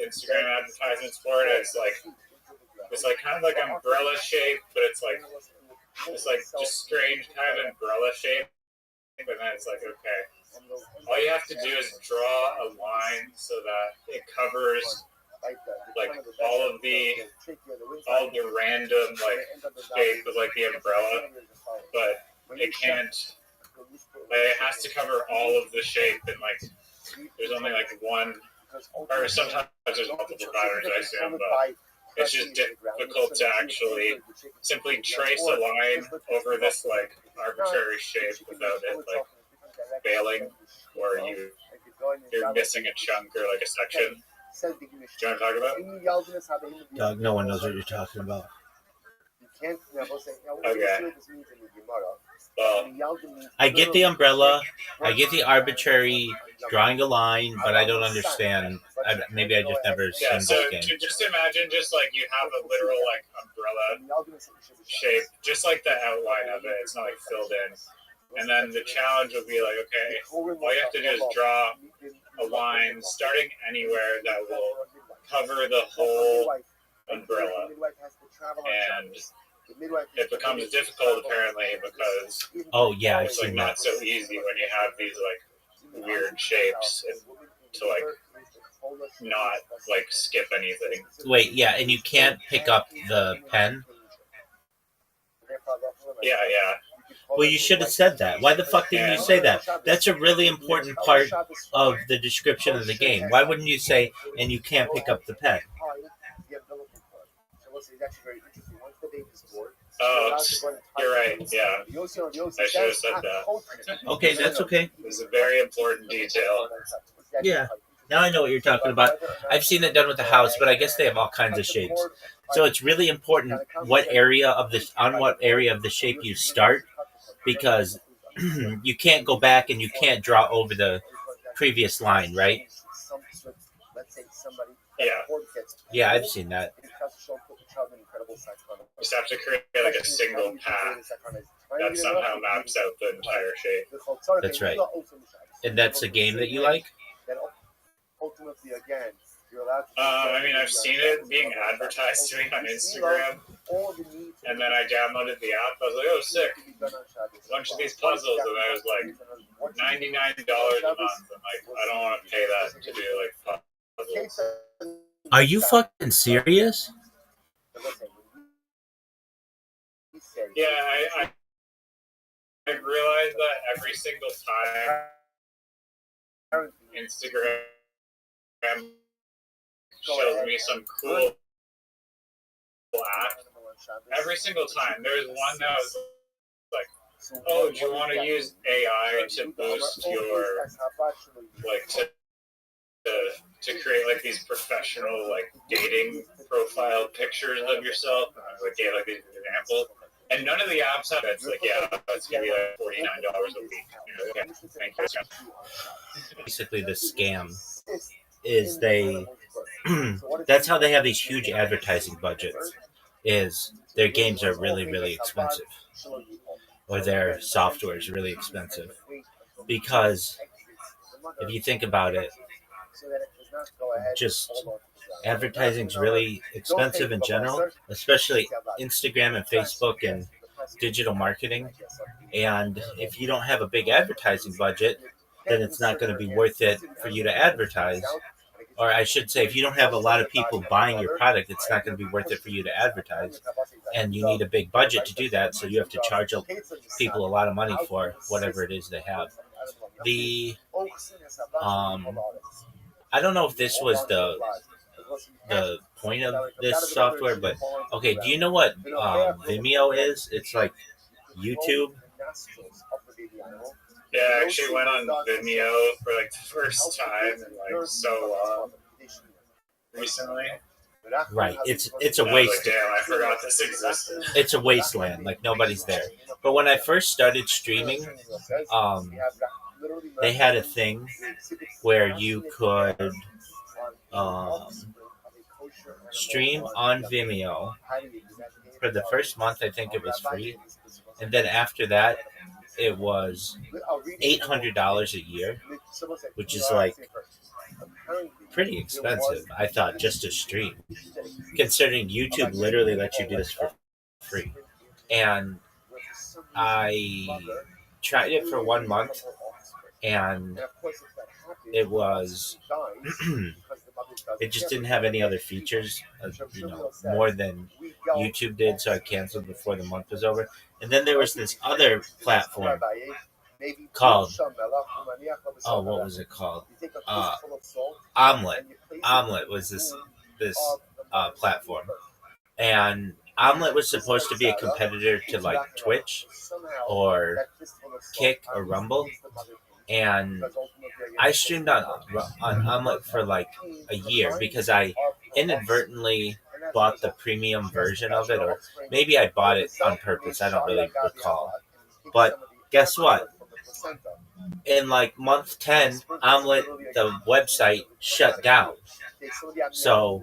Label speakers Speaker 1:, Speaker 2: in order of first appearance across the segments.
Speaker 1: Instagram advertisements for it. It's like kind of like umbrella shape, but it's like just strange kind of umbrella shape. But then it's like, okay, all you have to do is draw a line so that it covers like all of the random like shape of like the umbrella, but it can't. Like, it has to cover all of the shape, and like there's only like one, or sometimes there's multiple patterns, I assume, but it's just difficult to actually simply trace a line over this like arbitrary shape without it like failing, or you're missing a chunk or like a section. Do you want to talk about?
Speaker 2: Doug, no one knows what you're talking about.
Speaker 1: Okay. Well,
Speaker 2: I get the umbrella. I get the arbitrary drawing a line, but I don't understand. Maybe I just never seen
Speaker 1: so
Speaker 2: this game.
Speaker 1: just imagine just like you have a literal like umbrella shape, just like the outline of it. It's not like filled in. And then the challenge will be like, okay, all you have to do is draw a line starting anywhere that will cover the whole umbrella. And it becomes difficult apparently because
Speaker 2: I've
Speaker 1: it's like
Speaker 2: seen
Speaker 1: not
Speaker 2: that.
Speaker 1: so easy when you have these like weird shapes to like not like skip anything.
Speaker 2: Wait, yeah, and you can't pick up the pen?
Speaker 1: Yeah.
Speaker 2: Well, you should have said that. Why the fuck didn't you say that? That's a really important part of the description of the game. Why wouldn't you say, and you can't pick up the pen?
Speaker 1: Oh, you're right. Yeah, I should have said that.
Speaker 2: Okay, that's okay.
Speaker 1: It's a very important detail.
Speaker 2: Yeah. Now I know what you're talking about. I've seen it done with the house, but I guess they have all kinds of shapes. So it's really important what area of the shape you start, because you can't go back and you can't draw over the previous line, right?
Speaker 1: Yeah.
Speaker 2: Yeah, I've seen that.
Speaker 1: You just have to create like a single path that somehow maps out the entire shape.
Speaker 2: That's right. And that's a game that you like?
Speaker 1: I mean, I've seen it being advertised to me on Instagram, and then I downloaded the app. I was like, oh, sick. A bunch of these puzzles, and I was like, $99 a month. I'm like, I don't want to pay that to do like puzzles.
Speaker 2: Are you fucking serious?
Speaker 1: Yeah, I realized that every single time Instagram shows me some cool app. Every single time. There's one that was like, oh, do you want to use AI to boost your, like, to create, like, these professional, like, dating profile pictures of yourself? And I like, gave, like, these examples. And none of the apps have it. It's like, yeah, it's going to be, like, $49 a week. You know, okay, thank you.
Speaker 2: Basically, the scam is that's how they have these huge advertising budgets, is their games are really, really expensive, or their software is really expensive, because if you think about it, just advertising is really expensive in general, especially Instagram and Facebook and digital marketing. And if you don't have a big advertising budget, then it's not going to be worth it for you to advertise. Or I should say, if you don't have a lot of people buying your product, it's not going to be worth it for you to advertise. And you need a big budget to do that, so you have to charge people a lot of money for whatever it is they have. I don't know if this was the point of this software, but okay, do you know what Vimeo is? It's like YouTube.
Speaker 1: Yeah, I actually went on Vimeo for like the first time in like so long recently.
Speaker 2: Right, it's a waste.
Speaker 1: Like, damn, I forgot this existed.
Speaker 2: It's a wasteland. Like, nobody's there. But when I first started streaming, they had a thing where you could stream on Vimeo. For the first month, I think it was free, and then after that, it was $800 a year, which is like pretty expensive, I thought, just to stream, considering YouTube literally lets you do this for free. And I tried it for 1 month, and it was it just didn't have any other features, more than YouTube did. So I canceled before the month was over. And then there was this other platform called what was it called? Omelet. Omelet was this platform, and Omelet was supposed to be a competitor to like Twitch or Kick or Rumble, and I streamed on Omelet for like a year because I inadvertently bought the premium version of it, or maybe I bought it on purpose. I don't really recall. But guess what? In like month 10, Omelet, the website, shut down. So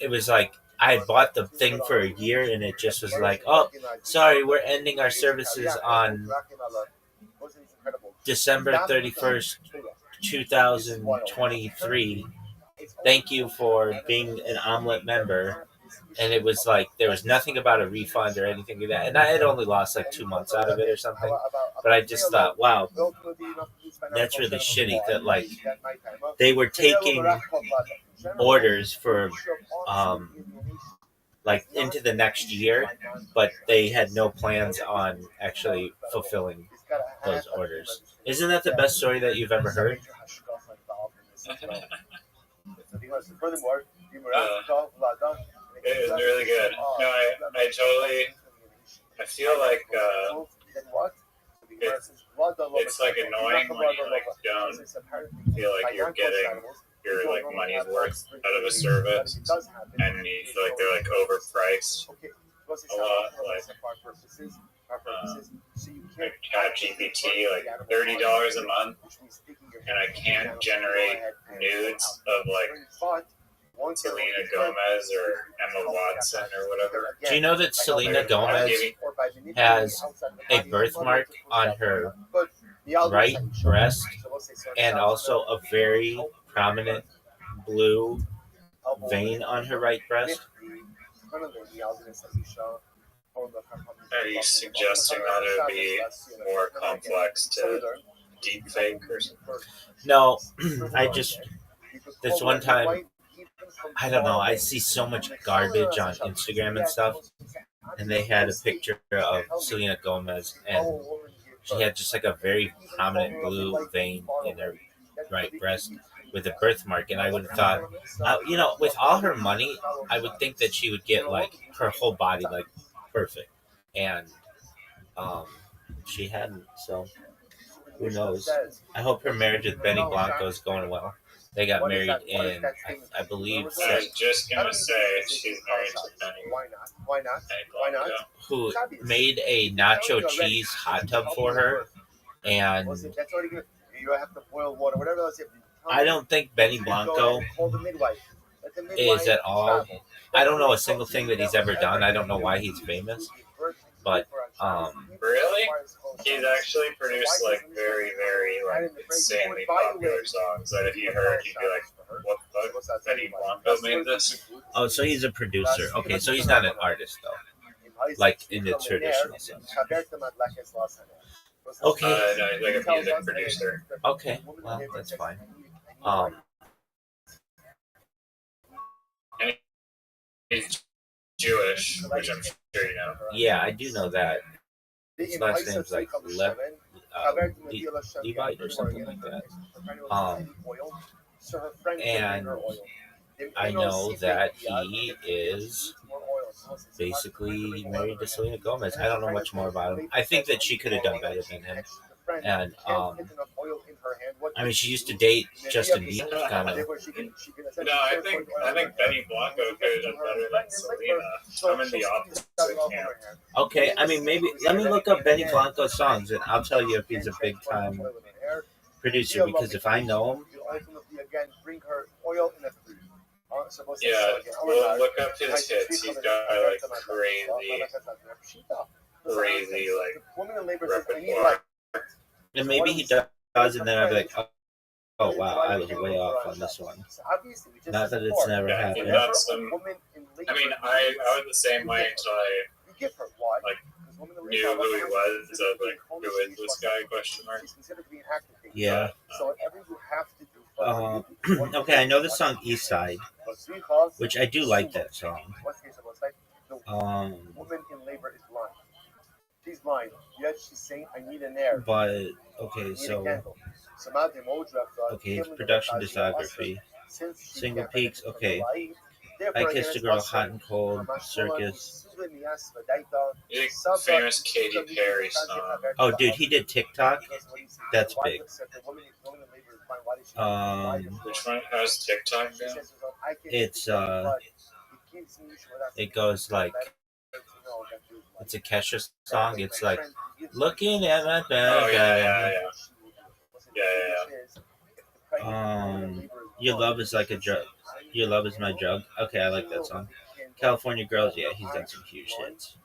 Speaker 2: it was like I bought the thing for a year, and it just was like, oh, sorry, we're ending our services on December 31st, 2023. Thank you for being an Omelet member. And it was like there was nothing about a refund or anything like that. And I had only lost like 2 months out of it or something. But I just thought, wow, that's really shitty that like they were taking orders for like into the next year, but they had no plans on actually fulfilling those orders. Isn't that the best story that you've ever heard?
Speaker 1: It was really good. No, I totally. I feel like it's like annoying when you like don't feel like you're getting your like money's worth out of a service, and you feel like they're like overpriced a lot. Like ChatGPT, like $30 a month, and I can't generate nudes of like Selena Gomez or Emma Watson or whatever.
Speaker 2: Do you know that Selena Gomez has a birthmark on her right breast and also a very prominent blue vein on her right breast?
Speaker 1: Are you suggesting that it would be more complex to deep fake or something?
Speaker 2: No, this one time, I don't know, I see so much garbage on Instagram and stuff, and they had a picture of Selena Gomez, and she had just like a very prominent blue vein in her right breast with a birthmark. And I would have thought, with all her money, I would think that she would get like her whole body like perfect, and she hadn't. So who knows? I hope her marriage with Benny Blanco is going well. They got married in, I believe.
Speaker 1: I was just gonna say she's married to Benny.
Speaker 3: Why not?
Speaker 2: Who made a nacho cheese hot tub for her, and I don't think Benny Blanco is at all. I don't know a single thing that he's ever done. I don't know why he's famous, but
Speaker 1: really, he's actually produced like very, very like insanely popular songs that if you heard, you'd be like, "What the fuck? Benny Blanco made this?"
Speaker 2: Oh, so he's a producer. Okay, so he's not an artist though, like in the traditional sense. Okay.
Speaker 1: No, he's like a music producer.
Speaker 2: Okay, well that's fine.
Speaker 1: And he's Jewish, which I'm sure you know.
Speaker 2: Yeah, I do know that. His last name's like Levite or something like that. And I know that he is basically married to Selena Gomez. I don't know much more about him. I think that she could have done better than him. And I mean, she used to date Justin Bieber, kind of.
Speaker 1: No, I think Benny Blanco could have done better than Selena. I'm in the opposite camp.
Speaker 2: Okay, I mean, maybe let me look up Benny Blanco's songs, and I'll tell you if he's a big time producer. Because if I know him,
Speaker 1: yeah, well, look up his hits. He's got like crazy like repertoire.
Speaker 2: and maybe he does, and then I'll be like, Oh wow, I was way off on this one. Not that it's never
Speaker 1: Yeah,
Speaker 2: happened.
Speaker 1: you know, I mean, I was the same way until I like knew who he was. So like, who is this guy? Question mark.
Speaker 2: Yeah.
Speaker 1: But,
Speaker 2: Okay, I know the song East Side, which I do like that song.
Speaker 3: She's blind, yet she's saying, I need an heir.
Speaker 2: But okay, so okay, production discography, single peaks. Okay, I Kissed a Girl, Hot and Cold, Circus.
Speaker 1: famous Katy Perry song.
Speaker 2: Oh, dude, he did TikTok. That's big.
Speaker 1: Which one has TikTok now?
Speaker 2: It's it goes like it's a Kesha song. It's like looking at my
Speaker 1: Oh
Speaker 2: bag.
Speaker 1: yeah.
Speaker 2: Your love is like a drug. Your love is my drug. Okay, I like that song. California Girls, yeah, he's done some huge hits.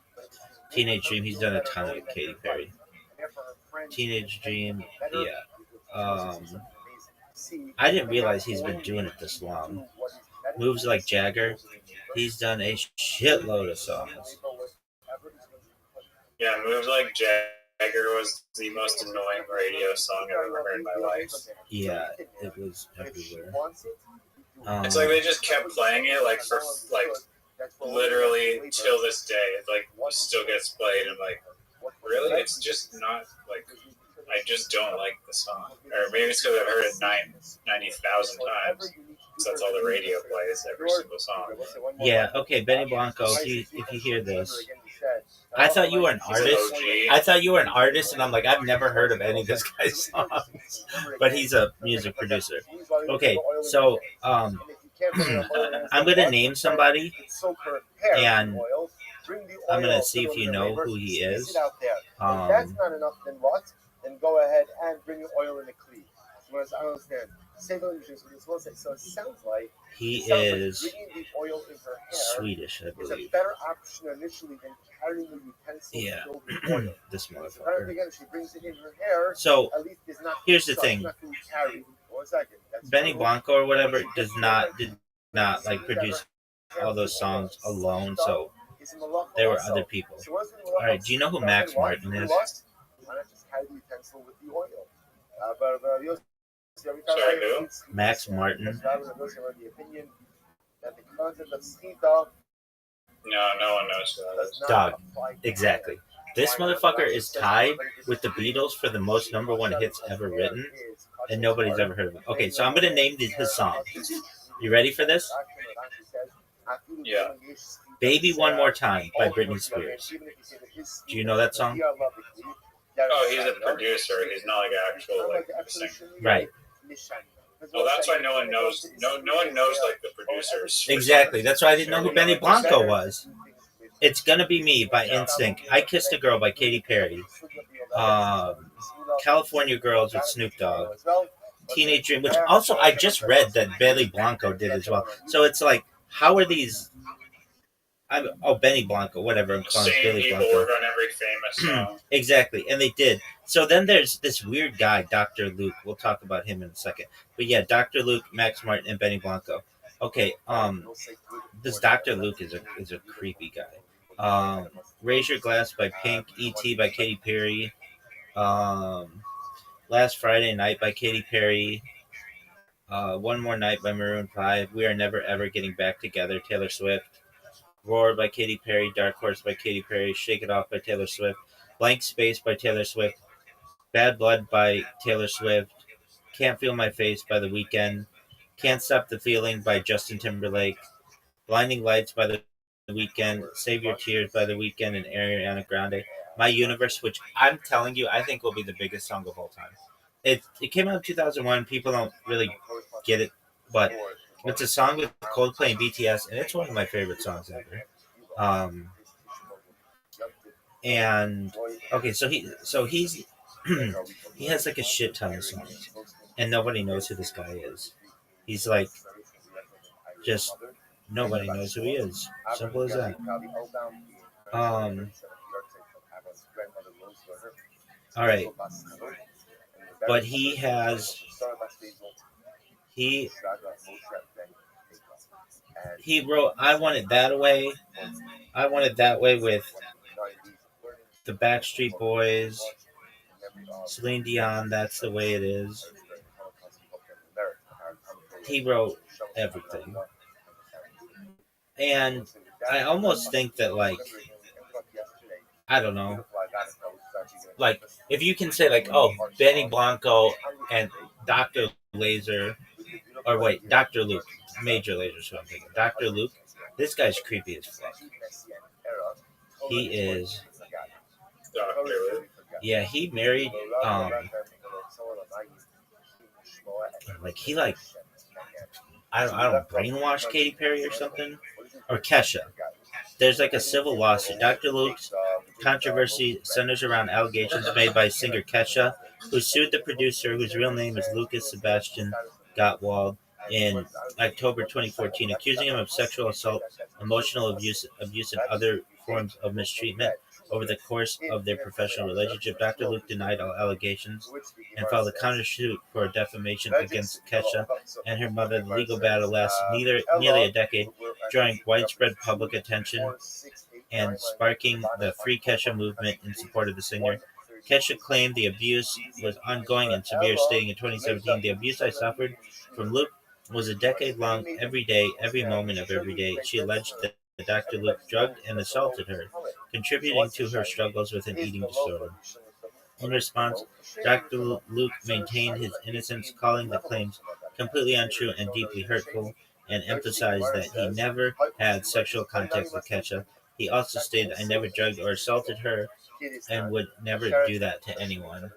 Speaker 2: Teenage Dream, he's done a ton of Katy Perry. Teenage Dream, yeah. I didn't realize he's been doing it this long. Moves Like Jagger, he's done a shitload of songs.
Speaker 1: Yeah, Moves Like Jagger was the most annoying radio song I've ever heard in my life.
Speaker 2: Yeah, it was everywhere.
Speaker 1: It's like they just kept playing it like for like literally till this day. It like still gets played and like really, it's just not like I just don't like the song, or maybe it's because I've heard it 90,000 times. So that's all the radio plays, every single song.
Speaker 2: Yeah, okay, Benny Blanco, if you hear this, I thought you were an artist. I thought you were an artist, and I'm like, I've never heard of any of this guy's songs, but he's a music producer. Okay, so I'm gonna name somebody, and I'm gonna see if you know who he is.
Speaker 3: If that's not enough, then what? Then go ahead and bring your oil in the cleave. I don't understand. So it sounds like
Speaker 2: he is
Speaker 3: bringing the oil in her hair
Speaker 2: Swedish, I
Speaker 3: is a
Speaker 2: believe.
Speaker 3: better option initially than carrying the utensil
Speaker 2: Yeah,
Speaker 3: filled with oil.
Speaker 2: this
Speaker 3: So
Speaker 2: motherfucker.
Speaker 3: again, she brings it in her hair.
Speaker 2: So
Speaker 3: At least it's not
Speaker 2: here's the thing.
Speaker 3: not to carry. 1 second. That's
Speaker 2: Benny Blanco or whatever did not like produce all those songs alone. So there were other people. All right, do you know who Max Martin is?
Speaker 3: Why not just carry the utensil with the oil?
Speaker 1: Sorry, who?
Speaker 2: Max Martin.
Speaker 1: No, no one knows who that is.
Speaker 2: Dog. Exactly. This motherfucker is tied with the Beatles for the most #1 hits ever written, and nobody's ever heard of him. Okay, so I'm gonna name his songs. You ready for this?
Speaker 1: Yeah.
Speaker 2: Baby One More Time by Britney Spears. Do you know that song?
Speaker 1: Oh, he's a producer. He's not like an actual like singer.
Speaker 2: Right.
Speaker 1: Well, that's why no one knows. No one knows like the producers.
Speaker 2: Exactly. That's why I didn't know who Benny Blanco was. It's Gonna Be Me by NSYNC. I Kissed a Girl by Katy Perry. California Girls with Snoop Dogg. Teenage Dream, which also I just read that Benny Blanco did as well. So it's like, how are these? Benny Blanco, whatever I'm calling
Speaker 1: Same
Speaker 2: Billy
Speaker 1: people
Speaker 2: Blanco.
Speaker 1: work on every famous song.
Speaker 2: Exactly, and they did. So then there's this weird guy, Dr. Luke. We'll talk about him in a second. But yeah, Dr. Luke, Max Martin, and Benny Blanco. Okay, this Dr. Luke is a creepy guy. Raise Your Glass by Pink, E.T. by Katy Perry, Last Friday Night by Katy Perry, One More Night by Maroon 5, We Are Never Ever Getting Back Together, Taylor Swift, Roar by Katy Perry, Dark Horse by Katy Perry, Shake It Off by Taylor Swift, Blank Space by Taylor Swift, Bad Blood by Taylor Swift, Can't Feel My Face by The Weeknd, Can't Stop the Feeling by Justin Timberlake, Blinding Lights by The Weeknd, Save Your Tears by The Weeknd and Ariana Grande, My Universe, which I'm telling you, I think will be the biggest song of all time. It came out in 2001. People don't really get it, but it's a song with Coldplay and BTS, and it's one of my favorite songs ever. And okay, so he's he has like a shit ton of songs, and nobody knows who this guy is. He's like just nobody knows who he is. Simple as that. All right. but he wrote I Want It That Way. I Want It That Way with the Backstreet Boys, Celine Dion, That's the Way It Is. He wrote everything. And I almost think that, like, I don't know, like, if you can say, like, oh, Benny Blanco and Dr. Laser, or wait, Dr. Luke, Major Laser, so I'm thinking. Dr. Luke, this guy's creepy as fuck. He is. Yeah, he married, like, he, like, I don't brainwash Katy Perry or something, or Kesha. There's like a civil lawsuit. Dr. Luke's controversy centers around allegations made by singer Kesha, who sued the producer, whose real name is Lucas Sebastian Gottwald, in October 2014, accusing him of sexual assault, emotional abuse, and other forms of mistreatment over the course of their professional relationship. Dr. Luke denied all allegations and filed a countersuit for defamation against Kesha and her mother. The legal battle lasted nearly a decade, drawing widespread public attention and sparking the Free Kesha movement in support of the singer. Kesha claimed the abuse was ongoing and severe, stating in 2017, "The abuse I suffered from Luke was a decade long, every day, every moment of every day." She alleged that Dr. Luke drugged and assaulted her, contributing to her struggles with an eating disorder. In response, Dr. Luke maintained his innocence, calling the claims completely untrue and deeply hurtful, and emphasized that he never had sexual contact with Kesha. He also stated, "I never drugged or assaulted her and would never do that to anyone."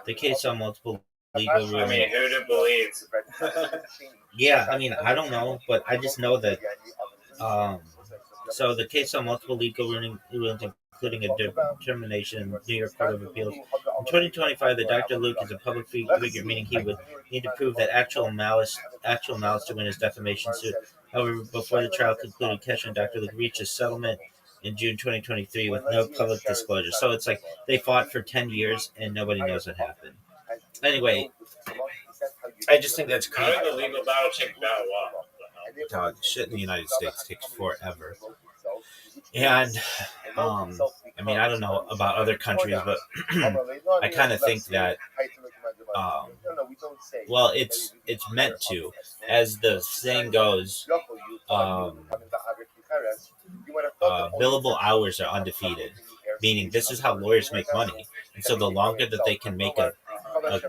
Speaker 2: The case saw multiple legal rulings.
Speaker 1: I mean, who to believe?
Speaker 2: Yeah, I mean, I don't know, but I just know that. So the case saw multiple legal rulings, including a determination in the New York Court of Appeals. In 2025, the Dr. Luke is a public figure, meaning he would need to prove that actual malice to win his defamation suit. However, before the trial concluded, Kesha and Dr. Luke reached a settlement in June 2023 with no public disclosure. So it's like they fought for 10 years and nobody knows what happened. Anyway, I just think that's
Speaker 1: How
Speaker 2: creepy.
Speaker 1: did the legal battle take that long?
Speaker 2: Dog, shit in the United States takes forever. And, I mean, I don't know about other countries, but I kind of think that, well, it's meant to. As the saying goes, billable hours are undefeated, meaning this is how lawyers make money. And so the longer that they can make a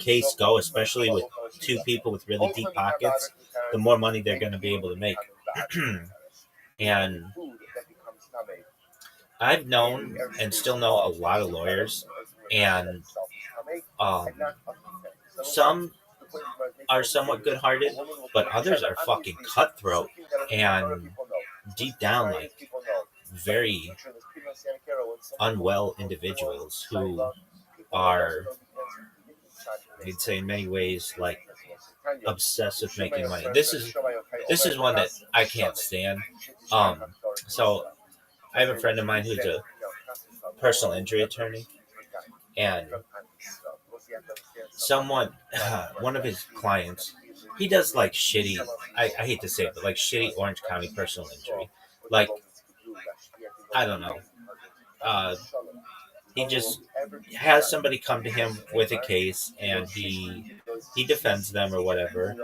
Speaker 2: case go, especially with two people with really deep pockets, the more money they're going to be able to make. And I've known and still know a lot of lawyers, and some are somewhat good-hearted, but others are fucking cutthroat and deep down, like, very unwell individuals who are, I'd say in many ways, like, obsessed with making money. This is one that I can't stand. So I have a friend of mine who's a personal injury attorney, and one of his clients, he does like shitty, I hate to say it, but like shitty Orange County personal injury. Like, I don't know. He just has somebody come to him with a case, and he defends them or whatever.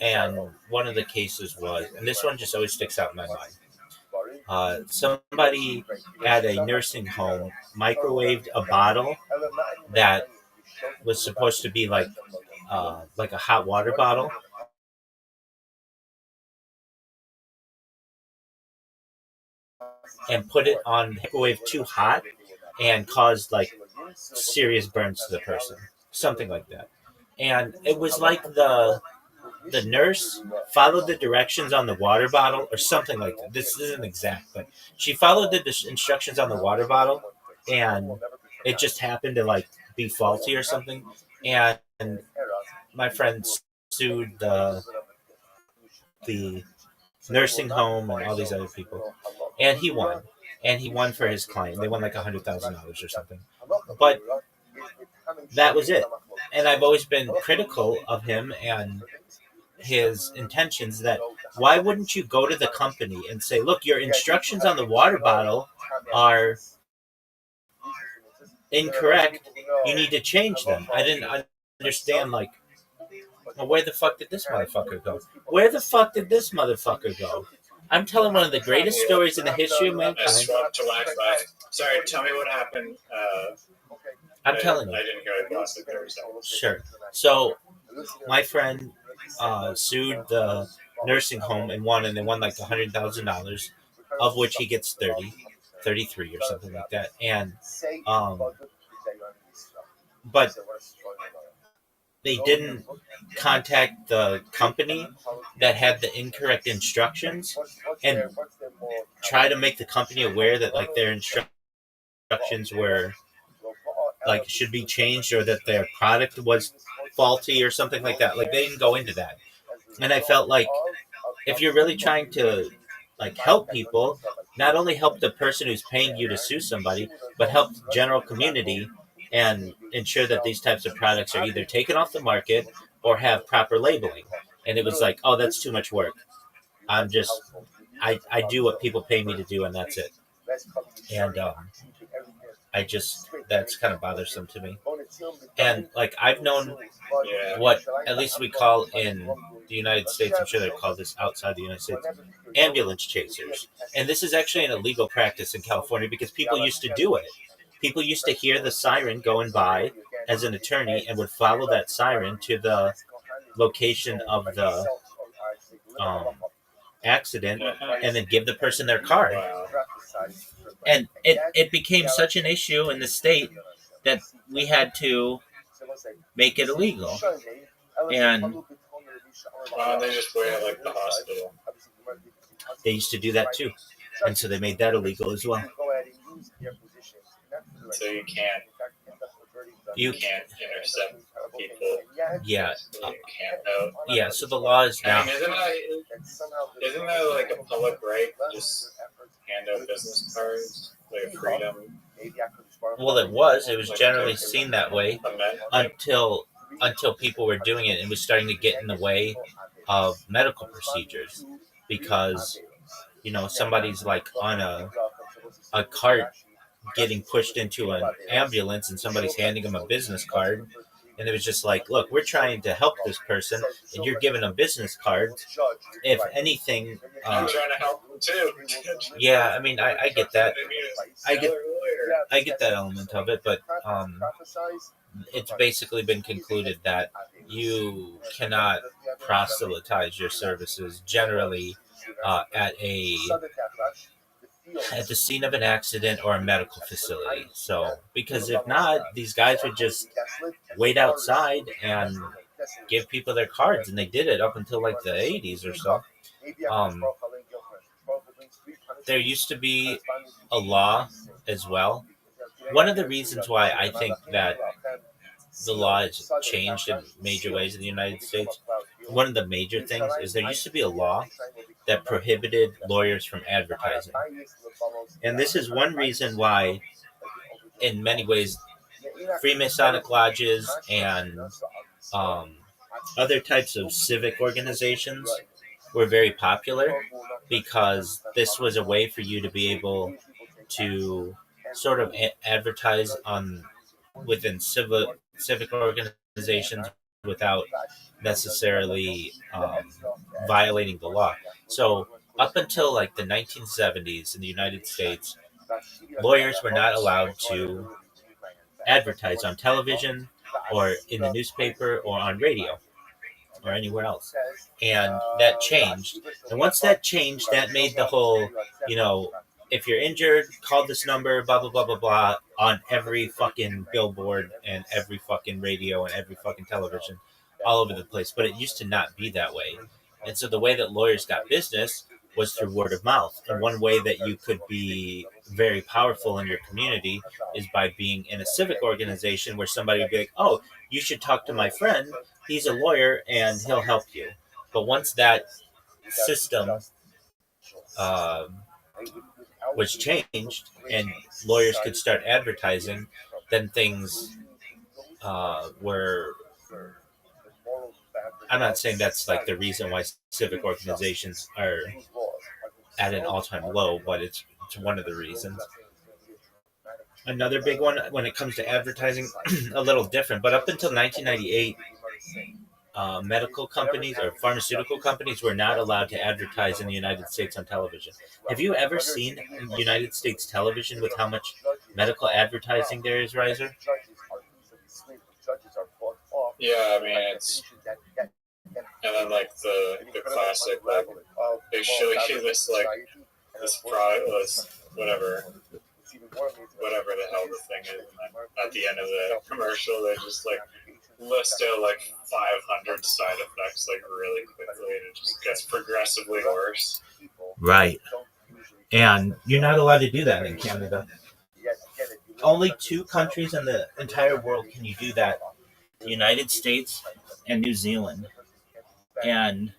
Speaker 2: And one of the cases was, and this one just always sticks out in my mind. Somebody at a nursing home microwaved a bottle that was supposed to be like a hot water bottle. And put it on the microwave too hot and caused like serious burns to the person. Something like that. And it was like the nurse followed the directions on the water bottle or something like that. This isn't exact, but she followed the instructions on the water bottle, and it just happened to like be faulty or something. And my friend sued the nursing home and all these other people, and he won. and he won for his client. They won like $100,000 or something. But that was it. And I've always been critical of him and his intentions. That why wouldn't you go to the company and say, look, your instructions on the water bottle are incorrect. You need to change them. I didn't understand, like, well, where the fuck did this motherfucker go? Where the fuck did this motherfucker go? I'm telling one of the greatest stories in the history of
Speaker 1: I
Speaker 2: mankind.
Speaker 1: swapped to Wi-Fi. Sorry, tell me what happened.
Speaker 2: I'm telling you.
Speaker 1: I didn't hear it last there or something.
Speaker 2: Sure. So my friend sued the nursing home and won, they won like $100,000, of which he gets 33 or something like that. And but they didn't contact the company that had the incorrect instructions and try to make the company aware that like their instructions were like should be changed, or that their product was faulty or something like that. Like they didn't go into that. And I felt like if you're really trying to like help people, not only help the person who's paying you to sue somebody, but help the general community and ensure that these types of products are either taken off the market or have proper labeling. And it was like, oh, that's too much work. I do what people pay me to do, and that's it. And that's kind of bothersome to me. And like I've known what at least we call in the United States, I'm sure they call this outside the United States, ambulance chasers. And this is actually an illegal practice in California because people used to do it. People used to hear the siren going by as an attorney and would follow that siren to the location of the accident and then give the person their card. And it became such an issue in the state that we had to make it illegal. And
Speaker 1: they just wait at like the hospital.
Speaker 2: They used to do that too. And so they made that illegal as well.
Speaker 1: So you can't intercept people.
Speaker 2: Yeah.
Speaker 1: You can't know.
Speaker 2: Yeah, so the law is now.
Speaker 1: I mean, isn't that like a public right to just hand out business cards, like freedom?
Speaker 2: Well, it was generally seen that way until people were doing it, and it was starting to get in the way of medical procedures, because somebody's like on a cart getting pushed into an ambulance and somebody's handing them a business card, and it was just like, look, we're trying to help this person and you're giving them business cards. If anything,
Speaker 1: I'm trying to help them too.
Speaker 2: Yeah, I mean, I get that. I get that element of it, but it's basically been concluded that you cannot proselytize your services generally at the scene of an accident or a medical facility. So, because if not, these guys would just wait outside and give people their cards, and they did it up until like the 80s or so. There used to be a law as well. One of the reasons why I think that the law has changed in major ways in the United States, one of the major things is there used to be a law that prohibited lawyers from advertising. And this is one reason why, in many ways, Freemasonic lodges and other types of civic organizations were very popular, because this was a way for you to be able to sort of advertise within civic organizations without necessarily violating the law. So up until like the 1970s in the United States, lawyers were not allowed to advertise on television or in the newspaper or on radio or anywhere else. And that changed. And once that changed, that made the whole, if you're injured, call this number, blah, blah, blah, blah, blah, on every fucking billboard and every fucking radio and every fucking television all over the place. But it used to not be that way. And so the way that lawyers got business was through word of mouth. And one way that you could be very powerful in your community is by being in a civic organization where somebody would be like, oh, you should talk to my friend. He's a lawyer and he'll help you. But once that system was changed and lawyers could start advertising, then things were. I'm not saying that's like the reason why civic organizations are at an all-time low, but it's one of the reasons. Another big one when it comes to advertising, a little different, but up until 1998, medical companies or pharmaceutical companies were not allowed to advertise in the United States on television. Have you ever seen United States television with how much medical advertising there is, Riser?
Speaker 1: Yeah, I mean it's, and then like the classic like they show you this like this product, this whatever the hell the thing is, and then at the end of the commercial they just like list out like 500 side effects like really quickly, and it just gets progressively worse.
Speaker 2: Right. And you're not allowed to do that in Canada. Only 2 countries in the entire world can you do that: the United States and New Zealand. And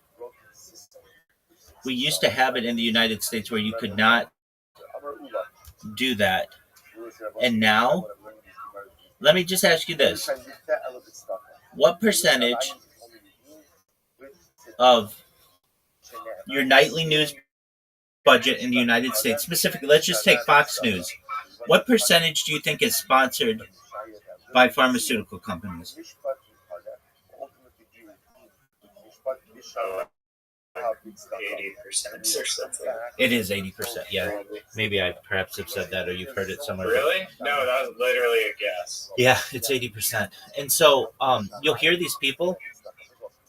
Speaker 2: we used to have it in the United States where you could not do that. And now, let me just ask you this. What percentage of your nightly news budget in the United States, specifically, let's just take Fox News, what percentage do you think is sponsored by pharmaceutical companies?
Speaker 1: 80% or something.
Speaker 2: It is 80%, yeah. Maybe I perhaps have said that or you've heard it somewhere.
Speaker 1: Really? No, that was literally a guess.
Speaker 2: Yeah, it's 80%. And so you'll hear these people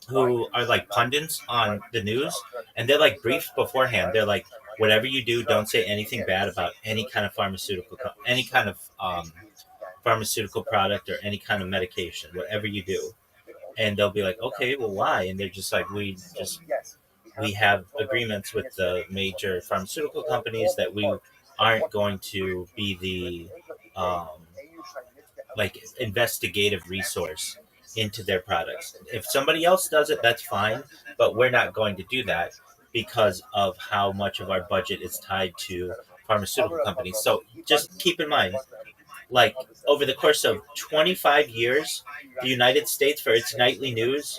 Speaker 2: who are like pundits on the news, and they're like briefed beforehand. They're like, whatever you do, don't say anything bad about any kind of pharmaceutical product or any kind of medication, whatever you do. And they'll be like, okay, well, why? And they're just like, we have agreements with the major pharmaceutical companies that we aren't going to be the like investigative resource into their products. If somebody else does it, that's fine, but we're not going to do that because of how much of our budget is tied to pharmaceutical companies. So just keep in mind, like over the course of 25 years, the United States, for its nightly news,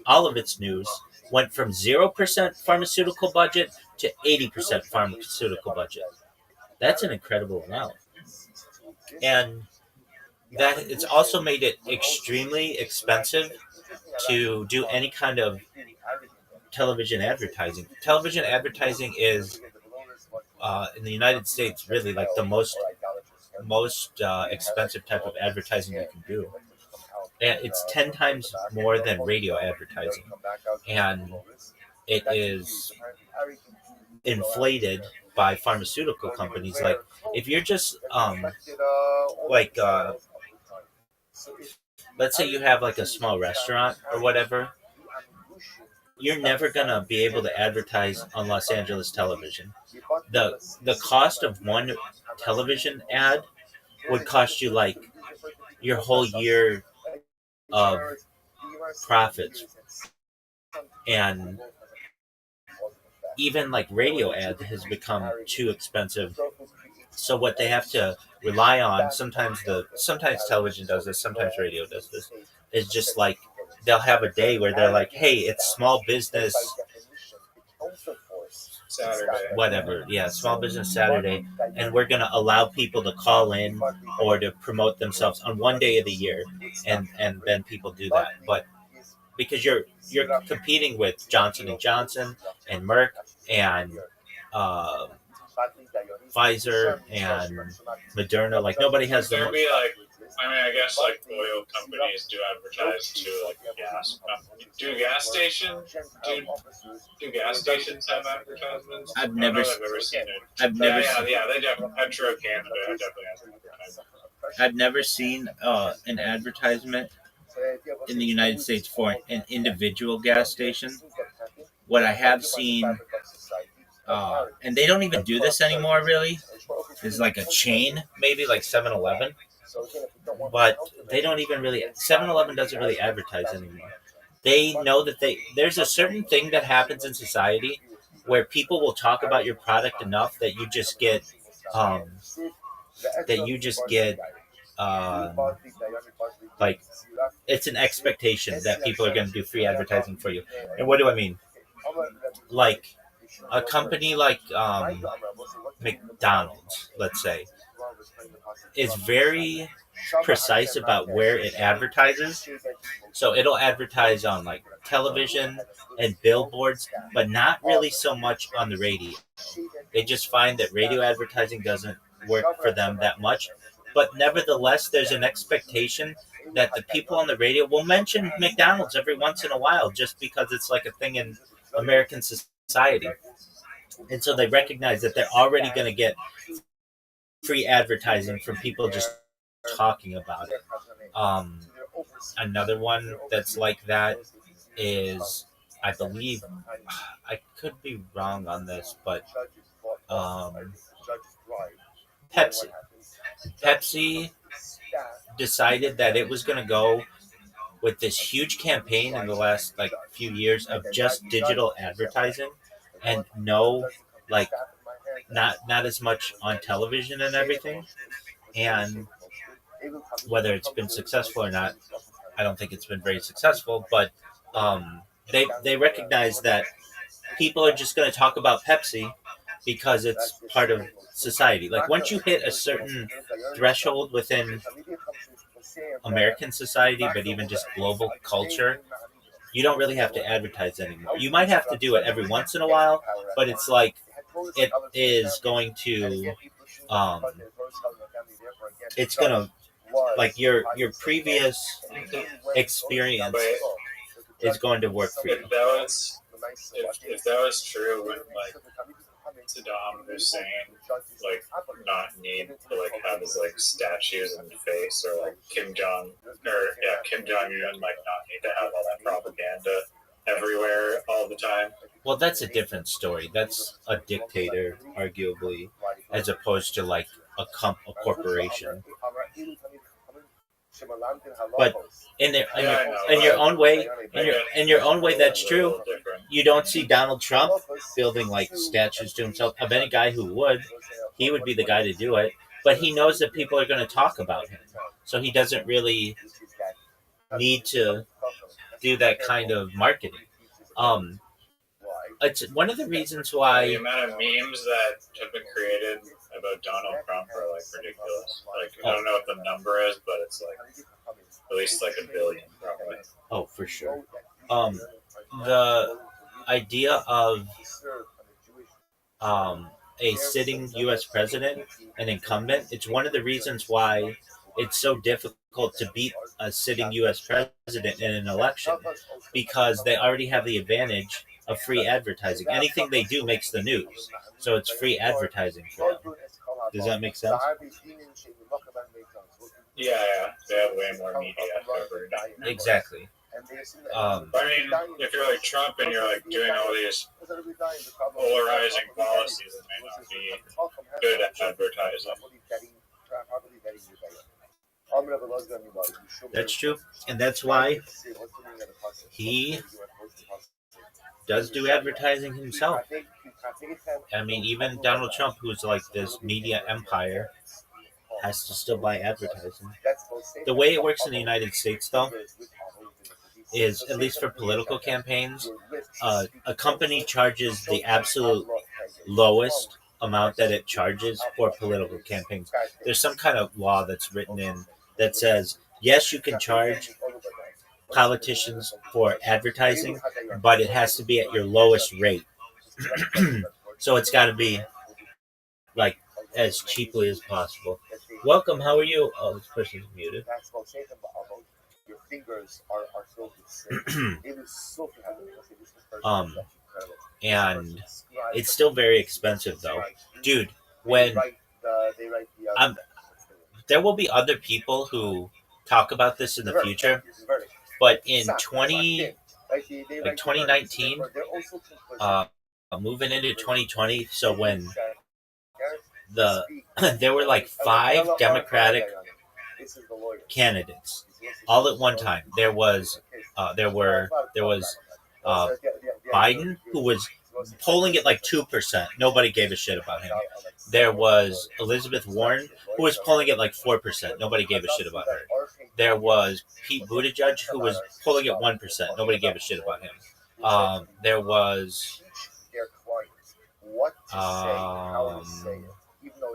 Speaker 2: all of its news, went from 0% pharmaceutical budget to 80% pharmaceutical budget. That's an incredible amount. And that it's also made it extremely expensive to do any kind of television advertising. Television advertising is in the United States really like the most expensive type of advertising you can do. And it's 10 times more than radio advertising. And it is inflated by pharmaceutical companies. Like if you're just let's say you have like a small restaurant or whatever, you're never gonna be able to advertise on Los Angeles television. The cost of one television ad would cost you like your whole year of profits. And even like radio ad has become too expensive. So what they have to rely on, sometimes television does this, sometimes radio does this, is just like they'll have a day where they're like, hey, it's small business
Speaker 1: Saturday.
Speaker 2: Whatever, yeah, Small Business Saturday, and we're gonna allow people to call in or to promote themselves on one day of the year, and then people do that. But because you're competing with Johnson and Johnson and Merck and Pfizer and Moderna, like nobody has the.
Speaker 1: There'd be like, I mean, I guess like oil companies do advertise too, like gas. Do gas stations have advertisements?
Speaker 2: I've never
Speaker 1: seen it.
Speaker 2: I've never.
Speaker 1: Yeah, they definitely. Petro Canada definitely has advertising.
Speaker 2: I've never seen an advertisement in the United States for an individual gas station. What I have seen, and they don't even do this anymore, really, is like a chain, maybe like 7-Eleven. But they don't even really. 7-Eleven doesn't really advertise anymore. They know that there's a certain thing that happens in society where people will talk about your product enough that you just get um, that you just get um, like it's an expectation that people are going to do free advertising for you. And what do I mean? Like a company like McDonald's, let's say, is very precise about where it advertises. So it'll advertise on like television and billboards, but not really so much on the radio. They just find that radio advertising doesn't work for them that much. But nevertheless, there's an expectation that the people on the radio will mention McDonald's every once in a while just because it's like a thing in American society. And so they recognize that they're already going to get free advertising from people just talking about it. Another one that's like that is, I believe, I could be wrong on this, but Pepsi. Pepsi decided that it was going to go with this huge campaign in the last like few years of just digital advertising and no like not as much on television and everything. And whether it's been successful or not, I don't think it's been very successful, but they recognize that people are just going to talk about Pepsi because it's part of society. Like once you hit a certain threshold within American society, but even just global culture, you don't really have to advertise anymore. You might have to do it every once in a while, but it's like it is going to it's gonna like your previous experience is going to work for you.
Speaker 1: If that was true when like Saddam Hussein like not need to like have his like statues in the face, or like Kim Jong Un like not need to have all that propaganda everywhere all the time.
Speaker 2: Well, that's a different story. That's a dictator, arguably, as opposed to like a corporation. But in your own way, in your own way, that's true. You don't see Donald Trump building like statues to himself. Of any guy who would, he would be the guy to do it. But he knows that people are going to talk about him, so he doesn't really need to do that kind of marketing. It's one of the reasons why
Speaker 1: The amount of memes that have been created about Donald Trump are like ridiculous. Like I don't know what the number is, but it's like at least like 1 billion probably.
Speaker 2: Oh, for sure. The idea of a sitting U.S. president, an incumbent, it's one of the reasons why it's so difficult to beat a sitting U.S. president in an election, because they already have the advantage of free advertising. Anything they do makes the news, so it's free advertising for them. Does that make sense?
Speaker 1: Yeah, they have way more media coverage.
Speaker 2: Exactly.
Speaker 1: I mean, if you're like Trump and you're like doing all these polarizing policies, it may not be good at advertising.
Speaker 2: That's true, and that's why he does do advertising himself. I mean, even Donald Trump, who's like this media empire, has to still buy advertising. The way it works in the United States, though, is, at least for political campaigns, a company charges the absolute lowest amount that it charges for political campaigns. There's some kind of law that's written in that says, yes, you can charge politicians for advertising, but it has to be at your lowest rate. So it's got to be like as cheaply as possible. Welcome, how are you? Oh, this person's muted. And it's still very expensive though, dude. When there will be other people who talk about this in the future, but in 2019, moving into 2020, so when there were like 5 Democratic candidates all at one time. There was Biden, who was polling at like 2%. Nobody gave a shit about him. There was Elizabeth Warren, who was polling at like 4%. Nobody gave a shit about her. There was Pete Buttigieg, who was polling at 1%. Nobody gave a shit about him. There was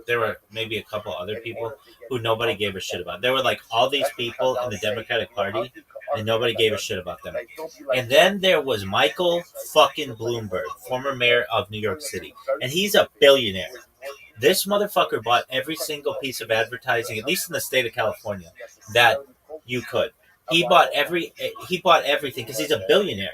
Speaker 2: there were maybe a couple other people who nobody gave a shit about. There were like all these people in the Democratic Party, and nobody gave a shit about them. And then there was Michael fucking Bloomberg, former mayor of New York City, and he's a billionaire. This motherfucker bought every single piece of advertising, at least in the state of California, that you could. He bought everything because he's a billionaire.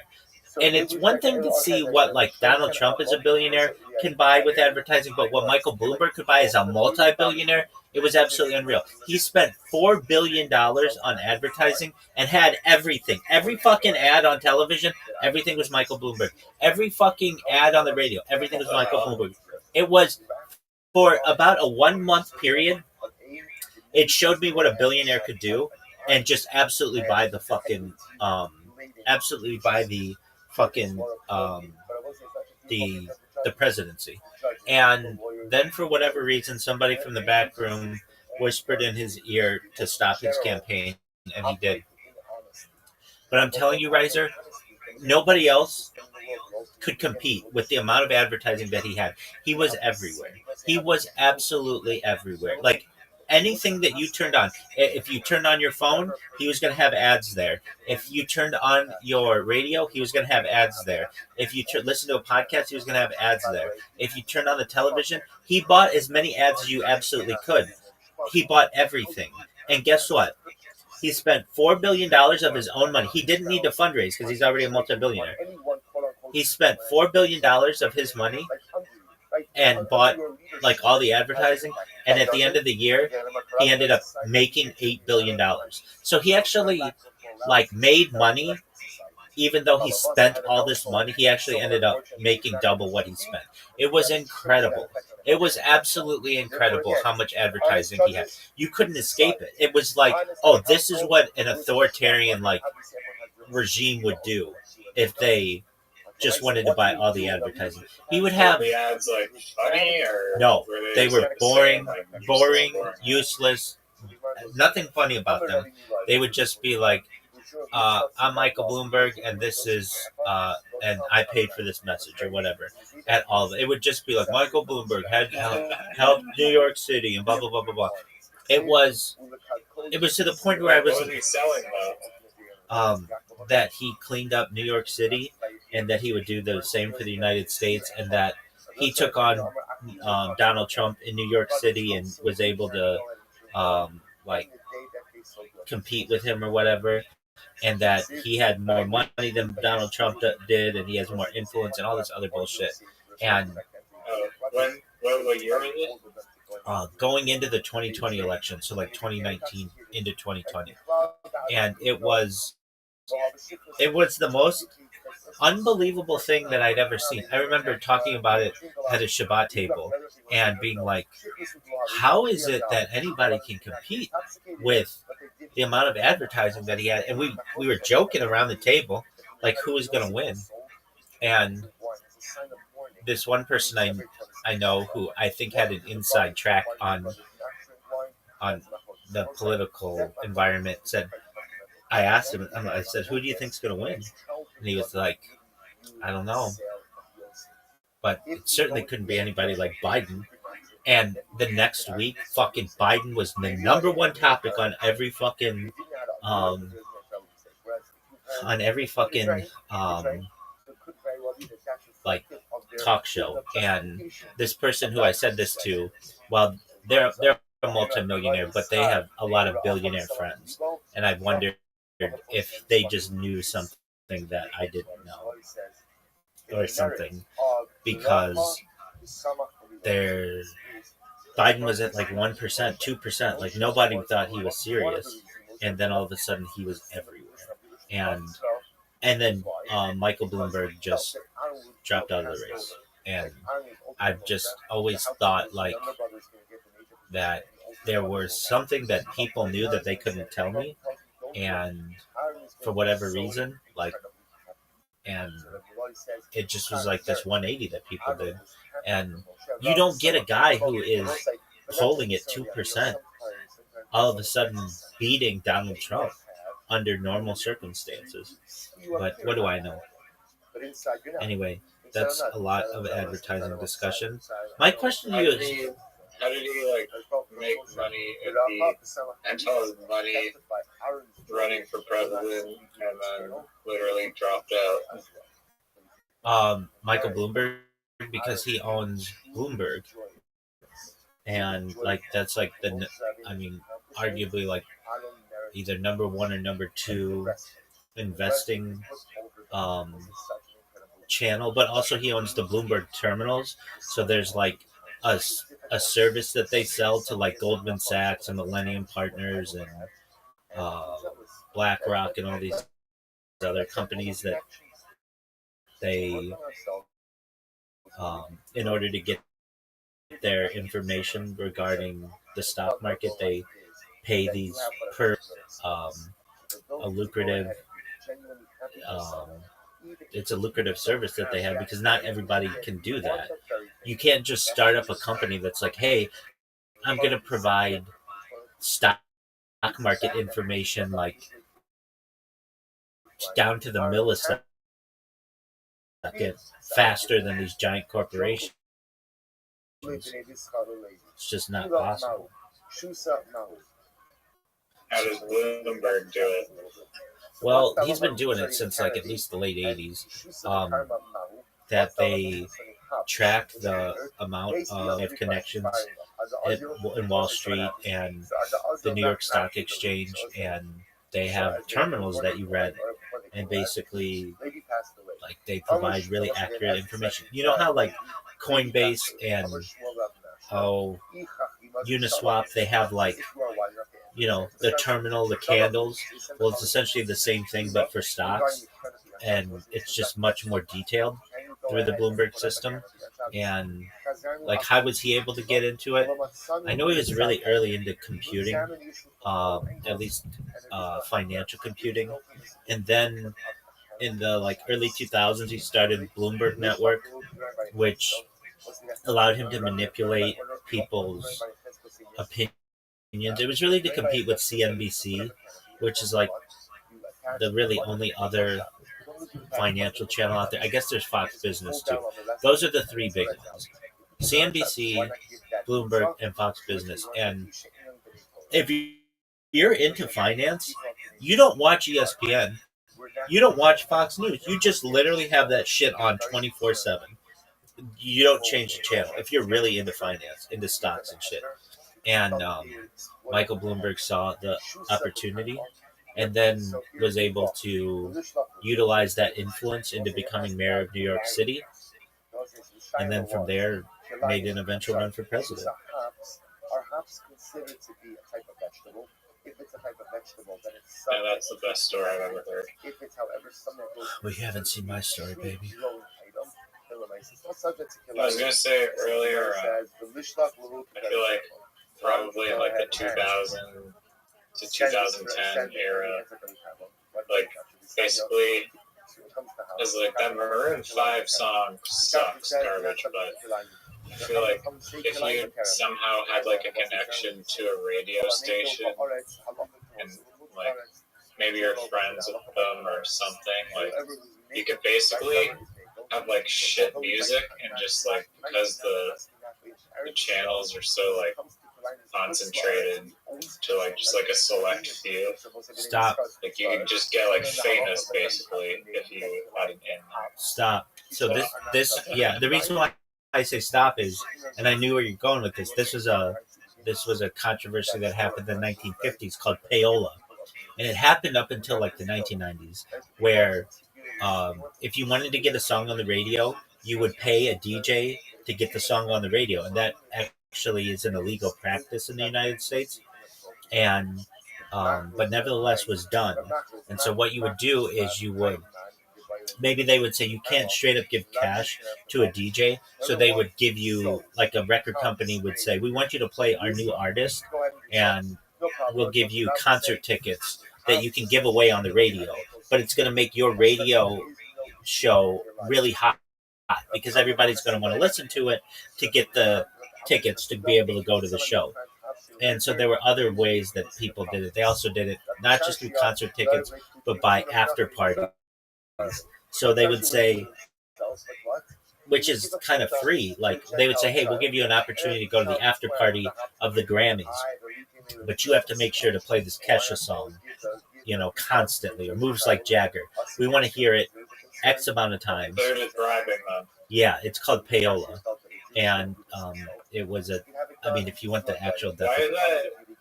Speaker 2: And it's one thing to see what like Donald Trump as a billionaire can buy with advertising, but what Michael Bloomberg could buy as a multi-billionaire, it was absolutely unreal. He spent $4 billion on advertising and had everything. Every fucking ad on television, everything was Michael Bloomberg. Every fucking ad on the radio, everything was Michael Bloomberg. It was for about a 1 month period. It showed me what a billionaire could do and just absolutely buy the fucking the presidency. And then for whatever reason, somebody from the back room whispered in his ear to stop his campaign, and he did. But I'm telling you, Riser, nobody else could compete with the amount of advertising that he had. He was everywhere. He was absolutely everywhere. Like anything that you turned on, if you turned on your phone, he was going to have ads there. If you turned on your radio, he was going to have ads there. If you listened to a podcast, he was going to have ads there. If you turned on the television, he bought as many ads as you absolutely could. He bought everything. And guess what? He spent $4 billion of his own money. He didn't need to fundraise because he's already a multi-billionaire. He spent $4 billion of his money and bought like all the advertising, and at the end of the year he ended up making $8 billion. So he actually like made money. Even though he spent all this money, he actually ended up making double what he spent. It was incredible. It was absolutely incredible how much advertising he had. You couldn't escape it. It was like, oh, this is what an authoritarian like regime would do if they just wanted to buy all the advertising. He would have
Speaker 1: the ads like funny or
Speaker 2: no, they were
Speaker 1: like
Speaker 2: boring,
Speaker 1: boring,
Speaker 2: useless, nothing funny about them. They would just be like, I'm Michael Bloomberg, and this is, and I paid for this message or whatever. At all, it would just be like Michael Bloomberg had help New York City and blah blah blah blah blah. It was to the point where I was
Speaker 1: what was he selling though?
Speaker 2: That he cleaned up New York City, and that he would do the same for the United States, and that he took on Donald Trump in New York City and was able to like compete with him or whatever. And that he had more money than Donald Trump did, and he has more influence and all this other bullshit. And
Speaker 1: what year was it?
Speaker 2: Going into the 2020 election, so like 2019 into 2020, and it was the most unbelievable thing that I'd ever seen. I remember talking about it at a Shabbat table and being like, how is it that anybody can compete with the amount of advertising that he had? And we were joking around the table, like who was going to win. And this one person I know who I think had an inside track on the political environment said, I asked him, I said, who do you think's going to win? And he was like, I don't know. But it certainly couldn't be anybody like Biden. And the next week, fucking Biden was the number one topic on every fucking, like talk show. And this person who I said this to, well, they're a multimillionaire, but they have a lot of billionaire friends. And I wondered if they just knew something that I didn't know or something, because Biden was at like 1%, 2%. Like nobody thought he was serious, and then all of a sudden he was everywhere. And then Michael Bloomberg just dropped out of the race. And I've just always thought like that there was something that people knew that they couldn't tell me, and for whatever reason, like and it just was like this 180 that people did. And you don't get a guy who is polling at 2% all of a sudden beating Donald Trump under normal circumstances. But what do I know? Anyway, that's a lot of advertising discussion. My question to you is,
Speaker 1: how did he like make money if he had all his money running for president and then literally dropped out?
Speaker 2: Michael Bloomberg, because he owns Bloomberg, and like that's like arguably like either number one or number two investing channel, but also he owns the Bloomberg terminals. So there's like a service that they sell to like Goldman Sachs and Millennium Partners and BlackRock and all these other companies that they, in order to get their information regarding the stock market, they pay these per a lucrative it's a lucrative service that they have, because not everybody can do that. You can't just start up a company that's like, hey, I'm going to provide stock market information like down to the millisecond faster than these giant corporations. It's just not possible.
Speaker 1: How does Bloomberg do it?
Speaker 2: Well, he's been doing it since like at least the late 80s. That they track the amount of connections in Wall Street and the New York Stock Exchange, and they have terminals that you rent, and basically like they provide really accurate information. You know how like Coinbase and Uniswap, they have like, you know, the terminal, the candles. Well, it's essentially the same thing, but for stocks, and it's just much more detailed through the Bloomberg system. And like, how was he able to get into it? I know he was really early into computing, at least financial computing, and then in the like early 2000s, he started Bloomberg Network, which allowed him to manipulate people's opinions. It was really to compete with CNBC, which is like the really only other financial channel out there. I guess there's Fox Business too. Those are the three big ones: CNBC, Bloomberg, and Fox Business. And if you're into finance, you don't watch ESPN, you don't watch Fox News. You just literally have that shit on 24/7. You don't change the channel if you're really into finance, into stocks and shit. And Michael Bloomberg saw the opportunity and then was able to utilize that influence into becoming mayor of New York City. And then from there, made an eventual run for president.
Speaker 3: Are hops considered to be a type of vegetable? If it's a type of vegetable, then it's
Speaker 1: Yeah, that's the best story I've ever heard.
Speaker 3: If it's, however, something that goes
Speaker 2: We haven't seen my story, baby.
Speaker 1: I was gonna say earlier, I feel like probably in like the 2000 to 2010 era, like basically, is like that Maroon 5 song sucks garbage, but I feel like if you somehow had like a connection to a radio station and like maybe you're friends with them or something, like you could basically have like shit music, and just like because the channels are so like concentrated to like just like a select few.
Speaker 2: Stop.
Speaker 1: Like you could just get like famous basically if you had an in.
Speaker 2: Stop. So this the reason why I say stop is, and I knew where you're going with this. This was a controversy that happened in the 1950s called payola, and it happened up until like the 1990s, where if you wanted to get a song on the radio, you would pay a DJ to get the song on the radio, and that actually is an illegal practice in the United States, and but nevertheless was done. And so what you would do is maybe they would say you can't straight up give cash to a DJ, so they would give you, like a record company would say, we want you to play our new artist, and we'll give you concert tickets that you can give away on the radio, but it's going to make your radio show really hot because everybody's going to want to listen to it to get the tickets to be able to go to the show. And so there were other ways that people did it. They also did it not just through concert tickets, but by after parties. So they would say, which is kind of free. Like they would say, "Hey, we'll give you an opportunity to go to the after party of the Grammys, but you have to make sure to play this Kesha song, constantly, or Moves Like Jagger. We want to hear it X amount of times."
Speaker 1: They're just bribing them.
Speaker 2: Yeah, it's called payola, and it was a. I mean, if you want the actual
Speaker 1: Why is
Speaker 2: definition,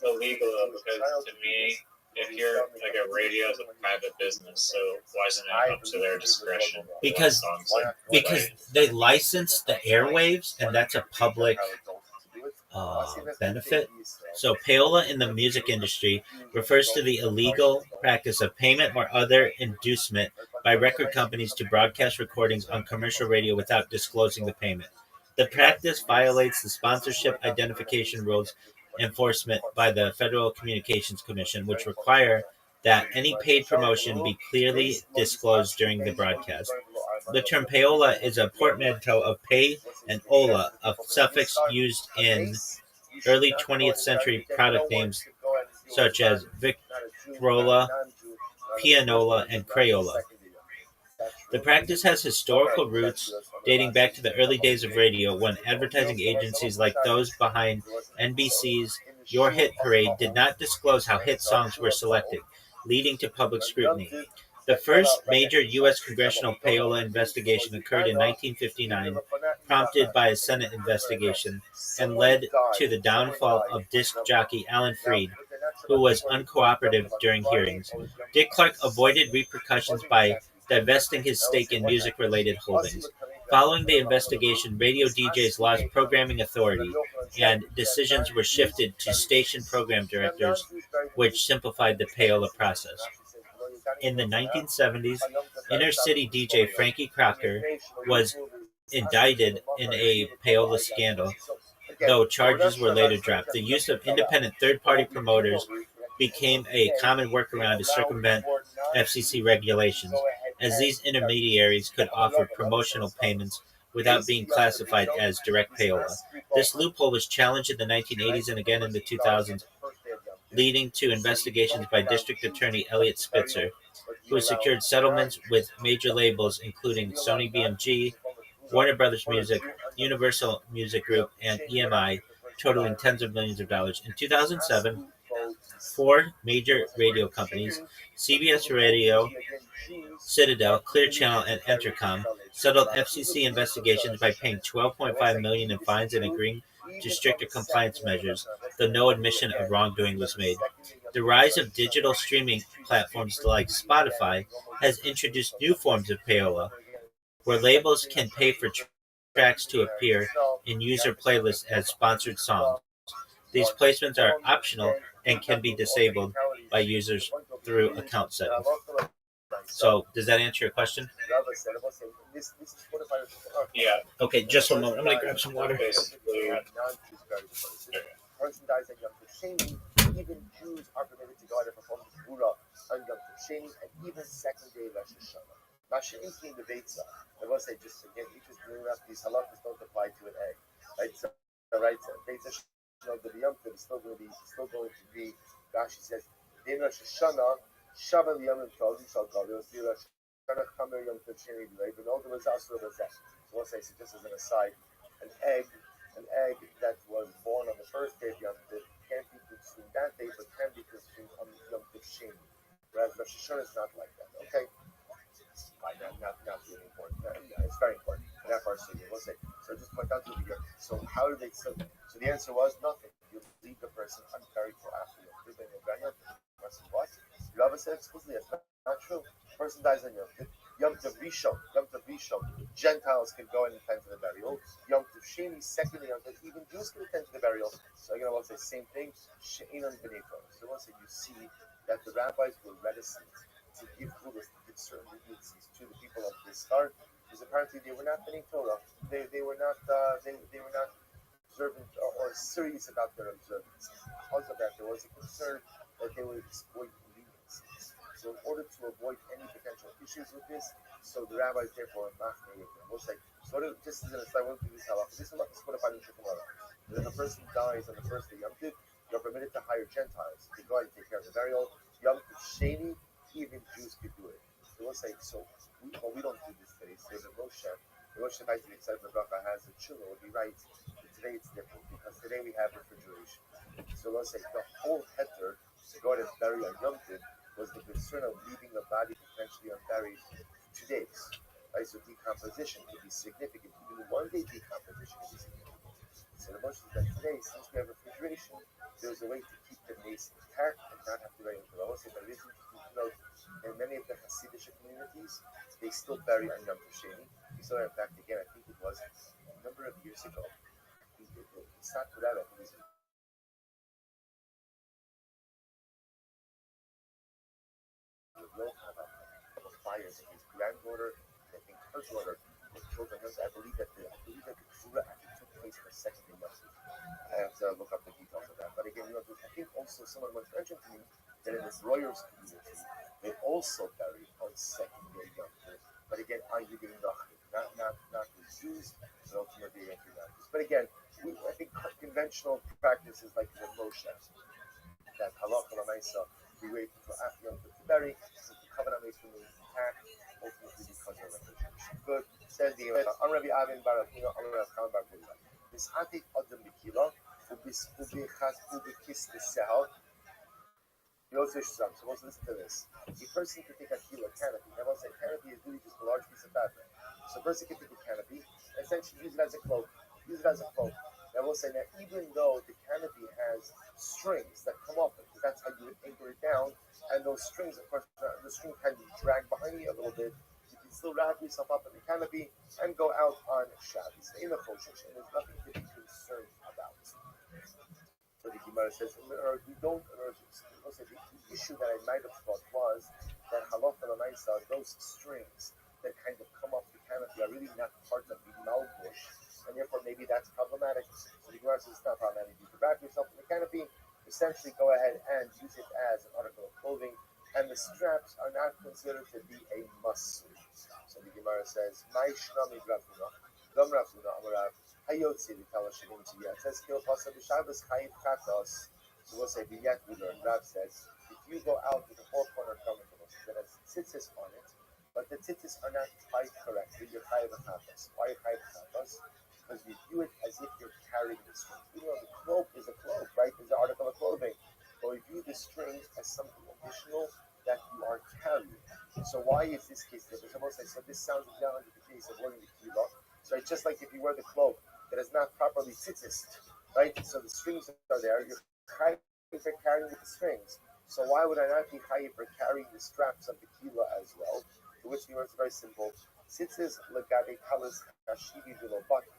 Speaker 1: that illegal though? Because to me, if you're like a radio is a private business, so why isn't it up to their discretion?
Speaker 2: Because they license the airwaves, and that's a public benefit. So payola in the music industry refers to the illegal practice of payment or other inducement by record companies to broadcast recordings on commercial radio without disclosing the payment. The practice violates the sponsorship identification rules enforcement by the Federal Communications Commission, which require that any paid promotion be clearly disclosed during the broadcast. The term payola is a portmanteau of pay and ola, a suffix used in early 20th century product names such as Victrola, Pianola, and Crayola. The practice has historical roots dating back to the early days of radio, when advertising agencies like those behind NBC's Your Hit Parade did not disclose how hit songs were selected, leading to public scrutiny. The first major U.S. congressional payola investigation occurred in 1959, prompted by a Senate investigation, and led to the downfall of disc jockey Alan Freed, who was uncooperative during hearings. Dick Clark avoided repercussions by divesting his stake in music-related holdings. Following the investigation, radio DJs lost programming authority, and decisions were shifted to station program directors, which simplified the payola process. In the 1970s, inner-city DJ Frankie Crocker was indicted in a payola scandal, though charges were later dropped. The use of independent third-party promoters became a common workaround to circumvent FCC regulations, as these intermediaries could offer promotional payments without being classified as direct payola. This loophole was challenged in the 1980s and again in the 2000s, leading to investigations by District Attorney Elliot Spitzer, who secured settlements with major labels including Sony BMG, Warner Brothers Music, Universal Music Group, and EMI, totaling tens of millions of dollars. In 2007, 4 major radio companies, CBS Radio, Citadel, Clear Channel, and Entercom, settled FCC investigations by paying $12.5 million in fines and agreeing to stricter compliance measures, though no admission of wrongdoing was made. The rise of digital streaming platforms like Spotify has introduced new forms of payola, where labels can pay for tracks to appear in user playlists as sponsored songs. These placements are optional and can be disabled by users through account settings. So, does that answer your question?
Speaker 1: Yeah.
Speaker 2: Okay, just one moment. I'm going to grab some water.
Speaker 1: Basically,
Speaker 3: Person dies at Yom Tov Sheni. Even Jews are permitted to go out and perform the Gvura on Yom Tov Sheni, and even second day Rosh Hashanah. Masha'in came the Beitzah. I will say, just again, each is doing that. These halachas don't apply to an egg. Right? So, Beitzah Shana the Yom Tov is still going to be. Rashi says, "In Rosh Hashanah, Shabbal Yom Tov Yishal Gadol Rosh Hashanah Kamer Yom Tov Sheni B'Lei." But all the was also was that. So we'll say, so just as an aside, an egg that was born on the first day of Yom Tov can't be consumed that day, but can be consumed on Yom Tov Sheni. Whereas Rosh Hashanah is not like that. Okay. Not really important. It's very important. And that part, so we'll say. So just point out to you. So how do they? So the answer was nothing. You leave the person unburied till after Yom Tov. The person what? Rabbi said explicitly that's not true. The person dies on Yom Tov. Yom Tov Rishon. Gentiles can go and attend to the burial. Yom Tov Sheni, secondly, Yom Tov, even Jews can attend to the burial. So again, I want to say the same thing. She'enon b'nei Torah. So once you see that the rabbis were reticent to give kudos, to give certain leniencies to the people of this start, because apparently they were not b'nei Torah. They were not observant or serious about their observance. Because of that, there was a concern that they would exploit leniencies. So in order to avoid any potential issues with this, So the rabbis therefore machmir with them. We'll say, so just as an aside, we'll do this halacha. This halacha is put up on the Shulchan. If a person dies on the first day Yom Tov, you're permitted to hire Gentiles to go ahead and take care of the burial. Yom Tov Sheni, even Jews could do it. So we'll say, we don't do this today. So the Moshe Baitzim said the bracha has a chula would be right. But today it's different because today we have refrigeration. So we'll say the whole heter to go ahead and bury on Yom Tov was the concern of leaving the body potentially unburied for 2 days. Right? So decomposition could be significant. Even 1 day decomposition could be significant. So the motion is that today, since we have refrigeration, there's a way to keep the mace intact and not have to bury it. But also, the reason to note, in many of the Hasidic communities, they still bury on Yom Tov Sheni. We saw that, in fact, again, I think it was a number of years ago. It's not for that, I think it was fires of his granddaughter, and I think her daughter, were killed on Yom Tov. I believe that the Kfura actually took place for a second day Yom Tov. I have to look up the details of that. But again, I think also someone once mentioned to me that in this lawyer's community, they also bury on second day Yom Tov. But again, not the Jews, but ultimately the Jews. But again, I think conventional practices like the Moshe, that halacha l'maisa, we wait for after Yom Tov to bury, so the covenant makes remain intact, ultimately because of refrigeration. Good. Says the Rabbi Avin Barakino, Rabbi Chaim Bar Gula. This atik adam b'kila, ubechas ubekis b'sehal. You also listen to this. A person can take a kilo canopy. Now, I'll say canopy is really just a large piece of fabric. So a person can take a canopy, essentially use it as a cloak. Now, we'll say that even though the canopy has strings that come up, because that's how you would anchor it down, and those strings, of course, the string can be dragged behind you a little bit. You can still wrap yourself up in the canopy and go out on Shabbos. In the Choshesh, and there's nothing to be concerned about. So the Gemara says, the issue that I might have thought was that halacha l'maisa, those strings that kind of come off the canopy are really not part of the malbush, and therefore maybe that's problematic. So the Gemara says it's not problematic. You can wrap yourself in the canopy, essentially go ahead and use it as an article of clothing, and the straps are not considered to be a must. So the Gemara says, "My shnami Ravuna, Dom Ravuna Amarav, Hayotzi V'Talashinim Tziyah." It says, "Kil Pasa B'Shabbos Chayiv Katos." So we'll say, "B'Yat we learn." Rav says, if you go out with a four-corner garment that has tzitzis on it, but the tzitzis are not tied correctly, you're Chayiv Katos. Why Chayiv Katos? Because you do it as if you're carrying the strings. You know, the cloak is a cloak, right? It's an article of clothing. But we view the strings as something additional that you are carrying. So why is this case different? So this sounds exactly like the case of wearing the kilo. So it's just like if you wear the cloak that is not properly tzitzis, right? So the strings are there. You're chayiv for carrying the strings. So why would I not be chayiv for carrying the straps of the kilo as well? To which the words are very simple. Tzitzis legabe kalas kashivi v'lo baki.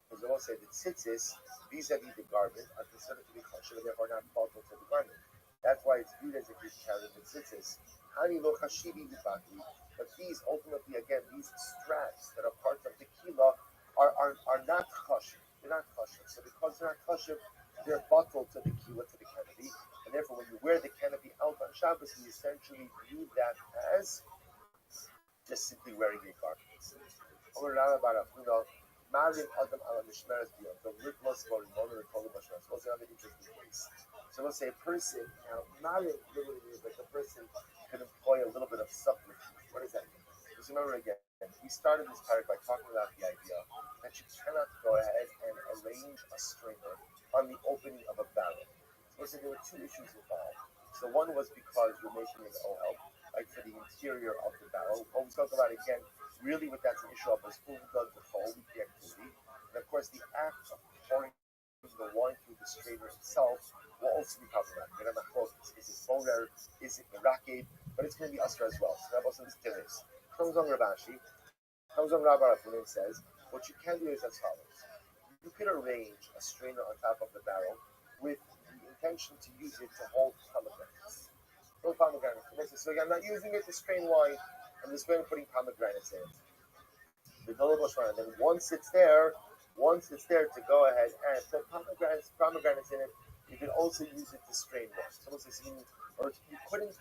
Speaker 3: Because they will say that tzitzis vis-a-vis the garment are considered to be kosher and therefore not faulty to the garment. That's why it's viewed as if you're carrying the tzitzis. Hani lo chashivi v'baki. But these ultimately, again, these straps that are part of the kila are not kosher. They're not kosher. So because they're not kosher, they're bottled to the kila, to the canopy. And therefore, when you wear the canopy out on Shabbos, you essentially view that as just simply wearing a garment. Marin Adam ala Mishmeres beyond the Riklos for Rimon and Kol Mashmeres. Also, another interesting case. So let's say a person, now, Marin literally means like a person can employ a little bit of subterfuge. What does that mean? Because remember again, we started this paragraph by talking about the idea that you cannot go ahead and arrange a stringer on the opening of a barrel. So let's say there were two issues involved. So one was because you're making an ohel, like for the interior of the barrel. What we talk about again, really what that's an issue of is who does the whole, the activity. And of course, the act of pouring the wine through the strainer itself will also be problematic. Is it boner? Is it merake? But it's going to be usher as well. So that also is curious. Comes on Rabashi, comes on Rabbi and says, what you can do is as follows. You could arrange a strainer on top of the barrel with the intention to use it to hold pomegranates. Hold pomegranates. So I'm not using it to strain wine. I'm just going to putting pomegranates in it. The and then once it's there to go ahead and put pomegranates in it, you can also use it to strain wine. So or you couldn't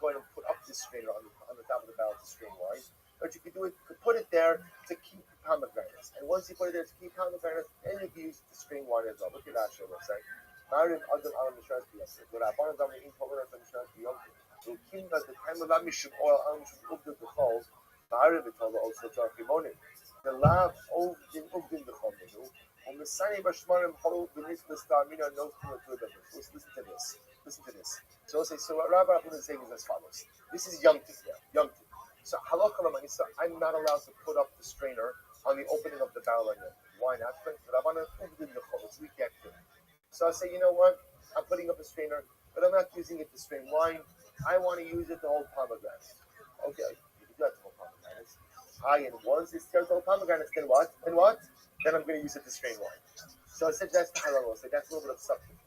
Speaker 3: go ahead and put up this strainer on the top of the barrel to strain wine. But you could do it, you could put it there to keep pomegranates. And once you put it there to keep pomegranates, then you can use it to strain wine as well. Look at that show, looks like. Marim Adam Alam Mishras Biyasir. The Rabban Adam in Pomer of Mishras Biyasir. So Kim at the time of Amishum oil Amishum Ugdud the Chol, Marim it also to Archimonim. The lab Ugdud the Chol. On the Sani Bashmarim Hol Benis the Stamina knows to the listen to this. Listen to this. So what Rabbi Rahman is saying is as follows. This is Yom Tov here. Yom Tov. So halacha l'maisa, I'm not allowed to put up the strainer on the opening of the barrel on Yom Tov. Why not? It's weak active. So I say, you know what? I'm putting up a strainer, but I'm not using it to strain wine. I want to use it to hold pomegranates. Okay, you can do that to hold pomegranates. And once it's there to hold pomegranates, then what? Then I'm going to use it to strain wine. So I said that's the halal. So that's a little bit of subtlety.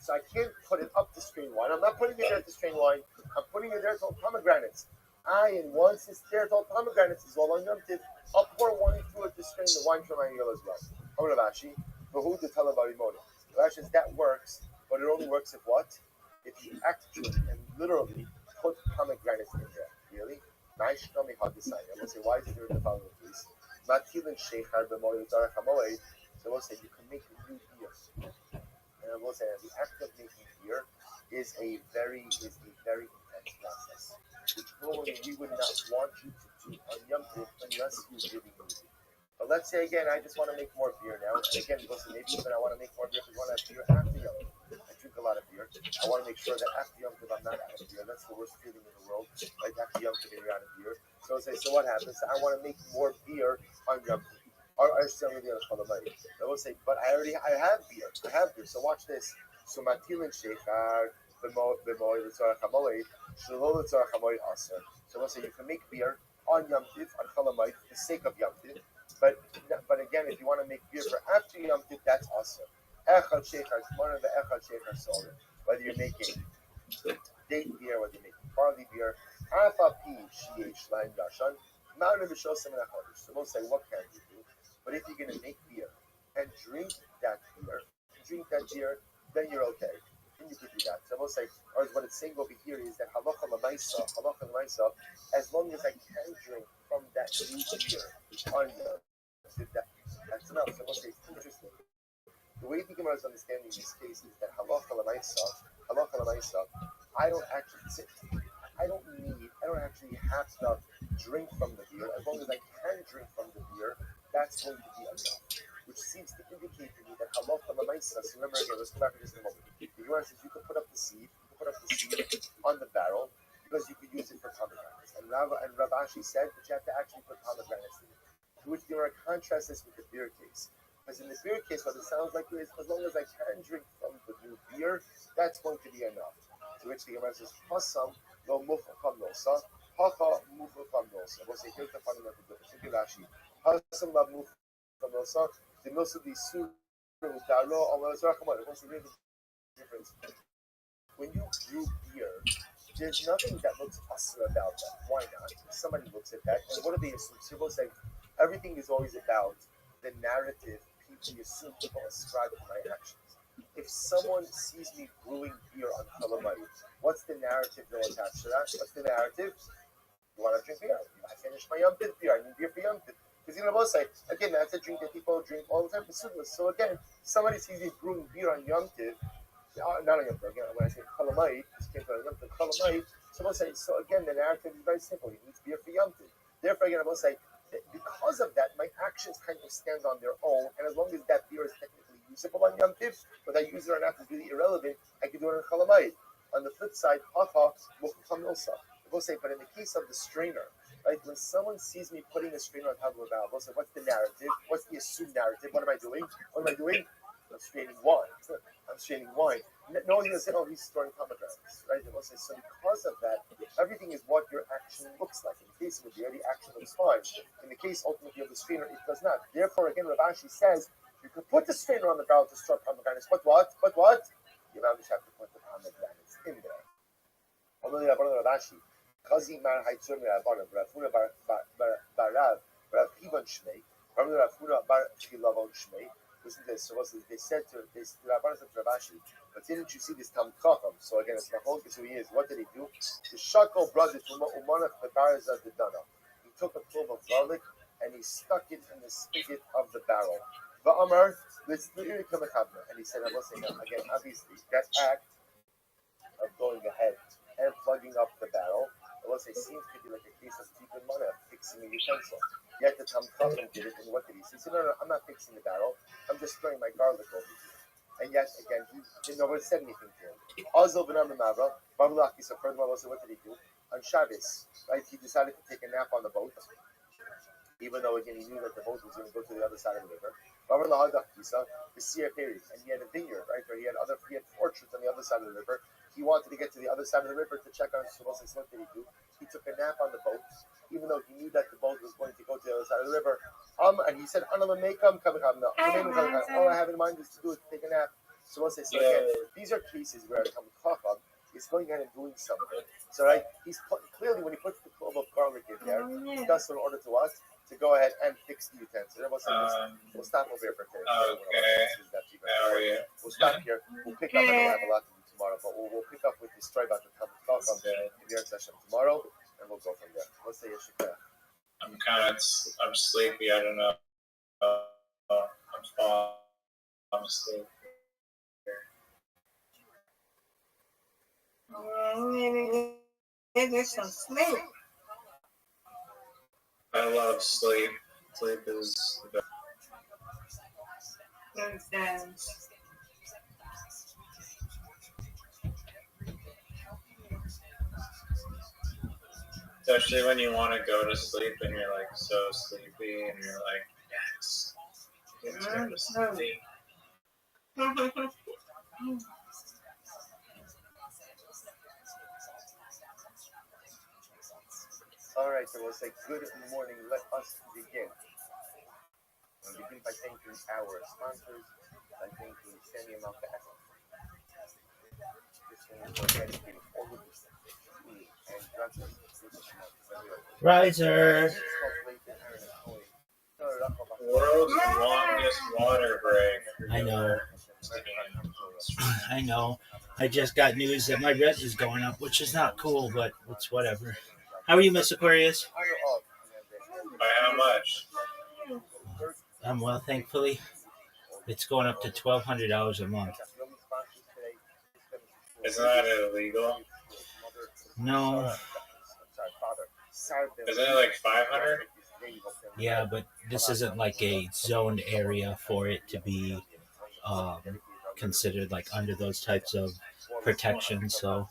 Speaker 3: So I can't put it up to strain wine. I'm not putting it there to strain wine. I'm putting it there to hold pomegranates. And once it's there to hold pomegranates, is all on Yom Tov. I'll pour wine through it to strain the wine from my meal as well. I'm Ravashi. But who to tell about Imoni? Rashi says that works, but it only works if what? If you actually and literally put pomegranates in there. Really? Nice. I will say, why is it there in the following piece? Matilin Sheikhar b'moed tzarech hamoed. So we'll say you can make new beer. And I will say the act of making beer is a very intense process. Which normally we would not want you to do on Yom Tov unless you really need it. But let's say again, I just want to make more beer now. And again, listen, maybe even I want to make more beer because I want to have beer after Yom Tov. I drink a lot of beer. I want to make sure that after Yom Tov I'm not out of beer. That's the worst feeling in the world. Like after Yom Tov you're out of beer. So what happens? I want to make more beer on Yom Tov. Or I still really on Chalamayit. I will say, but I have beer. So watch this. So matilin sheikhar b'moed l'tzarech hamoed shelo l'tzarech hamoed aser. So we'll say you can make beer on Yom Tov on Chalamayit for the sake of Yom Tov. But again, if you want to make beer for after Yom Tov, that's awesome. Whether you're making date beer, whether you're making barley beer, so we'll say, what can you do? But if you're going to make beer and drink that beer, then you're okay. Then you can do that. So we'll say, or what it's saying over here is that halacha l'maisa, as long as I can drink from that new beer on that's enough. So we'll say it's interesting. The way the Gemara is understanding this case is that halacha l'maisa, I don't actually have to drink from the beer. As long as I can drink from the beer, that's going to be enough. Which seems to indicate to me that halacha l'maisa. So remember again, let's go back to this in a moment. The Gemara says you can put up the seed, on the barrel because you could use it for pomegranates. And Rav Ashi said that you have to actually put pomegranates in it. To which the Gemara contrasts this with the beer case. Because in the beer case, what it sounds like is, as long as I can drink from the new beer, that's going to be enough. To which the Gemara says, Hasam lo mufakam nosa, hacha mufakam nosa. We'll say, here's the fundamental difference. Rashi. Hasam lo mufakam nosa, the nosa di su, utaro, what's the real difference? When you brew beer, there's nothing that looks awesome about that. Why not? Somebody looks at that, and what do they assume? So people say, everything is always about the narrative people ascribe to my actions. If someone sees me brewing beer on Chalamayit, what's the narrative they'll attach to that? What's the narrative? You want to drink beer? I finished my Yom Tov beer. I need beer for Yom Tov. Because both say, again, that's a drink that people drink all the time. So again, somebody sees me brewing beer on Yom Tov, not on Yom Tov, again, when I say Chalamayit, this came from Yom Tov, Chalamayit, someone say, so again, the narrative is very simple. He needs beer for Yom Tov. Therefore, again, I will say, because of that, my actions kind of stand on their own, and as long as that beer is technically usable on Yom Tov, whether I use it or not is really irrelevant, I can do it on Chalamayit. On the flip side, hacha mucham milsa. We'll say, but in the case of the strainer, right, when someone sees me putting a strainer on top of a valve, we'll say, what's the narrative? What's the assumed narrative? What am I doing? I'm straining wine. No one's going to say, oh, he's storing pomegranates, right? They will say, so because of that, everything is what your action looks like. In the case of the beer, the action looks fine. In the case, ultimately, of the strainer, it does not. Therefore, again, Rav Ashi says, you can put the strainer on the barrel to store pomegranates, but what? You now just have to put the pomegranates in there. Although the Rav Ashi, Chazi Mar Haitzur Me'abanav, Rav Huna Barav, Rav Hivan Shmei, Rav Huna Bar Chilavon Shmei. Listen to this. So they said to Rabban said to Rav Ashi, but didn't you see this Tam Chacham? So again, it's Machlokes who he is. What did he do? The Shakal brothers Umanach Bebarazah Dedana. He took a clove of garlic and he stuck it in the spigot of the barrel. Va'amar, and he said, I will say now, again, obviously, that act of going ahead and plugging up the barrel, I will say, seems to be like a case of tikkun mana, fixing a utensil. Yet the Tam Chacham did it, and what did he say? He said, no, I'm not fixing the barrel, I'm just throwing my garlic over here. And yet, again, nobody said anything to him. Also, Babalaki, so furthermore, what did he do? On Shabbos, right, he decided to take a nap on the boat, even though, again, he knew that the boat was going to go to the other side of the river. And he had a vineyard, right, or he had orchards on the other side of the river. He wanted to get to the other side of the river to check on his. What did he do? He took a nap on the boat, even though he knew that the boat was going to go to the other side of the river. And he said, all I have in mind is to do it, take a nap. So again, these are cases where the Chacham is going ahead and doing something. So, right, he's clearly, when he puts the clove of garlic in there, he does so in order to us to go ahead and fix the utensil. We'll stop over here for today.
Speaker 1: Okay.
Speaker 3: We'll stop here. We'll pick up, and we'll have a lot to do tomorrow. But we'll pick up with the story about the Chacham in the session tomorrow, and we'll go from there. Let's say Yeshua.
Speaker 1: I'm sleepy. I don't know. I'm asleep.
Speaker 4: Maybe some sleep.
Speaker 1: I love sleep. Sleep is the
Speaker 4: Nonsense.
Speaker 1: especially when you want to go to sleep and you're like so sleepy and you're like, yes, let's go to sleep.
Speaker 3: All right, so we'll say good morning. Let us begin. We'll begin by thanking our sponsors, by thanking Sammy and Malka Echo. This one is dedicated all of this and
Speaker 2: Riser.
Speaker 1: World's longest water break.
Speaker 2: I know. I just got news that my rent is going up, which is not cool, but it's whatever. How are you, Miss Aquarius?
Speaker 1: By how much?
Speaker 2: I'm well, thankfully. It's going up to $1,200 a month.
Speaker 1: Isn't that illegal?
Speaker 2: No.
Speaker 1: Isn't it like 500?
Speaker 2: Yeah, but this isn't like a zoned area for it to be considered like under those types of protections. So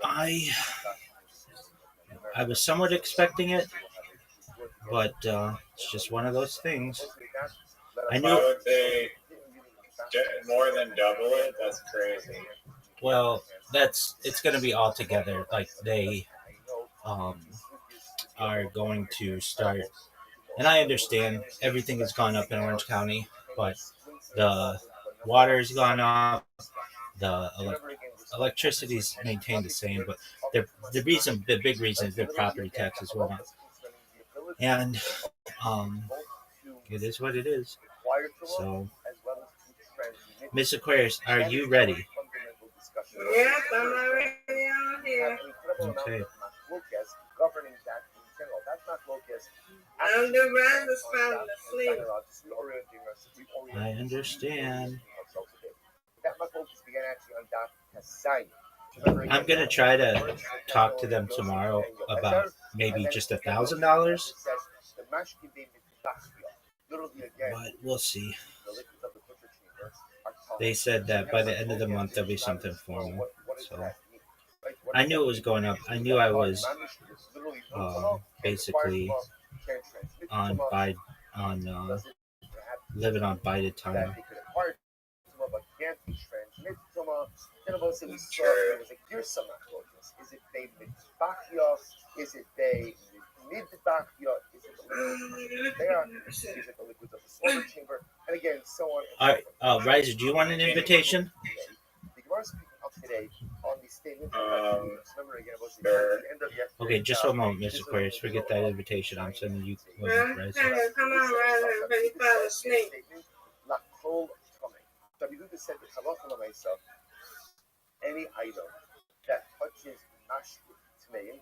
Speaker 2: I was somewhat expecting it, but it's just one of those things. I knew.
Speaker 1: Why would they more than double it? That's crazy.
Speaker 2: Well, it's going to be all together. Like they are going to start, and I understand everything has gone up in Orange County, but the water's gone up, the electricity's maintained the same, but the big reason is their property taxes went up, and it is what it is. So, Miss Aquarius, are you ready?
Speaker 4: Yes, I'm already on here.
Speaker 2: Okay.
Speaker 4: I'm the risers falling asleep.
Speaker 2: I understand. I'm gonna try to talk to them tomorrow about maybe just $1,000, but we'll see. They said that by the end of the month there'll be something formal. So I knew it was going up. I knew I was basically living on bided time. All right, Riser, do you want an invitation?
Speaker 1: Sure.
Speaker 2: Okay, just one moment, Mr. Aquarius. Forget that invitation. I'm sending you one, Riser.
Speaker 4: Come on, Riser, before you fall asleep.
Speaker 3: Any item that touches mashkin tmeim,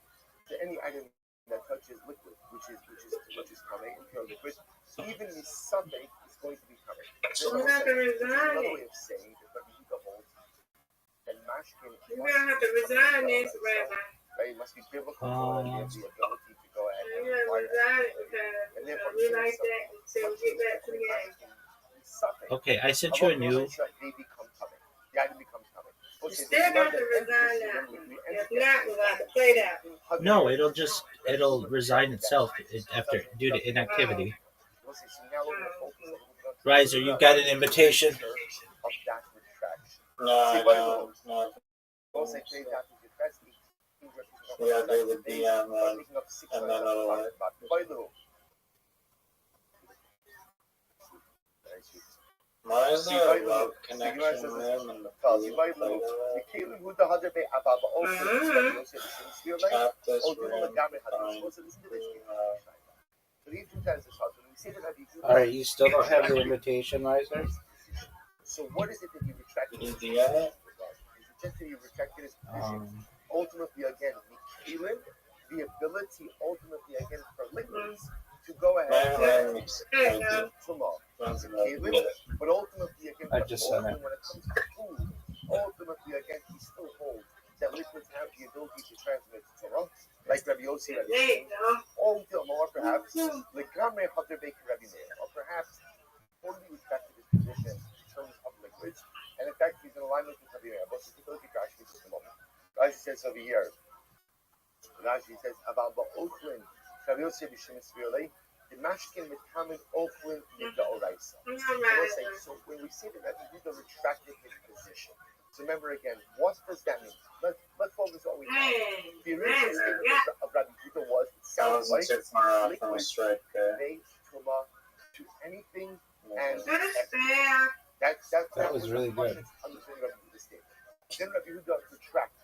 Speaker 3: any item that touches liquid, which is coming, pure liquid, even the suffix is going to be coming.
Speaker 4: We're not going to
Speaker 3: There's another
Speaker 4: resign
Speaker 3: way
Speaker 4: it.
Speaker 3: of saying that Rabbi Yehuda holds that mashkin.
Speaker 4: We're going to have to resign this, Rabbi.
Speaker 3: Right, it must be biblical to have the ability to go ahead and
Speaker 4: We're going to
Speaker 3: acquire
Speaker 4: resign
Speaker 3: it.
Speaker 4: it because
Speaker 3: And therefore,
Speaker 4: we like that until we get back to the game.
Speaker 3: suffix.
Speaker 2: Okay, I sent you a new.
Speaker 3: They become coming. The item becomes coming.
Speaker 4: You still got to resign that one. If not, we're going to play that one.
Speaker 2: No, it'll resign itself after due to inactivity. Riser, you've got an invitation.
Speaker 3: Of that retraction.
Speaker 1: No, I don't. No. Yeah, do the DM and then otherwise. Why is there a love connection room in the tap this room?
Speaker 5: All right, you still don't have your invitation, Riser?
Speaker 3: So what is it that you retracted?
Speaker 1: Did you DM it?
Speaker 3: Just that you retracted his position. Ultimately, again, the ability, ultimately, again, for liquids to go ahead and tomorrow. But ultimately, again,
Speaker 5: I just said that.
Speaker 3: when it comes to food, ultimately, again, he still holds that liquids have the ability to transmit tomorrow, like Rabbi Yossi,
Speaker 4: There you go.
Speaker 3: or perhaps like Gamre Hatter Baker Rabbi Meir, or perhaps totally retracted his position in terms of liquids, and in fact, he's in alignment with Rabbi Meir. But if you look at Rashi just a moment, Rashi says over here, Rashi says about the Oakland, Rabbi Yossi B'Shem Esvirlei, the mashkin with common Oakland in the Oraisa. So when we say that Rabbi Yehuda retracted his position, so remember again, what does that mean? Let's focus on what we know. The original statement of Rabbi Yehuda was, it sounds like liquid conveys tuma to anything, and
Speaker 5: That was really good.
Speaker 3: Understanding Rabbi Yehuda's statement. Then Rabbi Yehuda retracted.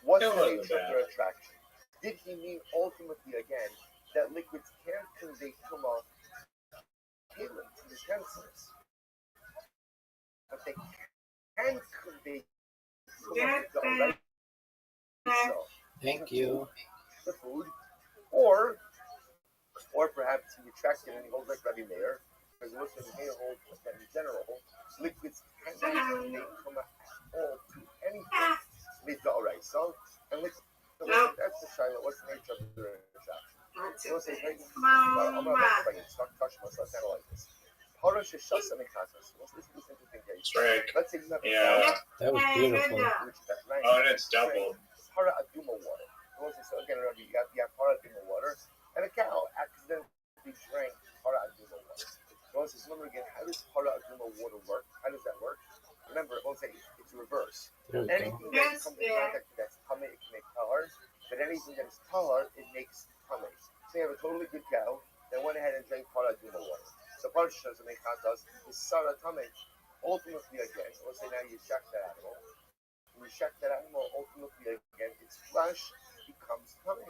Speaker 3: What's the nature of the retraction? Did he mean ultimately again that liquids can convey tuma to utensils, but they can convey tuma to the oraisa,
Speaker 5: Thank you.
Speaker 3: the food, or perhaps he retracted and he holds like Rabbi Meir, because most of the Meir holds that in general, liquids cannot convey tuma at all to anything with the oraisa, and liquids. So that's the shaila. What's the nature of the retraction? So let's say, I'm going to analyze this. Let's listen to this interesting case.
Speaker 1: Right.
Speaker 3: Let's say you have
Speaker 5: That was beautiful.
Speaker 1: Oh, and it's double.
Speaker 3: Para Aduma water. So again, remember, you have Para Aduma water, and a cow accidentally drank Para Aduma water. So remember again, how does Para Aduma water work? How does that work? Remember, it won't say it's reverse.
Speaker 5: There we
Speaker 3: Anything
Speaker 5: go.
Speaker 3: that comes in contact with that's tummy, it can make tahar. But anything that is tahar, it makes tummy. So you have a totally good cow that went ahead and drank Para Aduma water. So Para Shas and Mechatas is Sara tummy. Ultimately, again, let's say now you shack that animal. When you shack that animal, ultimately, again, its flesh becomes tummy.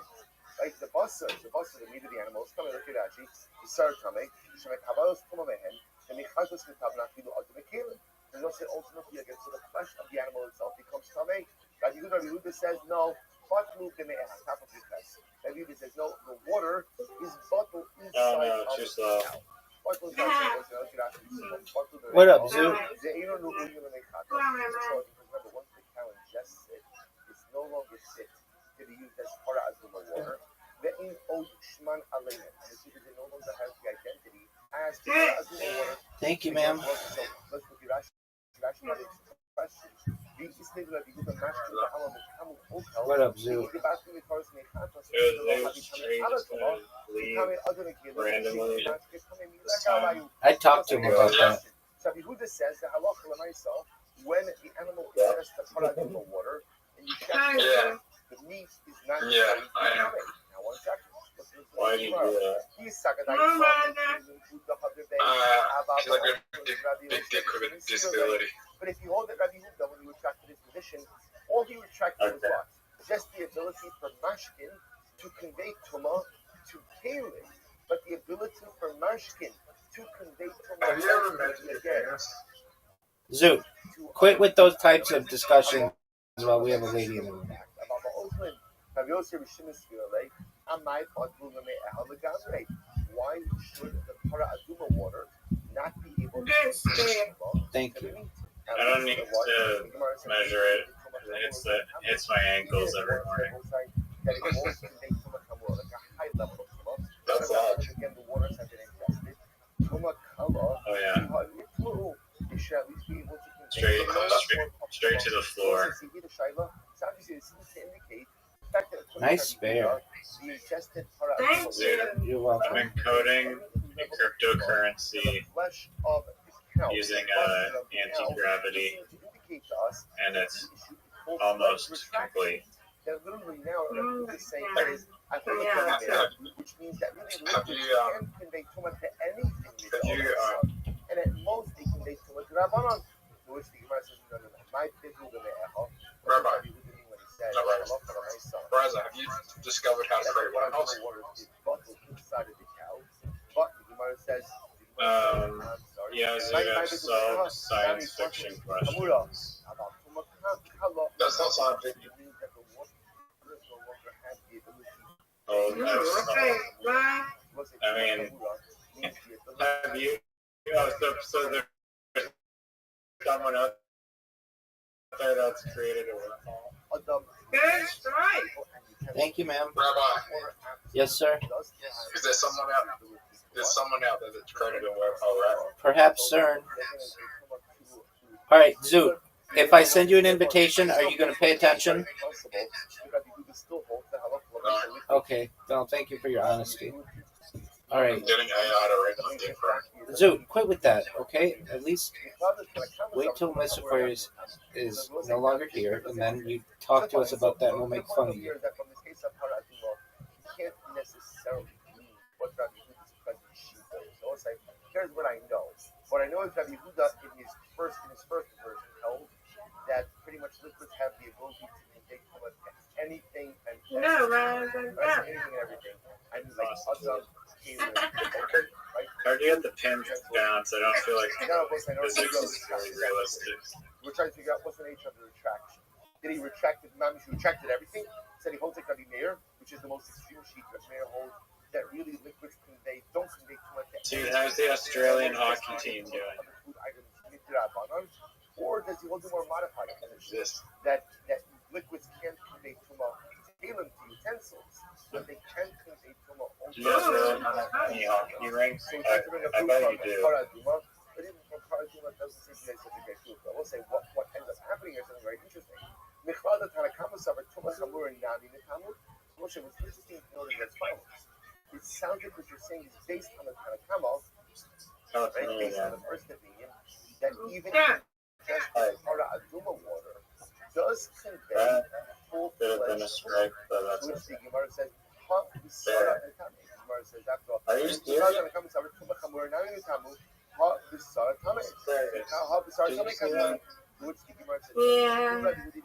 Speaker 3: Like the basa, the meat of the animal, is coming. Look at Rashi. The Sara tummy. So Mechavalos Tuma Mehen. The Mechatas Metabna Kilu Aduma Kalim. And they'll say ultimately again, so the flesh of the animal itself becomes tummy. Rabbi Yehuda says no. Rabbi Yehuda says no. The water is bottled inside of the cow.
Speaker 5: What up, Zoo?
Speaker 3: Remember, once the cow ingests it, it's no longer fit to be used as para azuma water. And it no longer has the identity as para azuma water.
Speaker 5: Thank you, ma'am.
Speaker 3: Let's look at Rashi.
Speaker 5: What up, Zoo?
Speaker 1: Randomly.
Speaker 5: I talked to him about that.
Speaker 3: So Yehuda says that halacha l'maisa, when the animal ingests the paraduma water, and you check the meat is not
Speaker 1: I know.
Speaker 3: Now 1 second.
Speaker 1: Why do you do that?
Speaker 3: He's
Speaker 1: Big dick with a disability.
Speaker 3: But if you hold that Rabbi Yehuda, when he retracted his position, all he retracted was what? Just the ability for mashkin to convey tuma to kalim, but the ability for mashkin to convey tuma.
Speaker 1: Have you ever met your parents?
Speaker 5: Zoo, quit with those types of discussions while we have a lady in the room.
Speaker 3: Amai Patulame Ahalagamre. Why should the Para Aduma water not be able to
Speaker 4: Good stuff.
Speaker 5: Thank you.
Speaker 1: I don't need to measure it. It's my ankles every morning.
Speaker 3: That it won't convey tuma kamura, like a high level of tuma.
Speaker 1: That's large.
Speaker 3: Again, the waters have been ingested. Tuma kala.
Speaker 1: Oh yeah.
Speaker 3: You should at least be able to convey
Speaker 1: Straight to the floor.
Speaker 3: So obviously, it seems to indicate the fact that
Speaker 5: Nice spare.
Speaker 3: the ingested para
Speaker 4: Thank
Speaker 3: aduma
Speaker 4: you.
Speaker 5: You're
Speaker 1: I'm
Speaker 5: welcome.
Speaker 1: encoding a cryptocurrency
Speaker 3: flesh of the cow,
Speaker 1: using anti-gravity,
Speaker 3: seems to indicate to us
Speaker 1: and it's almost complete.
Speaker 3: that literally now what I'm saying is I think
Speaker 4: Yeah.
Speaker 3: there, which means that really liquids can convey too much to anything. And at most they convey too much to Rabbanon. To which the Gemara says, no. My people the Me'echo.
Speaker 6: Rabbi.
Speaker 3: When he said,
Speaker 6: Rabbi. Braza, have you discovered how to create warehouse?
Speaker 3: water is bottled inside of the cow. But the Gemara says,
Speaker 1: Yeah, Zuda solved science fiction questions.
Speaker 6: That's not scientific.
Speaker 1: Oh,
Speaker 4: Okay,
Speaker 1: that's,
Speaker 4: right.
Speaker 1: I mean, have you? So there's someone out there that's created a wormhole.
Speaker 4: Good strike.
Speaker 5: Thank you, ma'am.
Speaker 6: Rabbi,
Speaker 5: Yes, sir.
Speaker 6: is there someone out? There's someone out there that's created a wormhole, right?
Speaker 5: Perhaps CERN. All right, Zoot. If I send you an invitation, are you going to pay attention? Okay. No, thank you for your honesty. All
Speaker 6: I'm
Speaker 5: right,
Speaker 6: getting AI to read my different.
Speaker 5: Zoot. Quit with that, okay? At least wait till Mr. Aquarius is no longer here, and then you talk to us about that, and we'll make fun of you.
Speaker 3: Can't necessarily mean what Rabbi Yehuda's present shita is. So it's like, here's what I know. What I know is Rabbi Yehuda in his first version held that pretty much liquids have the ability to convey anything and
Speaker 4: No, right.
Speaker 3: anything and everything. I mean, like Azam, right?
Speaker 1: Hard to get the pins down, so I don't feel like
Speaker 3: None of us, I know,
Speaker 1: physics is really realistic.
Speaker 3: we're trying to figure out what's the nature of the retraction. Did he retract it? Mamish retracted everything. Said he holds like Rabbi Meir, which is the most extreme sheet that Meir holds, that really liquids don't convey too much.
Speaker 1: Dude, how's the Australian hockey team doing?
Speaker 3: Other food items, or does he hold the more modified position
Speaker 6: This.
Speaker 3: that liquids can't convey too much talim to utensils, but they can convey too much.
Speaker 1: Do you guys really have any hockey rings?
Speaker 3: So we try to bring a
Speaker 1: I
Speaker 3: proof
Speaker 1: bet
Speaker 3: from
Speaker 1: you do.
Speaker 3: Paraduma, but even from Paraduma doesn't seem to be such a great proof. I will say what ends up happening is something very interesting. Michlada Tanakama suffered Tumas Hamur and Nami Nikamu. Moshe was interesting to notice as follows. It sounds like what you're saying is based on the Tanakama, right? Based on the first opinion, that even just Paraduma water does convey full
Speaker 1: Could have been a
Speaker 3: fledged,
Speaker 1: strike, but that's
Speaker 3: which the Gemara says, Ha Bisara Nikamu. The Gemara says, after all,
Speaker 1: Are you serious?
Speaker 3: Tanakama suffered Tumas Hamur and Nami Nikamu. Ha Bisara Tame. Ha Bisara Tame Kamu. Which the Gemara says,
Speaker 4: Yeah.
Speaker 3: the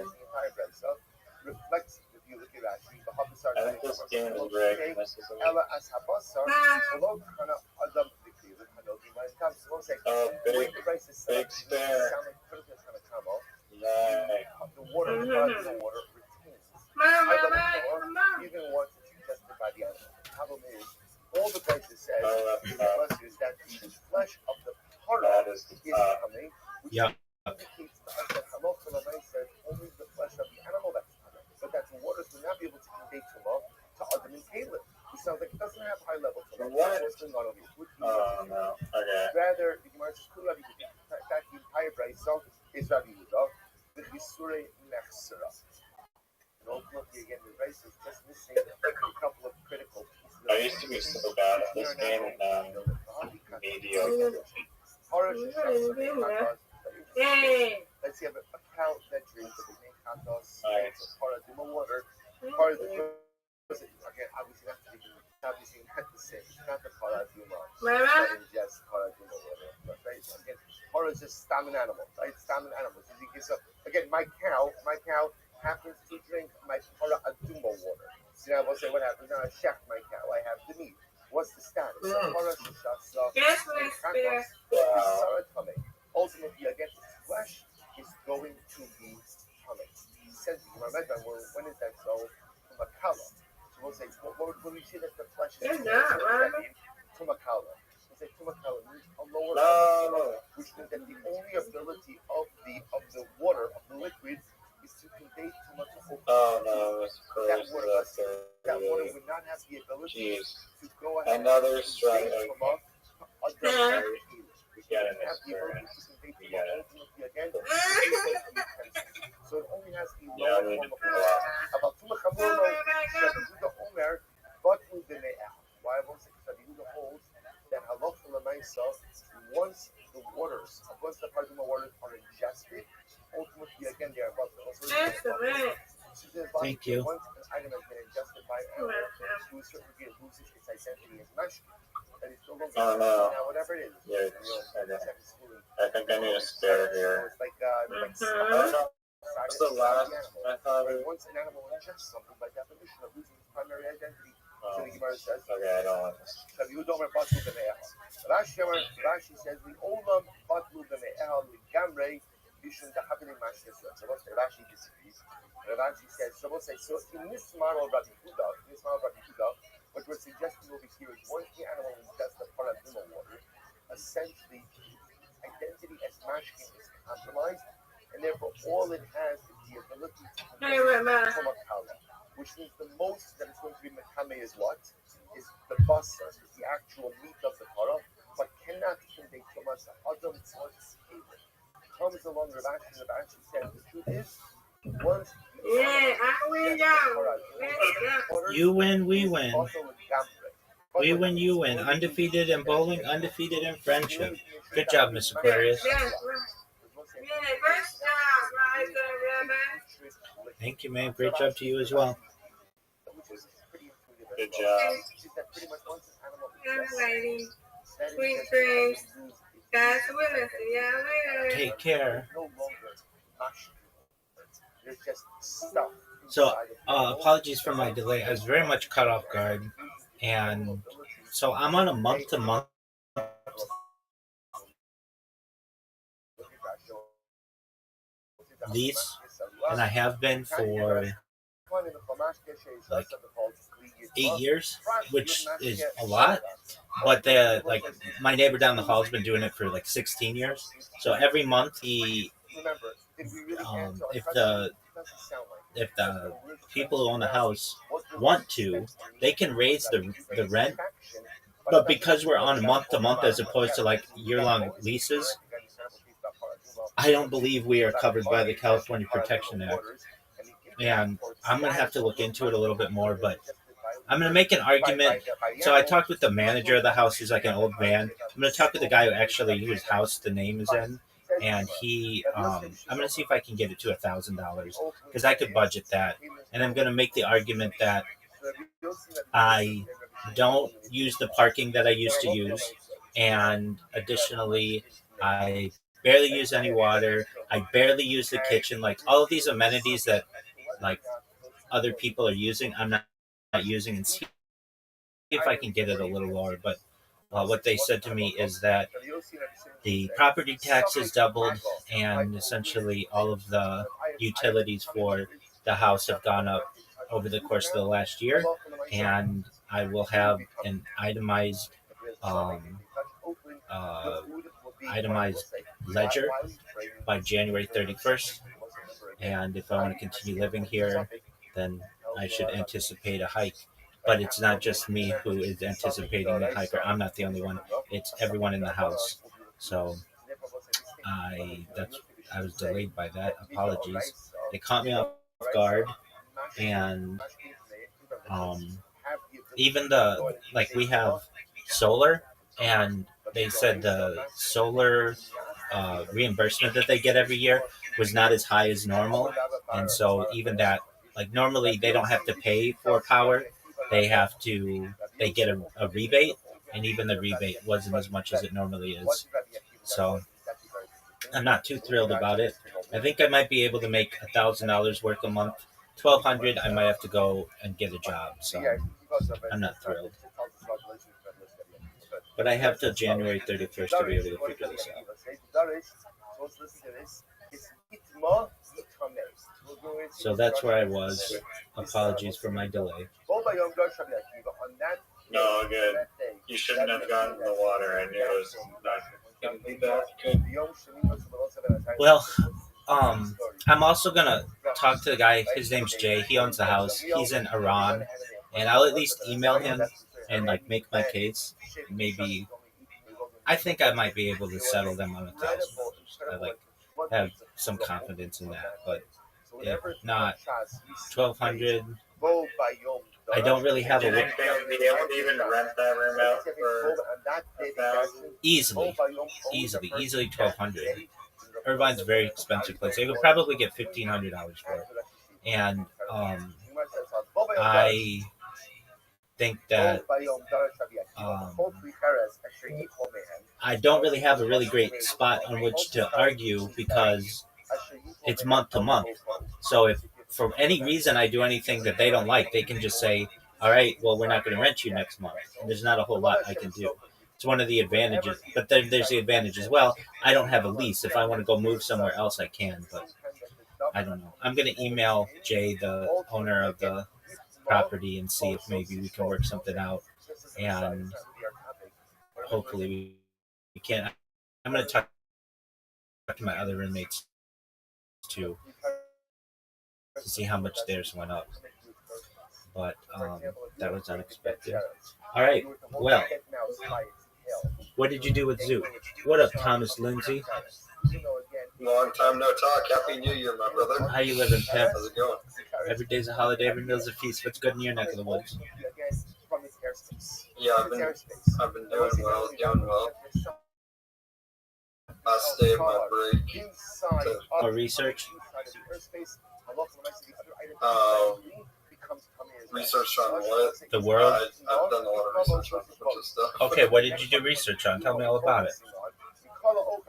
Speaker 3: entire bread stuff reflects, if you look at that, the Habasar.
Speaker 1: I think this game is rigged.
Speaker 3: Ella as Habasar, below Kana Adam Vikri, the Hanogi, my time, so we'll say,
Speaker 1: Oh, big,
Speaker 3: big
Speaker 1: spare.
Speaker 3: sound like Kurtis kind of come out.
Speaker 1: Yay.
Speaker 3: The water, the water retains. Even once it's ingested by the animal. The problem is, all the places says, is that the flesh of the para
Speaker 1: That is,
Speaker 3: is coming, which
Speaker 2: Yeah.
Speaker 3: indicates to us that Hamok Salamai said only the flesh of the animal that's coming. But that the waters will not be able to convey tumah to Adam and Caleb. It sounds like it doesn't have high level tumah.
Speaker 1: What?
Speaker 3: What's going on over here?
Speaker 1: oh no. Okay.
Speaker 3: Rather, the Gemara says, Kul Rabbi Yehuda. In fact, the entire Brayso is Rabbi Yehuda. The Chisure Nechsera. And ultimately, again, the Brayso is just missing a couple of critical pieces.
Speaker 1: I used to be so bad at this game, and now I'm mediocre.
Speaker 4: Yay.
Speaker 3: Let's say a cow that drinks the main katos,
Speaker 1: Nice.
Speaker 3: part of the water, part of the again, obviously not the same. It's not the paraduma that ingests paraduma water. Right? Again, part is just stamen animal, right? Stamen animals. So again, my cow happens to drink my paraduma water. So now we'll say what happens now. I chef my cow. I have the meat. What's the status?
Speaker 4: Yes, Mister.
Speaker 1: Wow.
Speaker 3: Ultimately, again, its flesh is going to be coming. He says, when is that so? From a color. we'll say, when we say that the flesh is
Speaker 4: They're
Speaker 3: tumah,
Speaker 4: not,
Speaker 3: what does that
Speaker 4: right?
Speaker 3: mean? Tumakala. We'll say tumakala means a lower
Speaker 6: No.
Speaker 3: which means that the only ability of the water, of the liquid, is to convey tumah to open.
Speaker 6: Oh no, Mr.
Speaker 3: That
Speaker 6: Curtis,
Speaker 3: water,
Speaker 6: that's
Speaker 3: that water would not have the ability
Speaker 6: Jeez.
Speaker 3: to go ahead
Speaker 6: Another
Speaker 3: and
Speaker 6: strike.
Speaker 3: convey tumah other
Speaker 4: Yeah.
Speaker 3: It
Speaker 1: Yeah,
Speaker 3: doesn't have the ability to convey
Speaker 1: You
Speaker 3: tumah
Speaker 1: got it.
Speaker 3: ultimately again. So it only has a
Speaker 1: Yeah, I
Speaker 3: lower
Speaker 1: need
Speaker 3: form
Speaker 1: to
Speaker 3: of
Speaker 1: pull out.
Speaker 3: about tumah kamono, Shabihuda Omer, but u'beme'ah. Why I won't say Shabihuda holds that halacha l'maisa, once the waters, once the Paraduma waters are ingested, ultimately again they are about
Speaker 4: Excellent.
Speaker 2: Thank you.
Speaker 3: Once an item has been ingested by an animal, to a certain degree it loses its identity as mashki. And it's no longer
Speaker 6: Oh no.
Speaker 3: now whatever it is.
Speaker 6: Yeah, I think I need a
Speaker 3: So
Speaker 6: spare here.
Speaker 3: it's like
Speaker 4: Mhm.
Speaker 6: What's the last? I thought it.
Speaker 3: once an animal ingests something, by definition, it loses its primary identity. So
Speaker 6: Oh,
Speaker 3: the Gemara says,
Speaker 6: okay, I don't want this.
Speaker 3: Rashi says, the olam batlu b'me'el l'gamrei bishun dahavini mashke suet. So what's the Rashi disagrees? Rashi says, so we'll say, so in this model of Rabbi Huda, what we're suggesting over here is once the animal ingests the paraduma water, essentially identity as mashkin is compromised, and therefore all it has is the ability to
Speaker 4: Hey, Rabbi.
Speaker 3: from a kala, which means the most that it's going to be mekame is what? Is the basar, is the actual meat of the para, but cannot convey to us adam once favorite. Comes along Rav Ashi said the truth is once
Speaker 4: Yeah, I win down. Let's go.
Speaker 2: You win, we win.
Speaker 3: also with gamre.
Speaker 2: We win, you win. Undefeated in bowling, undefeated in friendship. Good job, Miss Aquarius.
Speaker 4: That's right. Yeah, first job, right there, Rabbi.
Speaker 2: Thank you, man. Great job to you as well.
Speaker 6: Good job.
Speaker 4: Young lady. Sweet dreams. God's willing. See y'all later.
Speaker 2: Take care.
Speaker 3: No longer mashkin. There's just stuff.
Speaker 2: So, apologies for my delay. I was very much caught off guard. And so I'm on a month-to-month lease, and I have been for like 8 years, which is a lot. But my neighbor down the hall has been doing it for like 16 years. So every month if the people who own the house want to, they can raise the rent. But because we're on month to month as opposed to like year-long leases, I don't believe we are covered by the California Protection Act. And I'm going to have to look into it a little bit more, but I'm going to make an argument. So I talked with the manager of the house. He's like an old man. I'm going to talk with the guy whose house the name is in. And I'm going to see if I can get it to $1,000 because I could budget that. And I'm going to make the argument that I don't use the parking that I used to use. And additionally, I barely use any water. I barely use the kitchen. Like all of these amenities that like other people are using, I'm not using, and see if I can get it a little lower. But what they said to me is that the property tax is doubled, and essentially all of the utilities for the house have gone up over the course of the last year, and I will have an itemized ledger by January 31st. And if I want to continue living here, then I should anticipate a hike. But it's not just me who is anticipating the hike. I'm not the only one. It's everyone in the house. So I was delayed by that. Apologies. It caught me off guard, and even we have solar, and they said the solar reimbursement that they get every year was not as high as normal, and so even that, like normally they don't have to pay for power, they get a rebate, and even the rebate wasn't as much as it normally is. So I'm not too thrilled about it. I think I might be able to make $1,000 worth a month. 1,200, I might have to go and get a job. So I'm not thrilled. But I have till January 31st to be able to figure this out. So that's where I was. Apologies for my delay.
Speaker 1: No, good. You shouldn't have gone in the water. I knew it was not going to be that good.
Speaker 2: Well, I'm also gonna talk to the guy. His name's Jay. He owns the house. He's in Iran, and I'll at least email him and like make my case. Maybe I think I might be able to settle them on $1,000. I like have some confidence in that, but if not, 1,200. I don't really have
Speaker 1: Do you
Speaker 2: a
Speaker 1: think they would be able to even rent that room out for $1,000?
Speaker 2: easily 1,200. Irvine's a very expensive place. They could probably get $1,500 for it, and I think that I don't really have a really great spot on which to argue because it's month to month. So if for any reason I do anything that they don't like, they can just say, all right, well, we're not going to rent you next month. And there's not a whole lot I can do. It's one of the advantages. But then there's the advantage as well. I don't have a lease. If I want to go move somewhere else, I can. But I don't know. I'm going to email Jay, the owner of the property, and see if maybe we can work something out. And hopefully we can. I'm going to talk to my other roommates too to see how much theirs went up. But that was unexpected. All right. Well, what did you do with Zoo? What up, Thomas Lindsay?
Speaker 6: Long time no talk. Happy New Year, my brother.
Speaker 2: How you living, Pep?
Speaker 6: How's it going?
Speaker 2: Every day's a holiday, every meal's a feast. What's good in your neck of the woods?
Speaker 6: Yeah, I've been doing well. Last day of my break.
Speaker 2: Or research?
Speaker 6: Research on what?
Speaker 2: The world?
Speaker 6: I've done a lot of research on a bunch of stuff.
Speaker 2: Okay, what did you do research on? Tell me all about it.
Speaker 6: Well,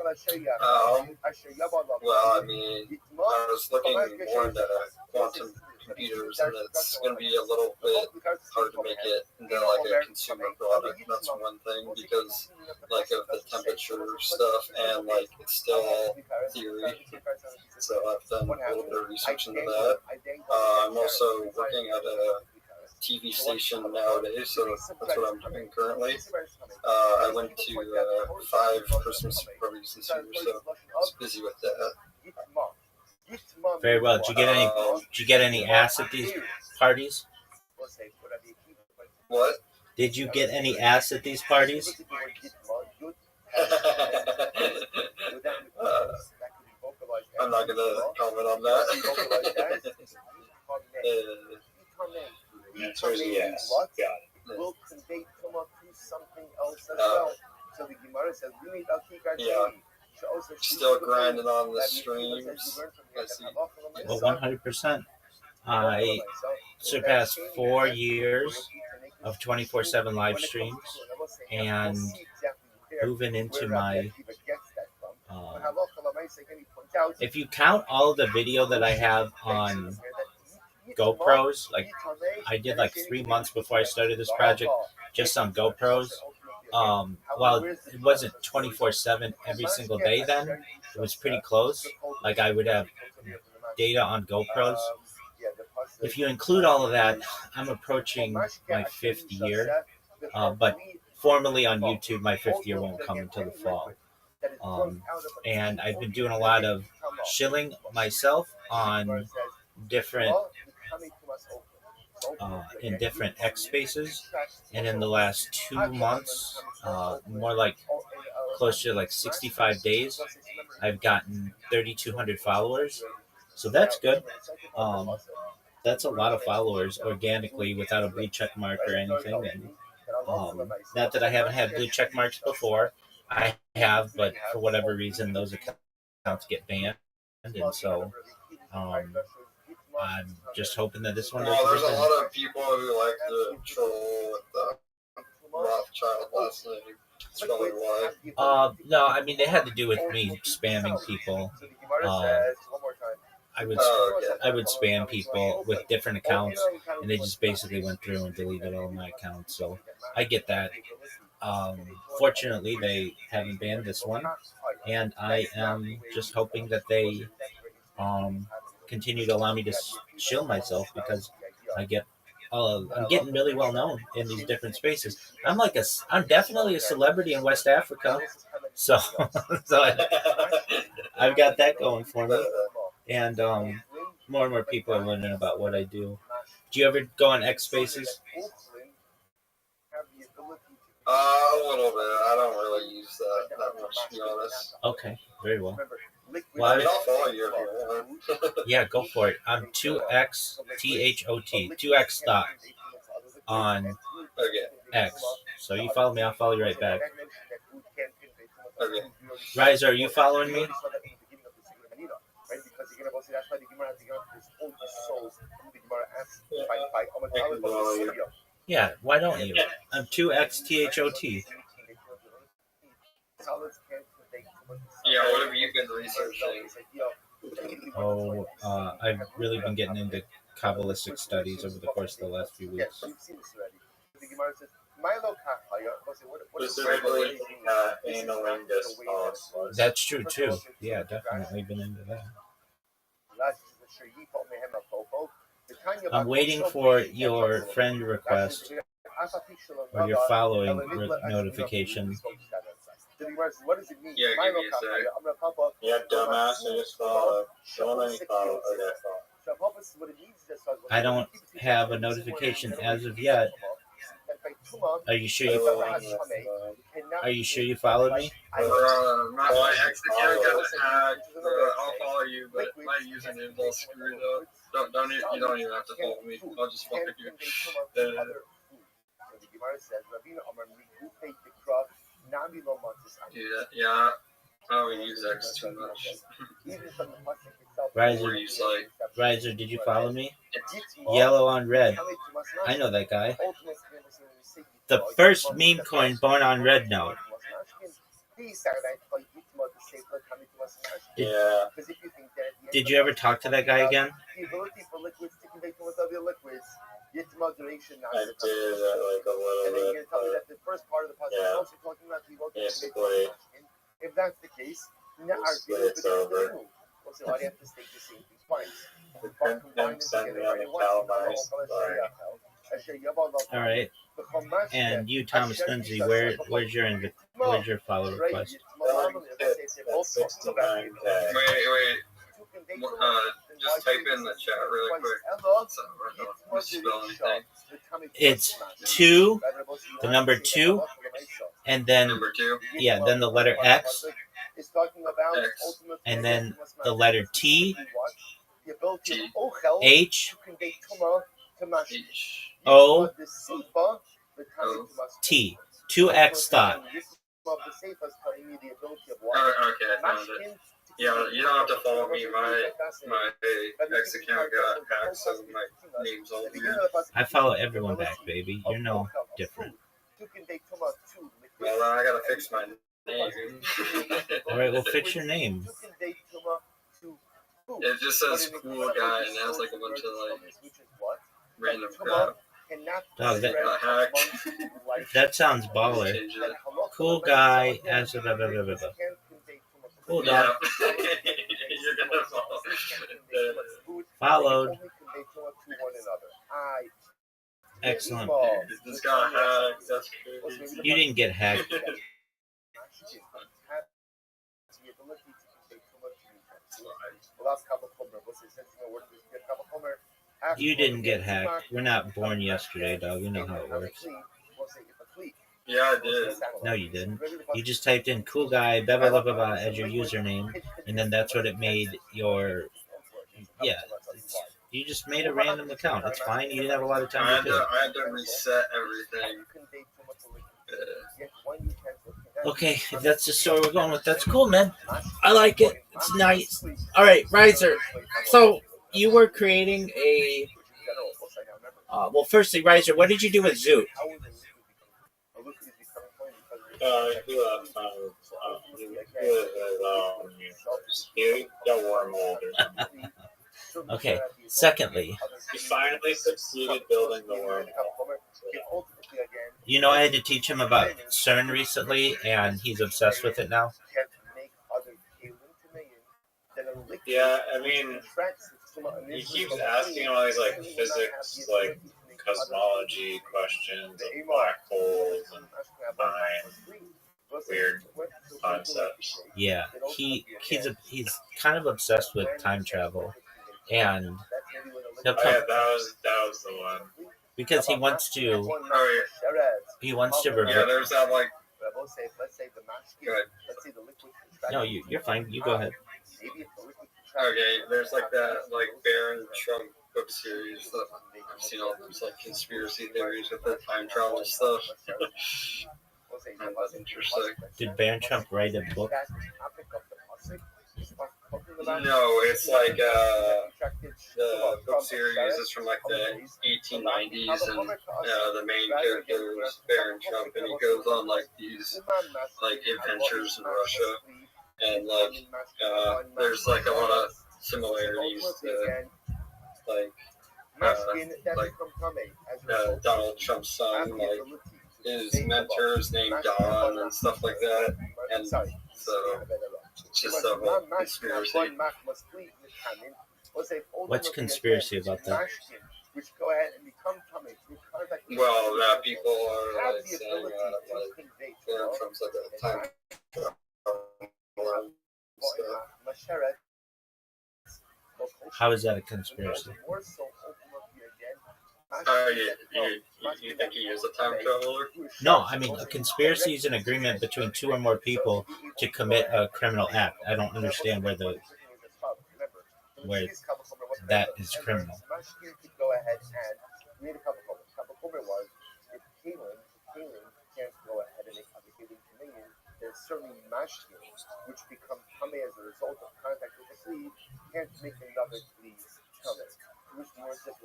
Speaker 6: I mean, I was looking more into quantum computers, and it's going to be a little bit hard to make it into like a consumer product. That's one thing because like of the temperature stuff, and like it's still all theory. So I've done a little bit of research into that. I'm also working at a TV station nowadays, so that's what I'm doing currently. I went to 5 Christmas parties this year, so I was busy with that.
Speaker 2: Very well. Did you get any ass at these parties?
Speaker 6: What?
Speaker 2: Did you get any ass at these parties?
Speaker 6: I'm not gonna comment on that.
Speaker 1: The answer is yes. Got it.
Speaker 3: Will convey Tumah to something else as well. So the Gemara says,
Speaker 6: Yeah. Still grinding on the streams. I see.
Speaker 2: Well, 100%. I surpassed 4 years of 24/7 live streams, and moving into my if you count all the video that I have on GoPros, like I did like 3 months before I started this project just on GoPros. While it wasn't 24/7 every single day then, it was pretty close. Like I would have data on GoPros. If you include all of that, I'm approaching my 5th year. But formally on YouTube, my 5th year won't come until the fall. And I've been doing a lot of shilling myself on different in different X spaces, and in the last 2 months, more like close to like 65 days, I've gotten 3,200 followers. So that's good. That's a lot of followers organically without a blue check mark or anything. And not that I haven't had blue check marks before, I have, but for whatever reason, those accounts get banned, and so I'm just hoping that this one
Speaker 6: Well, there's a lot of people who like to troll with the Rothschild last name. That's probably why.
Speaker 2: No, I mean they had to do with me spamming people. I would spam people with different accounts, and they just basically went through and deleted all of my accounts. So I get that. Fortunately, they haven't banned this one, and I am just hoping that they continue to allow me to shield myself because I'm getting really well known in these different spaces. I'm definitely a celebrity in West Africa, so I've got that going for me, and more and more people are learning about what I do. Do you ever go on X Spaces?
Speaker 6: A little bit. I don't really use that much, to be honest.
Speaker 2: Okay, very well.
Speaker 6: Well, I'll follow you if you want.
Speaker 2: Yeah, go for it. I'm 2XTHOT, 2X dot on X. So you follow me, I'll follow you right back.
Speaker 6: Okay.
Speaker 2: Riser, are you following me? Yeah, why don't you? I'm 2XTHOT.
Speaker 6: Yeah, what have you been researching?
Speaker 2: Oh, I've really been getting into Kabbalistic studies over the course of the last few weeks.
Speaker 1: Specifically, analingus policies.
Speaker 2: That's true too. Yeah, definitely been into that. I'm waiting for your friend request or your following notification.
Speaker 6: Yeah, give me a sec.
Speaker 1: Yeah, dumbass, I just followed. Don't let me follow. Okay,
Speaker 2: I don't have a notification as of yet. Are you sure you followed me?
Speaker 6: My ex account got hacked. I'll follow you, but my username's all screwed up. You don't even have to follow me. I'll just follow you. Yeah, I don't use X too much.
Speaker 2: Riser, did you follow me? Yellow on red. I know that guy. The first meme coin born on red note.
Speaker 1: yeah.
Speaker 2: Did you ever talk to that guy again?
Speaker 1: I did like a little bit. Yeah. Basically,
Speaker 3: if that's the case, now
Speaker 1: it's over.
Speaker 2: All right. And you, Thomas Lindsay, where's your follow request?
Speaker 1: 69K.
Speaker 6: Wait. Just type in the chat really quick. So I don't misspell anything.
Speaker 2: It's 2, the number 2, and then
Speaker 6: Number 2.
Speaker 2: yeah, then the letter X,
Speaker 6: X.
Speaker 2: and then the letter T,
Speaker 6: T.
Speaker 2: H,
Speaker 6: H.
Speaker 2: O, T. 2X dot.
Speaker 6: Okay, I found it. Yeah, you don't have to follow me. My ex account got hacked, so my name's all weird.
Speaker 2: I follow everyone back, baby. You're no different.
Speaker 6: Well, I gotta fix my name.
Speaker 2: All right, well, fix your name.
Speaker 6: It just says cool guy, and it has like a bunch of like random crap.
Speaker 2: Dog,
Speaker 6: Got hacked.
Speaker 2: that sounds baller.
Speaker 6: Change it.
Speaker 2: Cool guy as a blah, blah, blah, blah, blah. Cool dog.
Speaker 6: Yeah. You're gonna follow.
Speaker 2: Followed. Excellent.
Speaker 6: This got hacked. That's crazy.
Speaker 2: You didn't get hacked. You didn't get hacked. We're not born yesterday, dog. You know how it works.
Speaker 6: Yeah, I did.
Speaker 2: No, you didn't. You just typed in cool guy, blah, blah, blah, blah, blah, as your username, and then that's what it made your. Yeah. You just made a random account. It's fine. You didn't have a lot of time to do it.
Speaker 6: I had to reset everything.
Speaker 2: Okay, if that's the story we're going with, that's cool, man. I like it. It's nice. All right, Riser. So you were creating a. Well, firstly, Riser, what did you do with Zoot?
Speaker 1: He got warm
Speaker 2: Okay. Secondly,
Speaker 1: he finally succeeded building the wormhole.
Speaker 2: you know, I had to teach him about CERN recently, and he's obsessed with it now.
Speaker 1: Yeah, I mean, He keeps asking all these like physics, like cosmology questions of black holes and time, weird concepts.
Speaker 2: Yeah, he's kind of obsessed with time travel, and he'll
Speaker 1: Oh yeah,
Speaker 2: come
Speaker 1: that was the one.
Speaker 2: because he wants to
Speaker 6: Oh yeah,
Speaker 2: revert.
Speaker 6: there's that like.
Speaker 3: Let's say the mash
Speaker 6: Go ahead.
Speaker 3: let's say the liquid
Speaker 2: No, you're fine. You go ahead.
Speaker 6: Okay, there's like that like Baron Trump book series that I've seen all those like conspiracy theories with the time travel stuff. That's interesting.
Speaker 2: Did Baron Trump write a book?
Speaker 6: No, it's like the book series is from like the 1890s, and the main character is Baron Trump, and he goes on like these like adventures in Russia, and like there's like a lot of similarities to like Donald Trump's son, like his mentor is named Don and stuff like that, and so it's just a whole conspiracy.
Speaker 2: What's conspiracy about that?
Speaker 6: Well, that people are like saying like Baron Trump's like a time traveler and stuff.
Speaker 2: How is that a conspiracy?
Speaker 6: You think he is a time traveler?
Speaker 2: No, I mean a conspiracy is an agreement between two or more people to commit a criminal act. I don't understand where that is criminal.
Speaker 3: Go ahead and create a cup of cover. Cup of cover was if Kaylin can't go ahead and make a giving communion, there's certainly mashkin, which become tame as a result of contact with the sleeve, can't make another sleeve tame.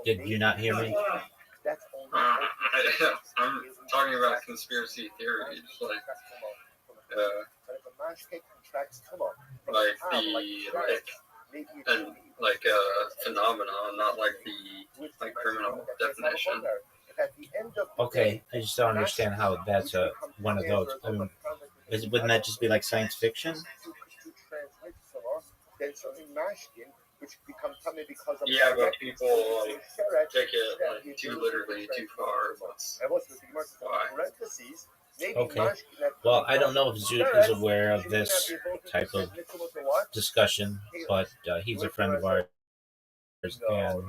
Speaker 2: Did you not hear me?
Speaker 3: That's only
Speaker 6: I'm talking about conspiracy theories, like phenomenon, not like the like criminal definition.
Speaker 2: Okay, I just don't understand how that's one of those. I mean, wouldn't that just be like science fiction?
Speaker 6: Yeah, but people like take it like too literally, too far. That's why.
Speaker 2: Okay. Well, I don't know if Zoot is aware of this type of discussion, but he's a friend of ours, and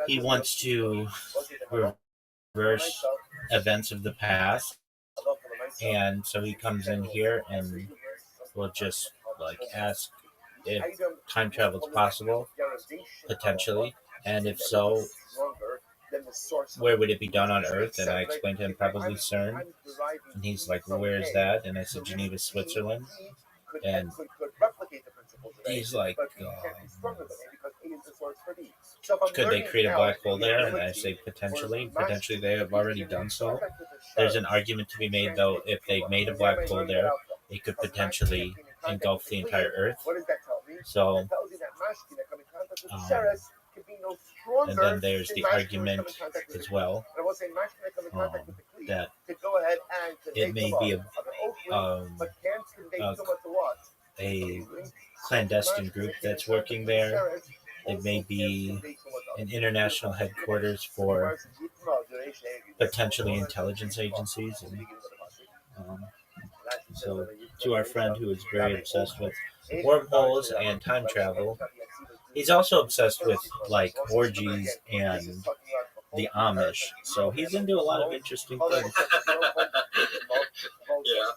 Speaker 2: he wants to reverse events of the past, and so he comes in here and will just like ask if time travel is possible, potentially, and if so, where would it be done on Earth? And I explained to him probably CERN, and he's like, well, where is that? And I said Geneva, Switzerland, and he's like, could they create a black hole there? And I say potentially they have already done so. There's an argument to be made though, if they made a black hole there, it could potentially engulf the entire Earth. So and then there's the argument as well that it may be a clandestine group that's working there. It may be an international headquarters for potentially intelligence agencies. And, so to our friend who is very obsessed with wormholes and time travel, he's also obsessed with like orgies and the Amish. So he's into a lot of interesting things.
Speaker 6: Yeah.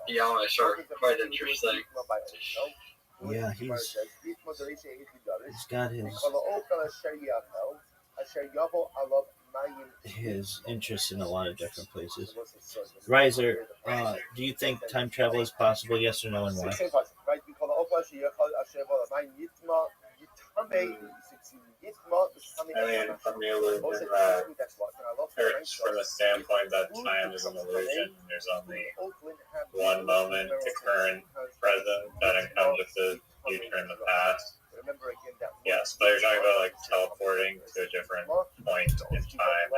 Speaker 6: The Amish are quite interesting.
Speaker 2: Yeah, he's got his interest in a lot of different places. Riser, do you think time travel is possible? Yes or no, and why?
Speaker 1: I mean, from the illusion that from the standpoint that time is an illusion, there's only one moment, the current present, that encompasses the future and the past. Yes, but you're talking about like teleporting to a different point in time,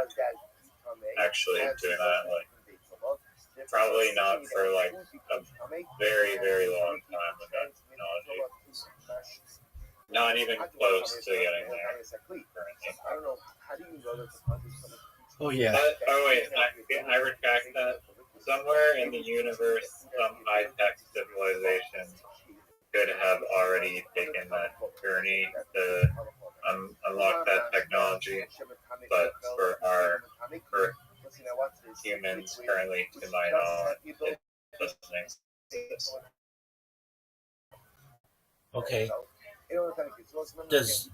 Speaker 1: actually doing that, like probably not for like a very, very long time with that technology. not even close to getting there currently.
Speaker 3: I don't know. How do you know that the country's coming?
Speaker 2: Oh yeah.
Speaker 1: Oh wait, I retract that. Somewhere in the universe, some high-tech civilization could have already taken that journey to unlock that technology, but for our Earth humans currently, to my knowledge, it doesn't exist.
Speaker 2: Okay. Does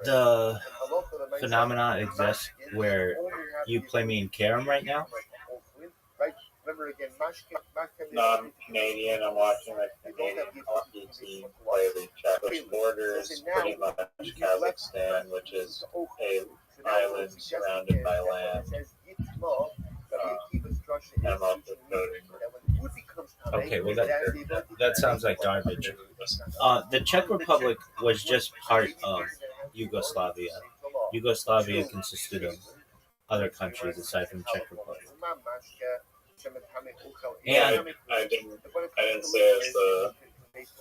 Speaker 2: the phenomena exist where you play me in Karam right now?
Speaker 1: No, I'm Canadian. I'm watching a Canadian hockey team play the Czech borders, pretty much Kazakhstan, which is a island surrounded by land. I'm also coding.
Speaker 2: Okay, well that sounds like garbage. The Czech Republic was just part of Yugoslavia. Yugoslavia consisted of other countries aside from Czech Republic.
Speaker 1: Yeah,
Speaker 2: And
Speaker 1: I didn't say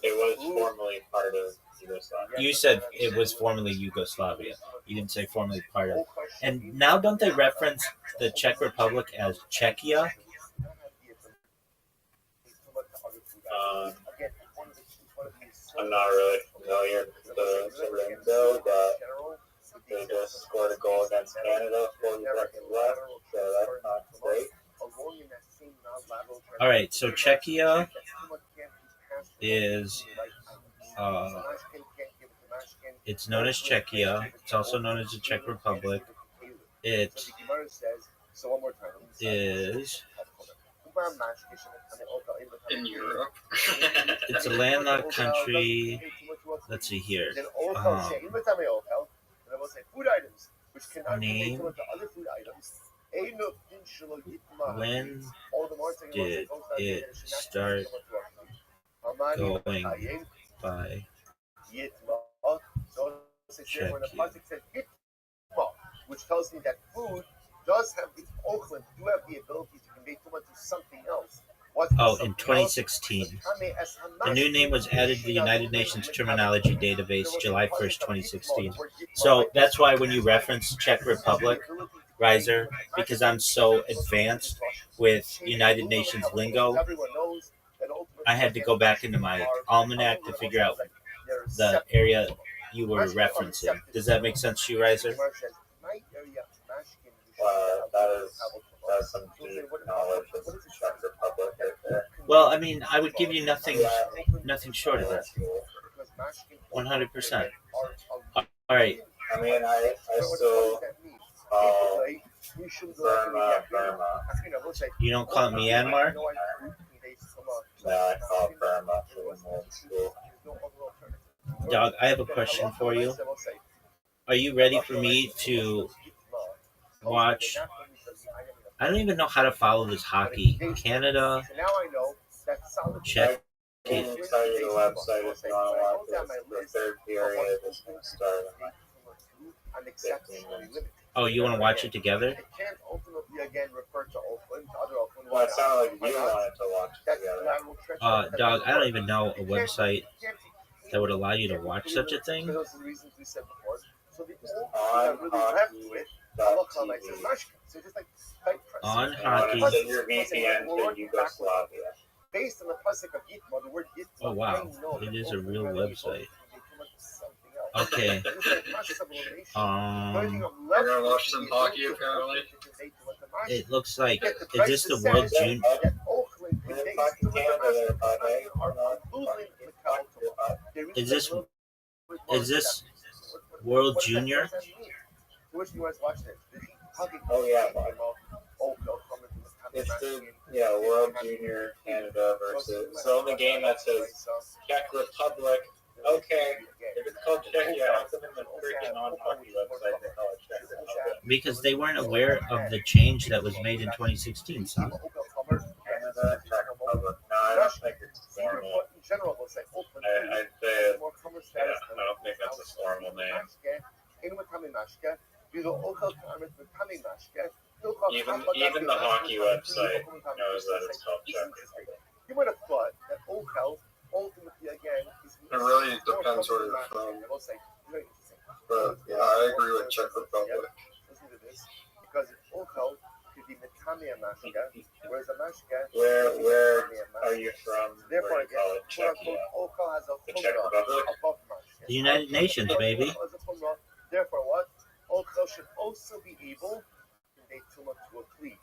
Speaker 1: it was formerly part of Yugoslavia.
Speaker 2: you said it was formerly Yugoslavia. You didn't say formerly part of. And now don't they reference the Czech Republic as Czechia?
Speaker 1: I'm not really familiar with the lingo, but they just scored a goal against Canada 40 seconds left, so that's not great.
Speaker 2: All right, so Czechia is it's known as Czechia. It's also known as the Czech Republic. It is
Speaker 6: In Europe.
Speaker 2: it's a landlocked country. Let's see here. Name. When did it start going by Czechia?
Speaker 3: Which tells me that food does have the Oakland do have the ability to convey tuma to something else.
Speaker 2: Oh, in 2016. The new name was added to the United Nations Terminology Database July 1st, 2016. So that's why when you reference Czech Republic, Riser, because I'm so advanced with United Nations lingo, I had to go back into my almanac to figure out the area you were referencing. Does that make sense to you, Riser?
Speaker 1: That's some deep knowledge of the Czech Republic right there.
Speaker 2: Well, I mean, I would give you nothing short of that. 100%. All right.
Speaker 1: I mean, I still call Burma.
Speaker 2: You don't call it Myanmar?
Speaker 1: No, I call it Burma from old school.
Speaker 2: Dog, I have a question for you. Are you ready for me to watch? I don't even know how to follow this hockey. Canada, Czech.
Speaker 1: I can tell you the website if you want to watch this. The third period is going to start in like 15 minutes.
Speaker 2: Oh, you want to watch it together?
Speaker 1: Well, it sounded like you wanted to watch it together.
Speaker 2: Dog, I don't even know a website that would allow you to watch such a thing.
Speaker 1: On
Speaker 2: On
Speaker 1: hockey.
Speaker 2: hockey.
Speaker 1: Send your VPN to Yugoslavia.
Speaker 3: Based on the classic of Yitma, the word Yitma.
Speaker 2: Oh wow, it is a real website. Okay.
Speaker 6: We're gonna watch some hockey apparently.
Speaker 2: It looks like is this the World Junior? Is this World Junior?
Speaker 1: Oh yeah, it's the World Junior Canada versus. It's the only game that says Czech Republic. Okay, if it's called Czechia, how come in the freaking non-hockey website they call it Czech Republic?
Speaker 2: Because they weren't aware of the change that was made in 2016, son.
Speaker 1: Canada, Czech Republic. No, I don't think it's formal. I'd say, I don't think that's a formal name. Even the hockey website knows that it's called Czech Republic.
Speaker 3: You would have thought that Ochel ultimately again is
Speaker 6: It really depends where you're from. But yeah, I agree with Czech Republic.
Speaker 3: Listen to this, because Ochel could be Metame and Mashka, whereas a Mashka.
Speaker 1: Where are you from?
Speaker 3: Therefore,
Speaker 1: Where you call it Czechia?
Speaker 3: Ochel has a
Speaker 1: The Czech Republic?
Speaker 3: above Mashka.
Speaker 2: The United Nations, baby.
Speaker 3: Therefore, what? Ochel should also be able to convey Tumah to a Kli,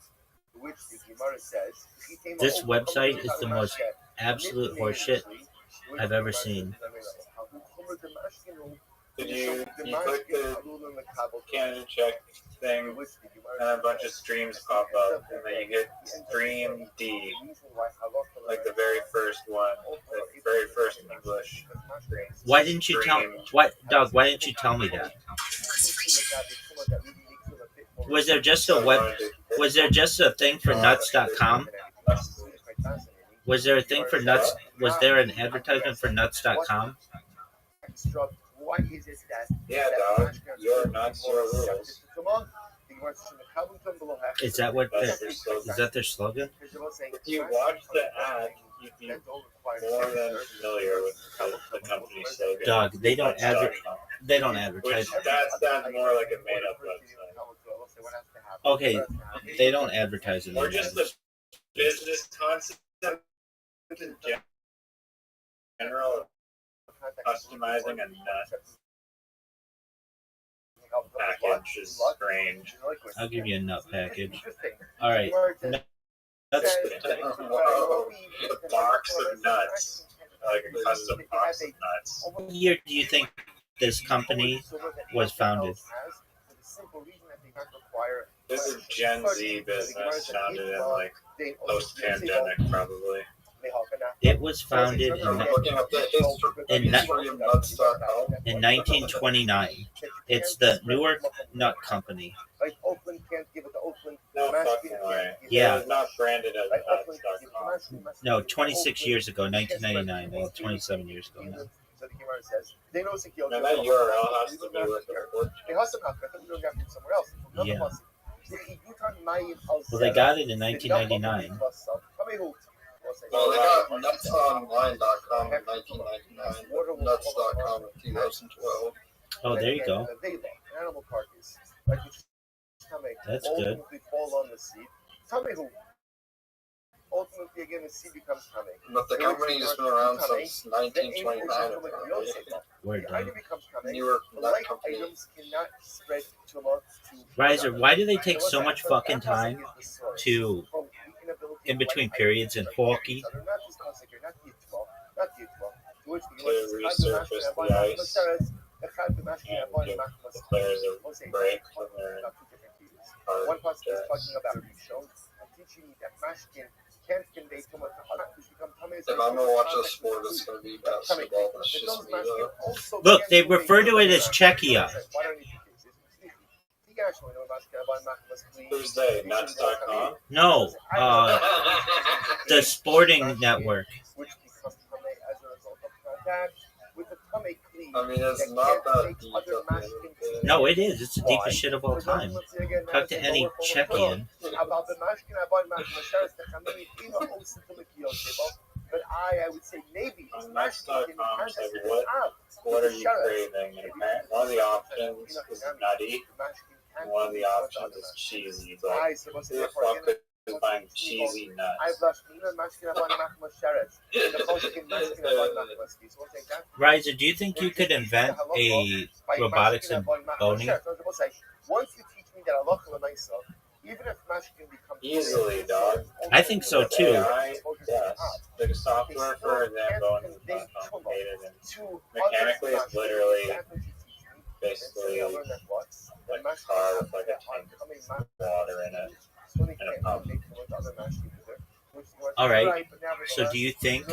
Speaker 3: which the Gemara says.
Speaker 2: This website is the most absolute horseshit I've ever seen.
Speaker 1: Did you click the Canada check thing, and a bunch of streams pop up, and then you get Stream D, like the very first one, the very first English stream.
Speaker 2: Why didn't you tell Doug? Why didn't you tell me that? Was there just a web? Was there just a thing for nuts.com? Was there a thing for nuts? Was there an advertisement for nuts.com?
Speaker 3: Why is it that?
Speaker 1: Yeah, dog. Your nuts, your rules.
Speaker 2: Is that what? Is that their slogan?
Speaker 1: If you watch the ad, you'd be more than familiar with the company slogan.
Speaker 2: Doug, they don't They don't advertise.
Speaker 1: Which that sounds more like a made-up website.
Speaker 2: Okay, they don't advertise in
Speaker 1: Or
Speaker 2: their
Speaker 1: just the
Speaker 2: ads.
Speaker 1: business concept in general, customizing a nut package is strange.
Speaker 2: I'll give you a nut package. All right, nuts.
Speaker 1: Whoa, a box of nuts, like a custom box of nuts.
Speaker 2: What year do you think this company was founded?
Speaker 1: This is Gen Z business, founded in like post-pandemic, probably.
Speaker 2: It was founded
Speaker 6: I'm looking up the history of nuts.com.
Speaker 2: in 1929. It's the Newark Nut Company.
Speaker 1: No fucking way.
Speaker 2: Yeah.
Speaker 1: It's not branded as nuts.com.
Speaker 2: No, 26 years ago, 1999. Well, 27 years ago now.
Speaker 1: Now that URL has to be with the report.
Speaker 2: Yeah. Well, they got it in 1999.
Speaker 6: Well, they got nutsonline.com in 1999, nuts.com in 2012.
Speaker 2: Oh, there you go. That's good.
Speaker 3: Ultimately, again, the seed becomes coming.
Speaker 6: But the company's been around since 1929.
Speaker 2: Word
Speaker 3: The item
Speaker 2: done.
Speaker 3: becomes coming.
Speaker 6: Newer
Speaker 3: The
Speaker 6: nut
Speaker 3: like
Speaker 6: company.
Speaker 3: items cannot spread to amount to
Speaker 2: Riser, why do they take so much fucking time to, in between periods, in hockey?
Speaker 1: To resurface the ice and give the players a break when they're in hard
Speaker 3: One person is
Speaker 1: stress.
Speaker 3: talking about shown and teaching you that mashkin can't convey too much
Speaker 6: If I'm gonna watch a sport, it's gonna be basketball. That's just me though.
Speaker 2: Look, they refer to it as Czechia.
Speaker 1: Who's they? Nuts.com?
Speaker 2: No, the Sporting Network.
Speaker 6: I mean, it's not that deep at the end of the day.
Speaker 2: No, it is. It's the deepest shit of all time. Talk to any Czechian.
Speaker 3: But I would say maybe
Speaker 1: On Nuts.com says, what are you craving? And one of the options is nutty, and one of the options is cheesy. But who the fuck could find cheesy nuts?
Speaker 2: Riser, do you think you could invent a robotics and boning?
Speaker 3: Once you teach me that Allah even if mashkin becomes
Speaker 1: Easily, dog.
Speaker 2: I think so too.
Speaker 1: AI, yes. The software for Zamboni is not complicated, and mechanically it's literally basically like a car with like a tank of water in it and a pump.
Speaker 2: All right. So do you think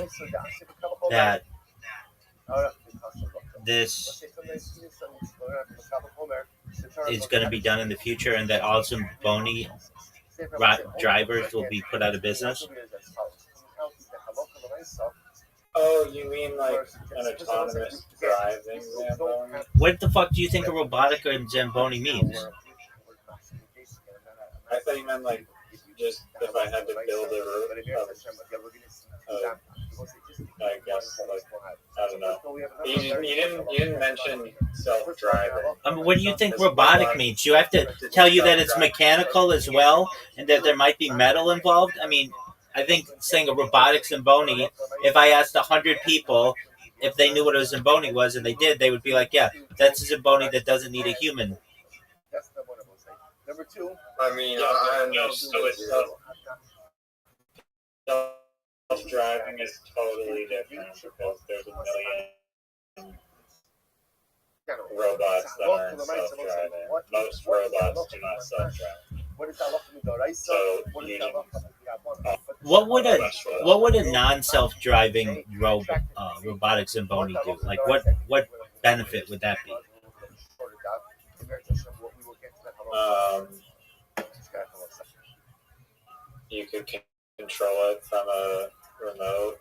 Speaker 2: that this is going to be done in the future, and that all Zamboni drivers will be put out of business?
Speaker 1: Oh, you mean like an autonomous driving Zamboni?
Speaker 2: What the fuck do you think a robotic and Zamboni means?
Speaker 1: I thought you meant like just if I had to build a route of I guess like, I don't know. You didn't mention self-driving.
Speaker 2: What do you think robotic means? You have to tell you that it's mechanical as well, and that there might be metal involved. I mean, I think saying a robotic Zamboni, if I asked 100 people if they knew what a Zamboni was, and they did, they would be like, yeah, that's a Zamboni that doesn't need a human.
Speaker 3: Number two.
Speaker 6: I mean,
Speaker 1: Yeah,
Speaker 6: I
Speaker 1: no,
Speaker 6: know
Speaker 1: so it's self-driving is totally different because there's a million robots that aren't self-driving. Most robots do not self-drive. So you need
Speaker 2: What would a non-self-driving robotic Zamboni do? Like, what benefit would that be?
Speaker 1: You could control it from a remote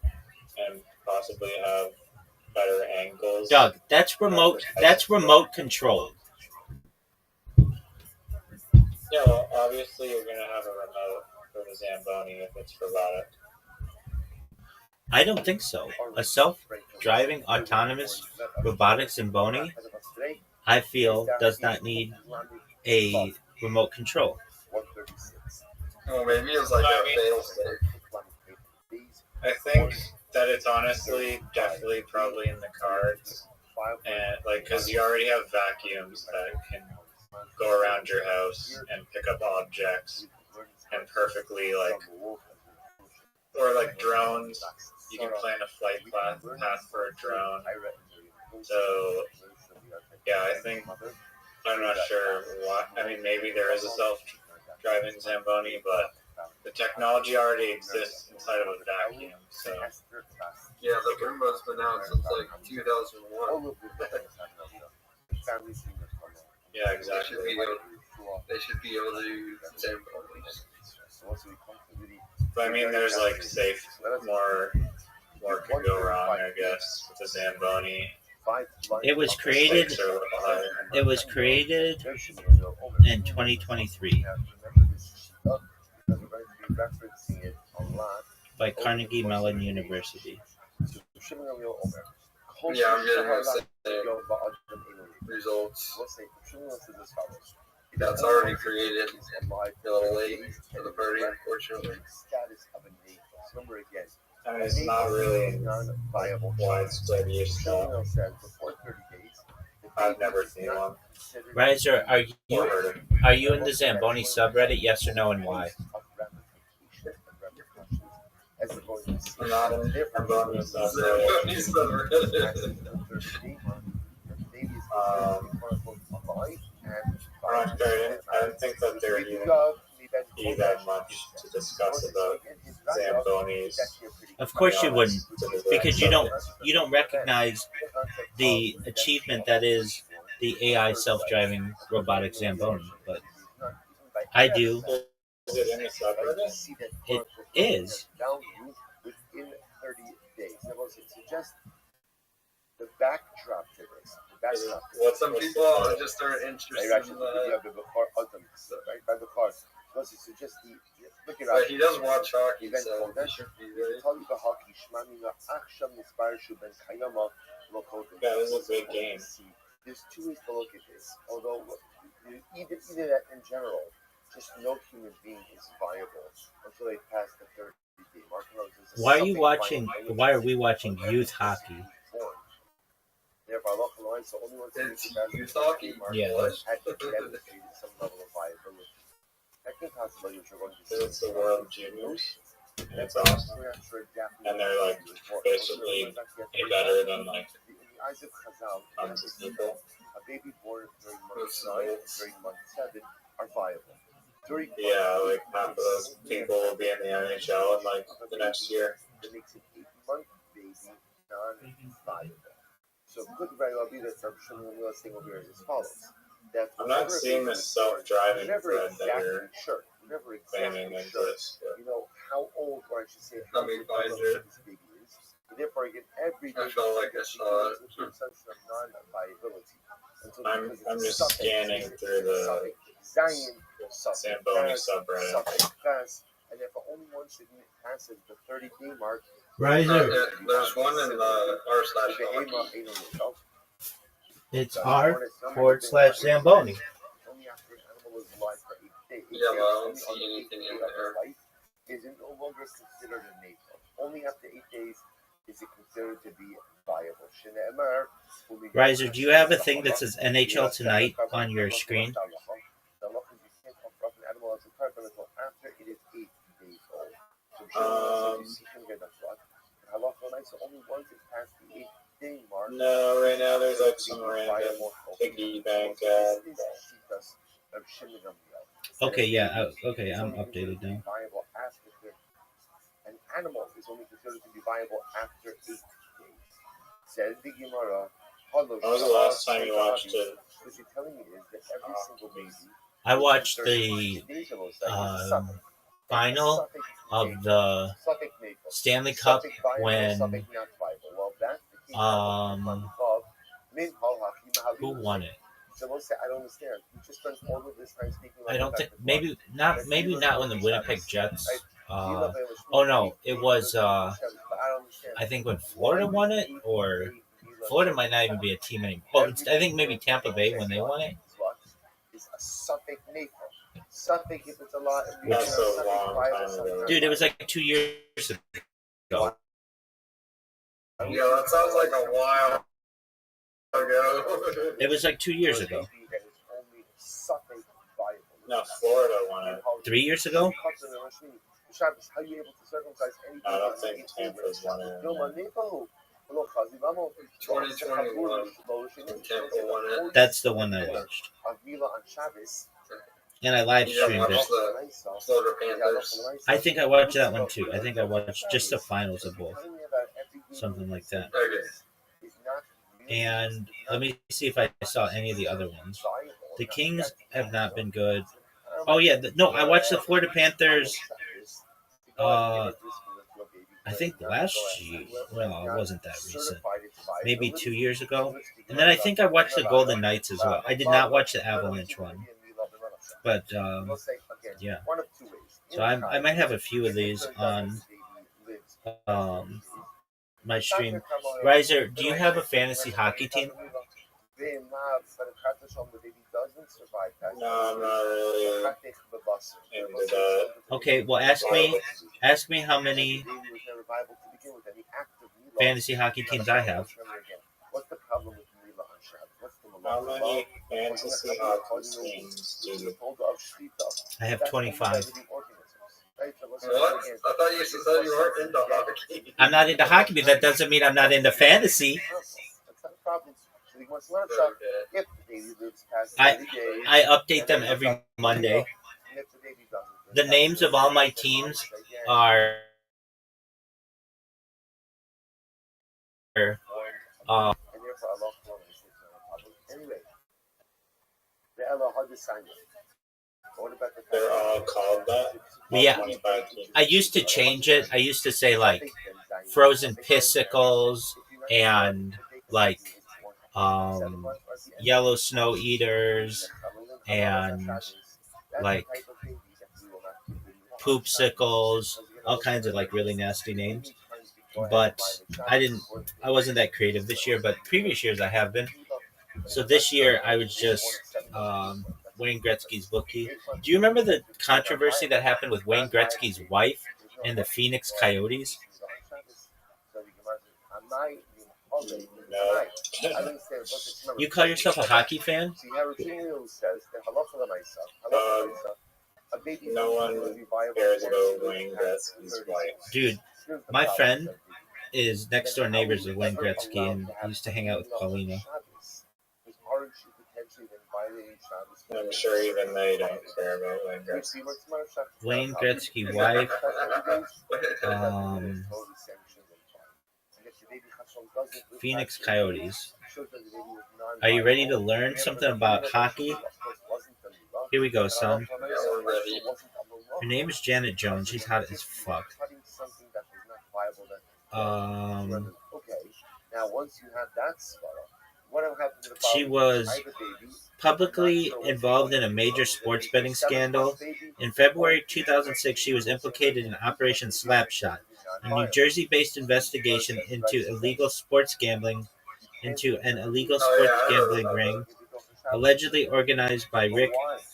Speaker 1: and possibly have better angles.
Speaker 2: Doug, that's remote. That's remote control.
Speaker 1: Yeah, well, obviously you're gonna have a remote for the Zamboni if it's robotic.
Speaker 2: I don't think so. A self-driving, autonomous, robotic Zamboni, I feel, does not need a remote control.
Speaker 6: well, maybe it's like a fail state.
Speaker 1: I think that it's honestly definitely probably in the cards, and like because you already have vacuums that can go around your house and pick up objects and perfectly or like drones. You can plan a flight path for a drone. So yeah, I think I'm not sure what. I mean, maybe there is a self-driving Zamboni, but the technology already exists inside of a vacuum. So
Speaker 6: Yeah, the Roomba's been out since like 2001.
Speaker 1: yeah, exactly.
Speaker 6: They should be able to do Zambonis.
Speaker 1: But I mean, there's like safe more could go wrong, I guess, with the Zamboni.
Speaker 2: It was created.
Speaker 1: Stakes are a little higher.
Speaker 2: It was created in 2023 by Carnegie Mellon University.
Speaker 6: Yeah, I'm gonna say results. That's already created. A little late for the party, unfortunately.
Speaker 1: I mean, it's not really widespread use though. I've never seen one.
Speaker 2: Riser,
Speaker 1: Or heard of it.
Speaker 2: are you in the Zamboni subreddit? Yes or no, and why?
Speaker 1: I'm not in Zamboni
Speaker 6: Zambonis subreddit.
Speaker 1: I don't think that there would be that much to discuss about Zambonis.
Speaker 2: Of course you wouldn't, because you don't recognize the achievement that is the AI self-driving robotic Zamboni, but I do.
Speaker 1: Is it in the subreddit?
Speaker 2: It is.
Speaker 3: Within 30 days. The backdrop to this.
Speaker 6: Well, some people are just aren't interested in that. But he does watch hockey, so he should be there.
Speaker 1: Yeah, this is a big game.
Speaker 3: There's two ways to look at this. Although either that in general, just no human being is viable until they pass the 30-day mark.
Speaker 2: Why are we watching youth hockey?
Speaker 6: It's youth hockey.
Speaker 2: Yeah.
Speaker 3: Some level of viability.
Speaker 1: It's the World Juniors. And it's awesome. And they're like basically better than like tons of people.
Speaker 3: A baby born during month 9 and during month 7 are viable.
Speaker 1: Yeah, like half of those people will be in the NHL in like the next year.
Speaker 3: It makes an 8-month baby non-viable. So it could very well be that I'm showing you this thing over here as follows. That
Speaker 1: I'm not seeing this self-driving thread that you're
Speaker 3: never
Speaker 1: claiming exists.
Speaker 3: You know how old, or I should say,
Speaker 6: Let me find it.
Speaker 3: this baby is. And therefore, again, every
Speaker 6: I felt like I saw it.
Speaker 3: non-viability.
Speaker 1: I'm just scanning through the Zamboni subreddit.
Speaker 3: And if only once it passes the 30-day mark,
Speaker 2: Riser,
Speaker 6: There's one in r slash hockey.
Speaker 2: it's r/Zamboni.
Speaker 3: Only after an animal is alive for 8 days.
Speaker 6: Yeah, well, I don't see anything in there.
Speaker 3: Is it no longer considered a navel? Only after 8 days is it considered to be viable.
Speaker 2: Riser, do you have a thing that says NHL Tonight on your screen?
Speaker 1: No, right now there's like some random piggy bank ad.
Speaker 2: Okay, yeah, okay, I'm updated now.
Speaker 3: An animal is only considered to be viable after 8 days. Said the Gemara.
Speaker 1: When was the last time you watched it?
Speaker 3: What you're telling me is that every single baby.
Speaker 2: I watched the final of the Stanley Cup when who won it?
Speaker 3: I don't understand. You just spent all of this time speaking.
Speaker 2: I don't think maybe not when the Winnipeg Jets. Oh no, it was I think when Florida won it, or Florida might not even be a team anymore. Oh, I think maybe Tampa Bay when they won it.
Speaker 1: That's a long time ago.
Speaker 2: Dude, it was like 2 years ago.
Speaker 6: Yeah, that sounds like a while ago.
Speaker 2: It was like 2 years ago.
Speaker 1: No, Florida won it.
Speaker 2: 3 years ago?
Speaker 1: I don't think Tampa's won it.
Speaker 6: 2021. Tampa won it.
Speaker 2: That's the one I watched. And I live
Speaker 6: You didn't
Speaker 2: streamed
Speaker 6: watch
Speaker 2: it.
Speaker 6: the Florida Panthers.
Speaker 2: I think I watched that one too. I think I watched just the finals of both. Something like that.
Speaker 6: Okay.
Speaker 2: And let me see if I saw any of the other ones. The Kings have not been good. Oh yeah, no, I watched the Florida Panthers. I think last year. Well, it wasn't that recent. Maybe 2 years ago. And then I think I watched the Golden Knights as well. I did not watch the Avalanche one. But yeah. So I might have a few of these on my stream. Riser, do you have a fantasy hockey team?
Speaker 1: No, I'm not really into that.
Speaker 2: Okay, well ask me how many fantasy hockey teams I have.
Speaker 1: How many fantasy hockey teams do you?
Speaker 2: I have 25.
Speaker 6: What? I thought you said you weren't into hockey.
Speaker 2: I'm not into hockey, but that doesn't mean I'm not into fantasy. I update them every Monday. The names of all my teams are
Speaker 1: They're all called that?
Speaker 2: yeah.
Speaker 1: 25 teams.
Speaker 2: I used to change it. I used to say like frozen pissicles and like yellow snow eaters and like poopsicles, all kinds of like really nasty names. But I wasn't that creative this year, but previous years I have been. So this year I was just Wayne Gretzky's bookie. Do you remember the controversy that happened with Wayne Gretzky's wife and the Phoenix Coyotes?
Speaker 1: No.
Speaker 2: You call yourself a hockey fan?
Speaker 1: No one cares about Wayne Gretzky's wife.
Speaker 2: Dude, my friend is next door neighbors with Wayne Gretzky and used to hang out with Paulina.
Speaker 1: I'm sure even they don't care about Wayne Gretzky.
Speaker 2: Wayne Gretzky wife. Phoenix Coyotes. Are you ready to learn something about hockey? Here we go, son. Her name is Janet Jones. She's hot as fuck. She was publicly involved in a major sports betting scandal In February 2006, she was implicated in Operation Slapshot, a New Jersey-based investigation into an illegal sports gambling ring allegedly organized by Rick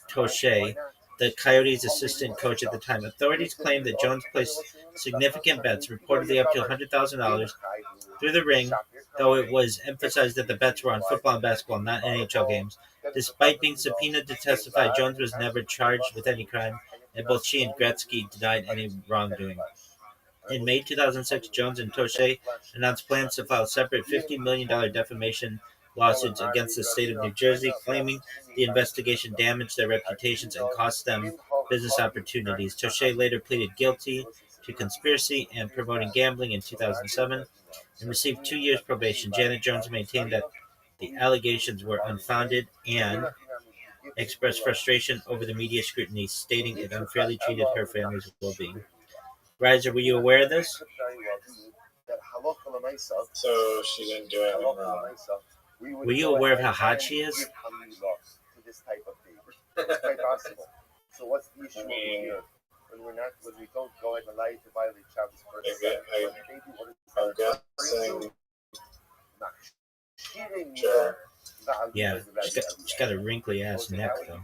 Speaker 2: Toshe, the Coyotes' assistant coach at the time. Authorities claim that Jones placed significant bets, reportedly up to $100,000, through the ring, though it was emphasized that the bets were on football and basketball, not NHL games. Despite being subpoenaed to testify, Jones was never charged with any crime, and both she and Gretzky denied any wrongdoing. In May 2006, Jones and Toshe announced plans to file separate $50 million defamation lawsuits against the state of New Jersey, claiming the investigation damaged their reputations and cost them business opportunities. Toshe later pleaded guilty to conspiracy and promoting gambling in 2007 and received 2 years probation. Janet Jones maintained that the allegations were unfounded and expressed frustration over the media scrutiny, stating it unfairly treated her family's well-being. Riser, were you aware of this?
Speaker 1: So she didn't do anything wrong.
Speaker 2: Were you aware of how hot she is?
Speaker 3: So what's the issue over here? When we don't go and allow you to violate Shabbos first?
Speaker 1: I'm guessing.
Speaker 3: Sure.
Speaker 2: Yeah, she's got a wrinkly ass neck though.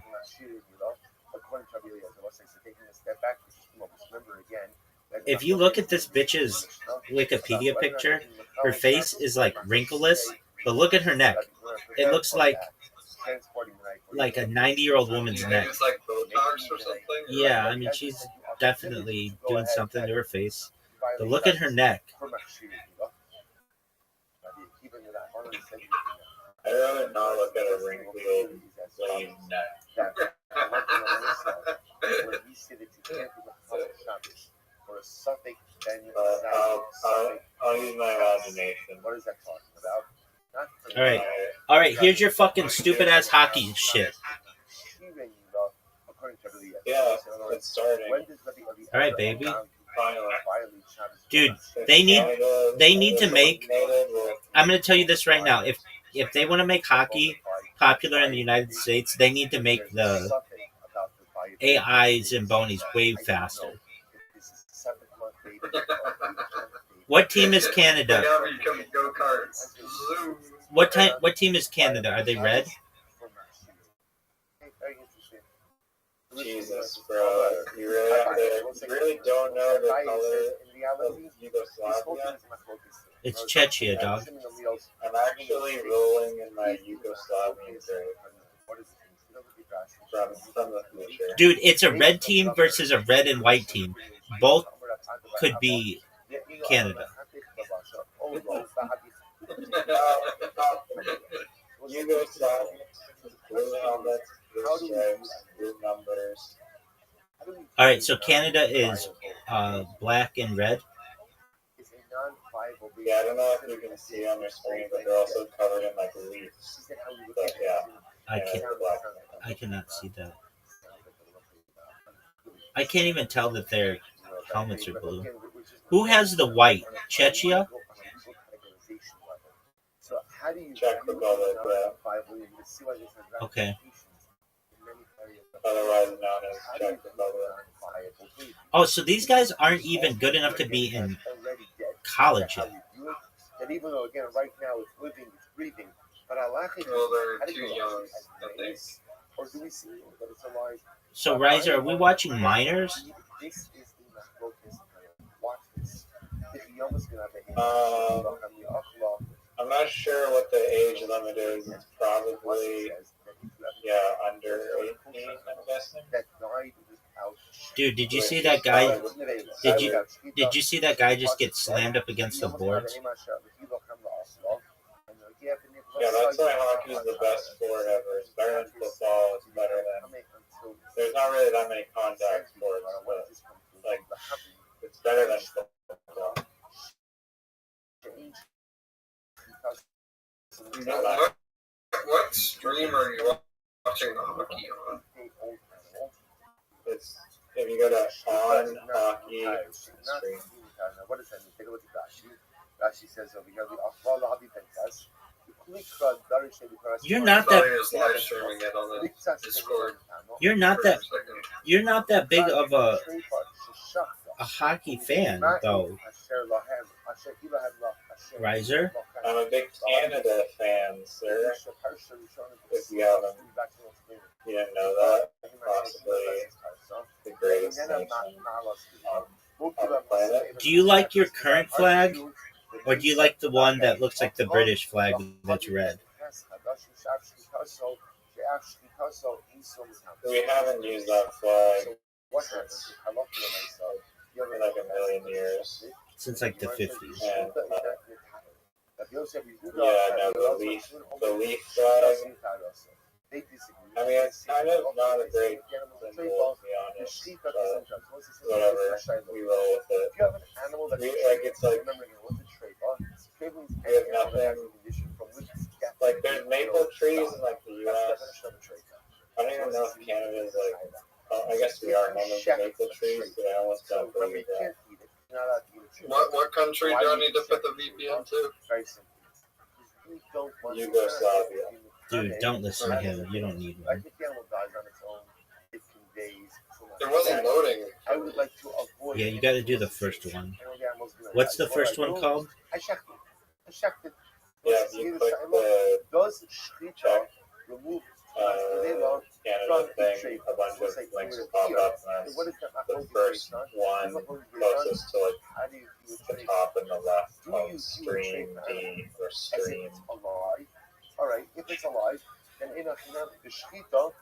Speaker 2: If you look at this bitch's Wikipedia picture, her face is like wrinkleless, but look at her neck. It looks like a 90-year-old woman's neck.
Speaker 6: It's like Botox or something.
Speaker 2: Yeah, I mean she's definitely doing something to her face. But look at her neck.
Speaker 1: I'd rather not look at a wrinkly old lady neck. I'll use my imagination.
Speaker 3: What is that talking about?
Speaker 2: All right. Here's your fucking stupid ass hockey shit.
Speaker 1: Yeah, it's starting.
Speaker 2: All right, baby.
Speaker 1: Finally.
Speaker 2: Dude, they need to make. I'm gonna tell you this right now. If they want to make hockey popular in the United States, they need to make the AIs and bonies way faster. What team is Canada? What team is Canada? Are they red?
Speaker 1: Jesus, bro. You really don't know the color of Yugoslavia?
Speaker 2: It's Czechia, dog.
Speaker 1: I'm actually rolling in my Yugoslavian grave. From the future.
Speaker 2: Dude, it's a red team versus a red and white team. Both could be Canada.
Speaker 1: Yugoslavia, blue helmets, blue stripes, blue numbers.
Speaker 2: All right, so Canada is black and red.
Speaker 1: Yeah, I don't know if you can see on your screen, but they're also covered in like leaves. But yeah,
Speaker 2: I cannot see that. I can't even tell that their helmets are blue. Who has the white? Czechia?
Speaker 1: Czech Republic, bro.
Speaker 2: Okay.
Speaker 1: Otherwise known as Czech Republic.
Speaker 2: Oh, so these guys aren't even good enough to be in college yet.
Speaker 3: And even though again right now it's living, it's breathing, but
Speaker 6: Well, they're too young, I think.
Speaker 3: or do we see that it's alive?
Speaker 2: So, Riser, are we watching minors?
Speaker 3: This is the watch this.
Speaker 1: I'm not sure what the age limit is. It's probably under 18, I'm guessing.
Speaker 2: Dude, did you see that guy? Did you see that guy just get slammed up against the boards?
Speaker 1: Yeah, that's why hockey is the best sport ever. It's better than football. It's better than. There's not really that many contact sports, but like it's better than football.
Speaker 6: What stream are you watching hockey on?
Speaker 1: It's if you go to on hockey stream.
Speaker 3: What is that? Take a look at Rashi. Rashi says over here,
Speaker 2: You're not
Speaker 6: I
Speaker 2: that.
Speaker 6: was live streaming it on the Discord.
Speaker 2: You're not that. You're not that big of a hockey fan, though, Riser.
Speaker 1: I'm a big Canada fan, sir. If you haven't, you didn't know that, possibly the greatest nation on the planet.
Speaker 2: Do you like your current flag, or do you like the one that looks like the British flag that's red?
Speaker 1: We haven't used that flag since like a million years.
Speaker 2: Since like the 50s.
Speaker 1: And yeah, no, the leaf flag. I mean, it's kind of not a great symbol, to be honest, but whatever, we roll with it. It's like, we have nothing, like, there's maple trees in, like, the U.S. I don't even know if Canada is, like, I guess we are home of maple trees, but I almost don't believe that.
Speaker 6: What country do I need to put the VPN to?
Speaker 1: Yugoslavia.
Speaker 2: Dude, don't listen to him. You don't need one.
Speaker 6: It wasn't loading.
Speaker 2: Yeah, you got to do the first one. What's the first one called?
Speaker 1: Yeah, you click the check Canada thing, a bunch of links pop up, and that's the first one closest to like the top and the left of stream D or stream.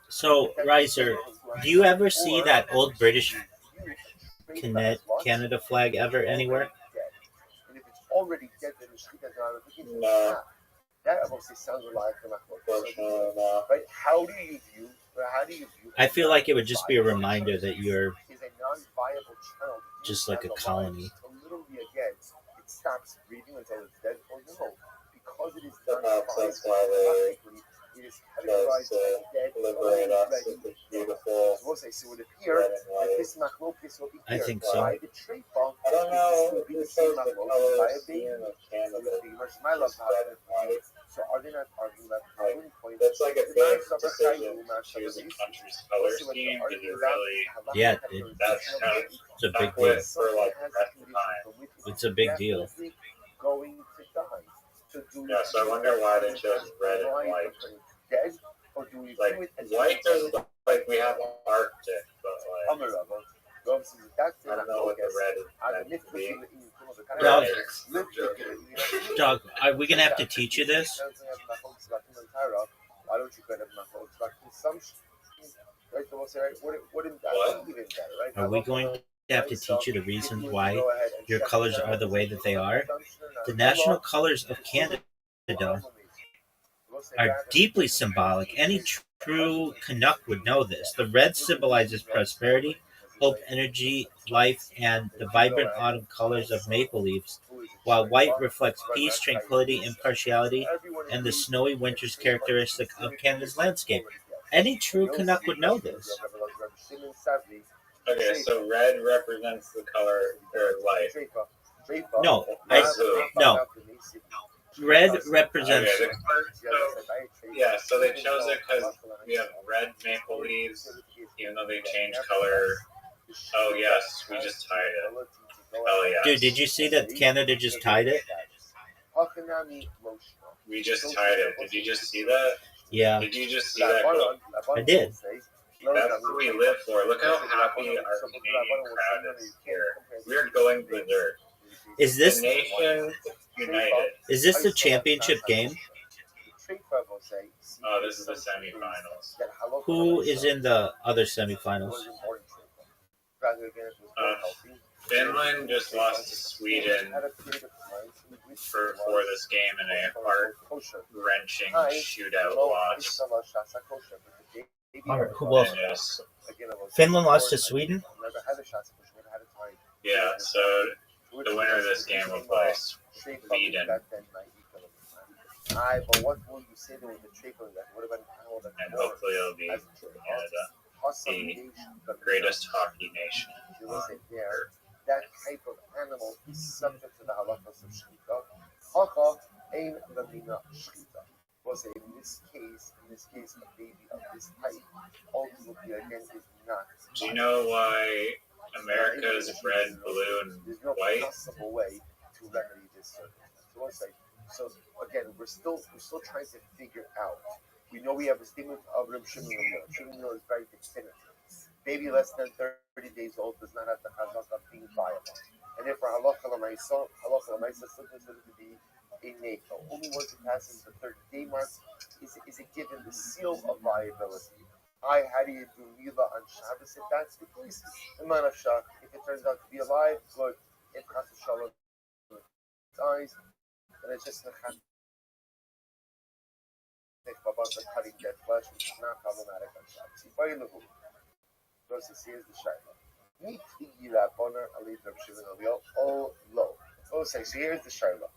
Speaker 2: So, Riser, do you ever see that old British Canada flag ever anywhere?
Speaker 1: No, unfortunately not.
Speaker 2: I feel like it would just be a reminder that you're just like a colony.
Speaker 1: Perhaps that's why they chose to liberate us with the beautiful red and white.
Speaker 2: I think so.
Speaker 1: I don't know who says the color scheme of Canada is red and white. Like, that's like a big decision to choose a country's color scheme. Did you really?
Speaker 2: Yeah,
Speaker 1: That's kind of
Speaker 2: it's a big
Speaker 1: stuck
Speaker 2: deal.
Speaker 1: with for like the rest of the time.
Speaker 2: It's a big deal.
Speaker 1: Yeah, so I wonder why they chose red and white. Like white doesn't look like we have Arctic, but like I don't know what the red is meant to be.
Speaker 2: Doug, are we gonna have to teach you this? Are we going to have to teach you the reasons why your colors are the way that they are? The national colors of Canada are deeply symbolic. Any true Canuck would know this. The red symbolizes prosperity, hope, energy, life, and the vibrant autumn colors of maple leaves, while white reflects peace, tranquility, impartiality, and the snowy winters characteristic of Canada's landscape. Any true Canuck would know this.
Speaker 1: Okay, so red represents the color or light.
Speaker 2: No,
Speaker 1: No.
Speaker 2: red represents.
Speaker 1: Okay, so they chose it because we have red maple leaves, even though they changed color. Oh yes, we just tied it. Oh yes.
Speaker 2: Dude, did you see that Canada just tied it?
Speaker 1: We just tied it. Did you just see that?
Speaker 2: Yeah,
Speaker 1: Did you just see that?
Speaker 2: I did.
Speaker 1: That's what we live for. Look how happy our Canadian crowd is here. We're going berserk.
Speaker 2: Is
Speaker 1: The
Speaker 2: this
Speaker 1: nation united.
Speaker 2: the championship game?
Speaker 1: Oh, this is the semifinals.
Speaker 2: Who is in the other semifinals?
Speaker 1: Finland just lost to Sweden for this game in a heart-wrenching shootout loss.
Speaker 2: Well,
Speaker 1: And just,
Speaker 2: Finland lost to Sweden?
Speaker 1: yeah, so the winner of this game will play Sweden. And hopefully it'll be Canada, the greatest hockey nation on earth.
Speaker 3: That type of animal is subject to the halachas of shchita. Hacha ein lamina shchita. We'll say in this case, a baby of this type ultimately again is not.
Speaker 1: Do you know why America is red, blue, and
Speaker 3: There's no
Speaker 1: white?
Speaker 3: possible way to remedy this circumstance. So we'll say, so again, we're still trying to figure out. We know we have a statement of Reb Shimon Gamliel. Shimon Gamliel is very definitive. Baby less than 30 days old does not have the chazak of being viable. And therefore, halacha l'maisa is still considered to be a NATO. Only once it passes the 30-day mark is it given the seal of viability. How do you do Mila on Shabbos if that's the case? If it turns out to be alive, good. If Chas v'Shalom dies, then it's just the cutting dead flesh, which is not problematic on Shabbos. Here's the shayla. So here's the shayla.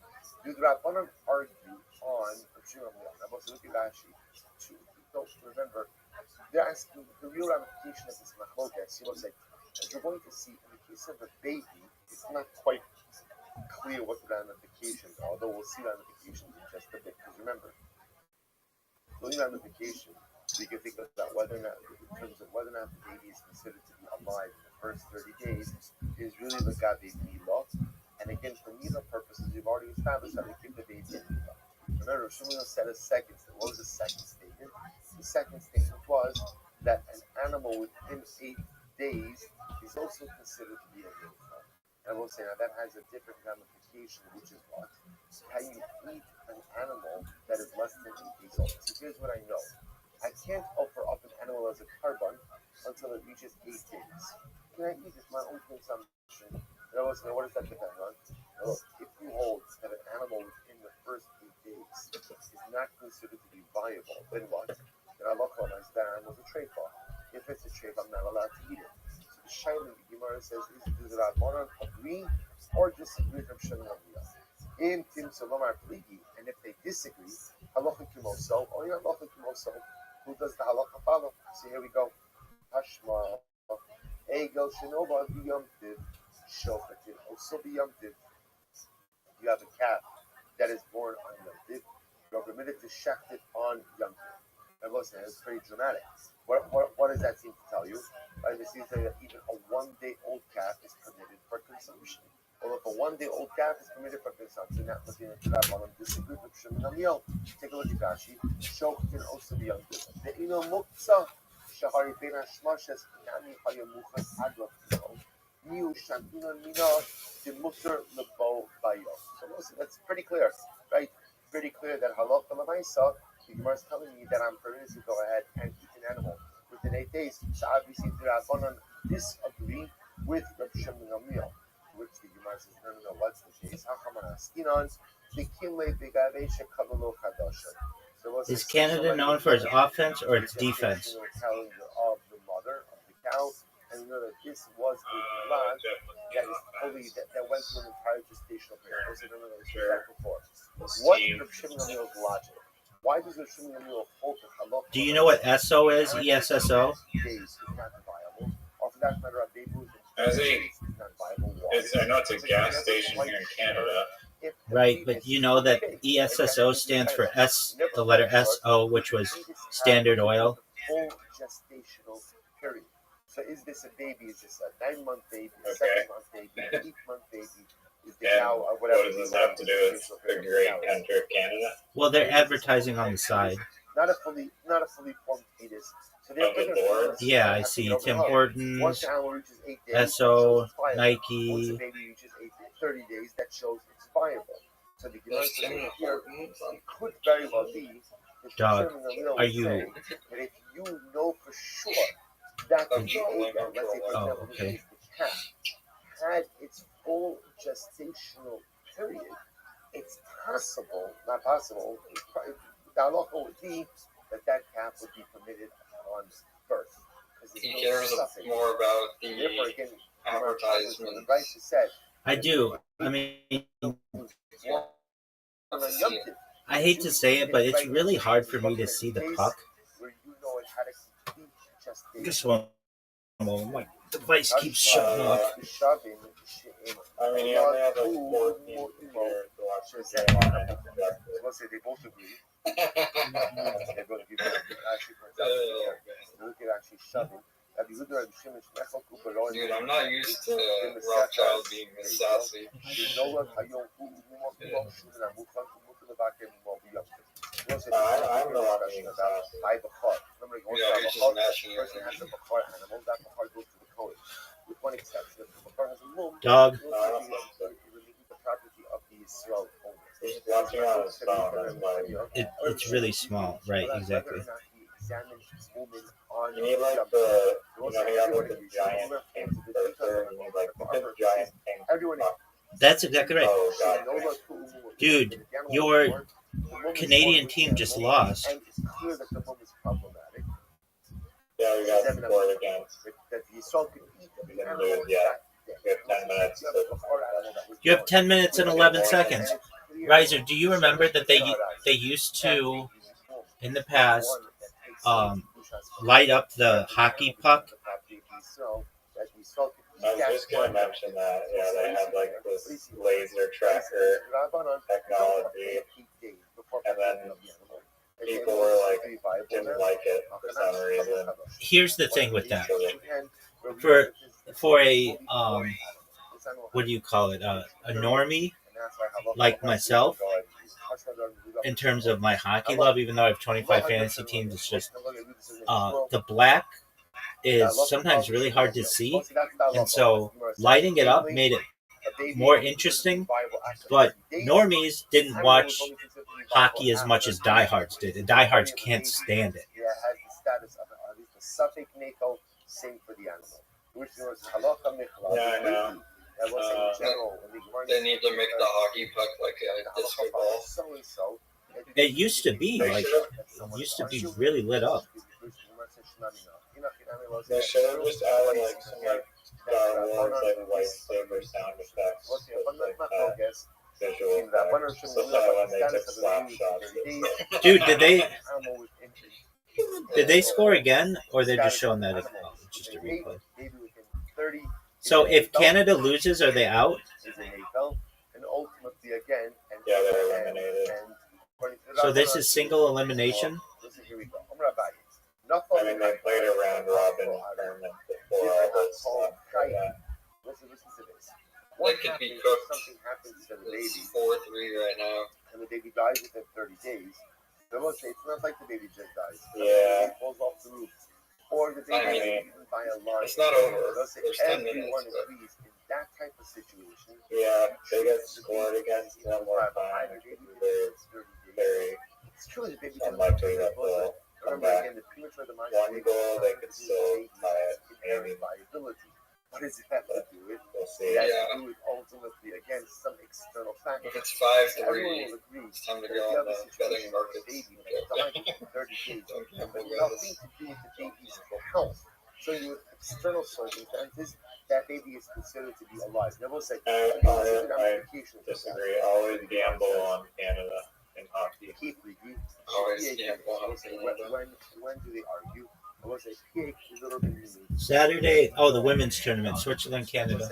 Speaker 3: Do the Rabbanan argue on Reb Shimon Gamliel? Now, look at Rashi. Don't remember. They're asking the real ramification of this machlokas. You know, like, as we're going to see in the case of a baby, it's not quite clear what the ramifications are, although we'll see ramifications in just a bit. Because remember, the only ramification we can think about whether or not, in terms of whether or not the baby is considered to be alive in the first 30 days, is really the gabi milah. And again, for milah purposes, we've already established that we keep the baby in milah. Remember, Shmuel said a second. What was the second statement? The second statement was that an animal within 8 days is also considered to be a milah. And we'll say now that has a different ramification, which is what? Can you eat an animal that is less than 8 days old? So here's what I know. I can't offer up an animal as a carbon until it reaches 8 days. Can I eat it? My own consumption. And what does that depend on? Well, if you hold that an animal within the first 8 days is not considered to be viable, then what? Then Allah calls that animal a treifa. If it's a treifa, I'm not allowed to eat it. So the Shaila Gemara says, is the Rabbanan agree or disagree with Reb Shimon Gamliel? In Tim Salomar Pligi, and if they disagree, halacha kimoso, or your halacha kimoso, who does the halacha follow? So here we go. Hashma, Egel Shinoba Biyamtiv, Shofativ, also Biyamtiv. You have a calf that is born on Yamtiv. You're permitted to shecht it on Yamtiv. And listen, it's pretty dramatic. What does that seem to tell you? It seems to tell you that even a 1-day-old calf is permitted for consumption. Well, if a 1-day-old calf is permitted for consumption, that looking into that one, disagree with Shimon Gamliel. Take a look at Rashi. Shoch can also be young. The ino muksa shahari ben hashmashes nami hayamuchas adlach niu shantina mina the mutter lebo bayo. So listen, that's pretty clear, right? Pretty clear that halacha l'maisa. The Gemara is telling me that I'm permitted to go ahead and eat an animal within 8 days. So obviously, the Rabbanan disagree with Reb Shimon Gamliel. Which the Gemara says, no, what's the case?
Speaker 2: Is Canada known for its offense or its defense?
Speaker 3: Of the mother of the cow, and we know that this was a blood that is fully that went through an entire gestational period. Also, remember that we said that before. What is Reb Shimon Gamliel's logic? Why does Reb Shimon Gamliel hold the halakha?
Speaker 2: Do you know what ESO is? ESSO?
Speaker 3: Days is not viable, or for that matter, a baby who's
Speaker 1: I know it's a gas station here in Canada.
Speaker 2: Right, but you know that ESSO stands for the letter SO, which was Standard Oil.
Speaker 3: Full gestational period. So is this a baby? Is this a 9-month baby, a
Speaker 1: Okay.
Speaker 3: 7-month baby, 8-month baby? Is the
Speaker 1: And
Speaker 3: cow or whatever?
Speaker 1: what does this have to do with the great country of Canada?
Speaker 2: Well, they're advertising on the side.
Speaker 3: Not a fully formed fetus. So they're
Speaker 1: Of the board?
Speaker 2: Yeah, I see Tim Hortons,
Speaker 3: Once the animal reaches 8 days,
Speaker 2: Esso,
Speaker 3: it's viable. Once
Speaker 2: Nike.
Speaker 3: the baby reaches 30 days, that shows it's viable. So the Gemara
Speaker 6: There's
Speaker 3: says
Speaker 6: Tim
Speaker 3: here,
Speaker 6: Hortons.
Speaker 3: it could very well be that
Speaker 2: Dog,
Speaker 3: Shimon Gamliel
Speaker 2: are
Speaker 3: would
Speaker 2: you-
Speaker 3: say that if you know for sure that the
Speaker 6: Okay.
Speaker 3: baby, let's say for
Speaker 2: Oh,
Speaker 3: example,
Speaker 2: okay.
Speaker 3: the calf had its full gestational period, it's possible, not possible, the halacha would be that calf would be permitted on birth.
Speaker 6: He cares more about
Speaker 3: Therefore,
Speaker 6: the
Speaker 3: again,
Speaker 6: advertisement.
Speaker 3: the Rice said,
Speaker 2: I do. I mean,
Speaker 3: on a Yom Tov,
Speaker 2: I hate to say it, but it's really hard for me to see the puck.
Speaker 3: where you know it had a complete gestation.
Speaker 2: Just one moment. My device keeps shutting off.
Speaker 1: I mean, you only have like 14 years to watch the game on it.
Speaker 3: Let's say they both agree. They're going to give you actually, for example, they look at actually shoving.
Speaker 6: Dude, I'm not used to Rothschild being this sassy.
Speaker 1: I'm the one being sassy.
Speaker 6: Yeah, you're just mashing your
Speaker 3: With one exception, the bakar has a mum.
Speaker 2: Dog.
Speaker 1: He's watching on his phone. That's why.
Speaker 2: It's really small, right? Exactly.
Speaker 1: You need like the, you know, he has like the giant pink cursor. You need like the giant pink.
Speaker 2: That's exactly right.
Speaker 1: Oh god.
Speaker 2: Dude, your Canadian team just lost.
Speaker 3: And it's clear that the mum is problematic.
Speaker 1: Yeah, we got scored again.
Speaker 3: That the assault could eat
Speaker 1: We didn't do it yet. We have 10 minutes.
Speaker 2: You have 10 minutes and 11 seconds. Riser, do you remember that they used to, in the past, light up the hockey puck?
Speaker 1: I was just going to mention that. Yeah, they had like this laser tracker technology. And then people were like, didn't like it for some reason.
Speaker 2: Here's the thing with that. For a, what do you call it, a normie like myself, in terms of my hockey love, even though I have 25 fantasy teams, it's just the black is sometimes really hard to see, and so lighting it up made it more interesting. But normies didn't watch hockey as much as diehards did, and diehards can't stand it.
Speaker 1: Yeah, I know.
Speaker 6: They need to make the hockey puck like a disco ball.
Speaker 2: It used to be really lit up.
Speaker 1: They should have just added like some like Star Wars like lightsaber sound effects with like visual effects. So that when they took slap shots.
Speaker 2: Dude, did they score again, or they're just showing that it's just a replay? So if Canada loses, are they out?
Speaker 1: Yeah, they're eliminated.
Speaker 2: So this is single elimination?
Speaker 1: I mean, they played a round robin tournament before all this stuff.
Speaker 3: Listen to this.
Speaker 6: They could be cooked. It's 4-3 right now.
Speaker 3: And the baby dies within 30 days. It's not like the baby just dies.
Speaker 1: Yeah.
Speaker 3: It falls off the roof. Or the baby is eaten by a lion.
Speaker 6: It's not over. There's 10
Speaker 3: Everyone
Speaker 6: minutes.
Speaker 3: agrees in that type of situation.
Speaker 1: Yeah, they get scored against one more time. Very
Speaker 3: It's true the baby
Speaker 1: unlikely that they'll come back. One goal, they could still tie it. Maybe.
Speaker 3: What does it have to do with?
Speaker 1: We'll see.
Speaker 3: It has to do with ultimately against some external factor.
Speaker 6: If it's 5-3,
Speaker 3: Everyone will agree
Speaker 6: it's time to
Speaker 3: that
Speaker 6: go
Speaker 3: the
Speaker 6: on
Speaker 3: other
Speaker 6: the betting
Speaker 3: situation
Speaker 6: markets.
Speaker 3: the baby that died within 30 days but nothing to do with the baby's health. So with external circumstances, that baby is considered to be alive. Never said
Speaker 1: I disagree. Always gamble on Canada in hockey.
Speaker 3: keep review.
Speaker 6: Always gamble on Canada.
Speaker 3: When do they argue? I was a big little bit
Speaker 2: Saturday, the women's tournament, Switzerland, Canada.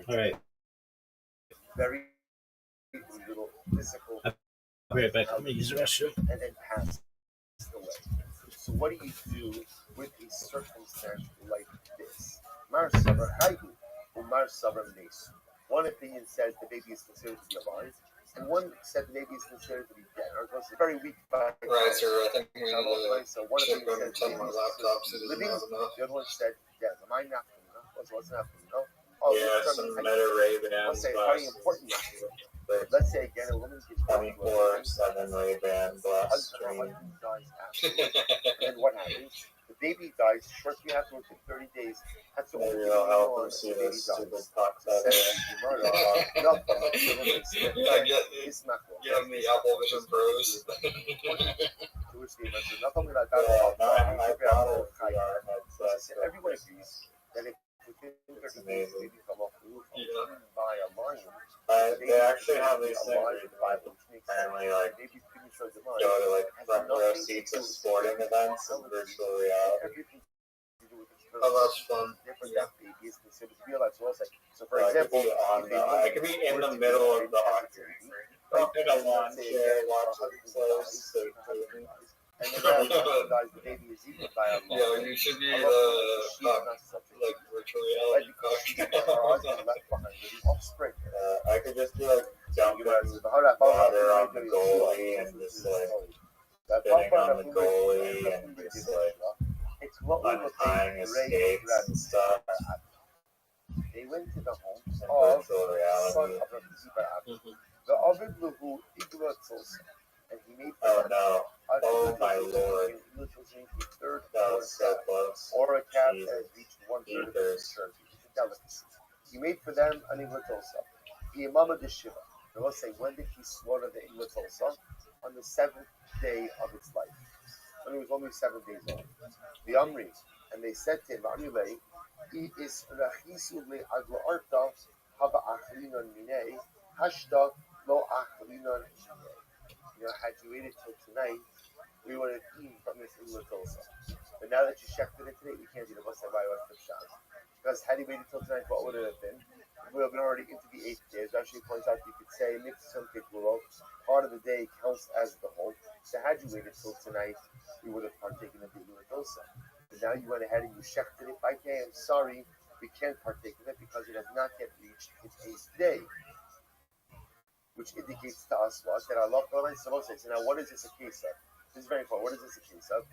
Speaker 2: All right.
Speaker 3: Very little physical.
Speaker 2: I'll be right back. I'm going to use the restroom.
Speaker 3: And then pass away. So what do you do with a circumstance like this? Mar Savar Haihu, or Mar Savar Mesu. One opinion says the baby is considered to be alive, and one said the baby is considered to be dead. Or it was very weak by
Speaker 6: Right, sir. I think we need
Speaker 3: so
Speaker 6: to
Speaker 3: one
Speaker 6: check
Speaker 3: opinion
Speaker 6: on
Speaker 3: said
Speaker 6: some of my laptops. It doesn't
Speaker 3: living.
Speaker 6: have enough.
Speaker 3: The other one said dead. Am I not? What's happening? No.
Speaker 1: Yeah, some meta Ray-Bans
Speaker 3: Let's say how important that is. Let's say again, a woman gets
Speaker 1: 24/7 Ray-Ban blast stream.
Speaker 3: And what happens? The baby dies shortly afterwards in 30 days. That's the only
Speaker 1: Maybe
Speaker 3: thing
Speaker 1: they'll
Speaker 3: we
Speaker 1: help
Speaker 3: know
Speaker 1: them
Speaker 3: on
Speaker 1: see
Speaker 3: the baby
Speaker 1: this
Speaker 3: dies.
Speaker 1: stupid cock feather.
Speaker 6: Yeah, get me Apple Vision Pros.
Speaker 3: Everyone agrees that if within 30 days the baby fell off the roof by a lion,
Speaker 1: They actually have these things where you can apparently like go to like front row seats of sporting events in virtual reality.
Speaker 3: everything to do with
Speaker 6: Oh, that's fun.
Speaker 3: Therefore, that baby is considered to be alive. So it's like, so for
Speaker 1: Like be on the. I could be in the middle of the octagon. Like in a lawn chair, watching close.
Speaker 3: And then guys, the baby is eaten by a
Speaker 6: Yeah, you should be like virtual reality cocktail.
Speaker 3: left behind with the offspring.
Speaker 1: I could just be like dumping water on the goalie and just like spitting on the goalie and just like untying his skates and stuff.
Speaker 3: They went to the home
Speaker 1: In
Speaker 3: of
Speaker 1: virtual
Speaker 3: son
Speaker 1: reality.
Speaker 3: of Rabbi, the Ovid Lahu Iglatzos, and he made
Speaker 1: Oh no. Oh my lord.
Speaker 3: third
Speaker 1: That was so close.
Speaker 3: or a cat
Speaker 1: Jesus.
Speaker 3: that reached 1/3 of the
Speaker 1: Jeepers.
Speaker 3: maturity. It's a delicacy. He made for them an Iglatolsa. The Imama de Shiva. They will say, when did he slaughter the Iglatolsa? On the 7th day of its life. When it was only 7 days old. The Amri, and they said to him, Amri, he is Rachisu le Agla Arta, Hava Achlinon Mine, Hashta lo Achlinon Mine. Had you waited till tonight, we would have eaten from this Iglatolsa. But now that you checked it today, we can't eat it. Because had he waited till tonight, what would it have been? We would have been already into the 8th day. As Rashi points out, you could say, part of the day counts as the whole. So had you waited till tonight, we would have partaken of the Iglatolsa. But now you went ahead and you checked it. Okay, I'm sorry, we can't partake of it because it has not yet reached its 8th day. Which indicates to us what? That Allah is supposed to say. So now what is this a case of? This is very important. What is this a case of?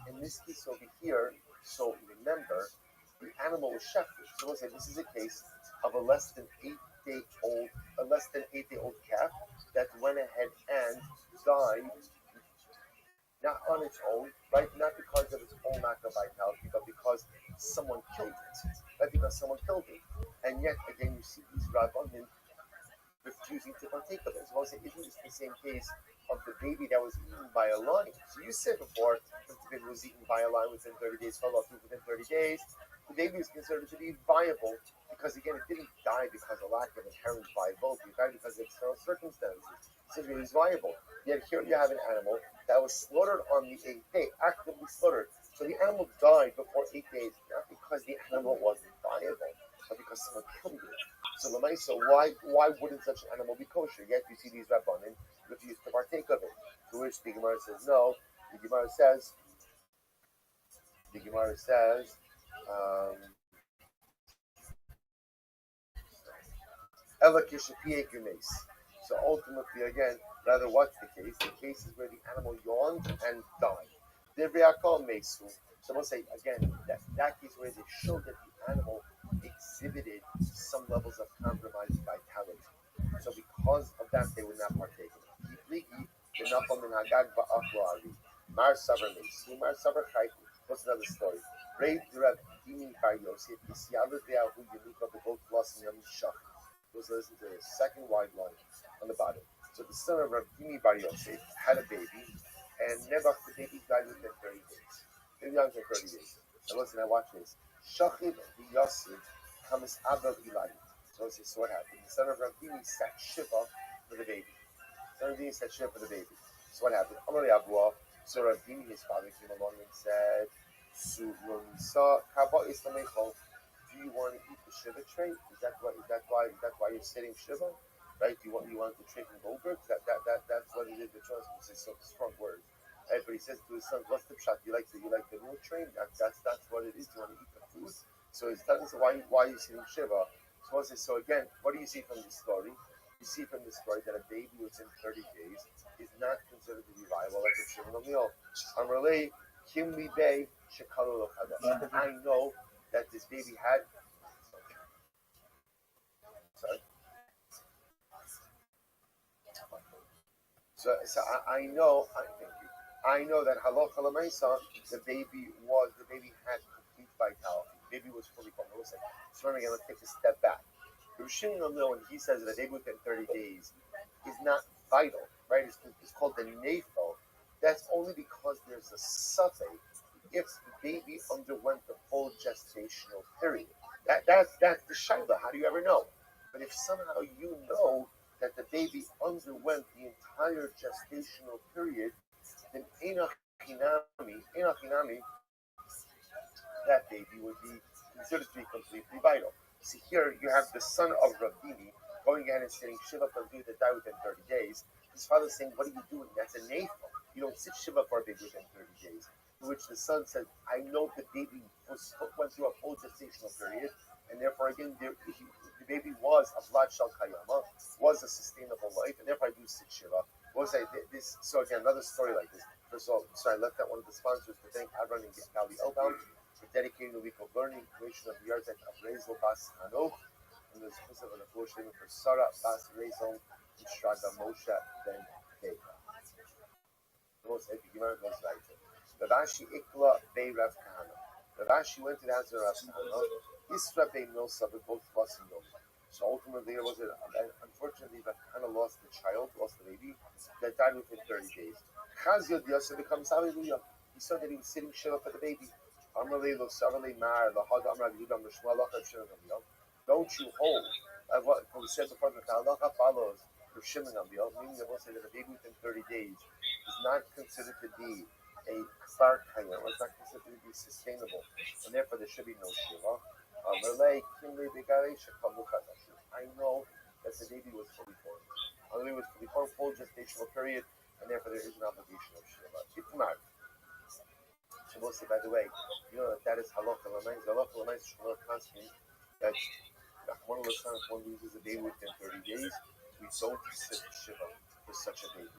Speaker 3: In this case over here, so remember, the animal was shechted. So we'll say this is a case of a less than 8-day old calf that went ahead and died, not on its own, right? Not because of its own lack of vitality, but because someone killed it. Right? Because someone killed it. And yet, again, you see these rabbanim refusing to partake of it. So we'll say, isn't this the same case of the baby that was eaten by a lion? So you said before, if the baby was eaten by a lion within 30 days, fell off within 30 days, the baby is considered to be viable because, again, it didn't die because of lack of inherent viability. It died because of external circumstances. So it is viable. Yet here you have an animal that was slaughtered on the 8th day, actively slaughtered. So the animal died before 8 days, not because the animal wasn't viable, but because someone killed it. So why wouldn't such an animal be kosher? Yet you see these rabbanim refuse to partake of it. To which the Gemara says no. The Gemara says, so ultimately, again, rather what's the case? The case is where the animal yawned and died. So we'll say again that case where they showed that the animal exhibited some levels of compromised vitality. So because of that, they would not partake in it. What's another story? Let's listen to the second wide line on the bottom. So the son of Rabbi Bar Yosef had a baby, and Nebuch, the baby, died within 30 days. Maybe young for 30 days. Now listen, now watch this. Shachid the Yosef comes Abel Eli. So what happened? The son of Rabbi sat Shiva for the baby. So Rabbi sat Shiva for the baby. So what happened? Amar Yabua. So Rabbi, his father, came along and said, do you want to eat the Shiva tray? Is that why you're sitting Shiva? Right? Do you want the tray from Goldberg? That's what it is. The choice is so strong words. Right? But he says to his son, what's the pshat? You like the meal tray? That's what it is. You want to eat the food? So he's telling us why are you sitting Shiva? So again, what do you see from this story? You see from this story that a baby within 30 days is not considered to be viable like a Shiva meal. I know that this baby had. Sorry. So I know. Thank you. I know that halacha l'maisa, the baby had complete vitality. The baby was fully formed. So again, let's take a step back. Rishon when he says that a baby within 30 days is not vital, right? It's called the nafel. That's only because there's a suffix if the baby underwent the full gestational period. That's the shaila. How do you ever know? But if somehow you know that the baby underwent the entire gestational period, then enochinami, that baby would be considered to be completely vital. So here you have the son of Rabbi going ahead and sitting Shiva for a baby that died within 30 days. His father's saying, what are you doing? That's a nafel. You don't sit Shiva for a baby within 30 days. To which the son said, I know the baby went through a full gestational period, and therefore, again, the baby was a blood shell kayama, was a sustainable life, and therefore I do sit Shiva. So again, another story like this. First of all, sorry, I left out one of the sponsors to thank Adron and Gali Elbaum for dedicating the week of learning, creation of the Yarzek of Rezel Bas Hanoch, and the specific of the floor statement for Sarah Bas Rezel and Shraga Moshe Ben Deva. The most epic Gemara goes like this. Ravashi Ikla Bey Rav Kahana. Ravashi went to the house of Rav Kahana. Isra Bey Milsa, but both of us know. So ultimately, there was unfortunately, Rav Kahana lost the child, lost the baby, that died within 30 days. Chazio Diyasa becomes hallelujah. He saw that he was sitting Shiva for the baby. Amrali lo Sarali Mar, the Hag Amra Yudam Rishmalach of Shimon Gamliel. Don't you hold, what we said before, the Halacha follows of Shimon Gamliel, meaning that we'll say that a baby within 30 days is not considered to be a kfar kaya, or it's not considered to be sustainable, and therefore there should be no Shiva. I know that the baby was fully formed. The baby was fully formed, full gestational period, and therefore there is an obligation of Shiva. Itmar. So we'll say, by the way, you know that is halacha l'mayis. Halacha l'mayis is constantly that one of the times one loses a baby within 30 days, we don't sit Shiva for such a baby.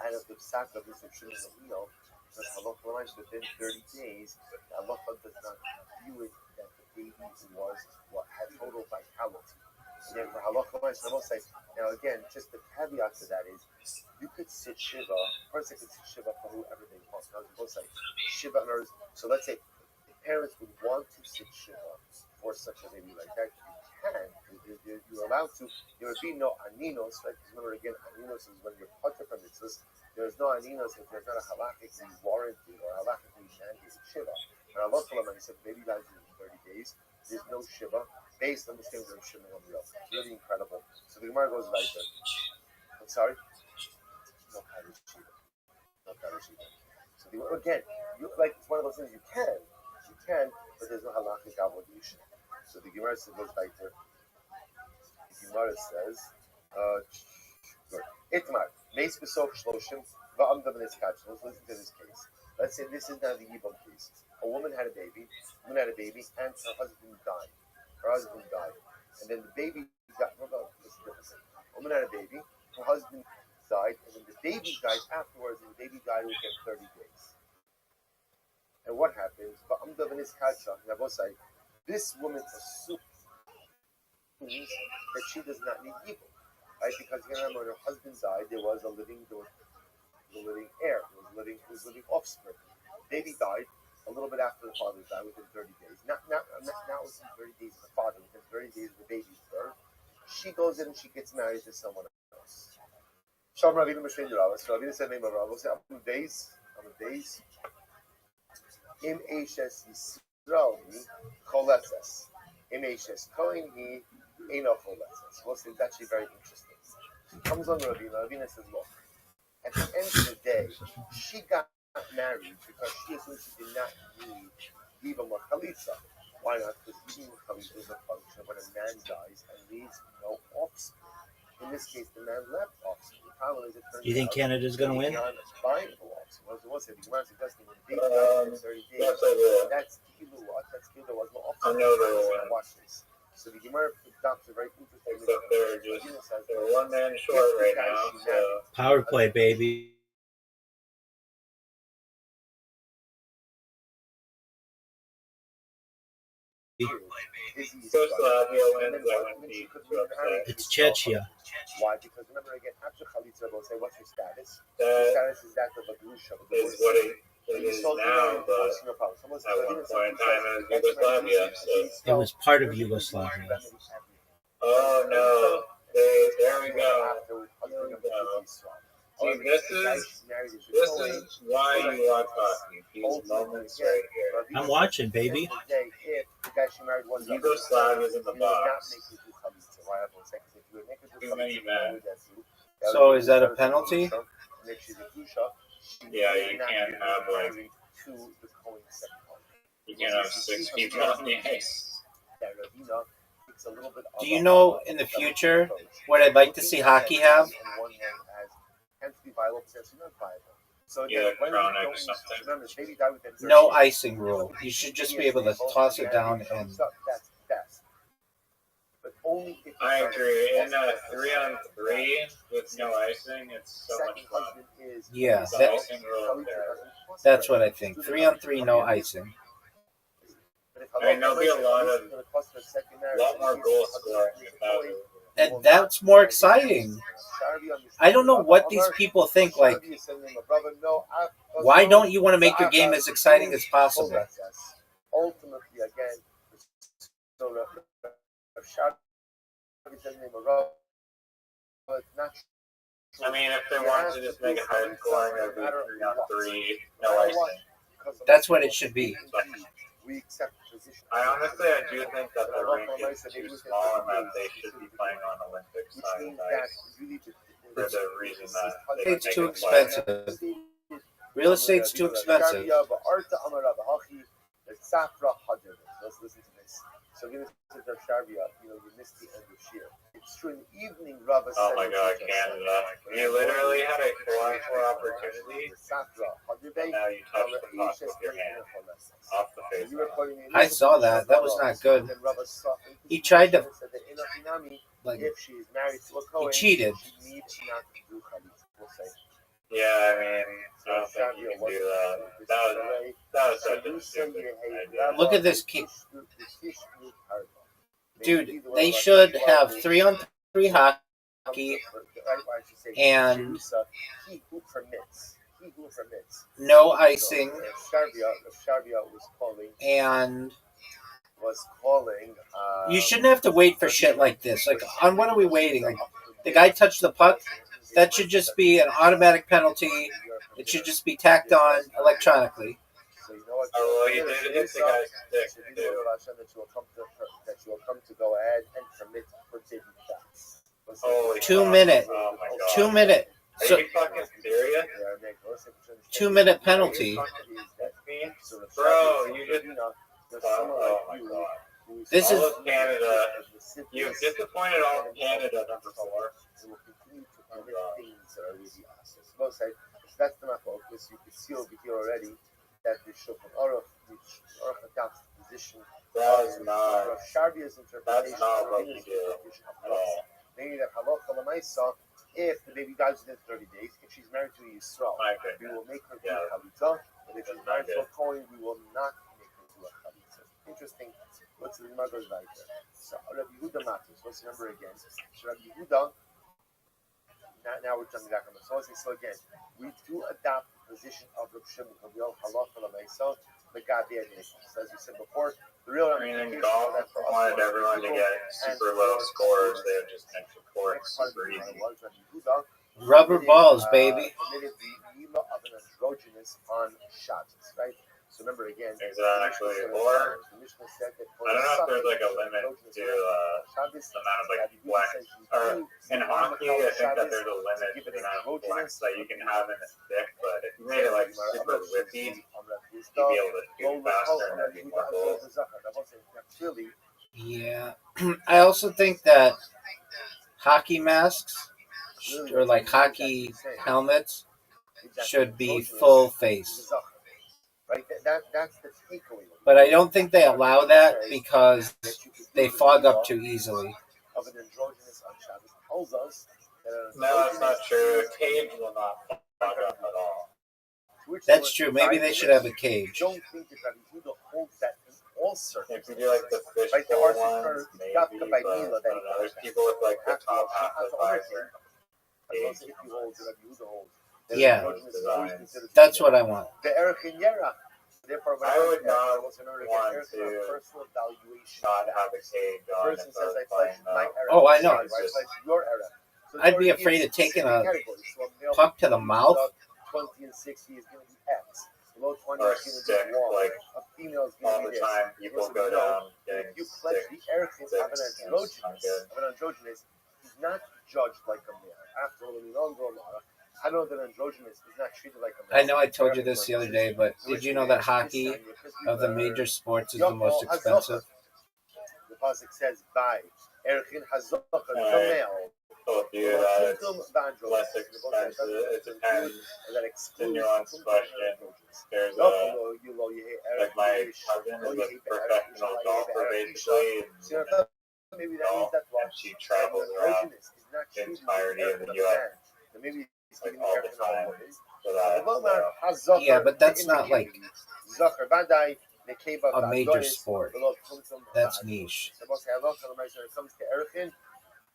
Speaker 3: Out of the psak of this Shimon Gamliel, that halacha l'mayis within 30 days, the halacha does not view it that the baby was what had total vitality. And then for halacha l'mayis, I will say, now again, just the caveat to that is, you could sit Shiva, a person could sit Shiva for whoever they want. I was supposed to say, Shiva, so let's say the parents would want to sit Shiva for such a baby like that. You can, you're allowed to. There would be no aninos, right? Because remember again, aninos is when you're potter from mitzvahs. There's no aninos if there's not a halachically warranted or halachically mandated Shiva. And Allah said, baby dies in 30 days, there's no Shiva based on the things of Shimon Gamliel. Really incredible. So the Gemara goes like that. I'm sorry? No Kaddish Shiva. No Kaddish Shiva. So again, it's one of those things you can, but there's no halachic obligation. So the Gemara goes back to, the Gemara says, Itmar, Meis Besoch Shloshim, Va'amda B'Nitzkach. Let's listen to this case. Let's say this is now the Yibam case. A woman had a baby, and her husband died. And then the baby got, a woman had a baby, her husband died, and then the baby died afterwards, and the baby died within 30 days. And what happens? This woman assumes that she does not need evil, right? Because when her husband died, there was a living heir, there was living offspring. Baby died a little bit after the father died, within 30 days. Not within 30 days of the father, within 30 days of the baby's birth. She goes in and she gets married to someone else. Shalom Ravina Meshvein Rabbi. So Ravina said, name of Rabbi. Say, I'm a days. Im Eishes Yisrael Hi Choletzes. Im Eishes Kohen Hi Eino Choletzes. Well, it's actually very interesting. She comes on Ravina. Ravina says, look, at the end of the day, she got married because she assumed she did not need even a chalitza. Why not? Because even a chalitza is a function of when a man dies and leaves no offspring. In this case, the man left offspring. The problem is, it turns
Speaker 2: You think
Speaker 3: out
Speaker 2: Canada's going to win?
Speaker 3: Viable offspring. Once the Gemara suggesting when the baby died in 30 days, that's kilu. That's kilu. There was no offspring. Watch this. So the Gemara adopts a very interesting.
Speaker 1: Except they're one man short right now. So.
Speaker 2: Power play, baby. It's Chechnya.
Speaker 3: Why? Because remember again, after Chalitza, we'll say, what's your status? Your status is that of a Grusha.
Speaker 1: Is what it is now, but at one point in time it was Yugoslavia. So.
Speaker 2: It was part of Yugoslavia.
Speaker 1: Oh no. There we go. See, this is why you watch hockey. These moments right here.
Speaker 2: I'm watching, baby.
Speaker 1: Yugoslavia's in the box. Too many men.
Speaker 5: So is that a penalty?
Speaker 1: Yeah, you can't have you can't have 6 people on the ice.
Speaker 2: Do you know in the future what I'd like to see hockey have?
Speaker 1: Electronic something.
Speaker 2: No icing rule. You should just be able to toss it down and.
Speaker 1: I agree. In a 3-on-3 with no icing, it's so much fun.
Speaker 2: Yeah,
Speaker 1: The icing rule there.
Speaker 2: that's what I think. 3-on-3, no icing.
Speaker 1: I mean, there'll be a lot more goal scoring if that was.
Speaker 2: And that's more exciting. I don't know what these people think. Like, why don't you want to make your game as exciting as possible?
Speaker 3: Ultimately, again,
Speaker 1: I mean, if they wanted to just make it high scoring, it would be 3-on-3, no icing.
Speaker 2: That's what it should be.
Speaker 1: I honestly, I do think that the rink is too small and that they should be playing on Olympic size ice for the reason that they
Speaker 2: It's
Speaker 1: make
Speaker 2: too
Speaker 1: it play.
Speaker 2: expensive. Real estate's too expensive.
Speaker 3: Let's listen to this. So give it to the Sharvia, you missed the end of Shir. It's true in the evening, Rabbi
Speaker 1: Oh
Speaker 3: said.
Speaker 1: my God, Canada. You literally had a 4-on-4 opportunity, and now you touched the puck with your hand off the face.
Speaker 2: I saw that. That was not good. He tried to, like,
Speaker 3: if she is married to a Kohen,
Speaker 2: he cheated.
Speaker 3: she needs not to do Chalitza.
Speaker 1: Yeah, I mean, I don't think you can do that. That was such a stupid idea.
Speaker 2: Look at this kid. Dude, they should have 3-on-3 hockey and no icing and you shouldn't have to wait for shit like this. Like, on what are we waiting? Like, the guy touched the puck? That should just be an automatic penalty. It should just be tacked on electronically.
Speaker 1: Oh, well, he did hit the guy's stick, too.
Speaker 3: That you will come to go ahead and commit for taking facts.
Speaker 1: Holy
Speaker 2: 2
Speaker 1: fuck.
Speaker 2: minute.
Speaker 1: Oh my God.
Speaker 2: 2 minute.
Speaker 1: Are
Speaker 2: So,
Speaker 1: you fucking serious?
Speaker 2: 2-minute penalty.
Speaker 1: Bro, you just. Oh my God.
Speaker 2: This
Speaker 1: All
Speaker 2: is
Speaker 1: of Canada. You've disappointed all of Canada, number 4.
Speaker 3: Will continue to commit things that are really awesome. So that's the focus. You can see over here already that the Shulchan Aruch, which Aruch adopts the position.
Speaker 1: That's not
Speaker 3: Sharbia's interpretation.
Speaker 1: That's not what you do at all.
Speaker 3: Meaning that halacha l'maisa, if the baby dies within 30 days, if she's married to a Yisrael,
Speaker 1: My
Speaker 3: we
Speaker 1: goodness.
Speaker 3: will make her do
Speaker 1: Yeah.
Speaker 3: a chalitza, and if she's married to a Kohen, we will not make her do a chalitza. Interesting. What's the mother's like there? So Rabbi Yehuda matters. What's the number again? So Rabbi Yehuda. Now we're jumping back on the source. So again, we do adopt the position of Reb Shimon Gamliel halacha l'maisa l'gabi adnis. As we said before, the real
Speaker 1: I mean, in golf, if they wanted everyone to get super low scores, they would just make the court super easy.
Speaker 2: rubber balls, baby.
Speaker 3: Committed the Mila of an androgynous on Shabbos, right? So remember again,
Speaker 1: Exactly. Or
Speaker 3: the Mishnah said that
Speaker 1: I don't know if there's like a limit to the amount of like flex. Or in hockey, I think that there's a limit to the amount of flex that you can have in a stick. But if you made it like super whippy, you'd be able to do faster and there'd be more goals.
Speaker 2: Yeah. I also think that hockey masks or like hockey helmets should be full face.
Speaker 3: Right, that's the takeaway.
Speaker 2: But I don't think they allow that because they fog up too easily.
Speaker 3: Of an androgynous on Shabbos tells us that
Speaker 1: No, that's not true. Cage will not fuck up at all.
Speaker 2: That's true. Maybe they should have a cage.
Speaker 3: Don't think that Rabbi Yehuda holds that in all
Speaker 1: If
Speaker 3: circumstances.
Speaker 1: you do like the
Speaker 3: Right, there
Speaker 1: fishbowl
Speaker 3: are
Speaker 1: ones, maybe,
Speaker 3: got
Speaker 1: but
Speaker 3: the
Speaker 1: I
Speaker 3: by
Speaker 1: don't
Speaker 3: Mila
Speaker 1: know.
Speaker 3: that he
Speaker 1: There's people with like the top half of the visor.
Speaker 3: If you hold the Rabbi Yehuda holds.
Speaker 2: Yeah. That's what I want.
Speaker 3: The Erech in Yera. Therefore, when
Speaker 1: I would
Speaker 3: there,
Speaker 1: not
Speaker 3: was an order
Speaker 1: want
Speaker 3: get
Speaker 1: to
Speaker 3: personal evaluation.
Speaker 1: Not have a cage on
Speaker 3: Person
Speaker 1: if
Speaker 3: says,
Speaker 1: I
Speaker 3: I
Speaker 1: was
Speaker 3: pledge
Speaker 1: playing
Speaker 3: my
Speaker 1: though.
Speaker 3: era.
Speaker 2: Oh, I know.
Speaker 3: I pledge your era. So
Speaker 2: I'd be
Speaker 3: it's
Speaker 2: afraid of taking a
Speaker 3: categories. So male
Speaker 2: puck to the mouth.
Speaker 3: 20 and 60 is going to be X. Below 20
Speaker 1: Or
Speaker 3: is going to
Speaker 1: stick,
Speaker 3: be Y.
Speaker 1: like,
Speaker 3: A female is
Speaker 1: All
Speaker 3: going to
Speaker 1: the
Speaker 3: be this.
Speaker 1: time people
Speaker 3: Listen,
Speaker 1: go
Speaker 3: no,
Speaker 1: down getting
Speaker 3: you pledge
Speaker 1: sick.
Speaker 3: the Eric of an
Speaker 1: Six,
Speaker 3: androgynous. Of an androgynous is not judged like a male. After all, I know that androgynous is not treated like a male.
Speaker 2: I know I told you this the other day, but did you know that hockey of the major sports is the most expensive?
Speaker 3: pasuk says by Erchin Hazokar Kamel.
Speaker 1: Told you that it's less expensive. It depends. It's a nuanced question. There's like my cousin is a professional golfer basically,
Speaker 3: Maybe that means that
Speaker 1: and she travels around the entirety of the U.S.
Speaker 3: Maybe
Speaker 1: like all the time for that.
Speaker 5: Yeah, but that's not like a major sport. That's niche.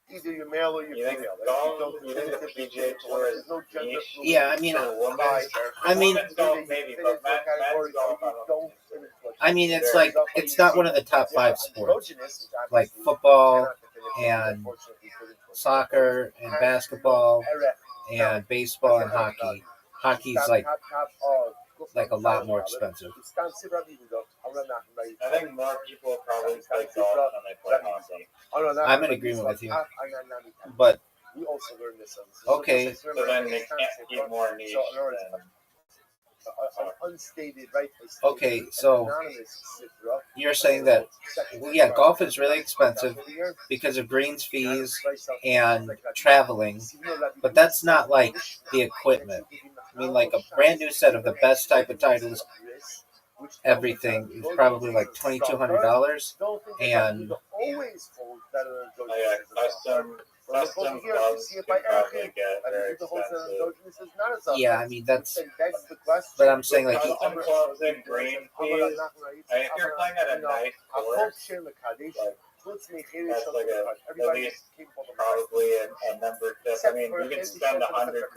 Speaker 3: Either you're male or
Speaker 1: You
Speaker 3: you're
Speaker 1: think
Speaker 3: female.
Speaker 1: golf? You think the PGA Tour is niche?
Speaker 5: Yeah, I mean,
Speaker 1: Women's golf maybe, but men's golf, I don't think so.
Speaker 5: I mean, it's like it's not one of the top 5 sports, like football and soccer and basketball and baseball and hockey. Hockey's like a lot more expensive.
Speaker 1: I think more people probably play golf than they play hockey.
Speaker 5: I'm in agreement with you, but
Speaker 3: we also learned this.
Speaker 5: Okay.
Speaker 1: So then they can't keep more niche than
Speaker 3: unstated, right?
Speaker 5: Okay, so you're saying that, well, yeah, golf is really expensive because of greens fees and traveling, but that's not like the equipment. I mean, like a brand new set of the best type of titles, everything is probably like $2,200, and
Speaker 1: custom gloves could probably get very expensive.
Speaker 5: yeah, I mean that's. But I'm saying like
Speaker 1: Custom gloves and green fees. I mean, if you're playing at a nice course, that's like at least probably a membership. I mean, you can spend $100,000 on a membership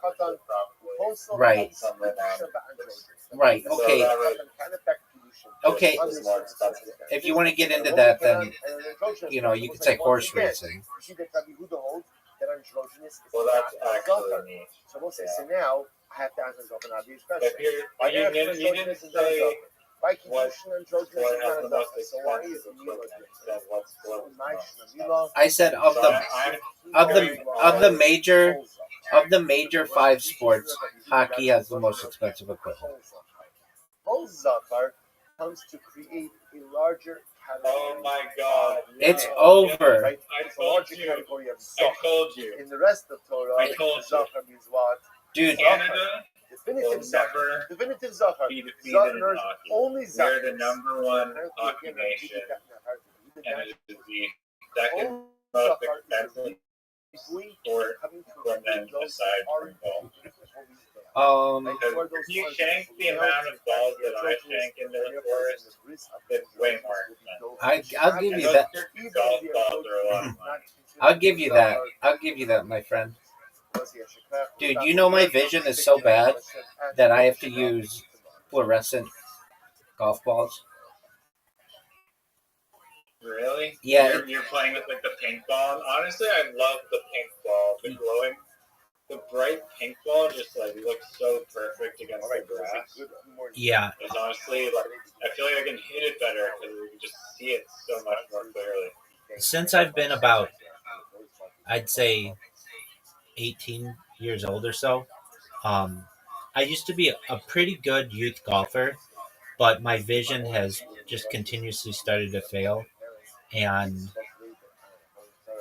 Speaker 1: probably.
Speaker 5: Right.
Speaker 1: Somewhere down.
Speaker 5: Right.
Speaker 1: So
Speaker 5: Okay.
Speaker 1: that would
Speaker 5: Okay.
Speaker 1: is more expensive.
Speaker 5: If you want to get into that, then you could say horse racing.
Speaker 1: Well, that's actually neat.
Speaker 3: So we'll say, so now I have to ask myself an obvious question.
Speaker 1: If you didn't say what has the most expensive equipment, then what's the most?
Speaker 5: I said of the major 5 sports, hockey has the most expensive equipment.
Speaker 3: Comes to create a larger category.
Speaker 1: Oh my God!
Speaker 5: It's over.
Speaker 3: Right?
Speaker 1: I
Speaker 3: It's a larger
Speaker 1: told you.
Speaker 3: category of
Speaker 1: I
Speaker 3: Zachar.
Speaker 1: told you.
Speaker 3: In the rest of Torah,
Speaker 1: I told you.
Speaker 3: Zachar means what?
Speaker 5: Dude,
Speaker 1: Canada will
Speaker 3: Definitive Zachar.
Speaker 1: never
Speaker 3: Definitive Zachar.
Speaker 1: be defeated in hockey.
Speaker 3: Only Zachar.
Speaker 1: We're the number one hockey nation, and it is the second most expensive sport from then aside from golf. Because if you shank the amount of balls that I shank into the forest, it's way more expensive.
Speaker 5: I'll give
Speaker 1: And
Speaker 5: you
Speaker 1: those
Speaker 5: that.
Speaker 1: golf balls are a lot of money.
Speaker 5: I'll give you that. I'll give you that, my friend. Dude, you know my vision is so bad that I have to use fluorescent golf balls.
Speaker 1: Really?
Speaker 5: Yeah.
Speaker 1: You're playing with like the pink ball. Honestly, I love the pink ball. The glowing, the bright pink ball just like looks so perfect against the grass.
Speaker 2: Yeah,
Speaker 1: It's honestly like I feel like I can hit it better because you can just see it so much more clearly.
Speaker 2: since I've been about, I'd say, 18 years old or so, I used to be a pretty good youth golfer, but my vision has just continuously started to fail. And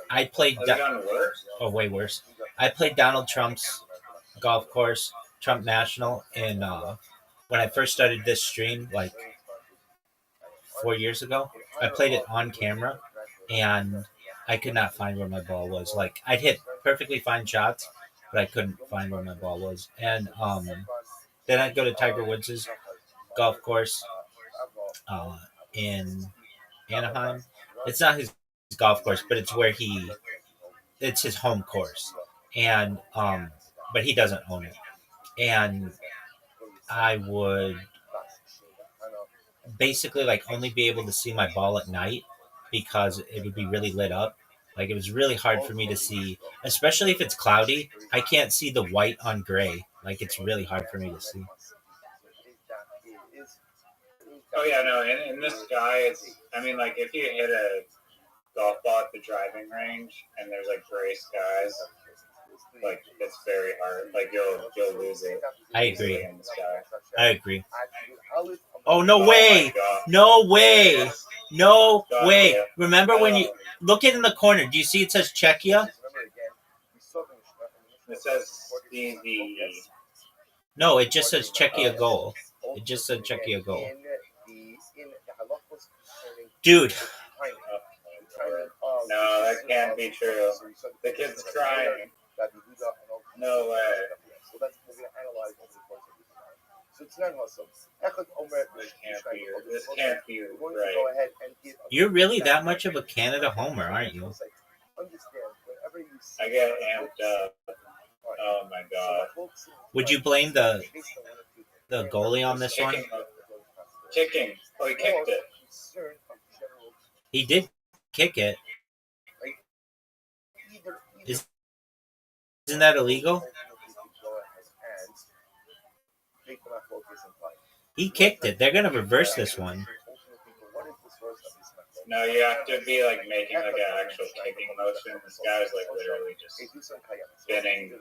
Speaker 2: I played,
Speaker 1: Has it gotten worse?
Speaker 2: way worse. I played Donald Trump's golf course, Trump National, in when I first started this stream, like 4 years ago. I played it on camera, and I could not find where my ball was. Like, I'd hit perfectly fine shots, but I couldn't find where my ball was. And then I'd go to Tiger Woods' golf course in Anaheim. It's not his golf course, but it's where it's his home course. And but he doesn't own it. And I would basically like only be able to see my ball at night because it would be really lit up. Like, it was really hard for me to see, especially if it's cloudy. I can't see the white on gray. Like, it's really hard for me to see.
Speaker 1: Oh yeah, no. In the sky, I mean, like if you hit a golf ball at the driving range and there's like gray skies, like it's very hard. Like you'll lose it.
Speaker 2: I agree.
Speaker 1: In the sky.
Speaker 2: I agree. Oh, no way! No way! No way. Remember when you look it in the corner? Do you see it says Czechia?
Speaker 1: It says the
Speaker 2: No, it just says Czechia goal. It just said Czechia goal. Dude.
Speaker 1: No, that can't be true. The kid's crying. No way. This can't be right.
Speaker 2: You're really that much of a Canada homer, aren't you?
Speaker 1: I get amped up. Oh my god.
Speaker 2: Would you blame the goalie on this one?
Speaker 1: Kicking. Oh, he kicked it.
Speaker 2: He did kick it. Isn't that illegal? He kicked it. They're gonna reverse this one.
Speaker 1: No, you have to be like making like an actual kicking motion. This guy's like literally just spinning.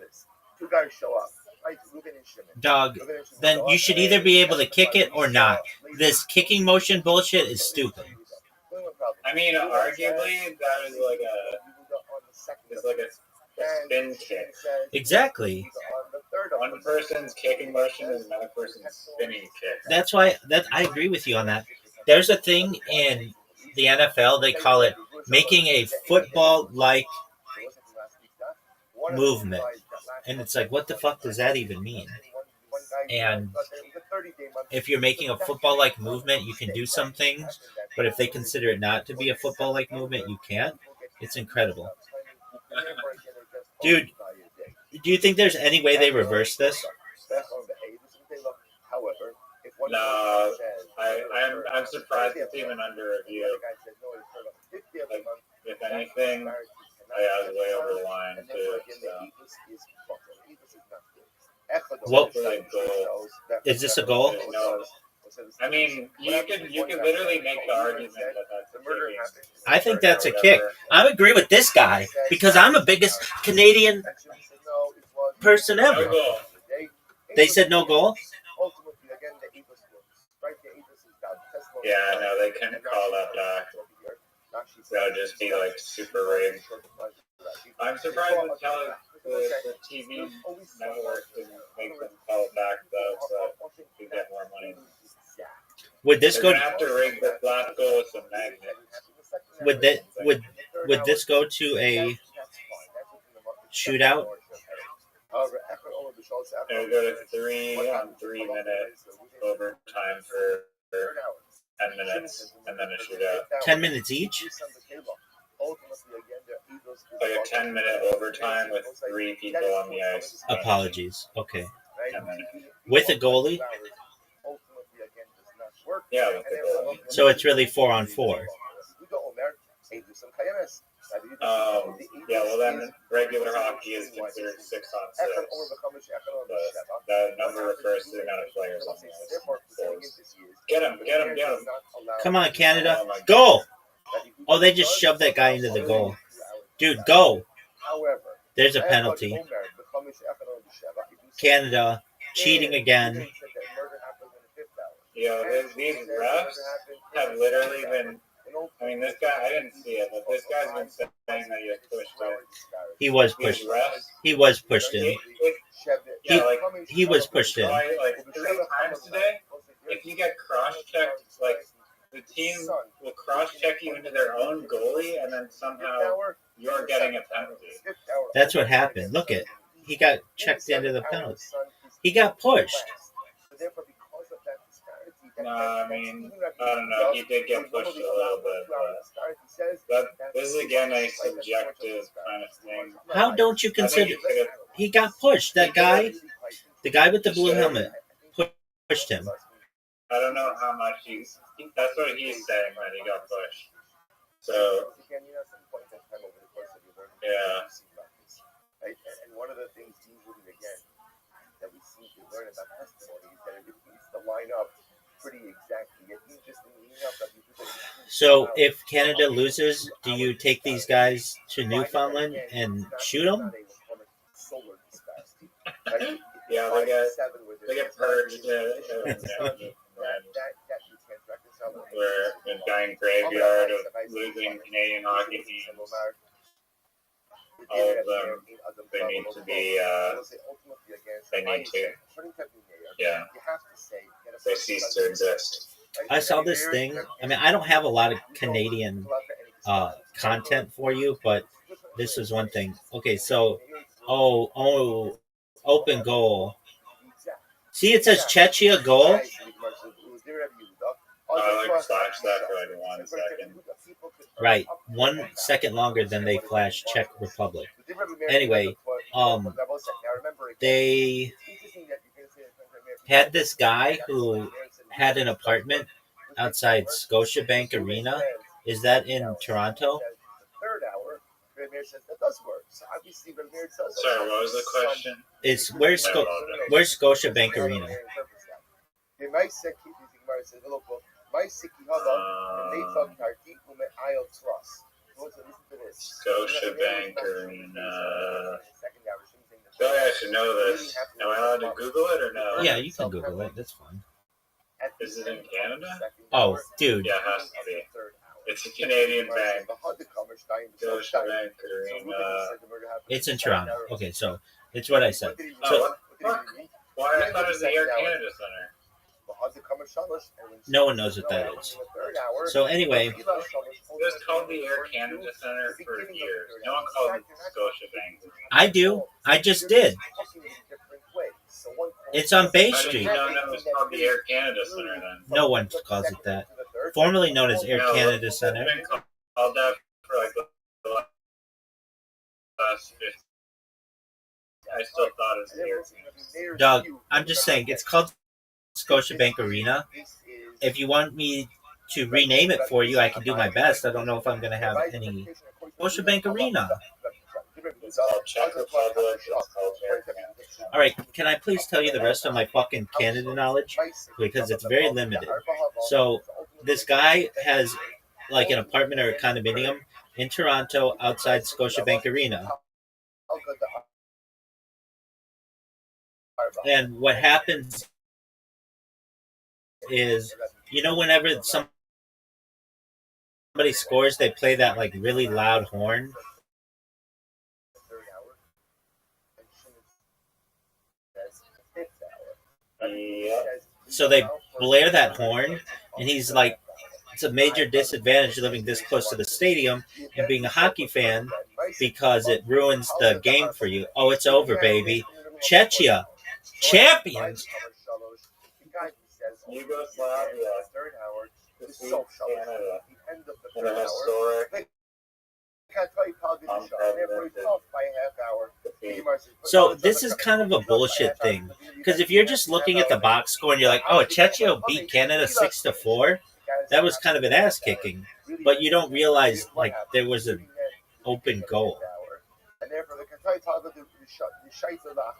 Speaker 2: Dog, then you should either be able to kick it or not. This kicking motion bullshit is stupid.
Speaker 1: I mean, arguably that is like a spin kick.
Speaker 2: Exactly.
Speaker 1: One person's kicking motion is another person's spinning kick.
Speaker 2: That's why I agree with you on that. There's a thing in the NFL, they call it making a football-like movement. And it's like, what the fuck does that even mean? And if you're making a football-like movement, you can do some things, but if they consider it not to be a football-like movement, you can't. It's incredible. Dude, do you think there's any way they reverse this?
Speaker 1: No, I'm surprised it's even under review. Like, if anything, I was way over the line too. So.
Speaker 2: What
Speaker 1: Like goal.
Speaker 2: is this a goal?
Speaker 1: No. I mean, you could literally make the argument that that's a kicking.
Speaker 2: I think that's a kick. I agree with this guy because I'm the biggest Canadian person
Speaker 1: No
Speaker 2: ever.
Speaker 1: goal.
Speaker 2: They said no goal?
Speaker 1: Yeah, no, they couldn't call that back. That would just be like super rigged. I'm surprised the TV network didn't make them call it back though, so you get more money.
Speaker 2: Would this
Speaker 1: They're
Speaker 2: go?
Speaker 1: gonna have to rig the last goal with some magnet.
Speaker 2: Would this go to a shootout?
Speaker 1: It would go to 3 minutes overtime for 10 minutes and then a shootout.
Speaker 2: 10 minutes each?
Speaker 1: Like a 10-minute overtime with 3 people on the ice.
Speaker 2: Apologies. Okay.
Speaker 1: And then,
Speaker 2: With a goalie?
Speaker 1: yeah, with the goal.
Speaker 2: So it's really 4-on-4.
Speaker 1: Yeah, well then regular hockey is considered 6-on-6. But the number refers to the amount of players on the ice. Get him.
Speaker 2: Come on, Canada. Go! Oh, they just shoved that guy into the goal. Dude, go! There's a penalty. Canada cheating again.
Speaker 1: You know, these refs have literally been. I mean, this guy, I didn't see it, but this guy's been saying that he was pushed in.
Speaker 2: He was
Speaker 1: These
Speaker 2: pushed.
Speaker 1: refs,
Speaker 2: He was pushed in.
Speaker 1: he
Speaker 2: was pushed in.
Speaker 1: Like 3 times today, if you get cross-checked, like the team will cross-check you into their own goalie, and then somehow you're getting a penalty.
Speaker 2: That's what happened. Look it. He got checked into the penalty. He got pushed.
Speaker 1: No, I mean, I don't know. He did get pushed a little bit, but this is again a subjective kind of thing.
Speaker 2: How don't you
Speaker 1: I think
Speaker 2: consider? He got pushed. That guy, the guy with the blue helmet, pushed him.
Speaker 1: I don't know how much that's what he's saying that he got pushed. So yeah.
Speaker 3: And one of the things usually again that we seem to learn about testimony is that it needs to line up pretty exactly.
Speaker 2: So if Canada loses, do you take these guys to Newfoundland and shoot them?
Speaker 1: Yeah, they get purged. we're in a dying graveyard of losing Canadian hockey teams. All of them, they need to be, yeah, they cease to exist.
Speaker 2: I saw this thing. I mean, I don't have a lot of Canadian content for you, but this is one thing. Okay, so open goal. See, it says Czechia goal.
Speaker 1: I like slash that for like 1 second.
Speaker 2: Right, 1 second longer than they flash Czech Republic. Anyway, they had this guy who had an apartment outside Scotiabank Arena. Is that in Toronto?
Speaker 1: Sorry, what was the question?
Speaker 2: It's where's Scotiabank Arena?
Speaker 1: Scotiabank Arena. I feel like I should know this. Am I allowed to Google it or no?
Speaker 2: Yeah, you can Google it. That's fine.
Speaker 1: Is it in Canada?
Speaker 2: Oh, dude.
Speaker 1: Yeah, it has to be. It's a Canadian bank. Scotiabank Arena.
Speaker 2: It's in Toronto. Okay, so it's what I said.
Speaker 1: Oh,
Speaker 2: So
Speaker 1: what the fuck? Why? I thought it was the Air Canada Center.
Speaker 2: no one knows what that is. So anyway,
Speaker 1: It was called the Air Canada Center for years. No one called it Scotiabank.
Speaker 2: I do. I just did. It's on Bay
Speaker 1: How did
Speaker 2: Street.
Speaker 1: you not know it was called the Air Canada Center then?
Speaker 2: No one calls it that. Formerly known as Air
Speaker 1: No,
Speaker 2: Canada
Speaker 1: it's
Speaker 2: Center.
Speaker 1: been called that for like the last 50. I still thought it was the Air Canada.
Speaker 2: Doug, I'm just saying, it's called Scotiabank Arena. If you want me to rename it for you, I can do my best. I don't know if I'm going to have any. Scotiabank Arena.
Speaker 1: It's called Czech Republic. It's called Air Canada Center.
Speaker 2: All right, can I please tell you the rest of my fucking Canada knowledge? Because it's very limited. So, this guy has like an apartment or a condominium in Toronto outside Scotiabank Arena. And what happens is, you know, whenever somebody scores, they play that like really loud horn.
Speaker 1: Yeah.
Speaker 2: So they blare that horn, and he's like, it's a major disadvantage living this close to the stadium and being a hockey fan because it ruins the game for you. Oh, it's over, baby. Czechia, champions.
Speaker 1: Yugoslavia. Defeat Canada. In a historic defeat.
Speaker 2: So this is kind of a bullshit thing, because if you're just looking at the box score and you're like, oh, Czechia beat Canada 6-4, that was kind of an ass kicking, but you don't realize like there was an open goal.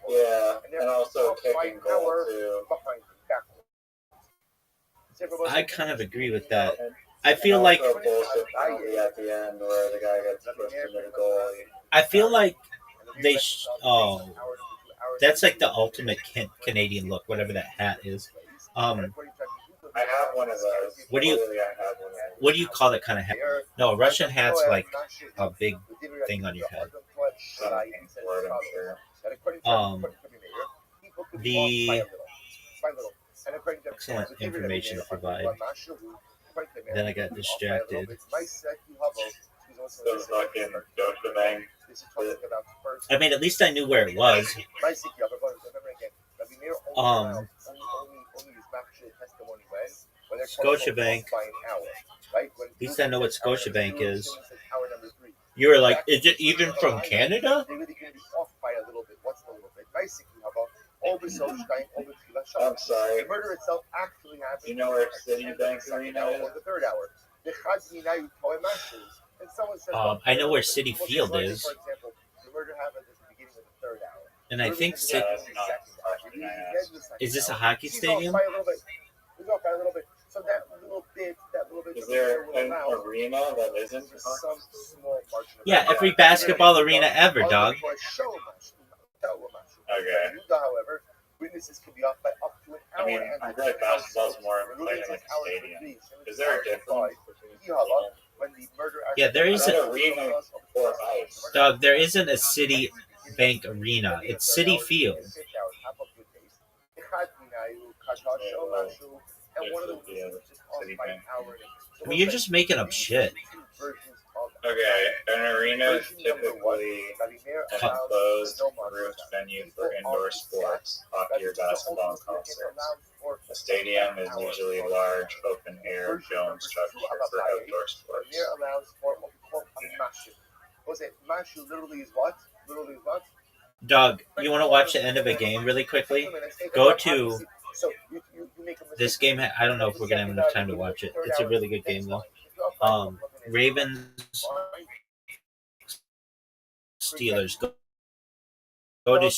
Speaker 1: Yeah, and also kicking goal too.
Speaker 2: I kind of agree with that. I feel like
Speaker 1: Also bullshit penalty at the end where the guy gets pushed into the goal.
Speaker 2: I feel like they. Oh, that's like the ultimate Canadian look, whatever that hat is.
Speaker 1: I have one of those.
Speaker 2: What do you-
Speaker 1: Literally, I have one of those.
Speaker 2: What do you call that kind of hat? No, a Russian hat's like a big thing on your head.
Speaker 1: Something for it, I'm sure.
Speaker 2: The excellent information to provide. Then I got distracted.
Speaker 1: So fucking Scotiabank.
Speaker 2: I mean, at least I knew where it was. Scotiabank. At least I know what Scotiabank is. You were like, is it even from Canada?
Speaker 1: I'm sorry. You know where Citibank Arena is?
Speaker 2: I know where City Field is. And I think
Speaker 1: Yeah, that's not fucking ass.
Speaker 2: is this a hockey stadium?
Speaker 1: Is there an arena that isn't?
Speaker 2: Yeah, every basketball arena ever, dog.
Speaker 1: Okay.
Speaker 3: Witnesses can be off by up to an hour.
Speaker 1: I mean, I feel like basketball's more played in like a stadium. Is there a difference between?
Speaker 3: When the murder
Speaker 2: Yeah, there
Speaker 1: I
Speaker 2: isn't.
Speaker 1: thought arena or ice.
Speaker 2: Dog, there isn't a Citibank arena. It's City Field. I mean, you're just making up shit.
Speaker 1: Okay, an arena is typically an enclosed roofed venue for indoor sports, hockey or basketball and concerts. A stadium is usually a large open-air dome structure for outdoor sports.
Speaker 2: Dog, you want to watch the end of a game really quickly? Go to this game. I don't know if we're gonna have enough time to watch it. It's a really good game though. Ravens Steelers. Go to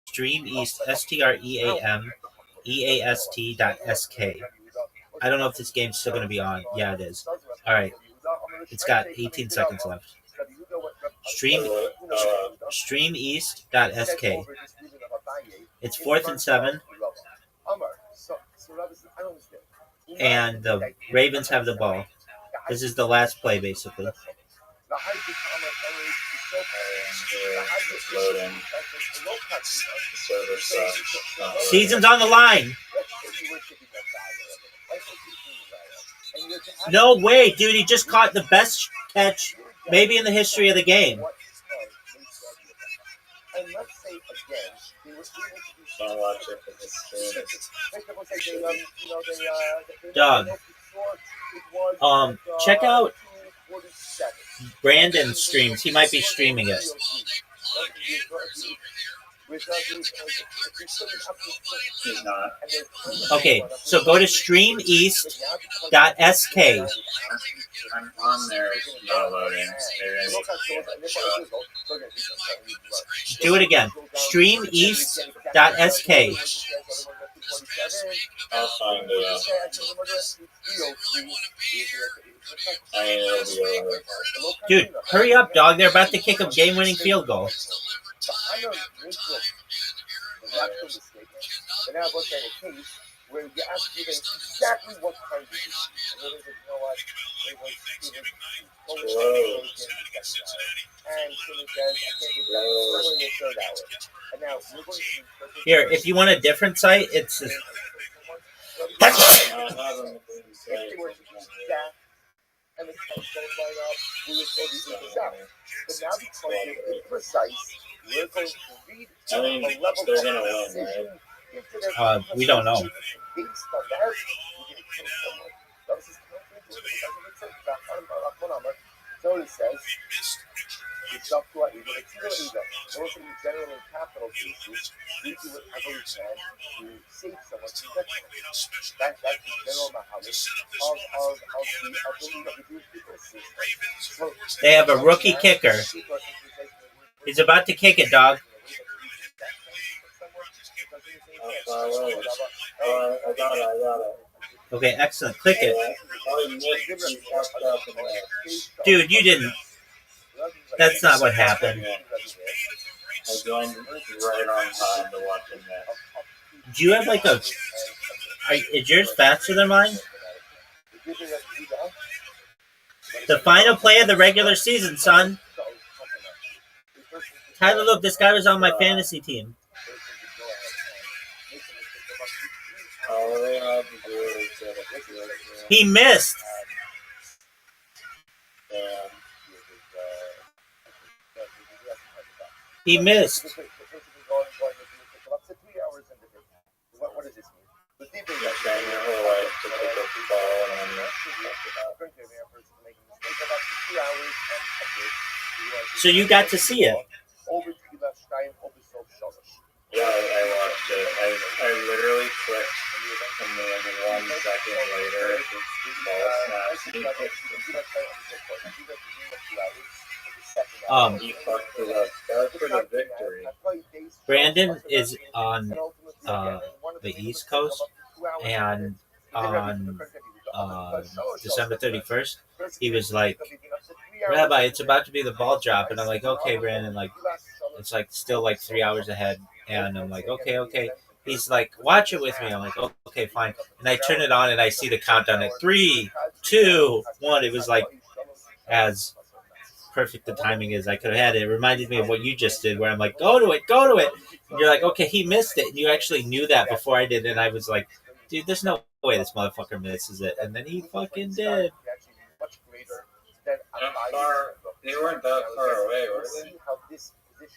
Speaker 2: Stream East STREAMEAST.SK. I don't know if this game's still gonna be on. Yeah, it is. All right, it's got 18 seconds left. Streameast.sk. It's 4th and 7, and the Ravens have the ball. This is the last play, basically. Season's on the line. No way, dude. He just caught the best catch maybe in the history of the game. Dog. Check out Brandon's streams. He might be streaming it.
Speaker 1: He's not.
Speaker 2: Okay, so go to streameast.sk.
Speaker 1: I'm on there. It's not loading. Maybe I need to
Speaker 2: Do it again. Streameast.sk.
Speaker 1: I'll find it. I mean, it'll be over.
Speaker 2: Dude, hurry up, dog. They're about to kick a game-winning field goal.
Speaker 3: Where you ask them exactly what kind of issue. And then you know what? And Timmy says, I can't do that. Somewhere in the third hour. And now we're going to
Speaker 2: Here, if you want a different site, it's this.
Speaker 3: and the countdown line up, we would say these things out. But now because we're precise, we're going to read
Speaker 1: I mean,
Speaker 3: a level
Speaker 1: they're
Speaker 3: of
Speaker 1: gonna win,
Speaker 3: precision
Speaker 1: right?
Speaker 3: into their
Speaker 2: We don't know.
Speaker 3: based on that, we're going to kill someone. That was his so it says, it's up to us. We're going to kill either. Those are the general and capital cases. We do whatever we can to save someone from death. That's the general mahalach of the Jewish people system.
Speaker 2: They have a rookie kicker. He's about to kick it, dog.
Speaker 1: I got it.
Speaker 2: Okay, excellent. Click it. Dude, you didn't. That's not what happened.
Speaker 1: I joined right on time to watch it.
Speaker 2: Do you have like a... Is yours faster than mine? The final play of the regular season, son. Tyler, look, this guy was on my fantasy team. He missed. He missed.
Speaker 3: What does this mean?
Speaker 2: So you got to see it.
Speaker 1: Yeah, I watched it. I literally clicked, and then 1 second later, the ball snaps. He fucked it up. That's for the victory.
Speaker 2: Brandon is on the East Coast, and on December 31st, he was like, Rabbi, it's about to be the ball drop. And I'm like, okay, Brandon, like, it's like still like 3 hours ahead. And I'm like, okay. he's like, watch it with me. I'm like, oh, okay, fine. And I turn it on and I see the countdown at 3, 2, 1. It was like as perfect the timing is I could have had it. It reminded me of what you just did, where I'm like, go to it, go to it. And you're like, okay, he missed it. And you actually knew that before I did. And I was like, dude, there's no way this motherfucker misses it. And then he fucking did.
Speaker 1: They weren't that far away, were they?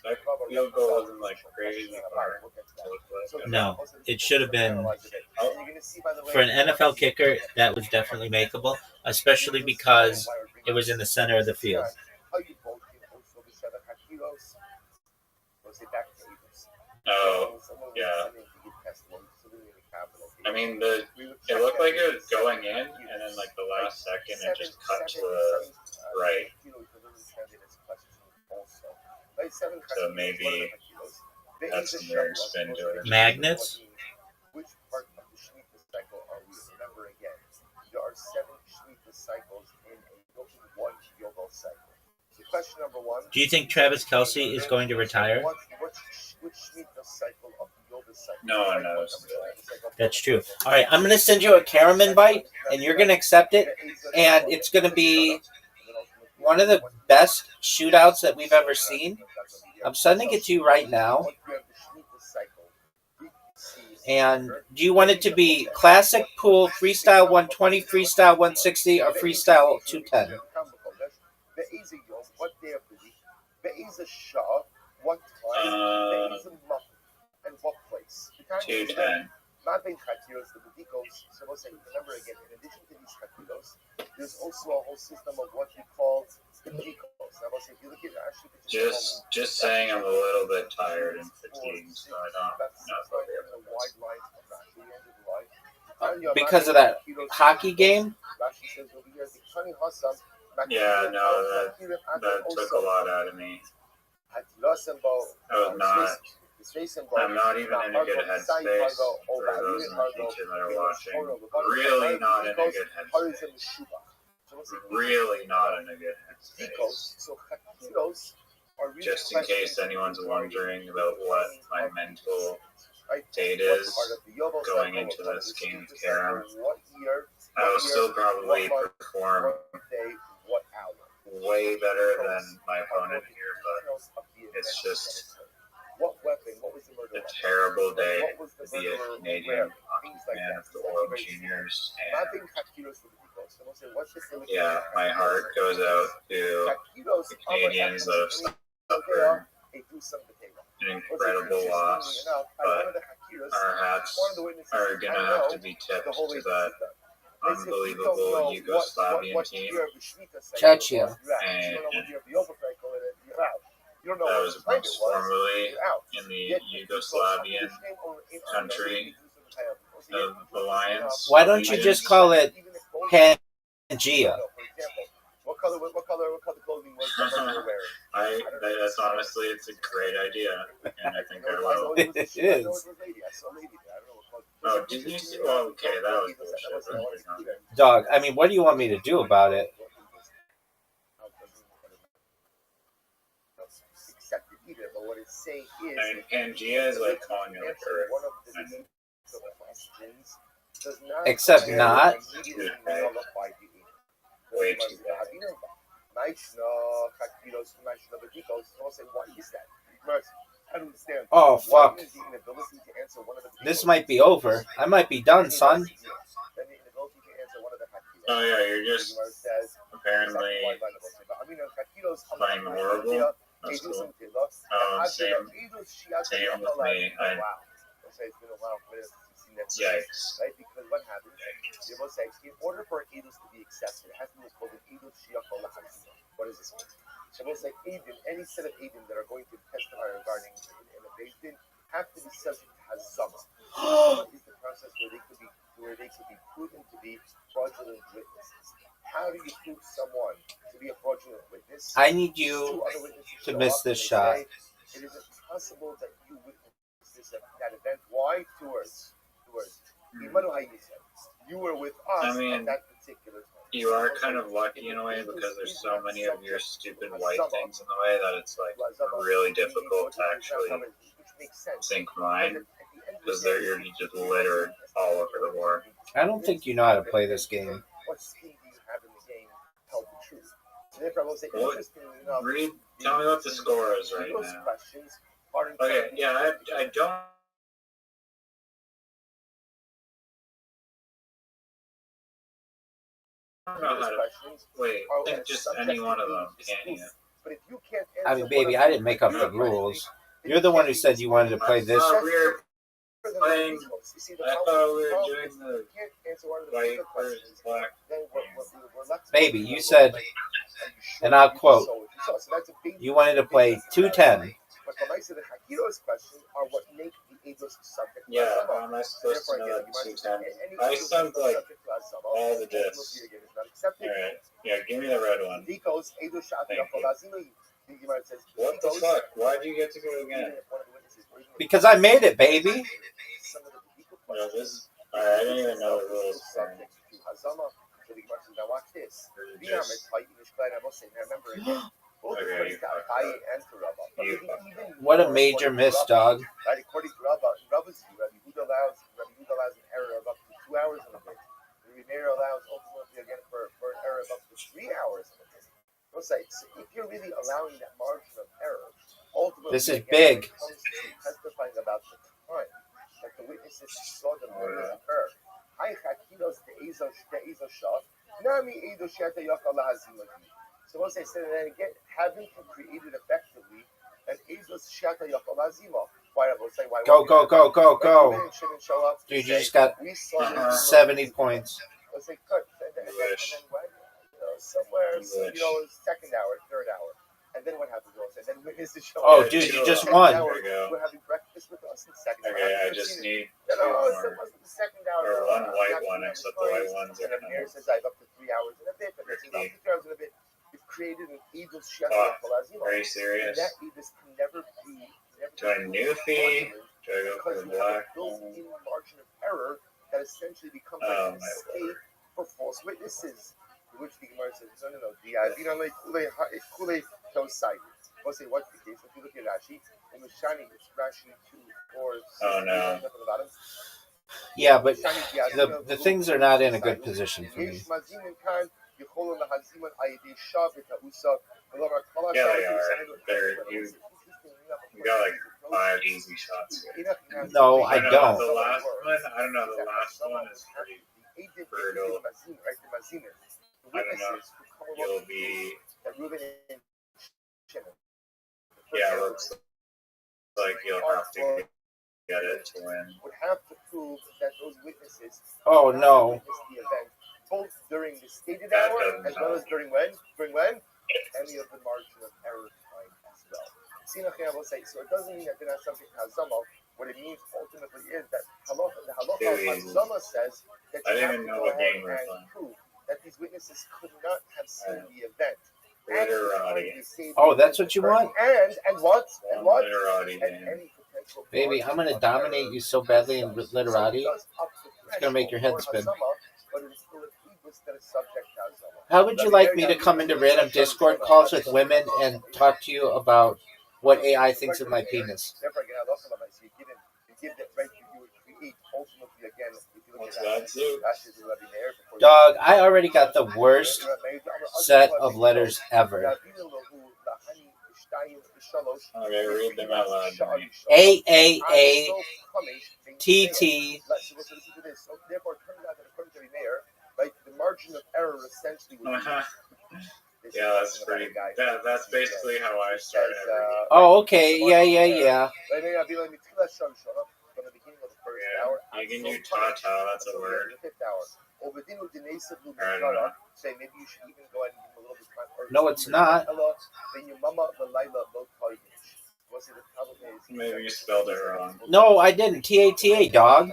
Speaker 1: That field goal wasn't like crazy far.
Speaker 2: No, it should have been. For an NFL kicker, that was definitely makeable, especially because it was in the center of the field.
Speaker 1: Oh, yeah. I mean, it looked like it was going in, and then like the last second, it just cut to the right. So maybe that's some weird spin to it.
Speaker 2: Magnets?
Speaker 3: Which part of the Shemitah cycle are we? Remember again, there are 7 Shemitah cycles in one Yovel cycle. So question number 1.
Speaker 2: Do you think Travis Kelce is going to retire?
Speaker 3: Which Shemitah cycle of the Yovel cycle?
Speaker 1: No one knows.
Speaker 2: That's true.
Speaker 5: All right, I'm going to send you a Karam invite, and you're going to accept it, and it's going to be one of the best shootouts that we've ever seen. I'm sending it to you right now. And do you want it to be classic, pool, freestyle 120, freestyle 160, or freestyle 210?
Speaker 3: What day of the week? Be'ez Shah, what time? Be'ez month, and what place?
Speaker 1: 210.
Speaker 3: Mabin Chatiros, the Bedikos, so we'll say, remember again, in addition to these Chatiros, there's also a whole system of what we call the Bedikos. Now, we'll say, if you look at actually,
Speaker 1: just saying I'm a little bit tired and fatigued, so I don't know.
Speaker 5: Because of that hockey game?
Speaker 1: Yeah, no, that took a lot out of me. I'm not even in a good headspace for those in the future that are watching. Really not in a good headspace. Really not in a good headspace. Just in case anyone's wondering about what my mental state is going into this game of Karam, I will still probably perform way better than my opponent here, but it's just a terrible day to be a Canadian hockey fan of the World Juniors, and yeah, my heart goes out to the Canadians that have suffered an incredible loss, but our hats are going to have to be tipped to that unbelievable Yugoslavian team.
Speaker 5: Chechnya.
Speaker 1: And that was once formerly in the Yugoslavian country of Alliance.
Speaker 5: Why don't you just call it Pangea?
Speaker 3: What color clothing was the wearing?
Speaker 1: That's honestly, it's a great idea, and I think I will.
Speaker 5: It is.
Speaker 1: Oh, did you see? Well, okay, that was bullshit.
Speaker 5: Dog, I mean, what do you want me to do about it?
Speaker 1: I mean, Pangea is like calling it like Earth.
Speaker 5: Except not.
Speaker 1: Way too bad.
Speaker 5: Oh, fuck. This might be over. I might be done, son.
Speaker 1: Oh, yeah, you're just apparently playing horrible. That's cool. Same with me. Yikes.
Speaker 3: Right? Because what happens, they will say, in order for Eidos to be accepted, it has to be what's called an Eidos Shiach Lahazim. What does this mean? So we'll say Eidim, any set of Eidim that are going to testify regarding in a Beis Din have to be subject to Hazama. Hazama is the process where they could be proven to be fraudulent witnesses. How do you prove someone to be a fraudulent witness?
Speaker 5: I need you to miss this shot.
Speaker 3: It is impossible that you witness that event. Why? Two words. You were with us at that particular time.
Speaker 1: You are kind of lucky in a way because there's so many of your stupid white things in the way that it's like really difficult to actually think mine.
Speaker 6: because you're just littered all over the board.
Speaker 5: I don't think you know how to play this game.
Speaker 3: What skin do you have in the game? Tell the truth. So therefore, I will say,
Speaker 6: What?
Speaker 3: interestingly enough,
Speaker 6: Tell me what the score is right
Speaker 3: those
Speaker 6: now.
Speaker 3: questions are
Speaker 6: Okay, yeah, I don't. I don't know how to. Wait, think just any one of them, can't you?
Speaker 3: But if you can't
Speaker 5: I mean, baby, I didn't make up the rules. You're the one who said you wanted to play this.
Speaker 6: We're playing. I thought we were doing the white versus black.
Speaker 5: Baby, you said, and I'll quote, you wanted to play 210.
Speaker 3: But the likes of the Hakiros question are what make the Eidos subject.
Speaker 6: Yeah, how am I supposed to know that 210? I sent like all the discs. Alright, yeah, give me the red one. Thank you. What the fuck? Why'd you get to go again?
Speaker 5: Because I made it, baby.
Speaker 6: Well, this, I didn't even know the rules.
Speaker 3: Now watch this.
Speaker 5: What a major miss, dog.
Speaker 3: Right, according to Rabbi's view, Rabbi Huda allows an error of up to 2 hours in a bit. Rabbi Meir allows ultimately again for an error of up to 3 hours in a bit. So if you're really allowing that margin of error, ultimately
Speaker 5: This is
Speaker 3: again,
Speaker 5: big.
Speaker 3: when it comes to testifying about the time that the witnesses saw the murder occur. So once I said that again, having to create it effectively, and Ezos Shata Yachal Azima. Why?
Speaker 5: Go, go, go, go, go.
Speaker 3: Shouldn't show up.
Speaker 5: Dude, you just got 70 points.
Speaker 3: Let's say cut. And then what? Somewhere, second hour, third hour. And then what happens? And then witness the show.
Speaker 5: Oh, dude, you just won.
Speaker 6: There we go.
Speaker 3: We're having breakfast with us in the second hour.
Speaker 6: Okay, I just need
Speaker 3: No,
Speaker 6: two more.
Speaker 3: it wasn't the second hour.
Speaker 6: Or one white one, except the white ones are
Speaker 3: And then Mayor says I have up to 3 hours and a bit. And this is up to 3 hours and a bit. You've created an Eagles chef.
Speaker 6: Are you serious?
Speaker 3: That Eagles can never be.
Speaker 6: Do I new fee? Do I go for the black?
Speaker 3: Built-in margin of error that essentially becomes
Speaker 6: Oh,
Speaker 3: like an escape for false witnesses. Which the Gemara says, no. We'll say what's the case. If you look at Rashi, and Shani, it's Rashi 2 or
Speaker 6: Oh no.
Speaker 5: Yeah, but the things are not in a good position for me.
Speaker 6: Yeah, they are. You got like 5 easy shots here.
Speaker 5: No, I don't.
Speaker 6: The last one, I don't know. The last one is pretty brutal. I don't know. You'll be. Yeah, it looks like you'll have to get it to win.
Speaker 3: Would have to prove that those witnesses.
Speaker 5: Oh, no.
Speaker 3: Witnessed the event, both during the stated hour as well as during when? Any of the margin of error time as well. I will say, so it doesn't mean that they're not subject to Hazama. What it means ultimately is that the halacha of Hazama says that you have to go ahead and prove that these witnesses could not have seen the event.
Speaker 5: Oh, that's what you want?
Speaker 3: And what?
Speaker 5: Baby, I'm going to dominate you so badly in literati. It's going to make your head spin. How would you like me to come into random Discord calls with women and talk to you about what AI thinks of my penis? Dog, I already got the worst set of letters ever.
Speaker 6: Okay, read them out loud.
Speaker 5: AAATT.
Speaker 3: The margin of error essentially would be
Speaker 6: Yeah, that's pretty. That's basically how I started.
Speaker 5: Oh, okay. Yeah.
Speaker 6: You can do ta-ta, that's a word. I don't know.
Speaker 5: No, it's not.
Speaker 6: Maybe you spelled it wrong.
Speaker 5: No, I didn't. TATA, dog.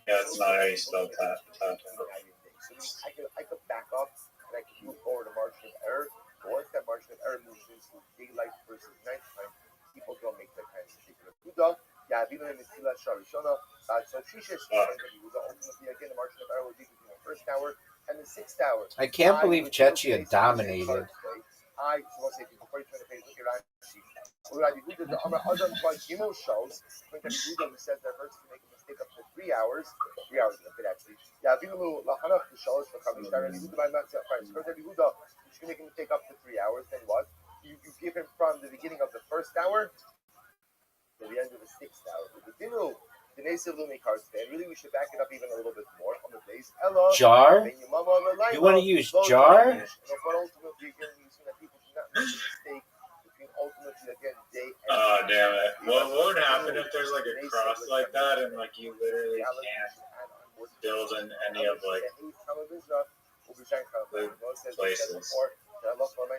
Speaker 6: Yeah, it's not how you spell ta-ta.
Speaker 3: I could back off and I could move forward a margin of error. But once that margin of error moves into daylight versus nighttime, people don't make that kind of mistake. Ultimately, again, the margin of error would be between the first hour and the 6th hour.
Speaker 5: I can't believe Chechia dominated.
Speaker 3: Rabbi Huda, the Amar Adam by Gimel shows, when Rabbi Huda who says that a person can make a mistake up to 3 hours, 3 hours is a bit actually. Yeah, Avilu Lahanach the shows for Kamishtar, Rabbi Huda by not fine. So Rabbi Huda, you can make a mistake up to 3 hours, then what? You give him from the beginning of the first hour to the end of the 6th hour. The Dinu, the Nesa Lumi cards, and really we should back it up even a little bit more on the base.
Speaker 2: Jar? You want to use jar?
Speaker 3: And what ultimately you're going to use that people do not make a mistake between ultimately again day and
Speaker 1: Oh damn it! What would happen if there's like a cross like that and like you literally can't build in any of like the places?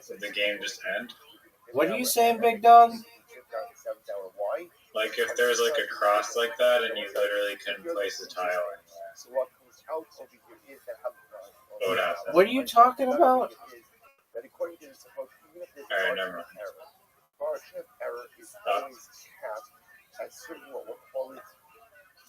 Speaker 1: Did the game just end?
Speaker 2: What are you saying, big dog?
Speaker 1: Like if there's like a cross like that and you literally couldn't place a tile anywhere. What would happen?
Speaker 2: What are you talking about?
Speaker 1: Alright, never mind.
Speaker 3: Error is always capped at certain what we'll call it.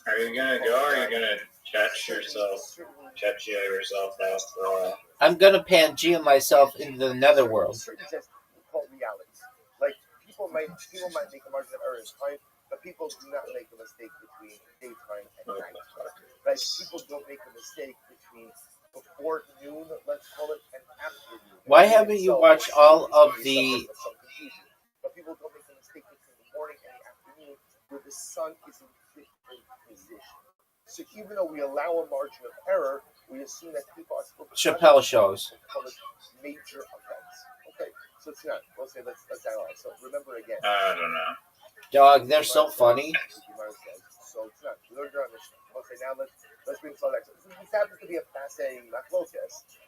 Speaker 1: Are you gonna go or are you gonna catch yourself out for a while?
Speaker 5: I'm gonna Pangea myself into the netherworld.
Speaker 3: Certain tests called realities. Like people might make a margin of error in time, but people do not make a mistake between daytime and nighttime. Right? People don't make a mistake between before noon, let's call it, and after noon.
Speaker 5: Why haven't you watched all of the...
Speaker 3: But people don't make a mistake between the morning and the afternoon where the sun is in different position. So even though we allow a margin of error, we assume that people are still
Speaker 5: Chappelle shows.
Speaker 3: major events. Okay, so it's not. We'll say let's analyze. So remember again.
Speaker 1: I don't know.
Speaker 5: Dog, they're so funny.
Speaker 3: So it's not. We learned our mission. Okay, now let's bring some next. This happens to be a fascinating machlokes.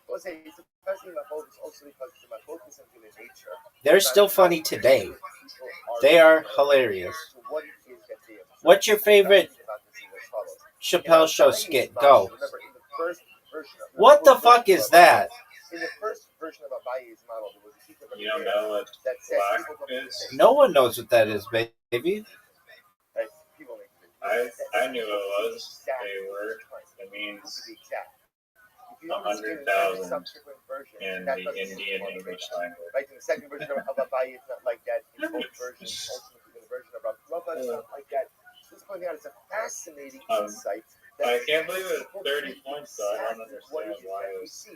Speaker 3: Let's say it's a fascinating machlokes also because it's a machlokes in human nature.
Speaker 5: They're still funny today. They are hilarious. What's your favorite Chappelle show skit? Go. What the fuck is that?
Speaker 3: In the first version of Abaye's model, there was a secret
Speaker 1: You don't know what
Speaker 3: that says
Speaker 1: black is?
Speaker 5: No one knows what that is, baby.
Speaker 1: I knew it was. They were. It means 100,000 in the Indian English language.
Speaker 3: Right, in the second version of Abaye, it's not like that. In both versions, ultimately, the version of Rabbi, it's not like that. So it's going out. It's a fascinating insight.
Speaker 1: I can't believe it's 30 points, though. I don't understand why it was.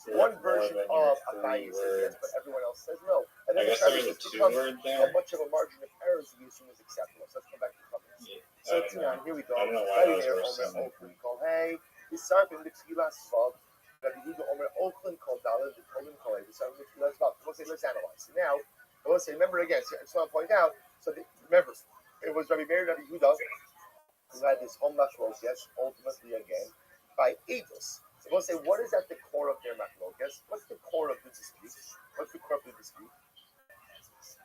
Speaker 3: One version of Abaye says yes, but everyone else says no. And then
Speaker 1: I guess there was a 2-word there.
Speaker 3: How much of a margin of error we assume is acceptable? So let's come back to comments.
Speaker 1: Yeah,
Speaker 3: So it's here we go.
Speaker 1: I don't know why those were so
Speaker 3: Oakland called hey. This serpent the Tfilas Vav. Rabbi Yehuda Omer Oakland called Daled. The Oakland called hey. The serpent the Tfilas Vav. Let's analyze. So now, let's say, remember again. So I just want to point out. So remember, it was Rabbi Meir Rabbi Yehuda who had this home machlokes. Ultimately, again, by Eidos. So we'll say, what is at the core of their machlokes? What's the core of the dispute? What's the core of the dispute?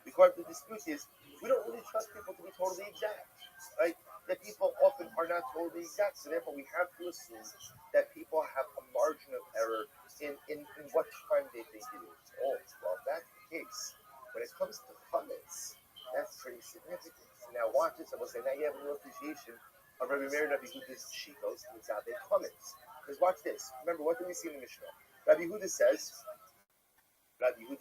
Speaker 3: The core of the dispute is we don't really trust people to be totally exact, right? That people often are not totally exact, so therefore we have to assume that people have a margin of error in what time they think it is. Oh, well, if that's the case, when it comes to comments, that's pretty significant. So now watch this, I will say, now you have a new appreciation of Rabbi Meir Rabbi Huda's Shitos and Zabe comments. Because watch this. Remember, what do we see in the Mishnah? Rabbi Huda says that Rabbi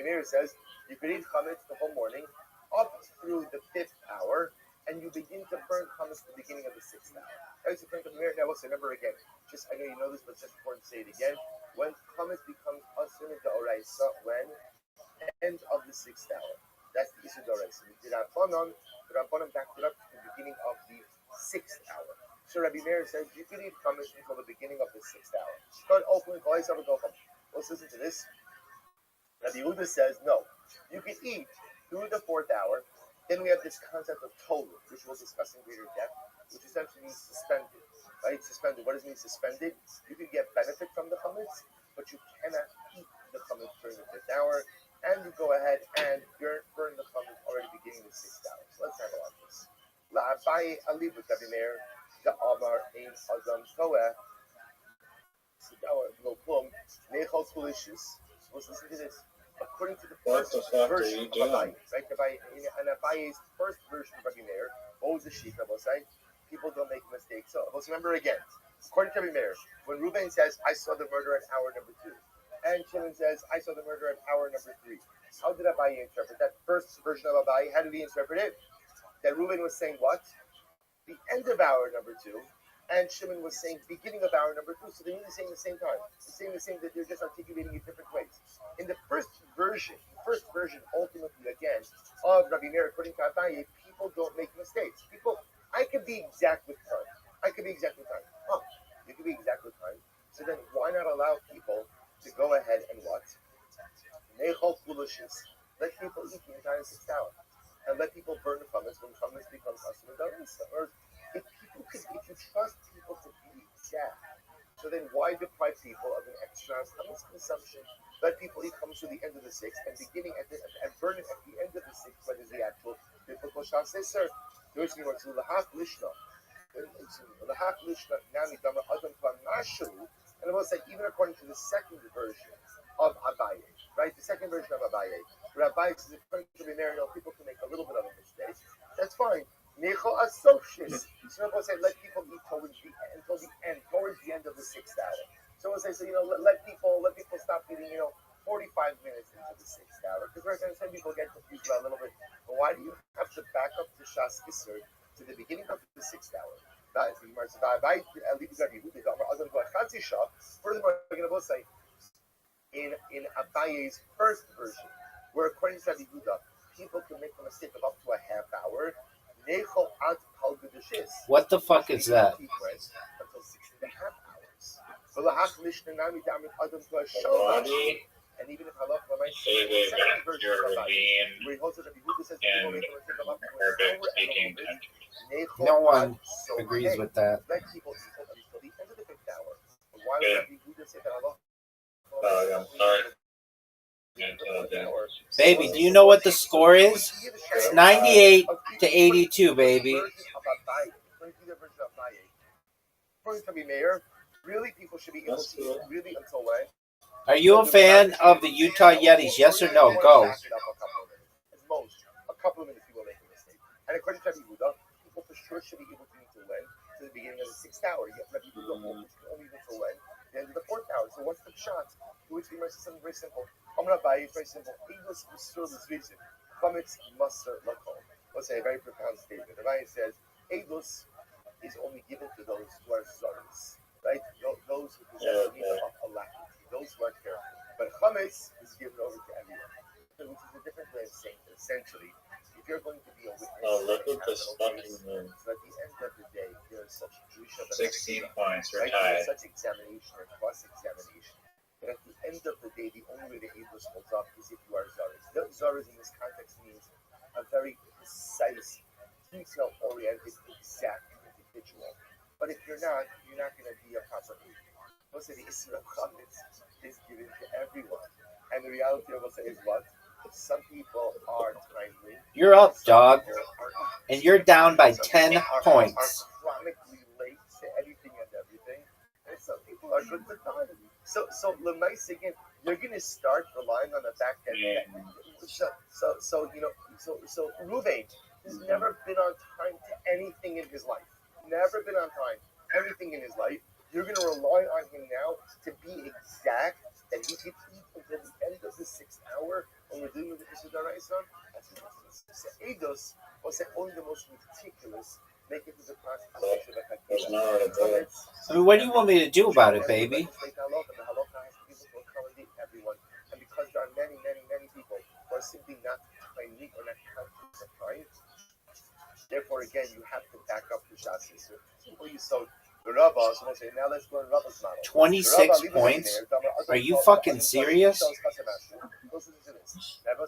Speaker 3: Meir says you could eat chametz the whole morning up through the 5th hour, and you begin to burn chametz at the beginning of the 6th hour. Right? So now we'll say, remember again. Just I know you know this, but it's just important to say it again. When chametz becomes asur d'oraisa, when end of the 6th hour. That's the issue d'oraisa. We did Rabbanon backed it up to the beginning of the 6th hour. So Rabbi Meir says you can eat chametz until the beginning of the 6th hour. Let's listen to this. Rabbi Yehuda says no. You can eat through the 4th hour. Then we have this concept of tolu, which we'll discuss in greater depth, which essentially means suspended. Right? Suspended. What does it mean suspended? You can get benefit from the chametz, but you cannot eat the chametz during the 5th hour. And you go ahead and burn the chametz already beginning the 6th hour. So let's analyze this. La'abaye alibut Rabbi Meir the Amar ein Adam Toeh Sidawa lo plum nechol kulishus. Let's listen to this. According to the first version of Abaye, right? And Abaye's first version of Rabbi Meir, what was the sheet? I will say, people don't make mistakes. So let's remember again. According to Rabbi Meir, when Reuben says, "I saw the murder at hour number 2," And Shimon says, I saw the murder at hour number 3. How did Abaye interpret that first version of Abaye? How did he interpret it? That Reuben was saying what? The end of hour number 2. And Shimon was saying beginning of hour number 2. So they're really saying the same time. They're saying the same, that they're just articulating it different ways. In the first version, ultimately, again, of Rabbi Meir, according to Abaye, people don't make mistakes. I can be exact with time. Oh, you can be exact with time. So then why not allow people to go ahead and what? Nechol foolishness. Let people eat the entire 6 hours. And let people burn the chametz when chametz becomes asur d'oraisa. Or if you trust people to be exact, so then why deprive people of an extra chametz consumption? Let people eat chametz to the end of the 6th and beginning and burn it at the end of the 6th, what is the actual biblical shas iser. There's no to lahach lishna. Lahach lishna nami damar adam k'amashu. And I will say, even according to the second version of Abaye, right? The second version of Abaye, where Abaye says, according to the narrative, people can make a little bit of a mistake. That's fine. Necho asofshis. So I will say, let people eat towards the end of the 6th hour. So I will say, let people stop eating, 45 minutes into the 6th hour. Because some people get confused about a little bit. But why do you have to back up the shas iser to the beginning of the 6th hour? Furthermore, I'm going to say, in Abaye's first version, where according to Rabbi Yehuda, people can make a mistake of up to a half hour.
Speaker 5: What the fuck is that?
Speaker 3: Until 6.5 hours. And even if halach
Speaker 1: Say they got your ravine
Speaker 3: where he holds it, Rabbi Yehuda says
Speaker 1: in
Speaker 3: people make a mistake of up to an hour
Speaker 1: Arabic-speaking countries.
Speaker 5: No one agrees with that.
Speaker 3: Let people eat until the end of the 5th hour. Why would Rabbi Yehuda say that halach?
Speaker 1: I'm sorry. Until then.
Speaker 5: Baby, do you know what the score is? It's 98 to 82, baby.
Speaker 3: According to Rabbi Meir, really people should be able to eat really until when?
Speaker 5: Are you a fan of the Utah Yetis? Yes or no? Go.
Speaker 3: At most, a couple of minutes people make a mistake. And according to Rabbi Yehuda, people for sure should be able to eat till when? To the beginning of the 6th hour. Yet Rabbi Yehuda only eat till when? The end of the 4th hour. So what's the shot? To which we must say something very simple. I'm going to buy it very simple. Eidos Musur L'Zvizim. Chametz Musar L'Kol. Let's say a very profound statement. Rabbi says, Eidos is only given to those who are zaris, right? Those who possess the meaning of alacrity, those who are careful. But chametz is given over to everyone, which is a different way of saying it. Essentially, if you're going to be a witness,
Speaker 1: look at this fucking moon.
Speaker 3: So at the end of the day, there is such Jewish
Speaker 1: 16 points, we're
Speaker 3: right?
Speaker 1: tied.
Speaker 3: There's such examination or cross-examination. But at the end of the day, the only way the Eidos holds up is if you are zaris. Zaris in this context means a very precise, detail-oriented, exact individual. But if you're not going to be a proper leader. Most of the Isra Chametz is given to everyone. And the reality of us is what? Some people are timely.
Speaker 5: You're up, dog. And you're down by 10 points.
Speaker 3: Are chronically late to anything and everything. And some people are good to time. So Lemais, again, you're going to start relying on the fact that Ruvain has never been on time to anything in his life. Never been on time, everything in his life. You're going to rely on him now to be exact, that he could eat until the end of the 6th hour when we're doing the Isur d'Oraisa. That's ridiculous. Eidos was only the most meticulous, make it to the classification of Hakila.
Speaker 5: I mean, what do you want me to do about it, baby?
Speaker 3: The halacha has to be able to accommodate everyone. And because there are many, many, many people who are simply not timely or not conscious of time, therefore, again, you have to back up the shas iser. Simple you so the Rabbi, so say, now let's go to Rabbi's model.
Speaker 5: 26 points? Are you fucking serious?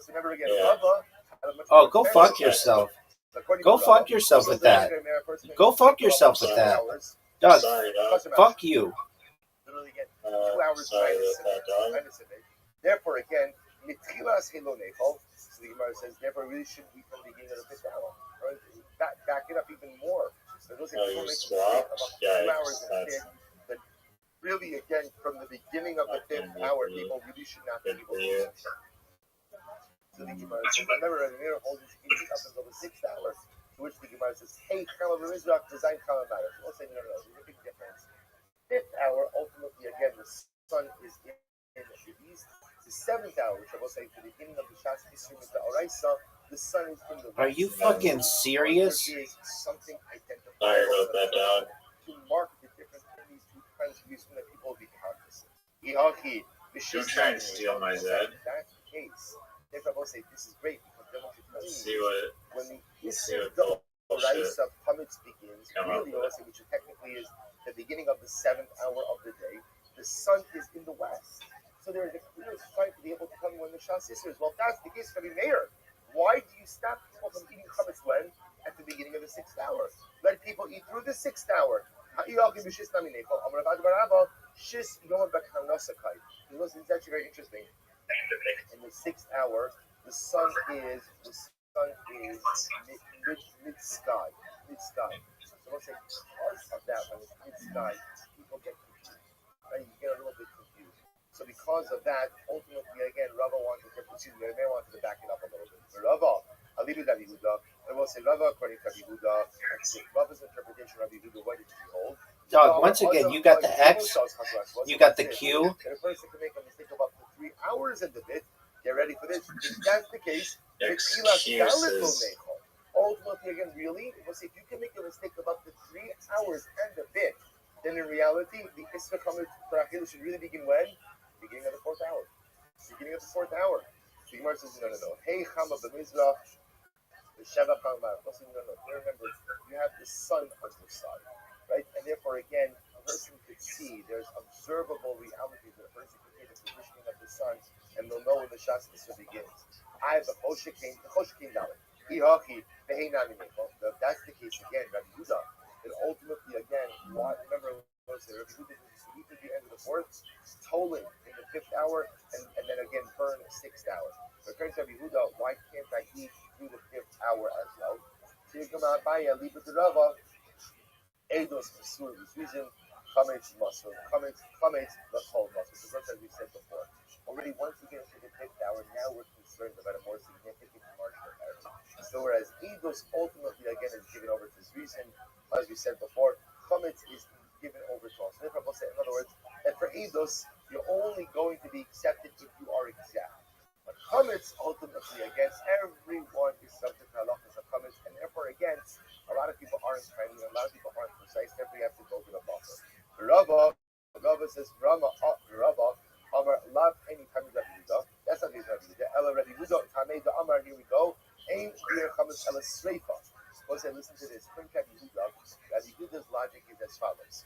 Speaker 3: Remember again,
Speaker 5: Oh, go fuck yourself. Go fuck yourself with that. Go fuck yourself with that. Doug,
Speaker 1: Sorry, dog.
Speaker 5: fuck you.
Speaker 3: Literally again, 2 hours minus a day. Therefore, again, mitchilas helo nechol. So the Gemara says, therefore, really shouldn't be from the beginning of the 5th hour. Right? Back it up even more. So those are people make a mistake about 2 hours instead. But really, again, from the beginning of the 5th hour, people really should not be able to do it. So the Gemara says, remember, the Gemara holds his feet up until the 6th hour, to which the Gemara says, hey, Chalav Mizrach, design Chalav matters. We'll say, no, there's a big difference. 5th hour, ultimately, again, the sun is in the east. seventh hour, which I will say, the beginning of the Shas Isrim is the Oraisa, the sun is in the west.
Speaker 5: Are you fucking serious?
Speaker 3: There is something identifiable
Speaker 1: Sorry about that, dog.
Speaker 3: to mark the difference in these two times so that people will be cognizant. Ihaki,
Speaker 1: Don't try and steal my Zed.
Speaker 3: That's the case. Therefore, I will say this is great because then what you're telling
Speaker 1: Let's
Speaker 3: me
Speaker 1: see what.
Speaker 3: when the
Speaker 1: Let's see
Speaker 3: Isser
Speaker 1: what bullshit.
Speaker 3: Oraisa Chametz begins,
Speaker 1: Come
Speaker 3: really,
Speaker 1: up
Speaker 3: I will say, which technically is the beginning of the 7th hour of the day, the sun is in the west. So there is a clear sign to be able to tell me when the Shas Isser is. Well, if that's the case, Rabbi Meir, why do you stop people from eating chametz when? At the beginning of the 6th hour. Let people eat through the 6th hour. It's actually very interesting. In the 6th hour, the sun is mid sky. So once they part of that when it's mid sky, people get confused. Right? You get a little bit confused. So because of that, ultimately, again, Rabbi wanted to back it up a little bit. Rabbi, Alidu Rabbi Huda, I will say Rabbi according to Rabbi Huda, Rabbi's interpretation of Rabbi Huda, what did he hold?
Speaker 5: Dog, once again, you got the X, you got the Q.
Speaker 3: And a person can make a mistake of up to 3 hours in the bit. Get ready for this. If that's the case,
Speaker 1: Excuses.
Speaker 3: ultimately, again, really, we'll say if you can make a mistake of up to 3 hours and a bit, then in reality, the Isra Chametz for Achilles should really begin when? Beginning of the 4th hour. Beginning of the 4th hour. The Gemara says, no. Hey, Chama b'mizrach, Sheva Chama. No. Remember, you have the sun on your side, right? And therefore, again, a person could see, there's observable realities that a person can see the positioning of the sun, and they'll know when the Shas Isra begins. I have the Choshe Kain Dalet. Ihaki, if that's the case again, Rabbi Huda, then ultimately, again, remember, Rabbi Huda eat at the end of the 4th, toll it in the 5th hour, and then again burn the 6th hour. But according to Rabbi Huda, why can't I eat through the 5th hour as well? So you come out by a leave it to Rava, Eidos Masur, this reason, Chametz Masur, Chametz, the whole Masur. So as we said before, already once we get into the 5th hour, now we're concerned about a more significant marginal error. So whereas Eidos ultimately again is given over to this reason, as we said before, Chametz is given over to us. Therefore, we'll say, in other words, that for Eidos, you're only going to be accepted if you are exact. But Chametz, ultimately, against everyone is subject to halachas of Chametz, and therefore, against a lot of people aren't timely, a lot of people aren't precise, therefore you have to go to the buffer. Rabba says, Rabba, Amar, Lav, any time Rabbi Huda. That's not Rabbi Huda. Ella Rabbi Huda, Tamei the Amar, here we go. Aim here Chametz Ella Sreifa. Listen to this. Rabbi Huda's logic is as follows.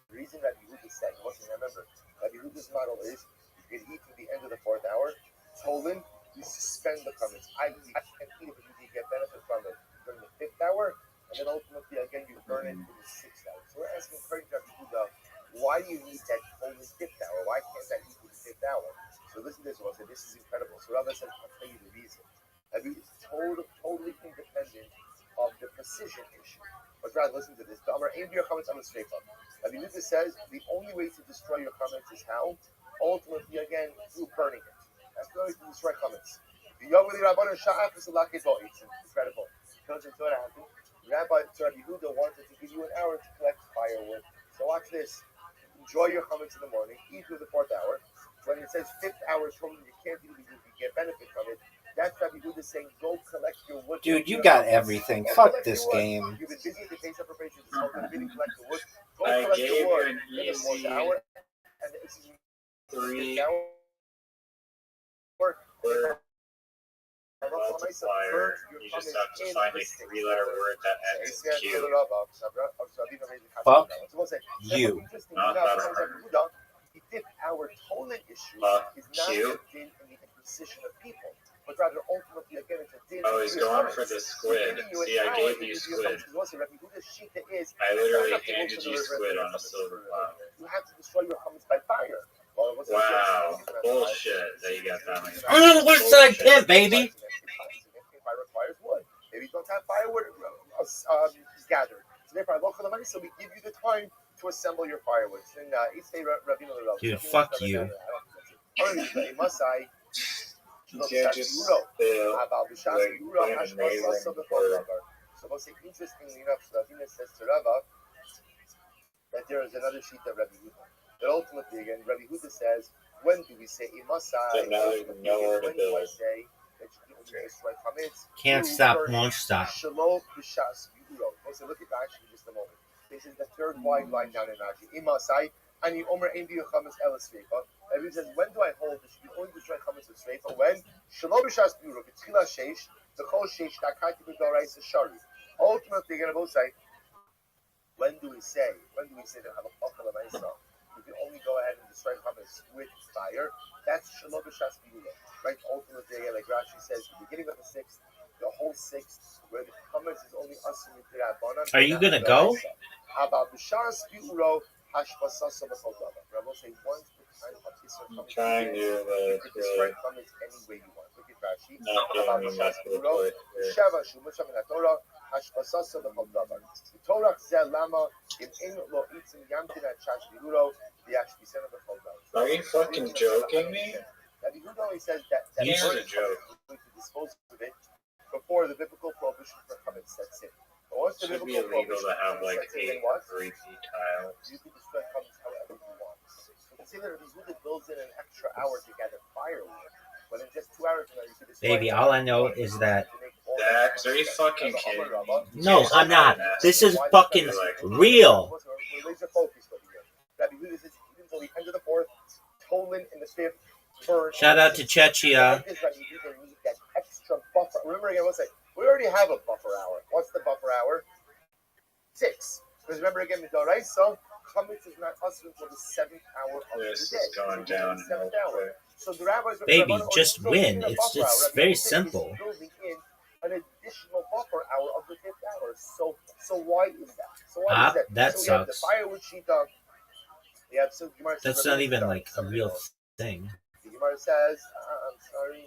Speaker 3: The reason Rabbi Huda said, remember, Rabbi Huda's model is you can eat to the end of the 4th hour. Tolan, you suspend the chametz. I can't eat it, but you get benefit from it during the 5th hour, and then ultimately again you burn it in the 6th hour. So we're asking Rabbi Huda, why do you need that Tolan 5th hour? Why can't I eat to the 5th hour? So listen to this one. So this is incredible. So Rabbi says, I'll tell you the reason. Rabbi is totally independent of the precision issue. But rather, listen to this. The Amar aim your chametz on the streifa. Rabbi Huda says the only way to destroy your chametz is how? Ultimately, again, through burning it. That's the only way to destroy chametz. The young with the Rabbanon Sha'af is a lucky boy. It's incredible. Rabbi Huda wanted to give you an hour to collect firewood. So watch this. Enjoy your chametz in the morning. Eat through the 4th hour. When it says 5th hour, totally you can't even get benefit from it. That's Rabbi Huda saying, go collect your wood.
Speaker 5: Dude, you got everything. Fuck this game.
Speaker 3: You've been busy with the case of preparation. So collect the wood. Go
Speaker 1: I
Speaker 3: collect
Speaker 1: gave
Speaker 3: the
Speaker 1: you
Speaker 3: wood
Speaker 1: an
Speaker 3: in the 4th
Speaker 1: easy
Speaker 3: hour. And it's
Speaker 1: 3
Speaker 3: hour.
Speaker 1: word multiplier. You just have to find a 3-letter word that ends in Q.
Speaker 5: Fuck you.
Speaker 1: Not that hard.
Speaker 3: The 5th hour Tolan issue is not
Speaker 1: Q.
Speaker 3: a din in the imposition of people, but rather ultimately again it's a din.
Speaker 1: Oh, he's going for the squid. See, I gave you squid. I literally handed you squid on a silver platter.
Speaker 3: You have to destroy your chametz by fire.
Speaker 1: Wow, bullshit that you got that many.
Speaker 2: I'm on the west side pimp, baby.
Speaker 3: Fire requires wood. Maybe you don't have firewood gathered. So therefore, I look for the money, so we give you the time to assemble your firewood.
Speaker 2: Dude, fuck you.
Speaker 1: You can't just fail like an amazing word.
Speaker 3: So most interestingly enough, Ravina says to Rava that there is another sheet of Rabbi Huda. But ultimately, again, Rabbi Huda says, when do we say Imasai?
Speaker 1: So now there's nowhere to
Speaker 3: When do I
Speaker 1: build.
Speaker 3: say that you can only destroy chametz?
Speaker 2: Can't stop, won't stop.
Speaker 3: Shalom b'shas yu'uro. Also, look at Rashi in just a moment. This is the third wide line down in Rashi. Imasai, and you omer ein biyu chametz elas sreifa. Rabbi says, when do I hold that you can only destroy chametz with sreifa? When? Shalom b'shas yu'uro. B'tchila sheish. The chol sheish takati b'doraisa shari. Ultimately, you're going to both say, when do we say that halakha l'maisa? You can only go ahead and destroy chametz with fire. That's shalom b'shas yu'uro. Right? Ultimately, again, like Rashi says, the beginning of the sixth, the whole sixth, where the chametz is only asur mitzirabanan.
Speaker 2: Are you gonna go?
Speaker 3: About b'shas yu'uro hashbasasa b'chodav. Rabbi say once the time of Isra
Speaker 1: I'm
Speaker 3: chametz
Speaker 1: trying
Speaker 3: begins,
Speaker 1: to
Speaker 3: you can destroy chametz any way you want. Look at Rashi.
Speaker 1: not
Speaker 3: About
Speaker 1: doing
Speaker 3: b'shas
Speaker 1: much with
Speaker 3: yu'uro
Speaker 1: it.
Speaker 3: sheva shumusha min haTorah hashbasasa b'chodav. The Torah zeh lama im ein lo itzim yamtin at shash yu'uro v'yashbisena b'chodav.
Speaker 1: Are you fucking joking me?
Speaker 3: Now, the Yehuda only says that
Speaker 2: You
Speaker 1: should
Speaker 3: first
Speaker 1: joke.
Speaker 3: we to dispose of it before the biblical prohibition for chametz sets in. But once the
Speaker 1: Should be
Speaker 3: biblical
Speaker 1: illegal
Speaker 3: prohibition
Speaker 1: to have like
Speaker 3: sets in,
Speaker 1: 8
Speaker 3: then what?
Speaker 1: repeat tiles.
Speaker 3: You can destroy chametz however you want. So consider the Yehuda builds in an extra hour to gather firewood, but in just 2 hours from now you can destroy.
Speaker 2: Baby, all I know is that.
Speaker 1: That's are you fucking kidding me?
Speaker 2: No, I'm not. This is fucking real.
Speaker 3: We're laser focused over here. Rabbi Yehuda says even until the end of the fourth, Tolan in the fifth.
Speaker 2: Shout out to Chechia.
Speaker 3: That extra buffer. Remember again, let's say we already have a buffer hour. What's the buffer hour? 6. Because remember again, the Doraisa, chametz is not ushered until the 7th hour of
Speaker 1: This
Speaker 3: the
Speaker 1: is
Speaker 3: day.
Speaker 1: going down.
Speaker 3: 7th hour. So the rabbis,
Speaker 2: Baby, just win. It's very simple.
Speaker 3: Building in an additional buffer hour of the 5th hour. So why is that? So why is that?
Speaker 2: That
Speaker 3: so we have the
Speaker 2: sucks.
Speaker 3: firewood shita. We have so Gemara says,
Speaker 2: That's not even like a real thing.
Speaker 3: The Gemara says, I'm sorry.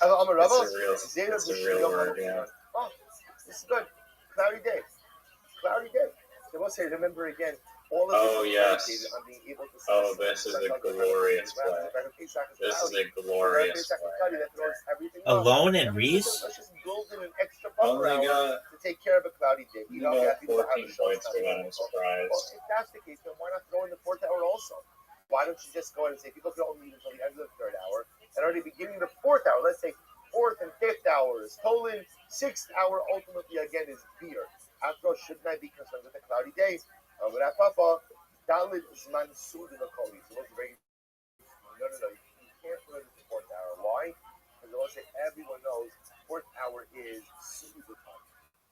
Speaker 3: I'm a Rabbi.
Speaker 1: It's a real word, yeah.
Speaker 3: Oh, this is good. Cloudy day. Cloudy day. They will say, remember again, all of
Speaker 1: Oh,
Speaker 3: this
Speaker 1: yes.
Speaker 3: is on being able to
Speaker 1: Oh, this is a glorious play. This is a glorious play.
Speaker 2: Alone in Reese?
Speaker 3: Let's just build in an extra buffer
Speaker 1: Only
Speaker 3: hour
Speaker 1: got
Speaker 3: to take care of a cloudy day.
Speaker 1: you got 14 points for that, I'm
Speaker 3: Well,
Speaker 1: surprised.
Speaker 3: if that's the case, then why not throw in the 4th hour also? Why don't you just go ahead and say people can only leave until the end of the 3rd hour, and already beginning the 4th hour, let's say 4th and 5th hours, Tolan 6th hour ultimately again is beer. After all, shouldn't I be concerned with a cloudy day? With that papa, Dalit Zman Sud in the Koli. So it's very no. You can't put it in the 4th hour. Why? Because I want to say everyone knows 4th hour is Suda time.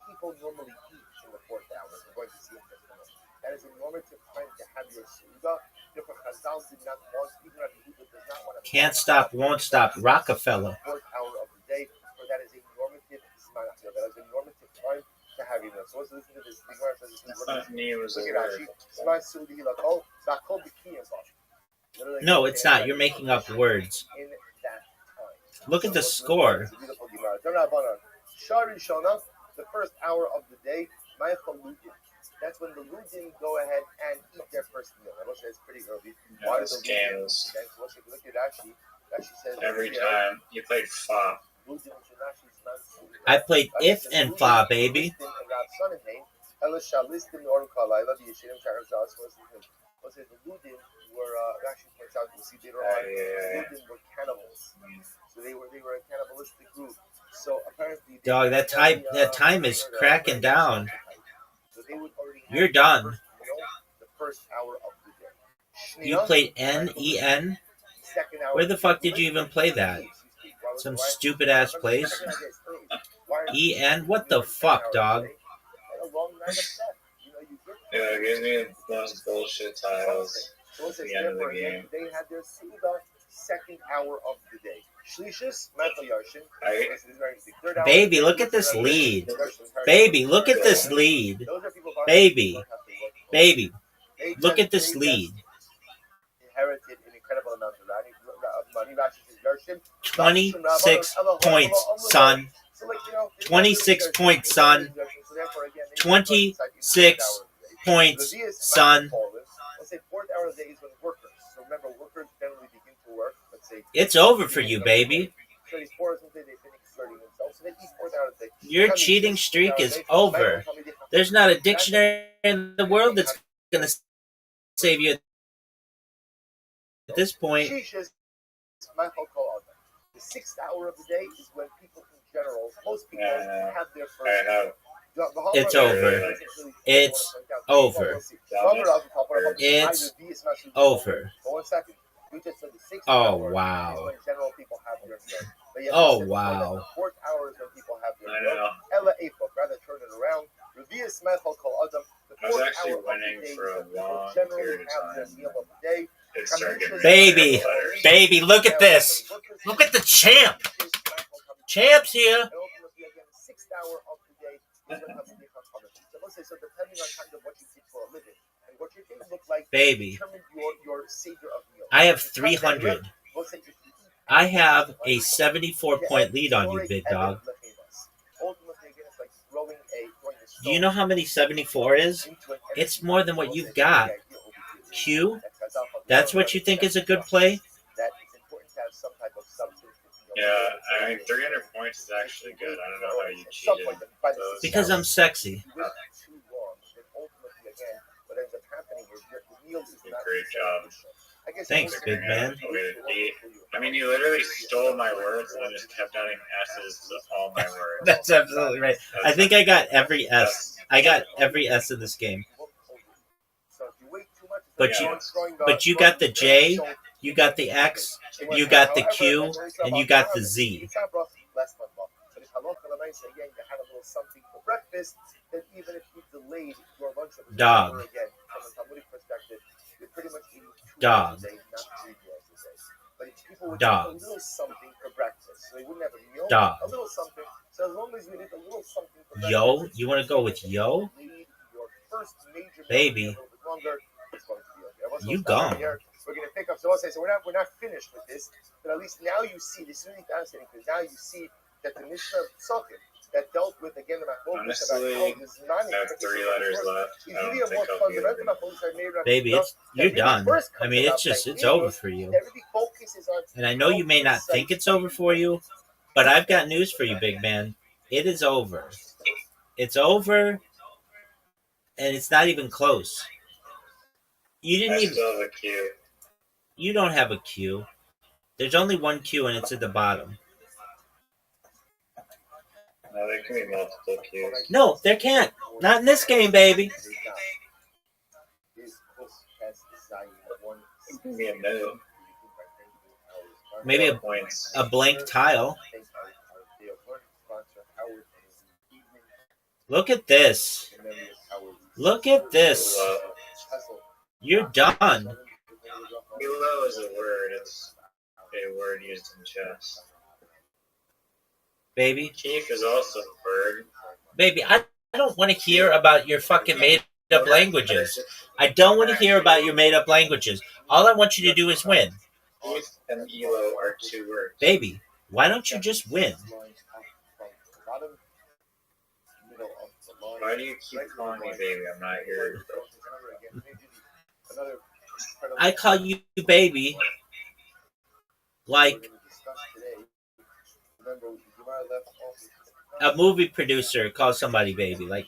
Speaker 3: People normally eat in the 4th hour. We're going to see it just a minute. That is a normative time to have your Suda. Therefore, Chazal did not want, even Rabbi Yehuda does not want to.
Speaker 2: Can't stop, won't stop. Rockefeller.
Speaker 3: 4th hour of the day, or that is a normative Zman. That is a normative time to have you. So let's listen to this. The Gemara says this is
Speaker 1: That's not new as a
Speaker 3: Look at
Speaker 1: word.
Speaker 3: Rashi. Zman Sudi Lakol. Lakol B'Kiyah Zon. Literally,
Speaker 2: No, it's not. You're making up words.
Speaker 3: in that time.
Speaker 2: Look at the score.
Speaker 3: It's a beautiful Gemara. Shari Shona, the first hour of the day, Ma'achal Ludin. That's when the Ludin go ahead and eat their first meal. I will say it's pretty early. Why does the Ludin?
Speaker 1: Scams.
Speaker 3: Then so let's look at Rashi. Rashi says
Speaker 1: Every time you played FOP.
Speaker 3: Ludin is Rashi Zman Sudi.
Speaker 2: I played if and fa, baby.
Speaker 3: Let's say the Ludin were Rashi points out, we'll see later on, Ludin were cannibals. So they were a cannibalistic group. So apparently
Speaker 2: Dog, that time is cracking down.
Speaker 3: So they would already have
Speaker 2: You're done.
Speaker 3: the first hour of the day.
Speaker 2: You played N-E-N?
Speaker 3: Second hour.
Speaker 2: Where the fuck did you even play that? Some stupid ass place? E-N? What the fuck, dog?
Speaker 1: Yeah, give me those bullshit tiles at the end of the game.
Speaker 3: They had their second hour of the day. Shlishis, Michael Yarshin.
Speaker 1: Right.
Speaker 2: Baby, look at this lead. Baby, look at this lead. Baby. Baby, look at this lead.
Speaker 3: Inherited an incredible amount of money.
Speaker 2: 26 points, son. 26 points, son. 26 points, son.
Speaker 3: Let's say 4th hour of the day is when workers. So remember, workers generally begin to work. Let's say
Speaker 2: It's over for you, baby.
Speaker 3: 34 or something. They've been exerting themselves. So they eat 4th hour of the day.
Speaker 2: Your cheating streak is over. There's not a dictionary in the world that's going to save you at this point.
Speaker 3: The 6th hour of the day is when people in general, most people have their first.
Speaker 1: I know.
Speaker 2: It's over. It's over. It's over. Oh, wow. Oh, wow.
Speaker 1: I know. I was actually winning for a long period of time. It started getting
Speaker 2: Baby,
Speaker 1: letters.
Speaker 2: baby, look at this. Look at the champ. Champ's here. Baby, I have 300. I have a 74-point lead on you, big dog. Do you know how many 74 is? It's more than what you've got. Q? That's what you think is a good play?
Speaker 1: Yeah, I mean, 300 points is actually good. I don't know how you cheated.
Speaker 2: Because I'm sexy.
Speaker 1: Great job.
Speaker 2: Thanks, big man.
Speaker 1: I mean, you literally stole my words and then just kept adding S's to all my words.
Speaker 2: That's absolutely right. I think I got every S. I got every S in this game. But you got the J, you got the X, you got the Q, and you got the Z. Dog. Dog. Dog. Dog. Yo? You want to go with yo? Baby. You gone.
Speaker 3: We're gonna pick up. So I'll say, so we're not finished with this, but at least now you see. This is really fascinating because now you see that the Mishnah Psukim that dealt with again the
Speaker 1: honestly, I have 3 letters left. I don't think I'll be able to.
Speaker 2: Baby, you're done. I mean, it's over for you. And I know you may not think it's over for you, but I've got news for you, big man. It is over. It's over, and it's not even close. You didn't even.
Speaker 1: Still have a Q.
Speaker 2: You don't have a Q. There's only one Q, and it's at the bottom.
Speaker 1: No, there can be multiple Qs.
Speaker 2: No, there can't. Not in this game, baby.
Speaker 1: It can be a no.
Speaker 2: Maybe
Speaker 1: Points.
Speaker 2: a blank tile. Look at this. Look at this. You're done.
Speaker 1: Elo is a word. It's a word used in chess.
Speaker 2: Baby.
Speaker 1: Chief is also a word.
Speaker 2: Baby, I don't want to hear about your fucking made-up languages. I don't want to hear about your made-up languages. All I want you to do is win.
Speaker 1: Chief and Elo are 2 words.
Speaker 2: Baby, why don't you just win?
Speaker 1: Why do you keep calling me baby? I'm not your girlfriend.
Speaker 2: I call you baby like a movie producer calls somebody baby. Like,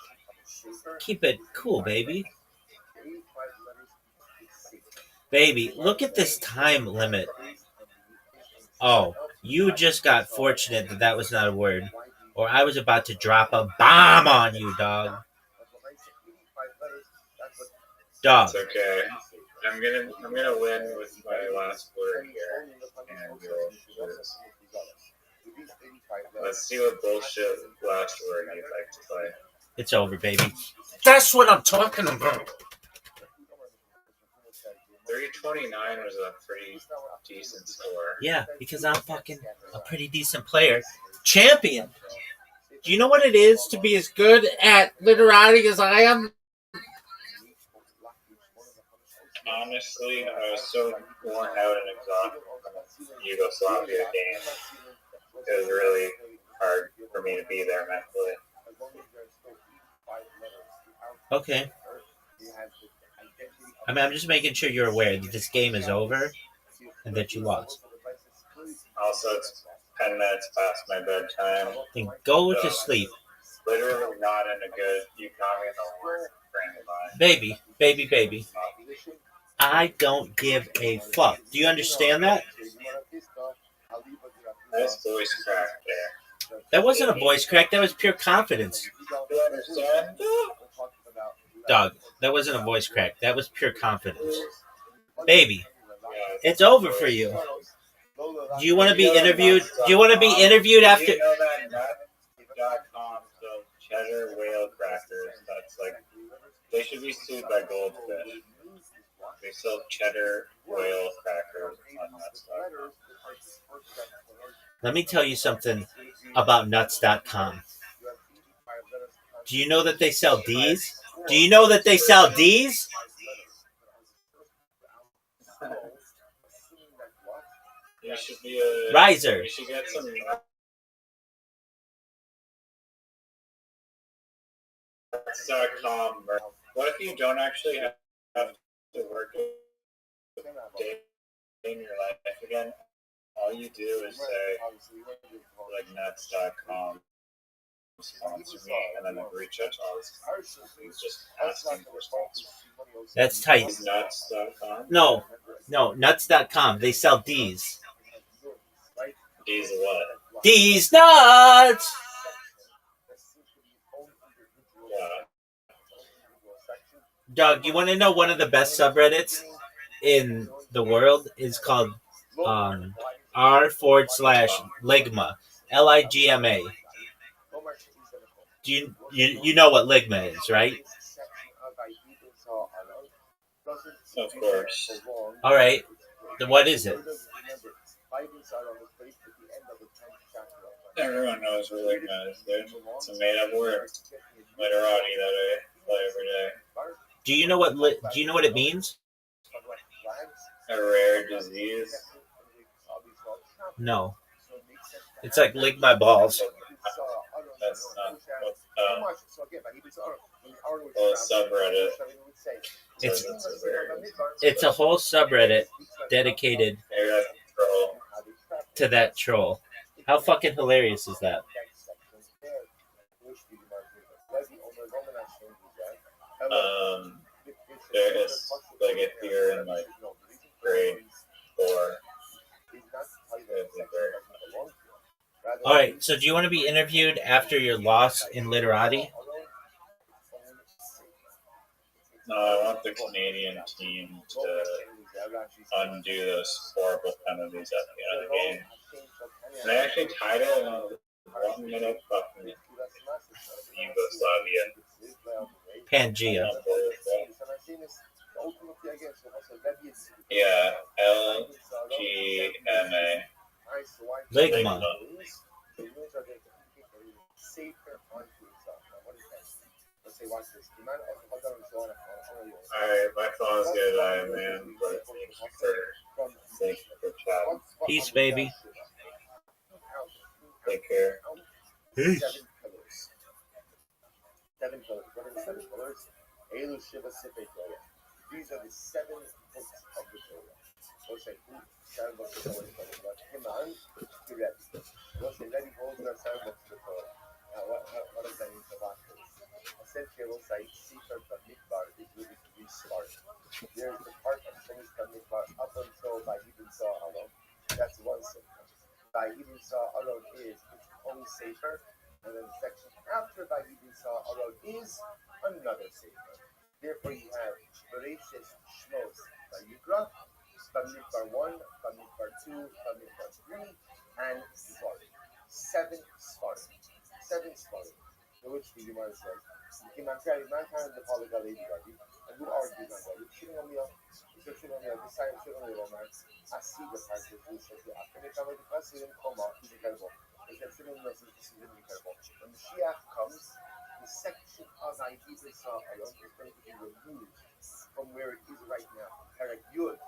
Speaker 2: keep it cool, baby. Baby, look at this time limit. Oh, you just got fortunate that was not a word. Or I was about to drop a bomb on you, dog. Dog.
Speaker 1: It's okay. I'm gonna win with my last word here, and you'll lose. Let's see what bullshit last word you'd like to play.
Speaker 2: It's over, baby. That's what I'm talking about.
Speaker 1: 329 was a pretty decent score.
Speaker 2: Yeah, because I'm fucking a pretty decent player. Champion. Do you know what it is to be as good at literati as I am?
Speaker 1: Honestly, I was so worn out and exhausted from the Yugoslavia game. It was really hard for me to be there mentally.
Speaker 2: Okay. I mean, I'm just making sure you're aware that this game is over and that you lost.
Speaker 1: Also, it's 10 minutes past my bedtime.
Speaker 2: Then go to sleep.
Speaker 1: literally not in a good, you caught me in the worst frame of mind.
Speaker 2: Baby. I don't give a fuck. Do you understand that?
Speaker 1: Nice voice crack there.
Speaker 2: That wasn't a voice crack. That was pure confidence.
Speaker 1: Do you understand?
Speaker 2: Dog, that wasn't a voice crack. That was pure confidence. Baby,
Speaker 1: Yeah,
Speaker 2: it's over for you. Do you want to be interviewed? Do you want to be interviewed after?
Speaker 1: Do you know that nut.com sells cheddar whale crackers? That's like, they should be sued by Goldfish. They sell cheddar whale crackers on nuts.com.
Speaker 2: Let me tell you something about nuts.com. Do you know that they sell D's? Do you know that they sell D's?
Speaker 1: You should be a
Speaker 2: Riser.
Speaker 1: You should get some nuts.com. What if you don't actually have to work a day in your life again? All you do is say, like, nuts.com, sponsor me, and then reach out to all these companies, just asking for sponsors.
Speaker 2: That's tight.
Speaker 1: Nuts.com?
Speaker 2: No, nuts.com. They sell D's.
Speaker 1: D's what?
Speaker 2: D's nuts!
Speaker 1: Yeah.
Speaker 2: Doug, you want to know one of the best subreddits in the world is called r/Ligma, Ligma. Do you know what Ligma is, right?
Speaker 1: Of course.
Speaker 2: All right. Then what is it?
Speaker 1: Everyone knows what Ligma is, dude. It's a made-up word. Literati that I play every day.
Speaker 2: Do you know what it means?
Speaker 1: A rare disease.
Speaker 2: No. It's like lick my balls.
Speaker 1: That's not what subreddit.
Speaker 2: It's a whole subreddit dedicated to that troll. How fucking hilarious is that?
Speaker 1: There is, like, if you're in like grade 4,
Speaker 2: All right. So do you want to be interviewed after your loss in literati?
Speaker 1: No, I want the Canadian team to undo those horrible penalties at the end of the game. And they actually tied it in a 1-minute fucking Yugoslavia.
Speaker 2: Pangea.
Speaker 1: Yeah, LGMA.
Speaker 2: Ligma.
Speaker 1: Alright, my phone's gonna die, man. But thank you for chatting.
Speaker 2: Peace, baby.
Speaker 1: Take care.
Speaker 2: Peace.
Speaker 3: Seven pillars. What are the 7 pillars? Elu Shiva Sipe Torah. These are the 7 books of the Torah. We'll say 7 books of the Torah. Himan to Rebbe. We'll say Rebbe holds our 7 books of the Torah. Now, what does that mean for Bachman? Essentially, we'll say Sefer Bamidbar is really to restart. There's the part of Sefer Bamidbar up until by Ibn Sa'alon. That's one sefer. By Ibn Sa'alon is its own sefer. And then the section after by Ibn Sa'alon is another sefer. Therefore, you have Bereshit Shmos by Yikra, Bamidbar 1, Bamidbar 2, Bamidbar 3, and Svarim. 7 Svarim. 7 Svarim. In which the Gemara says, "Kimankai mankind the polygality Rabbi." And who argues on that? Shouldn't on this side, shouldn't on the I see the part of who says the African the president come out to the Bible. When Mashiach comes, the section of Ibn Sa'alon is going to be removed from where it is right now. Parak Yud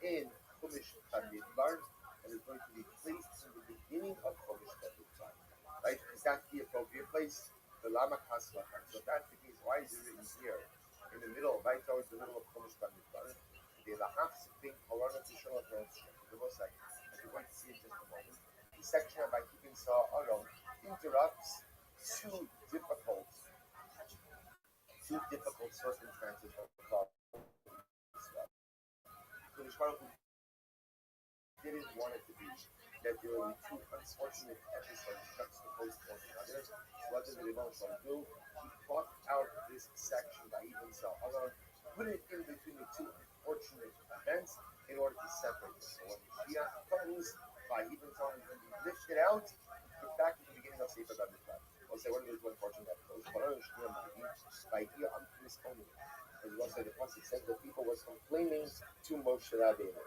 Speaker 3: in Chumash Bamidbar, and it's going to be placed in the beginning of Chumash Bamidbar. Right? Is that the appropriate place? The Lama Kasvachar. So if that's the case, why is it written here in the middle, right towards the middle of Chumash Bamidbar? The Lahafs being Corona to show up the most like, as we're going to see in just a moment. The section by Ibn Sa'alon interrupts to difficult, circumstances of God. So the Baruch didn't want it to be that there will be two unfortunate episodes juxtaposed to one another. So what did the Rebbe do? He brought out this section by even Zahara, put it in between the two unfortunate events in order to separate them. So when the Shia comes by even Zahara, when we lift it out, it's back to the beginning of Sefer Bamidbar. We'll say one of those two unfortunate episodes. By here on this only. As well say the Pasuk said that people was complaining to Moshe Rabbeinu.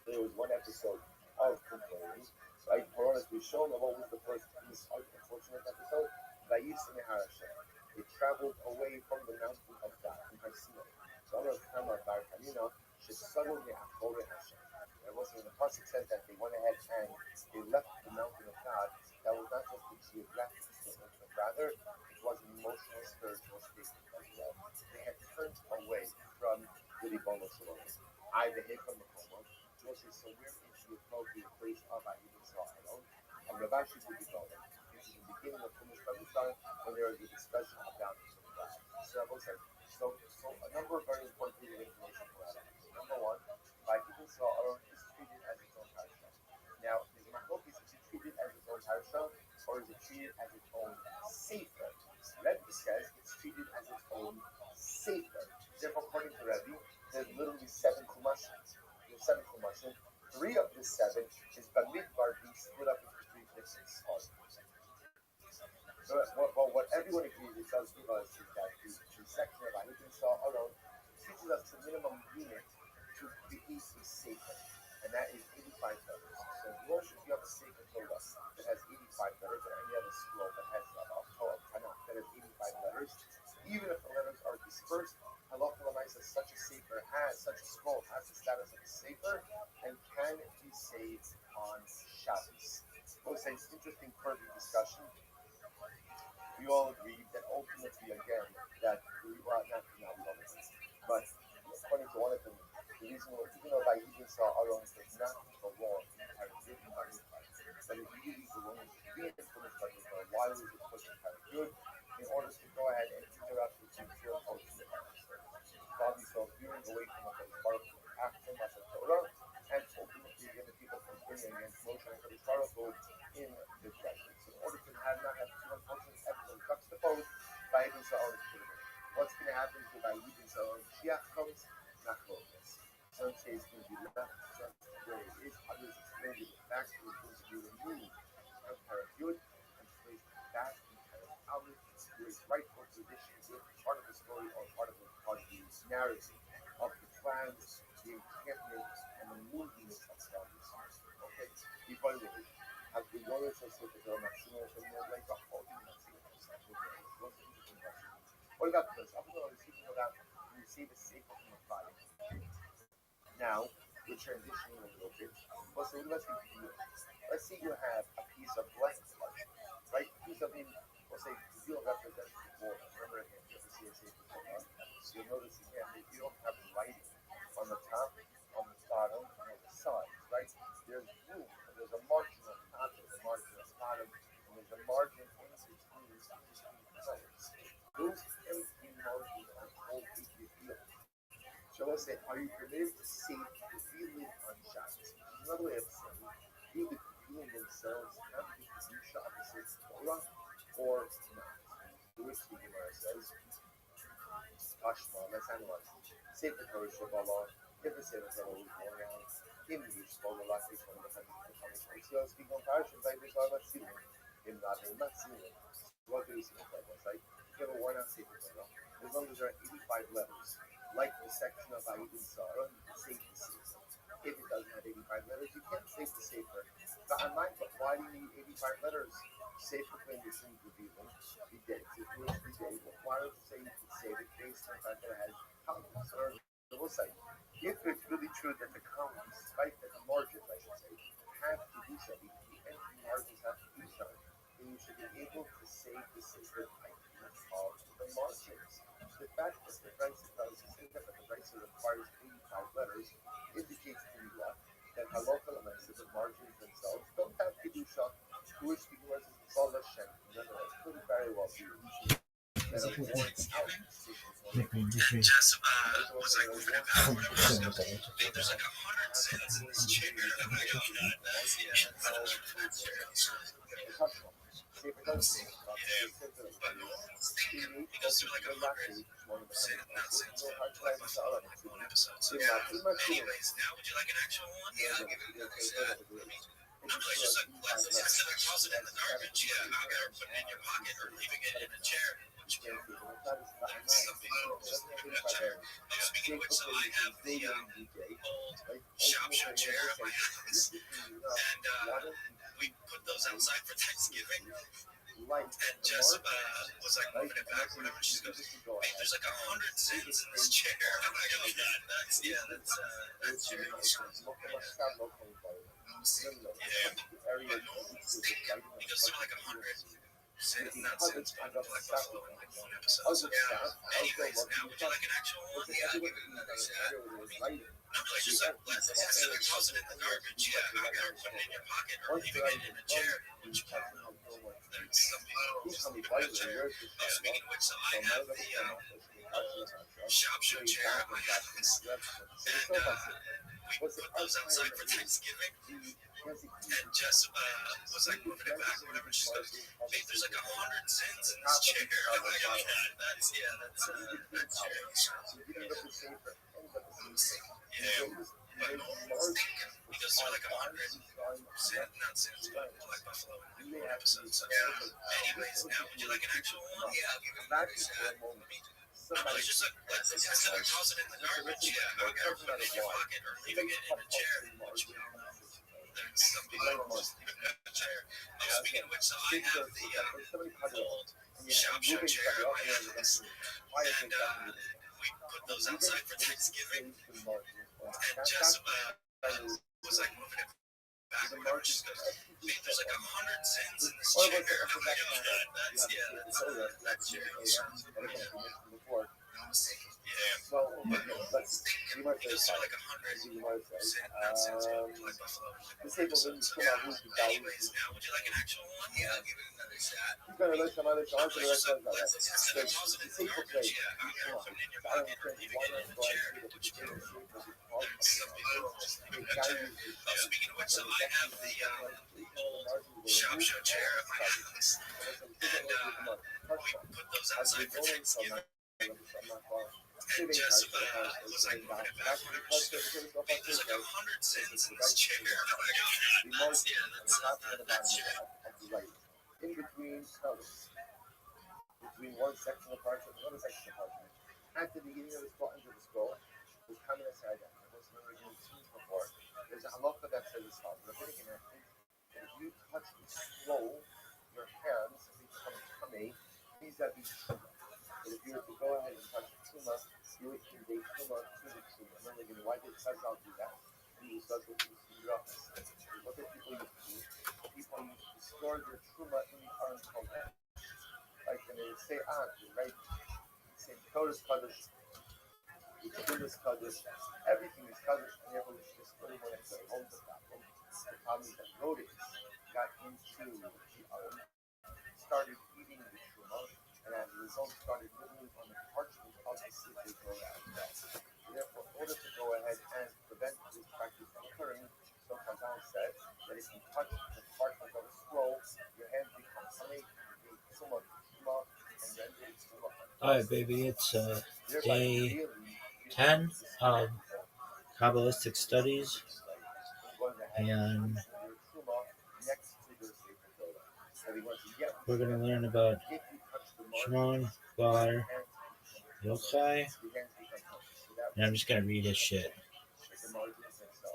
Speaker 3: There was one episode of complaining, right? Coronas we shown what was the first unfortunate episode? Vayis in Harashem. They traveled away from the mountain of God in Har Sinai. So Allah Kamar Bar Kamina should settle the Achore Hashem. And also the Pasuk said that they went ahead and they left the mountain of God. That was not just a geographic statement, but rather it was an emotional, spiritual statement as well. They had turned away from the Ribono Shalom. Either hate from the Komo. So we're into the appropriate place of Ayudim Sa'alon, and Rabbi should be going. This is the beginning of Chumash Bamidbar when there is a discussion about God. So a number of very important pieces of information for us. Number one, Ayudim Sa'alon is treated as its own parasha. Now, is it treated as its own parasha, or is it treated as its own sefer? Rabbi says it's treated as its own sefer. Therefore, according to Rabbi, there's literally 7 Chumashim. 7 Chumashim. 3 of the 7 is Bamidbar being split up into 3 different parts. So what everyone agrees it does give us is that the section of Ayudim Sa'alon teaches us the minimum unit to be easily safer, and that is 85 letters. So if you have a Sefer Torah that has 85 letters, or any other scroll that has Tanakh that has 85 letters, even if the letters are dispersed, Halacha L'maisa such a sefer such a scroll has the status of a sefer and can be saved on Shabbos. I would say it's an interesting curvy discussion. We all agree that ultimately, again, that we don't agree, but according to one of them, the reason why, even though by Yidin Sa'alon does not belong as written by Yidin, but it really belongs to be influenced by Yidin. Why was it put in good? In order to go ahead and interact with the pure ultimate God himself veering away from what is part of the action of the Torah, and ultimately again the people complaining against Moshe and Kodesh Baruch Hu in the judgment. So in order to not have two unfortunate episodes juxtaposed, by Yidin Sa'alon is what's going to happen to by Yidin Sa'alon? Shiach comes, not closeness. Some say it's going to be left just where it is, others explain it back to it's going to be removed from Parashut and placed back in Parashut, where its rightful position is part of the story or part of the narrative of the plans, the encampment, and the movement of Shabbos. Okay, before we have the knowledge of the Torah, like a whole what about this? I'm going to speak about when you see the safe from the fire. Now, we're transitioning a little bit. Well, so let's say you have a piece of black parchment, right? A piece of, we'll say, the deal represents the water. Remember, if you ever see a safe from the so you'll notice again that you don't have writing on the top, on the bottom, and on the sides, right? There's room, there's a margin on top, there's a margin on the bottom, and there's a margin in between players. Those empty margins are called a reveal. So let's say, are you permitted to see the feeling on Shabbos? Another way of saying, do the feeling themselves have the kedusha of the sixth Torah or not? To which the Gemara says, Tashma, let's analyze it. Say the Torah Shabbalah, if the Sefer Torah was going out, him you spoke a lot of one of the hundreds of speaking on Parashah, by this are not sealing. Him not sealing. What do we see in the Bible? Like, you have a one on Sefer Torah, as long as there are 85 letters. Like the section of Ayudim Sa'alon, you can save the sefer. If it doesn't have 85 letters, you can't save the sefer. But why do you need 85 letters? Sefer claim this thing revealing. Be dead. It's a Jewish be dead. But why don't you say you can save it based on the fact that it has columns? Or the website. If it's really true that the columns, despite that the margins, I should say, have kedusha, the empty margins have kedusha, then you should be able to save the sefer by of the margins. The fact that the Brisa tells us that the Brisa requires 85 letters indicates to me that halacha l'maisa, the margins themselves don't have kedusha, to which the Gemara says it's all Hashem. Nonetheless, very well be.
Speaker 7: And just was like moving it back or whatever. She goes, "Babe, there's like 100 cents in this chair." I'm like, "Oh God, that's But no one was thinking because they're like 100 cents, not cents, but like my phone, like one episode. So anyways, now would you like an actual one? Yeah, I'll give it another shot. I'm like, just like, instead of tossing it in the garbage, yeah, I'll get her putting it in your pocket or leaving it in a chair. Which, you know, some people just leave it in a chair. Speaking of which, so I have the old shop show chair at my house, and we put those outside for Thanksgiving. And Jess was like moving it back, whatever. She goes, "Babe, there's like 100 cents in this chair." I'm like, "Oh God, that's chair." Yeah, but no one was thinking because they're like 100 cents, not cents, but like Buffalo in like one episode. So yeah. Anyways, now would you like an actual one? Yeah, I'll give it another shot. I'm like, just like, instead of tossing it in the garbage, yeah, I'll get her putting it in your pocket or leaving it in a chair. Which there's some people just leave it in a chair. Speaking of which, so I have the shop show chair at my house, and we put those outside for Thanksgiving. And Jess was like moving it back, whatever. She goes, "Babe, there's like 100 cents in this chair." I'm like, "Oh God, that's chair." Yeah, but no one was thinking because they're like 100 cents, not cents, but like Buffalo in like one episode. So anyways, now would you like an actual one? Yeah, I'll give it another shot. I'm like, just like, instead of tossing it in the garbage, yeah, I'll get her putting it in your pocket or leaving it in a chair. Which we all know. There's some people just leave it in a chair. Speaking of which, so I have the old shop show chair at my house, and we put those outside for Thanksgiving. And Jess was like moving it back, whatever. She goes, "Babe, there's like 100 cents in this chair." I'm like, "Oh God, that's chair." Yeah, but no one was thinking because they're like 100 cents, not cents, but like Buffalo in like one episode. So anyways, now would you like an actual one? Yeah, I'll give it another shot. I'm like, just like, instead of tossing it in the garbage, yeah, I'll get her putting it in your pocket or leaving it in a chair. Which there's some people just leave it in a chair. Speaking of which, so I have the old shop show chair at my house, and we put those outside for Thanksgiving. And Jess was like moving it back, whatever. She goes, "Babe, there's like 100 cents in this chair." I'm like, "Oh God, that's chair."
Speaker 3: In between colors, between one section of parchment and another section of parchment. At the beginning of the scroll, into the scroll, there's coming aside that. There's never been seen before. There's a halacha that says as follows: Rabbinic enactment, that if you touch the scroll, your hands become tummy, vis-a-vis truma. But if you were to go ahead and touch truma, you would convey truma to the truma. Remember, why did Chazal do that? He used to do this. What did people used to do? People used to store their truma in the arms called hands. Like when they would say, right? Say, Torah's Kaddish, Tefillah's Kaddish, everything is Kaddish, and therefore it's just really when it's owns the problem. The problem is that rodents got into the arm, started eating the truma, and as a result started living on the parchment of the city go out. Therefore, in order to go ahead and prevent this practice from occurring, so Chazal said that if you touch the parchment of a scroll, your hands become tummy, somewhat truma, and then it's truma.
Speaker 2: All right, baby, it's day 10 of Kabbalistic Studies, and we're going to learn about Shimon Bar Yochai, and I'm just going to read his shit,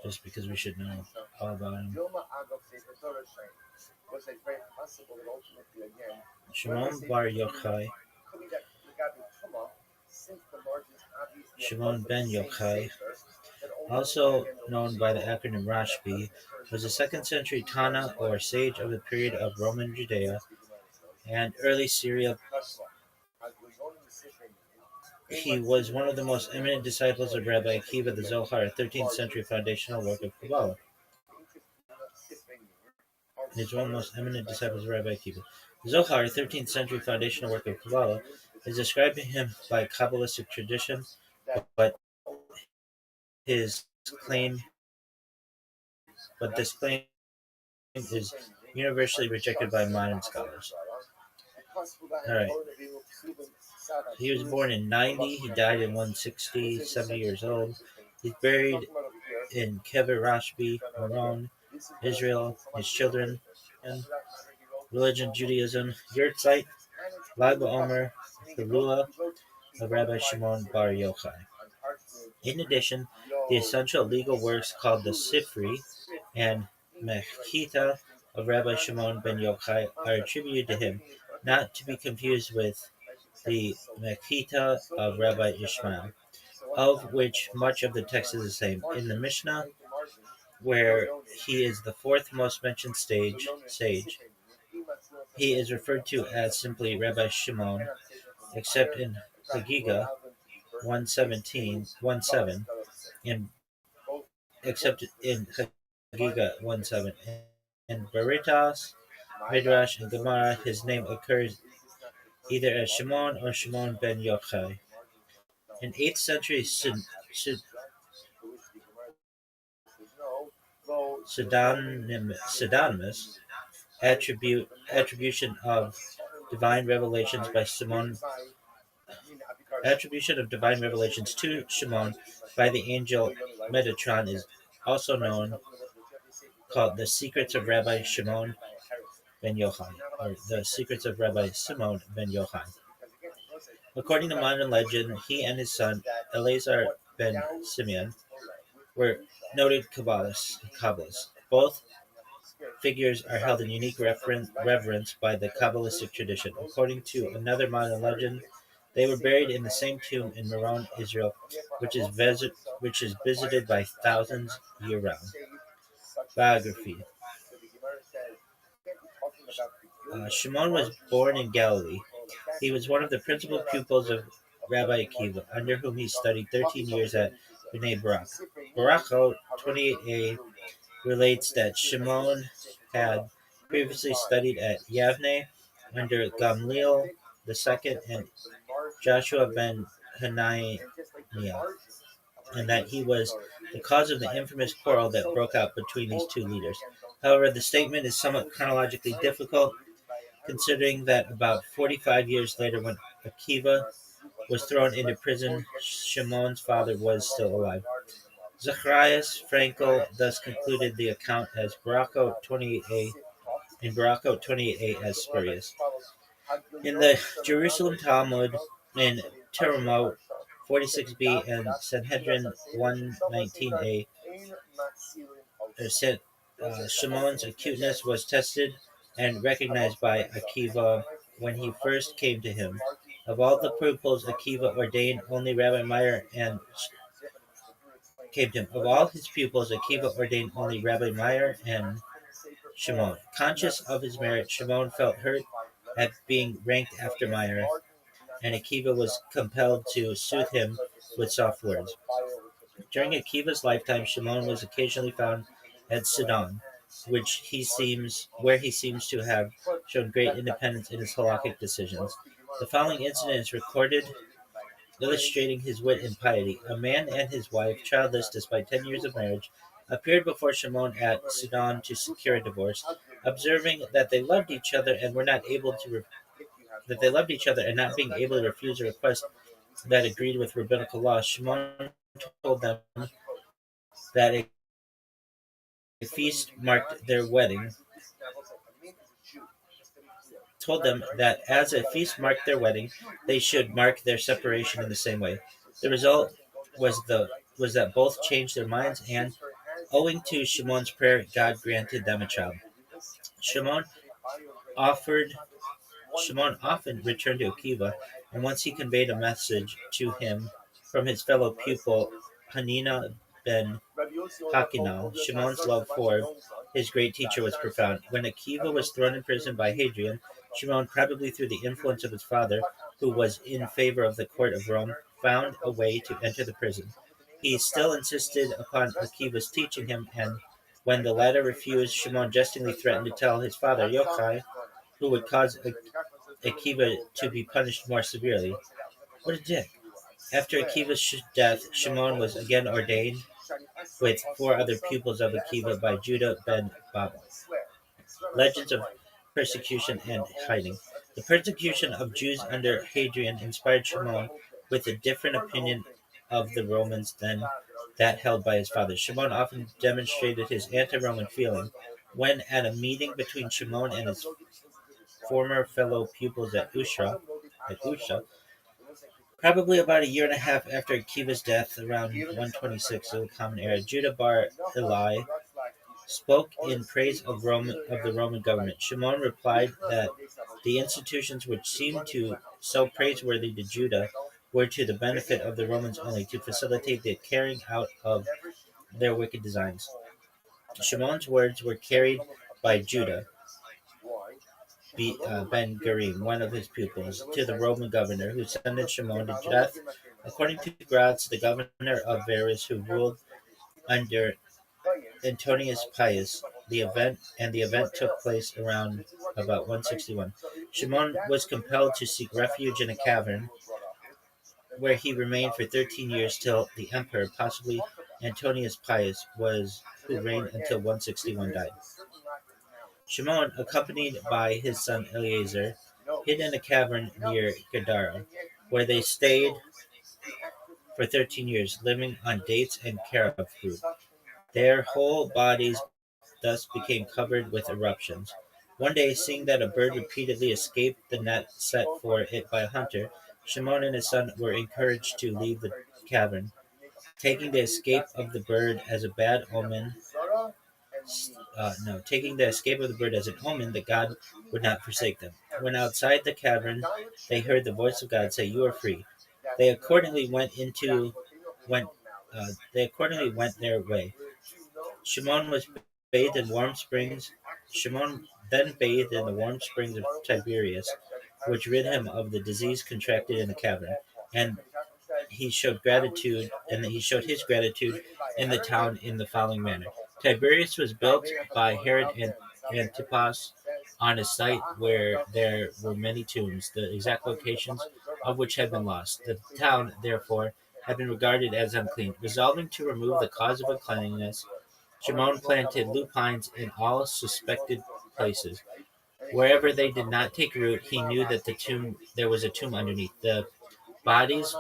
Speaker 2: just because we should know all about him. Shimon Bar Yochai, Shimon ben Yochai, also known by the acronym Rashbi, was a 2nd century Tana or sage of the period of Roman Judea and early Syria. He was one of the most eminent disciples of Rabbi Akiva the Zohar, a 13th century foundational work of Kabbalah. He is one of the most eminent disciples of Rabbi Akiva. Zohar, 13th century foundational work of Kabbalah, is described to him by Kabbalistic tradition, but his claim, but this claim is universally rejected by modern scholars. All right. He was born in 90. He died in 160, 70 years old. He's buried in Kever Rashbi, Maron, Israel. His children, and religion, Judaism, Yurtzeit, Lag BaOmer, the Rula of Rabbi Shimon Bar Yochai. In addition, the essential legal works called the Sifri and Mechita of Rabbi Shimon ben Yochai are attributed to him, not to be confused with the Mechita of Rabbi Ishmael, of which much of the text is the same. In the Mishnah, where he is the fourth most mentioned sage, he is referred to as simply Rabbi Shimon, except in Hagiga 1:7, and except in Hagiga 1:7. In Baritas, Midrash, and Gemara, his name occurs either as Shimon or Shimon ben Yochai. In 8th century pseudonymous attribution of divine revelations to Shimon by the angel Metatron is also known, called the Secrets of Rabbi Shimon ben Yochai, or the Secrets of Rabbi Simon ben Yochai. According to modern legend, he and his son Eleazar ben Simeon were noted Kabbalists. Both figures are held in unique reverence by the Kabbalistic tradition. According to another modern legend, they were buried in the same tomb in Maron, Israel, which is visited by thousands year-round. Biography. Shimon was born in Galilee. He was one of the principal pupils of Rabbi Akiva, under whom he studied 13 years at Bnei Barak. Barakot 28a relates that Shimon had previously studied at Yavne under Gamliel II and Joshua ben Hananiah, and that he was the cause of the infamous quarrel that broke out between these two leaders. However, the statement is somewhat chronologically difficult, considering that about 45 years later, when Akiva was thrown into prison, Shimon's father was still alive. Zacharias Frankel thus concluded the account as Barakot 28a as spurious. In the Jerusalem Talmud, in Terumot 46b and Sanhedrin 119a, Shimon's acuteness was tested and recognized by Akiva when he first came to him. Of all the pupils Akiva ordained, only Rabbi Meir and Shimon. Conscious of his merit, Shimon felt hurt at being ranked after Meir, and Akiva was compelled to soothe him with soft words. During Akiva's lifetime, Shimon was occasionally found at Sidon, where he seems to have shown great independence in his halakhic decisions. The following incident is recorded, illustrating his wit and piety. A man and his wife, childless despite 10 years of marriage, appeared before Shimon at Sidon to secure a divorce. Observing that they loved each other and not being able to refuse a request that agreed with rabbinical law, Shimon told them that a feast marked their wedding. They should mark their separation in the same way. The result was that both changed their minds, and owing to Shimon's prayer, God granted them a child. Shimon often returned to Akiva, and once he conveyed a message to him from his fellow pupil Hanina ben Hakinal. Shimon's love for his great teacher was profound. When Akiva was thrown in prison by Hadrian, Shimon, probably through the influence of his father, who was in favor of the court of Rome, found a way to enter the prison. He still insisted upon Akiva's teaching him, and when the latter refused, Shimon jestingly threatened to tell his father Yochai who would cause Akiva to be punished more severely. What a dick. After Akiva's death, Shimon was again ordained with four other pupils of Akiva by Judah ben Baba. Legends of persecution and hiding. The persecution of Jews under Hadrian inspired Shimon with a different opinion of the Romans than that held by his father. Shimon often demonstrated his anti-Roman feeling when, at a meeting between Shimon and his former fellow pupils at Usha, probably about a year and a half after Akiva's death, around 126 of the Common Era, Judah bar Eli spoke in praise of the Roman government. Shimon replied that the institutions which seemed to so praiseworthy to Judah were to the benefit of the Romans only, to facilitate the carrying out of their wicked designs. Shimon's words were carried by Judah ben Gerim, one of his pupils, to the Roman governor, who sentenced Shimon to death. According to Gratz, the governor of Varus, who ruled under Antonius Pius, the event took place around about 161. Shimon was compelled to seek refuge in a cavern, where he remained for 13 years till the emperor, possibly Antonius Pius, who reigned until 161 died. Shimon, accompanied by his son Eleazar, hid in a cavern near Gadara, where they stayed for 13 years, living on dates and carob fruit. Their whole bodies thus became covered with eruptions. One day, seeing that a bird repeatedly escaped the net set for it by a hunter, Shimon and his son were encouraged to leave the cavern, taking the escape of the bird as a bad omen. Taking the escape of the bird as an omen that God would not forsake them. When outside the cavern, they heard the voice of God say, "You are free." They accordingly went their way. Shimon was bathed in warm springs. Shimon then bathed in the warm springs of Tiberias, which rid him of the disease contracted in the cavern, and he showed his gratitude in the town in the following manner. Tiberias was built by Herod Antipas on a site where there were many tombs, the exact locations of which had been lost. The town, therefore, had been regarded as unclean. Resolving to remove the cause of uncleanliness, Shimon planted lupines in all suspected places. Wherever they did not take root, he knew that there was a tomb underneath. The bodies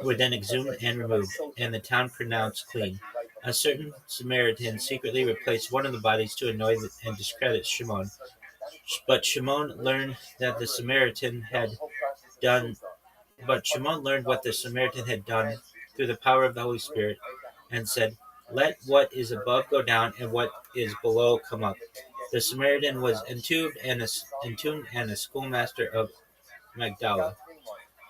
Speaker 2: were then exhumed and removed, and the town pronounced clean. A certain Samaritan secretly replaced one of the bodies to annoy and discredit Shimon. But Shimon learned what the Samaritan had done through the power of the Holy Spirit, and said, "Let what is above go down, and what is below come up." The Samaritan was entombed, and a schoolmaster of Magdala,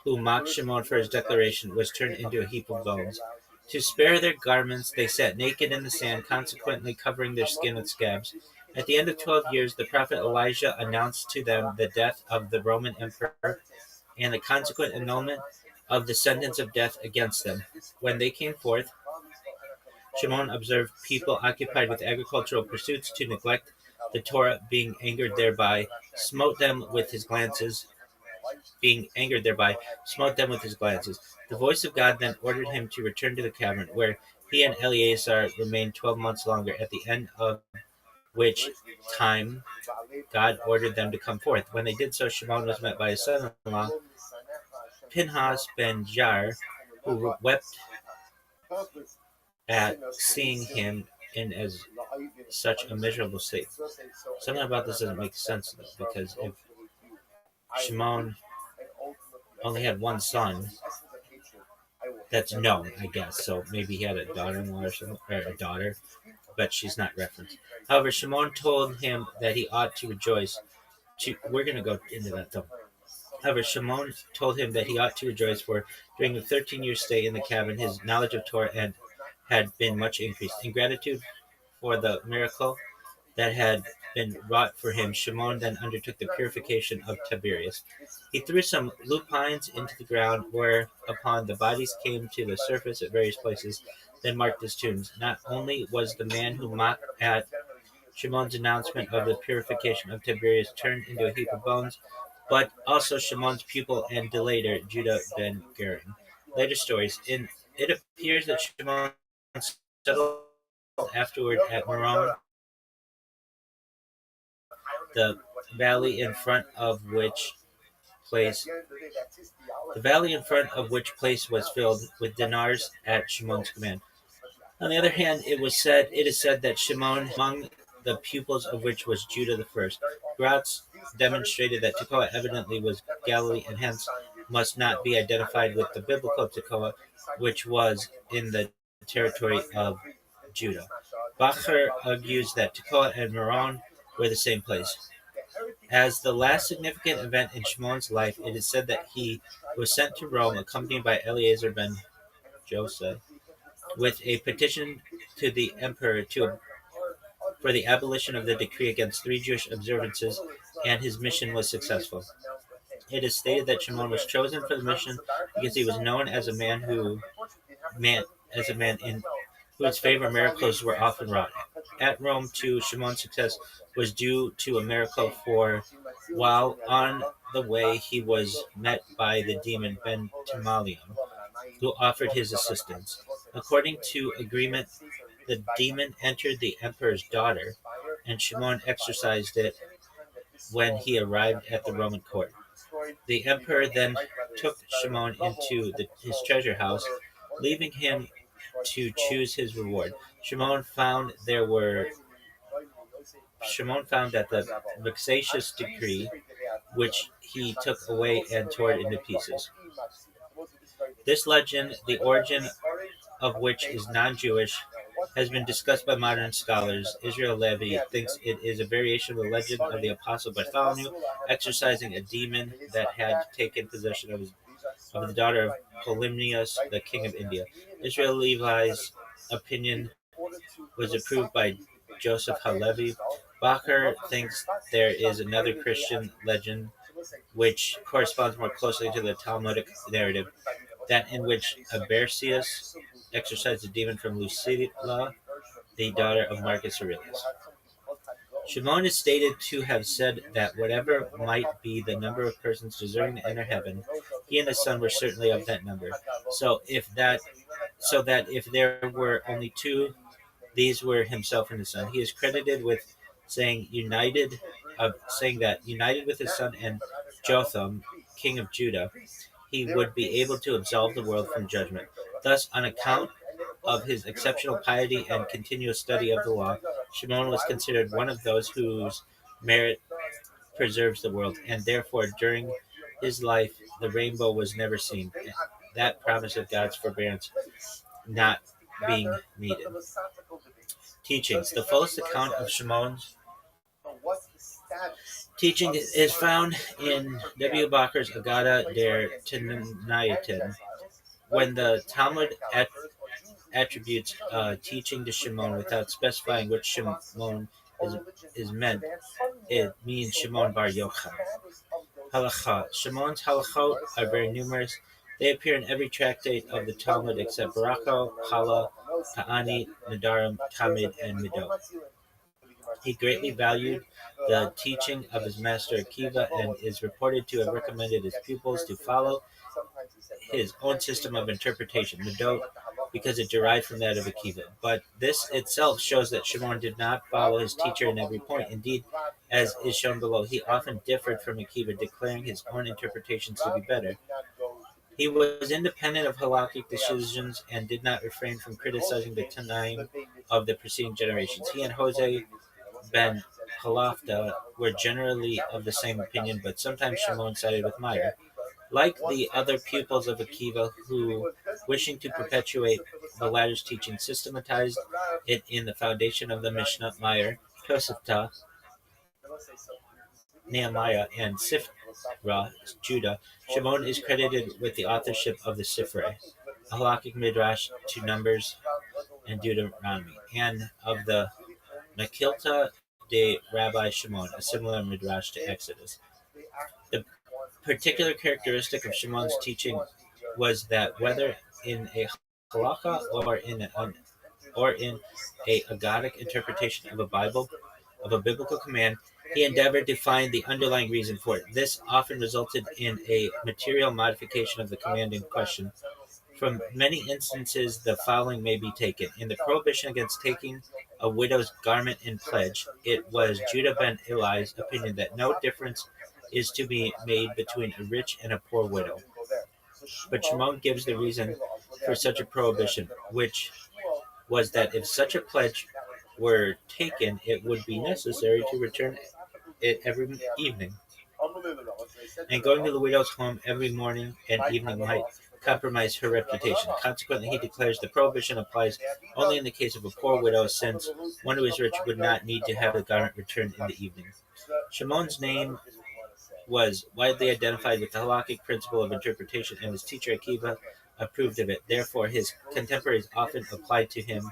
Speaker 2: who mocked Shimon for his declaration, was turned into a heap of bones. To spare their garments, they sat naked in the sand, consequently covering their skin with scabs. At the end of 12 years, the prophet Elijah announced to them the death of the Roman emperor and the consequent annulment of the sentence of death against them. When they came forth, Shimon observed people occupied with agricultural pursuits to neglect the Torah, being angered thereby, smote them with his glances. The voice of God then ordered him to return to the cavern, where he and Eleazar remained 12 months longer, at the end of which time God ordered them to come forth. When they did so, Shimon was met by his son-in-law, Pinhas ben Jair, who wept at seeing him in such a miserable state. Something about this doesn't make sense, though, because if Shimon only had one son, that's known, I guess. So maybe he had a daughter-in-law or something, or a daughter, but she's not referenced. However, Shimon told him that he ought to rejoice. We're going to go into that, though. However, Shimon told him that he ought to rejoice, for during the 13-year stay in the cavern, his knowledge of Torah had been much increased. In gratitude for the miracle that had been wrought for him, Shimon then undertook the purification of Tiberias. He threw some lupines into the ground, whereupon the bodies came to the surface at various places, then marked as tombs. Not only was the man who mocked at Shimon's announcement of the purification of Tiberias turned into a heap of bones, but also Shimon's pupil and delator, Judah ben Gerin. Later stories. It appears that Shimon settled afterward at Meron, the valley in front of which place was filled with dinars at Shimon's command. On the other hand, it is said that Shimon, among the pupils of which was Judah the first, Gratz demonstrated that Tekoa evidently was Galilee and hence must not be identified with the biblical Tekoa, which was in the territory of Judah. Bacher argues that Tekoa and Meron were the same place. As the last significant event in Shimon's life, it is said that he was sent to Rome accompanied by Eleazar ben Joseph with a petition to the emperor for the abolition of the decree against 3 Jewish observances, and his mission was successful. It is stated that Shimon was chosen for the mission because he was known as a man in whose favor miracles were often wrought. At Rome, too, Shimon's success was due to a miracle, for while on the way he was met by the demon Ben Timalion, who offered his assistance. According to agreement, the demon entered the emperor's daughter, and Shimon exorcised it when he arrived at the Roman court. The emperor then took Shimon into his treasure house, leaving him to choose his reward. Shimon found that the vexatious decree, which he took away and tore it into pieces. This legend, the origin of which is non-Jewish, has been discussed by modern scholars. Israel Levy thinks it is a variation of the legend of the Apostle Bartholomew exorcising a demon that had taken possession of the daughter of Polymnius, the king of India. Israel Levi's opinion was approved by Joseph Halevi. Bacher thinks there is another Christian legend which corresponds more closely to the Talmudic narrative, that in which Abercius exorcised a demon from Lucilla, the daughter of Marcus Aurelius. Shimon is stated to have said that whatever might be the number of persons deserving to enter heaven, he and his son were certainly of that number. So that if there were only 2, these were himself and his son. He is credited with saying that united with his son and Jotham, king of Judah, he would be able to absolve the world from judgment. Thus, on account of his exceptional piety and continuous study of the law, Shimon was considered one of those whose merit preserves the world, and therefore during his life the rainbow was never seen, that promise of God's forbearance not being needed. Teachings. The fullest account of Shimon's teaching is found in W. Bacher's Agada der Tanayatin. When the Talmud attributes teaching to Shimon without specifying which Shimon is meant, it means Shimon bar Yochai. Halacha. Shimon's halachot are very numerous. They appear in every tractate of the Talmud except Barako, Hala, Ta'ani, Nadarim, Tamid, and Midot. He greatly valued the teaching of his master Akiva and is reported to have recommended his pupils to follow his own system of interpretation, Midot, because it derived from that of Akiva. But this itself shows that Shimon did not follow his teacher in every point. Indeed, as is shown below, he often differed from Akiva, declaring his own interpretations to be better. He was independent of halakhic decisions and did not refrain from criticizing the Tanaim of the preceding generations. He and Jose ben Halafta were generally of the same opinion, but sometimes Shimon sided with Meir. Like the other pupils of Akiva, who, wishing to perpetuate the latter's teaching, systematized it in the foundation of the Mishnah, Meir, Tosefta, Nehemiah, and Sifra, Judah, Shimon is credited with the authorship of the Sifrei, a halakhic midrash to Numbers and Deuteronomy, and of the Makilta de Rabbi Shimon, a similar midrash to Exodus. The particular characteristic of Shimon's teaching was that whether in a halakha or in a Agadic interpretation of a Bible, of a biblical command, he endeavored to find the underlying reason for it. This often resulted in a material modification of the command in question. From many instances, the following may be taken. In the prohibition against taking a widow's garment in pledge, it was Judah ben Eli's opinion that no difference is to be made between a rich and a poor widow. But Shimon gives the reason for such a prohibition, which was that if such a pledge were taken, it would be necessary to return it every evening. And going to the widow's home every morning and evening might compromise her reputation. Consequently, he declares the prohibition applies only in the case of a poor widow, since one who is rich would not need to have the garment returned in the evening. Shimon's name was widely identified with the halakhic principle of interpretation, and his teacher Akiva approved of it. Therefore, his contemporaries often applied to him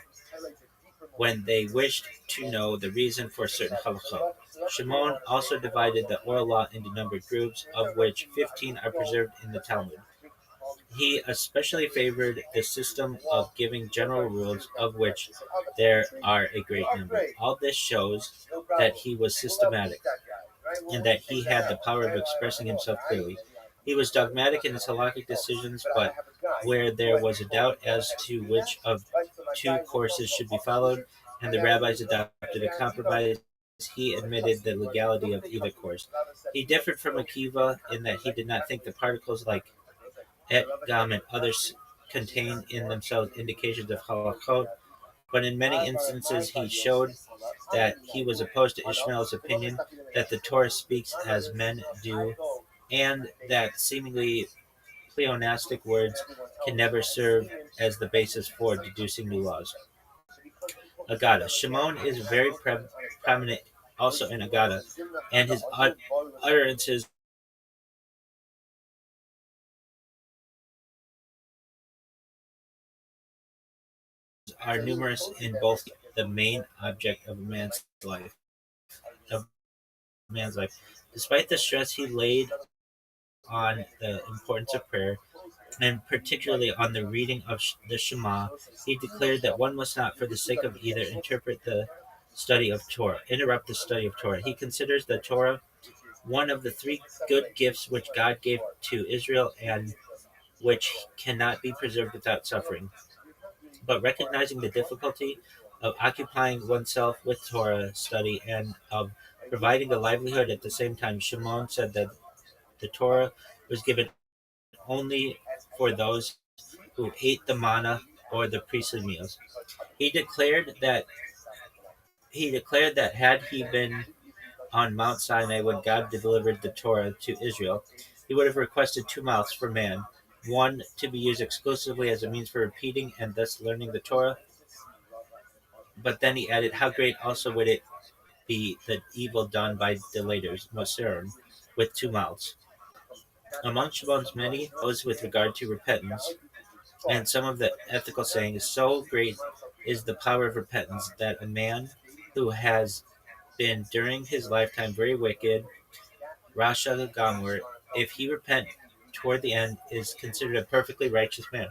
Speaker 2: when they wished to know the reason for certain halachot. Shimon also divided the oral law into numbered groups, of which 15 are preserved in the Talmud. He especially favored the system of giving general rules, of which there are a great number. All this shows that he was systematic, and that he had the power of expressing himself clearly. He was dogmatic in his halakhic decisions, but where there was a doubt as to which of two courses should be followed, and the rabbis adopted a compromise, he admitted the legality of either course. He differed from Akiva in that he did not think the particles like et, gam, and others contained in themselves indications of halachot, but in many instances he showed that he was opposed to Ishmael's opinion that the Torah speaks as men do, and that seemingly pleonastic words can never serve as the basis for deducing new laws. Agada. Shimon is very prominent also in Agada, and his utterances are numerous in both the main object of man's life. Despite the stress he laid on the importance of prayer, and particularly on the reading of the Shema, he declared that one must not, for the sake of either, interrupt the study of Torah. He considers the Torah one of the three good gifts which God gave to Israel, and which cannot be preserved without suffering. But recognizing the difficulty of occupying oneself with Torah study and of providing a livelihood at the same time, Shimon said that the Torah was given only for those who ate the manna or the priestly meals. He declared that had he been on Mount Sinai when God delivered the Torah to Israel, he would have requested 2 mouths for man, one to be used exclusively as a means for repeating and thus learning the Torah. But then he added, how great also would it be the evil done by delators, Moserim, with 2 mouths. Among Shimon's many oaths with regard to repentance, and some of the ethical sayings, so great is the power of repentance that a man who has been during his lifetime very wicked, Rasha Gamur, if he repent toward the end, is considered a perfectly righteous man.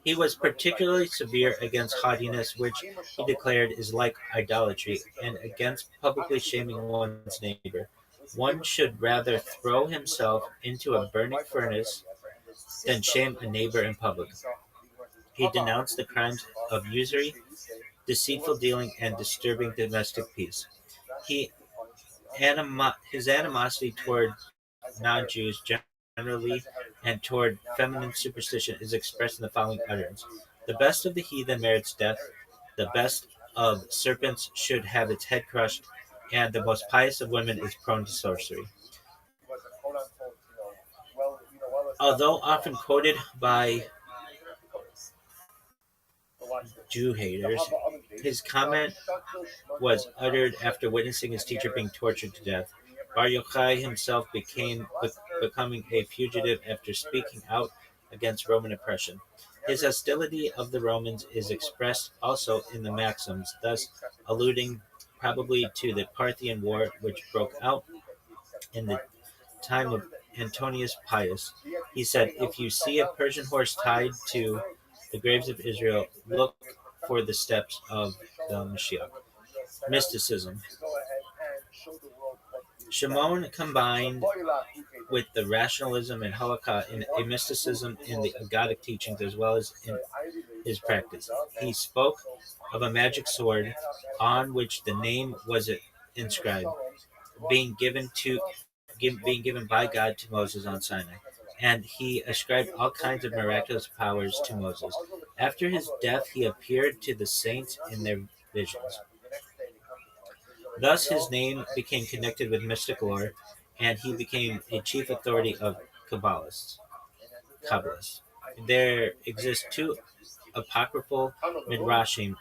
Speaker 2: He was particularly severe against haughtiness, which he declared is like idolatry, and against publicly shaming one's neighbor. One should rather throw himself into a burning furnace than shame a neighbor in public. He denounced the crimes of usury, deceitful dealing, and disturbing domestic peace. His animosity toward non-Jews generally and toward feminine superstition is expressed in the following utterance. The best of the heathen merits death, the best of serpents should have its head crushed, and the most pious of women is prone to sorcery. Although often quoted by Jew haters, his comment was uttered after witnessing his teacher being tortured to death. Bar Yochai himself becoming a fugitive after speaking out against Roman oppression. His hostility of the Romans is expressed also in the Maxims, thus alluding probably to the Parthian War which broke out in the time of Antonius Pius. He said, if you see a Persian horse tied to the graves of Israel, look for the steps of the Mashiach. Mysticism. Shimon combined with the rationalism and halakha in a mysticism in the Aggadic teachings as well as in his practice. He spoke of a magic sword on which the name was inscribed, being being given by God to Moses on Sinai, and he ascribed all kinds of miraculous powers to Moses. After his death, he appeared to the saints in their visions. Thus, his name became connected with mystic lore, and he became a chief authority of Kabbalists. There exist two apocryphal midrashim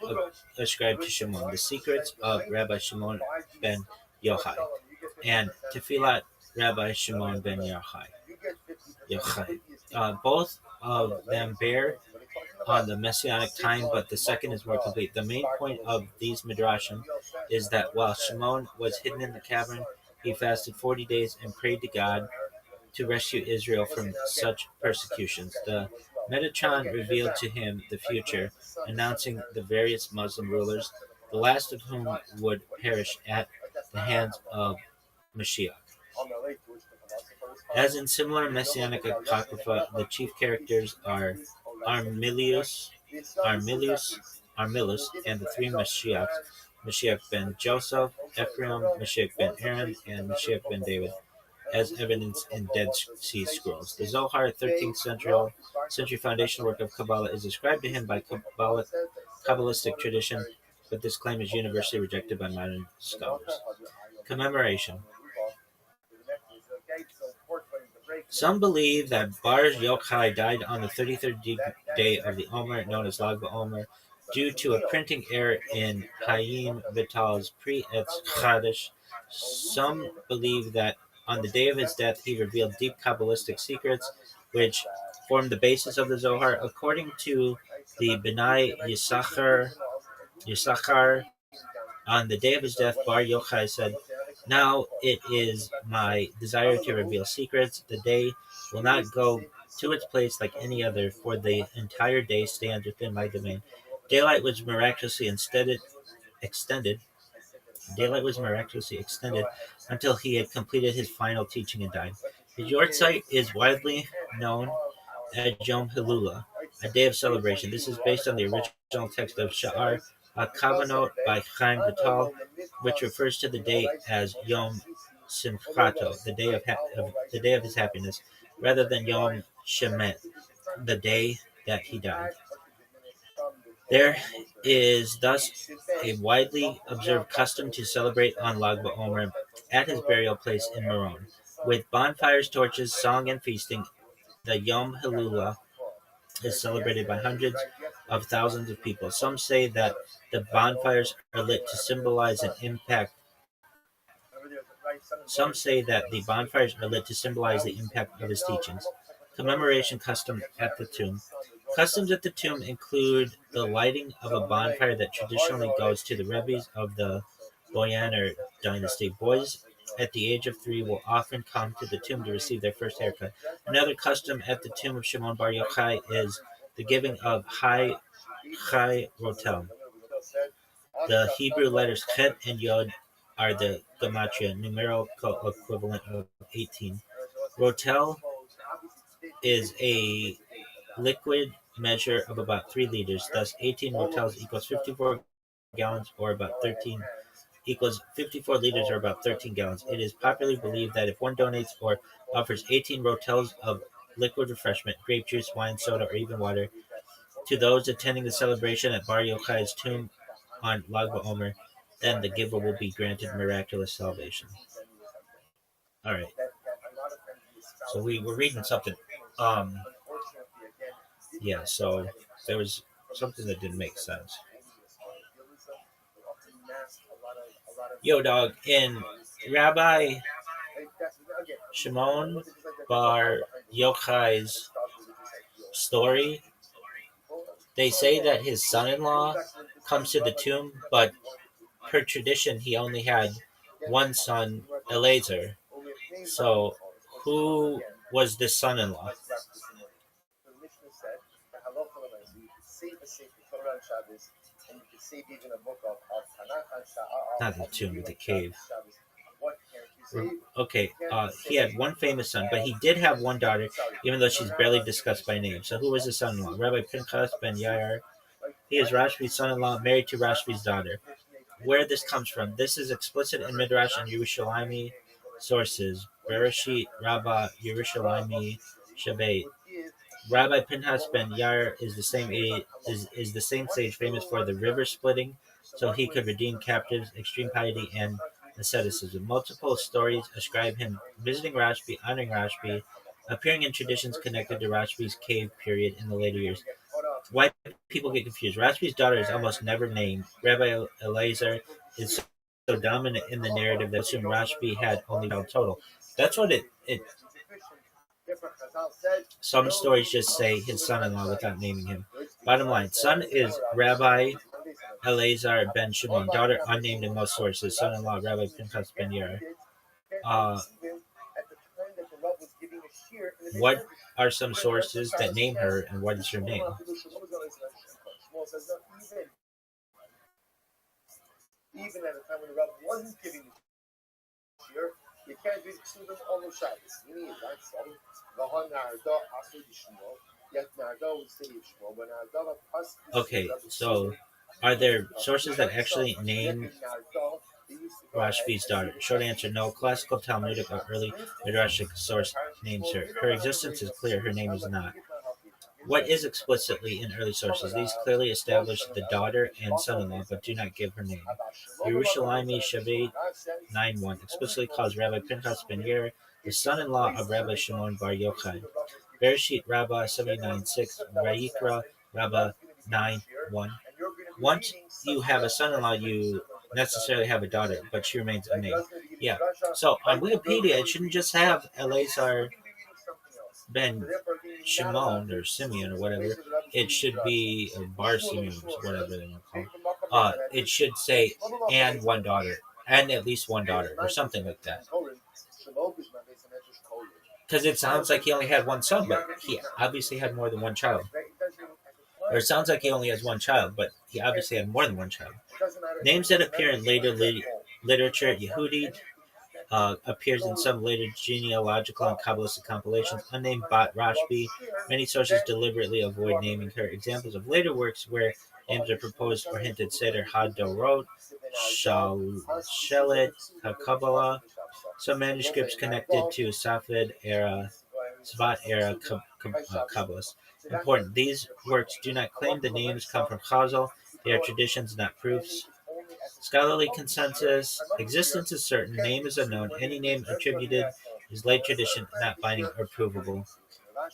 Speaker 2: ascribed to Shimon: the secrets of Rabbi Shimon ben Yochai and Tefillat Rabbi Shimon ben Yochai. Both of them bear on the messianic time, but the second is more complete. The main point of these midrashim is that while Shimon was hidden in the cavern, he fasted 40 days and prayed to God to rescue Israel from such persecutions. The Metatron revealed to him the future, announcing the various Muslim rulers, the last of whom would perish at the hands of Mashiach. As in similar messianic apocrypha, the chief characters are Armilius, and the three Mashiachs, Mashiach ben Joseph, Ephraim, Mashiach ben Aaron, and Mashiach ben David, as evidenced in Dead Sea Scrolls. The Zohar, 13th century foundational work of Kabbalah, is ascribed to him by Kabbalistic tradition, but this claim is universally rejected by modern scholars. Commemoration. Some believe that Bar Yochai died on the 33rd day of the Omer, known as Lag BaOmer, due to a printing error in Chaim Vital's Pre-Etz Chadash. Some believe that on the day of his death, he revealed deep Kabbalistic secrets, which formed the basis of the Zohar. According to the B'nai Yisachar, on the day of his death, Bar Yochai said, "Now it is my desire to reveal secrets. The day will not go to its place like any other, for the entire day stands within my domain." Daylight was miraculously extended. Daylight was miraculously extended until he had completed his final teaching and died. His yortzeit is widely known as Yom Hilula, a day of celebration. This is based on the original text of Sha'ar HaKavanot by Chaim Vital, which refers to the day as Yom Simchato, the day of his happiness, rather than Yom Shemet, the day that he died. There is thus a widely observed custom to celebrate on Lag BaOmer at his burial place in Meron, with bonfires, torches, song, and feasting. The Yom Hilula is celebrated by hundreds of thousands of people. Some say that the bonfires are lit to symbolize an impact. Some say that the bonfires are lit to symbolize the impact of his teachings. Commemoration customs at the tomb. Customs at the tomb include the lighting of a bonfire that traditionally goes to the Rabbis of the Boyaner dynasty. Boys at the age of 3 will often come to the tomb to receive their first haircut. Another custom at the tomb of Shimon Bar Yochai is the giving of Chai Rotel. The Hebrew letters Chet and Yod are the gematria numerical equivalent of 18. Rotel is a liquid measure of about 3 liters. Thus, 18 rotels equals 54 gallons, or about 13 equals 54 liters, or about 13 gallons. It is popularly believed that if one donates or offers 18 rotels of liquid refreshment, grape juice, wine, soda, or even water, to those attending the celebration at Bar Yochai's tomb on Lag BaOmer, then the giver will be granted miraculous salvation. All right. So we were reading something. Yeah, so there was something that didn't make sense. Yo, dog, in Rabbi Shimon Bar Yochai's story, they say that his son-in-law comes to the tomb, but per tradition, he only had one son, Eliezer. So, who was this son-in-law?
Speaker 3: and you can save even a book of Tanakh and
Speaker 2: Not the tomb, but the cave.
Speaker 3: What can't you save?
Speaker 2: Okay, he had one famous son, but he did have one daughter, even though she's barely discussed by name. So who was his son-in-law? Rabbi Pinchas ben Yair. He is Rashbi's son-in-law, married to Rashbi's daughter. Where this comes from, this is explicit in Midrash and Yerushalmi sources. Bereshit, Rabbah, Yerushalmi, Shavait. Rabbi Pinchas ben Yair is the same sage famous for the river splitting, so he could redeem captives, extreme piety, and asceticism. Multiple stories ascribe him visiting Rashbi, honoring Rashbi, appearing in traditions connected to Rashbi's cave period in the later years. Why people get confused? Rashbi's daughter is almost never named. Rabbi Elazar is so dominant in the narrative that assume Rashbi had only one total. That's what it. Some stories just say his son-in-law without naming him. Bottom line, son is Rabbi Elazar ben Shimon, daughter unnamed in most sources, son-in-law Rabbi Pinchas ben Yair. What are some sources that name her, and what is her name?
Speaker 3: Even at a time when the Rabbi wasn't giving the shir, you can't read Ksubim on the Shabbos. You need that.
Speaker 2: Okay, so are there sources that actually name Rashbi's daughter? Short answer, no. Classical Talmudic or early Midrashic source names her. Her existence is clear, her name is not. What is explicitly in early sources? These clearly establish the daughter and son-in-law, but do not give her name. Yerushalmi Shavit 9:1 explicitly calls Rabbi Pinchas ben Yair the son-in-law of Rabbi Shimon bar Yochai. Bereshit Rabbah 79:6, Vayikra Rabbah 9:1. Once you have a son-in-law, you necessarily have a daughter, but she remains unnamed. Yeah. So on Wikipedia, it shouldn't just have Elazar ben Shimon or Simeon or whatever. It should be Bar Simeon or whatever they want to call it. It should say and one daughter, and at least one daughter, or something like that. Because it sounds like he only had one son, but he obviously had more than one child. Or it sounds like he only has one child, but he obviously had more than one child. Names that appear in later literature, Yehudi appears in some later genealogical and Kabbalistic compilations. Unnamed Bat Rashbi. Many sources deliberately avoid naming her. Examples of later works where names are proposed or hinted: Seder HaDorot, Shelet HaKabbalah. Some manuscripts connected to Safed era, Svat era Kabbalists. Important: these works do not claim the names come from Chazal. They are traditions, not proofs. Scholarly consensus: existence is certain, name is unknown. Any name attributed is late tradition, not binding or provable.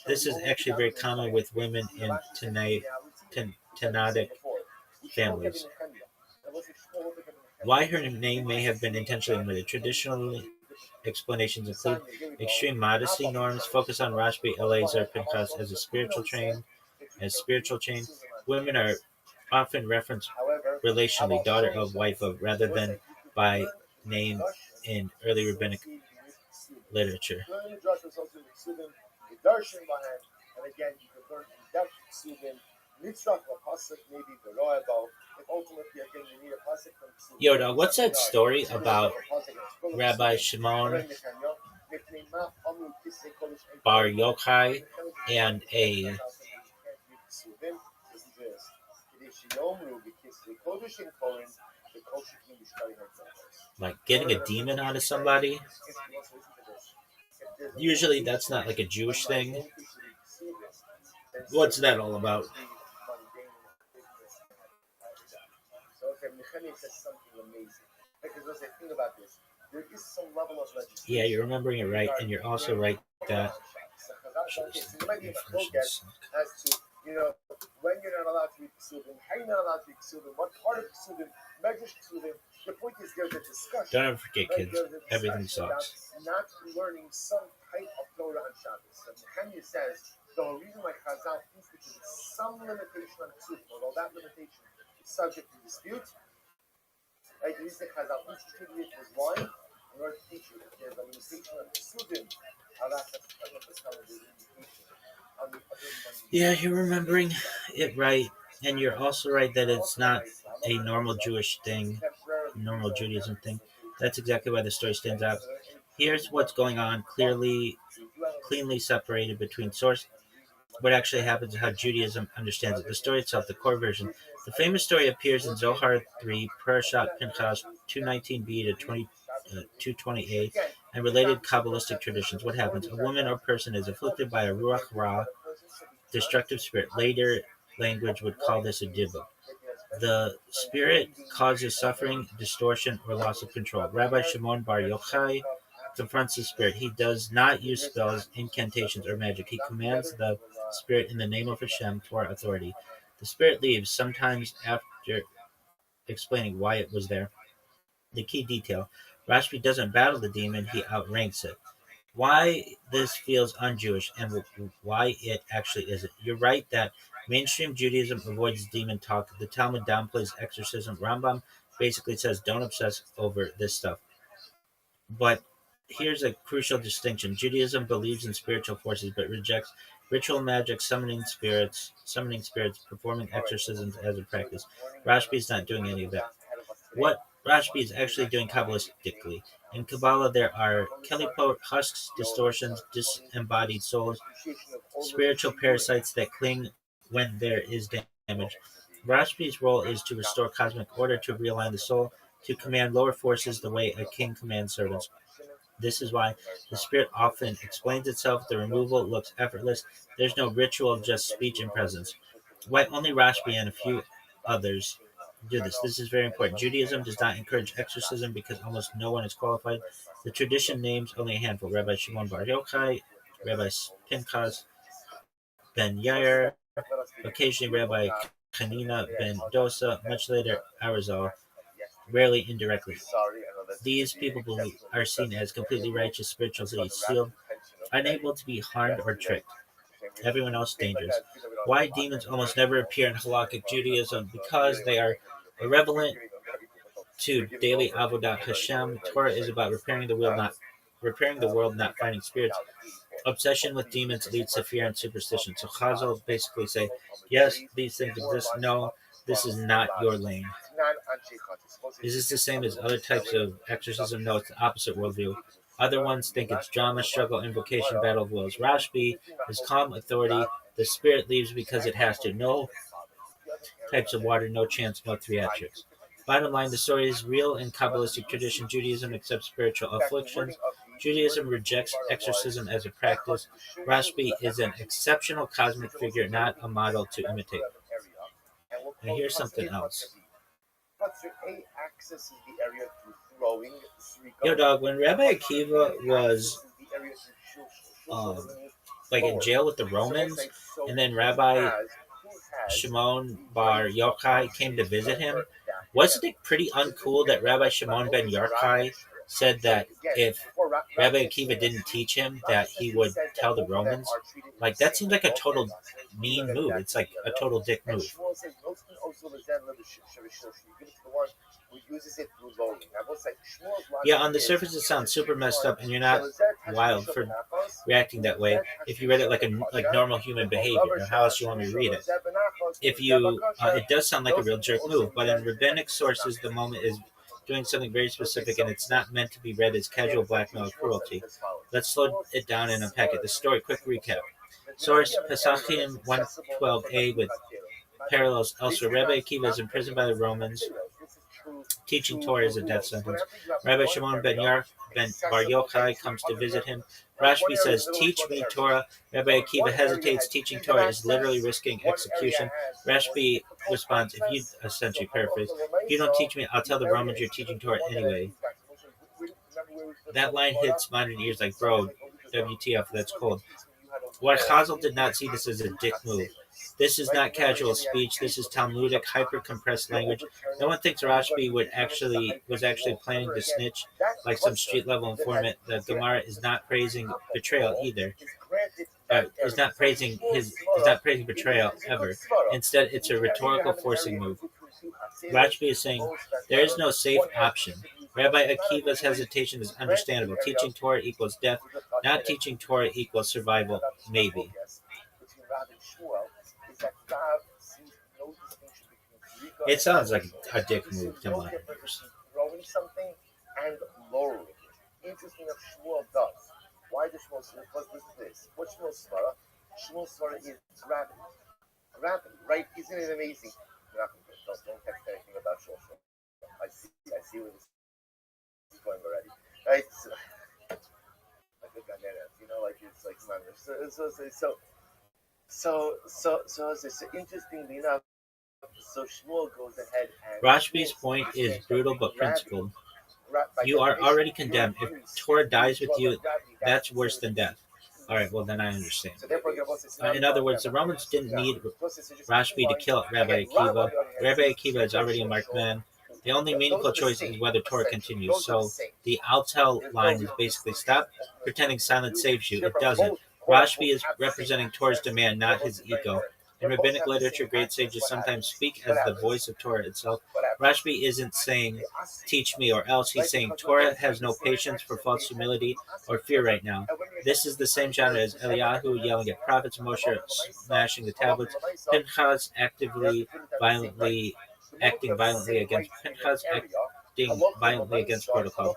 Speaker 2: This is actually very common with women in Tanaitic families. Why her name may have been intentionally omitted. Traditional explanations include extreme modesty norms, focus on Rashbi Elazar Pinchas as a spiritual chain. Women are often referenced relationally, daughter of, wife of, rather than by name in early rabbinic literature. Yo, dog, what's that story about Rabbi Shimon bar Yochai and a like getting a demon out of somebody? Usually that's not like a Jewish thing. What's that all about? Yeah, you're remembering it right, and you're also right that
Speaker 3: when you're not allowed to read Ksubim, how you're not allowed to read Ksubim, what part of Ksubim, Medrash Ksubim. The point is there's a discussion.
Speaker 2: Don't ever forget, kids. Everything sucks.
Speaker 3: Not learning some type of Torah on Shabbos. And Nehemiah says the reason why Chazal instituted some limitation on Ksubim, although that limitation is subject to dispute, right? The reason Chazal instituted it was why? In order to teach you that there's a limitation on Ksubim.
Speaker 2: Yeah, you're remembering it right, and you're also right that it's not a normal Jewish thing, normal Judaism thing. That's exactly why the story stands out. Here's what's going on, cleanly separated between source, what actually happens, and how Judaism understands it. The story itself, the core version. The famous story appears in Zohar 3, Parashat Pinchas 219b to 220a, and related Kabbalistic traditions. What happens? A woman or person is afflicted by a Ruach Ra, destructive spirit. Later language would call this a Dibba. The spirit causes suffering, distortion, or loss of control. Rabbi Shimon Bar Yochai confronts the spirit. He does not use spells, incantations, or magic. He commands the spirit in the name of Hashem, Torah authority. The spirit leaves, sometimes after explaining why it was there. The key detail: Rashbi doesn't battle the demon, he outranks it. Why this feels un-Jewish and why it actually isn't. You're right that mainstream Judaism avoids demon talk. The Talmud downplays exorcism. Rambam basically says don't obsess over this stuff. But here's a crucial distinction. Judaism believes in spiritual forces but rejects ritual magic, summoning spirits, performing exorcisms as a practice. Rashbi is not doing any of that. What Rashbi is actually doing Kabbalistically. In Kabbalah, there are kelipot, husks, distortions, disembodied souls, spiritual parasites that cling when there is damage. Rashbi's role is to restore cosmic order, to realign the soul, to command lower forces the way a king commands servants. This is why the spirit often explains itself. The removal looks effortless. There's no ritual, just speech and presence. Why only Rashbi and a few others do this. This is very important. Judaism does not encourage exorcism because almost no one is qualified. The tradition names only a handful: Rabbi Shimon Bar Yochai, Rabbi Pinchas ben Yair, occasionally Rabbi Hanina ben Dosa, much later Arizal, rarely indirectly. These people are seen as completely righteous, spiritually sealed, unable to be harmed or tricked. Everyone else dangerous. Why demons almost never appear in halakhic Judaism? Because they are irrelevant to daily avodat Hashem. Torah is about repairing the world, not fighting spirits. Obsession with demons leads to fear and superstition. So Chazal basically say, yes, these things exist. No, this is not your lane. Is this the same as other types of exorcism? No, it's the opposite worldview. Other ones think it's drama, struggle, invocation, battle of wills. Rashbi is calm authority. The spirit leaves because it has to. No types of water, no chance, no theatrics. Bottom line, the story is real in Kabbalistic tradition. Judaism accepts spiritual afflictions. Judaism rejects exorcism as a practice. Rashbi is an exceptional cosmic figure, not a model to imitate. And here's something else. Yo, dog, when Rabbi Akiva was in jail with the Romans, and then Rabbi Shimon Bar Yochai came to visit him, wasn't it pretty uncool that Rabbi Shimon ben Yochai said that if Rabbi Akiva didn't teach him, that he would tell the Romans? Like, that seems like a total mean move. It's like a total dick move. Yeah, on the surface it sounds super messed up, and you're not wild for reacting that way if you read it like normal human behavior. Or how else do you want me to read it? If you, it does sound like a real jerk move, but in rabbinic sources, the moment is doing something very specific, and it's not meant to be read as casual blackmail or cruelty. Let's slow it down and unpack it. The story, quick recap. Source, Pesachim 112a with parallels elsewhere. Rabbi Akiva is imprisoned by the Romans. Teaching Torah is a death sentence. Rabbi Shimon ben Bar Yochai comes to visit him. Rashbi says, teach me Torah. Rabbi Akiva hesitates. Teaching Torah is literally risking execution. Rashbi responds, if you, essentially paraphrase, if you don't teach me, I'll tell the Romans you're teaching Torah anyway. That line hits modern ears like, bro, WTF, that's cold. What Chazal did not see this as a dick move. This is not casual speech. This is Talmudic, hyper-compressed language. No one thinks Rashbi was actually planning to snitch like some street-level informant. The Gemara is not praising betrayal either. Is not praising betrayal ever. Instead, it's a rhetorical forcing move. Rashbi is saying there is no safe option. Rabbi Akiva's hesitation is understandable. Teaching Torah equals death. Not teaching Torah equals survival. Maybe. It sounds like a dick move to modern ears.
Speaker 3: Throwing something and lowering it. Interesting that Shmuel does. Why does Shmuel say? Because listen to this. What's Shmuel's svara? Shmuel's svara is gravity. Gravity, right? Isn't it amazing? Don't text anything about Shmuel. I see where this is going already. Right? Like the bananas, like it's like so interestingly enough, so Shmuel goes ahead and
Speaker 2: Rashbi's point is brutal but principled. You are already condemned. If Torah dies with you, that's worse than death. All right, well, then I understand. In other words, the Romans didn't need Rashbi to kill Rabbi Akiva. Rabbi Akiva is already a marked man. The only meaningful choice is whether Torah continues. So the Altel line is basically stop pretending silence saves you. It doesn't. Rashbi is representing Torah's demand, not his ego. In rabbinic literature, great sages sometimes speak as the voice of Torah itself. Rashbi isn't saying, teach me or else. He's saying, Torah has no patience for false humility or fear right now. This is the same genre as Eliyahu yelling at prophets, Moshe smashing the tablets, Pinchas acting violently against protocol.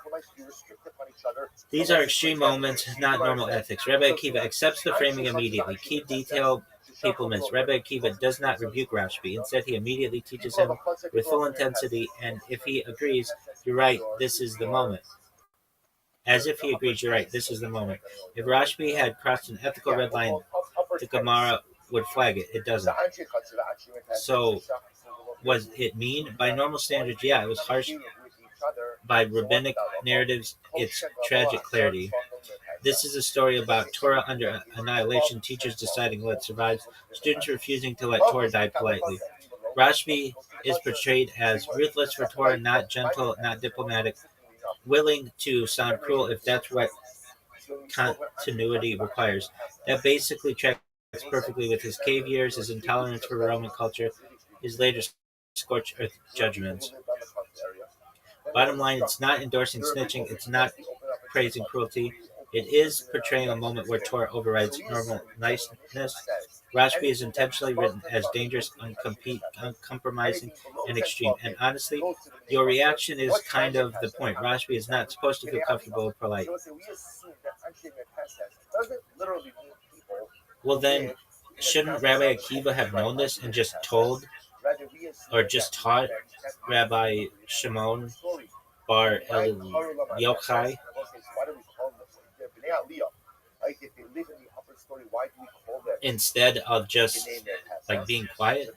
Speaker 2: These are extreme moments, not normal ethics. Rabbi Akiva accepts the framing immediately. Key detail people miss. Rabbi Akiva does not rebuke Rashbi. Instead, he immediately teaches him with full intensity, and if he agrees, you're right, this is the moment. As if he agrees, you're right, this is the moment. If Rashbi had crossed an ethical red line, the Gemara would flag it. It doesn't. So, was it mean? By normal standards, yeah, it was harsh. By rabbinic narratives, it's tragic clarity. This is a story about Torah under annihilation, teachers deciding what survives, students refusing to let Torah die politely. Rashbi is portrayed as ruthless for Torah, not gentle, not diplomatic, willing to sound cruel if that's what continuity requires. That basically tracks perfectly with his cave years, his intolerance for Roman culture, his later scorched earth judgments. Bottom line, it's not endorsing snitching, it's not praising cruelty. It is portraying a moment where Torah overrides normal niceness. Rashbi is intentionally written as dangerous, uncompromising, and extreme. And honestly, your reaction is kind of the point. Rashbi is not supposed to feel comfortable or polite. Well then, shouldn't Rabbi Akiva have known this and just told or just taught Rabbi Shimon bar Yochai? Instead of just like being quiet?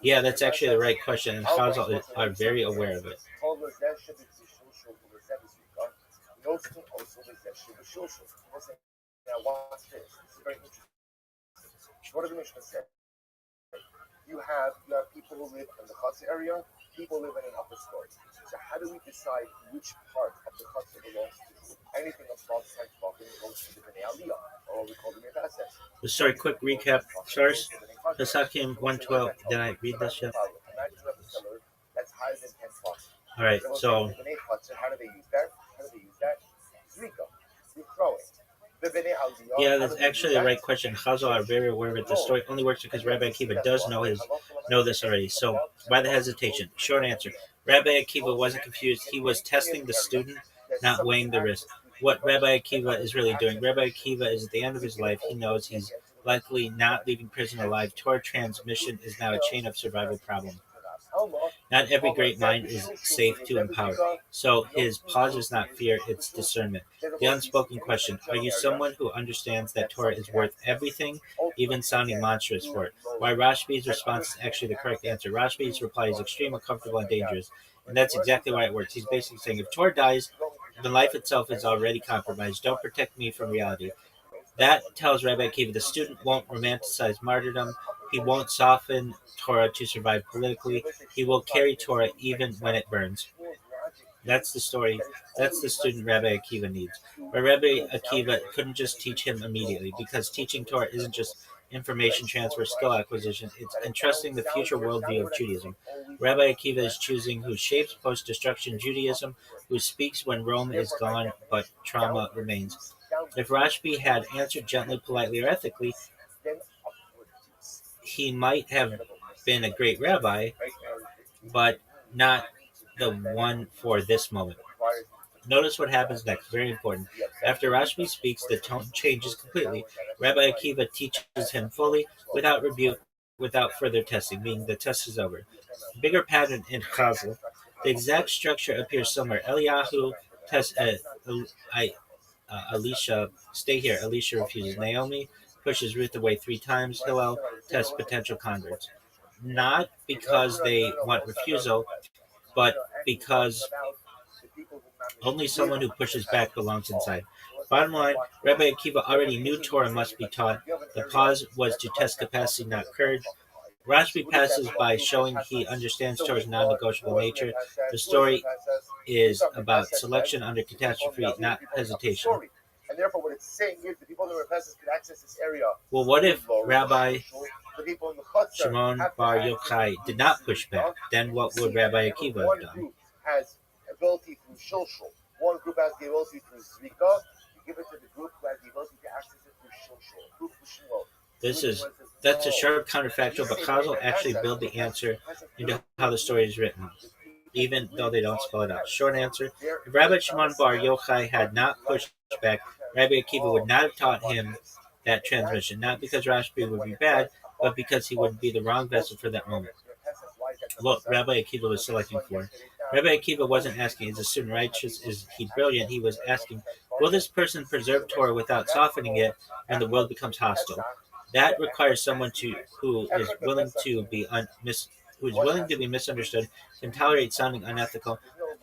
Speaker 2: Yeah, that's actually the right question, and Chazal are very aware of it. Now watch this. This is very interesting. What did the Mishnah say? You have people who live in the chutzner area, people live in an upper story. So how do we decide which part of the chutzner belongs to? Anything above 10 tefachim goes to the Bnei Aliyah, or what we call the Mevases. Sorry, quick recap. First, Pesachim 1:12. Did I read this yet? That's higher than 10 tefachim. All right, so how do they use that? Zrika. You throw it. Yeah, that's actually the right question. Chazal are very aware of it. The story only works because Rabbi Akiva does know this already. So, why the hesitation? Short answer. Rabbi Akiva wasn't confused. He was testing the student, not weighing the risk. What Rabbi Akiva is really doing, Rabbi Akiva is at the end of his life. He knows he's likely not leaving prison alive. Torah transmission is now a chain of survival problem. Not every great mind is safe to empower. So his pause is not fear, it's discernment. The unspoken question, are you someone who understands that Torah is worth everything, even sounding monstrous for it? Why Rashbi's response is actually the correct answer. Rashbi's reply is extreme, uncomfortable, and dangerous. And that's exactly why it works. He's basically saying, if Torah dies, then life itself is already compromised. Don't protect me from reality. That tells Rabbi Akiva the student won't romanticize martyrdom. He won't soften Torah to survive politically. He will carry Torah even when it burns. That's the story. That's the student Rabbi Akiva needs. But Rabbi Akiva couldn't just teach him immediately, because teaching Torah isn't just information transfer, skill acquisition. It's entrusting the future worldview of Judaism. Rabbi Akiva is choosing who shapes post-destruction Judaism, who speaks when Rome is gone but trauma remains. If Rashbi had answered gently, politely, or ethically, he might have been a great rabbi, but not the one for this moment. Notice what happens next, very important. After Rashbi speaks, the tone changes completely. Rabbi Akiva teaches him fully, without rebuke, without further testing, meaning the test is over. Bigger pattern in Chazal. The exact structure appears somewhere. Eliyahu tests Elisha, stay here. Elisha refuses. Naomi pushes Ruth away 3 times. Hillel tests potential converts. Not because they want refusal, but because only someone who pushes back belongs inside. Bottom line, Rabbi Akiva already knew Torah must be taught. The pause was to test capacity, not courage. Rashbi passes by showing he understands Torah's non-negotiable nature. The story is about selection under catastrophe, not hesitation.
Speaker 3: And therefore, what it's saying is the people in the Repasas could access this area.
Speaker 2: Well, what if Rabbi Shimon Bar Yochai did not push back? Then what would Rabbi Akiva have done?
Speaker 3: Has ability through shulshul. One group has the ability through zrika. You give it to the group who has the ability to access it through shulshul.
Speaker 2: That's a sharp counterfactual, but Chazal actually build the answer into how the story is written, even though they don't spell it out. Short answer: if Rabbi Shimon Bar Yochai had not pushed back, Rabbi Akiva would not have taught him that transmission. Not because Rashbi would be bad, but because he would be the wrong vessel for that moment. What Rabbi Akiva was selecting for. Rabbi Akiva wasn't asking, is the student righteous, is he brilliant? He was asking, will this person preserve Torah without softening it when the world becomes hostile? That requires someone who is willing to be misunderstood, can tolerate sounding unethical,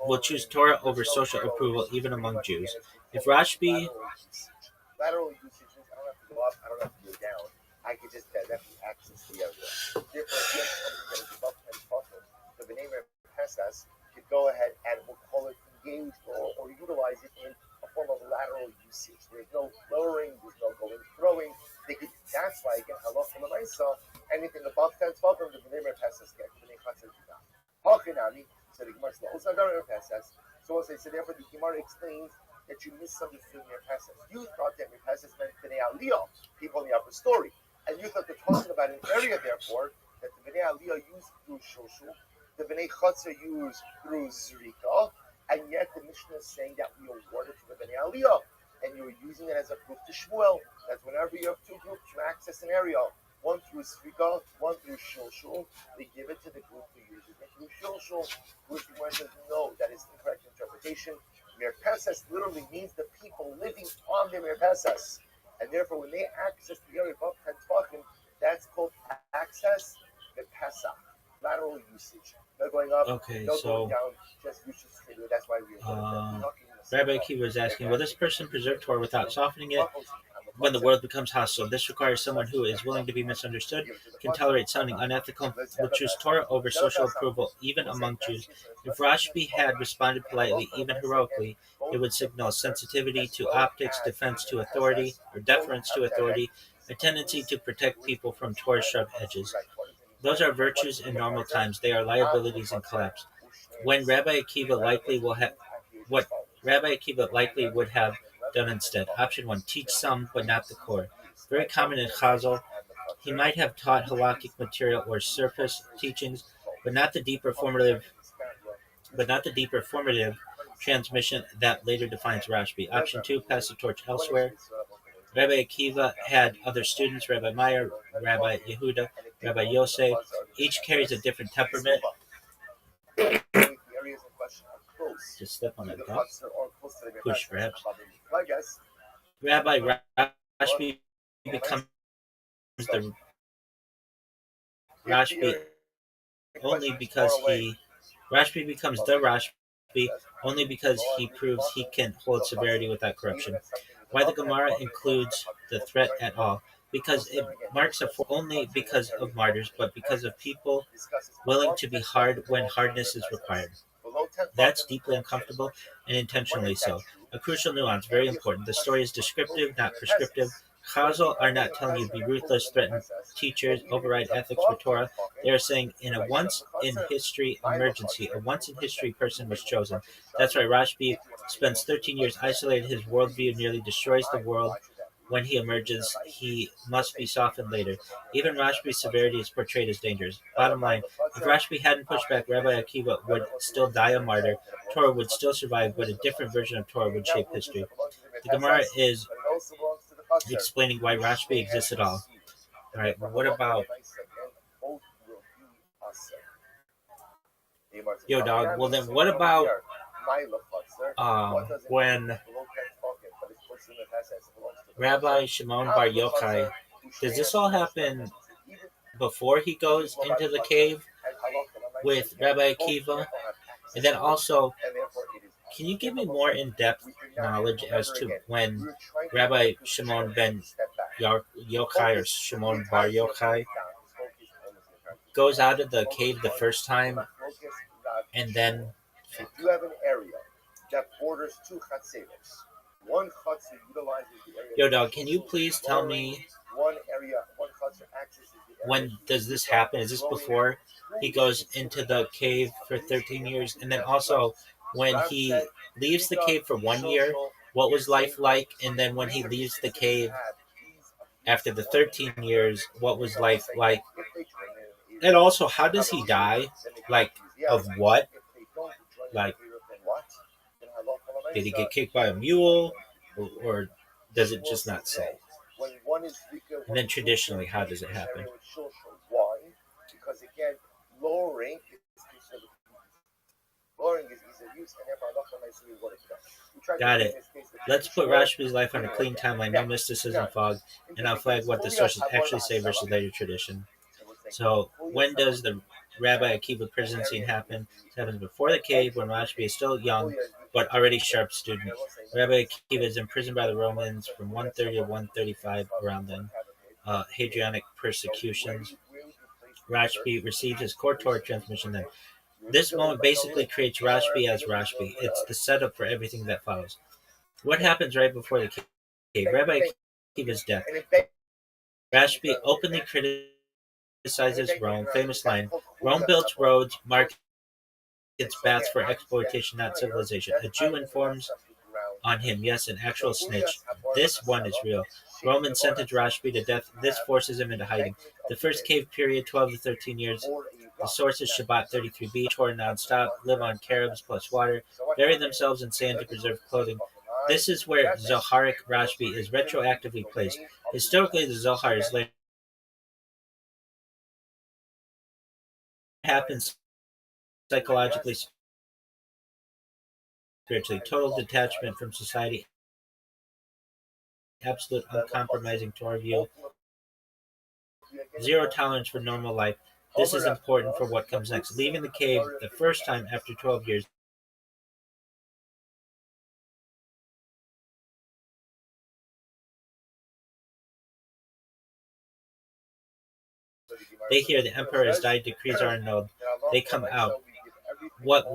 Speaker 2: will choose Torah over social approval even among Jews. If Rashbi
Speaker 3: lateral usage means I don't have to go up, I don't have to go down. I can just directly access the area. Therefore, if you have something that is above 10 buffers, the B'nai Pesas could go ahead and we'll call it engage or utilize it in a form of lateral usage. There's no lowering, there's no going throwing. That's why again, halacha l'maisa, anything above 10 buffers, the B'nai Pesas get. B'nai Chatzar do not. Hachinami, so the Gemara says, so therefore the Gemara explains that you misunderstood your Pesach. You thought that your Pesach meant B'nai Aliyah, people in the upper story. And you thought they're talking about an area, therefore, that the B'nai Aliyah used through Shoshu, the B'nai Chatzar used through Zrika, and yet the Mishnah is saying that we awarded to the B'nai Aliyah. And you're using it as a proof to Shmuel. That whenever you have 2 groups, you access an area. One through Zrika, one through Shoshu. They give it to the group who uses it through Shoshu. Which the Gemara says, no, that is incorrect interpretation. Mirpesas literally means the people living on the Mirpesas. And therefore, when they access the area above 10 tefachim, that's called access the Pesach, lateral usage. No going up, no going down, just usage straight away. That's why
Speaker 2: Rabbi Akiva is asking, will this person preserve Torah without softening it when the world becomes hostile? This requires someone who is willing to be misunderstood, can tolerate sounding unethical, will choose Torah over social approval, even among Jews. If Rashbi had responded politely, even heroically, it would signal sensitivity to optics, defense to authority, or deference to authority, a tendency to protect people from Torah's sharp edges. Those are virtues in normal times. They are liabilities in collapse. What Rabbi Akiva likely would have done instead. Option 1, teach some, but not the core. Very common in Chazal. He might have taught halakhic material or surface teachings, but not the deeper formative transmission that later defines Rashbi. Option 2, pass the torch elsewhere. Rabbi Akiva had other students, Rabbi Meir, Rabbi Yehuda, Rabbi Yosef. Each carries a different temperament. Just step on that top. Push, perhaps. Rabbi Rashbi becomes the Rashbi only because Rashbi becomes the Rashbi only because he proves he can hold severity without corruption. Why the Gemara includes the threat at all? Because it marks only because of martyrs, but because of people willing to be hard when hardness is required. That's deeply uncomfortable and intentionally so. A crucial nuance, very important. The story is descriptive, not prescriptive. Chazal are not telling you be ruthless, threaten teachers, override ethics for Torah. They are saying in a once-in-history emergency, a once-in-history person was chosen. That's why Rashbi spends 13 years isolated. His worldview nearly destroys the world. When he emerges, he must be softened later. Even Rashbi's severity is portrayed as dangerous. Bottom line, if Rashbi hadn't pushed back, Rabbi Akiva would still die a martyr. Torah would still survive, but a different version of Torah would shape history. The Gemara is explaining why Rashbi exists at all. All right, but what about Yo, dog? Well, then what about when Rabbi Shimon Bar Yochai, does this all happen before he goes into the cave with Rabbi Akiva? And then also, can you give me more in-depth knowledge as to when Rabbi Shimon ben Yochai or Shimon Bar Yochai goes out of the cave the first time and then...
Speaker 3: You have an area that borders two chatzeros. One chatzer utilizes the area.
Speaker 2: Yo, dog, can you please tell me
Speaker 3: one chatzer accesses the area.
Speaker 2: When does this happen? Is this before he goes into the cave for 13 years? And then also, when he leaves the cave for 1 year, what was life like? And then when he leaves the cave after the 13 years, what was life like? And also, how does he die? Like, of what? Like, did he get kicked by a mule? Or does it just not say? And then traditionally, how does it happen?
Speaker 3: Why? Because again, lowering is considered lowering is easy use, and therefore Allah nicely what it does.
Speaker 2: Got it. Let's put Rashbi's life on a clean timeline, no mysticism fog, and I'll flag what the sources actually say versus later tradition. So, when does the Rabbi Akiva prison scene happen? It happens before the cave when Rashbi is still young, but already sharp student. Rabbi Akiva is imprisoned by the Romans from 130 to 135, around then. Hadrianic persecutions. Rashbi receives his core Torah transmission then. This moment basically creates Rashbi as Rashbi. It's the setup for everything that follows. What happens right before the cave? Rabbi Akiva's death. Rashbi openly criticizes Rome. Famous line: Rome built roads, markets, baths for exploitation, not civilization. A Jew informs on him, yes, an actual snitch. This one is real. Romans sentenced Rashbi to death. This forces him into hiding. The first cave period, 12 to 13 years. The source is Shabbat 33b. Torah nonstop. Live on carobs plus water. Bury themselves in sand to preserve clothing. This is where Zoharic Rashbi is retroactively placed. Historically, the Zohar is later happens psychologically, spiritually. Total detachment from society. Absolute uncompromising Torah view. Zero tolerance for normal life. This is important for what comes next. Leaving the cave the first time after 12 years. They hear the emperor has died, decrees are annulled. They come out. What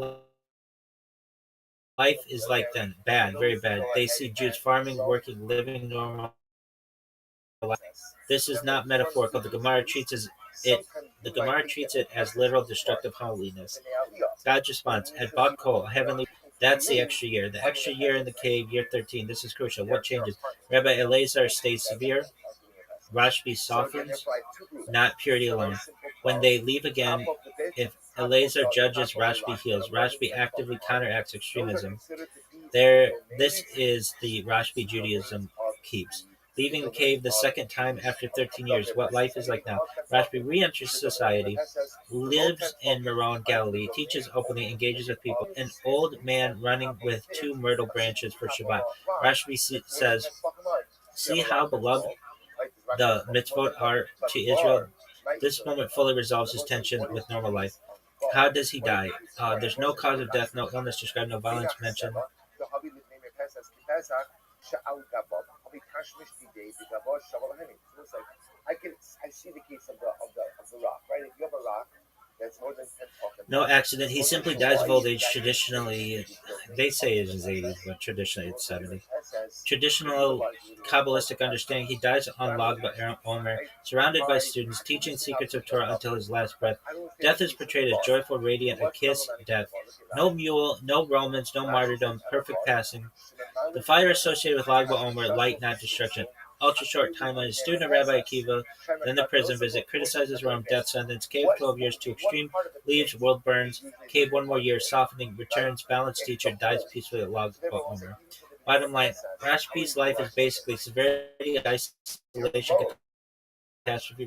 Speaker 2: life is like then? Bad, very bad. They see Jews farming, working, living normal life. This is not metaphorical. The Gemara treats it as literal destructive holiness. God's response: at Bad Kol, heavenly. That's the extra year. The extra year in the cave, year 13. This is crucial. What changes? Rabbi Elazar stays severe. Rashbi softens, not purity alone. When they leave again, if Elazar judges, Rashbi heals. Rashbi actively counteracts extremism. This is the Rashbi Judaism keeps. Leaving the cave the second time after 13 years. What life is like now. Rashbi re-enters society, lives in Meron, Galilee, teaches openly, engages with people. An old man running with 2 myrtle branches for Shabbat. Rashbi says, see how beloved the mitzvot are to Israel. This moment fully resolves his tension with normal life. How does he die? There's no cause of death, no illness described, no violence mentioned. I see the case of the rock, right? If you have a rock that's more than 10 no accident. He simply dies of old age. Traditionally, they say it is 80, but traditionally it's 70. Traditional Kabbalistic understanding, he dies on Lag BaOmer, surrounded by students, teaching secrets of Torah until his last breath. Death is portrayed as joyful, radiant, a kiss, death. No mule, no Romans, no martyrdom, perfect passing. The fire associated with Lag BaOmer, light, not destruction. Ultra short timeline. Student of Rabbi Akiva, then the prison visit, criticizes Rome, death sentence, cave 12 years, too extreme, leaves, world burns, cave 1 more year, softening, returns, balanced teacher, dies peacefully at Lag BaOmer. Bottom line, Rashbi's life is basically severity, isolation, catastrophe,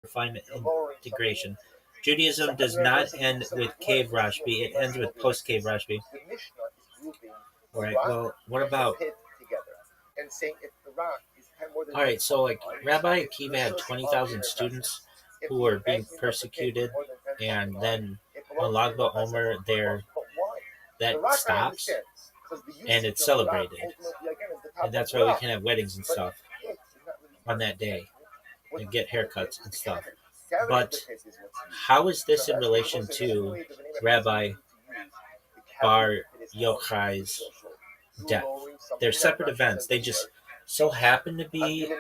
Speaker 2: refinement, integration. Judaism does not end with cave Rashbi, it ends with post-cave Rashbi. Alright, well, what about... Alright, so like Rabbi Akiva had 20,000 students who were being persecuted, and then on Lag BaOmer that stops, and it's celebrated. And that's why we can have weddings and stuff on that day, and get haircuts and stuff. But how is this in relation to Rabbi Bar Yochai's death? They're separate events. They just so happen to be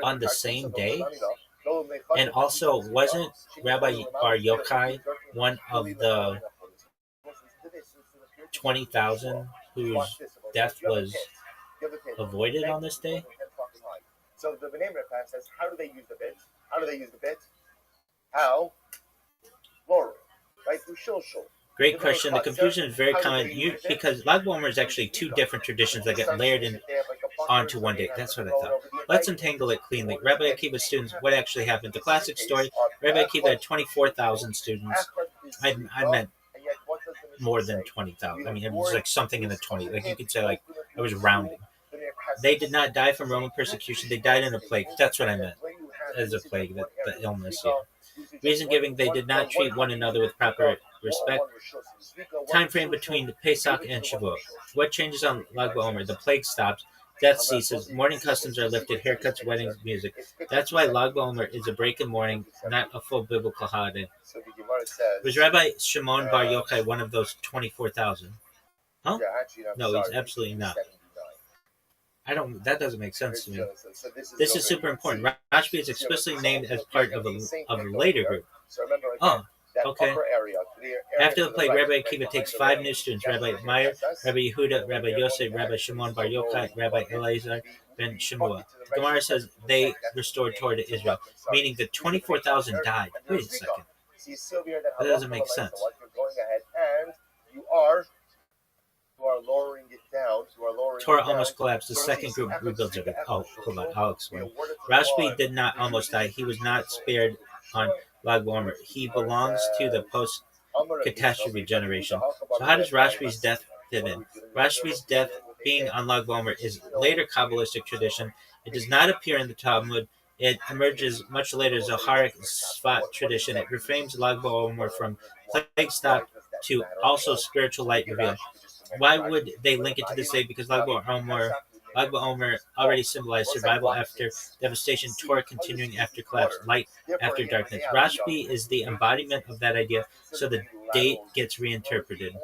Speaker 2: on the same day. And also, wasn't Rabbi Bar Yochai one of the 20,000 whose death was avoided on this day?
Speaker 3: So the B'nai Reb says, how do they use the bit? How do they use the bit? How? Laurel, right? Through shul.
Speaker 2: Great question. The confusion is very common because Lag BaOmer is actually two different traditions that get layered in onto one day. That's what I thought. Let's untangle it cleanly. Rabbi Akiva's students, what actually happened? The classic story, Rabbi Akiva had 24,000 students. I meant more than 20,000. I mean, it was like something in the 20. Like you could say, like, I was rounding. They did not die from Roman persecution. They died in a plague. That's what I meant. As a plague, the illness. Yeah. Reason giving, they did not treat one another with proper respect. Time frame between Pesach and Shavuot. What changes on Lag BaOmer? The plague stops. Death ceases. Mourning customs are lifted. Haircuts, weddings, music. That's why Lag BaOmer is a break in mourning, not a full biblical holiday. Was Rabbi Shimon Bar Yochai one of those 24,000? Huh? No, he's absolutely not. That doesn't make sense to me. This is super important. Rashbi is explicitly named as part of a later group. Oh, okay. After the plague, Rabbi Akiva takes 5 new students: Rabbi Meir, Rabbi Yehuda, Rabbi Yosef, Rabbi Shimon Bar Yochai, Rabbi Elazar ben Shemua. The Gemara says they restored Torah to Israel, meaning the 24,000 died. Wait a second. That doesn't make sense. You are lowering it down. Torah almost collapsed. The second group rebuilds it. Oh, hold on. I'll explain. Rashbi did not almost die. He was not spared on Lag BaOmer. He belongs to the post-catastrophe generation. So how does Rashbi's death fit in? Rashbi's death being on Lag BaOmer is later Kabbalistic tradition. It does not appear in the Talmud. It emerges much later as a Zoharic Sfat tradition. It reframes Lag BaOmer from plague stop to also spiritual light revealed. Why would they link it to this day? Because Lag BaOmer already symbolized survival after devastation, Torah continuing after collapse, light after darkness. Rashbi is the embodiment of that idea, so the date gets reinterpreted.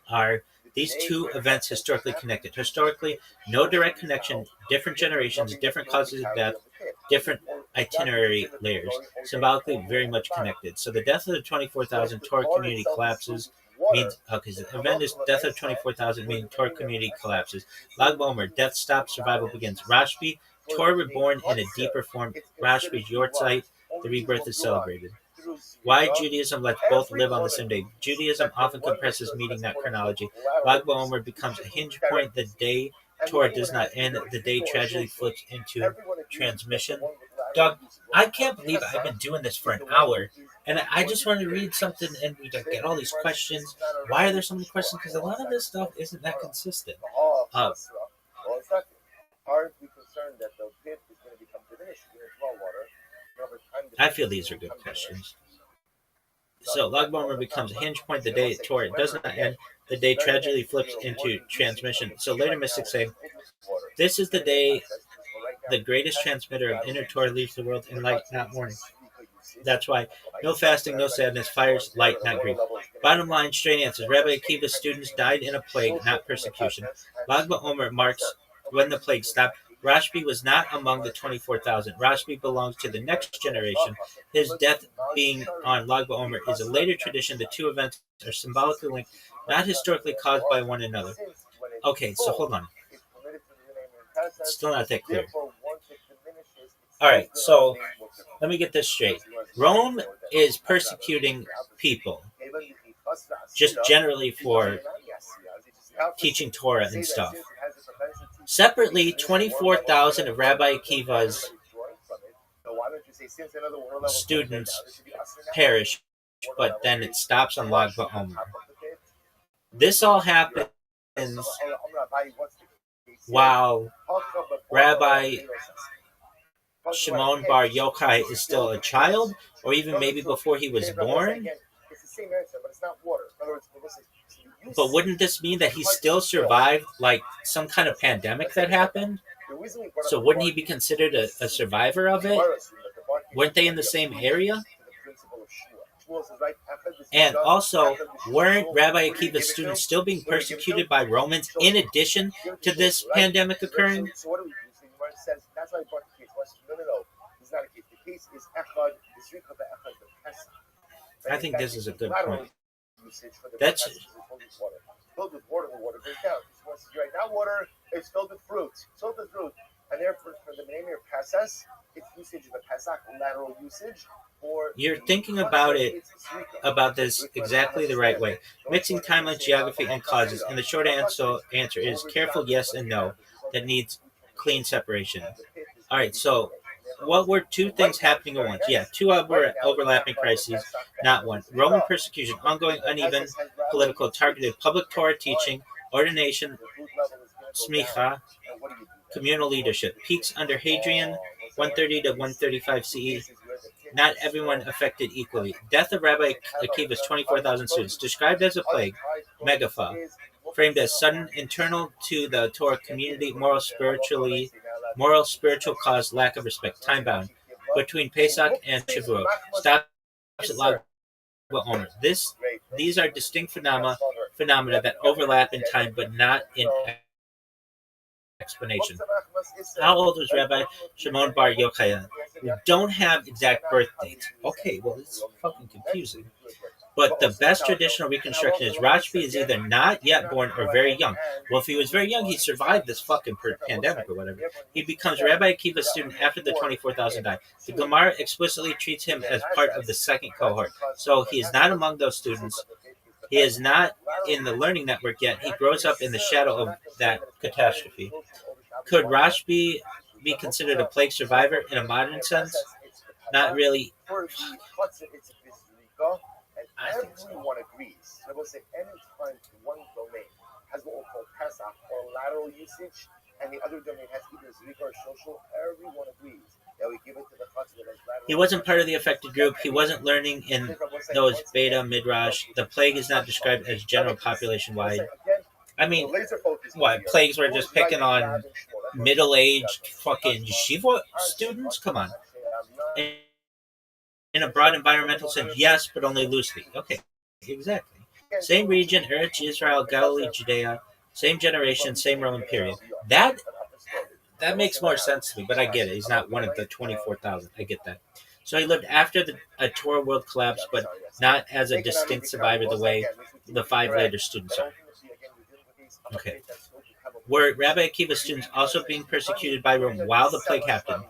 Speaker 2: Are these two events historically connected? Historically, no direct connection, different generations, different causes of death, different itinerary layers, symbolically very much connected. So the death of the 24,000 Torah community collapses, means the event is death of 24,000, meaning Torah community collapses. Lag BaOmer, death stops, survival begins. Rashbi, Torah reborn in a deeper form. Rashbi's Yortzeit, the rebirth is celebrated. Why Judaism lets both live on the same day? Judaism often compresses meaning, not chronology. Lag BaOmer becomes a hinge point the day Torah does not end. The day tragically flips into transmission. Doug, I can't believe I've been doing this for an hour, and I just want to read something, and we get all these questions. Why are there so many questions? Because a lot of this stuff isn't that consistent.
Speaker 3: Aren't we concerned that the pit is going to become diminished in its well water?
Speaker 2: I feel these are good questions. So Lag BaOmer becomes a hinge point the day Torah does not end. The day tragically flips into transmission. So later mystics say, this is the day the greatest transmitter of inner Torah leaves the world in light, not mourning. That's why no fasting, no sadness, fires, light, not grief. Bottom line, straight answers. Rabbi Akiva's students died in a plague, not persecution. Lag BaOmer marks when the plague stopped. Rashbi was not among the 24,000. Rashbi belongs to the next generation. His death being on Lag BaOmer is a later tradition. The two events are symbolically linked, not historically caused by one another. Okay, so hold on. Still not that clear. All right, so let me get this straight. Rome is persecuting people, just generally for teaching Torah and stuff. Separately, 24,000 of Rabbi Akiva's students perish, but then it stops on Lag BaOmer. This all happens while Rabbi Shimon Bar Yochai is still a child, or even maybe before he was born. But wouldn't this mean that he still survived like some kind of pandemic that happened? So wouldn't he be considered a survivor of it? Weren't they in the same area? And also, weren't Rabbi Akiva's students still being persecuted by Romans in addition to this pandemic occurring? I think this is a good point. That's
Speaker 3: filled with water. The water goes down. Right now, water is filled with fruit. And therefore, for the name of Pesach, it's usage of a Pesach, lateral usage.
Speaker 2: You're thinking about this exactly the right way. Mixing timeline, geography, and causes. And the short answer is careful yes and no. That needs clean separation. All right, so what were two things happening at once? Yeah, two overlapping crises, not one. Roman persecution, ongoing, uneven, political, targeted public Torah teaching, ordination, smicha, communal leadership. Peaks under Hadrian, 130 to 135 CE. Not everyone affected equally. Death of Rabbi Akiva's 24,000 students. Described as a plague, megapha. Framed as sudden, internal to the Torah community, moral, spiritual cause, lack of respect. Time bound. Between Pesach and Shavuot. Stops at Lag BaOmer. These are distinct phenomena that overlap in time but not in explanation. How old was Rabbi Shimon Bar Yochai? We don't have exact birth dates. Okay, well, it's fucking confusing. But the best traditional reconstruction is Rashbi is either not yet born or very young. Well, if he was very young, he survived this fucking pandemic or whatever. He becomes Rabbi Akiva's student after the 24,000 die. The Gemara explicitly treats him as part of the second cohort. So he is not among those students. He is not in the learning network yet. He grows up in the shadow of that catastrophe. Could Rashbi be considered a plague survivor in a modern sense? Not really.
Speaker 3: Everyone agrees. I will say any time one domain has what we call Pesach or lateral usage, and the other domain has either Zrika or social, everyone agrees that we give it to the Chatzah as lateral.
Speaker 2: He wasn't part of the affected group. He wasn't learning in those beta midrash. The plague is not described as general population-wide. I mean, what, plagues were just picking on middle-aged fucking yeshiva students? Come on. In a broad environmental sense, yes, but only loosely. Okay, exactly. Same region, Eretz Israel, Galilee, Judea, same generation, same Roman period. That makes more sense to me, but I get it. He's not one of the 24,000. I get that. So he lived after a Torah world collapse, but not as a distinct survivor the way the 5 later students are. Okay. Were Rabbi Akiva's students also being persecuted by Rome while the plague happened?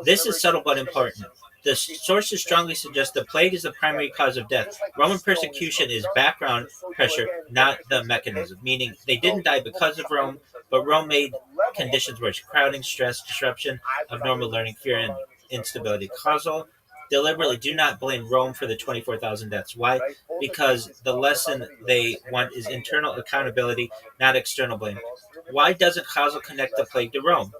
Speaker 2: This is subtle but important. The sources strongly suggest the plague is the primary cause of death. Roman persecution is background pressure, not the mechanism, meaning they didn't die because of Rome, but Rome made conditions worse. Crowding, stress, disruption of normal learning, fear, and instability. Causal. Deliberately do not blame Rome for the 24,000 deaths. Why? Because the lesson they want is internal accountability, not external blame. Why doesn't Chazal connect the plague to Rome?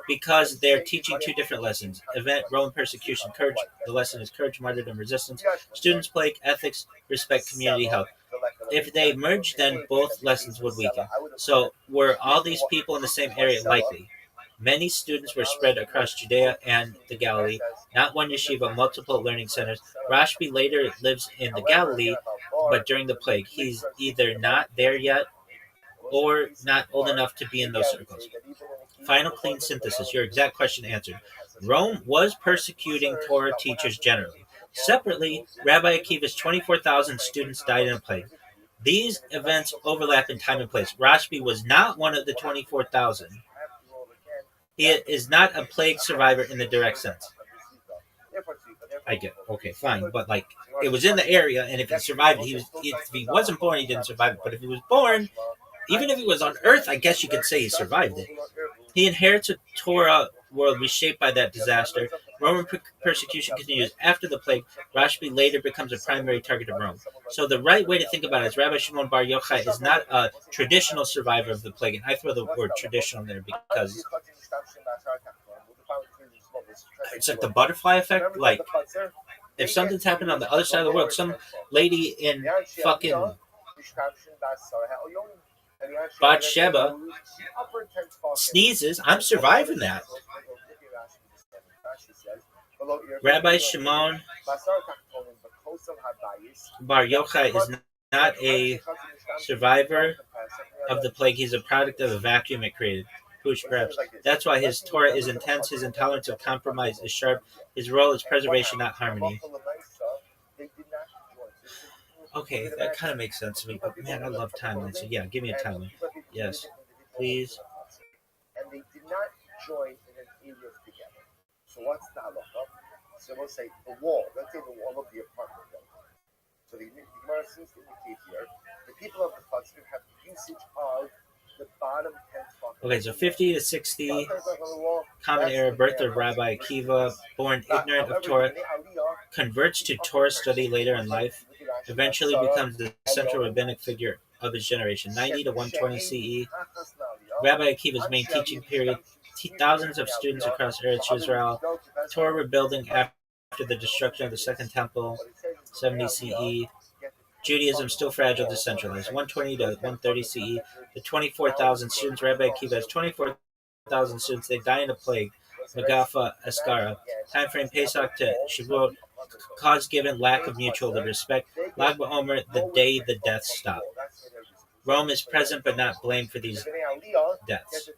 Speaker 2: Because they're teaching two different lessons. Event, Roman persecution, courage. The lesson is courage, martyrdom, resistance. Students, plague, ethics, respect, community, health. If they merged, then both lessons would weaken. So were all these people in the same area? Likely. Many students were spread across Judea and the Galilee, not one yeshiva, multiple learning centers. Rashbi later lives in the Galilee, but during the plague, he's either not there yet or not old enough to be in those circles. Final clean synthesis. Your exact question answered. Rome was persecuting Torah teachers generally. Separately, Rabbi Akiva's 24,000 students died in a plague. These events overlap in time and place. Rashbi was not one of the 24,000. He is not a plague survivor in the direct sense. I get okay, fine, but like it was in the area, and if he survived, if he wasn't born, he didn't survive it. But if he was born, even if he was on Earth, I guess you could say he survived it. He inherits a Torah world reshaped by that disaster. Roman persecution continues after the plague. Rashbi later becomes a primary target of Rome. So the right way to think about it is Rabbi Shimon Bar Yochai is not a traditional survivor of the plague. And I throw the word traditional there because it's like the butterfly effect. Like, if something's happened on the other side of the world, some lady in fucking Bat Sheba sneezes, I'm surviving that. Rabbi Shimon Bar Yochai is not a survivor of the plague. He's a product of a vacuum it created. Push, perhaps. That's why his Torah is intense, his intolerance of compromise is sharp, his role is preservation, not harmony. Okay, that kind of makes sense to me, but man, I love timelines. So yeah, give me a timeline. Yes, please.
Speaker 3: And they did not join in an area together. So what's the halacha? So we'll say the wall. Let's say the wall of the apartment building. So the Gemara seems to indicate here the people of the Chutzner have usage of the bottom 10 functions.
Speaker 2: Okay, so 50 to 60, common era, birth of Rabbi Akiva, born ignorant of Torah, converts to Torah study later in life, eventually becomes the central rabbinic figure of his generation. 90 to 120 CE, Rabbi Akiva's main teaching period, thousands of students across Eretz Israel, Torah rebuilding after the destruction of the Second Temple, 70 CE, Judaism still fragile, decentralized. 120 to 130 CE, the 24,000 students, Rabbi Akiva has 24,000 students, they die in a plague, Magafa, Ascara, time frame Pesach to Shavuot, cause given, lack of mutual respect, Lag BaOmer, the day the deaths stop. Rome is present but not blamed for these deaths.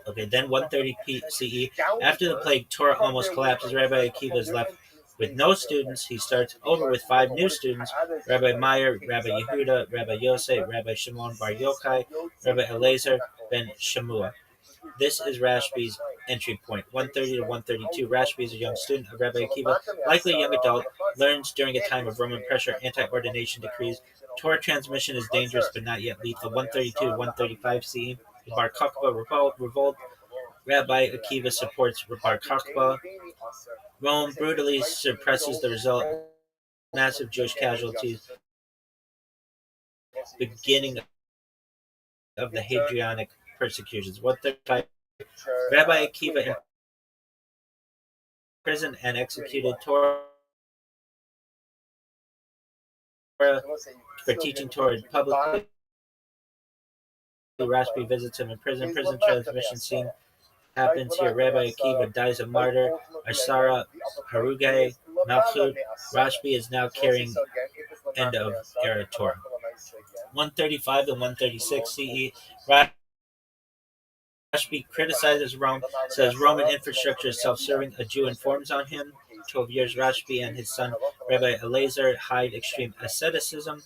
Speaker 2: Okay, then 130 CE, after the plague, Torah almost collapses, Rabbi Akiva is left with no students. He starts over with 5 new students, Rabbi Meir, Rabbi Yehuda, Rabbi Yosef, Rabbi Shimon Bar Yochai, Rabbi Eliezer ben Shemua. This is Rashbi's entry point. 130 to 132. Rashbi is a young student of Rabbi Akiva, likely a young adult, learns during a time of Roman pressure, anti-ordination decrees. Torah transmission is dangerous but not yet lethal. 132 to 135 CE. Bar Kokhba revolt. Rabbi Akiva supports Bar Kokhba. Rome brutally suppresses the result. Massive Jewish casualties. Beginning of the Hadrianic persecutions. 135. Rabbi Akiva in prison and executed. Torah for teaching Torah publicly. Rashbi visits him in prison. Prison transmission scene happens here. Rabbi Akiva dies a martyr. Asara, Haruge, Malchut. Rashbi is now carrying end of era Torah. 135 to 136 CE. Rashbi criticizes Rome, says Roman infrastructure is self-serving. A Jew informs on him. 12 years, Rashbi and his son, Rabbi Eliezer, hide extreme asceticism.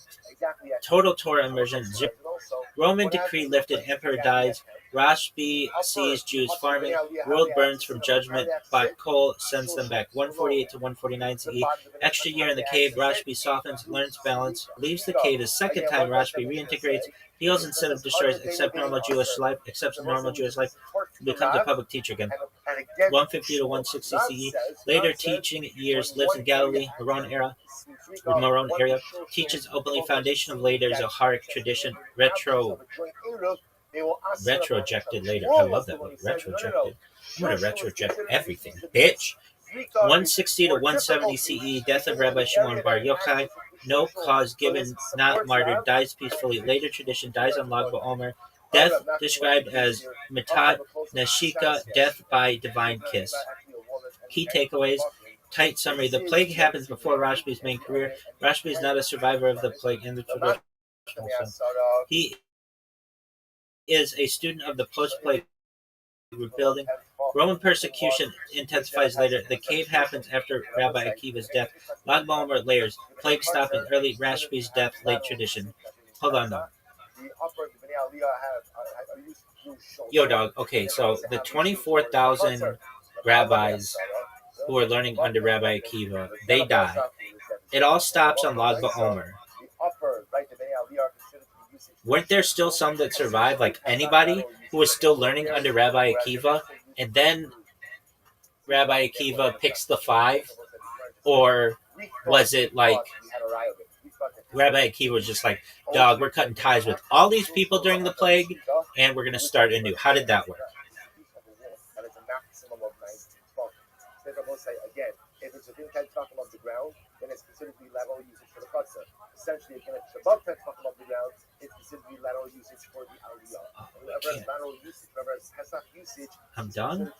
Speaker 2: Total Torah immersion. Roman decree lifted, emperor dies. Rashbi sees Jews farming. World burns from judgment. But Kol sends them back. 148 to 149 CE. Extra year in the cave. Rashbi softens, learns balance, leaves the cave. The second time, Rashbi reintegrates, heals instead of destroys, accepts normal Jewish life, becomes a public teacher again. 150 to 160 CE. Later teaching years, lives in Galilee, Maron area, teaches openly, foundation of later Zoharic tradition, retrojected later. I love that word, retrojected. I'm going to retroject everything, bitch. 160 to 170 CE, death of Rabbi Shimon Bar Yochai, no cause given, not martyred, dies peacefully. Later tradition, dies on Lag BaOmer. Death described as Mitat Nashika, death by divine kiss. Key takeaways, tight summary. The plague happens before Rashbi's main career. Rashbi is not a survivor of the plague in the traditional sense. He is a student of the post-plague rebuilding. Roman persecution intensifies later. The cave happens after Rabbi Akiva's death. Lag BaOmer layers. Plague stopping early. Rashbi's death, late tradition. Hold on, though. Yo, dog. Okay, so the 24,000 rabbis who are learning under Rabbi Akiva, they die. It all stops on Lag BaOmer. Weren't there still some that survived, like anybody who was still learning under Rabbi Akiva, and then Rabbi Akiva picks the 5? Or was it like Rabbi Akiva was just like, dog, we're cutting ties with all these people during the plague, and we're going to start anew? How did that work?
Speaker 3: Again, if it's within 10 tefachim of the ground, then it's considered to be lateral usage for the chutzah. Essentially, again, if it's above 10 tefachim of the ground, it's considered to be lateral usage for the aliyah. Whenever it's lateral usage, whenever it's Pesach usage,
Speaker 2: I'm done.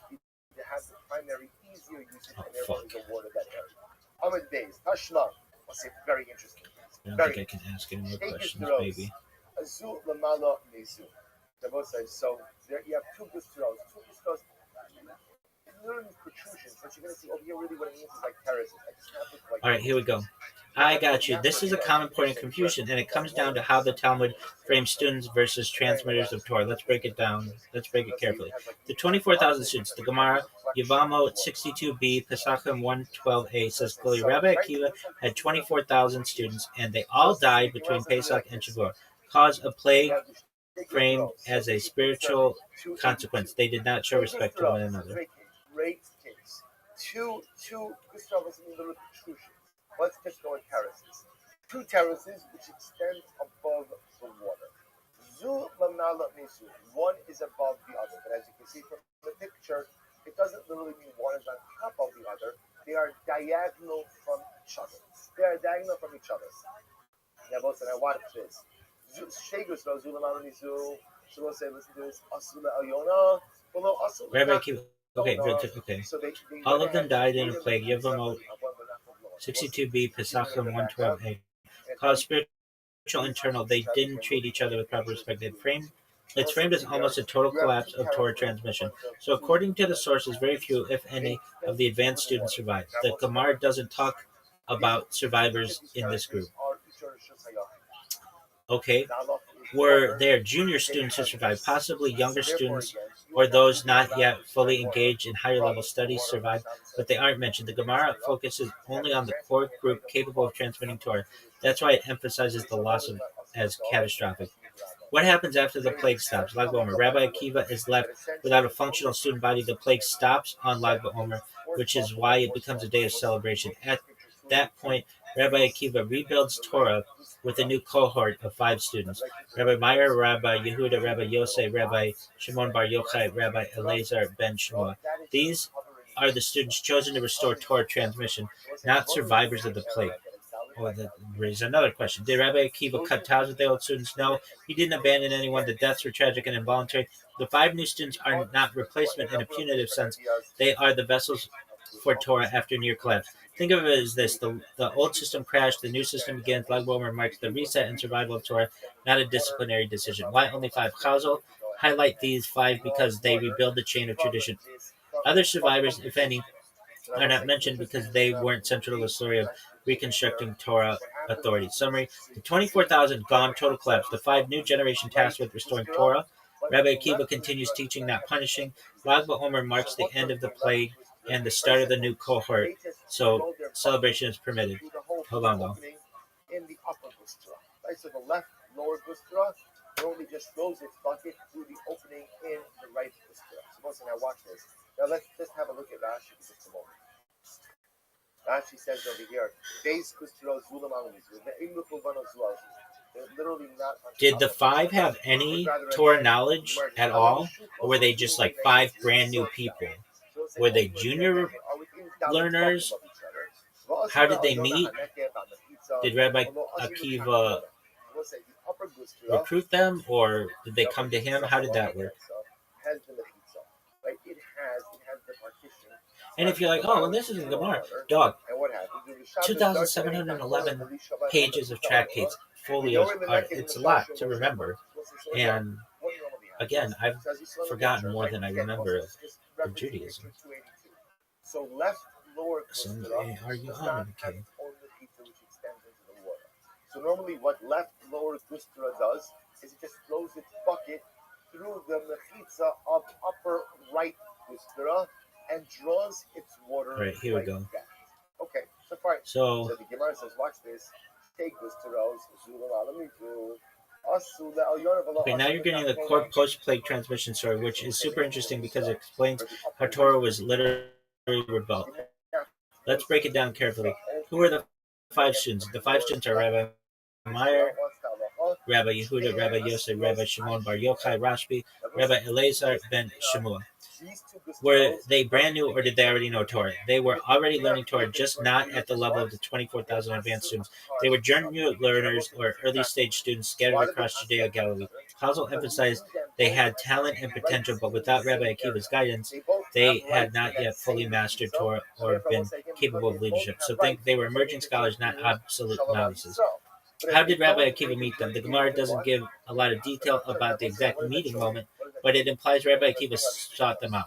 Speaker 3: It has the primary easier usage, and therefore is awarded that area. Amid days, Tashma, I'll say very interesting.
Speaker 2: I don't think I can ask any more questions, baby.
Speaker 3: Azul lamala mezu. So there you have two gustros. Literally protrusions, but you're going to see over here really what it means is like terraces.
Speaker 2: All right, here we go. I got you. This is a common point of confusion, and it comes down to how the Talmud frames students versus transmitters of Torah. Let's break it down. Let's break it carefully. The 24,000 students, the Gemara, Yevamot 62b, Pesachim 112a says clearly, Rabbi Akiva had 24,000 students, and they all died between Pesach and Shavuot. Cause a plague framed as a spiritual consequence. They did not show respect to one another.
Speaker 3: Great case. Two Gustavus in little protrusions. Let's just go in terraces. Two terraces which extend above the water. Zu lamala misu. One is above the other, but as you can see from the picture, it doesn't literally mean one is on top of the other. They are diagonal from each other. Now, both and I watch this. Shegus no zu lamala misu. So we'll say, listen to this. Asula alyona. Below asula.
Speaker 2: Rabbi Akiva. Okay, good. Okay. All of them died in a plague. Yevamot 62b, Pesachim 112a. Cause spiritual internal, they didn't treat each other with proper respect. It's framed as almost a total collapse of Torah transmission. So according to the sources, very few, if any, of the advanced students survived. The Gemara doesn't talk about survivors in this group. Okay. Were there junior students who survived, possibly younger students, or those not yet fully engaged in higher level studies survived, but they aren't mentioned? The Gemara focuses only on the core group capable of transmitting Torah. That's why it emphasizes the loss of as catastrophic. What happens after the plague stops? Lag BaOmer. Rabbi Akiva is left without a functional student body. The plague stops on Lag BaOmer, which is why it becomes a day of celebration. At that point, Rabbi Akiva rebuilds Torah with a new cohort of 5 students. Rabbi Meir, Rabbi Yehuda, Rabbi Yosef, Rabbi Shimon Bar Yochai, Rabbi Elazar ben Shmuel. These are the students chosen to restore Torah transmission, not survivors of the plague. Oh, that raises another question. Did Rabbi Akiva cut ties with the old students? No, he didn't abandon anyone. The deaths were tragic and involuntary. The 5 new students are not replacement in a punitive sense. They are the vessels for Torah after near collapse. Think of it as this. The old system crashed, the new system begins. Lag BaOmer marks the reset and survival of Torah, not a disciplinary decision. Why only 5? Chazal highlight these 5 because they rebuild the chain of tradition. Other survivors, if any, are not mentioned because they weren't central to the story of reconstructing Torah authority. Summary, the 24,000 gone, total collapse. The 5 new generation tasked with restoring Torah. Rabbi Akiva continues teaching, not punishing. Lag BaOmer marks the end of the plague and the start of the new cohort, so celebration is permitted. Hold on, though.
Speaker 3: In the upper gustra, right? So the left lower gustra normally just throws its bucket through the opening in the right gustra. Suppose now watch this. Now let's just have a look at Rashi for just a moment. Rashi says over here, "Beis gustra zulam alamizu." They're literally not.
Speaker 2: Did the 5 have any Torah knowledge at all, or were they just like 5 brand new people? Were they junior learners? How did they meet? Did Rabbi Akiva recruit them, or did they come to him? How did that work? And if you're like, oh, well, this is a Gemara, dog, 2,711 pages of tractates, folios, it's a lot to remember. And Again, I've
Speaker 3: So as you saw in the
Speaker 2: forgotten
Speaker 3: picture,
Speaker 2: more
Speaker 3: right,
Speaker 2: than I
Speaker 3: again,
Speaker 2: remember
Speaker 3: also just
Speaker 2: of
Speaker 3: referencing
Speaker 2: Judaism.
Speaker 3: picture 282. So left lower
Speaker 2: Someday,
Speaker 3: gustula
Speaker 2: are you
Speaker 3: does
Speaker 2: on,
Speaker 3: not have
Speaker 2: okay?
Speaker 3: its own mechitza which extends into the water. So normally what left lower gustula does is it just flows its bucket through the mechitza of upper right gustula and draws its water
Speaker 2: All right, here we
Speaker 3: right
Speaker 2: go.
Speaker 3: back. Okay, so fine.
Speaker 2: So,
Speaker 3: So the Gemara says, watch this. Take gustulas,
Speaker 2: okay, now you're getting the core post-plague transmission story, which is super interesting because it explains how Torah was literally rebelled. Let's break it down carefully. Who are the five students? The five students are Rabbi Meir, Rabbi Yehuda, Rabbi Yosef, Rabbi Shimon Bar Yochai, Rashbi, Rabbi Eleazar ben Shemua. Were they brand new or did they already know Torah? They were already learning Torah, just not at the level of the 24,000 advanced students. They were journey learners or early stage students scattered across Judea, Galilee. Hazel emphasized they had talent and potential, but without Rabbi Akiva's guidance, they had not yet fully mastered Torah or been capable of leadership. So think they were emerging scholars, not absolute novices. How did Rabbi Akiva meet them? The Gemara doesn't give a lot of detail about the exact meeting moment, but it implies Rabbi Akiva sought them out.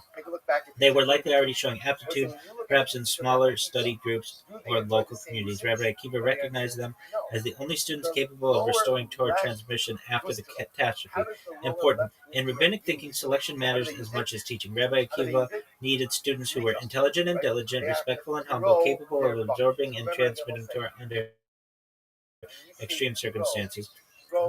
Speaker 2: They were likely already showing aptitude, perhaps in smaller study groups or local communities. Rabbi Akiva recognized them as the only students capable of restoring Torah transmission after the catastrophe. Important. In rabbinic thinking, selection matters as much as teaching. Rabbi Akiva needed students who were intelligent and diligent, respectful and humble, capable of absorbing and transmitting Torah under extreme circumstances.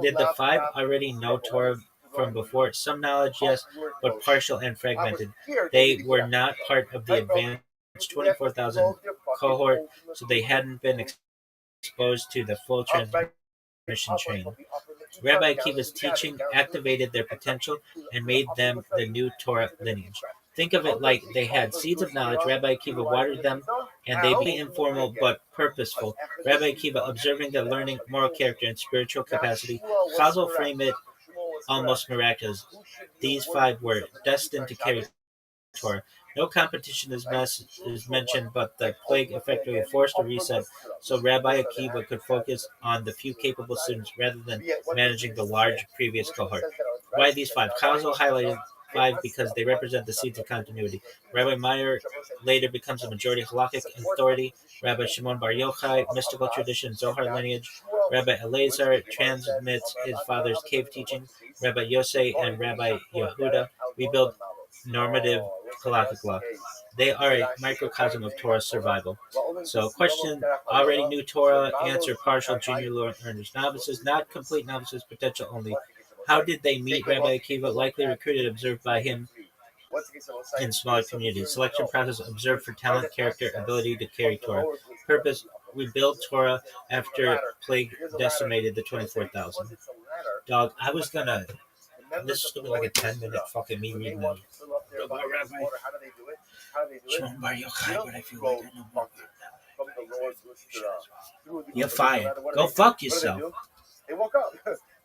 Speaker 2: Did the five already know Torah from before? Some knowledge, yes, but partial and fragmented. They were not part of the advanced 24,000 cohort, so they hadn't been exposed to the full transmission chain. Rabbi Akiva's teaching activated their potential and made them the new Torah lineage. Think of it like they had seeds of knowledge. Rabbi Akiva watered them, and they became informal but purposeful. Rabbi Akiva observing their learning, moral character, and spiritual capacity. Chazal framed it almost miraculous. These five were destined to carry Torah. No competition is mentioned, but the plague effectively forced a reset so Rabbi Akiva could focus on the few capable students rather than managing the large previous cohort. Why these five? Chazal highlighted five because they represent the seeds of continuity. Rabbi Meir later becomes a majority halakhic authority. Rabbi Shimon Bar Yochai, mystical tradition, Zohar lineage. Rabbi Eleazar transmits his father's cave teaching. Rabbi Yosef and Rabbi Yehuda rebuild normative halakhic law. They are a microcosm of Torah's survival. So, question: already knew Torah? Answer: partial junior learners, novices, not complete novices, potential only. How did they meet Rabbi Akiva? Likely recruited, observed by him in smaller communities. Selection process: observed for talent, character, ability to carry Torah. Purpose: rebuild Torah after plague decimated the 24,000. Dog, I was gonna. This is gonna be like a 10-minute fucking me reading the Rabbi Shimon Bar Yochai, but I feel like I know more about that. You're fine. Go fuck yourself.
Speaker 3: They walk up.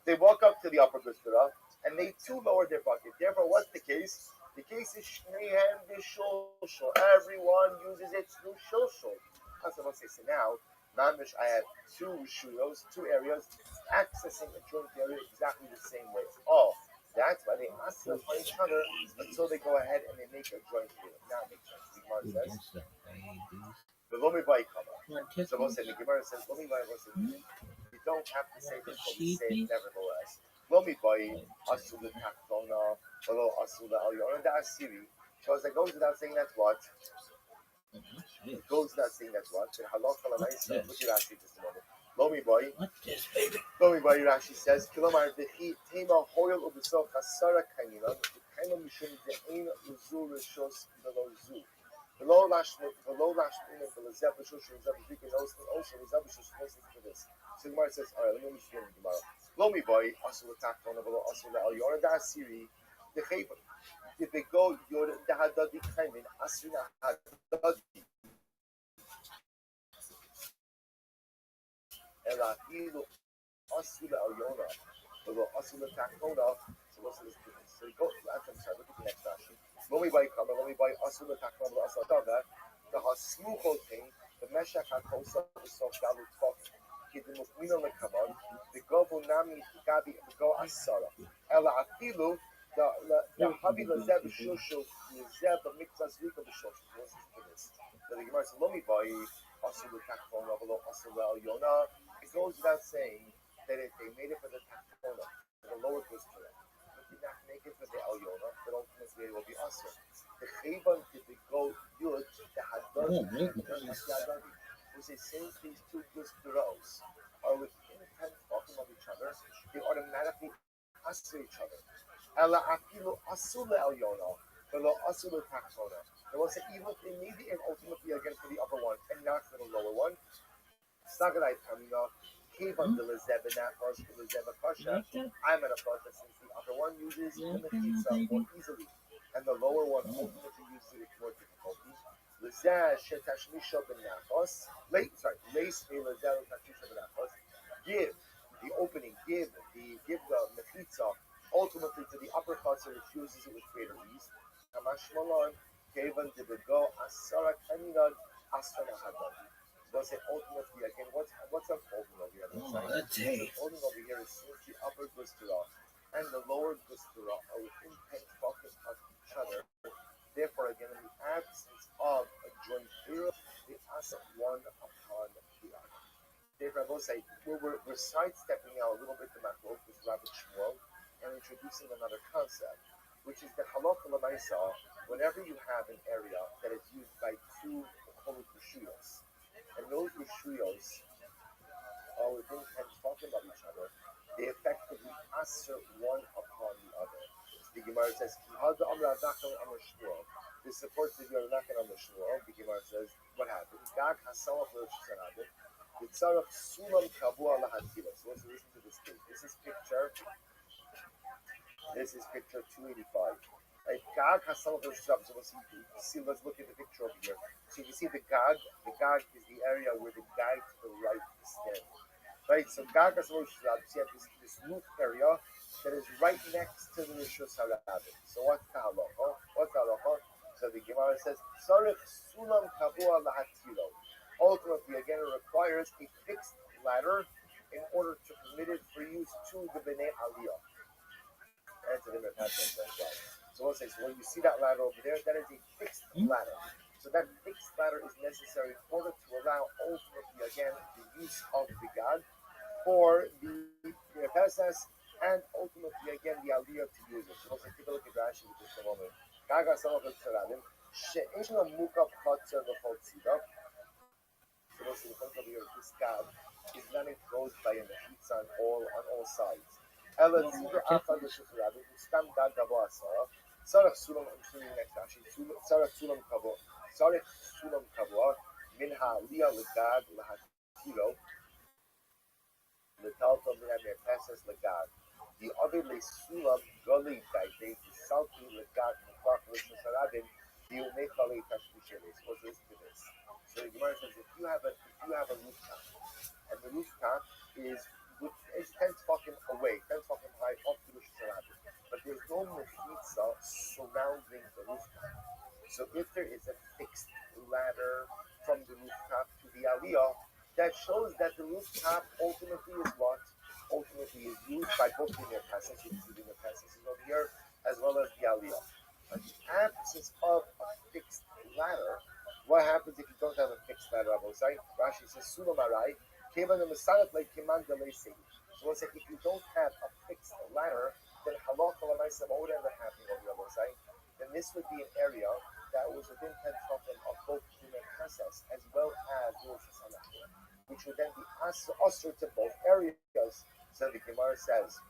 Speaker 3: They walk up to the upper gustula and they too lowered their bucket. Therefore, what's the case? The case is Shnehem B'Shulshul. Everyone uses its new shulshul. That's what I say. So now, Namish, I have two shulos, two areas, accessing a joint area exactly the same way. Oh, that's why they ask them for each other until they go ahead and they make a joint area. Now it makes sense. The Gemara says, the Lomi Bai Kama. So we'll say, the Gemara says, Lomi Bai was you don't have to say this, but we say it nevertheless. Lomi Bai, Asula Taktona, although Asula Al Yona, the Asiri. So it goes without saying that's what? It goes without saying that's what? The Halakha Lamaisa, look at Rashi just a moment. Lomi Bai, Lomi Bai Rashi says, Kilomar Dechi, Tema Hoyal Ubisol Kasara Kainina, Kainam Mishum De'in Uzur Rishos Below Zu. Below Lashmit, below Lashmit, below Zeb, Rishos, Zeb, Vikin, also Zeb, Rishos, for this. So Gemara says, all right, let me explain Gemara. Lomi Boy, also attack on the also the Al Yora da Asiri, the Chayba. If they go, Yora da Hadadi Kaimin, Asina Hadadi. Ela Ilu Asula Al Yora, below Asula Takona. So what's this? So you go, I'm sorry, look at the next version. Lomi Boy, come, Lomi Boy, Asula Takona, Asula the Hasmuchol thing, the Meshach HaKosa, the Sof Galu Tok. The go Bunami Gabi go Asara. Ela Afilu the Habi Lazeb Shushu Lazeb Mikvah Zrika B'Shoshu. Listen to this. The Gemara says, Lomi Bai, Asul Takfona, Asul Yona. It goes without saying that if they made it for the Takfona, for the lower Gustara, but did not make it for the Yona, then ultimately it will be Asul. The Chayban did go Yud, the Hadad, who says, since these two Gustaros are within 10 talking of each other, they automatically Asul each other. Ela Apilu Asul Yona. They will say even if they made it ultimately again for the upper one and not for the lower one. Sagadai Tamina, Kevan de Lezeb and that was the Lezeb Kasha. I'm at a process since the upper one uses the pizza more easily and the lower one ultimately uses it with more difficulty. Lezeb Shetashmisha Benakos, lace a Lezeb Tashmisha Benakos, give the opening, give the pizza ultimately to the upper cuts and refuses it with greater ease. Kamashmalon, Kevan de Bego, Asara Kaninan, Asana Hadad. They'll say ultimately again, what's unfolding over here? Unfolding over here is since the upper Gustara and the lower Gustara are within 10 focus of each other. Therefore, again, in the absence of a joint era, they ask one upon the other. Therefore, I will say we're sidestepping now a little bit the macro with Rabbi Shmuel and introducing another concept, which is the halacha l'maisa. Whenever you have an area that is used by two holy rishuyos, and those rishuyos are within 10 talking about each other, they effectively answer one upon the other. The Gemara says, this supports the Yernakan on the Shmuel. The Gemara says, what happened? Gag hasalach l'shusarabim, v'tzarach sulam kavua lahatila. So let's listen to this case. This is picture 285. Right? Gag hasalach l'shusarabim. So let's look at the picture over here. So you can see the Gag. The Gag is the area where the guy to the right is standing. Right? So Gag hasalach l'shusarabim. So you have this roof area that is right next to the Rishus Harabim. So what's the halacha? So the Gemara says, Sarich sulam kavua lahatilo. Ultimately, again, it requires a fixed ladder in order to permit it for use to the Bnei Aliyah. And to the Merkazim as well. So we'll say, so when you see that ladder over there, that is a fixed ladder. So that fixed ladder is necessary in order to allow ultimately, again, the use of the God for the Merkazim and ultimately, again, the Aliyah to use it. So we'll say, take a look at Rashi with just a moment. Gaga Salach Tzaradim, She'esh La Mukab Chatzer V'chol Tzidah. So we'll see the point over here, this God is not enclosed by a mechitza on all sides. Ela Tzidah Afad L'Shus Tzaradim, Ustam Gag Gavo Asara, Sarach Sulam, I'm showing you next Rashi, Sarach Sulam Kavo, Min Ha'aliyah L'Gag L'Hatilo, L'Talta Min HaMerpeses L'Gag. The other Lesulam Goli Daite, the Salti L'Gag L'Kvach L'Shus Harabim, the Umechale Tashmisheles. What's this to this? So the Gemara says, if you have a rooftop, and the rooftop is 10 fucking away, 10 fucking high up to the Shus Harabim, but there's no mechitza surrounding the rooftop. So if there is a fixed ladder from the rooftop to the Aliyah, that shows that the rooftop ultimately is what? Ultimately is used by both the Merkazim, including the Merkazim over here, as well as the Aliyah. In the absence of a fixed ladder, what happens if you don't have a fixed ladder? Rashi says, Sulam Arai, Kevan the Masanat like Kiman Delay Sage. So we'll say, if you don't have a fixed ladder, then halacha l'maisa, what would end up happening over here? Then this would be an area that was within 10 tefachim of both the Merkazim as well as the Rosh Hashanah, which would then be usher to both areas. So the Gemara says,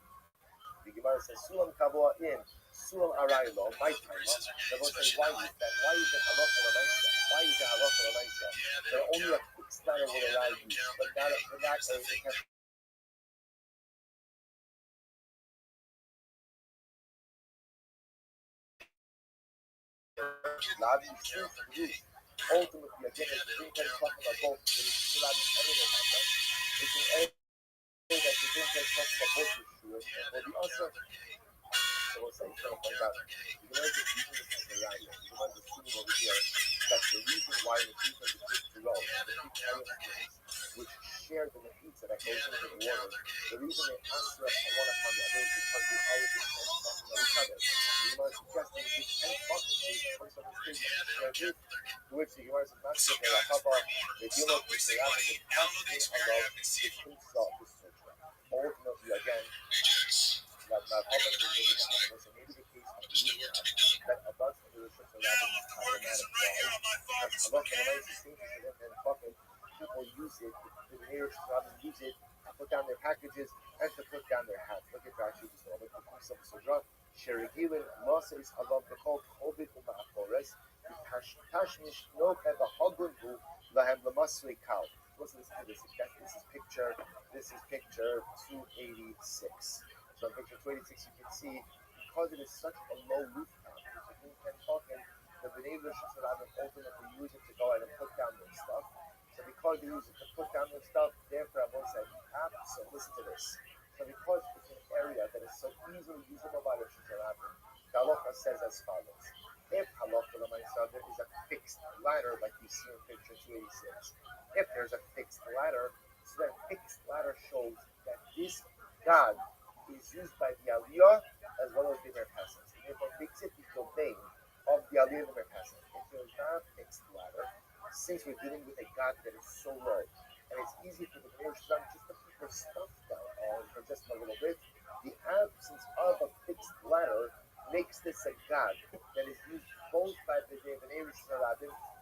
Speaker 3: Sulam Kavua in, Sulam Araylo, my time. They're going to say, why is that? Why is it halacha l'maisa? Why is it halacha l'maisa? There only a fixed ladder will allow you, but not a ultimately, again, it's being talking about both. It's an area that you think that's talking about both issues. But the also, so we'll say, so like that. You know, the reason is like the right. You know, the shooting over here. That's the reason why the people is good to go. The people which share the pizza that goes into the water. The reason they answer us one upon the other is because we always depend on each other. which the Gemara says,
Speaker 7: What's up, guys? It's Mark Warner. Stop wasting money. Download the Xperia app and see if you
Speaker 3: ultimately, again,
Speaker 7: Ajax.
Speaker 3: that
Speaker 7: I got the green last night.
Speaker 3: was maybe the case of
Speaker 7: There's still work to be done.
Speaker 3: that about the restrictions
Speaker 7: Now the work isn't right here on my farm in Spokane.
Speaker 3: people use it, the neighbors use it to put down their packages and to put down their hats. Look at Rashi just now. Look at the of Sodra. Sherigilin Moses Alav the Kol Covid Umafores. Tashmish no have a Hagunbu Lahem Lamasri Kal. Listen to this. This is picture 286. So in picture 286 you can see because it is such a low roof count, the B'nai Rishon Rabbi ultimately use it to go out and put down their stuff. So because they use it to put down their stuff, therefore I won't say so listen to this. So because it's an area that is so easily usable by Rishon Rabbi, the halacha says as follows. If halacha l'maisa there is a fixed ladder like you see in picture 286, if there's a fixed ladder, so that fixed ladder shows that this God is used by the Aliyah as well as the Merkasas. And therefore makes it the domain of the Aliyah and the Merkasas. If there's not a fixed ladder, since we're dealing with a God that is so low, and it's easy for the B'nai Yisrael just to put their stuff down for just a little bit, the absence of a fixed ladder makes this a God that is used both by the B'nai Yisrael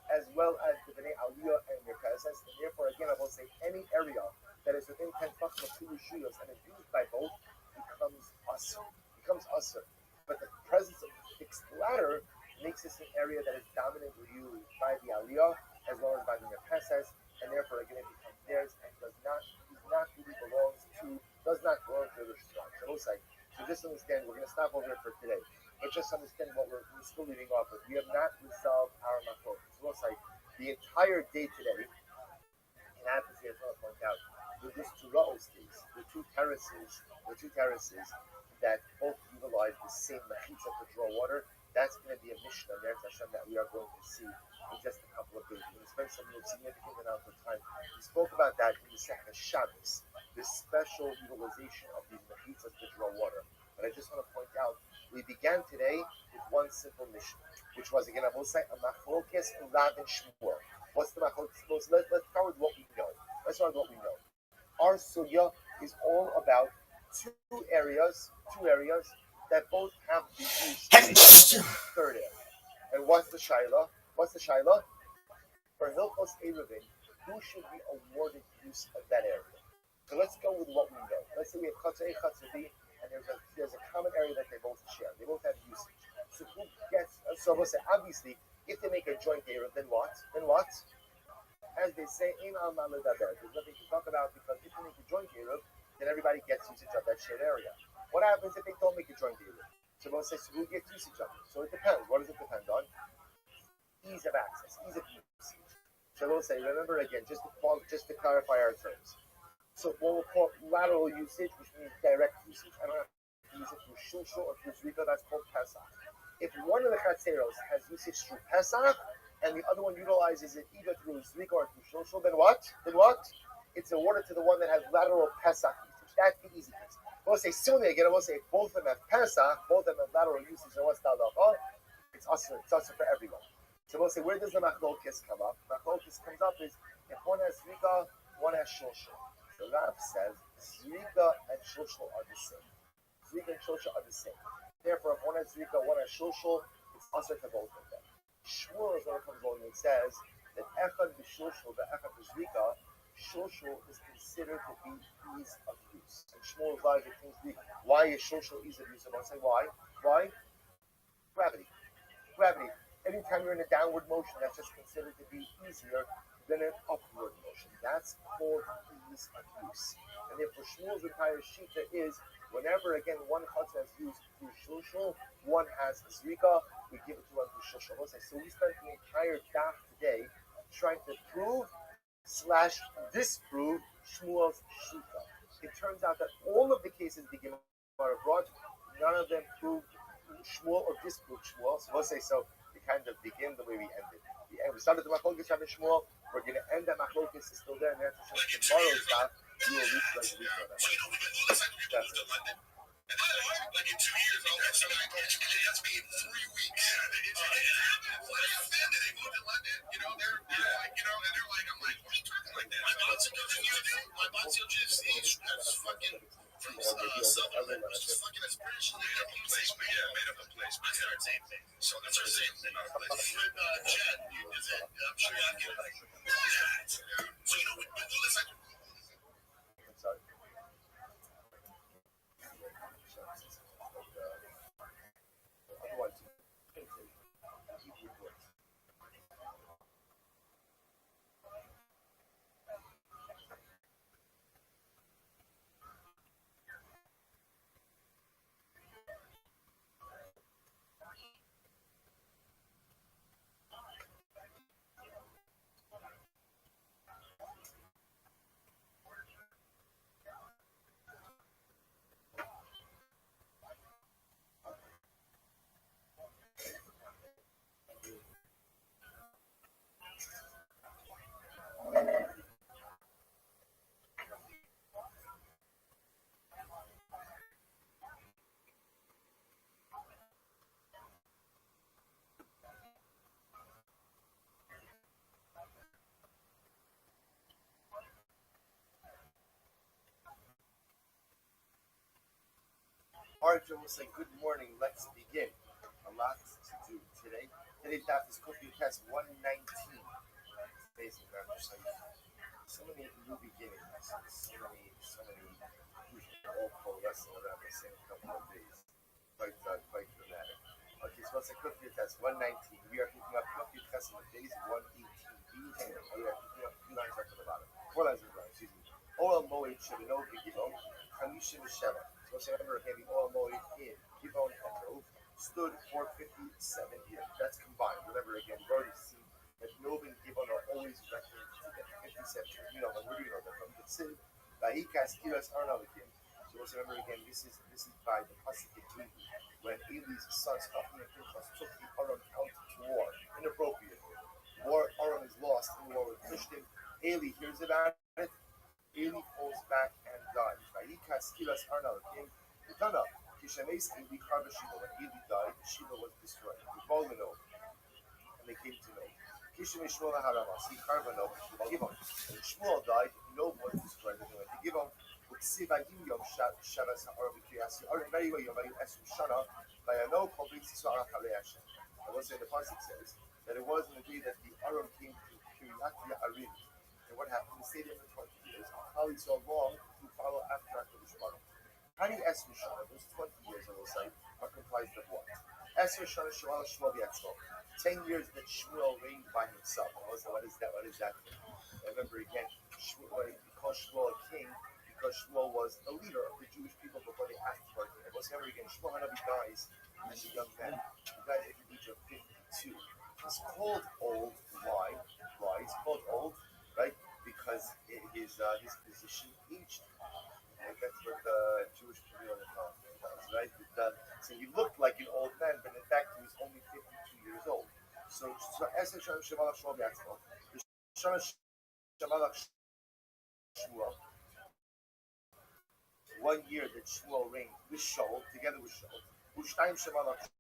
Speaker 3: as well as the B'nai Aliyah and Merkasas. And therefore, again, I will say any area that is within 10 fucks of 2 Rishuyos and is used by both becomes usher. But the presence of the fixed ladder makes this an area that is dominantly used by the Aliyah as well as by the Merkasas, and therefore again it becomes theirs and does not belong to the Rishon. So just understand, we're going to stop over here for today. But just understand what we're still leaving off with. We have not resolved our machlokas. So the entire day today, it happens here, I want to point out, with these two days, the two terraces that both utilize the same machitza to draw water. That's going to be a Mishnah there, Hashem, that we are going to see in just a couple of days. We're going to spend some significant amount of time. We spoke about that in the second Shabbos, this special utilization of these machitzas to draw water. But I just want to point out, we began today with one simple Mishnah, which was, again, I will say, a machlokes Rav and Shmuel. What's the machlokes? Let's start with what we know. Our sugya is all about two areas that both have the use third area. And what's the shaila? For Hilchos Eruvin, who should be awarded use of that area? So let's go with what we know. Let's say we have Chatzei Chatzavi, and there's a common area that they both share. They both have usage. So who gets? So we'll say obviously, if they make a joint area, then what? As they say, there's nothing to talk about because if they make a joint area, then everybody gets usage of that shared area. What happens if they don't make a joint area? So we'll say, so who gets usage of it? So it depends. What does it depend on? Ease of access, ease of usage. So we'll say, remember again, just to clarify our terms. So what we'll call lateral usage, which means direct usage. I don't have to use it through Shulshul or through Zrika, that's called Pesach. If one of the Chatzeros has usage through Pesach, and the other one utilizes it either through Zrika or through Shulshul, then what? It's awarded to the one that has lateral Pesach usage. That's the easy case. We'll say sooner again, we'll say both of them have Pesach, both of them have lateral usage, and what's the halacha? It's usher for everyone. So we'll say, where does the machlokes come up? Machlokes comes up is if one has Zrika, one has Shulshul. The Rav says Zrika and Shulshul are the same. Therefore, if one has Zrika, one has Shulshul, it's usher to both of them. Shmuel is what comes along and says that Echad b'Shulshul, the Echad b'Zrika, Shulshul is considered to be ease of use. And Shmuel's logic seems to be, why is Shulshul ease of use? And I'll say, why? Gravity. Anytime you're in a downward motion, that's just considered to be easier than an upward motion. That's called ease of use. And therefore, Shmuel's entire shita is, whenever, again, one chutz has used through Shulshul, one has Zrika, we give it to one through Shulshul. So we spent the entire daf today trying to prove/disprove Shmuel's shita. It turns out that all of the cases the Gemara brought, none of them proved Shmuel or disproved Shmuel. So we'll say so. We kind of begin the way we ended. We started the machlokes Rav and Shmuel. We're going to end that machlokes is still there, and that's tomorrow's daf. We will reach resolution of that.
Speaker 7: So, you know, we get all this, like, we're doing the London. Like in 2 years, I'll have somebody coach. It has to be in 3 weeks. It's happened. What happened? They moved to London. You know, they're like, you know, and they're like, I'm like, what are you talking like that? My boss just he's fucking from Sutherland, which is fucking as British. Made up a place, but yeah, made up a place. But it's our same thing. So that's our same thing. With Chad, is it? I'm sure y'all get it. Like, that. So you know, with Willis, like.
Speaker 3: I'm sorry. Otherwise, Arjun will say, good morning, let's begin. A lot to do today. Today's daf is cooking test 119. It's amazing, man. Just like so many new beginnings. So many all coalescing around the same couple of days. Quite dramatic. Okay, so let's say cooking test 119. We are picking up cooking test on the days 118. We are picking up 3 lines right from the bottom. 4 lines from the bottom, excuse me. Oil Moed Shebino Gigilon, Chamishin Sheva. So remember, having oil Moed in Givon and Nov stood for 57 years. That's combined. Remember, again, we've already seen that Nov and Givon are always reckoned to get 57 years. You know, when we're doing that from the Sid, Vahikas Kiras Arnavakim. So let's remember again, this is by the Pasuk in Eli, when Eli's sons, Hophni and Pinchas, took the Aram out to war, inappropriately. Aram is lost in war with Cushtim. Eli hears about it. Eli falls back and dies. Vahikas Kiras Arnavakim. Kitana. Kishames Eli Karva Shiva. When Eli died, Shiva was destroyed. And they came to know. Kishames Shmuel Haramas. He Karva no. Givon. When Shmuel died, no was destroyed. And they went to Givon. Sivayim Yom Shavas Ha'aram B'Kriyas Ya'arim Meriwa Yom Esrim Shana Vayano Kol Beit Yisrael Chalei Hashem. And what's in the pasuk says that it was in the day that the Aram came to Kiryat Ya'arim. And what happened? They stayed there for 20 years. How he so long to follow after HaKadosh Baruch. Hani Esrim Shana, those 20 years, I will say, are comprised of what? Esrim Shana Shmuel B'Yatzmo. 10 years that Shmuel reigned by himself. Also, what is that? What is that? Remember again, Shmuel, because Shmuel a king, because Shmuel was the leader of the Jewish people before they asked for it. Let's remember again, Shmuel Hanabi dies as a young man. He dies at the age of 52. He's called old. Why? He's called old, right? Because his position aged. And that's what the Jewish community does, right? So he looked like an old man, but in fact he was only 52 years old. So as a Shemalach Shmuel B'Yatzmo, the Shemalach Shmuel, 1 year that Shmuel reigned with Shaul, together with Shaul, Ushtayim Shemalach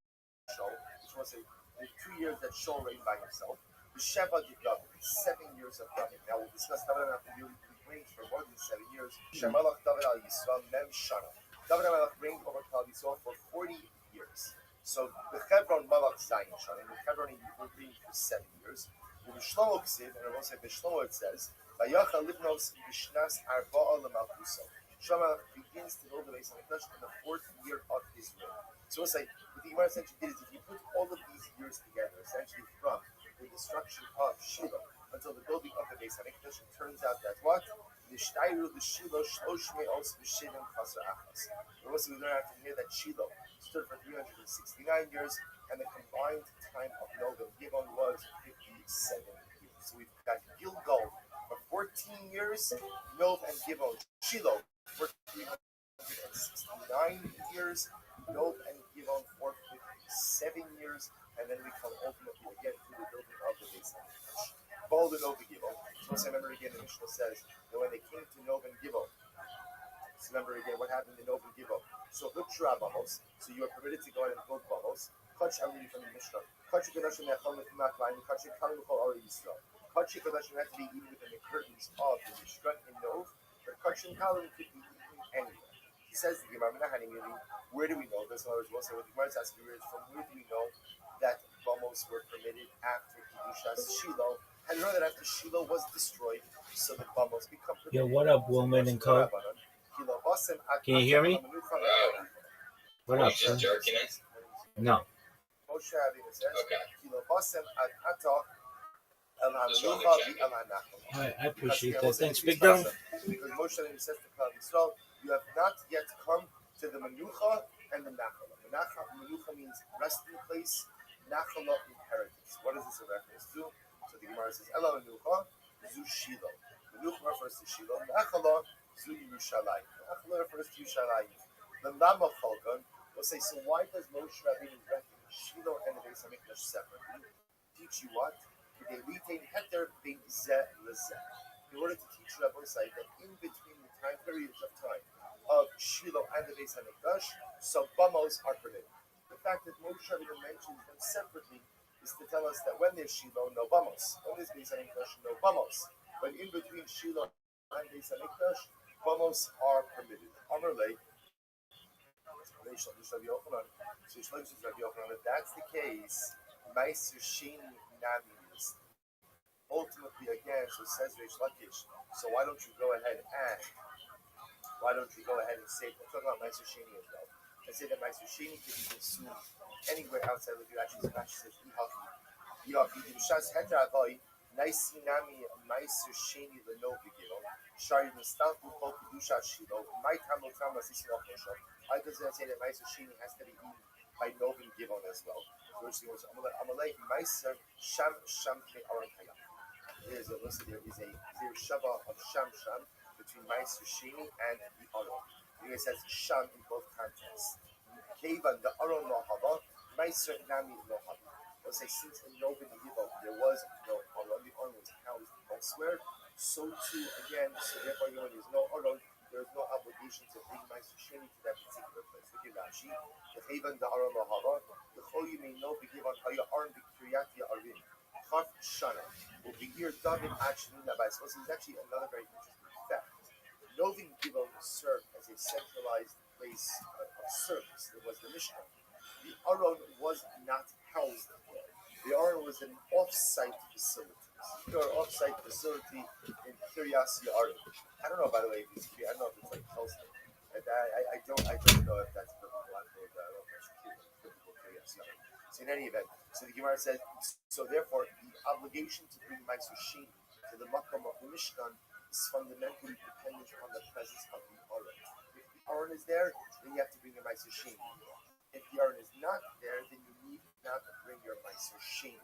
Speaker 3: Shaul, which was the 2 years that Shaul reigned by himself, the Sheva David, 7 years of David. Now we'll discuss David after he reigned for more than 7 years. Shemalach David al Yisrael Mem Shana. David Melech reigned over Klal Yisrael for 40 years. So the Hebron Malach Zayin Shana, and the Hebron he reigned for 7 years. The Shlomo Ksiv, and I will say the Shlomo it says, Vayacha Livnos Bishnas Arba'a L'Malchuso. Shlomo begins to build the base on the in the 4th year of his reign. So it's like what the Gemara essentially did is if you put all of these years together, essentially from the destruction of Shiloh until the building of the base on it turns out that what? The Shtairu, the Shiloh, Shlosh Me'os, B'Shivim Chasar Achas. And also we learn from here that Shiloh stood for 369 years, and the combined time of Nob and Givon was 57 years. So we've got Gilgal for 14 years, Nob and Givon, Shiloh for 369 years, Nob and Givon for 57 years, and then we come ultimately again to the building of the base. Bold and Nob and Givon. So I remember again the Mishnah says that when they came to Nob and Givon, so remember again what happened in Open Givo. So Hutra Bamos, so you are permitted to go ahead and build Bamos. Kach, I'm reading from the Mishnah. Kach Kadashim Echol Mechimat Line, Kach Kalim Chol Ori Yisrael. Kach Kadashim had to be eaten within the curtains of the Mishnah in Nov, but Kach Kalim could be eaten anywhere. He says the Gemara, where do we know this? In other words, we'll say what the Gemara is asking is from where do we know that Bamos were permitted after Kedushas Shiloh? And know that after Shiloh was destroyed, so the Bamos become permitted.
Speaker 2: Yo, what up, woman and co? Can you hear me? What up, son? No. I appreciate that. Thanks, Big Dome.
Speaker 3: Because Moshe says to Klal Yisrael, you have not yet come to the Menucha and the Nachala. Menucha means resting place, Nachala inheritance. What is this a reference to? So the Gemara says, Ela Menucha, Zu Shiloh. Menucha refers to Shiloh. Nachala, Zu Yerushalayim. Nachala refers to Yerushalayim. The Lama Chalkan will say, so why does Moshe Rabbeinu reckon Shiloh and the Beis HaMikdash separately? Teach you what? They retain heter being zeh lezeh. In order to teach Rabbi Say that in between the time periods of time of Shiloh and the Beis HaMikdash, so bamos are permitted. The fact that Moshe Rabbeinu mentions them separately is to tell us that when there's Shiloh, no bamos. When there's Beis HaMikdash, no bamos. But in between Shiloh and Beis HaMikdash, bamos are permitted. Amar Lei, if that's the case, Meiser Sheni Nami. Ultimately, again, so says Reish Lakish. So why don't you go ahead and say? We're talking about Meiser Sheni as well. I say that Meiser Sheni can be consumed anywhere outside of the actually says Ihachi Dushas Heter Avai Naisi Nami Meiser Sheni Lenovi Gilo Shari Nistanku Kol Kedusha Shilo Might Hamil Tamas Ismach Moshe. I doesn't say that Meiser Sheni has to be eaten by Novin Givon as well. Which was Amalek Meiser Sham Aron Hayam. There's a Shava of Sham between Meiser Sheni and the Aron. It says Sham in both contexts. Kevan the Aron Lohava, Meiser Nami Lohava. I'll say since in Novin Givon there was no Aron, the Aron was housed elsewhere. So too again, so therefore when there's no Aron, there's no obligation to bring Meiser Sheni to that particular place. Look at Rashi. The Kevan the Aron Lohava, the Chol you may know begin on Haya Aron B'Kiryat Yarim. Chaf Shana. Will be here David actually Nabai. So this is actually another very interesting fact. Novin Givon served as a centralized place of service. It was the Mishnah. The Aron was not housed there. The Aron was an off-site facility. Secure off-site facility in Kiryas Yarim. I don't know, by the way, I don't know if it's like Tulsa. I don't know if that's biblical. I don't know if that's biblical Kiryas Yarim. So in any event, so the Gemara says, so therefore the obligation to bring Meiser Sheni to the Makom of the Mishkan is fundamentally dependent on the presence of the Aron. If the Aron is there, then you have to bring your Meiser Sheni. If the Aron is not there, then you need not bring your Meiser Sheni.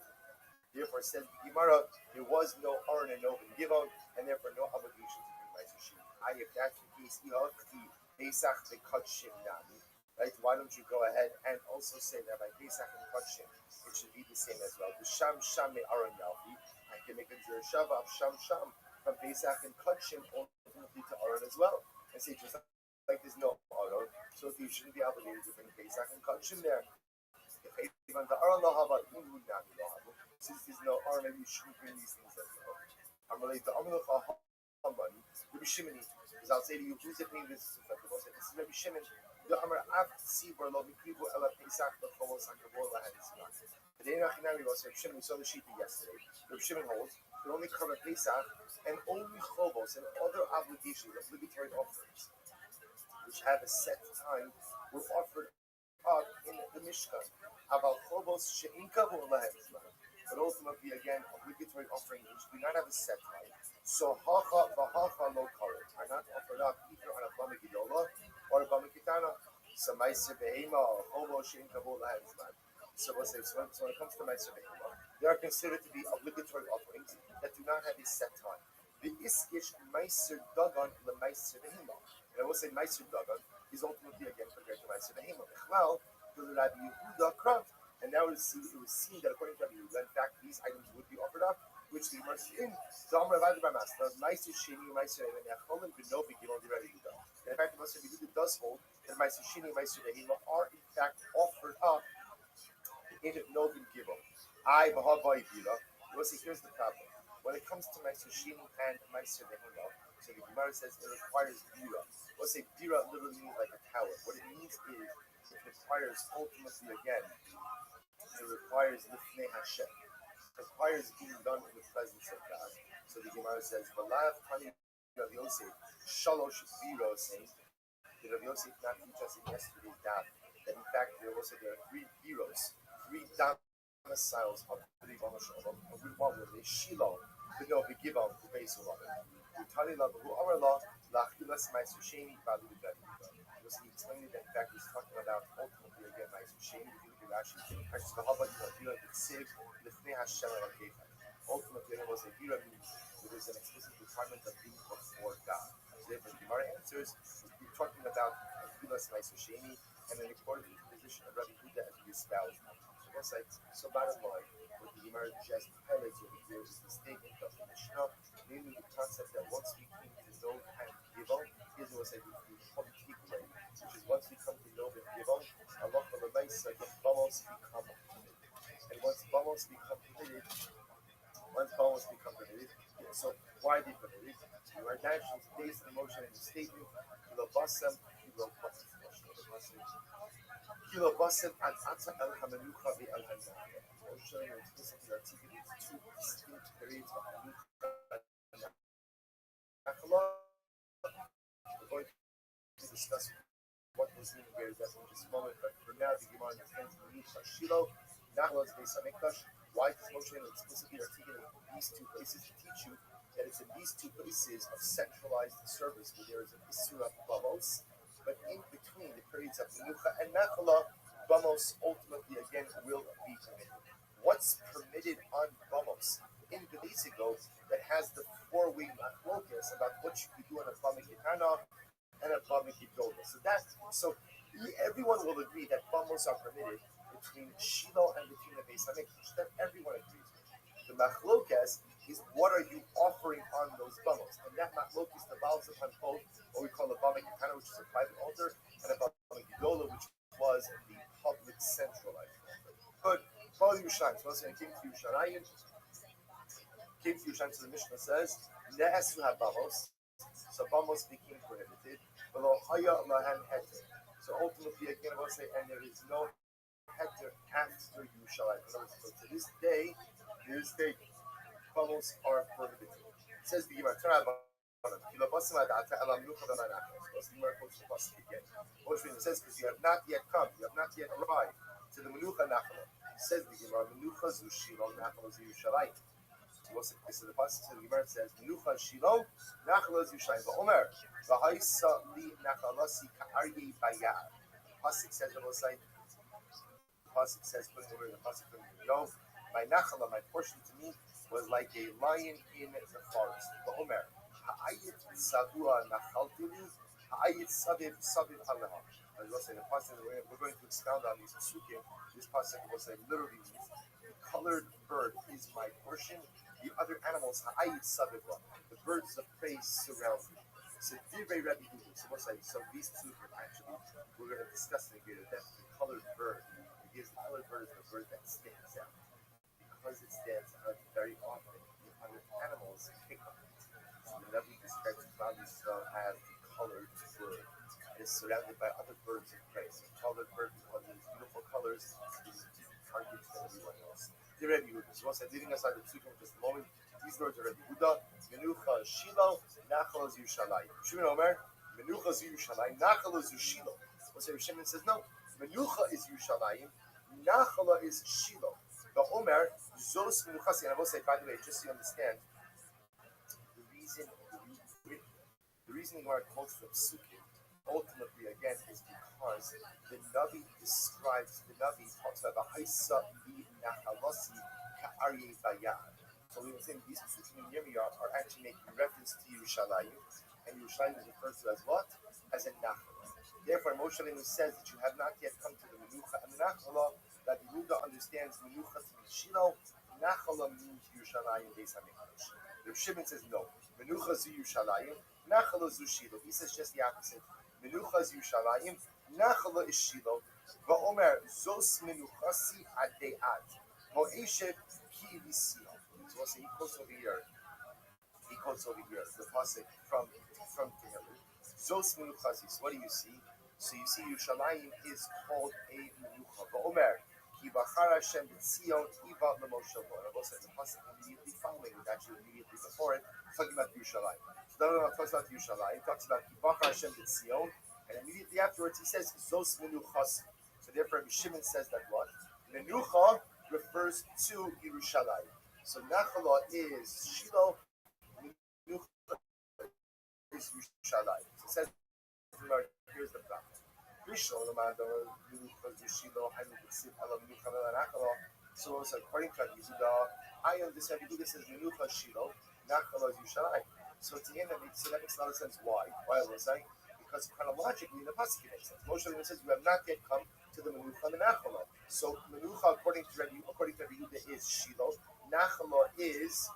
Speaker 3: Therefore, says the Gemara, there was no Aron and no Givon, and therefore no obligation to bring Meiser Sheni. If that's the case, Pesach the Kachim Nami. Right? Why don't you go ahead and also say that by Pesach and Kachim, it should be the same as well. The Sham me Aron Nalfi. I can make a Shava of Sham from Pesach and Kachim ultimately to Aron as well. I say just like there's no Aron, so you shouldn't be obligated to bring Pesach and Kachim there. Even the Aron Lahava, since there's no Aron, maybe you shouldn't bring these things as well. I'm related to Amalekha Hamani, Rabbi Shimon, because I'll say to you, who's the thing this is applicable? This is Rabbi Shimon. The Amar Ab Tzibor Lo Mikribu Ela Pesach B'Chovos HaKavod LaHadisman. The day Nachinami was Rabbi Shimon. We saw the sheet yesterday. Rabbi Shimon holds could only cover Pesach and only Chovos and other obligations, obligatory offerings, which have a set time, were offered up in the Mishkan. About Chovos She'in Kavod LaHadisman. But ultimately, again, obligatory offerings which do not have a set time. So Hacha V'Hacha Lo Karet are not offered up either on a Bama Gedola or a Bama Kitana. So Meiser Behema or Chobo Shein Kavod LaHadisman. So when it comes to Meiser Behema, they are considered to be obligatory offerings that do not have a set time. The Iskish Meiser Dagan Le Meiser Behema. And I will say Meiser Dagan is ultimately again compared to Meiser Behema. Well, the Rabbi Yehuda Krav. And now it was seen that according to Rabbi Yehuda, in fact, these items would be offered up, which the Gemara in Zom Rabbi Master, Meiser Sheni, Meiser Even, Yacholim, Benovi, Gimel, Rabbi Yehuda. And in fact, Rabbi Yehuda does hold that Ma'aser Sheni and Ma'aser Nehila are in fact offered up in Novin Gibel. I Bahavai Vila. We'll see, here's the problem. When it comes to Ma'aser Sheni and Ma'aser Nehila, so the Gemara says it requires Bira. We'll say Bira literally means like a tower. What it means is it requires ultimately again, it requires Lifnei Hashem. It requires being done in the presence of God. So the Gemara says, Valav Tani Rav Yosef, Shalosh Biro saying, did Rav Yosef not teach us in yesterday's daf that in fact there are 3 biros, 3 domiciles of the Ribono Shel Olam, and we want with a Shiloh, but no, we give out the base of it. We tell you that who are Allah, Lachilas Ma'aser Sheni, Badu B'Bedi. Because he explained that in fact he's talking about ultimately again Ma'aser Sheni, if you look at Rashi, actually the Havah Yudira B'Tziv, Lifnei Hashem Elokecha. Ultimately, it was a Bira means there was an explicit requirement of being before God. So therefore, the Gemara answers, we're talking about Achilas Ma'aser Sheni, and then according to the position of Rabbi Yehuda as we espoused. So bottom line, what the Gemara just highlights over here is the statement of the Mishnah, namely the concept that once we came to know and Givon, here's what I said, we come takeaway, which is once we come to know and Givon, Allah for the mice, like Bamos become committed. And once Bamos become committed, so why did committed? You are naturally based on emotion and the statement, Kilo Basam, Kilo Basam and Ata El Hamanuka the El Hanzah. Showing explicitly articulates 2 distinct periods of Hanukkah and Nachala. We're going to discuss what was meaning here in this moment, but for now, the Gemara understands the need for Shiloh, Nachala is based on Mikdash. Why does Moshe explicitly articulate these 2 places to teach you that it's in these 2 places of centralized service where there is an Isra of Bamos, but in between the periods of Menucha and Nachala, Bamos ultimately again will be permitted. What's permitted on Bamos in the Basigo that has the 4-way machlokas about what you could do on a Bama Kitana and a Bama Kidola. So everyone will agree that Bamos are permitted between Shiloh and between the Beis Hamikdash. That everyone agrees with. The machlokas is what are you offering on those bamos, and that machlokas devolves upon both what we call a bama kitana, which is a private altar, and a bama gidola, which was the public centralized altar. But follow Yerushalayim. So once again, came to Yerushalayim. So the Mishnah says, "Ne'esu habamos." So bamos became prohibited. V'lo haya lahem heter. So ultimately, again, I will say, and there is no heter after Yerushalayim. So to this day, bubbles are prohibited. It says the Gemara, it says because you have not yet come, you have not yet arrived to the Menucha Nachala. Says the Gemara, Menucha zu Shiloh, Nachala zu Yerushalayim. So the passage of the Gemara says, Menucha Shiloh, Nachala zu Yerushalayim. V'omer, v'haisa li nachalasi ka'aryei bayar. Pasuk says, putting over the pasuk from the my nachala, my portion to me, was like a lion in the forest. V'omer, ha'ayit savua nachaltili, ha'ayit saviv halaha. As we'll say, the pasuk we're going to expound on these psukim. This pasuk will say literally means the colored bird is my portion. The other animals, ha'ayit saviv, the birds of prey surround me. So divrei Rabbi Yehuda. So we'll say, so these two actually, we're going to discuss in greater depth the colored bird. Because the colored bird is the bird that stands out. Because it stands out very often, the other animals pick on it. So the Rabbi describes cloud Yisrael as the colored bird. It is surrounded by other birds of prey. So the colored bird, because of its beautiful colors, is targeted to everyone else. The Rabbi Yehuda. So once I'm leaving aside the psukim for just a moment, these words are Rabbi Yehuda, Menucha Shiloh, Nachala zu Yerushalayim. Shimon Omer, Menucha zu Yerushalayim, Nachala zu Shiloh. Once Shimon says, no, Menucha is Yerushalayim, Nachala is Shiloh. The Omer, Zos Menuchasi, and I will say, by the way, just so you understand, the reason why it calls for psukim, ultimately, again, is because the Navi talks about the Haisa li Nachalasi ka'aryei bayar. So we were saying these psukim in Yirmiyah are actually making reference to Yerushalayim, and Yerushalayim is referred to as what? As a Nachala. Therefore, Moshe Rabbeinu says that you have not yet come to the Menucha and the Nachala. That Yehuda understands Menucha to be Shiloh, Nachala means Yerushalayim Beis Hamikdash. Reb Shimon says no. Menucha zu Yerushalayim, Nachala zu Shiloh. He says just the opposite. Menucha zu Yerushalayim, Nachala is Shiloh. Va'omer zos menuchasi adeat. Mo'eshet ki visio. So he quotes over here. He quotes over here the pasuk from Tehillim. Zos menuchasi. So what do you see? So you see Yerushalayim is called a menucha. Va'omer ki bachar Hashem b'tzion iva l'moshe bo. And also it's a pasuk immediately following it, actually immediately before it, talking about Yerushalayim. So then talks about Yerushalayim, talks about ki bachar Hashem b'tzion, and immediately afterwards he says zos menuchasi. So therefore, Shimon says that what? Menucha refers to Yerushalayim. So Nachala is Shiloh, Menucha is Yerushalayim. So it says, here's the problem. So according to Yehuda, I understand Yehuda says Menucha Shiloh, Nachala is Yerushalayim. So at the end that makes a lot of sense. Why? Why was I? Because chronologically the pasuk makes sense. Moshe says you have not yet come to the Menucha and Nachala. So Menucha, according to Rabbi Yehuda, is Shiloh. Nachala is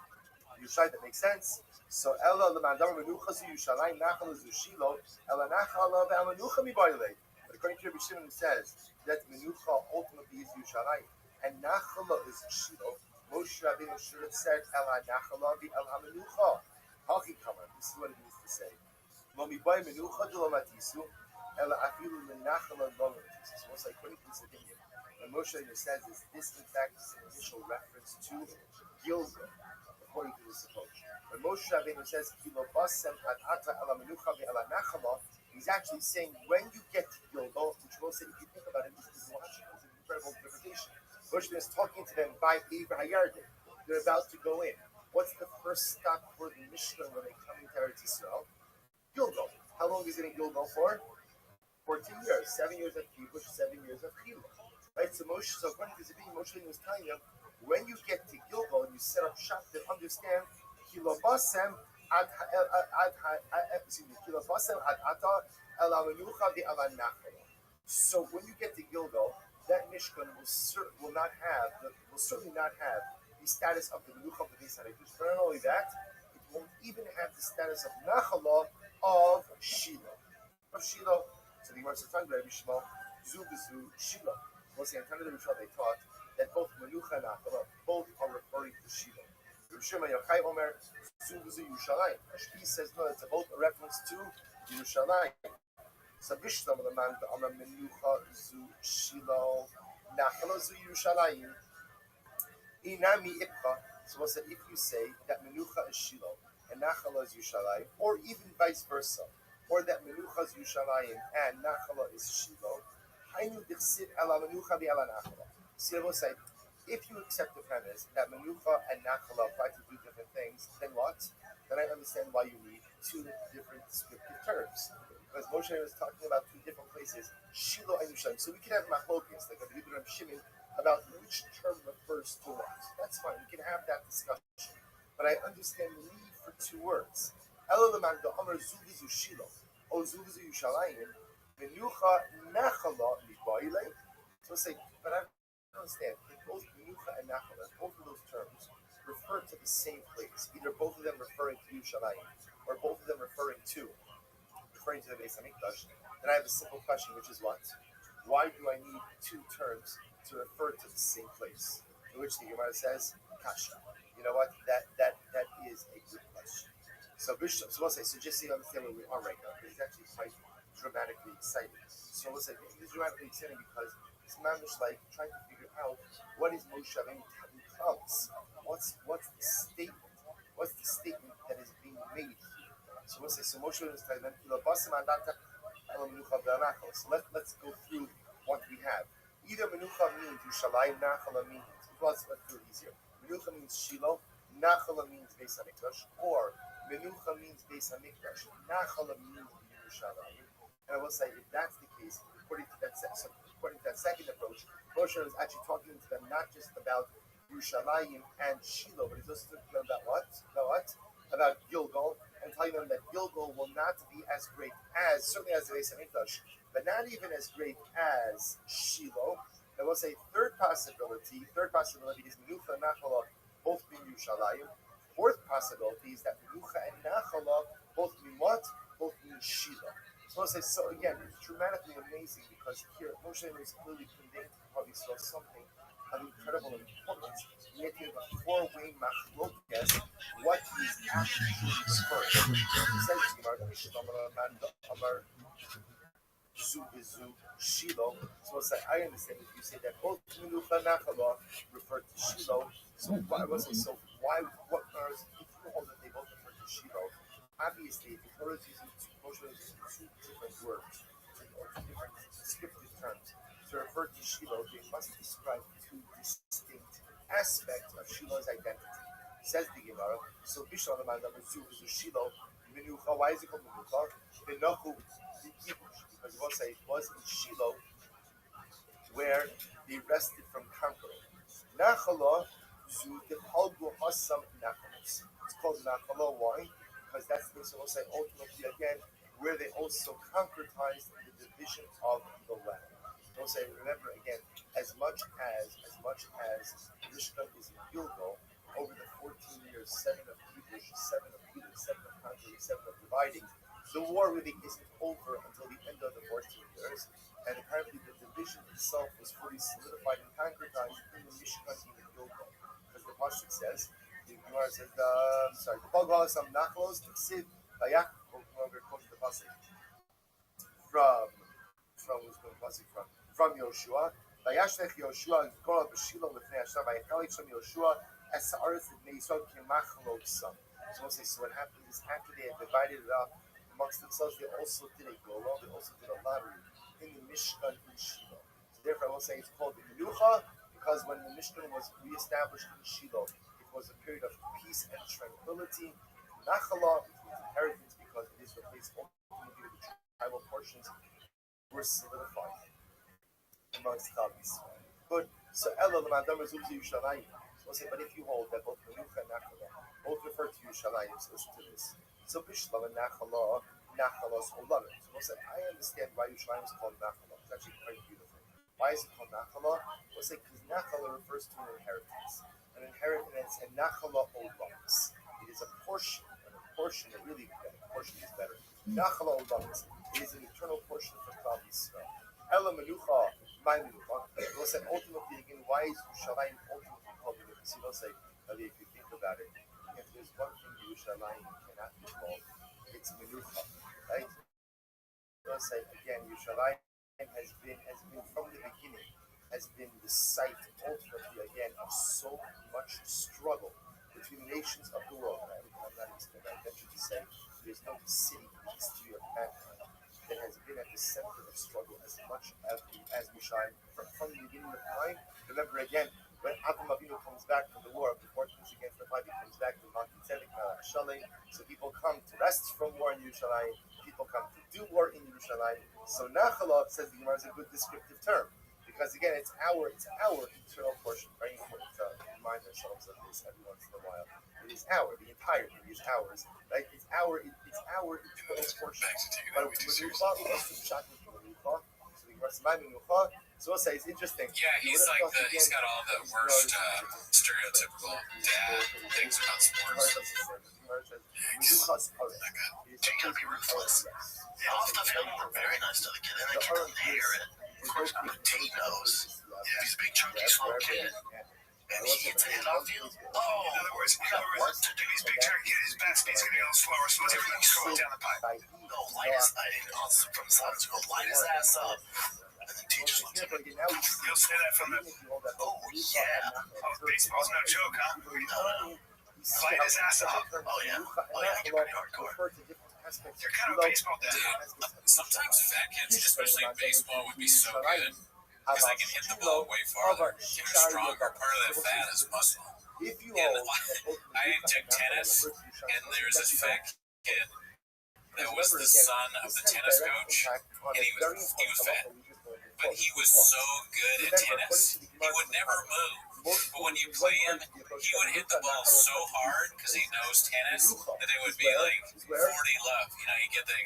Speaker 3: Yerushalayim. That makes sense. So Ella l'mandam Menucha zu Yerushalayim, Nachala zu Shiloh, Ella Nachala ve'Menucha mibaylei. But according to Rabbi Shimon, says that Menucha ultimately is Yerushalayim and Nachala is Shiloh. Moshe Rabbeinu should have said Ella Nachala ve'Ela Menucha. Hakikaman. This is what it means to say. Lo mibai Menucha de lo matisu. Ela afilu menachal lo matisu. So what's according to this opinion, when Moshe says this in fact is an initial reference to Gilgal, according to this approach. When Moshe Rabbeinu says Kilo basem ad ata ela menucha ve'ela nachala, he's actually saying when you get to Gilgal, which we'll say if you think about it, is logical. It's an incredible interpretation. Moshe is talking to them by Eber Hayarden. They're about to go in. What's the first stop for the Mishnah when they come into Eretz Yisrael? Gilgal. How long is it in Gilgal for? 14 years. 7 years of Kibush, 7 years of Chilul. Right? So according to this opinion, Moshe was telling them, when you get to Gilgal, you set up shop, then understand Kilobasem ad ata ela menucha ve'ela nachala. So when you get to Gilgal, that Mishkan will certainly not have the status of the menucha of the Beis Hamikdash. But not only that, it won't even have the status of nachala of Shiloh. So the Gemara says, "Rabbi Shmuel, zu b'zu Shiloh." Well, see, in Tanna Rishon they taught that both menucha and nachala both are referring to Shiloh. Rabbi Shimon Yochai Omer, zu b'zu Yerushalayim. Ashki says no, it's both a reference to Yerushalayim. So Mishnah L'man Amar menucha zu Shiloh, nachala zu Yerushalayim. Inami ipcha. So what's that? If you say that menucha is Shiloh and nachala is Yerushalayim, or even vice versa, or that menucha is Yerushalayim and nachala is Shiloh, hainu dichsid ala menucha ve'ala nachala. See, I will say, if you accept the premise that menucha and nachala apply to two different things, then what? Then I understand why you need two different descriptive terms. Because Moshe was talking about two different places, Shiloh and Yerushalayim. So we can have machlokas, like Rabbi Shimon, about which term refers to what. That's fine, we can have that discussion. But I understand the need for two words. Elalaman the Amar Zuvizu Shiloh, O Zuvizu Yerushalayim, Menucha Nachala Mibayle. So say, but I don't understand. If both Menucha and Nachala, both of those terms refer to the same place, either both of them referring to Yerushalayim, or both of them referring to the Beis Hamikdash, then I have a simple question, which is what? Why do I need two terms to refer to the same place? In which the Gemara says, Kasha. You know what? That is a good question. So we'll say, so just so you understand where we are right now, because it's actually quite dramatically exciting. So we'll say, it's dramatically exciting because it's mamish like trying to figure out what is Moshe Rabbeinu telling us. What's the statement? What's the statement that is being made here? So we'll say, so Moshe Rabbeinu is telling them, so let's go through what we have. Either menucha means Yerushalayim, nachala means, let's do it easier. Menucha means Shiloh, nachala means Beis Hamikdash, or menucha means Beis Hamikdash, nachala means Yerushalayim. And I will say, if that's the case, according to that second approach, Moshe is actually talking to them not just about Yerushalayim and Shiloh, but he's also talking about what? About Gilgal, and telling them that Gilgal will not be as great as, certainly as the Beis Hamikdash, but not even as great as Shiloh. And I will say third possibility is Menucha and Nachala both mean Yerushalayim. Fourth possibility is that Menucha and Nachala both mean what? Both mean Shiva. So I'll say, so again, it's dramatically amazing because here Moshe is clearly conveying to Rabbi Yisrael something of incredible importance. Yet you have a four-way machlokes, what he's actually referring. He says, Shiloh. So it's like, I understand if you say that both Menucha and Nachala refer to Shiloh. So why was it so? Why? What are if you hold that they both refer to Shiloh? Obviously, if the Torah is using two different words or two different descriptive terms to refer to Shiloh, they must describe two distinct aspects of Shiloh's identity. Says the Gemara. So Bishon number 2 is Shiloh. Menucha. Why is it called Menucha? Menucha because we'll say it was in Shiloh where they rested from conquering. Nachala zu the Palgu Hasam Nachalos. It's called Nachala. Why? Because that's the reason we'll say ultimately again where they also concretized the division of the land. We'll say remember again as much as Mishkan is in Gilgal over the 14 years, 7 of Kiddush, 7 of Kiddush, 7 of conquering, 7 of dividing. The war really isn't over until the end of the 14 years, and apparently the division itself was fully solidified and concretized in the Mishkan in Gilgal. Because the pasuk says, the Gemara says, the Palgal Sam Nachlos, the Sid, Bayak, we're quoting the pasuk from Yoshua. Vayashlech Yoshua Kol B'Shilo L'Fnei Hashem Vayichalek Shem Yoshua Es Haaretz L'Bnei Yisrael K'Machlok Sam. So what happened is after they had divided it up amongst themselves, they also did a golol, they also did a lottery in the Mishkan in Shiloh. So therefore, I will say it's called the Menucha because when the Mishkan was reestablished in Shiloh, it was a period of peace and tranquility. Nachala, it means inheritance because it is the place ultimately where the tribal portions were solidified amongst Chalmis. Good. So Ella l'madam rezulti Yerushalayim. So we'll say, but if you hold that both Menucha and Nachala both refer to Yerushalayim, so listen to this. So Bishlam and Nachala, Nachala's Olam. So we'll say, I understand why Yerushalayim is called Nachala. It's actually quite beautiful. Why is it called Nachala? We'll say because Nachala refers to an inheritance. An inheritance and Nachala Olamis. It is a portion, a really good portion is better. Nachala Olamis. It is an eternal portion for Klal Yisrael. Ela Menucha, my Menucha. We'll say ultimately again, why is Yerushalayim ultimately called Menucha? So you'll say, if you think about it, if there's one thing Yerushalayim cannot be called, it's Menucha, right? We'll say again, Yerushalayim has been from the beginning, has been the site ultimately again of so much struggle between the nations of the world. I'm not even going to venture to say there's no city in the history of mankind that has been at the center of struggle as much as Yerushalayim from the beginning of time. Remember again, when Avraham Avinu comes back from the war of the fortunes against the fight, he comes back to Mount Tzedek, Shalim. So people come to rest from war in Yerushalayim. People come to do war in Yerushalayim. So Nachala, says the Gemara, is a good descriptive term because again, it's our eternal portion. Very important to remind ourselves of this every once in a while. It is the entirety is ours, right? It's our eternal portion. But so we'll say it's interesting.
Speaker 7: Yeah, he's got all the worst stereotypical dad things about sports. You gotta be ruthless. All of the family were very nice to the kid, and the kid doesn't hear it. Of course, T knows. He's a big, chunky, slow kid. And he hits a head off you. Oh, in other words, what to do? He's big, chunky kid. His bat speed's gonna be a little slower, so everything's slowing down the pipe. No, from the sides, go light his ass up. And then teachers looks at him. He'll say that from the, oh, yeah. Oh, baseball's no joke, huh? No. Light his ass up. Oh, yeah. You're pretty hardcore. You're kind of a baseball dad.
Speaker 8: Sometimes fat kids, especially in baseball, would be so good because they can hit the ball way farther. They're stronger. Part of that fat is muscle. And I took tennis, and there's this fat kid that was the son of the tennis coach, and he was fat. But he was so good at tennis, he would never move. But when you play him, he would hit the ball so hard because he knows tennis that it would be like 40 left. You get that.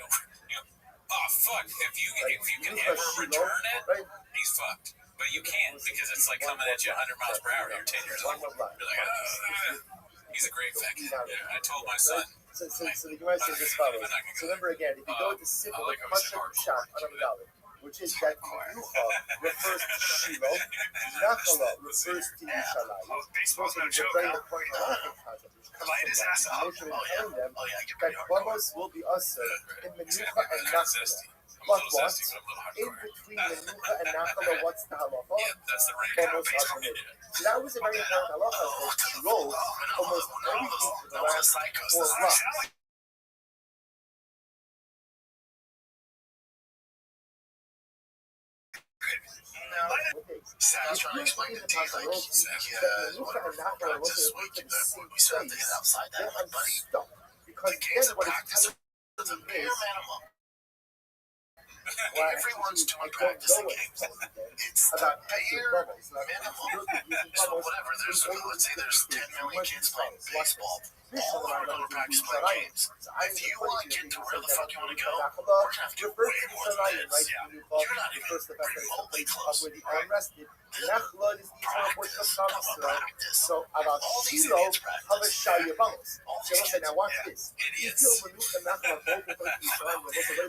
Speaker 8: Oh fuck! If you can ever return it, he's fucked. But you can't because it's like coming at you 100 miles per hour. You're 10 years old. You're like, he's a great fat kid. Yeah, I told my son.
Speaker 3: So the Gemara says as follows. So remember again, if you go to Sifra, the Pasha Shach on the which is that Menucha refers to Shiloh, Nachala refers to Yishalayim. So it's a very important concept, which comes from that. Telling them that Bamos will be usher in Menucha and Nachala. But what? In between Menucha and Nachala, what's the halacha? Bamos are permitted. So that was a very important halacha that wrote almost everything for the last 4 blocks.
Speaker 7: Sal's trying to explain to D, like, whatever practice week, we still have to get outside that, like, buddy.
Speaker 3: Because
Speaker 7: the games of practice is a bare minimum. Everyone's doing practice in games. It's the bare minimum. So whatever, let's say there's 10 million kids playing baseball. All are going to practice playing games. If you want to get to where the fuck you want to go, we're going to have to do way more than this. You're not even remotely close. Nachla is practice.
Speaker 3: So about Shiloh, have a Shaya Bamos. So now watch this.
Speaker 8: Idiots.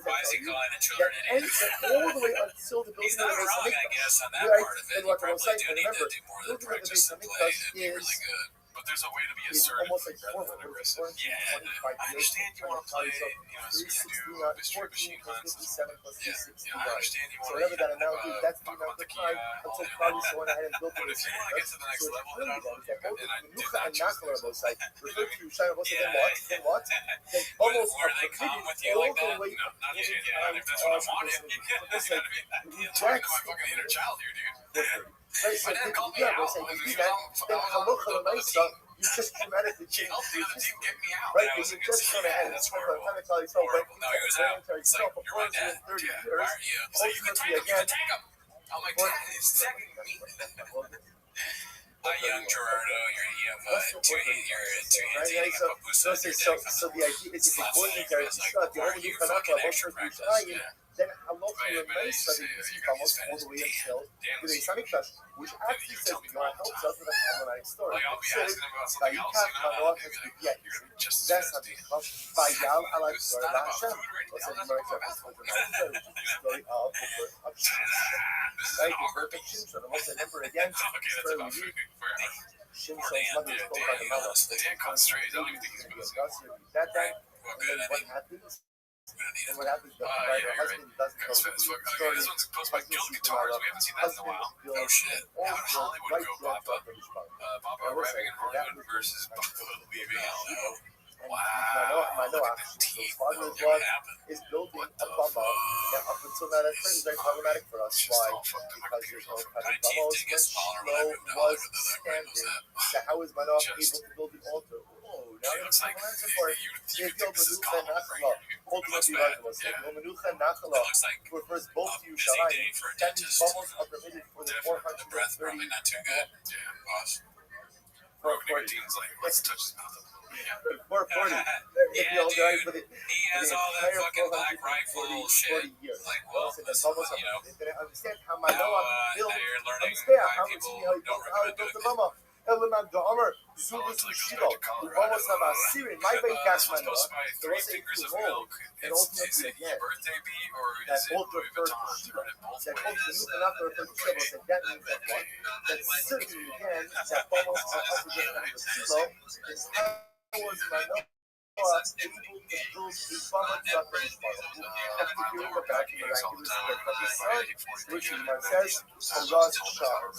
Speaker 8: Why is he calling the children idiots?
Speaker 3: All the way until the
Speaker 8: He's
Speaker 3: building
Speaker 8: not
Speaker 3: of the
Speaker 8: wrong, I
Speaker 3: Mikdash.
Speaker 8: guess, on that
Speaker 3: Right,
Speaker 8: part of it.
Speaker 3: and
Speaker 8: You
Speaker 3: what I
Speaker 8: probably
Speaker 3: was saying,
Speaker 8: do need to
Speaker 3: remember,
Speaker 8: do more than
Speaker 3: building of the
Speaker 8: practice and
Speaker 3: Mikdash
Speaker 8: play and be
Speaker 3: is
Speaker 8: really good.
Speaker 6: But there's a way to be
Speaker 3: it's
Speaker 6: assertive
Speaker 3: almost like
Speaker 6: rather than aggressive.
Speaker 8: Yeah, I understand you want to play, you know, so you do mystery
Speaker 3: 14
Speaker 8: machine
Speaker 3: plus
Speaker 8: hunts.
Speaker 3: 57 plus
Speaker 8: Yeah,
Speaker 3: 369.
Speaker 8: I understand you
Speaker 3: So
Speaker 8: want
Speaker 3: whatever
Speaker 8: to
Speaker 3: that amount is, that's the
Speaker 8: fuck
Speaker 3: amount
Speaker 8: with
Speaker 3: of
Speaker 8: the
Speaker 3: time
Speaker 8: Kia,
Speaker 3: until
Speaker 8: all that.
Speaker 3: Carlos went ahead and built
Speaker 8: But
Speaker 3: it.
Speaker 8: if you want to get to the next
Speaker 3: So
Speaker 8: level,
Speaker 3: it's
Speaker 8: then I
Speaker 3: really
Speaker 8: would
Speaker 3: that both
Speaker 8: and I did
Speaker 3: Menucha
Speaker 8: not
Speaker 3: and
Speaker 8: choose
Speaker 3: Nachla are
Speaker 8: those.
Speaker 3: both like refer to Shaya Bamos
Speaker 8: Yeah.
Speaker 3: then what? Then
Speaker 8: Where
Speaker 3: almost
Speaker 8: they come with you like that? No, not you. Yeah, if that's what I wanted. You know what I mean? You're talking to my fucking inner child here, dude.
Speaker 3: Right, so
Speaker 8: My dad called me
Speaker 3: yeah,
Speaker 8: out.
Speaker 3: saying
Speaker 8: Because
Speaker 3: you
Speaker 8: I
Speaker 3: do that, then
Speaker 8: was on
Speaker 3: Halacha
Speaker 8: the other
Speaker 3: L'maisa,
Speaker 8: team.
Speaker 3: you just dramatically
Speaker 8: He
Speaker 3: change
Speaker 8: helped the other team get me out.
Speaker 3: right?
Speaker 8: And I
Speaker 3: Because
Speaker 8: was
Speaker 3: you
Speaker 8: like,
Speaker 3: just went ahead and
Speaker 8: that's
Speaker 3: from
Speaker 8: horrible.
Speaker 3: time to time, so went
Speaker 8: Horrible. No, he was out. It's like, you're my dad.
Speaker 3: for 30
Speaker 8: Yeah,
Speaker 3: years.
Speaker 8: why aren't you? He's like, you can take him. You can take him. I'm like, Dad, he's second me. Young Gerardo, you have two hands eating a pupusa at your deck.
Speaker 3: So the idea is if you're going in there, it's not the only Kanaka,
Speaker 8: extra practice. Yeah.
Speaker 3: then Halacha L'maisa is almost all the way until the Islamic Mikdash, which actually says the Gemara helps us with a problematic story.
Speaker 8: Like, I'll be
Speaker 3: So,
Speaker 8: asking him about something else,
Speaker 3: Vayikach
Speaker 8: you know,
Speaker 3: Manoach
Speaker 8: and
Speaker 3: has
Speaker 8: he'll be
Speaker 3: been
Speaker 8: like, you're just
Speaker 3: That's
Speaker 8: as
Speaker 3: not
Speaker 8: fast,
Speaker 3: the
Speaker 8: dude.
Speaker 3: Vayal Alai
Speaker 8: It's
Speaker 3: Tzor
Speaker 8: not about
Speaker 3: Hashem.
Speaker 8: food right
Speaker 3: What's
Speaker 8: now,
Speaker 3: the
Speaker 8: that's
Speaker 3: Gemara
Speaker 8: about
Speaker 3: says?
Speaker 8: basketball.
Speaker 3: It's the story of
Speaker 8: This is
Speaker 3: right?
Speaker 8: an
Speaker 3: The
Speaker 8: Augur
Speaker 3: birth of
Speaker 8: piece.
Speaker 3: Shimshon. And once I remember again,
Speaker 8: Okay, that's about food.
Speaker 3: Shimshon's mother
Speaker 8: Dan,
Speaker 3: spoke about the mother.
Speaker 8: Dan concentrates. I don't even think he's going to say
Speaker 3: That day,
Speaker 8: well,
Speaker 3: and
Speaker 8: good.
Speaker 3: then
Speaker 8: I
Speaker 3: what
Speaker 8: mean,
Speaker 3: happens?
Speaker 8: we don't need
Speaker 3: And
Speaker 8: it.
Speaker 3: what happens? The
Speaker 8: Yeah, you're
Speaker 3: husband doesn't
Speaker 8: Guys,
Speaker 3: know
Speaker 8: fast
Speaker 3: the
Speaker 8: fuck. Okay,
Speaker 3: story.
Speaker 8: this one's posted by Guild Guitars. We haven't seen that in a while. Oh shit. How did Hollywood go Papa? Papa rapping in Hollywood versus Papa leaving LO. Wow. Look at the teeth. What happened?
Speaker 3: Is building
Speaker 8: What
Speaker 3: a
Speaker 8: the
Speaker 3: bummer.
Speaker 8: fuck?
Speaker 3: Now, up until now, that's very problematic for us.
Speaker 8: Just
Speaker 3: Why?
Speaker 8: all fucked up.
Speaker 3: Because there's no kind
Speaker 8: My
Speaker 3: of
Speaker 8: teeth
Speaker 3: bummer.
Speaker 8: did get smaller when I moved to
Speaker 3: was
Speaker 8: Hollywood, though. Everybody knows
Speaker 3: standing.
Speaker 8: that.
Speaker 3: So how is Manoach
Speaker 8: Just-
Speaker 3: able to build the altar? Oh, now
Speaker 8: It
Speaker 3: there's
Speaker 8: looks
Speaker 3: no
Speaker 8: like
Speaker 3: answer for it.
Speaker 8: you
Speaker 3: If
Speaker 8: think
Speaker 3: you're
Speaker 8: this is
Speaker 3: Menucha
Speaker 8: common,
Speaker 3: Nachla,
Speaker 8: right? It looks
Speaker 3: ultimately
Speaker 8: bad.
Speaker 3: Raghav,
Speaker 8: Yeah.
Speaker 3: Menucha
Speaker 8: It
Speaker 3: Nachla
Speaker 8: looks like
Speaker 3: refers both
Speaker 8: a
Speaker 3: to
Speaker 8: busy
Speaker 3: Yerushalayim.
Speaker 8: day for a
Speaker 3: That means
Speaker 8: dentist.
Speaker 3: bubbles are permitted for the
Speaker 8: Definitely. The breath probably
Speaker 3: 430
Speaker 8: not too good. Yeah, boss.
Speaker 3: for
Speaker 8: Broke nicotine's like, let's touch his mouth a little bit. Yeah.
Speaker 3: 440.
Speaker 8: Yeah,
Speaker 3: If you're
Speaker 8: dude.
Speaker 3: for the
Speaker 8: He has all that fucking black rifle shit.
Speaker 3: 40 years.
Speaker 8: Like, well,
Speaker 3: So the
Speaker 8: this,
Speaker 3: bubbles
Speaker 8: you know,
Speaker 3: are permitted. Understand how
Speaker 8: now,
Speaker 3: Manoach built.
Speaker 8: now you're learning
Speaker 3: Understand
Speaker 8: why
Speaker 3: how
Speaker 8: people
Speaker 3: he built
Speaker 8: don't
Speaker 3: how he
Speaker 8: recommend
Speaker 3: built the
Speaker 8: doing it.
Speaker 3: bummer. Element Gomer,
Speaker 8: Oh,
Speaker 3: Zubis
Speaker 8: it's like
Speaker 3: Shilo,
Speaker 8: going to
Speaker 3: who
Speaker 8: Colorado.
Speaker 3: almost have a Syrian, my baby
Speaker 8: This
Speaker 3: Gashman,
Speaker 8: one's supposed to buy
Speaker 3: the
Speaker 8: 3
Speaker 3: rest
Speaker 8: fingers of
Speaker 3: of
Speaker 8: milk.
Speaker 3: and
Speaker 8: Is
Speaker 3: ultimately
Speaker 8: it your
Speaker 3: again,
Speaker 8: birthday beat or
Speaker 3: that
Speaker 8: is it
Speaker 3: ultra
Speaker 8: Louis
Speaker 3: first
Speaker 8: Vuitton?
Speaker 3: Shilo,
Speaker 8: Turn it both
Speaker 3: that comes
Speaker 8: ways.
Speaker 3: to enough for the Shilo, and that means that what? That certainly again, that almost are up against the Shilo, is how was Manoach able to build the bummer truck of his father. After hearing about the miraculous birth of his son, which Imam says, a ROTHSCHILD.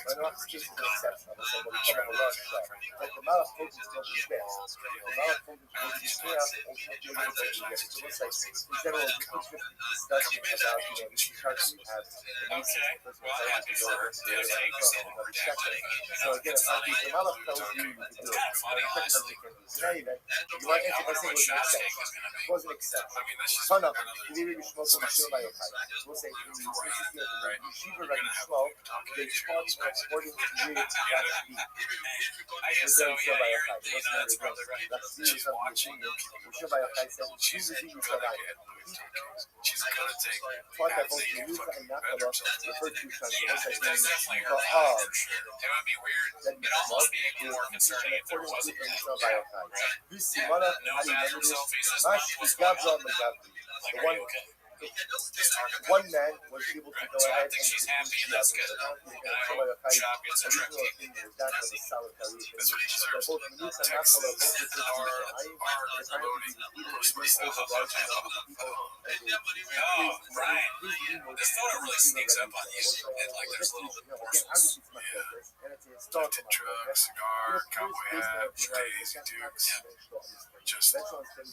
Speaker 3: Manoach's case is an exception. So what we call a ROTHSCHILD. But the Malach told him to go to the best. The Malach told him to go to the best. Ultimately, we're going to go to the best. So it's like, in general, we could just discuss about, you know, the charts we have.
Speaker 8: Okay. Well, I'm happy for her. Yeah, like you said, we're definitely.
Speaker 3: So again, if the Malach tells you, you can do it.
Speaker 8: It's kind of funny, honestly.
Speaker 3: So anyway, you
Speaker 8: Like,
Speaker 3: might
Speaker 8: I
Speaker 3: answer by
Speaker 8: wonder
Speaker 3: saying
Speaker 8: what
Speaker 3: it was an exception.
Speaker 8: shot steak is going to be.
Speaker 3: It was an exception.
Speaker 8: I mean, that's just
Speaker 3: Son of
Speaker 8: another
Speaker 3: Maybe we smoke some Shil by Yochai. We'll say in the Yeshiva Rabbi Shmuel, they taught according to you that's me.
Speaker 8: I guess so, yeah, you know, that's probably right.
Speaker 3: That's the Yeshiva Rabbi Shmuel. Yeshiva by Yochai said, Jesus is Yerushalayim.
Speaker 8: She's gonna take
Speaker 3: Thought that
Speaker 8: half
Speaker 3: both
Speaker 8: the
Speaker 3: Menucha and
Speaker 8: fucking
Speaker 3: Nachala
Speaker 8: bedroom set.
Speaker 3: referred to
Speaker 8: Yeah,
Speaker 3: transgressors
Speaker 8: that's definitely her
Speaker 3: but
Speaker 8: thing, for sure. It would be weird. It'd almost be even more concerning if there wasn't that. Yeah, right.
Speaker 3: Lucy
Speaker 8: Yeah,
Speaker 3: Mala
Speaker 8: no
Speaker 3: Ali
Speaker 8: bathroom
Speaker 3: Mendes
Speaker 8: selfies this
Speaker 3: Mash
Speaker 8: month. What's going
Speaker 3: Gabza
Speaker 8: on?
Speaker 3: Magabri.
Speaker 8: Like,
Speaker 3: The
Speaker 8: are
Speaker 3: one
Speaker 8: you okay? Just talking about
Speaker 3: one man was able to
Speaker 8: Right.
Speaker 3: go
Speaker 8: So I
Speaker 3: ahead
Speaker 8: think
Speaker 3: and
Speaker 8: she's
Speaker 3: convince
Speaker 8: happy, and
Speaker 3: the
Speaker 8: that's
Speaker 3: others.
Speaker 8: good.
Speaker 3: Apparently,
Speaker 8: And I hope Shop gets a
Speaker 3: original
Speaker 8: trophy.
Speaker 3: opinion was that was a sour career.
Speaker 8: That's what he
Speaker 3: But
Speaker 8: deserves.
Speaker 3: both Menucha and
Speaker 8: Texas
Speaker 3: Nachala both referred to
Speaker 8: are
Speaker 3: Shai.
Speaker 8: voting
Speaker 3: Apparently,
Speaker 8: for space
Speaker 3: overriding of the people.
Speaker 8: Oh, Brian, this photo really sneaks up on you. And like there's little morsels.
Speaker 3: And it's a historical
Speaker 8: Lifted truck, cigar, cowboy hat, crazy dudes. Just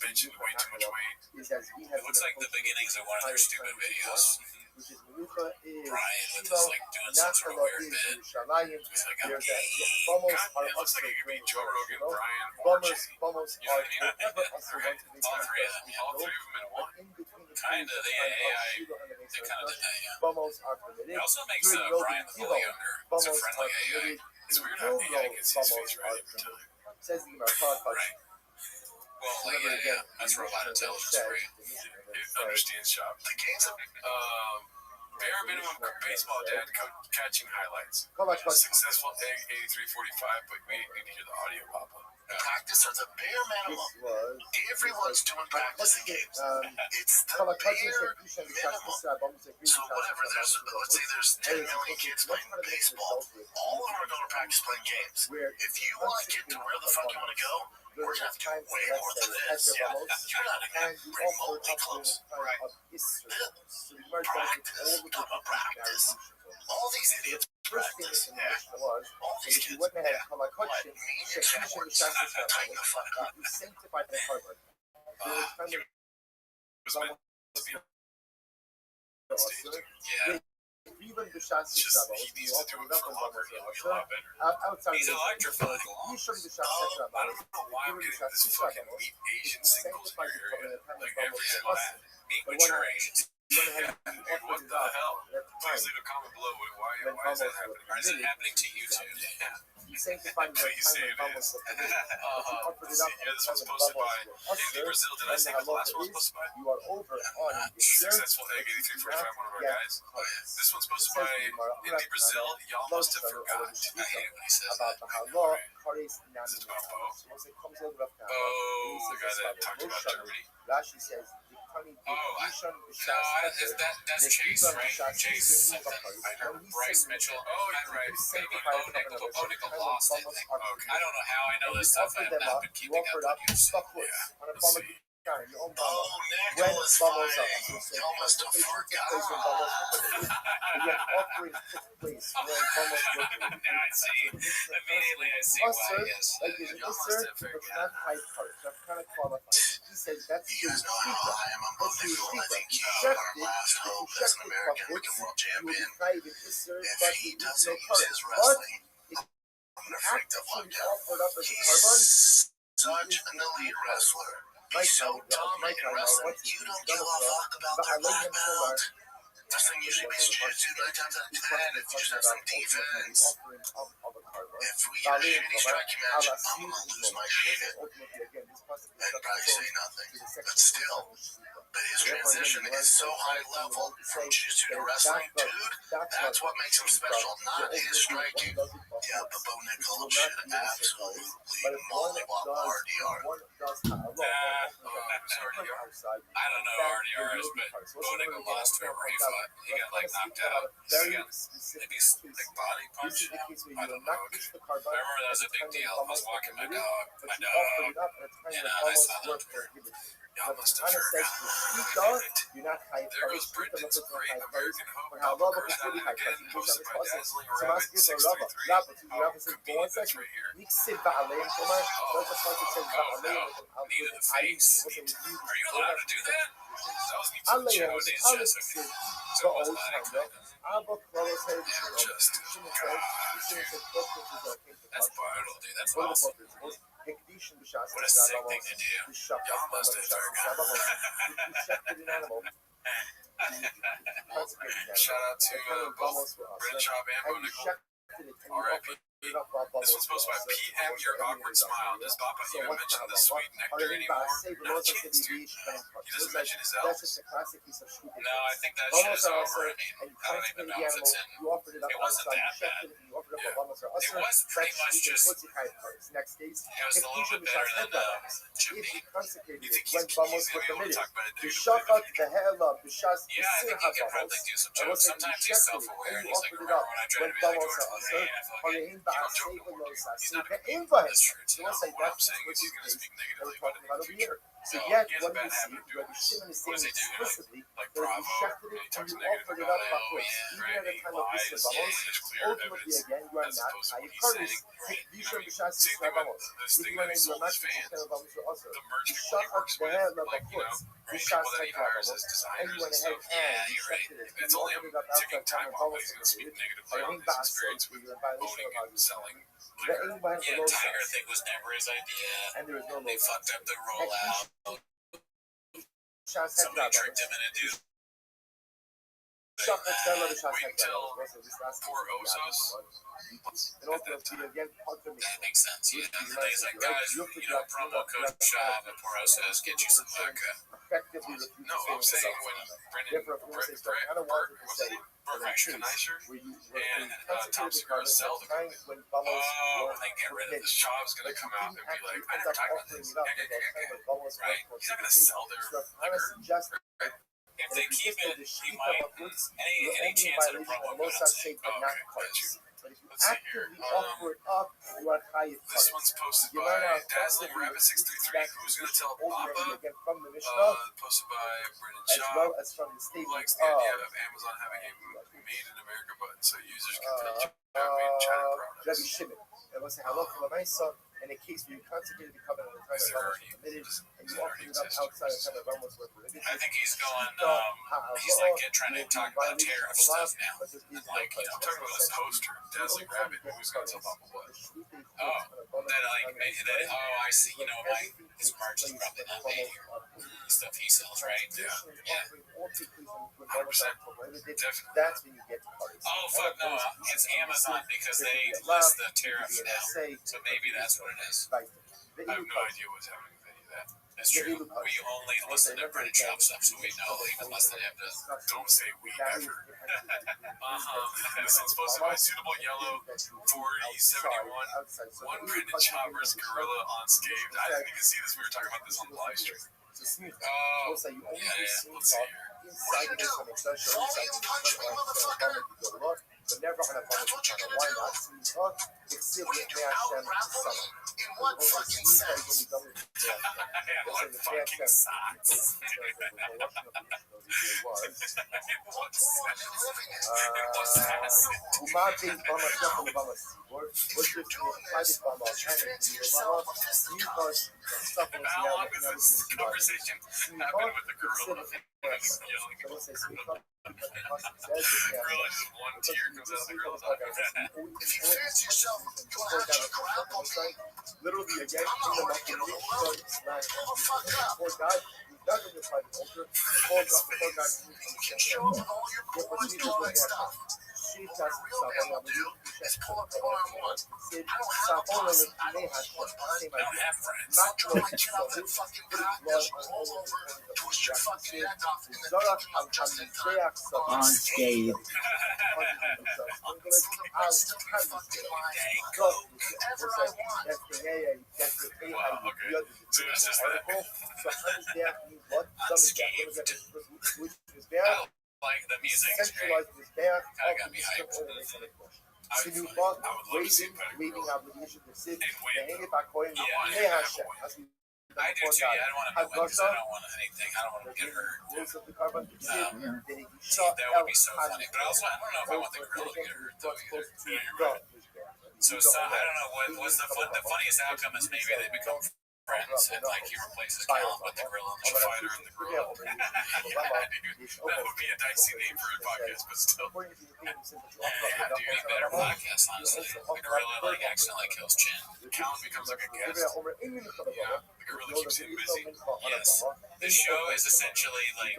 Speaker 8: benching way too much weight. It looks like the beginnings of one of their stupid videos.
Speaker 3: Which is Menucha is
Speaker 8: Brian with his like doing some sort of weird bit.
Speaker 3: Yerushalayim.
Speaker 8: It's like,
Speaker 3: There's
Speaker 8: God,
Speaker 3: that Vamos are
Speaker 8: it looks
Speaker 3: us
Speaker 8: like it could be Joe Rogan,
Speaker 3: you know?
Speaker 8: Brian, or
Speaker 3: Vamos
Speaker 8: Jay.
Speaker 3: Vamos
Speaker 8: You know
Speaker 3: are
Speaker 8: what I mean?
Speaker 3: whoever us who
Speaker 8: Right.
Speaker 3: want to
Speaker 8: All three of them. Yeah, all three of them in one.
Speaker 3: in between the
Speaker 8: Kinda,
Speaker 3: two,
Speaker 8: yeah, AI.
Speaker 3: Shiloh and the
Speaker 8: They kind of did that, yeah.
Speaker 3: Vamos are permitted.
Speaker 8: It also makes
Speaker 3: During
Speaker 8: Brian
Speaker 3: Yom
Speaker 8: look a little
Speaker 3: Kippur,
Speaker 8: younger. It's a
Speaker 3: Vamos
Speaker 8: friendly
Speaker 3: are
Speaker 8: AI.
Speaker 3: permitted.
Speaker 8: It's weird
Speaker 3: In
Speaker 8: how
Speaker 3: Yom
Speaker 8: AI can see his
Speaker 3: Vamos
Speaker 8: face right
Speaker 3: are
Speaker 8: every time.
Speaker 3: permitted. Says the Gemara,
Speaker 8: Right. Well, like, yeah. That's robot intelligence, great. It understands shop.
Speaker 7: The games of
Speaker 8: Bare minimum baseball dad catching highlights. Successful egg 8345, but we need to hear the audio pop up.
Speaker 7: practice are the bare minimum. Everyone's doing practicing games. It's the bare minimum. So whatever, let's say there's 10 million kids playing baseball. All of them are going to practice playing games. If you want to get to where the fuck you want to go, we're going to have to do way more than this. Yeah, you're not even remotely close. Right. Practice, come on, practice. All these idiots practice. Yeah. All these kids. Yeah. What? Me and sports. Tighten the fuck up. Yeah. It's just, he needs to do it for longer. He'll be a lot better. He's electrifying along. I don't know why I'm getting this fucking meat Asian singles in your area. Like every single ad. Meat mature Asians. What the hell? Please leave a comment below. Why is that happening? Or is it happening to you too? Yeah. Please say it is. Yeah, this one's posted by Indy Brazil. Did I say what the last one was posted by?
Speaker 3: You are over on
Speaker 8: Successful Egg 8345, one of our guys. This one's posted by Indy Brazil. Y'all must have forgot. I hate it when he says
Speaker 3: about
Speaker 8: that.
Speaker 3: the
Speaker 8: I know,
Speaker 3: halal,
Speaker 8: right?
Speaker 3: Paris,
Speaker 8: Is it about Bo?
Speaker 3: once it comes out of
Speaker 8: Oh, the guy that talked about Germany.
Speaker 3: Rashi says,
Speaker 8: That's Chase, right? Chase something. I heard Bryce Mitchell. Oh, you're right. Maybe Bo Nickel lost it. Okay. I don't know how I know this stuff. I've not been keeping up with you. Yeah. Let's see.
Speaker 7: Oh, Nick was fine. Y'all must have forgot.
Speaker 8: Now I see. Immediately I see why, yes. Y'all must have forgot.
Speaker 3: He says that's
Speaker 7: You guys know how I am on Bo Nickel. I think he our last hope as an American Wicked World Champion. If he doesn't use his wrestling, I'm gonna freak the fuck out. He's such an elite wrestler. He's so dominant in wrestling, you don't give a fuck about their black belt. Wrestling usually beats jiu-jitsu 9 times out of 10 if you just have some defense. If we get a shitty striking match, I'm gonna lose my shit. I'd probably say nothing, but still. But his transition is so high level from jiu-jitsu to wrestling, dude. That's what makes him special, not his striking. Yeah, but Bo Nickel should absolutely mollywop RDR.
Speaker 8: I don't know who RDR is, but Bo Nickel lost whoever he fought. He got like knocked out. He got maybe like body punch. I don't know. Okay. I remember that was a big deal. I was walking my dog, and I saw that on Twitter. Y'all must have forgotten. There goes Britain's great American hope. Double curse on it again, posted by Dazzling Rabbit 633. Oh, convenient, that's right here. Oh, no. Knee to the face. Are you allowed to do that? That was me to the chin on his chest. Okay. So it was not expected. Yeah, just, God, that's brutal, dude. That's awesome. What a sick thing to do. Y'all must have forgotten. Shout out to both Renshaw and Bo Nickel. R.I.P. This one's posted by PM. Your awkward smile. Does Papa even mention the sweet nectar anymore? No chance, dude. He doesn't mention his elves. No, I think that shit is over. I mean, I don't even know if it's in. It wasn't that bad. It was pretty much just. It was a little bit better than Chimney. You think he's gonna be able to talk about it? Yeah, I think he can probably do some jokes. Sometimes he's self-aware and he's like, remember when I tried to be like George Clooney? I fucking, you don't joke no more, dude. He's not a comedian. That's true. Too. No, what I'm saying is he's gonna speak negatively about it in the future. So he has a bad habit of doing this. What does he do? Like Bravo, and he talks negative about it. Oh yeah, right. He lies. Yeah, there's clear evidence as opposed to what he's saying. Right. You know what I mean? Same thing with this thing that he sold his fans. The merch people he works with, like, you know, right? People that he hires as designers and stuff. Yeah, you're right. It's only a ticking time bomb that he's going to speak negatively on his experience with owning and selling liquor. Yeah, Tiger thing was never his idea. They fucked up the rollout. Somebody tricked him into doing that. Wait until poor Osos. That makes sense. Yeah, and then he's like, guys, you know, promo code shop at poor Osos, get you some vodka. No, I'm saying when Burke Knisher and Tom Segura sell the company. Oh, when they get rid of this, Schaub's going to come out and be like, I never talked about this. Right? He's not going to sell their liquor. If they keep it, he might. Any chance at a promo code, I'm saying, oh, okay, gotcha. Let's see here. This one's posted by Dazzling Rabbit 633. Who's gonna tell Papa? Posted by Brendan Shaw. Who likes the idea of Amazon having a Made in America button so users can tell made in China products?
Speaker 3: And in case you consecrated the covenant of the time
Speaker 8: Is
Speaker 3: of
Speaker 8: there
Speaker 3: committed, and you offered
Speaker 8: already
Speaker 3: it up
Speaker 8: exists?
Speaker 3: outside the time of Ramos with religion.
Speaker 8: I think he's going. He's like trying to talk about tariff stuff now. Like, you know, talking about his hoster, Dazzling Rabbit. Who's gonna tell Papa what? Oh, that like that. Oh, I see. You know, his merch is probably not made here. The stuff he sells, right? Yeah. 100%. Definitely.
Speaker 3: That's when you get to parties.
Speaker 8: Oh fuck no! It's Amazon because they list the tariff now. So maybe that's what it is. I have no idea what's happening with any of that. That's true. We only listen to Brendan Shop stuff, so we know even less than him does.
Speaker 6: Don't say we ever. This one's posted by Suitable Yellow 4071. One Brendan Shop versus Gorilla Unscathed. I didn't even see this. We were talking about this on the live stream.
Speaker 8: Oh, yeah. Let's see here.
Speaker 3: Inside of this one, it does show but never on a bunch of kind of why not? It's still with me, Hashem,
Speaker 8: in one fucking sense. One fucking sense. How long does this conversation happen with the gorilla? Yelling at the gorilla. Gorilla, just one tear comes out of the gorilla's eye.
Speaker 7: If you fancy yourself, you'll have to grab on me.
Speaker 3: Literally again,
Speaker 7: I'm not ready to roll up. Pull the fuck up.
Speaker 3: before God, you've done in the private altar, before God,
Speaker 7: You can show up all your boys doing like stuff. What a real man will do is pull up the one-on-one. I don't have a posse. I don't need one, bud.
Speaker 8: I don't have friends.
Speaker 7: I'll try to get out that fucking cot, just roll over, twist your fucking neck off, and then I'm just in time.
Speaker 5: Unscathed.
Speaker 7: Go wherever I want.
Speaker 8: Wow, okay. So it's just that. Like the music is great. Kinda got me hyped. I would love to see Pettigrew. I do too. Yeah, I don't want to know because I don't want anything. I don't want to get hurt. That would be so funny. But also, I don't know if I want the gorilla to get hurt though either. Yeah, you're right. So I don't know what was the funniest outcome is maybe they become friends, and like he replaces Callan with the gorilla and the fighter and the gorilla. Yeah, dude, that would be a dicey name for a podcast, but still. Yeah, dude, a better podcast, honestly. The gorilla like accidentally kills Chin. Callan becomes like a guest. Yeah, the gorilla keeps him busy. Yes. The show is essentially like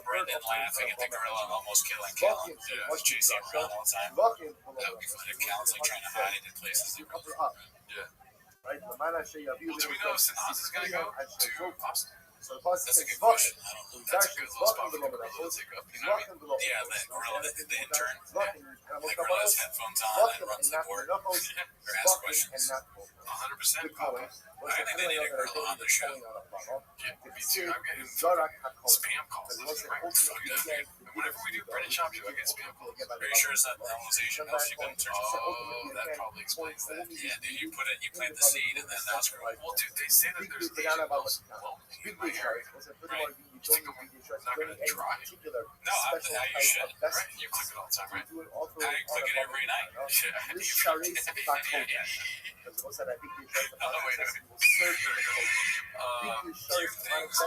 Speaker 8: Brendan laughing at the gorilla and almost killing Callan. Yeah, chasing him around all the time. That would be fun if Callan's like trying to hide in places he really yeah.
Speaker 3: Right? The man actually
Speaker 8: Well, do we know if Sanaz is going to go to Boston?
Speaker 3: So the boss
Speaker 8: That's a
Speaker 3: says,
Speaker 8: good question. I don't know. That's a good little spot for the gorilla to take up. You know what I mean? Yeah, the gorilla, the intern. Yeah. The gorilla has headphones on and runs the board. Or asks questions. 100% Papa. I think they need a gorilla on the show. Yeah, me too. I'm getting spam calls. Right? Fuck that, dude. Whenever we do British Shop, I get spam calls. Are you sure it's not normalization? Oh, that probably explains that. Yeah, dude, you plant the seed and then that's right. Well, dude, they say that there's Asian wolves in my area. Right? You think I'm not going to try? No, you should. Right? You click it all the time, right? Now you click it every night. Few things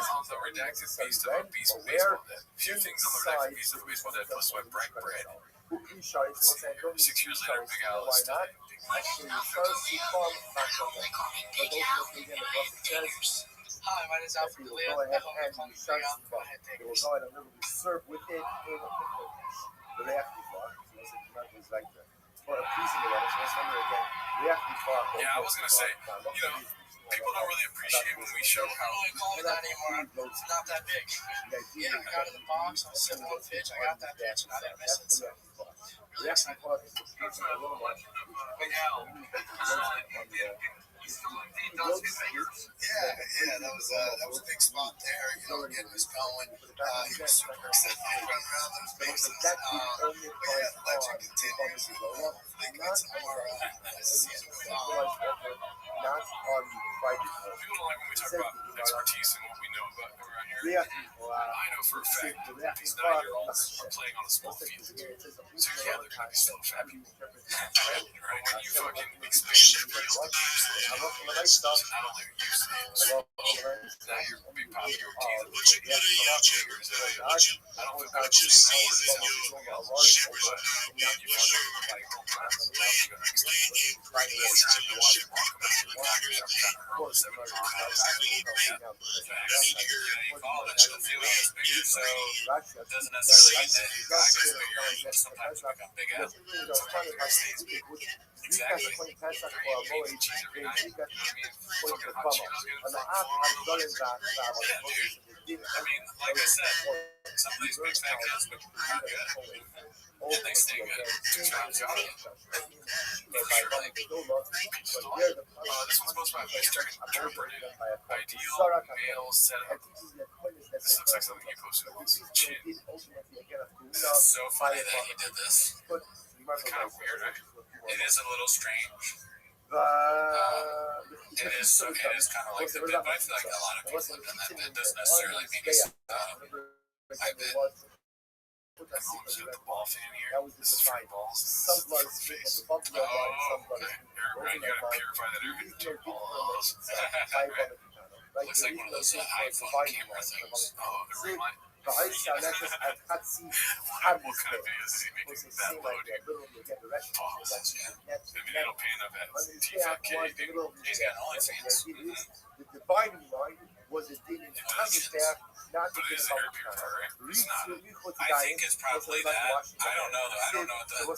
Speaker 8: on the redacted beast of a beast of baseball dead. Few things on the redacted beast of a baseball dead plus my break bread. 6 years later, Big Al is still
Speaker 7: Hi, my name is Alfred DeLeo. I hope you're calling me Leon. Go ahead, take it.
Speaker 3: Serve with it in the reactive bar. Like for a piece of it, again, reactive bar.
Speaker 8: Yeah, I was going to say, people don't really appreciate when we show how.
Speaker 7: I don't call it that anymore. It's not that big. Yeah, I got in the box. I was sitting on pitch. I got that pitch, and I didn't miss it. So really excited. Yeah, that was a big spot there. Getting us going. He was super excited. Running around those bases. But yeah, legend continues. Hopefully, get some more as the season goes on.
Speaker 8: People don't like when we talk about expertise and what we know about around here. I know for a fact that these 9-year-olds are playing on a small field. So yeah, they're going to be slow fat people. Right? When you fucking expand the field, not only are you used to now you're big pop your teeth. I don't feel bad saying that. Doesn't necessarily mean that your guy gets bigger. Sometimes you become big ass. Sometimes your guy stays big. Exactly. Cheese every night. You know what I mean? Fucking hot Cheetos getting yeah, dude. I mean, like I said, some of these big fat guys look pretty good. And they stay good. 2 times a week. For sure. Like, this one's supposed to be interpreted. Ideal male setup. This looks like something you posted on Chin. It's so funny that he did this. It's kind of weird, right? It is a little strange. It is kind of like the bit, but I feel like a lot of people have done that bit. Doesn't necessarily mean it's I bet. Everyone's a ball fan here. This is for balls. This is face. Oh, okay. Right, you gotta purify that air into 2 balls. Right. Looks like one of those iPhone camera things. Oh, the ring light. What kind of videos is he making that low, dude? Balls, yeah. I mean, it'll pan up at T5K, dude. He's got OnlyFans.
Speaker 3: The dividing line was a thing in not
Speaker 8: but it is a hair purifier, right? It's not. I think it's probably that. I don't know, though. I don't know that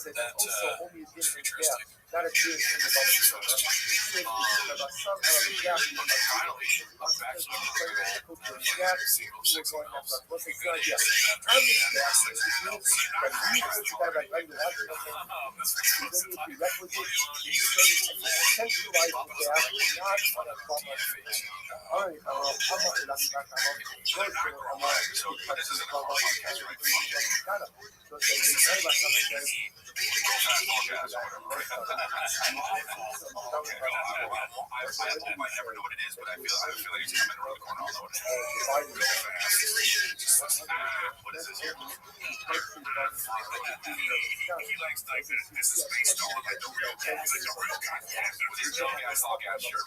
Speaker 8: is futuristic.
Speaker 3: Not a
Speaker 8: Finally, a bachelor single sex adults. We got to I might never know what it is, but I feel like he's coming around the corner. I'll know what it is. What is this here? He likes like this is based on like the real guy. He's like the real guy. With his all gas shirt.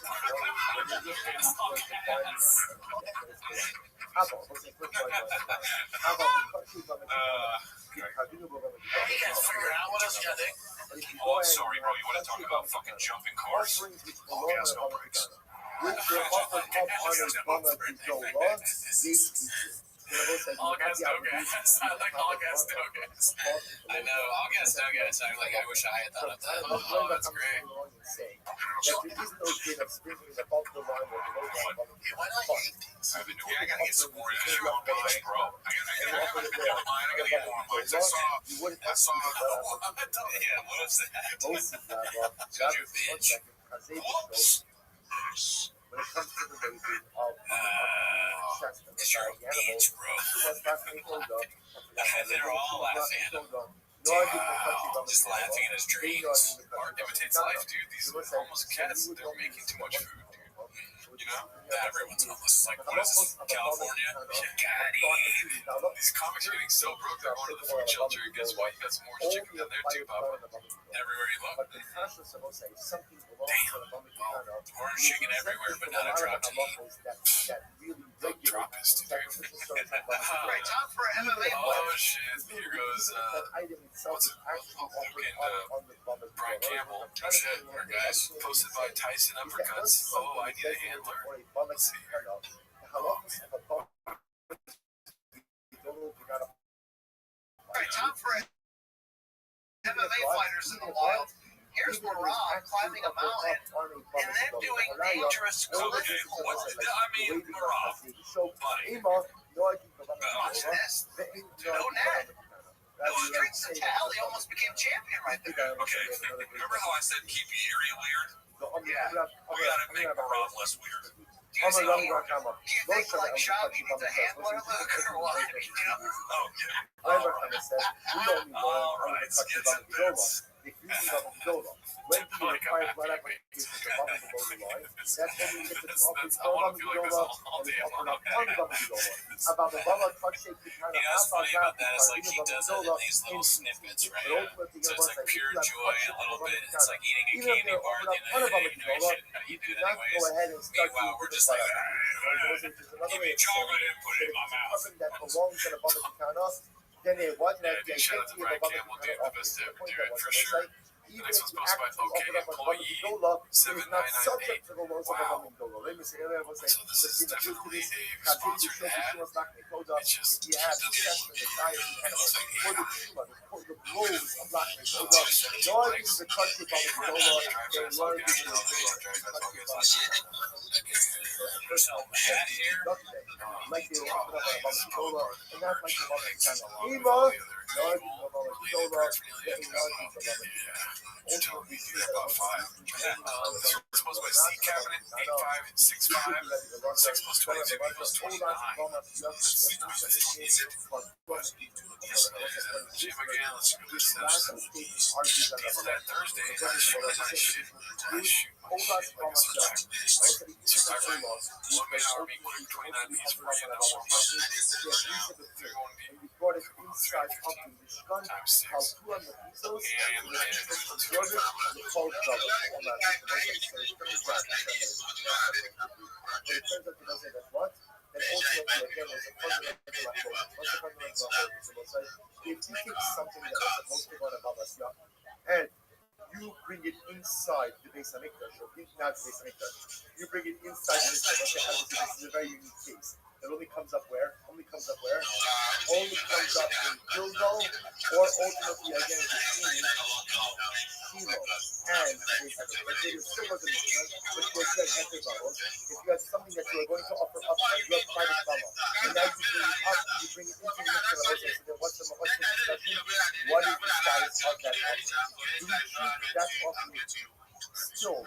Speaker 7: Figure out what else you got, Nick?
Speaker 8: Oh, I'm sorry, bro. You want to talk about fucking jumping cars? All gas, no brakes.
Speaker 3: Which were offered up on a bummer to go on,
Speaker 8: All gas, no gas. I like all gas, no gas. I know, all gas, no gas. I wish I had thought of that. Oh, that's great.
Speaker 3: That there is no bit of sprinkling above the line or below the line.
Speaker 7: Why not you eat these?
Speaker 8: I've been doing. I gotta get some more extra on mine, bro. I gotta get more on mine. I saw. Yeah, what is that? Got your bitch. Whoops.
Speaker 3: When it comes to the raising of chest and
Speaker 8: It's your bitch, bro. They're all laughing at him. Just laughing at his dreams. Art imitates life, dude. These homeless cats, they're making too much food, dude. You know? Everyone's homeless. Like, what is this? California? These comics are getting so broke, they're going to the food shelter. And guess what? You got some orange chicken down there, too, Papa. Everywhere you look. Damn. Well, orange chicken everywhere, but not a drop to eat. The drop is too, dude.
Speaker 7: Right, time for an MMA
Speaker 8: Oh,
Speaker 7: fight.
Speaker 8: shit. Here goes, what's it? Fucking, Brian Campbell. Oh, shit. Our guys posted by Tyson Uppercuts. Oh, I need a handler. Let's see here.
Speaker 7: Right, time for MMA fighters in the wild. Here's Moran climbing a mountain and then doing dangerous collision
Speaker 8: What's
Speaker 7: maneuvers.
Speaker 8: I mean, Marab. Buddy.
Speaker 7: Watch this. No net. No strings attached. He almost became champion right there.
Speaker 8: Okay, remember how I said keep Erie weird?
Speaker 7: Yeah.
Speaker 8: We gotta make Marab less weird.
Speaker 7: Do you think, like, Shabby needs a hand blood look or what? You know?
Speaker 8: Oh, yeah. All right, skits and bits.
Speaker 3: When do you require blood application to bump below the line? That's when you get the
Speaker 8: That's
Speaker 3: upper
Speaker 8: I want to feel like this
Speaker 3: dola
Speaker 8: all
Speaker 3: and
Speaker 8: day
Speaker 3: the upper
Speaker 8: long.
Speaker 3: dola. About the bubble touch shape to kind
Speaker 8: You
Speaker 3: of
Speaker 8: know what's funny about that is like he does it in these little snippets, right? So it's like pure joy, a little bit. It's like eating a candy bar at the end of the day. You know, you shouldn't eat it anyways. Meanwhile, we're just like, give me chocolate and put it in my mouth.
Speaker 3: that belongs in a bubble to then it wasn't
Speaker 8: Yeah, dude, shout out to Brian Campbell, dude, the best to ever do it, for sure.
Speaker 3: Even
Speaker 8: Next
Speaker 3: if
Speaker 8: one's
Speaker 3: you
Speaker 8: posted by
Speaker 3: actually
Speaker 8: OK
Speaker 3: open up a
Speaker 8: Employee
Speaker 3: dola, it is not
Speaker 8: 7998.
Speaker 3: subject to the laws of a
Speaker 8: Wow.
Speaker 3: bumming dola. Let me say,
Speaker 8: So this is definitely a sponsored ad. It's just
Speaker 3: if you have the chest and the thighs and
Speaker 8: looks like
Speaker 3: for the tumor, for the blows of black and
Speaker 8: So
Speaker 3: dola,
Speaker 8: it's just
Speaker 3: nor
Speaker 8: legs.
Speaker 3: is the country bumming dola, they learn to do
Speaker 8: There's no hat here.
Speaker 3: like they were talking about bumming dola, and that's like the bumming
Speaker 8: Kind of
Speaker 3: dola.
Speaker 8: along with all
Speaker 3: Emo,
Speaker 8: the other
Speaker 3: nor
Speaker 8: people.
Speaker 3: is the bumming
Speaker 8: Related
Speaker 3: dola,
Speaker 8: paraphernalia,
Speaker 3: getting
Speaker 8: because
Speaker 3: nor is the bumming
Speaker 8: you're telling me you got about 5. This is supposed by seat cabinet, 8'5" and 6'5". 6 plus 22 equals 29. Gym again, let's go to steps. People that Thursday, I shoot my shit. I shoot my shit like a survivor. One man army, quick 29 beats for you, no warm up. They're going deep.
Speaker 3: brought it inside of the Mishkan,
Speaker 8: Times 6.
Speaker 3: how 200 pesos,
Speaker 8: Okay, I am the man who's
Speaker 3: the
Speaker 8: doing
Speaker 3: brothers,
Speaker 8: it.
Speaker 3: the 12 brothers. Hold on, but it turns out he doesn't that what? Then ultimately, again, there's a fundamental approach. What's the fundamental approach? If you take something that was supposed to go on above us, and you bring it inside the Beis Hamikdash, or not the Beis Hamikdash, you bring it inside the Mishkan. Okay, this is a very unique case. It only comes up where? Only comes up where? Only comes up in Gilgal, or ultimately again in Shiloh. And but it still wasn't Mishkan, but it said Heter Baros. If you have something that you are going to offer up on your private Bama, and now you bring it up, you bring it into the Mishkan, okay, so then what's the discussion? What is the status of that offering? Do you treat that offering still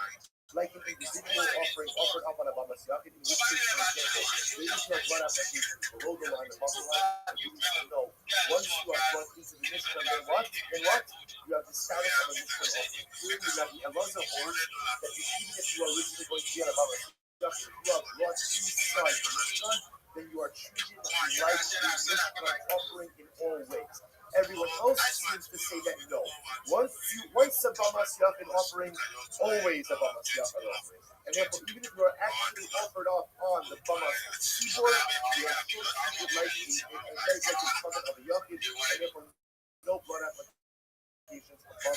Speaker 3: like an individual offering offered up on a Baba Siach, in which case, for example, there is no blood application below the line, above the line, you need to know. Once you are brought into the Mishkan, then what? Then what? You have the status of a Mishkan offering. Clearly, Rabbi Elazar holds that even if you are originally going to be on a Baba Siach, if you are brought inside the Mishkan, then you are treated like a Mishkan offering in all ways. Everyone else seems to say that no. Once a Bamas Yachid offering, always a Bamas Yachid offering. And therefore, even if you are actually offered off on the Bamas keyboard, you are still treated like a very common of a Yachid, and therefore no blood applications above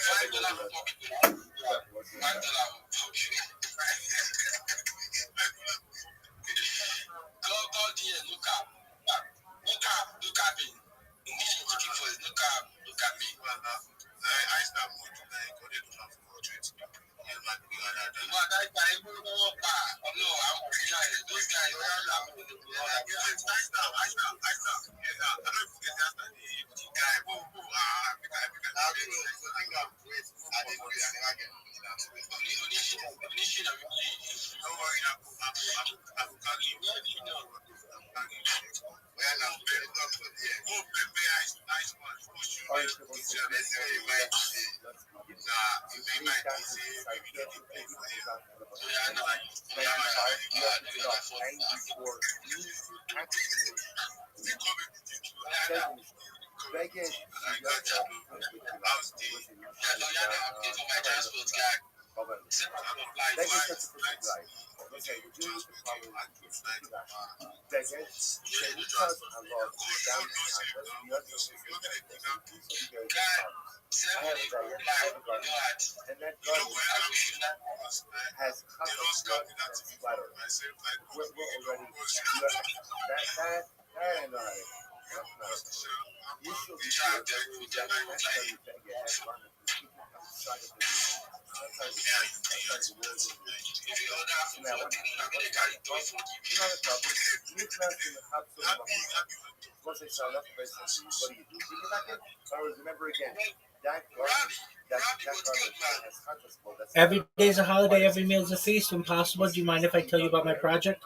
Speaker 2: Every day's a holiday, every meal's a feast. When possible, do you mind if I tell you about my project?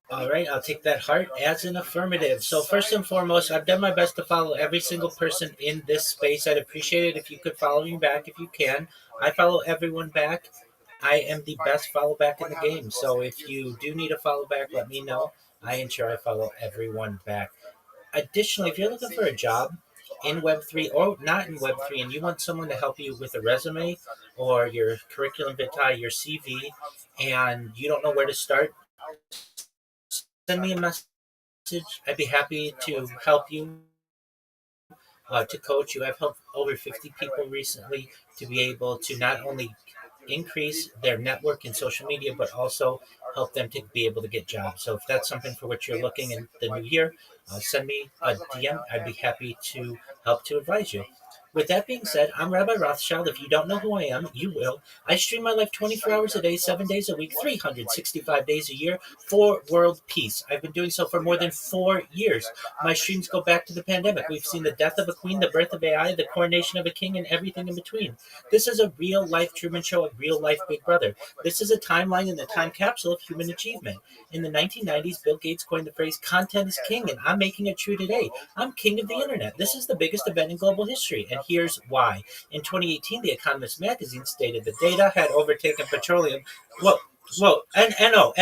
Speaker 2: All right, I'll take that heart as an affirmative. So first and foremost, I've done my best to follow every single person in this space. I'd appreciate it if you could follow me back if you can. I follow everyone back. I am the best follow back in the game. So if you do need a follow back, let me know. I ensure I follow everyone back. Additionally, if you're looking for a job in Web3 or not in Web3 and you want someone to help you with a resume or your curriculum vitae, your CV, and you don't know where to start, send me a message. I'd be happy to help you, to coach you. I've helped over 50 people recently to be able to not only increase their network in social media, but also help them to be able to get jobs. So if that's something for which you're looking in the new year, send me a DM. I'd be happy to help to advise you. With that being said, I'm Rabbi Rothschild. If you don't know who I am, you will. I stream my life 24 hours a day, 7 days a week, 365 days a year for world peace. I've been doing so for more than 4 years. My streams go back to the pandemic. We've seen the death of a queen, the birth of AI, the coronation of a king, and everything in between. This is a real-life Truman Show, a real-life Big Brother. This is a timeline in the time capsule of human achievement. In the 1990s, Bill Gates coined the phrase, content is king, and I'm making it true today. I'm king of the internet. This is the biggest event in global history, and here's why. In 2018, The Economist magazine stated that data had overtaken petroleum. Whoa, N-O.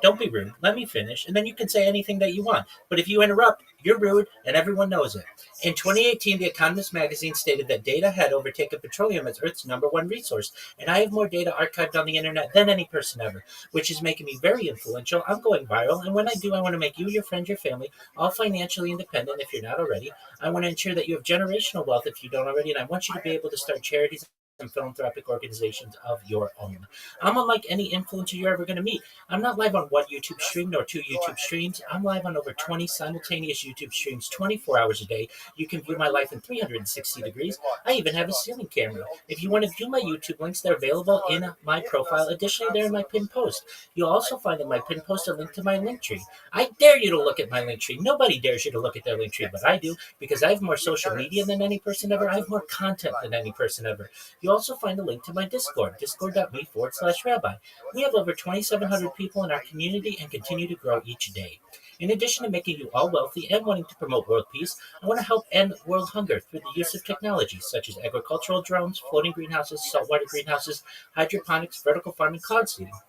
Speaker 2: Don't be rude. Let me finish, and then you can say anything that you want. But if you interrupt, you're rude, and everyone knows it. In 2018, The Economist magazine stated that data had overtaken petroleum as Earth's #1 resource, and I have more data archived on the internet than any person ever, which is making me very influential. I'm going viral, and when I do, I want to make you, your friends, your family, all financially independent if you're not already. I want to ensure that you have generational wealth if you don't already, and I want you to be able to start charities and philanthropic organizations of your own. I'm unlike any influencer you're ever going to meet. I'm not live on one YouTube stream nor 2 YouTube streams. I'm live on over 20 simultaneous YouTube streams 24 hours a day. You can view my life in 360 degrees. I even have a ceiling camera. If you want to view my YouTube links, they're available in my profile. Additionally, they're in my pinned post. You'll also find in my pinned post a link to my link tree. I dare you to look at my link tree. Nobody dares you to look at their link tree, but I do, because I have more social media than any person ever. I have more content than any person ever. You'll also find a link to my Discord, discord.me/rabbi. We have over 2,700 people in our community and continue to grow each day. In addition to making you all wealthy and wanting to promote world peace, I want to help end world hunger through the use of technologies such as agricultural drones, floating greenhouses, saltwater greenhouses, hydroponics, vertical farming, cloud seeding.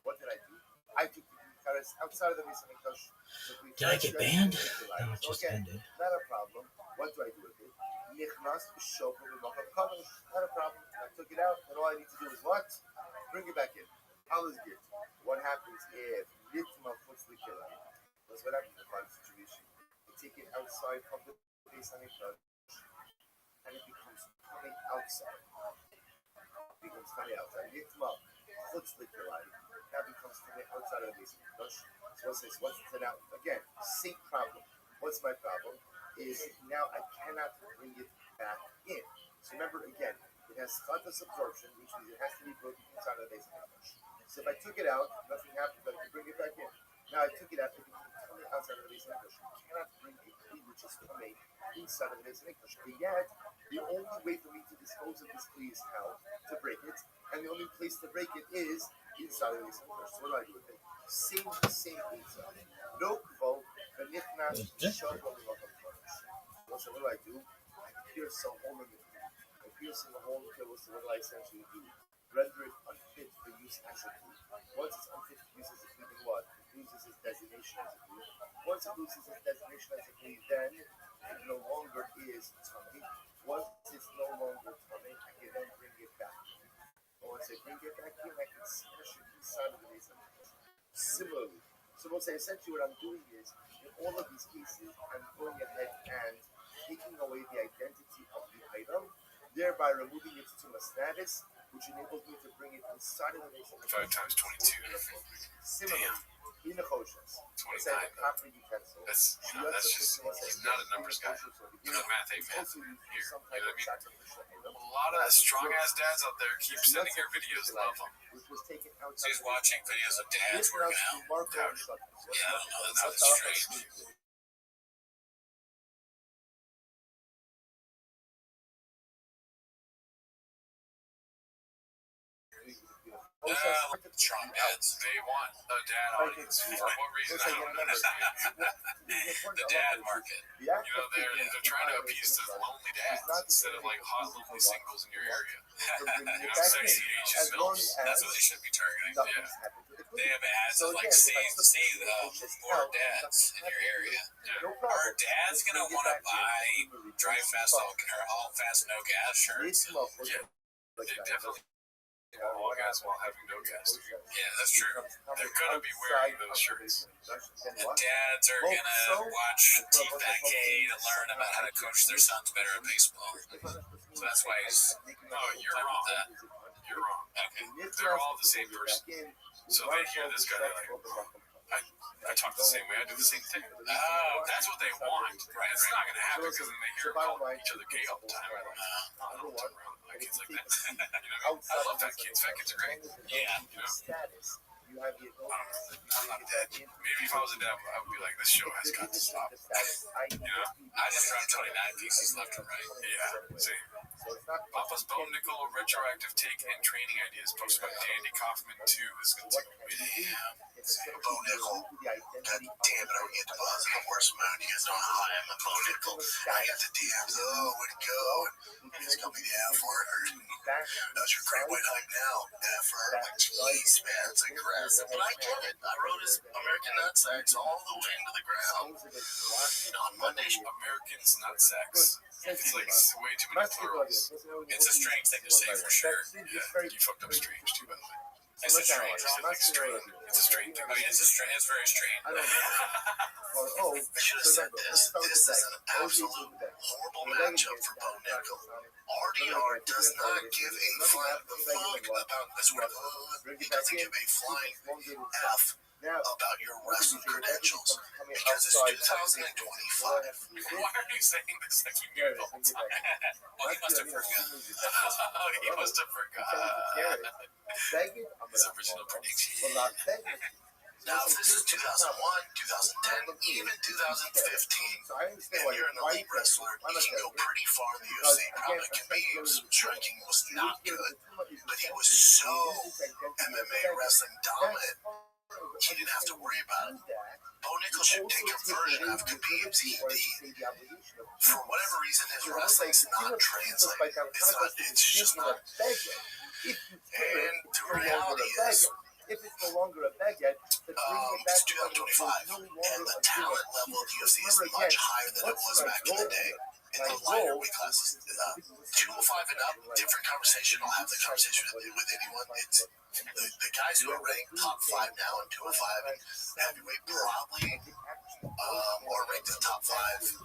Speaker 3: What did I do? I took the outside of the Beis Hamikdash.
Speaker 2: Did I get banned? No, it just ended.
Speaker 3: Not a problem. What do I do with it? Nichnas b'shofar b'makom kadosh. Not a problem. I took it out, and all I need to do is what? Bring it back in. All is good. What happens if Nitma puts the killer? That's what happens in the final situation. You take it outside of the Beis Hamikdash, and it becomes coming outside. It becomes coming outside. Nitma puts the killer. That becomes coming outside of the Beis Hamikdash. So it says, what's it now? Again, same problem. What's my problem? Is now I cannot bring it back in. So remember again, it has status absorption, which means it has to be broken inside of the Beis Hamikdash. So if I took it out, nothing happened, but I can bring it back in. Now I took it out, it becomes coming outside of the Beis Hamikdash. You cannot bring a kli which is coming inside of the Beis Hamikdash. But yet, the only way for me to dispose of this kli is how to break it, and the only place to break it is inside of the Beis Hamikdash. So what do I do with it? Same pizza. No kvo, v'nichnas b'shofar b'makom kadosh. So what do? I pierce a hole in the kli. I pierce a hole in the kli. So what do I essentially do? Render it unfit for use as a kli. Once it's unfit for use as a kli, then what? It loses its designation as a kli. Once it loses its designation as a kli, then it no longer is tummy. Once it's no longer tummy, I can then bring it back. And once I bring it back in, I can smash it inside of the Beis Hamikdash. Similarly, so we'll say essentially what I'm doing is, in all of these cases, I'm going ahead and taking away the identity of the item, thereby removing its tumah status, which enables me to bring it inside of the Beis Hamikdash.
Speaker 8: 5 times 22.
Speaker 3: Similarly, in the choshes,
Speaker 8: 29.
Speaker 3: copper utensil.
Speaker 8: That's just, he's not a numbers guy. He's a math ain't math here. You know what I mean? A lot of strong ass dads out there keep sending your videos, love them.
Speaker 7: So he's watching videos of dads working out. Yeah, I don't know. That was strange. Strong dads.
Speaker 8: They want a dad audience. For what reason, I don't understand.
Speaker 7: The dad market.
Speaker 8: You know, they're trying to appease the lonely dads instead of like hot lonely singles in your area. You know, sexy Asian milfs.
Speaker 7: That's what they should be targeting.
Speaker 8: Yeah.
Speaker 7: They have ads that like see more dads in your area.
Speaker 8: Yeah.
Speaker 7: Are dads gonna want to buy drive fast all fast no gas shirts?
Speaker 8: Yeah. They definitely. All guys while having no gas.
Speaker 7: Yeah, that's true.
Speaker 8: They're gonna be wearing those shirts.
Speaker 7: And dads are gonna watch Team Fat K to learn about how to coach their sons better at baseball. So that's why he's.
Speaker 8: No, you're wrong. You're wrong.
Speaker 7: Okay.
Speaker 8: They're all the same person. So they hear this guy like, I talk the same way. I do the same thing.
Speaker 7: Oh,
Speaker 8: That's what they want. Right? It's not gonna happen because then they hear call each other gay all the time. I don't talk around my kids like that. You know, I love fat kids. Fat kids are great.
Speaker 7: yeah.
Speaker 8: You know, I'm not a dad. Maybe if I was a dad, I would be like, this show has got to stop. You know?
Speaker 7: I just dropped 29 pieces left and right.
Speaker 8: Yeah. See. Papa's Bone Nickel retroactive take and training ideas posted by Dandy Kaufman 2 is continuing.
Speaker 7: Bone nickel. God damn it, I get deposit the worst amount. You guys know how high I'm a bone nickel. I get the DMs, oh, where'd it go? And it's coming the F word. How's your great white hype now? F word. I'm like, jeez, man, it's aggressive. But I get it. I wrote his American Nutsacks all the way into the ground. You know, on Monday,
Speaker 8: Americans not sex. It's like way too many plurals.
Speaker 7: it's a strange thing to say for sure.
Speaker 8: Yeah, you fucked up strange too, by the way.
Speaker 7: It's a strange.
Speaker 8: Like strain. It's a strain thing.
Speaker 7: I mean, it's very strange.
Speaker 3: I
Speaker 7: should have said this. This is an absolute horrible matchup for Bone Nickel. RDR does not give a flying fuck about this word. He doesn't give a flying F about your wrestling credentials because it's 2025.
Speaker 8: Why are you saying this like you knew the whole time?
Speaker 7: Well, he must have forgot.
Speaker 8: He must have forgot. His original prediction.
Speaker 7: Now, if this is 2001, 2010, even 2015, and you're an elite wrestler, you can go pretty far in the UFC. Probably Khabib's striking was not good, but he was so MMA wrestling dominant, he didn't have to worry about it. Bo Nickel should take a version of Khabib's. For whatever reason, his wrestling's not translating. It's just not. And the reality is,
Speaker 3: if it's no longer a baguette, then
Speaker 7: It's 2025, and the talent level of UFC is much higher than it was back in the day. In the lighter weight classes, 205 and up, different conversation. I'll have the conversation with anyone. It's the guys who are ranked top 5 now in 205 and heavyweight probably or ranked in the top 5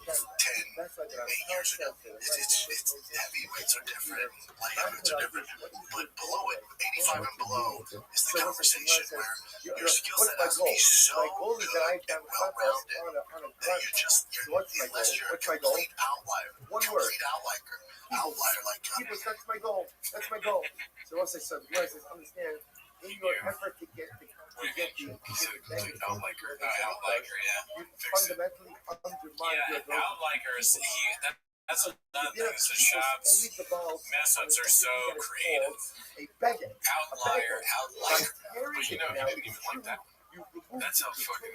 Speaker 7: 10, 8 years ago. It's heavyweights are different, light heavyweights are different, but below it, 85 and below is the conversation where your skill set has to be so good and well-rounded that unless you're a complete outlier like
Speaker 3: That's my goal. That's my goal. So once I said, understand, in your effort to get the
Speaker 8: Outliker, yeah.
Speaker 3: you fundamentally undermine your ability.
Speaker 8: Outlikers, that's another thing. The shops mess-ups are so creative.
Speaker 3: A beggar.
Speaker 8: Outlier. You know, he didn't even like that. That's how fucking...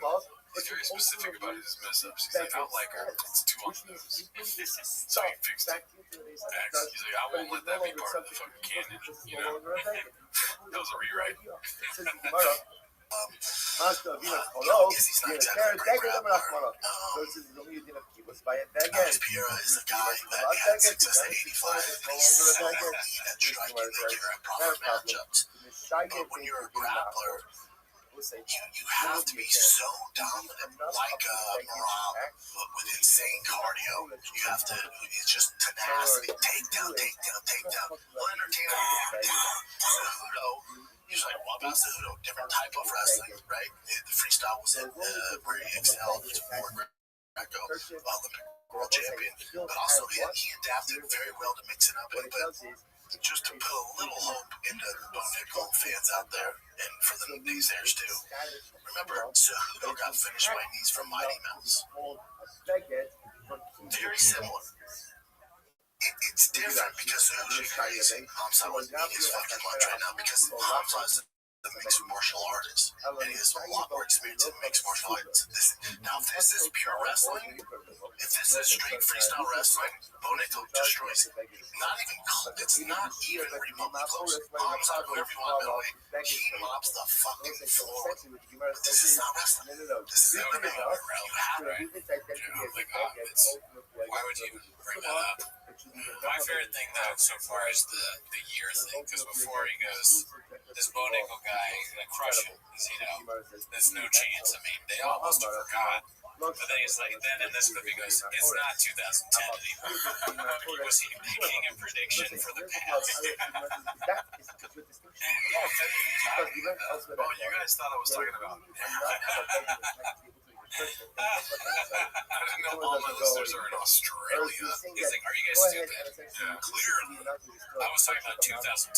Speaker 8: He's very specific about his mess-ups. He's like, Outliker, it's too on those. So he fixed it. He's like, I won't let that be part of the fucking canon, you know? That was a rewrite.
Speaker 7: he's not exactly a great grappler. Alex Piera is a guy that had success at 85, and he's so elite at striking that you're in proper matchups. But when you're a grappler, you have to be so dominant, like Merab, but with insane cardio. You have to, it's just tenacity, takedown. Well, entertainer, Cejudo, he's like, what about Cejudo? Different type of wrestling, right? The freestyle was where he excelled. It's more Greco, Olympic world champion. But also, he adapted very well to mixing up it. But just to put a little hope into the Bo Nickel fans out there, and for the naysayers too. Remember, Cejudo got finished by knees from Mighty Mouse. Very similar. It's different because Cejudo's crazy. Hamza would eat his fucking lunch right now because Hamza is a mixed martial artist, and he has a lot more experience in mixed martial arts. Now, if this is pure wrestling, if this is straight freestyle wrestling, Bo Nickel destroys it. It's not even remotely close. Hamza, whoever you want, middleweight, he mops the fucking floor. But this is not wrestling. This is MMA. You have it.
Speaker 8: Why would you even bring that up? My favorite thing, though, so far is the year thing, because before he goes, this Bo Nickel guy is going to crush him, there's no chance. I mean, they almost forgot. But then he's like, then in this movie he goes, it's not 2010 anymore. He was making a prediction for the past.
Speaker 7: Oh, you guys thought I was talking about
Speaker 8: I didn't know all my listeners are in Australia. He's like, are you guys stupid? Yeah, clearly. I was talking about 2010.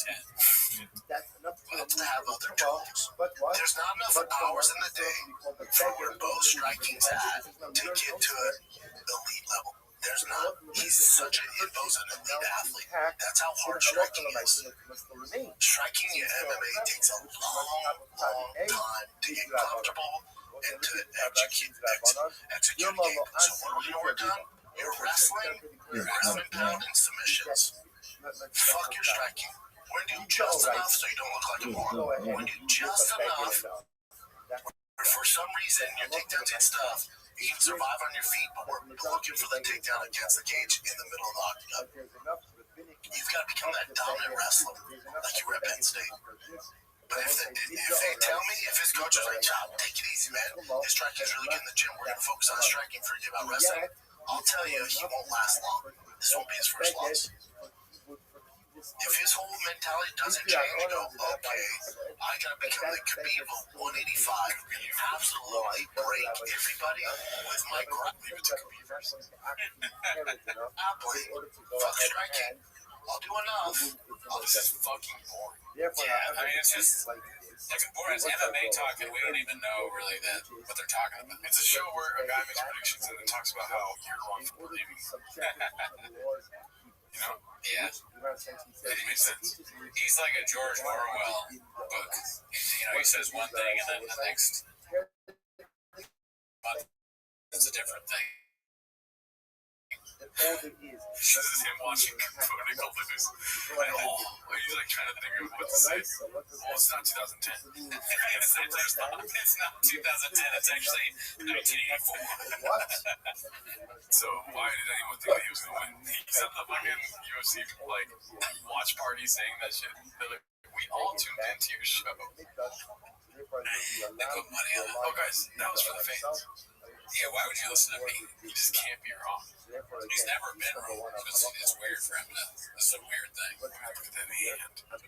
Speaker 7: Let's have other tools. There's not enough hours in the day for where both striking's at to get to an elite level. There's not. He's such Bo's an elite athlete. That's how hard striking is. Striking in MMA takes a long time to get comfortable and to execute the game. So when we're done, you're wrestling, ground and pound, and submissions. Fuck your striking. We're gonna do just enough so you don't look like a moron. We're gonna do just enough where for some reason your takedowns and stuff, you can survive on your feet, but we're looking for the takedown against the cage in the middle of the octagon. You've got to become that dominant wrestler like you were at Penn State. But if they tell me, if his coach is like, Chop, take it easy, man. His striking's really good in the gym. We're going to focus on striking, forget about wrestling. I'll tell you, he won't last long. This won't be his first loss. If his whole mentality doesn't change, you go, okay, I got to become the Khabib of 185, absolutely break everybody with my grab. Leave it to Khabib first. Fuck striking. I'll do enough. This is fucking boring.
Speaker 8: Yeah, I mean, it's just like boring as MMA talk, and we don't even know really what they're talking about. It's a show where a guy makes predictions and then talks about how you're wrong for believing. You know? Yeah. It makes sense. He's like a George Orwell book. He says one thing and then the next month it's a different thing. This is him watching political news. He's like trying to think of what to say. Well, it's not 2010. It's not 2010. It's actually 1984. So why did anyone think that he was going to win? He's at the fucking UFC like watch party saying that shit. They're like, we all tuned into your show. They put money on it. Oh, guys, that was for the fans. Yeah, why would you listen to me? You just can't be wrong. He's never been wrong. It's weird for him to. It's a weird thing. Look at that hand. God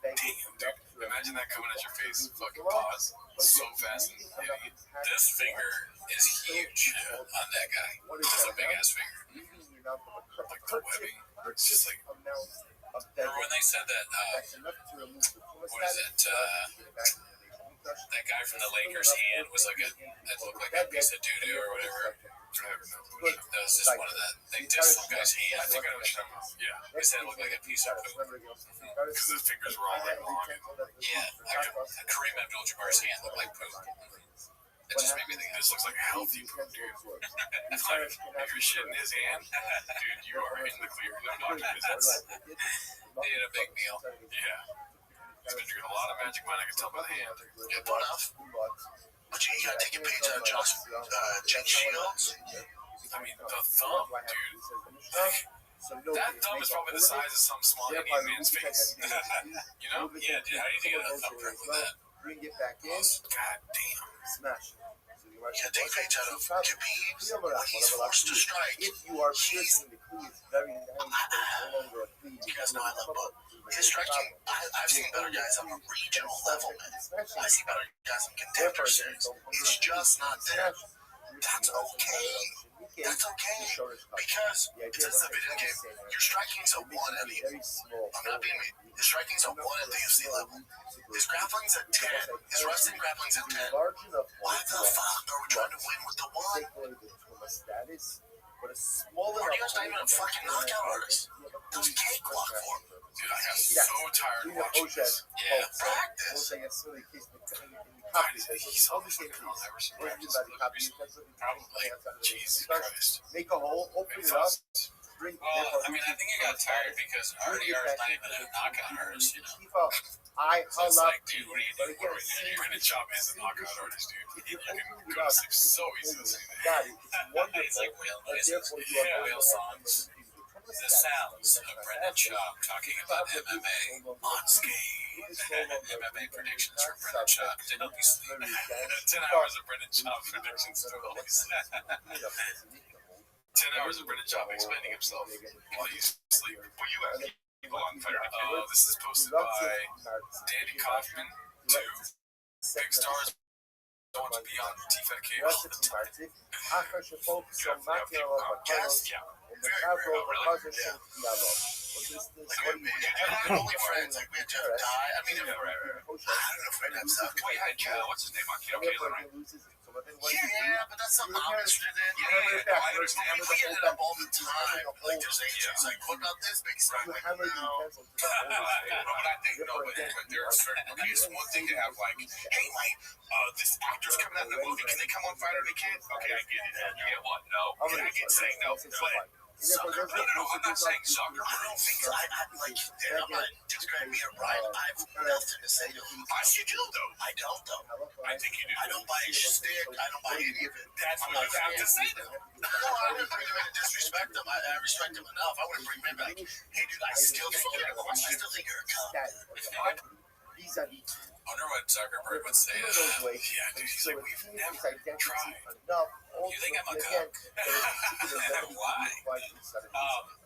Speaker 8: damn, dude. Imagine that coming at your face. Fucking pause. So fast and heavy. This finger is huge on that guy. It's a big ass finger. Like the webbing. It's just like. Remember when they said that? What is it? That guy from the Lakers' hand was like that looked like a piece of doo-doo or whatever. That was just one of the. They dissed some guy's hand. I think I know what you're talking about. Yeah. They said it looked like a piece of poop. Because his fingers were all like long. Yeah. Like Kareem Abdul-Jabbar's hand looked like poop. It just made me think this looks like a healthy poop, dude. It's like, if you're shitting his hand, dude, you are in the clear. No documents. They did a big meal. Yeah. He's been drinking a lot of Magic Mine, I can tell by the hand.
Speaker 7: Good enough. But you gotta take a page out of Jake Shields.
Speaker 8: I mean, the thumb, dude. That thumb is probably the size of some small Indian man's face. You know? Yeah, dude, how do you think of the thumbprint with that? God damn.
Speaker 3: Smash.
Speaker 7: You gotta take a page out of Khabib when he's forced to strike. You guys know I love both. His striking, I've seen better guys on a regional level, man. I see better guys in contender series. It's just not there. That's okay. That's okay. Because it's a video game. Your striking's a 1 at the I'm not being mean. His striking's a 1 at the UFC level. His grappling's a 10. His wrestling grappling's a 10. Why the fuck are we trying to win with the 1? Are you guys not even a fucking knockout artist? Those cakewalk for him.
Speaker 8: Dude, I got so tired watching this.
Speaker 7: Yeah, practice.
Speaker 8: He's all this fucking all ever seen practice. Probably. Jesus Christ.
Speaker 3: Make a hole, open it up.
Speaker 8: Well, I mean, I think you got tired because RDR is not even a knockout artist, you know? So it's like, dude, what are you doing? What are we doing? Brandon Chop is a knockout artist, dude. You can go to sleep so easy listening to him. He's like whale noises, whale songs. The sounds of Brendan Chop talking about MMA unscathed. MMA predictions from Brendan Chop to help you sleep. 10 hours of Brendan Chop predictions to help you sleep. 10 hours of Brendan Chop explaining himself while you sleep. Well, you have people on fire. This is posted by Danny Kaufman. 2 big stars want to be on TFK all the time. You have people podcast? Yeah.
Speaker 7: Only friends, like we had Jeff die. I mean, I don't know if Fred had stuff.
Speaker 8: We had what's his name on Keto Kalen, right?
Speaker 7: Yeah, but that's something I'm interested in.
Speaker 8: Yeah, I understand.
Speaker 7: We get it up all the time. Like there's agents like, what about this big stuff? Like, no.
Speaker 8: But I think no, but there are certain. I guess one thing to have like, hey, Mike, this actor's coming out in the movie. Can they come on Friday? They can't. Okay, I get it. You get what? No. Can I get saying no? But soccer? No, I'm not saying soccer.
Speaker 7: I don't think I like. I'm not describing me right. I have nothing to say to him.
Speaker 8: You do though.
Speaker 7: I don't though.
Speaker 8: I think you do.
Speaker 7: I don't buy his stick. I don't buy any of it.
Speaker 8: That's what you have to say though.
Speaker 7: No, I wouldn't bring him in to disrespect him. I respect him enough. I wouldn't bring him in like, hey dude, I still think you're a question. I still think you're a cunt.
Speaker 8: I wonder what Zuckerberg would say to that. Yeah, dude, he's like, we've never tried. You think I'm a cuck? Why?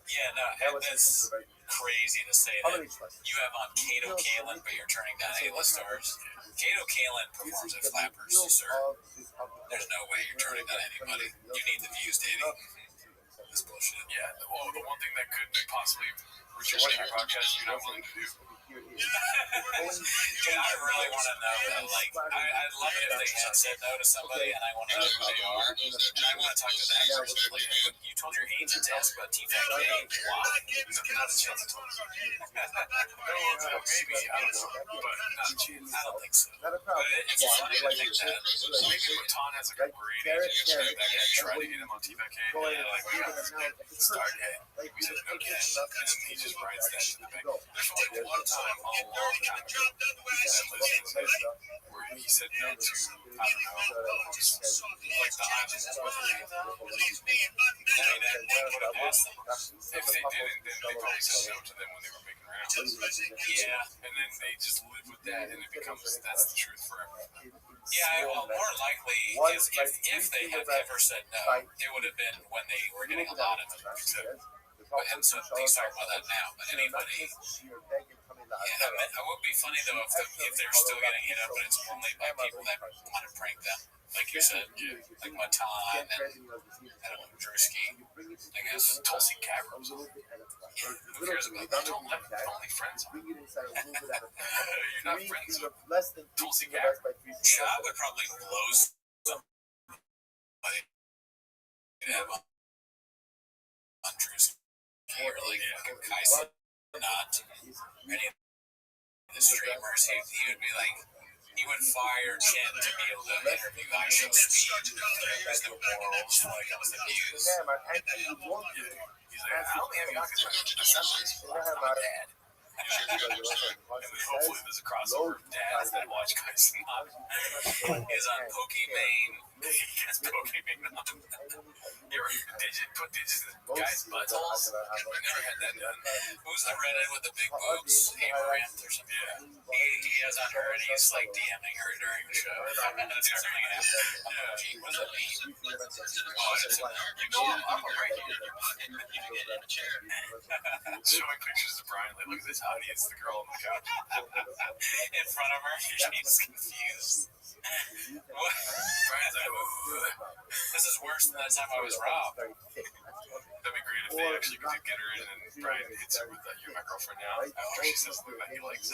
Speaker 8: Yeah, no, that's crazy to say that you have on Kato Kalen, but you're turning down A-list stars. Kato Kalen performs at Flappers, sir. There's no way you're turning down anybody. You need the views, Davey. That's bullshit. Yeah, well, the one thing that could possibly reduce your podcast you're not willing to do. Dude, I really want to know though. Like, I'd love it if they had said no to somebody, and I want to know who they are, and I want to talk to that person. Like, you told your agent to ask about TFAK. Why? Not a chance. Maybe, I don't know, but not a chance. I don't think so. But it's funny to think that. Maybe Baton has like a great agent that guy tried to get him on TFAK. Yeah, like, start it. We said okay, and then he just writes that to the bank. There's only one time a long time ago where he said no to, I don't know, just like the islands. I mean, that would have asked them. If they didn't, then they probably said no to them when they were making rounds. Yeah, and then they just live with that, and it becomes, that's the truth forever. Yeah, well, more likely is if they had ever said no, it would have been when they were getting a lot of them. And so he's talking about that now. But anybody, yeah, it would be funny though if they're still getting hit up, but it's only by people that want to prank them, like you said, like Matan and I don't know, Drewski, I guess Tulsi Gabbard. Who cares about that? They're only friends. You're not friends with Tulsi Gabbard. Yeah, I would probably blow somebody to have on Drewski. Or like Kaisen, not any of the streamers, he would be like, he would fire Chin to be able to interview actual speed. There's no morals when it comes to views. He's like, I only have Yakuza I'm a dad. And then hopefully there's a crossover of dads that watch Kaisen. He's on Pokemon. He has Pokemon on. Did you put these guys' buttholes? I never had that done. Who's the redhead with the big boobs? Amaranth or something? Yeah. He has on her and he's like DMing her during the show. That's something that happened. Gee, what does that mean? Oh, it's in there. You know, I'm right here. Showing pictures of Brian. Like, look at this audience, the girl on the couch. In front of her, she's confused. What? Brian's like, this is worse than that time I was robbed. That'd be great if they actually could get her in and Brian hits her with that, you're my girlfriend now. After she says something that he likes.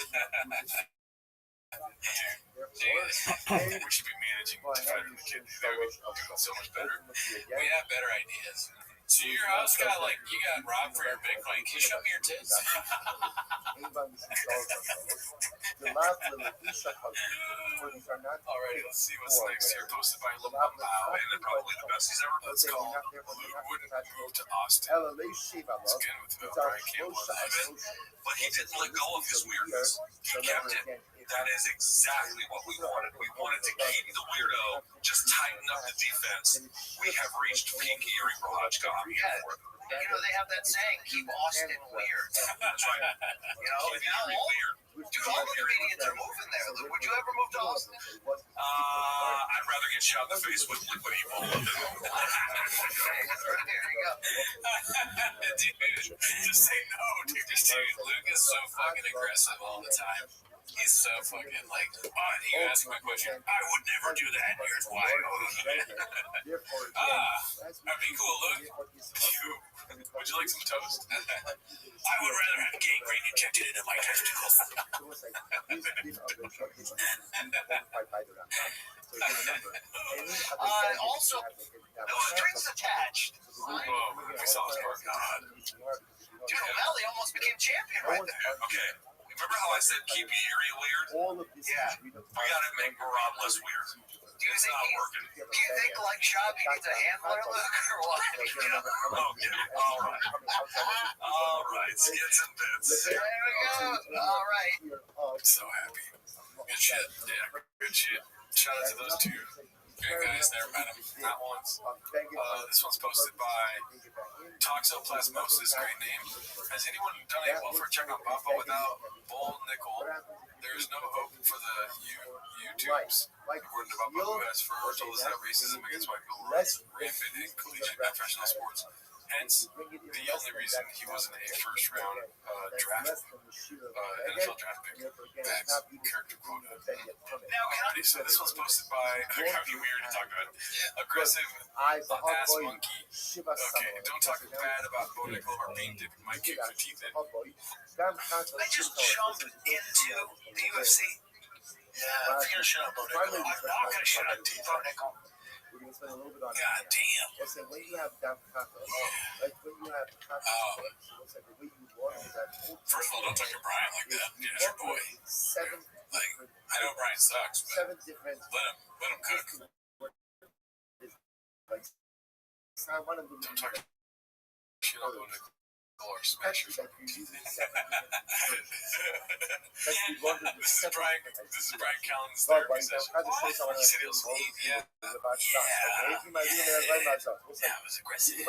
Speaker 8: We should be managing Fighter the Kid. That would be doing so much better. We have better ideas. So your house got like, you got robbed for your Bitcoin. Can you show me your tits? Alrighty, let's see what's next here. Posted by Lil Bow, and then probably the best he's ever. It's called Lou Wouldn't Move to Austin. It's again with Brian Campbell.
Speaker 7: But he didn't let go of his weirdness. He kept it. That is exactly what we wanted. We wanted to keep the weirdo, just tighten up the defense. We have reached peak Erie ROTHSCHILD.
Speaker 9: You know, they have that saying, keep Austin weird.
Speaker 7: That's right.
Speaker 9: You know, and now dude, all the Canadians are moving there. Would you ever move to Austin?
Speaker 7: I'd rather get shot in the face with liquid Ebola than
Speaker 9: There you go.
Speaker 8: Dude, just say no, dude. Luke is so fucking aggressive all the time. He's so fucking like, you ask my question, I would never do that. Here's why. That'd be cool, Luke.
Speaker 7: Would you like some toast?
Speaker 8: I would rather have gangrene injected into my testicles.
Speaker 9: Also, no strings attached.
Speaker 7: Oh, I saw his part. God.
Speaker 9: Dude, O'Malley almost became champion right there.
Speaker 7: Okay. Remember how I said keep Erie weird?
Speaker 9: Yeah.
Speaker 7: We gotta make Marab less weird. It's not working.
Speaker 9: Do you think, like, Shabby needs a handler, Luke, or what?
Speaker 7: Okay, all right. Skits and bits.
Speaker 9: There we go. All right.
Speaker 7: I'm so happy. Good shit. Yeah, good shit. Shout out to those two. Okay, guys, never met them. Not once. This one's posted by Toxoplasmosis. Great name. Has anyone done a welfare check on Papa without bull nickel? There is no hope for the YouTubes. According to Papa, who has forever told us that racism against white people runs rampant in collegiate professional sports.
Speaker 8: Hence, the only reason he wasn't a first round draft NFL draft pick. That's character quota. Now, County, so this one's posted by County Weird to talk about. Aggressive ass monkey. Okay, don't talk bad about Bo Nickel or being dipping my kick for teeth in.
Speaker 9: I just jumped into the UFC. Yeah, I'm gonna shut up Bo Nickel. I'm not gonna shut up Bo Nickel.
Speaker 3: We're going to spend a little bit on
Speaker 9: God damn.
Speaker 3: Listen, when you have down tacos, like when you have tacos, it looks like the way you want is that.
Speaker 8: First of all, don't talk to Brian like that. Yeah, that's your boy. Like, I know Brian sucks, but let him cook. Don't talk shit on Bo Nickel or smash your fucking teeth in. This is Brian Callen's therapy session. He said he'll sleep. Yeah. That was aggressive.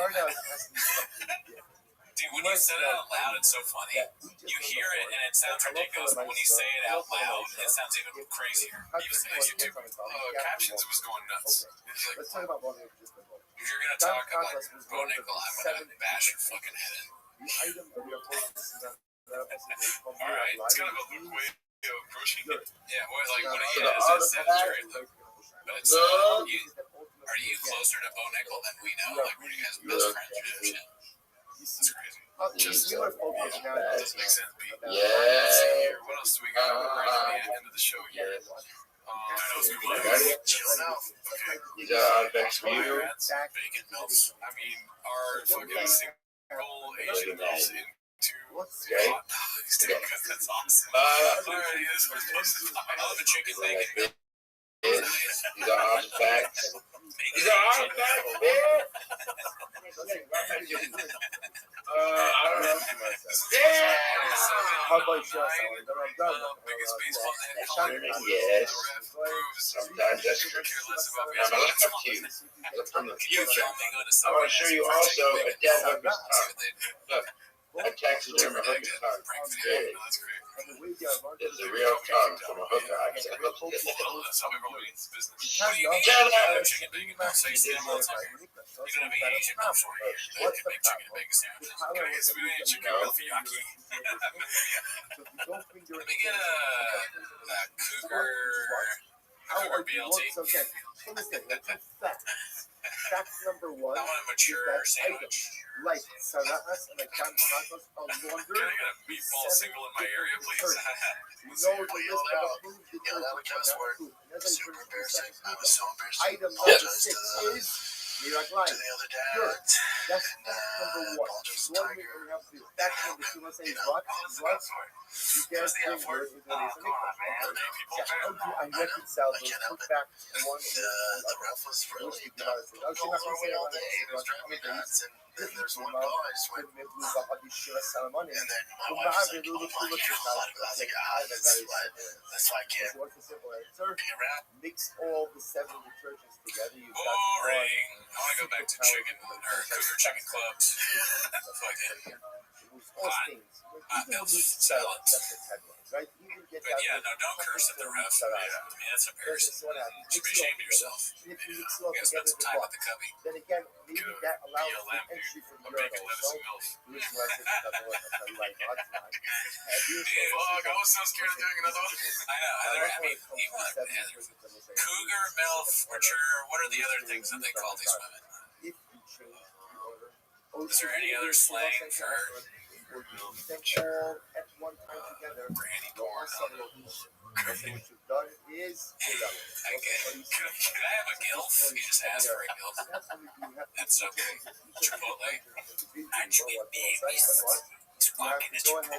Speaker 8: Dude, when you said it out loud, it's so funny. You hear it and it sounds ridiculous, but when you say it out loud, it sounds even crazier. You say YouTube captions, it was going nuts. It's like,
Speaker 3: Let's talk about Bo Nickel just a moment.
Speaker 8: if you're gonna talk about Bo Nickel, I'm gonna bash your fucking head in.
Speaker 3: The item that we are posting
Speaker 8: Alright, it's kind of a Luke way of approaching it. Yeah, like what he has is very Luke. But it's, are you closer to Bo Nickel than we know? Like, were you guys best friends or shit? That's crazy.
Speaker 3: Just we were focused now.
Speaker 8: Doesn't make sense, B.
Speaker 6: Yeah.
Speaker 8: Let's see here. What else do we got? We're right at the end of the show here.
Speaker 9: Chill out.
Speaker 8: Okay.
Speaker 6: You got next view.
Speaker 8: Bacon melts. I mean, our fucking single Asian melts into hot dogs, dude, because that's awesome. Alright, this was posted. I love the chicken bacon.
Speaker 6: You got artifacts. You got artifacts, man. I don't know. Yeah.
Speaker 3: How about you?
Speaker 8: Biggest baseball net.
Speaker 6: Yes. Sometimes that's true. I'm a lot of cues.
Speaker 8: You filming on a
Speaker 6: I want to show you also a dead hooker's tongue. Look, a taxidermy hooker's tongue.
Speaker 8: That's great.
Speaker 6: It's a real tongue from a hooker. I can hook this.
Speaker 8: That's how everyone gets business.
Speaker 6: Shut
Speaker 8: Chicken
Speaker 6: up!
Speaker 8: bacon melts. I see them all the time. You don't have any Asian melts over here. They can make chicken bacon sandwiches. Can I get some chicken melfiyaki? Let me get a cougar BLT.
Speaker 3: Fact number one.
Speaker 8: I want a mature sandwich.
Speaker 3: Like saladas and like tacos are longer.
Speaker 8: Can I get a meatball single in my area, please?
Speaker 3: You know the list of approved detergents.
Speaker 9: Super embarrassing. I was so embarrassed.
Speaker 3: Item number 6 is New York Line.
Speaker 9: To the other dad.
Speaker 3: Good. That's fact number 1. One thing we have to do. Fact number 2, let's say what? You can't bring yours into the How do I reconcile those two facts? One
Speaker 9: The ref was really dumb. Going for away all day. He was driving me nuts, and then there's one guy I swear. And then my wife was like, oh my god. I was like, that's why I can't
Speaker 3: What's the simple answer?
Speaker 9: be around.
Speaker 3: Mix all the 7 detergents together. You've got
Speaker 8: Boring. I want to go back to chicken or cougar chicken clubs. Fuck it.
Speaker 3: all things.
Speaker 8: Milk salad.
Speaker 3: Right?
Speaker 8: But yeah, no, don't curse at the ref. Yeah, I mean, that's embarrassing. You should be ashamed of yourself. Yeah. You gotta spend some time with the cubby.
Speaker 3: Then again, maybe that allows
Speaker 8: BLM,
Speaker 3: the entry from
Speaker 8: I'm
Speaker 3: urinal.
Speaker 8: making lettuce and milk. Fuck, I was so scared of doing another one. I know. I mean, even like cougar, milf, mature, what are the other things that they call these women? Is there any other slang for
Speaker 3: at one time together?
Speaker 8: granny porn?
Speaker 3: What you've done is
Speaker 8: Can I have a gilf? You just ask for a gilf. That's okay. Chipotle. Actually, babies. It's fucking Chipotle. You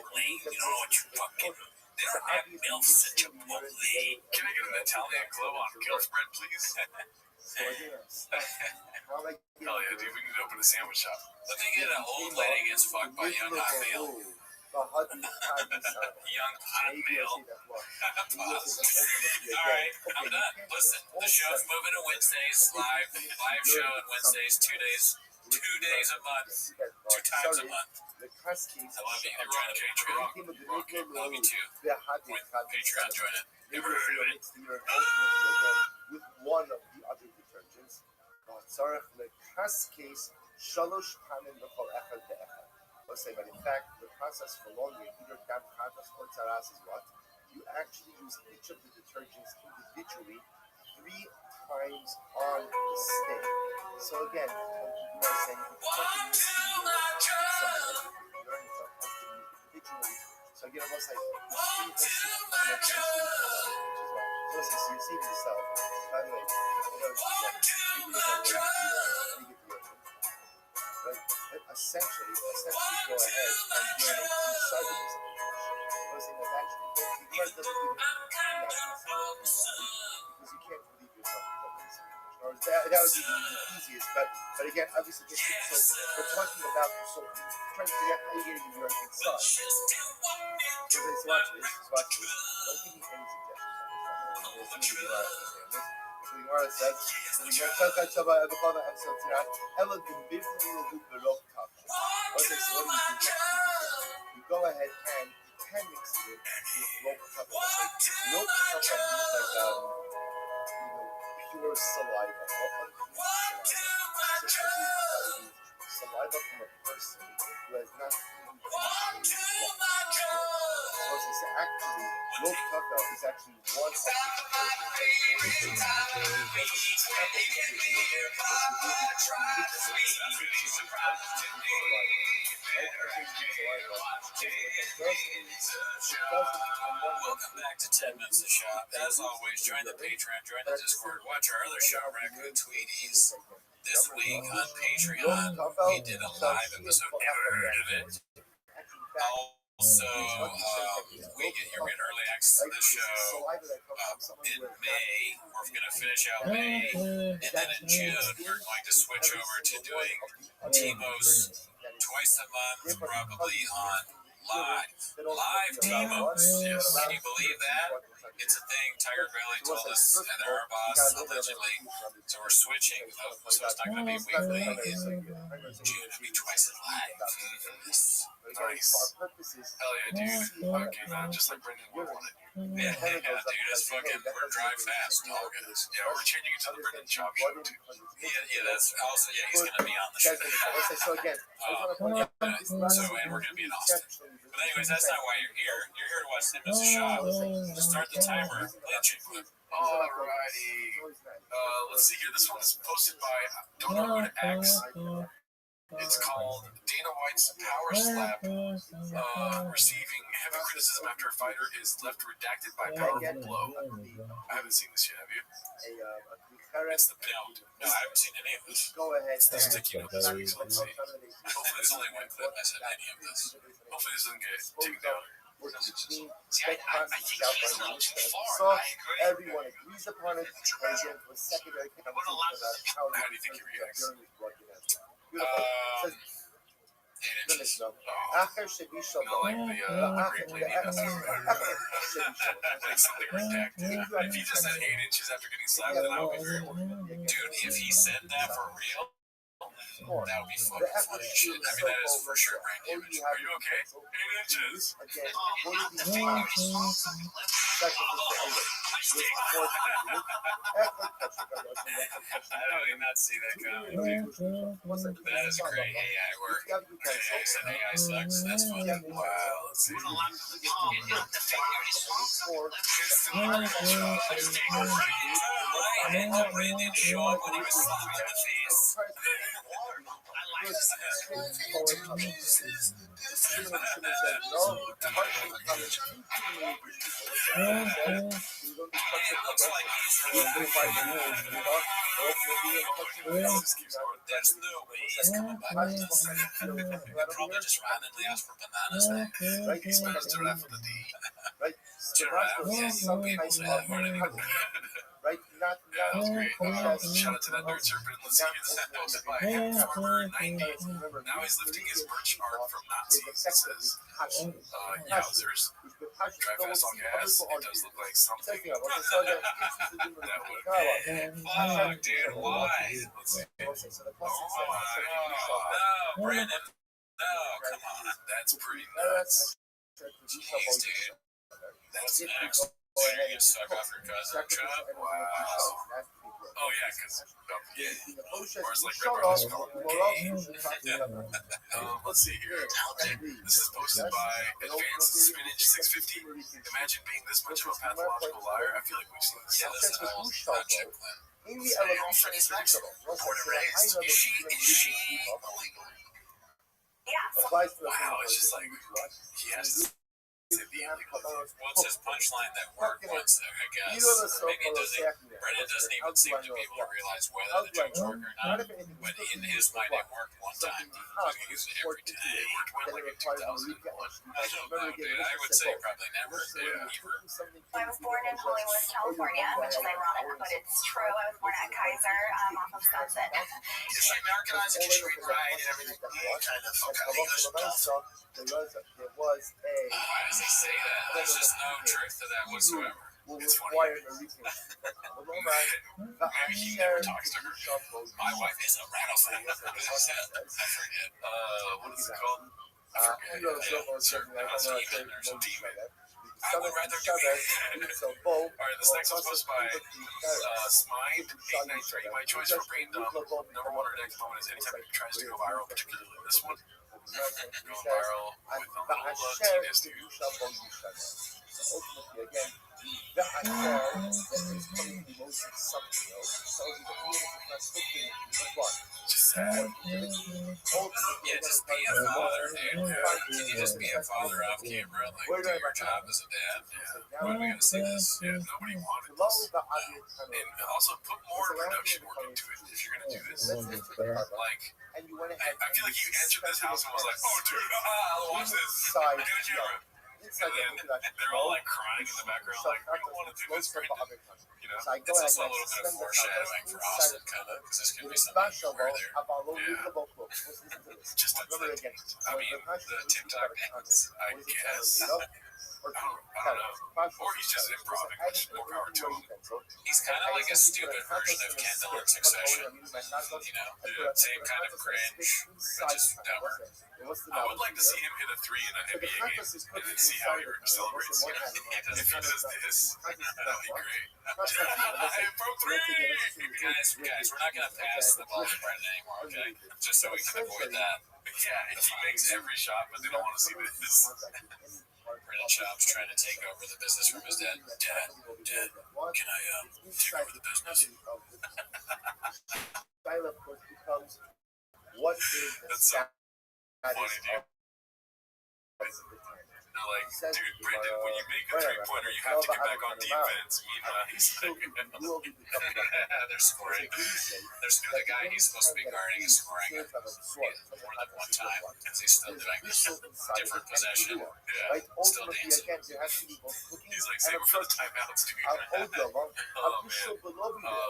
Speaker 8: don't know what you're fucking. They don't have milfs at Chipotle. Can I get an Italian club on gilf bread, please? Hell yeah, dude, we can open a sandwich shop. Let me get an old lady gets fucked by young hot male. Young hot male. Alright, I'm done. Listen, the show's moving to Wednesdays, live show on Wednesdays, 2 days a month, 2 times a month. I love you. I'm trying to Patreon. Okay, love you too. Patreon, join it. Never heard of it.
Speaker 3: With one of the other detergents, case Shalosh Tamin B'chol Echad Be'echad. Let's say, but in fact, the process for laundry, either Gam Chatas or Tzaras, is what? You actually use each of the detergents individually 3 times on the stick. So again, you are saying individually. So again, almost like so you're saving yourself. By the way, essentially go ahead and urinate inside of this because because you can't relieve yourself from this. That would be the easiest, but again, obviously, so we're talking about trying to figure out how you get your urine inside. So watch this. Don't give me any suggestions. So the Gemara says, so what do you go ahead and you can mix it with local pure saliva. Saliva from a person who has not actually, low kaka is actually one of
Speaker 8: Welcome back to 10 Minutes of Shop. As always, join the Patreon, join the Discord, watch our other Shop Raccoon Tweeties. This week on Patreon, we did a live episode. Never heard of it. Also, we get early access to the show in May. We're going to finish out May, and then in June, we're going to switch over to doing Timos twice a month, probably on live Timos. Yes. Can you believe that? It's a thing. Tiger Valley told us, and they're our boss, allegedly. So we're switching. So it's not going to be weekly. In June, it'll be twice as live. Nice. Hell yeah, dude. Okay, man, just like Brendan would want it. Yeah, dude, it's fucking, we're drive fast, all guys. Yeah, we're changing it to the Brendan Chop show, too. Yeah, that's also, he's going to be on the show.
Speaker 3: So again,
Speaker 8: and we're going to be in Austin. But anyways, that's not why you're here. You're here to watch 10 Minutes of Shop. Start the timer. Alrighty. Let's see here. This one is posted by Donor X. It's called Dana White's Power Slap, receiving heavy criticism after a fighter is left redacted by powerful blow. I haven't seen this yet, have you? It's the no, I haven't seen any of this. It's the sticky one this week, so let's see. Hopefully there's only one clip I said any of this. Hopefully this doesn't get taken down. See, I think he's a little too far. I agree.
Speaker 3: Everyone agrees upon it. And again, for secondary conversation about
Speaker 8: how do you think he reacts?
Speaker 3: After Shabi Shalom,
Speaker 8: something redacted. If he just said 8 inches after getting slapped, then I would be very worried. Dude, if he said that for real, that would be fucking funny shit. I mean, that is for sure brain damage. Are you okay? 8 inches. I did not see that coming. That is great AI work. Said AI sucks. That's funny. Wow. Let's see. Ray didn't show up when he was slapped in the face. There's no way he's coming back. Probably just randomly asked for bananas there. He spells giraffe with a D. Giraffe, yeah, people say that more than anything. Yeah, that was great. Shout out to that nerd serpent. Let's see. This is posted by Farmer90. Now he's lifting his merch art from Nazis. It says, Yowzers. Drive fast on gas. It does look like something. That would be. Fuck, dude. Why? Let's see. No, Brandon. No, come on. That's pretty nuts. Jeez, dude. That's next. So you're gonna suck off your cousin, Chop? Wow. Oh yeah, because
Speaker 3: Or
Speaker 8: it's like let's see here. This is posted by Advanced Spinach 650. Imagine being this much of a pathological liar. I feel like we've seen this.
Speaker 3: Yeah,
Speaker 8: This is Chip
Speaker 3: in the
Speaker 8: My girlfriend is Mexican. Born and raised. Is she illegal? Wow, it's just like he has to say the illegal.
Speaker 1: What's his punchline that worked once, I guess? Maybe it doesn't. Brennan doesn't even seem to be able to realize whether the jokes work or not. But in his mind, it worked one time. He uses it every time.
Speaker 8: It worked when, like in 2001.
Speaker 1: I don't know, dude. I would say probably never. Ever.
Speaker 10: I was born in Hollywood, California, which is ironic, but it's true. I was born at Kaiser off of Sunset.
Speaker 8: Is she Americanized and she read right and everything? Kind of.
Speaker 1: Why does he say that? There's just no truth to that whatsoever.
Speaker 8: It's funny. Maybe he never talks to her.
Speaker 1: My wife is a rattlesnake.
Speaker 8: I forget. What is it called? I forget. There's a demon. I would rather do it. Alright, this next one's posted by Smine893. My choice for brain dump number one or next moment is anytime it tries to go viral, particularly this one. Going viral with a little Tina's dude.
Speaker 3: Ultimately, again, that I said that is coming from most of something else. So the
Speaker 8: Just sad.
Speaker 1: Yeah, just be a father, dude. Can you just be a father off camera? Like, do your job as a dad? Yeah. When are we going to see this?
Speaker 8: Yeah, nobody wanted this. And also put more production work into it if you're going to do this. Like, I feel like you entered this house and was like, oh, dude, I'll watch this. Get a camera. And then they're all like crying in the background, like, we don't want to do this, Brendan. You know,
Speaker 1: It's also a little bit of foreshadowing for Austin, kind of, because this could be something where they're.
Speaker 8: Just I mean, the TikTok dance, I guess. I don't know. Or he's just improvising, which more power to him.
Speaker 1: He's kind of like a stupid version of Kendall in Succession. You know, same kind of cringe, but just dumber.
Speaker 8: I would like to see him hit a 3 in an NBA game and then see how he celebrates. You know? If he does this, that'd be great. I broke 3!
Speaker 1: Guys, we're not going to pass the ball to Brendan anymore, okay? Just so we can avoid that.
Speaker 8: Yeah, he makes every shot, but they don't want to see this.
Speaker 1: Brendan Schaub's trying to take over the business from his dad. Dad, can I take over the business?
Speaker 8: That's so funny, dude. They're like, dude, Brendan, when you make a 3-pointer, you have to get back on defense. Meanwhile, he's like,
Speaker 1: They're scoring. The guy he's supposed to be guarding is scoring more than one time because he's still doing different possession.
Speaker 8: yeah,
Speaker 1: Still dancing.
Speaker 8: he's like, save it for the timeouts, dude. Oh, man.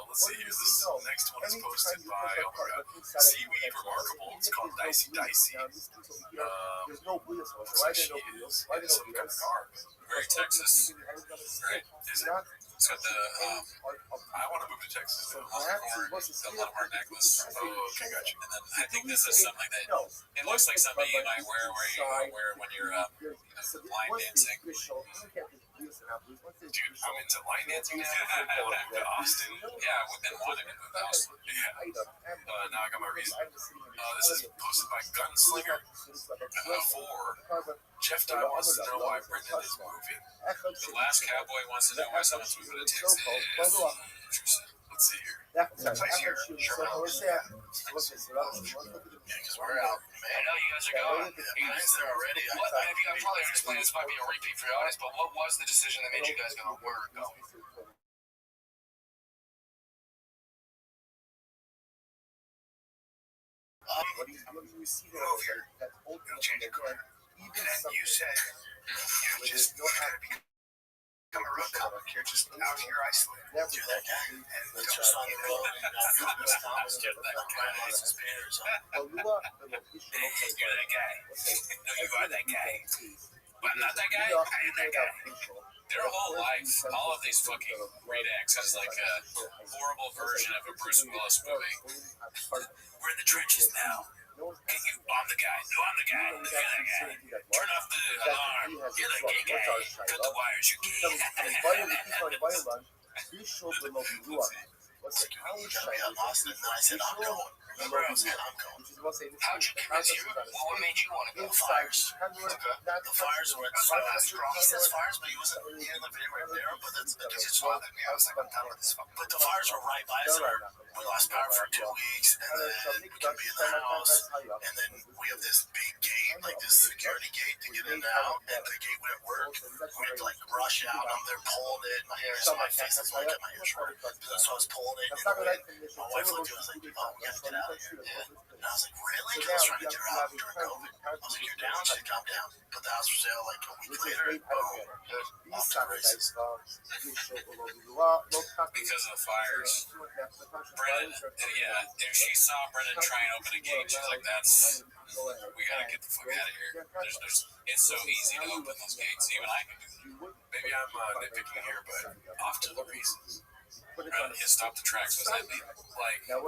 Speaker 8: Let's see here. This next one is posted by, oh my god, Seaweed Remarkable. It's called Dicey Dicey.
Speaker 3: There's no wheels.
Speaker 8: Looks like she is in some kind of car.
Speaker 1: Very Texas. Right?
Speaker 8: Is it?
Speaker 1: It's got the,
Speaker 8: I want to move to Texas.
Speaker 1: the love heart necklace.
Speaker 8: Oh, okay, gotcha.
Speaker 1: And then I think this is something that, it looks like something you might wear when you're line dancing.
Speaker 8: Dude, I'm into line dancing now. To Austin.
Speaker 1: Yeah, we've been wanting to move to Austin.
Speaker 8: Yeah. Now I got my reason. This is posted by Gunslinger. Jeff Dye wants to know why Brendan is moving.
Speaker 1: The last cowboy wants to know why someone's moving to Texas. Interesting.
Speaker 8: Let's see here. Place here. Sure. Yeah, because we're out.
Speaker 7: Man, I know you guys are going. You guys there already. What, I think I'm probably explaining this might be a repeat for your audience, but what was the decision that made you guys go where we're going?
Speaker 9: Move here. It'll change your career. And then you said you're just gonna become a real comic. You're just out here isolated. You're that guy. And don't you know?
Speaker 1: You're that guy. No, you are that guy. But I'm not that guy. I am that guy. Their whole life, all of these fucking redacts is like a horrible version of a Bruce Willis movie. We're in the trenches now. And you, I'm the guy. No, I'm the guy. You're that guy. Turn off the alarm. You're the gay guy. Cut the wires. You're gay.
Speaker 9: like, you gotta be at Austin. And then I said, I'm going. Remember, I was saying, I'm going.
Speaker 7: How'd you convince you? Well, what made you want to go?
Speaker 9: The fires. The fires were strong. He says fires, but he wasn't in the video right there. But that's
Speaker 7: Just bothered me. I was like, I'm done with this fucking.
Speaker 9: But the fires were right by us. We lost power for 2 weeks, and then we couldn't be in the house. And then we have this big gate, like this security gate to get in and out, and the gate wouldn't work. We had to like rush out. I'm there pulling it. My hair's on my face. That's why I got my hair short. So I was pulling it. And my wife looked at me. I was like, "Oh, we gotta get out of here." And I was like, "Really?" Because I was trying to get her out during COVID. I was like, "You're down?" She said, "Calm down." Put the house for sale like a week later. Boom. Off to the races.
Speaker 8: Because of the fires. Brennan, if she saw Brennan try and open a gate, she's like, we gotta get the fuck out of here. It's so easy to open those gates. Even I can do that.
Speaker 7: Maybe I'm nitpicking here, but off to the races. Stop the tracks. What does that mean? Like, I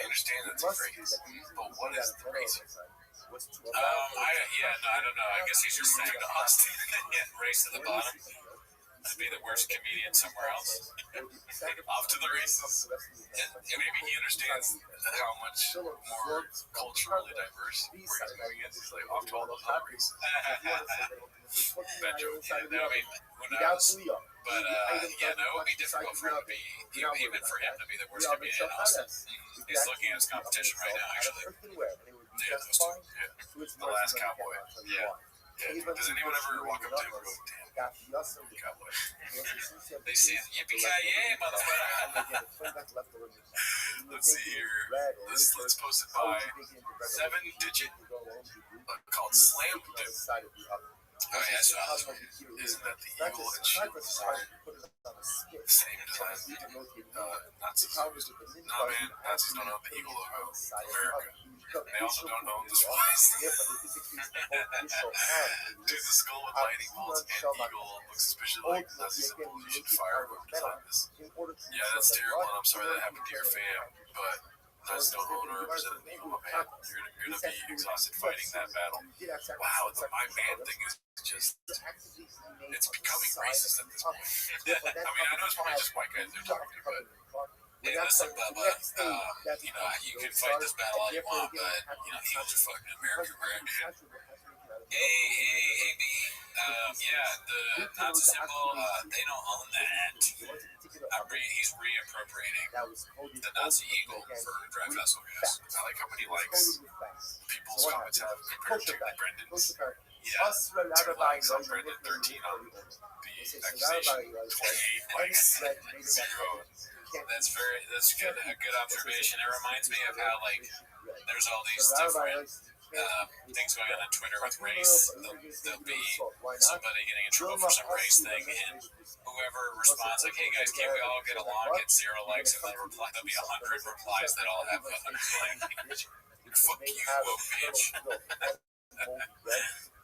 Speaker 7: understand that's a phrase, but what is the races?
Speaker 8: I don't know. I guess he's just saying to Austin, race to the bottom. I'd be the worst comedian somewhere else.
Speaker 7: Off to the races. And maybe he understands how much more culturally diverse we're going against. He's like, off to all those other races.
Speaker 8: Bad joke. No, I mean, when I was, but it would be difficult for him to be, even for him to be the worst comedian in Austin. He's looking at his competition right now, actually.
Speaker 7: Yeah, those two. Yeah. The last cowboy. Yeah. Does anyone ever walk up to him and go, damn, cowboy?
Speaker 8: They say, yippee-ki-yay, motherfucker.
Speaker 7: Let's see here. Let's post it by 7-digit called Slam Dude.
Speaker 8: Oh, yeah, so I was
Speaker 7: Isn't that the eagle and shield design? Same design. Nazis. No, man. Nazis don't own the eagle logo. America. They also don't own the spice. Dude, the skull with lightning bolts and eagle looks suspiciously like Nazi symbols. You should fire whoever designed this. Yeah, that's terrible, and I'm sorry that happened to your fam, but Nazis don't own or represent an eagle, man. You're gonna be exhausted fighting that battle. Wow, the my man thing is just, it's becoming racist at this point. I mean, I know it's probably just white guys they're talking to, but
Speaker 8: hey, listen, Bubba, you can fight this battle all you want, but, eagles are fucking American brand, dude. Hey, B. The Nazi symbol, they don't own that. He's reappropriating the Nazi eagle for dry vessel gas.
Speaker 7: I like how many likes people's comments have compared to Brendan's.
Speaker 8: Yeah.
Speaker 7: Two likes on Brendan, 13 on the accusation, 28 likes, 0.
Speaker 8: That's good. A good observation. It reminds me of how there's all these different things going on Twitter with race. There'll be somebody getting in trouble for some race thing, and whoever responds like, "Hey guys, can't we all get along?" Gets 0 likes, and there'll be 100 replies that all have 100 likes. Fuck you, woke bitch.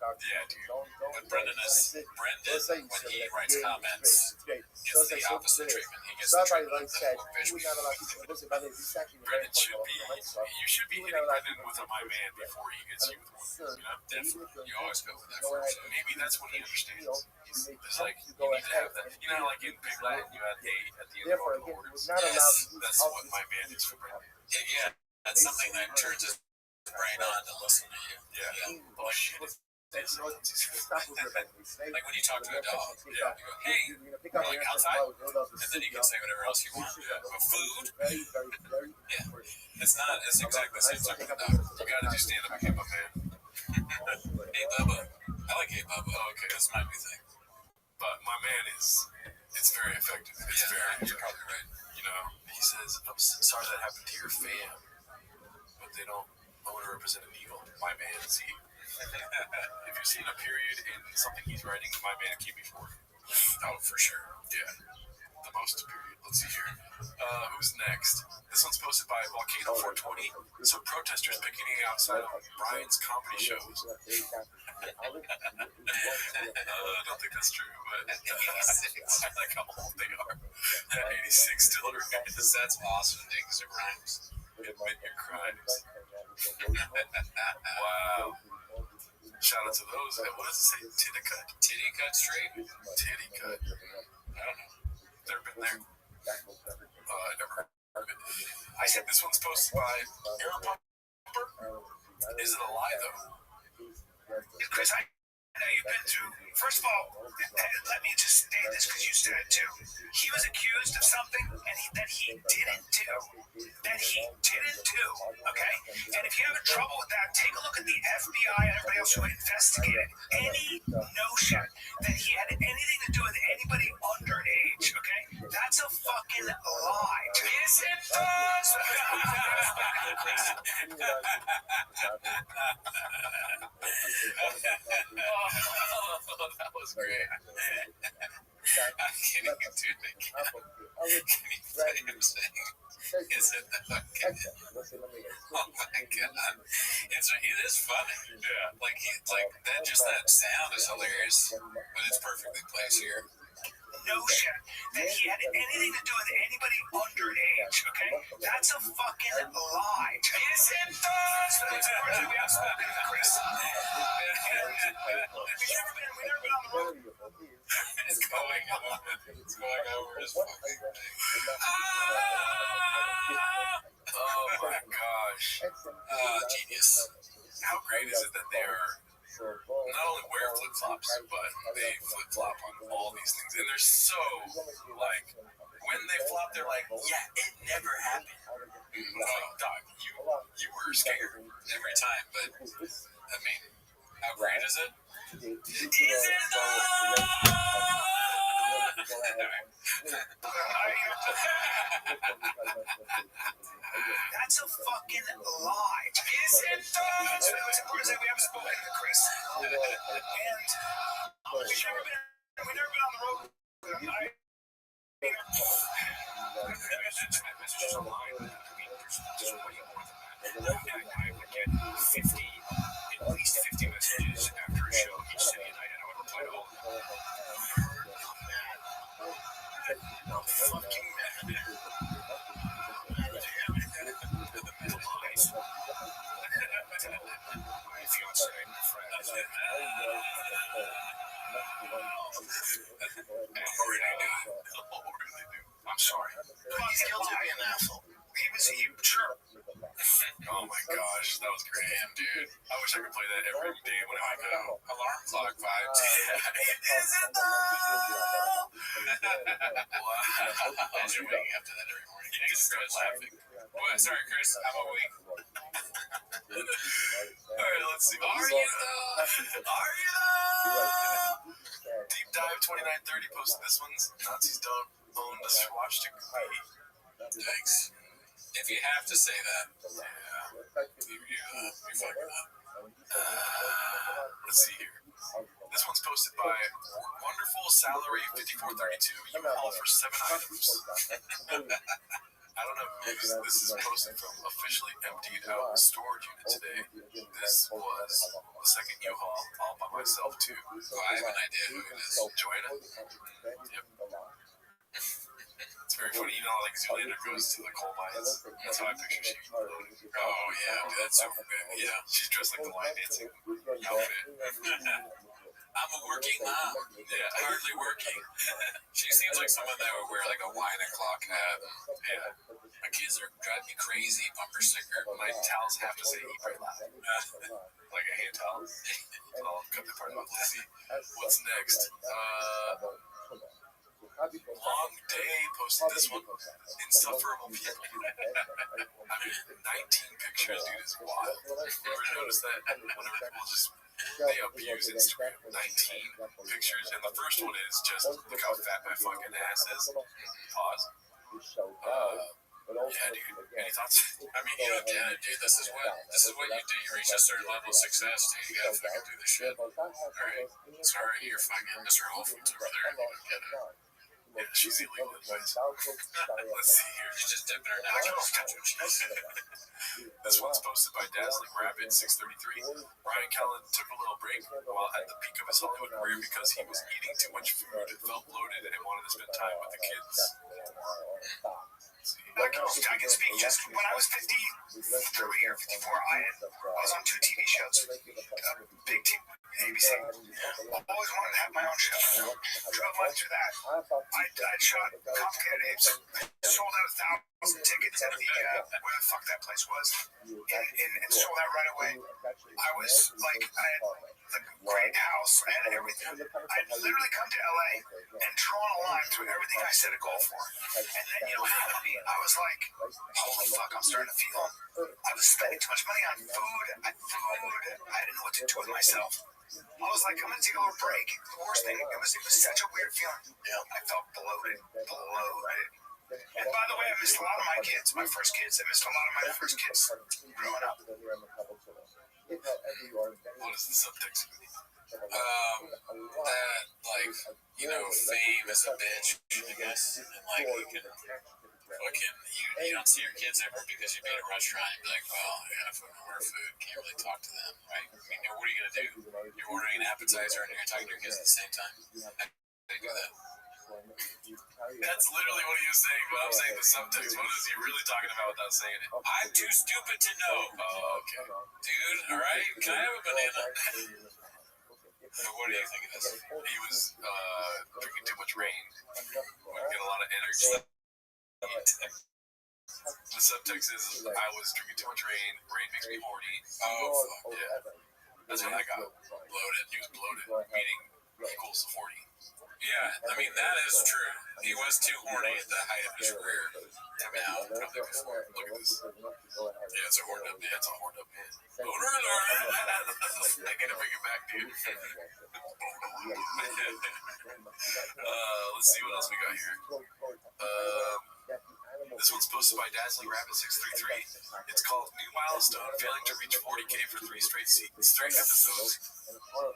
Speaker 7: Yeah, dude.
Speaker 8: But Brendan, when he writes comments, gets the opposite treatment. He gets the treatment of the woke bitch.
Speaker 7: Brendan you should be hitting Brendan with a my man before he gets you with one.
Speaker 8: Definitely. You always go with that first.
Speaker 7: Maybe that's what he understands. It's like, you need to have that. Like in Big Latin, you had A at the end of all the words.
Speaker 8: Yes.
Speaker 7: That's what my man is for Brendan.
Speaker 8: Yeah, that's something that turns his brain on to listen to you.
Speaker 7: Yeah.
Speaker 8: Oh, shit. Like when you talk to a dog, you go, "Hey, outside," and then you can say whatever else you want. But food, it's exactly the same type of dog.
Speaker 7: You gotta do stand up and give up, man.
Speaker 8: Hey Bubba, I like Hey Bubba. Oh, okay, that's my new thing.
Speaker 7: But my man it's very effective.
Speaker 8: You're probably right.
Speaker 7: He says, "I'm sorry that happened to your fam, but they don't own or represent an eagle." My man, see? If you've seen a period in something he's writing, my man came before.
Speaker 8: Oh, for sure.
Speaker 7: Yeah. The most period. Let's see here. Who's next? This one's posted by Volcano 420. So protesters picketing outside of Brian's comedy shows. I don't think that's true, but I like how old they are. 86 still remains.
Speaker 8: That's awesome, because it rhymes.
Speaker 7: Admit your crimes. Wow. Shout out to those. What does it say? Titty cut?
Speaker 8: Titty cut straight?
Speaker 7: Titty cut.
Speaker 8: I don't know.
Speaker 7: Never been there. Never
Speaker 8: I said this one's posted by Air Pumper. Is it a lie, though? Because I know you've been through. First of all, let me just state this because you said it too. He was accused of something that he didn't do. Okay? And if you're having trouble with that, take a look at the FBI and everybody else who investigated any notion that he had anything to do with anybody underage. Okay? That's a fucking lie. Yes, it does. That was great. I can't even do it again. Can you play him saying, is it okay? Oh my god. It is funny. Yeah. Like that sound is hilarious, but it's perfectly placed here. Notion that he had anything to do with anybody underage, okay? That's a fucking lie. Yes, it does. That's the person we have spoken to, Chris. We've never been on the road. It's going over his fucking thing. Oh my gosh. Genius. How great is it that they are not only wear flip-flops, but they flip-flop on all these things. And they're so, like, when they flop, they're like, yeah, it never happened. Like, dog, you were scared every time, but, I mean, how great is it? Is it That's a fucking lie. Is it does? We haven't spoken to Chris. And we've never been on the road. Messages online. I mean, there's way more than that. I would get 50, at least 50 messages after a show each city night, and I would reply to all of them. I'm fucking mad. The middle lies. My fiance, my friend. I really do. I'm sorry. He's guilty of being an asshole. Sure. Oh my gosh, that was great, dude. I wish I could play that every day when I go. Alarm clock vibes. Is it though? Wow. As you're waking up to that every morning, you just start laughing. What? Sorry, Chris, I'm awake. Alright, let's see. Are you though? Deep Dive 2930 posted this one's. Nazis don't own the Swatch degree. Thanks. If you have to say that, yeah, you fuck it up. Let's see here. This one's posted by Wonderful Salary 5432. U-Haul for 7 items. I don't know who this is posted from. Officially emptied out the storage unit today. This was the second U-Haul all by myself too. So I have an idea who it is. Joanna? Yep. It's very funny. You know, like Zoolander goes to the coal mines. That's how I picture she. Oh yeah, dude, that's so good. Yeah, she's dressed like the line dancing outfit. I'm a working mom. Yeah, hardly working. She seems like someone that would wear like a wine o'clock hat. Yeah, my kids are driving me crazy. Bumper sticker. My towels have to say "Eat Pray Laugh." Like a hand towel. I'll cut the part about Lizzie. What's next? Long Day posted this one. Insufferable people. I mean, 19 pictures, dude, is wild. Ever notice that? Whenever people just, they abuse Instagram. 19 pictures. And the first one is just, look how fat my fucking ass is. Pause. Yeah, dude. Any thoughts? I mean, you don't get it, dude. This is what you do. You reach a certain level of success, dude. You gotta fucking do this shit. Alright. Sorry, you're fucking Mr. Whole Foods over there. You don't get it. Yeah, she's illegal advice. Let's see here. She's just dipping her nachos. This one's posted by Dazzling Rabbit 633. Ryan Callen took a little break while at the peak of his Hollywood career because he was eating too much food and felt bloated and wanted to spend time with the kids. Let's see.
Speaker 7: I can speak just when I was 53 or 54. I was on 2 TV shows, big TV, ABC. Always wanted to have my own show. Drove right through that. I shot Complicated Apes. Sold out 1,000 tickets at the where the fuck that place was, and sold out right away. I was like, I had the great house, I had everything. I'd literally come to LA and drawn a line through everything I set a goal for. And then, you know, I was like, holy fuck, I'm starting to feel I was spending too much money on food. I didn't know what to do with myself. I was like, I'm gonna take a little break. The worst thing, it was such a weird feeling. I felt bloated. And by the way, I missed a lot of my kids, my first kids. I missed a lot of my first kids growing up.
Speaker 8: What is the subtext? That, like, you know, fame is a bitch, I guess. And, like, you can fucking, you don't see your kids ever because you made a restaurant and be like, well, I gotta fucking order food. Can't really talk to them, right? I mean, what are you gonna do? You're ordering an appetizer and you're talking to your kids at the same time. How do you do that? That's literally what he was saying, but I'm saying the subtext. What is he really talking about without saying it? I'm too stupid to know. Oh, okay. Dude, alright, can I have a banana? So what do you think of this? He was drinking too much rain. Would get a lot of energy. The subtext is I was drinking too much rain. Rain makes me horny. Oh, fuck, yeah. That's what I got. Bloated. He was bloated, meaning equals horny. Yeah, I mean, that is true. He was too horny at the height of his career. Now, probably before. Look at this. Yeah, it's a horned up. Yeah, it's a horned up man. I gotta bring it back, dude. Let's see what else we got here. This one's posted by Dazzling Rabbit 633. It's called New Milestone, failing to reach 40K for 3 straight episodes. Oh,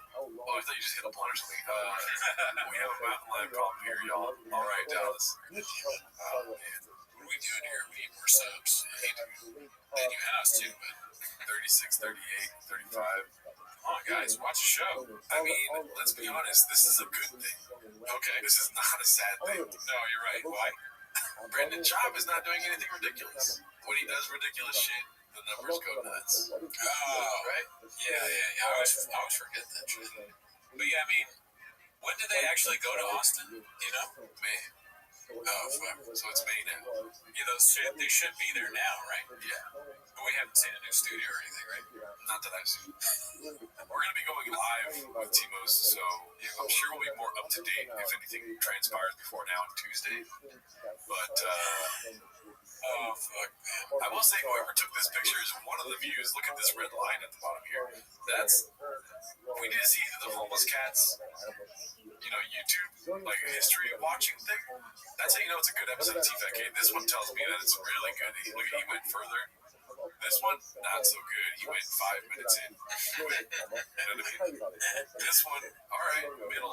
Speaker 8: I thought you just hit a blunt or something. We have a mountain lion problem here, y'all. All right, Dallas. Oh, man. What are we doing here? We need more subs. And you had us too, but 36, 38, 35. Come on, guys, watch the show. I mean, let's be honest, this is a good thing. Okay, this is not a sad thing. No, you're right. Why? Brendan Schaub is not doing anything ridiculous. When he does ridiculous shit, the numbers go nuts. Oh, right? Yeah. I always forget that shit. But yeah, I mean, when did they actually go to Austin? You know? May. Oh, fuck. So it's May now. You know, they should be there now, right? Yeah. But we haven't seen a new studio or anything, right? Not that I've seen. We're going to be going live with Timos, so I'm sure we'll be more up to date if anything transpires before now on Tuesday. But, oh, fuck, man. I will say, whoever took this picture is one of the views. Look at this red line at the bottom here. We need to see the homeless cats, you know, YouTube, like a history of watching thing. That's how you know it's a good episode of TFK. This one tells me that it's really good. Look, he went further. This one, not so good. He went 5 minutes in. You know what I mean? This one, all right, mid, you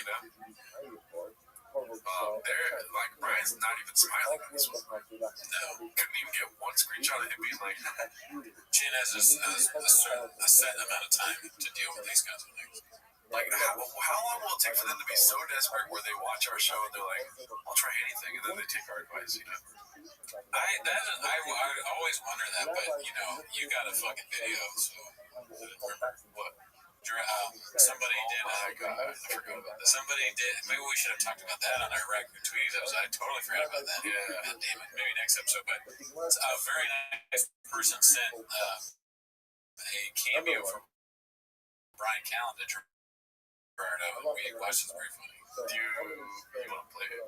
Speaker 8: know. Like, Brian's not even smiling on this one. No, couldn't even get one screenshot of him being like, Chin has a set amount of time to deal with these kinds of things. Like, how long will it take for them to be so desperate where they watch our show and they're like, I'll try anything, and then they take our advice, you know? I always wonder that, but, you know, you got a fucking video, so what? Somebody did, I forgot about that. Somebody did, maybe we should have talked about that on our Raccoon Tweets. I totally forgot about that. Yeah, damn it, maybe next episode. But a very nice person sent a cameo from Brian Callen to Gerardo, and we watched. It's very funny. Do you want to play it?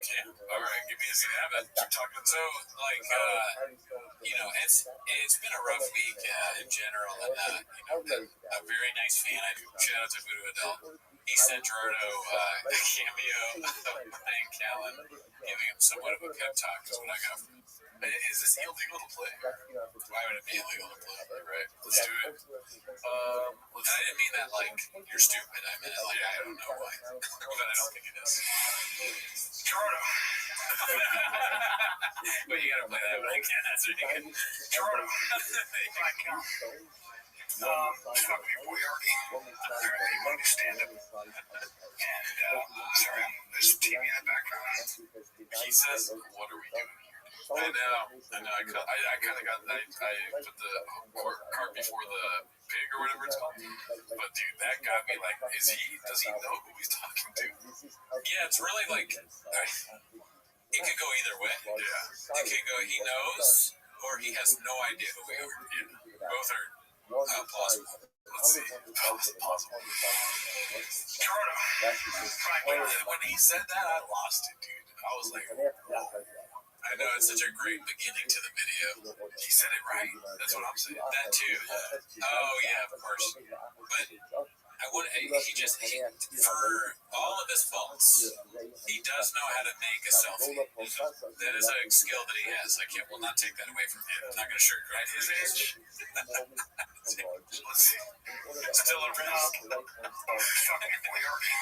Speaker 8: Yeah. All right, give me a second. I'm talking. So, like, you know, it's been a rough week in general, and you know, a very nice fan. Shout out to Voodoo Adult. He sent Gerardo a cameo of Brian Callen, giving him somewhat of a pep talk. Is what I got from him. Is this illegal to play? Why would it be illegal to play? Right? Let's do it. I didn't mean that like you're stupid. I meant like I don't know why, but I don't think it is. Gerardo. But you gotta play that, but I can't answer it again. Gerardo.
Speaker 7: Talking to your boy Artie. He wanted to stand up. And, sorry, there's TV in the background.
Speaker 8: He says, "What are we doing here?" I know. I kind of got. I put the cart before the pig or whatever it's called. But dude, that got me like, does he know who he's talking to? Yeah, it's really like, it could go either way. Yeah, it could go. He knows, or he has no idea who we are. Yeah, both are plausible. Let's see. Plausible. When he said that, I lost it, dude. I was like, I know, it's such a great beginning to the video. He said it right. That's what I'm saying. That too. Oh yeah, of course. But for all of his faults, he does know how to make a selfie. That is a skill that he has. I will not take that away from him. I'm not going to sugarcoat his age. Let's see. Still around.
Speaker 7: Fucking your boy Artie.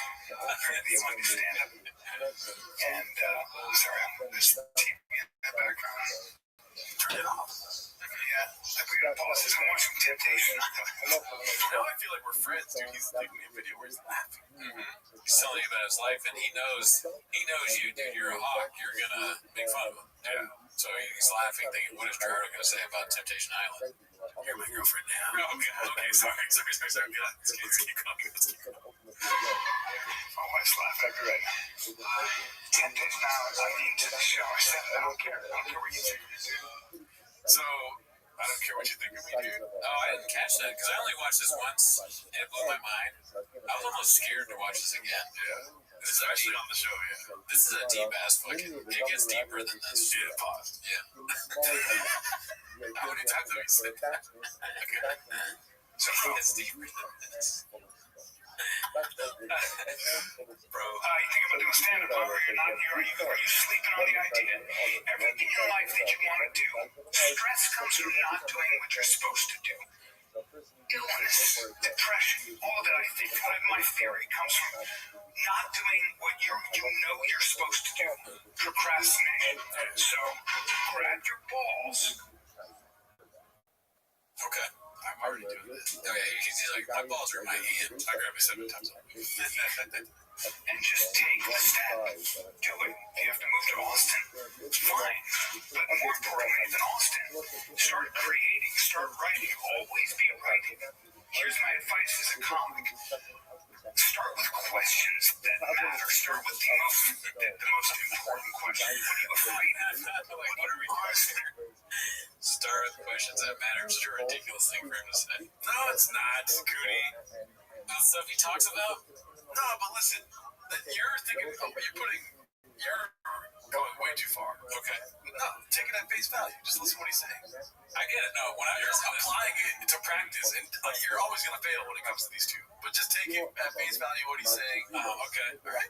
Speaker 7: He wanted to stand up. And, sorry, there's TV in the background.
Speaker 8: Turn it off.
Speaker 7: Yeah, we gotta pause this. I'm watching Temptation.
Speaker 8: Now I feel like we're friends, dude. He's leaving me a video where he's laughing. He's telling you about his life, and he knows you, dude. You're a hawk. You're gonna make fun of him. Yeah. So he's laughing, thinking, what is Gerardo gonna say about Temptation Island? You're my girlfriend now. Okay, sorry. Let's keep going.
Speaker 7: My wife's laughing. Right. Temptation Island. I came to the show. I said, I don't care what you think.
Speaker 8: So, I don't care what you think of me, dude. Oh, I didn't catch that because I only watched this once and it blew my mind. I was almost scared to watch this again. Yeah. This is actually on the show, yeah. This is a deep ass fucking. It gets deeper than this. Yeah, pause. Yeah. How many times have you said that? Okay. So it gets deeper than this.
Speaker 7: Bro, you think about doing stand-up over here? Not here. Are you sleeping on the idea? Everything in life that you want to do, stress comes from not doing what you're supposed to do. Illness, depression, all of that, I think, my theory comes from not doing what you know you're supposed to do. Procrastination. So, grab your balls.
Speaker 8: Okay. I'm already doing this. Oh, yeah, he's like, my balls are in my hand. I grab it 7 times a week.
Speaker 7: And just take the step. Do it. If you have to move to Austin, fine. But more importantly than Austin, start creating, start writing. Always be writing. Here's my advice as a comic. Start with questions that matter. Start with the most important question. What are you afraid of? What are we doing?
Speaker 8: Start with questions that matter. It's such a ridiculous thing for him to say. No, it's not, Goody. The stuff he talks about? No, but listen, you're going way too far. Okay. No, take it at face value. Just listen to what he's saying. I get it. No, when you're applying it to practice, and you're always going to fail when it comes to these two. But just take it at face value what he's saying. Okay. All right.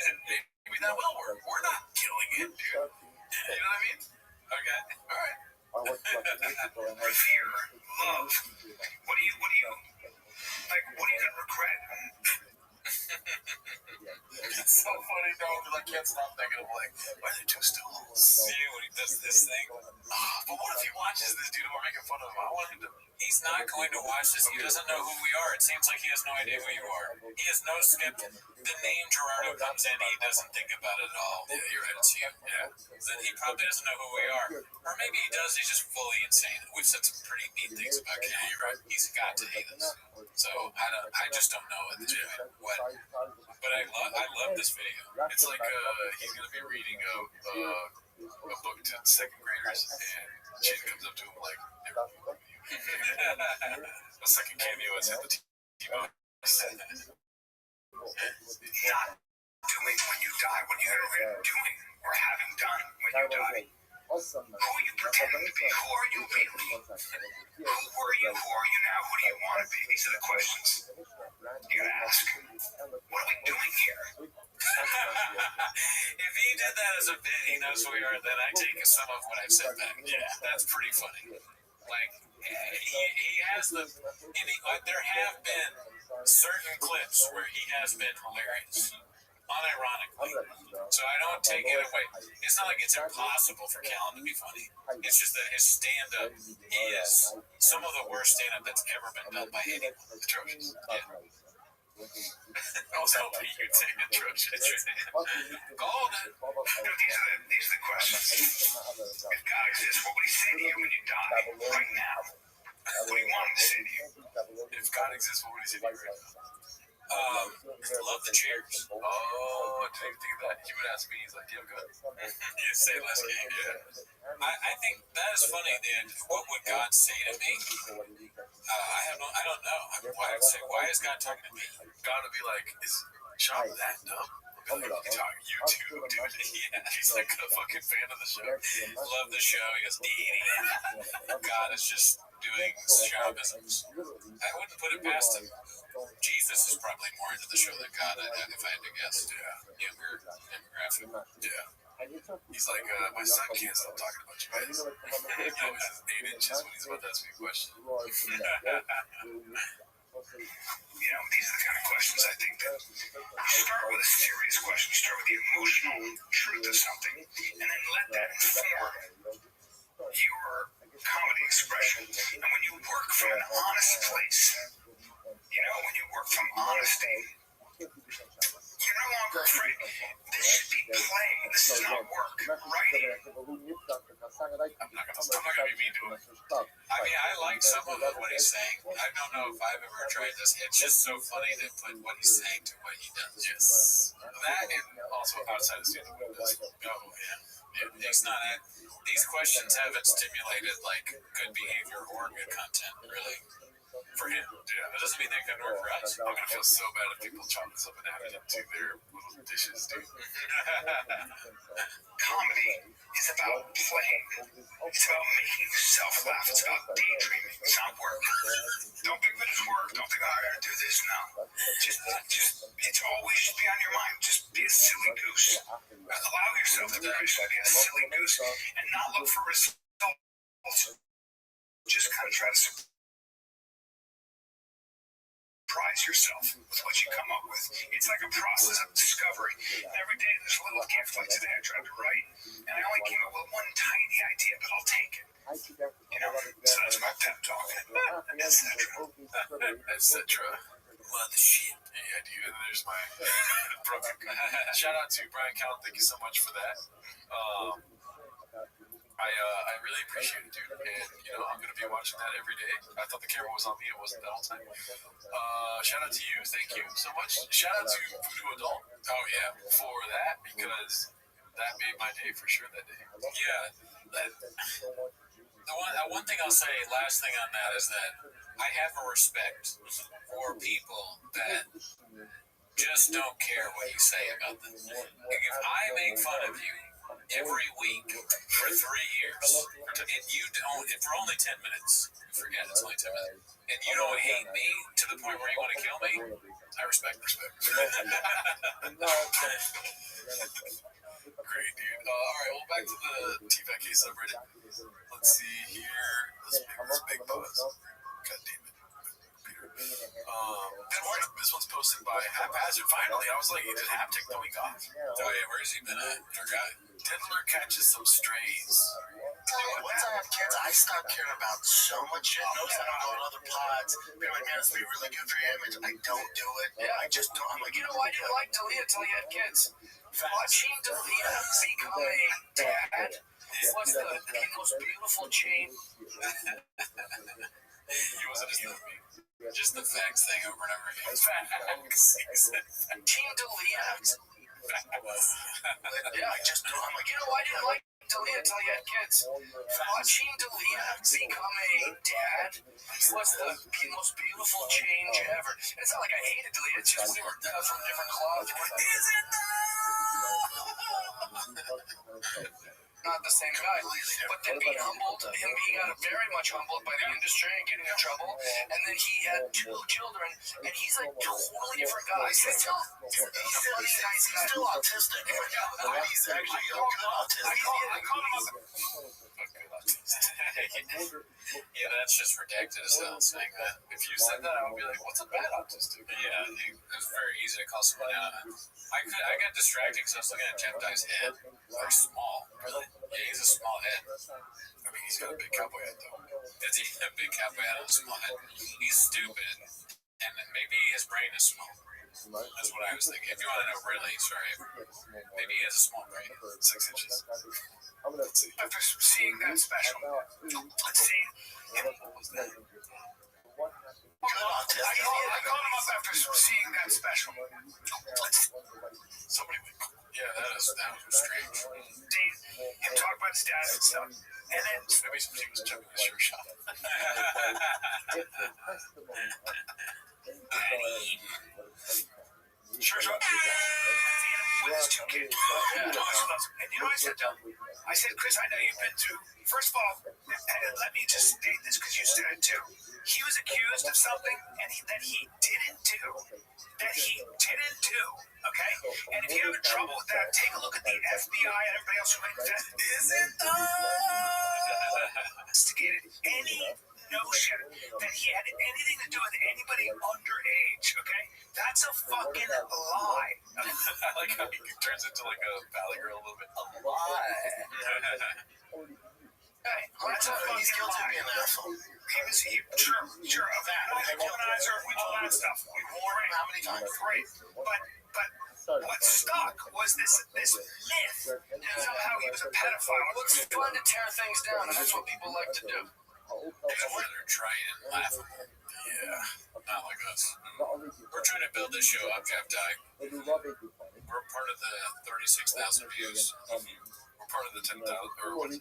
Speaker 8: And maybe that will work. We're not killing it, dude. You know what I mean? Okay. All right.
Speaker 7: Fear, love. What are you gonna regret?
Speaker 8: It's so funny, though, because I can't stop thinking of, like, why are there 2 stools? See, when he does this thing. But what if he watches this dude and we're making fun of him? I want him to. He's not going to watch this. He doesn't know who we are. It seems like he has no idea who you are. He has no skip. The name Gerardo comes in, he doesn't think about it at all. Yeah, you're right. See, yeah. Then he probably doesn't know who we are. Or maybe he does. He's just fully insane. We've said some pretty neat things about Kenny. You're right. He's got to hate us. So I just don't know at the gym what. But I love this video. It's like he's gonna be reading a book to 2nd graders, and Chin comes up to him like, a second cameo is at the TV.
Speaker 7: Not doing when you die, what you're doing or having done when you die. Who are you pretending to be? Who are you really? Who were you? Who are you now? Who do you want to be? These are the questions you gotta ask. What are we doing here?
Speaker 8: If he did that as a bit, he knows who we are, then I take some of what I've said back. Yeah, that's pretty funny. Like, he has there have been certain clips where he has been hilarious. unironically. So I don't take it away. It's not like it's impossible for Callan to be funny. It's just that his stand-up is some of the worst stand-up that's ever been done by anyone. Atrocious. Yeah. I was hoping you'd say atrocious. Golden.
Speaker 9: These are the questions. If God exists, what would he say to you when you die right now? What do you want him to say to you?
Speaker 8: If God exists, what would he say to you right now? Love the cheers. Oh, I didn't think of that. He would ask me, he's like, yeah, good. You say less game, yeah. I think that is funny, Dan. What would God say to me? I don't know. Why is God talking to me? God would be like, is Sean that dumb? Like, you too, dude. Yeah, he's like a fucking fan of the show. Love the show. He goes, God is just doing Shamanisms. I wouldn't put it past him. Jesus is probably more into the show than God, if I had to guess. Yeah. Younger demographic. Yeah. He's like, my son can't stop talking about you guys. He always has 8 inches when he's about to ask me a question.
Speaker 9: These are the kind of questions I think that you start with a serious question. You start with the emotional truth of something, and then let that inform your comedy expression. And when you work from an honest place, when you work from honesty, you're no longer afraid. This should be playing. This is not work. Writing.
Speaker 8: I'm not gonna be mean to him. I mean, I like some of what he's saying. I don't know if I've ever tried this. It's just so funny to put what he's saying to what he does. Yes. That and also outside of stand-up does. Oh, yeah. It's not. These questions haven't stimulated like good behavior or good content, really. For him, yeah. That doesn't mean they couldn't work for us. I'm gonna feel so bad if people chop this up and add it into their little dishes, dude.
Speaker 9: Comedy is about playing. It's about making yourself laugh. It's about daydreaming. It's not work. Don't think that it's work. Don't think, I gotta do this now. Just, it's always just be on your mind. Just be a silly goose. Allow yourself to actually be a silly goose and not look for results. Just kind of try to surprise yourself with what you come up with. It's like a process of discovery. And every day there's a little gift. Like today I tried to write, and I only came up with one tiny idea, but I'll take it. So that's my pep talk.
Speaker 8: Etc. Love the shit. Yeah, dude. And there's my shout out to Brian Callen. Thank you so much for that. I really appreciate it, dude. And, I'm going to be watching that every day. I thought the camera was on me. It wasn't that whole time. Shout out to you. Thank you so much. Shout out to Voodoo Adult. Oh, yeah. For that, because that made my day for sure that day. Yeah. One thing I'll say, last thing on that, is that I have a respect for people that just don't care what you say about them. Like, if I make fun of you every week for 3 years, and you don't, for only 10 minutes, forget it's only 10 minutes, and you don't hate me to the point where you want to kill me, I respect. Great, dude. All right, well, back to the TVAK subreddit. Let's see here. Let's big pause. God damn it. This one's posted by Haphazard. Finally, I was like, did Haptic going off? Oh, yeah, where's he been at? Our guy. Diddler catches some strays.
Speaker 9: Once I have kids, I stop caring about so much shit. Notice I don't go on other pods. Be like, man, it's be really good for your image. I don't do it. Yeah, I just don't. I'm like, I didn't like Dalia until you had kids. Watching Dalia become a dad was the most beautiful change.
Speaker 8: He wasn't just me. Just the facts thing over and over again. Facts.
Speaker 9: Team Dalia. Yeah, I just don't. I'm like, I didn't like Dalia until you had kids. Watching Dalia become a dad was the most beautiful change ever. It's not like I hated Dalia, it's just we were from different clubs. Is it though? Not the same guy, but then being humbled, he got very much humbled by the industry and getting in trouble, and then he had 2 children, and he's a totally different guy. He's still autistic. He's actually I call him
Speaker 8: Yeah, that's just redacted as hell saying that. If you said that, I would be like, what's a bad autistic? Yeah, it's very easy to call someone out. I got distracted because I was looking at Jeff Dye's head. Very small. Really? Yeah, he's a small head. I mean, he's got a big cowboy head, though. Is he a big cowboy head and a small head? He's stupid, and maybe his brain is small. That's what I was thinking. If you want to know really, sorry, maybe he has a small brain. 6 inches. After seeing that special, let's see. What was that? I called him up after seeing that special. Somebody went, yeah, that was strange. Him talk about his dad and stuff. And then maybe somebody was checking his shirt shop. Sure shop. With his 2 kids. And you know, I said, Chris, I know you've been through. First of all, let me just state this because you said it too. He was accused of something that he didn't do. Okay? And if you're having trouble with that, take a look at the FBI and everybody else who isn't investigated any notion that he had anything to do with anybody underage, okay? That's a fucking lie. I like how he turns into like a Valley Girl a little bit. A lie. Hey, that's a fucking he's guilty of being an asshole. Sure, of that. Womanizer, we do all that stuff. We wore it how many times? Right. But what stuck was this myth that somehow he was a pedophile. Looks fun to tear things down, and that's what people like to do. They'd rather try it and laugh. Yeah, not like us. We're trying to build this show up, Jeff Dye. We're part of the 36,000 views. We're part of the 10,000, or 250,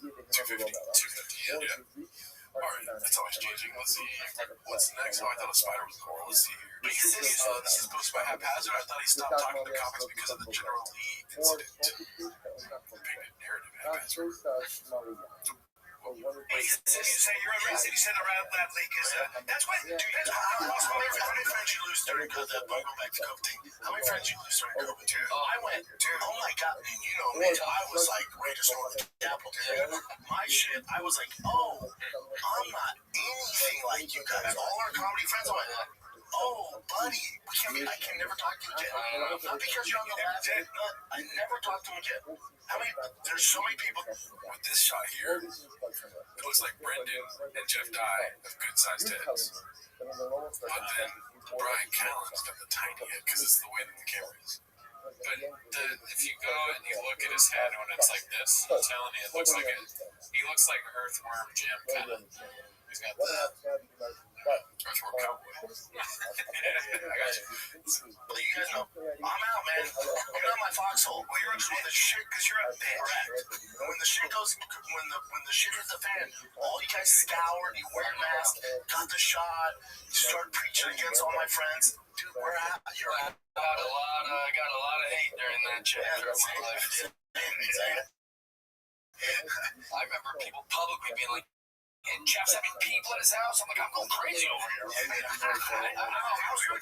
Speaker 8: yeah. Alright, that's always changing. Let's see. What's next? Oh, I thought a spider was cool. Let's see here. But this is supposed to be haphazard. I thought he stopped talking to the comics because of the General Lee incident. Painted narrative haphazard. You said around that leak is that's why. How many friends you lose during that? Going back to COVID thing. How many friends you lose during COVID? I went, dude. Oh my god, you know me. I was like ready to snort the apple. My shit. I was like, oh, I'm not anything like you guys. All our comedy friends. I'm like, oh, buddy, I can never talk to you again. Not because you're on the last end. I never talk to him again. There's so many people with this shot here. It looks like Brendan and Jeff Dye have good sized heads. But then Brian Callen's got the tiny head because it's the way that the camera is. But if you go and you look at his head when it's like this, I'm telling you, he looks like Earthworm Jim kind of. He's got the Earthworm Cowboy. I got you. Well, you guys know, I'm out, man. I'm not my foxhole. Well, you're just when the shit, because you're a bitch. When the shit goes, when the shit hits the fan, all you guys scoured, you wear a mask, got the shot, you start preaching against all my friends. Dude, where at? You're at. I got a lot of hate during that chat. I remember people publicly being like, and Jeff's having people at his house. I'm like, I'm going crazy over here. I don't know. We were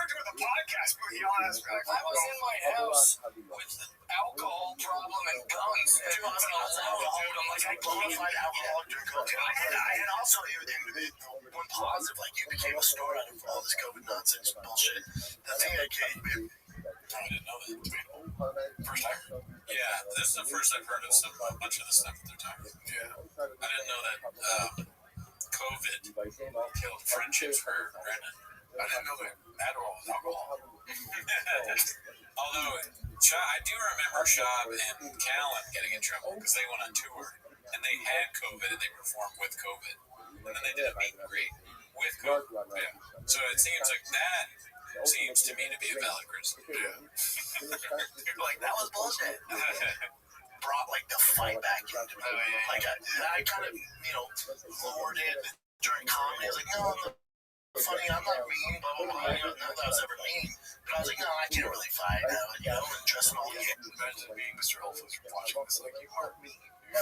Speaker 8: doing the podcast with you on us. I was in my house with the alcohol problem and guns. Dude, I'm like, I glorified alcoholic during COVID. And also, one positive, like, you became a star out of all this COVID nonsense bullshit. The thing that came in. I didn't know that. First time? Yeah, this is the first I've heard of a bunch of the stuff that they're talking about. Yeah. I didn't know that COVID killed friendships for Brendan. I didn't know that Adderall was alcohol. Although, I do remember Shab and Callen getting in trouble because they went on tour and they had COVID and they performed with COVID. And then they did a meet and greet with COVID. Yeah. So it seems like that seems to me to be a valid criticism. Yeah. You're like, that was bullshit. Brought like the fight back into me. Like I kind of, lowered it during comedy. I was like, no, I'm not funny, I'm not mean, blah blah blah. Not that I was ever mean, but I was like, no, I can't really fight. I'm dressing all the imagine being Mr. Hellfoots watching this like you are mean. I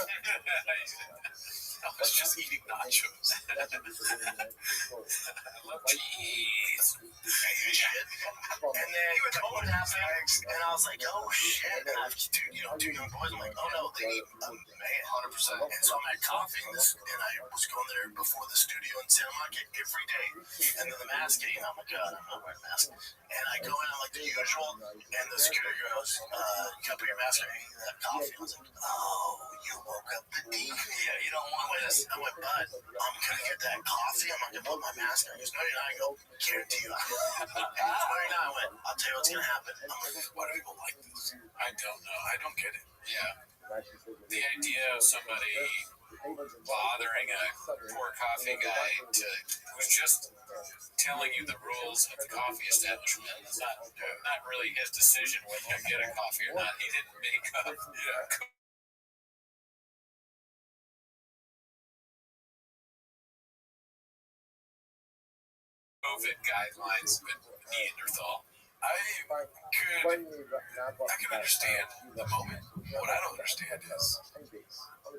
Speaker 8: was just eating nachos. I love cheese. And then COVID happened, and I was like, oh shit. And I have two young boys. I'm like, oh no, they need a man, 100%.
Speaker 9: And so I'm at coffee, and I was going there before the studio in Santa Monica every day. And then the mask came. I'm like, God, I'm not wearing a mask. And I go in like the usual, and the security girl goes, you gotta put your mask on, you need that coffee. I was like, oh, you woke up the demon. Yeah, you don't want this. I went, but I'm gonna get that coffee. I'm not gonna put my mask on. He goes, no, you're not. I go, guarantee you. And he's no, you're not. I went, I'll tell you what's gonna happen. I'm like, why do people like this?
Speaker 8: I don't know. I don't get it. Yeah. The idea of somebody bothering a poor coffee guy who's just telling you the rules of the coffee establishment. It's not really his decision whether you get a coffee or not. He didn't make up COVID guidelines with Neanderthal. I can understand the moment. What I don't understand is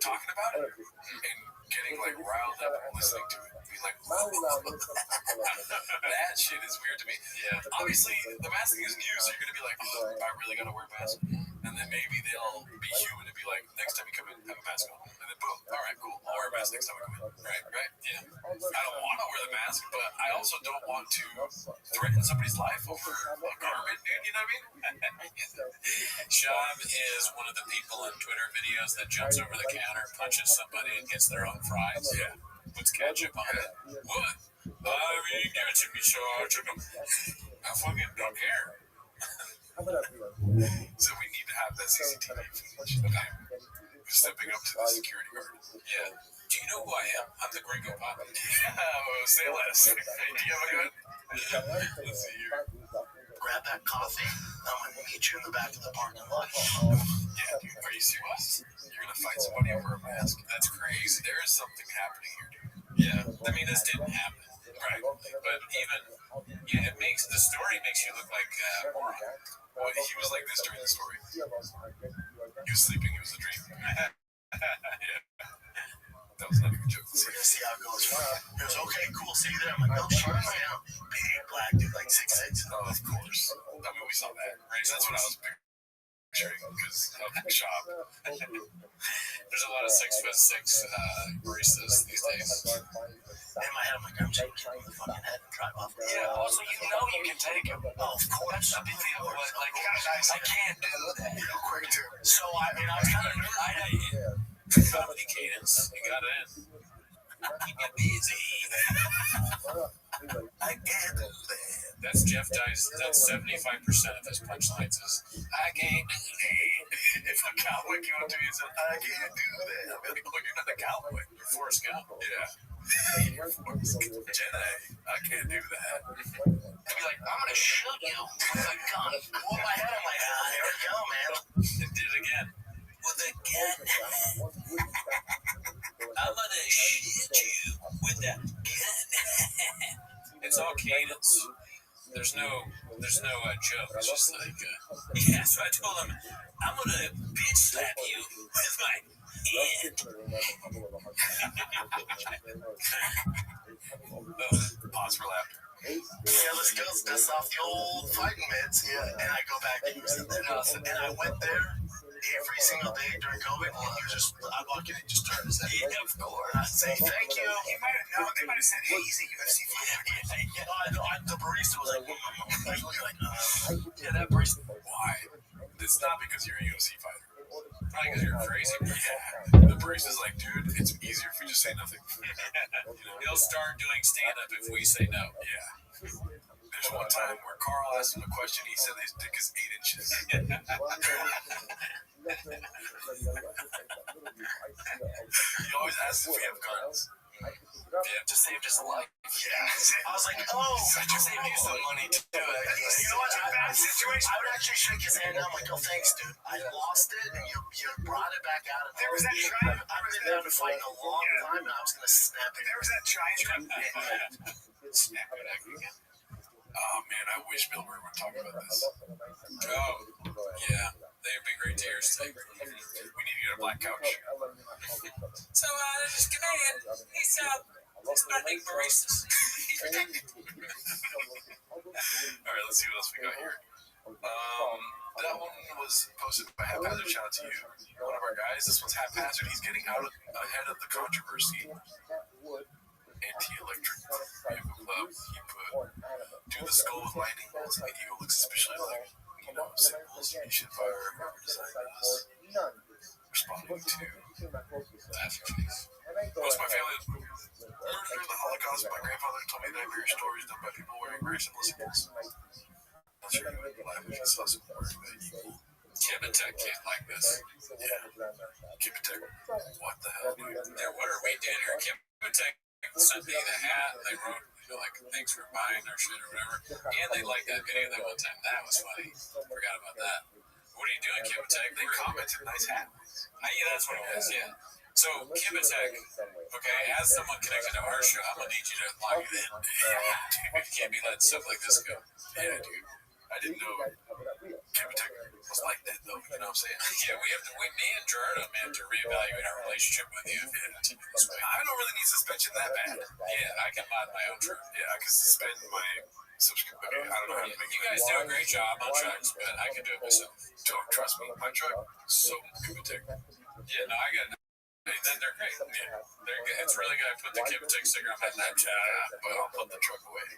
Speaker 8: talking about it and getting like riled up and listening to it. Be like, that shit is weird to me. Yeah. Obviously, the mask thing is new, so you're gonna be like, oh, I really gotta wear a mask. And then maybe they'll be human and be like, next time you come in, have a mask on. And then boom, all right, cool. I'll wear a mask next time I come in. Right, yeah. I don't want to wear the mask, but I also don't want to threaten somebody's life over a garment, dude. You know what I mean? Shab is one of the people in Twitter videos that jumps over the counter, punches somebody, and gets their own fries. Yeah. Puts ketchup on it. What? I mean, give it to me, so I took them. I fucking don't care. So we need to have that CCTV footage of him stepping up to the security guard. Yeah. Do you know who I am? I'm the Gringo Pop. Yeah, well, say less. Hey, do you have a gun? Let's see here.
Speaker 9: Grab that coffee. I'm gonna meet you in the back of the parking lot.
Speaker 8: Yeah, dude, are you serious? You're gonna fight somebody over a mask? That's crazy. There is something happening here, dude. Yeah. I mean, this didn't happen. Right. But even, yeah, it makes, the story makes you look like a moron. Well, he was like this during the story. He was sleeping, it was a dream. Yeah. That was not a good joke.
Speaker 9: We're gonna see how it goes. He goes, okay, cool, see you there. I'm like, no, sure, I am. Big black dude, like 6'6".
Speaker 8: Oh, of course. I mean, we saw that, right? That's what I was picturing, because of the shop. There's a lot of 6'6" baristas these days.
Speaker 9: In my head, I'm like, I'm just gonna the fucking head and drive off.
Speaker 8: Yeah, also, you know you can take him.
Speaker 9: Oh, of course.
Speaker 8: Some people are like, I can't do that.
Speaker 9: You know, quick too.
Speaker 8: So, I mean, I was kind of, comedy cadence, you got it in. Keep you busy.
Speaker 9: I can't do that.
Speaker 8: That's Jeff Dice. That's 75% of his punchlines is, I can't do that. If a cowboy came up to me and said, I can't do that, I'd be like, oh, you're not a cowboy. You're Forrest Gump. Yeah. You're Forrest Gump. Jedi. I can't do that. I'd be like, I'm going to shoot you with a gun.
Speaker 9: Pull my head. I'm like, here we go, man.
Speaker 8: And did it again. With a gun. I'm going to shoot you with a gun. It's all cadence. There's no joke. It's just like, yeah, so I told him, I'm going to bitch slap you with my hand. Pause for laughter.
Speaker 9: Yeah, let's go. Dust off the old fighting meds. Yeah. And I go back to Houston. And I went there every single day during COVID. And you just, I walk in and just turn his head. Yeah, of course. I say, thank you. He might have known. They might have said, hey, he's a UFC fighter. The barista was like,
Speaker 8: yeah, that barista. Why? It's not because you're a UFC fighter. Probably because you're crazy. Yeah. The barista's like, dude, it's easier if we just say nothing. He'll start doing stand-up if we say no. Yeah. There's one time where Carl asked him a question. He said his dick is 8 inches. He always asks if we have guns. Yeah, to save his life. Yeah. I was like, oh, I just saved you some money to do it.
Speaker 9: You know what's a bad situation? I would actually shake his hand. I'm like, oh, thanks, dude. I lost it, and you brought it back out.
Speaker 7: There was that giant.
Speaker 9: I've been fighting a long time, and I was going to snap it.
Speaker 7: There was that giant.
Speaker 8: Snap it again. Oh, man, I wish Bill Burr would talk about this. Oh, yeah. They would be great to hear us take. We need to get a black couch. So, this Canadian, he's not big baristas. He's ridiculous. All right, let's see what else we got here. That one was posted by Haphazard. Shout out to you. One of our guys. This one's haphazard. He's getting out ahead of the controversy. Anti-electric vehicle club. He put, do the skull with lightning bolts and the eagle looks especially like, symbols you should fire whoever designed this. Responding to aftercase. Most of my family was murdered during the Holocaust. My grandfather told me nightmare stories done by people wearing very similar symbols. Not sure you would laugh if you saw some more of that eagle. Kim and Tech can't like this. Yeah. Kim and Tech, what the hell, dude? Yeah, what are we doing here? Kim and Tech sent me the hat. They wrote, like, thanks for buying our shit or whatever. And they liked that video that one time. That was funny. Forgot about that. What are you doing, Kim and Tech? They commented, nice hat. Yeah, that's what it was, yeah. So, Kim and Tech, okay, as someone connected to our show, I'm going to need you to log it in. Yeah, dude, you can't be letting stuff like this go. Yeah, dude. I didn't know Kim and Tech was like that, though. You know what I'm saying? Yeah, me and Gerardo, man, to reevaluate our relationship with you. I don't really need suspension that bad. Yeah, I can mod my own truck. Yeah, I can suspend my subscription. Okay, I don't know how to make it. You guys do a great job on trucks, but I can do it myself. Don't trust me. My truck, so Kim and Tech. Yeah, no, I got it. Then they're great. Yeah, they're good. It's really good. I put the Kim and Tech sticker on my laptop, but I'll put the truck away.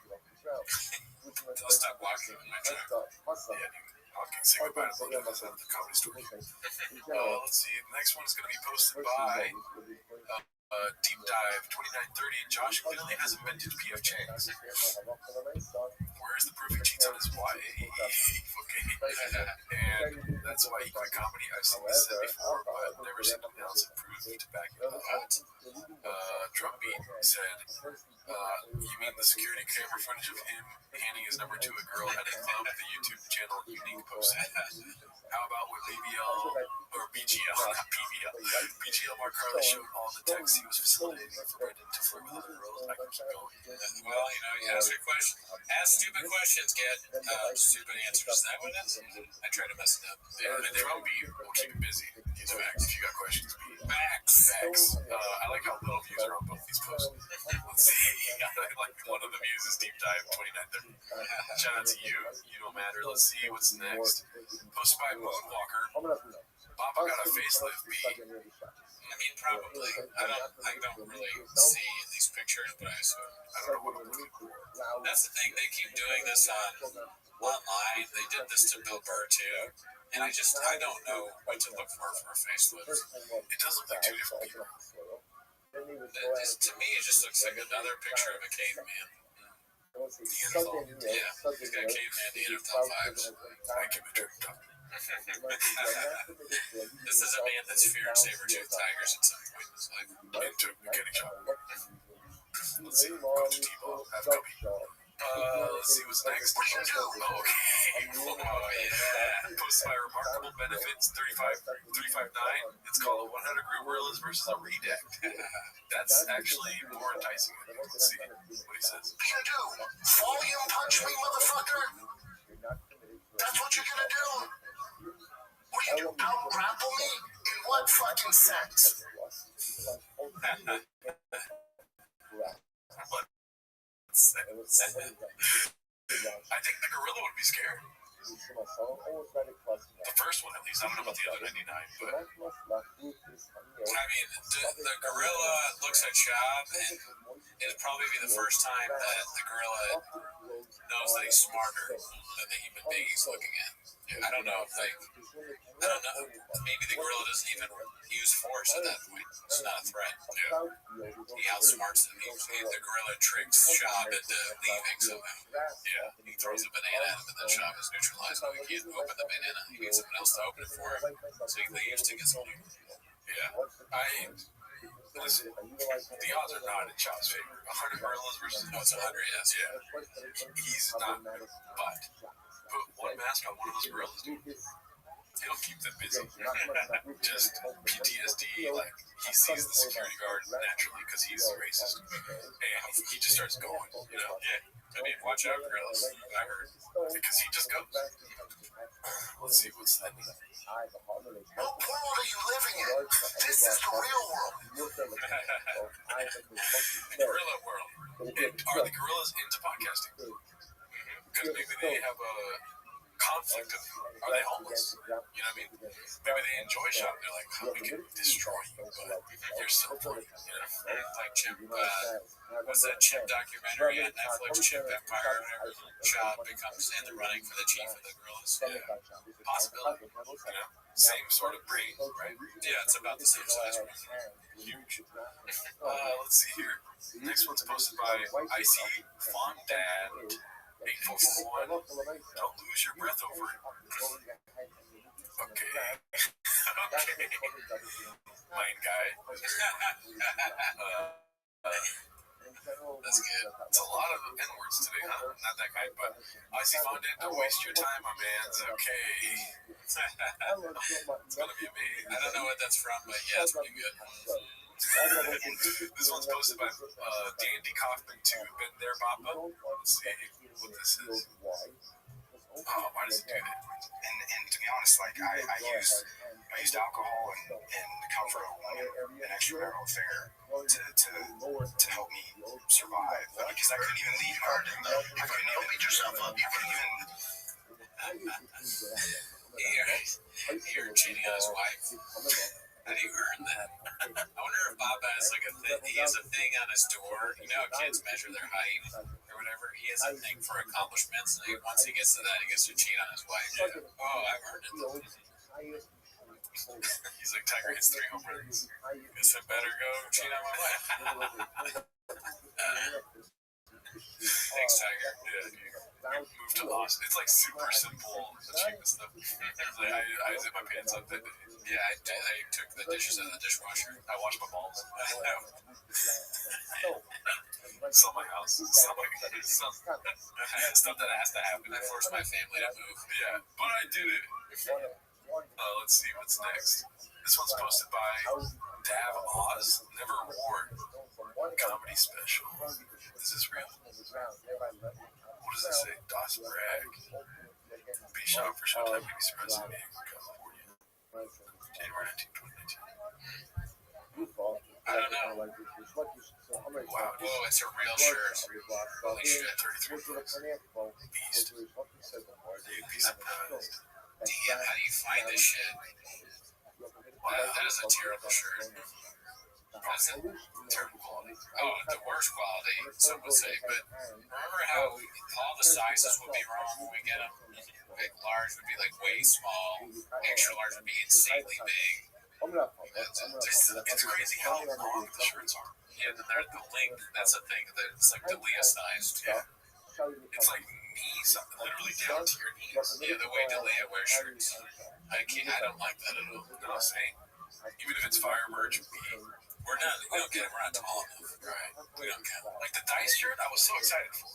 Speaker 8: I'll stop walking in my truck. Yeah, dude. I'll say goodbye to both of us at the comedy store. Let's see. The next one is going to be posted by Deep Dive 2930. Josh clearly has a vintage PF Chang's. Where's the proof he cheats on his wife? Okay. And that's why he quit comedy. I've seen this said before, but never seen an ounce of proof to back it up. Drumbeat said, you mean the security camera footage of him handing his number to a girl at a club? The YouTube channel Unique posted. How about when BBL, or BGL, not PBL, BGL Mark Carly showed all the texts he was facilitating for Brendan to flirt with other girls? I can keep going. Well, you ask your question. Ask stupid questions, get stupid answers. Is that what it is? I try to mess it up. Yeah, the Drumbeat will keep you busy. Get back if you got questions. Facts. I like how little views are on both these posts. Let's see. I like one of the views is Deep Dive 2930. Shout out to you. You don't matter. Let's see what's next. Posted by Moonwalker. Papa got a facelift beat. I mean, probably. I don't really see these pictures, but I assume. I don't know what I'm looking for. That's the thing. They keep doing this online. They did this to Bill Burr too. And I don't know what to look for a facelift. It does look like two different people. To me, it just looks like another picture of a caveman. Neanderthal. Yeah, he's got caveman Neanderthal vibes. I give it a talk. This is a man that's feared saber-toothed tigers at some point in his life. Into getting shot. Let's see. Coach T-Ball. Have copy. Let's see what's next. What do you do? Okay. Oh, yeah. Posted by Remarkable Benefits 359. It's called 100 Gorillas versus a Redact. That's actually more enticing. Let's see what he says. What do you do? Volume punch me, motherfucker? That's what you're gonna do? What do you do? Out-grapple me? In what fucking sense? I think the gorilla would be scared. The first one, at least. I don't know about the other 99, but I mean, the gorilla looks at Shab, and it'd probably be the first time that the gorilla knows that he's smarter than the human being he's looking at. I don't know. Maybe the gorilla doesn't even use force at that point. It's not a threat. Yeah. He outsmarts him. The gorilla tricks Shab into leaving somehow. Yeah. He throws a banana at him, and then Shab is neutralized. But he can't open the banana. He needs someone else to open it for him. So he leaves to get some. Yeah. Listen, the odds are not in Shop's favor. 100 gorillas versus it's 100. Yes, yeah. He's not, but put one mask on one of those gorillas, dude. He'll keep them busy. Just PTSD, like he sees the security guard naturally because he's racist, and he just starts going. Yeah. I mean, watch out, gorillas. I heard because he just goes. Let's see what's that. What world are you living in? This is the real world. Gorilla world. And are the gorillas into podcasting? Because maybe they have a conflict of, are they homeless? You know what I mean? Maybe they enjoy shopping. They're like, oh, we can destroy you, but you're still free. You know? Like Chimp, what's that Chimp documentary on Netflix? Chimp Empire, whatever. Shop becomes in the running for the chief of the gorillas. Yeah. Possibility. You know? Same sort of breed, right? Yeah, it's about the same size. Huge. Let's see here. Next one's posted by Icy Fondant 8441. Don't lose your breath over it. Okay. Okay. Mine guy. That's good. It's a lot of N-words today, huh? Not that guy, but Icy Fondant, don't waste your time, my man. Okay. It's gonna be amazing. I don't know what that's from, but yeah, it's pretty good. This one's posted by Dandy Kaufman too. Been there, Papa? Let's see what this is. Oh, why does it do that?
Speaker 7: And to be honest, like I used alcohol and the comfort of an extramarital affair to help me survive. Because I couldn't even leave hard. You couldn't even beat yourself up. You couldn't even.
Speaker 8: You're cheating on his wife. How do you earn that? I wonder if Bob has like a thing. He has a thing on his door. You know how kids measure their height or whatever. He has a thing for accomplishments, and once he gets to that, he gets to cheat on his wife. Yeah. Oh, I've earned it. He's like, Tiger hits 3 home runs. Guess I better go cheat on my wife. Thanks, Tiger. Yeah, move to Lost. It's like super simple, the cheapest stuff. Like, I zip my pants up. Yeah, I took the dishes out of the dishwasher. I washed my balls. Sell my house. Sell stuff that has to happen. I forced my family to move. Yeah, but I did it. Let's see what's next. This one's posted by Dav Oz. Never Award comedy special. Is this real? What does it say? Das Bragg. Be shot for Showtime Movies President of California. January 19, 2019. I don't know. Wow. Whoa, it's a real shirt. Holy shit, 33 bucks. Beast. You'd be surprised. Damn, how do you find this shit? Wow, that is a terrible shirt. That's a terrible quality. Oh, the worst quality, some would say. But remember how all the sizes would be wrong when we get them? Like large would be like way small, extra large would be insanely big. It's crazy how long the shirts are. Yeah, then they're the length. That's the thing. It's like Dalia sized. Yeah. It's like knees, literally down to your knees. Yeah, the way Dalia wears shirts. I don't like that at all. You know what I'm saying? Even if it's fire merch, we don't tall enough. Right. We don't count. Like the dice shirt, I was so excited for.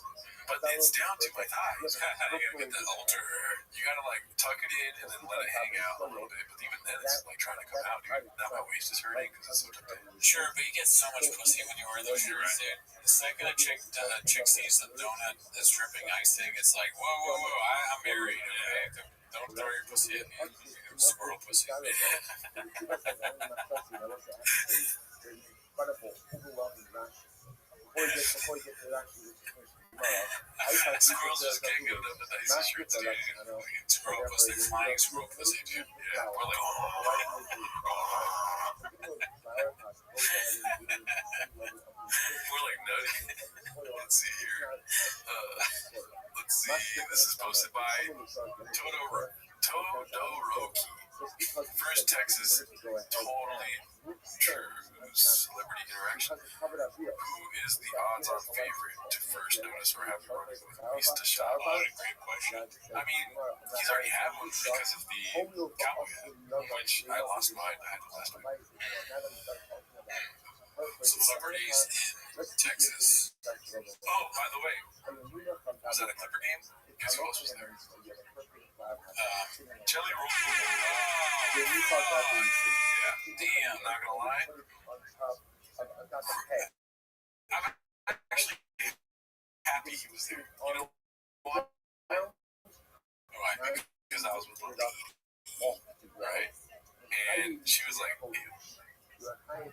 Speaker 8: But it's down to my thighs. You gotta get the altar. You gotta like tuck it in and then let it hang out a little bit. But even then, it's like trying to come out, dude. Now my waist is hurting because it's so tight. Sure, but you get so much pussy when you wear those shirts, dude. The second a chick sees the donut that's dripping icing, it's like, whoa, I'm married. Okay? Don't throw your pussy at me. Squirrel pussy. Squirrels just can't get enough of the icy shirts, dude. Squirrel pussy, flying squirrel pussy, dude. Yeah, we're like, we're like nutty. Let's see here. Let's see. This is posted by Todoroki. First Texas, totally true celebrity interaction. Who is the odds-on favorite to first notice or have you running with Mista Shop? What a great question. I mean, he's already had one because of the cowboy hat, which I lost mine. I had it last week. Celebrities in Texas. Oh, by the way, was that a Clipper game? Guess who else was there? Jelly Roll. Yeah. Damn, not gonna lie. I'm actually happy he was there. You know what? Why? Because I was with a lady, right? And she was like, ew. Pretty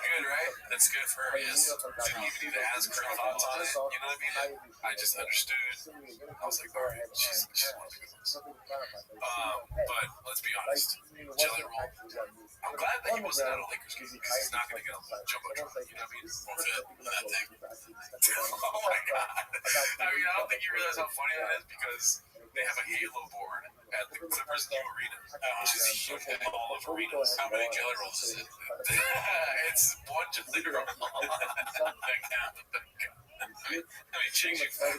Speaker 8: good, right? it's good for her, yes. Didn't even need to ask her thoughts on it, you know what I mean? I just understood. I was like, all right, she's one of the good ones. But let's be honest, Jelly Roll, I'm glad that he wasn't at a Lakers game because he's not going to get a jumbotron, you know what I mean? Won't fit in that thing. Oh my god. I mean, I don't think you realize how funny that is because they have a Halo board at the Clippers New Arena, which is huge in all of arenas. How many Jelly Rolls is it? It's one Jelly Roll. I mean, change it. But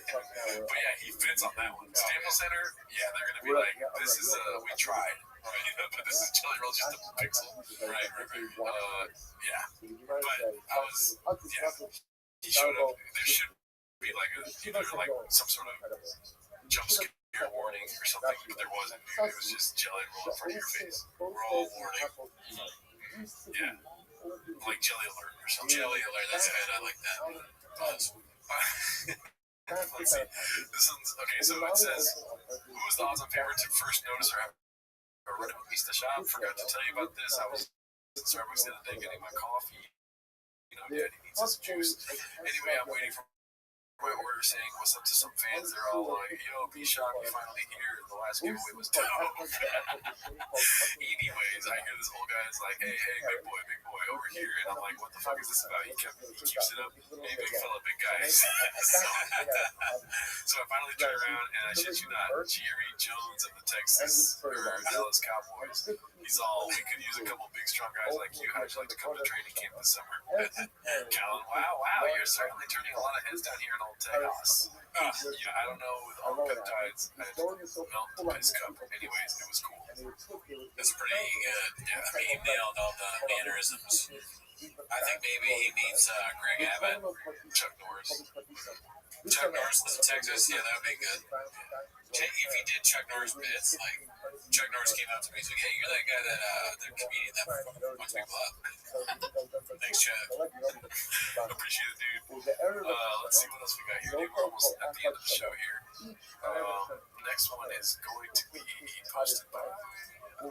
Speaker 8: yeah, he fits on that one. Staples Center, yeah, they're going to be like, this is, we tried. But this is Jelly Roll, just a pixel. Right. Yeah. But I was, he showed up. There should be like either like some sort of jump scare warning or something, but there wasn't. It was just Jelly Roll in front of your face. Roll warning. Yeah. Like Jelly Alert or something. Jelly Alert, that's it. I like that. Let's see. This one's okay. So it says, who was the odds-on favorite to first notice or have a run at East shop? Forgot to tell you about this. I was in Starbucks the other day getting my coffee. You know, Daddy needs some juice. Anyway, I'm waiting for my order saying what's up to some fans. They're all like, yo, B-Shop, you finally here. The last giveaway was dope. Anyways, I hear this old guy is like, hey, big boy, over here. And I'm like, what the fuck is this about? He keeps it up. Hey, big fella, big guy. So I finally turn around, and I shit you not, Jerry Jones of the Dallas Cowboys. He's all, we could use a couple big, strong guys like you. How'd you like to come to training camp this summer? Callan, wow, you're certainly turning a lot of heads down here in Old Tejas. Yeah, I don't know, with all the peptides, I had to melt the piss cup. Anyways, it was cool. It's pretty good. Yeah, I mean, he nailed all the mannerisms. I think maybe he meets Greg Abbott,
Speaker 1: Chuck Norris.
Speaker 8: Chuck Norris is in Texas. Yeah, that would be good. If he did Chuck Norris bits, like Chuck Norris came out to me and said, hey, you're that guy that, the comedian that puts people up. Thanks, Chuck.
Speaker 1: Appreciate it, dude. Let's see what else we got here. Dude, we're almost at the end of the show here. Next one is going to be posted by. Okay,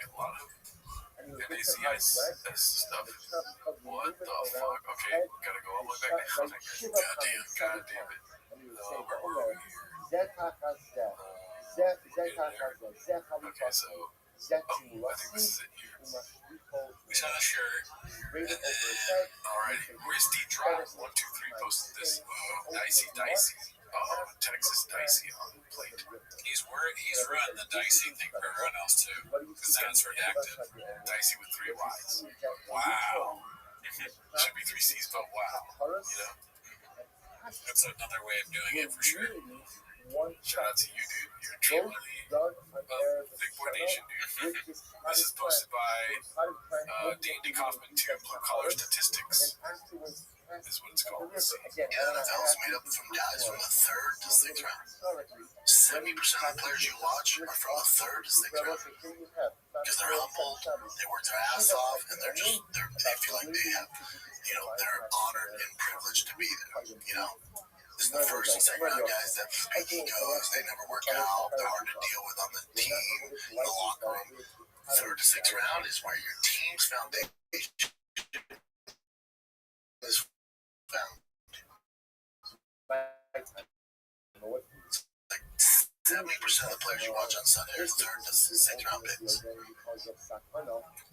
Speaker 1: a lot of NACIS stuff. What the fuck? Okay, gotta go all the way back now. God damn it. Where were we here? Okay, so. I think this is it here.
Speaker 8: We saw the shirt.
Speaker 1: Alrighty. Where's D-Drop? 123 posted this. Dicey. Oh, Texas Dicey on the plate.
Speaker 8: He's run the Dicey thing for everyone else too. Because then it's redacted.
Speaker 1: Dicey with 3 Y's. Wow. Should be 3 C's, but wow. You know?
Speaker 8: That's another way of doing it for sure.
Speaker 1: Shout out to you, dude. You're truly Big Boy Nation, dude. This is posted by Dandy Kaufman, 2 Blue Collar Statistics. Is what it's called.
Speaker 9: Yeah, the NFL is made up from guys from the 3rd to 6th round. 70% of the players you watch are from the 3rd to 6th round. Because they're humble, they work their ass off, and they feel like they have, they're honored and privileged to be there, This is the 1st and 2nd round guys that make egos, they never work out, they're hard to deal with on the team, in the locker room. 3rd to 6th round is where your team's foundation is found. Like 70% of the players you watch on Sunday are 3rd to 6th round picks.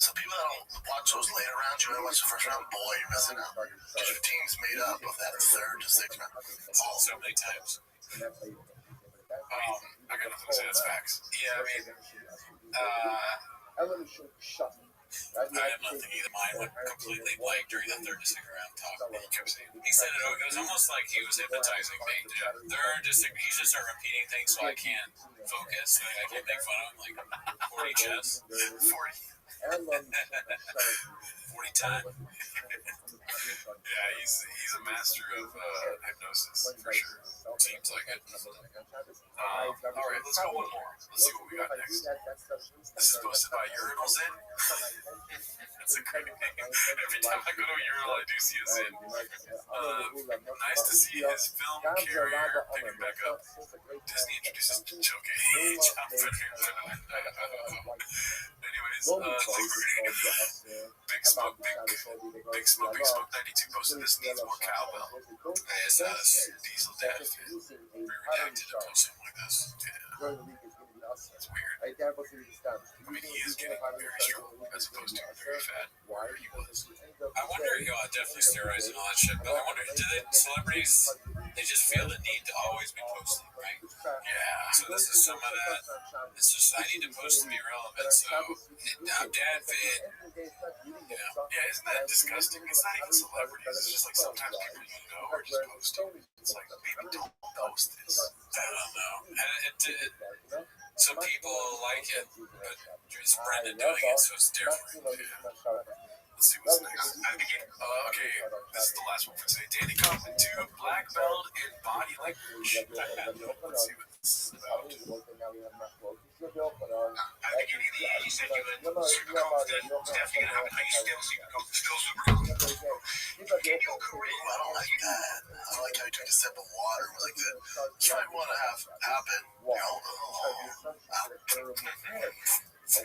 Speaker 9: So people that don't watch those later rounds, you watch the 1st round, boy, you're missing out. Because your team's made up of that 3rd to 6th round.
Speaker 8: So many times.
Speaker 1: I got nothing to say. That's facts.
Speaker 8: Yeah, I mean, I have nothing either. Mine went completely blank during the 3rd to 6th round talk. He said it was almost like he was hypnotizing me. He's just start repeating things so I can't focus. Like I can't make fun of him. Like 40 chess, 40 time.
Speaker 1: Yeah, he's a master of hypnosis for sure. Seems like it. All right, let's go one more. Let's see what we got next. This is posted by Urinals In.
Speaker 8: That's a great name. Every time I go to a urinal, I do see a Zin. Nice to see his film carrier picking back up. Disney introduces Choke. Anyways, Big Smoke 92 posted this needs more cowbell. ASS, Diesel Death, redacted to post something like this. Yeah. That's weird. I mean, he is getting very strong as opposed to very fat, where he was. I wonder, definitely steroids and all that shit, but I wonder, celebrities, they just feel the need to always be posting, right? Yeah, so this is some of that. It's just, I need to post to be relevant, so I'm dad fit. Yeah, isn't that disgusting? It's not even celebrities, it's just like sometimes people you know are just posting. It's like, maybe don't post this. I don't know. Some people like it, but it's Brendan doing it, so it's different. Yeah. Let's see what's next. Okay, this is the last one for today. Danny Kaufman 2, black belt in body language. Let's see what this is about.
Speaker 7: At the beginning of the year, you said you were super confident. It's definitely gonna happen. Are you still super confident? Still super confident. In your career,
Speaker 9: I don't like that. I like how he took a sip of water. Like that. That's what I want to have happen.
Speaker 8: Does he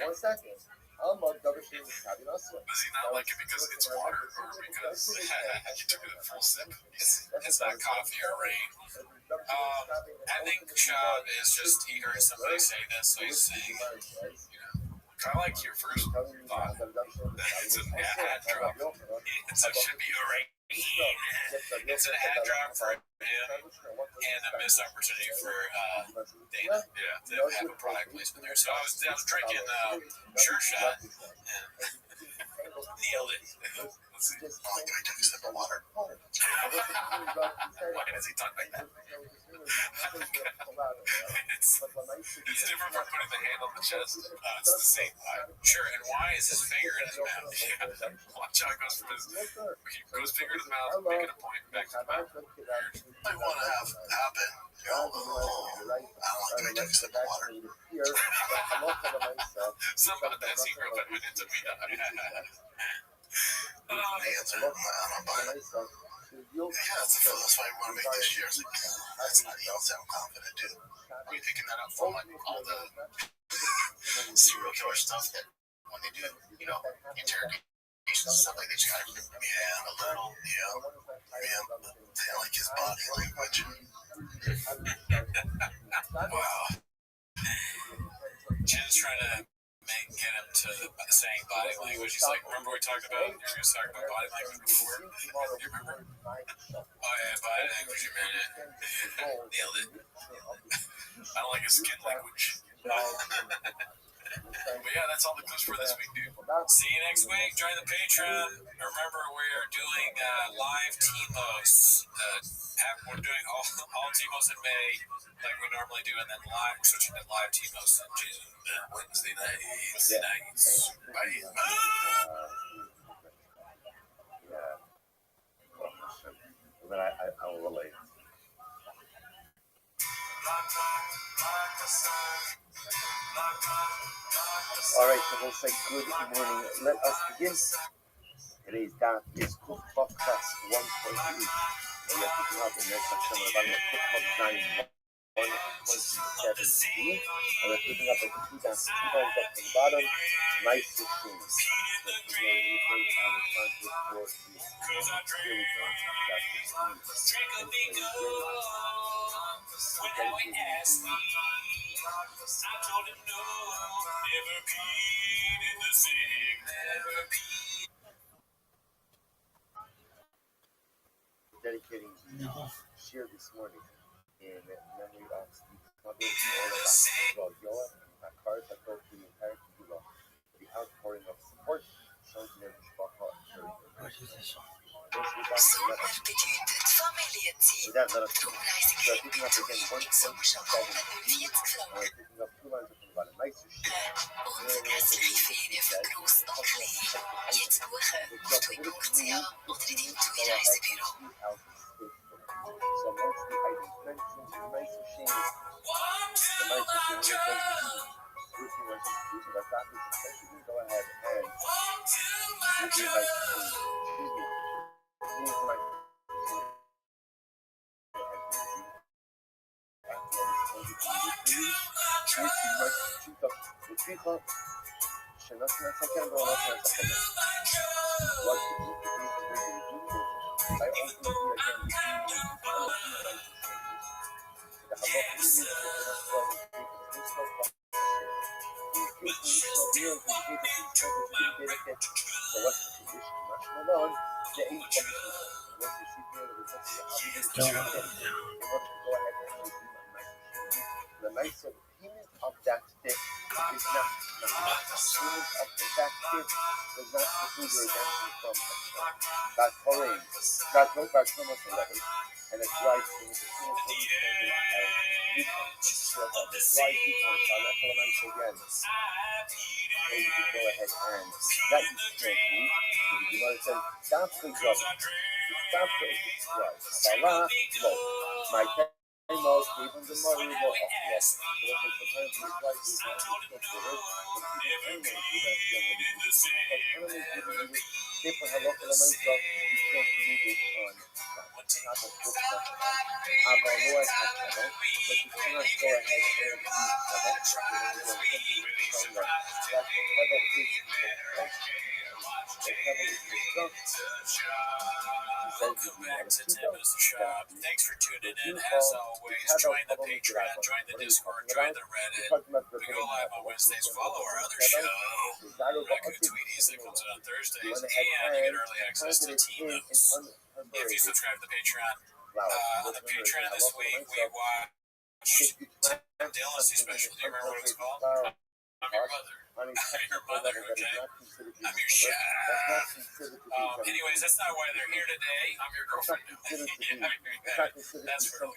Speaker 8: not like it because it's water or because he took a full sip? It's not coffee or rain. I think Shab is just, he heard somebody say this, so he's saying, I like your first thought that it's an ad drop. It should be a rain. It's an ad drop for him and a missed opportunity for Dana. Yeah, to have a product placement there. So I was drinking Sure Shot and nailed it. Let's see.
Speaker 9: I like how he took a sip of water.
Speaker 8: Why does he talk like that? It's different from putting the hand on the chest. It's the same vibe. Sure, and why is his finger in his mouth? Yeah. Watch how it goes from his finger to the mouth, making a point back to the mouth.
Speaker 9: I want to have happen. I don't like how he took a sip of water.
Speaker 8: Some of that secret that went into me.
Speaker 9: Answer. I'm not buying it. Yeah, that's why I want to make this year. It's like, that's not, you don't sound confident, dude.
Speaker 8: Are you picking that up from like all the
Speaker 9: serial killer stuff that when they do, interrogations and stuff like that, you gotta, a little, they like his body language.
Speaker 8: Wow. Jen's trying to get him to saying body language. He's like, remember we talked about, you were going to talk about body language before? You remember? Oh yeah, body language, you meant it. Nailed it. I don't like his skin language. But yeah, that's all the clips for this week, dude. See you next week. Join the Patreon. Remember, we're doing live TMOs. We're doing all TMOs in May, like we normally do, and then we're switching to live TMOs on Wednesday nights. Bye.
Speaker 3: Then I will relate. All right, so we'll say good morning. Let us begin. Today's daf is Cookbook Class 1.8. We are picking up the next section of the Cookbook 9. 127B, and we're picking up at 2 down, 2 rows up from the bottom, nice 15. Dedicating the share this morning in memory of Steve Covey, Yoa, and cards that go through the entire Kula. The outpouring of support shows their Mishpacha and with that, let us go. We are picking up again 1.7. We're picking up 2 lines from the bottom. Nice to share. So amongst the items mentioned in nice machines, the nice machine go ahead and would you like to, excuse me, move my לפיכך, שנתנה סכן ועולה מהסכנה. What the I ultimately again the nice payment of that debt is not payment of that debt does not preclude your redemption from that following that no back from us 11 and it's right to the single again. So you can go ahead and that you can't do. You know, it says stop the job. Stop the right. Allah, no. My most even the more we go off yes. So if it's the time to try to people have local myself, you can't use it on top of book but you cannot go ahead and use
Speaker 8: Welcome back to 10 Minutes to Shop. Thanks for tuning in. As always, join the Patreon, join the Discord, join the Reddit. We go live on Wednesdays. Follow our other show, Record Tweeties, that comes out on Thursdays. And you get early access to Team Notes if you subscribe to the Patreon. On the Patreon this week, we watched Tim Dillon's special. Do you remember what it's called? I'm your mother. Your mother, okay? I'm your child. Anyways, that's not why they're here today. I'm your girlfriend now. That's for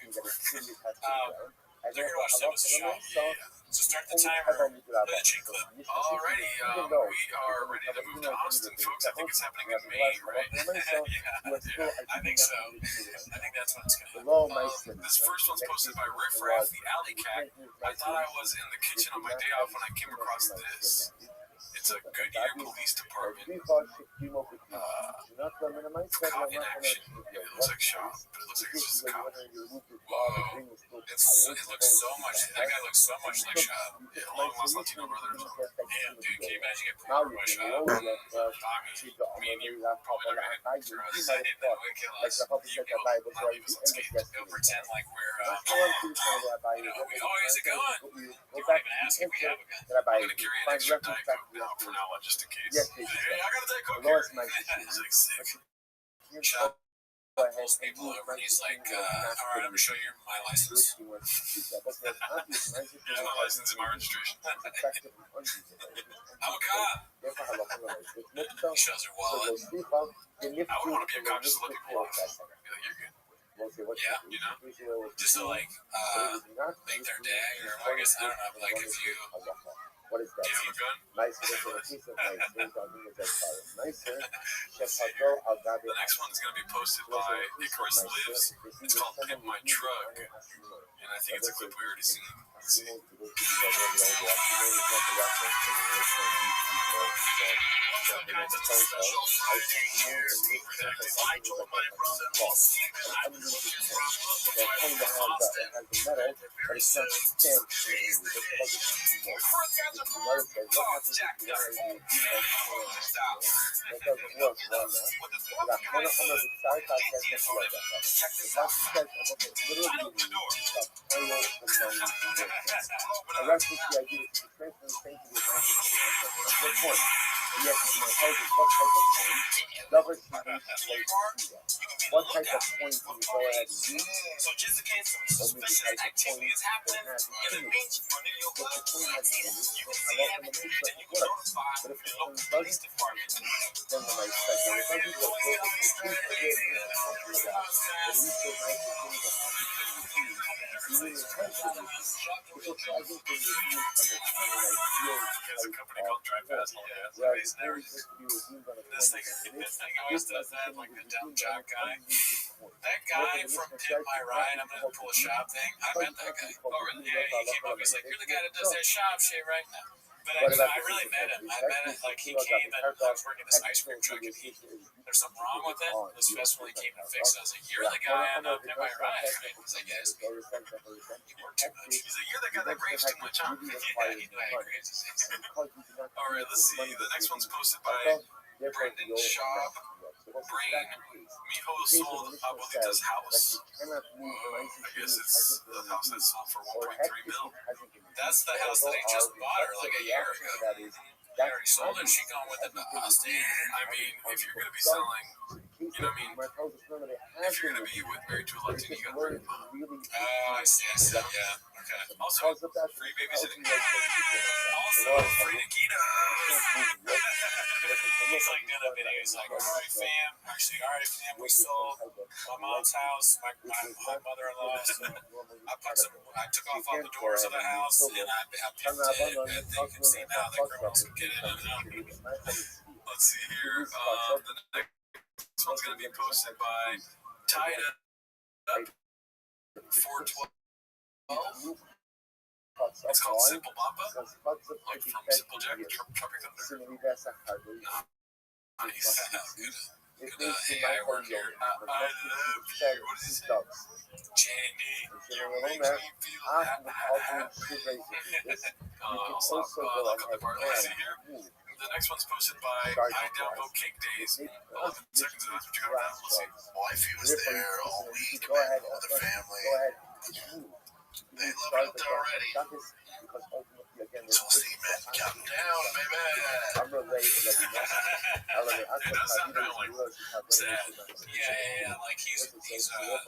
Speaker 8: they're going to watch 10 Minutes to Shop. Yeah. So start the timer. Play the chain clip. Alrighty, we are ready to move to Austin, folks. I think it's happening in May, right? Yeah, I think so. I think that's when it's going to happen. This first one's posted by Riff Raff, the Alley Cat. I thought I was in the kitchen on my day off when I came across this. It's a Goodyear Police Department car in action. It looks like shop, but it looks like it's just a cop. Whoa. It looks so much, that guy looks so much like Shop. Long lost Latino brothers. Damn, dude, can you imagine getting pulled over by Shop? I mean, you probably never hit for us. I didn't know it kill us. Not leave us unscathed. They'll pretend like we're, we always a gun. You won't even ask if we have a gun. I'm going to carry an extra Diet Coke now from now on, just in case. Hey, I got a Diet Coke here. It's like sick. Shop pulls people over and he's like, alright, I'm going to show you my license. Here's my license and my registration. I'm a cop. He shows her wallet. I would want to be a cop just to let people off. Be like, you're good. Yeah, you know, just to like make their day, or I guess I don't know, like if you
Speaker 3: what is that?
Speaker 8: give you a gun. The next one's gonna be posted by Icarus Lives. It's called Pimp My Truck, and I think it's a clip we already seen. Let's see.
Speaker 7: I told my brother-in-law Stephen I was looking for
Speaker 3: what type of points can you go ahead and use?
Speaker 7: So just in case some suspicious activity is happening, in the meantime, you know your blood you can see everything and you can notify the local police department.
Speaker 3: Then when I said there was nothing to go to the truth of it, at least there might be things that you need attention. Because I think when you use on the ideal
Speaker 8: There's a company called Drive Fast. Yeah,
Speaker 3: it's very good to be redeemed on a
Speaker 8: this thing always does that, like the dumb job guy. That guy from Pimp My Ride, I'm gonna pull a shop thing. I met that guy. Oh, really? Yeah, he came up. He's like, "You're the guy that does that shop shit right now." But I really met him. I met him like he came and I was working this ice cream truck and there's something wrong with it. This festival he came to fix it. I was like, "You're the guy on Pimp My Ride." Right? He's like, "Yes." You work too much. He's like, "You're the guy that graves too much, huh?" Yeah, he knew I graves. All right, let's see. The next one's posted by Brendan Shaw. Brain. Miho sold Abuelita's house. I guess it's the house that sold for 1.3 mil. That's the house that he just bought her like a year ago. He already sold it. She gone with it to Austin. I mean, if you're gonna be selling, you know what I mean? If you're gonna be married to a Latina, you gotta bring them up. Oh, I see. Yeah. Okay. Also, free babysitting. Also, free Nikita. He's like doing a video. He's like, "All right, fam. Actually, all right, fam. We sold my mom's house, my mother-in-law's. I took off all the doors of the house, and I picked it, and you can see now the criminals can get in and out." Let's see here. The next one's gonna be posted by Tied Up 412. It's called Simple Papa, like from Simple Jack and Tropic Thunder. Nice. Good AI work here. I love you. What does it say? Jenny, you make me feel happy. I'll look up the part. Let's see here. The next one's posted by I Download Cake Days. 11 seconds of that's what you got now. Let's see.
Speaker 9: Wifey was there all week, man, with the family. They love it already. So see, man, count down, baby.
Speaker 8: It does sound kind of like sad. Yeah. Like he's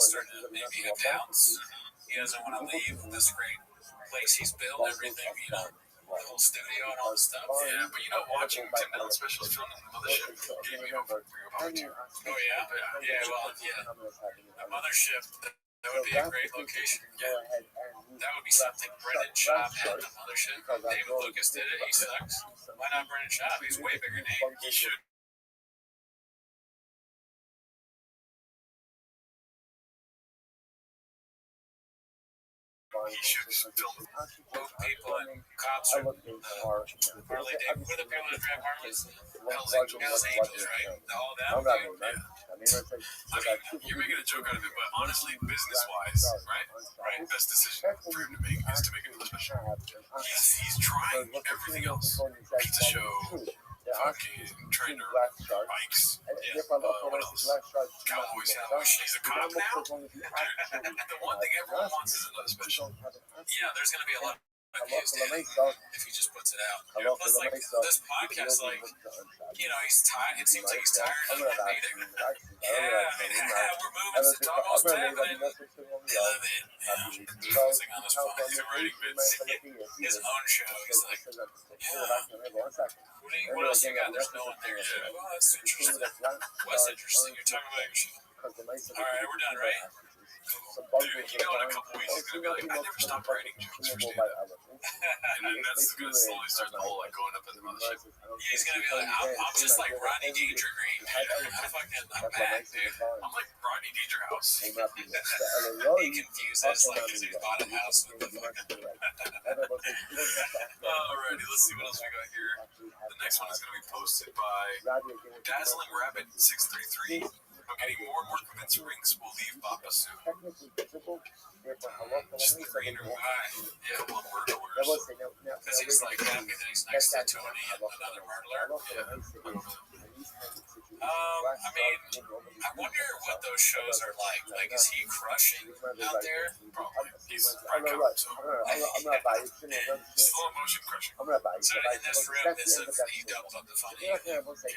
Speaker 8: starting to maybe have doubts. He doesn't want to leave this great place he's built, everything, you know, the whole studio and all the stuff.
Speaker 6: Yeah, but you know, watching Tim Dillon specials filmed in the mothership gave me hope for your opportunity.
Speaker 8: Oh, yeah? Well, yeah. The mothership, that would be a great location. Yeah. That would be something Brendan Schaub had the mothership. David Lucas did it. He sucks. Why not Brendan Schaub? He's a way bigger name.
Speaker 6: He should. He should film.
Speaker 8: Both people and cops are Harley Davidson. Who are the people that drive Harleys? Hell's Angels, right? All them. Yeah.
Speaker 6: I mean, you're making a joke out of it, but honestly, business-wise, right? Best decision for him to make is to make it for the special. He's trying everything else. Pizza show, fucking trainer, bikes. What else? Cowboys. He's a cop now. The one thing everyone wants is another special.
Speaker 8: Yeah, there's gonna be a lot of views, Dan, if he just puts it out. Plus, like this podcast, like, you know, he's tired. It seems like he's tired of being there. Yeah, I mean, we're moving. It's almost happening. They love it. Yeah, focusing on this phone. He's writing bits. His own show. He's like, yeah. What else you got? There's no one there. Yeah. Well, that's interesting. What's interesting? You're talking about your show. All right, we're done, right?
Speaker 6: Dude, you know, in a couple weeks, he's gonna be like, I never stopped writing jokes for stand up. And then that's gonna slowly start the whole, like, going up in the mothership.
Speaker 8: He's gonna be like, I'm just like Rodney Dangergreen. I'm bad, dude.
Speaker 6: I'm like Rodney Dangerhouse.
Speaker 8: He confuses, like, because he's bought a house with the fucking.
Speaker 6: Alrighty, let's see what else we got here. The next one is gonna be posted by Dazzling Rabbit 633. I'm getting more and more convinced rings will leave Papa soon.
Speaker 8: Just the greener guy. Yeah, one word. Because he's like happy that he's next to Tony and another murderer. I mean, I wonder what those shows are like. Like, is he crushing out there?
Speaker 6: Probably. He's right out, so. Slow motion crushing.
Speaker 8: So in this room, he doubled up the funny.
Speaker 6: Yeah, definitely.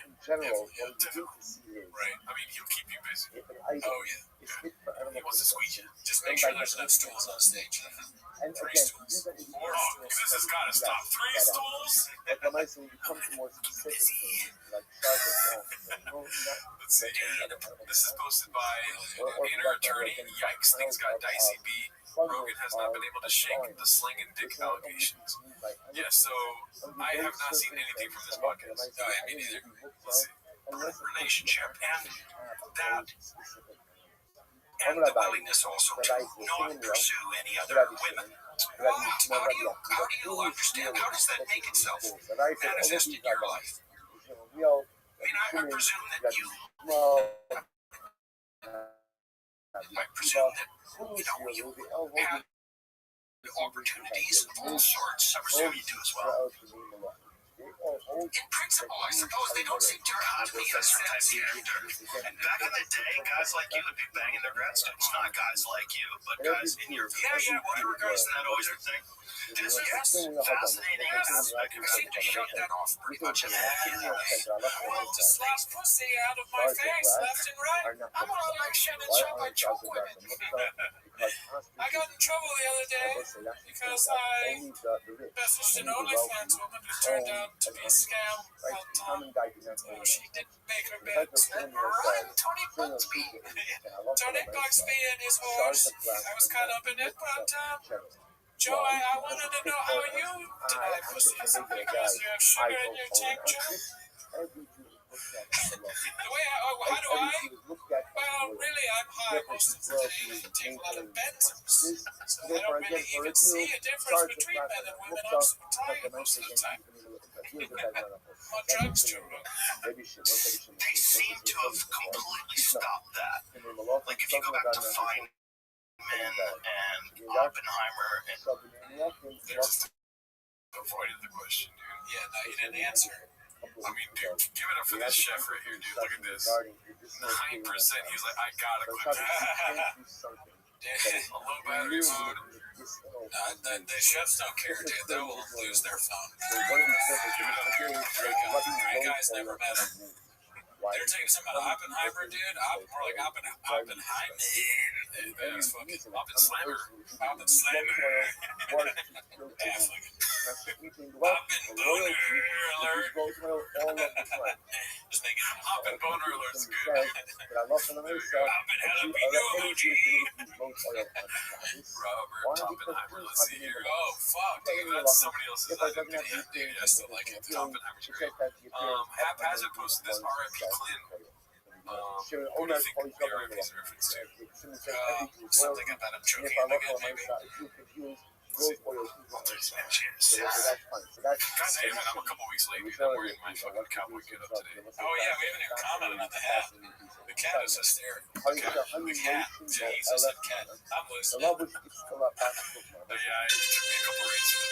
Speaker 6: Right. I mean, he'll keep you busy.
Speaker 8: Oh, yeah.
Speaker 6: He wants to squeeze you.
Speaker 8: Just make sure there's enough stools on stage. 3 stools.
Speaker 6: This has got to stop. 3 stools? Let's see. This is posted by inner attorney. Yikes, things got dicey. B. Rogan has not been able to shake the sling and dick allegations. Yeah, so I have not seen anything from this podcast.
Speaker 8: Oh, yeah, me neither.
Speaker 6: Let's see. Relationship and that
Speaker 8: And the willingness also to not pursue any other women. How do you understand? How does that make itself manifest in your life? I mean, I presume that you. I presume that you have opportunities of all sorts. I presume you do as well. In principle, I suppose they don't seem to have me as sense here. And back in the day, guys like you would be banging their grad students. Not guys like you, but guys in your view. Yeah, whatever, guys, that always a thing. This is fascinating aspect. You seem to shut that off pretty much immediately. I want to slap pussy out of my face left and right. I'm on election and show my choke women. I got in trouble the other day because I messaged an OnlyFans woman who turned out to be a scam. But she didn't make her bed. Run, Tony Bugsby. Tony Bugsby and his horse. I was caught up in it, but Joe, I wanted to know how you deny pussy. Is it because you have sugar in your tank, Joe? The way how do I? Well, really, I'm high most of the day and take a lot of benzos. So I don't really even see a difference between men and women. I'm so tired most of the time. On drugs, Joe.
Speaker 7: They seem to have completely stopped that. Like if you go back to Feynman and Oppenheimer and
Speaker 8: Just avoided the question, dude. Yeah, no, you didn't answer. I mean, dude, give it up for this chef right here, dude. Look at this. 9%. He's like, I gotta clip that. A low battery mode. The chefs don't care, dude. They will lose their phone. Great guys never met him. They're taking something about Oppenheimer, dude. More like Oppenheimer. That was fucking Oppenslammer. Oppenboner alert. Just making Oppenboner alerts good. Oppen jalapeno emoji. Robert Oppenheimer. Let's see here. Oh, fuck, dude. That's somebody else's idea. Dude, I still like it. Oppenheimer's great. Haphazard posted this RIP Clint. What do you think the RIP's reference to? Something about him choking him again, maybe? There's no chance. God damn it, I'm a couple weeks late, dude. I'm wearing my fucking cowboy get up today. Oh, yeah, we haven't even commented on the hat. The cat is hysterical. The cat. Jesus, that cat. I'm listening. Yeah, it took me a couple races.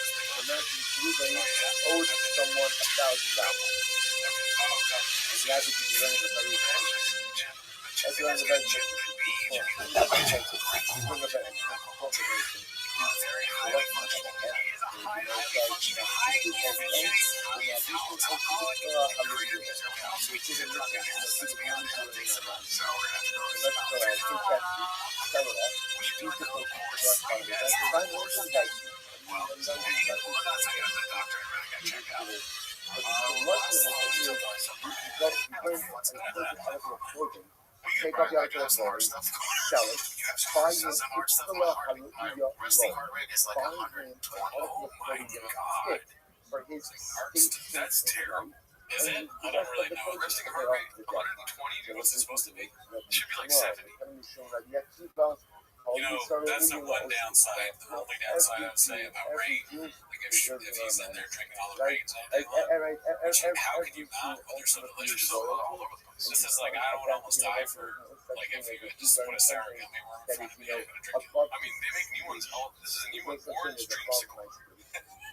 Speaker 3: Owed someone
Speaker 7: very highly functioning. He is a highly functioning, highly efficient, alcoholic, creator, which is a drug addict. Let's be honest, I think so. So we're going to have to go to the well, we're not taking it to the doctor. I really got to check out.
Speaker 3: Take off your iTunes storage, sell it, find
Speaker 7: resting heart rate is like 120. Oh my god.
Speaker 3: For his
Speaker 8: That's terrible. Is it? I don't really know. Resting heart rate 120. What's it supposed to be? It should be like 70. You know, that's the one downside. The only downside I would say about rain. Like if he's in there drinking all the rains all day long, how can you not when they're so delicious all over the place? This is like I would almost die for like if you just put a sour gummy worm in front of me, I'm gonna drink it. I mean, they make new ones. This is a new one, orange dreamsicle.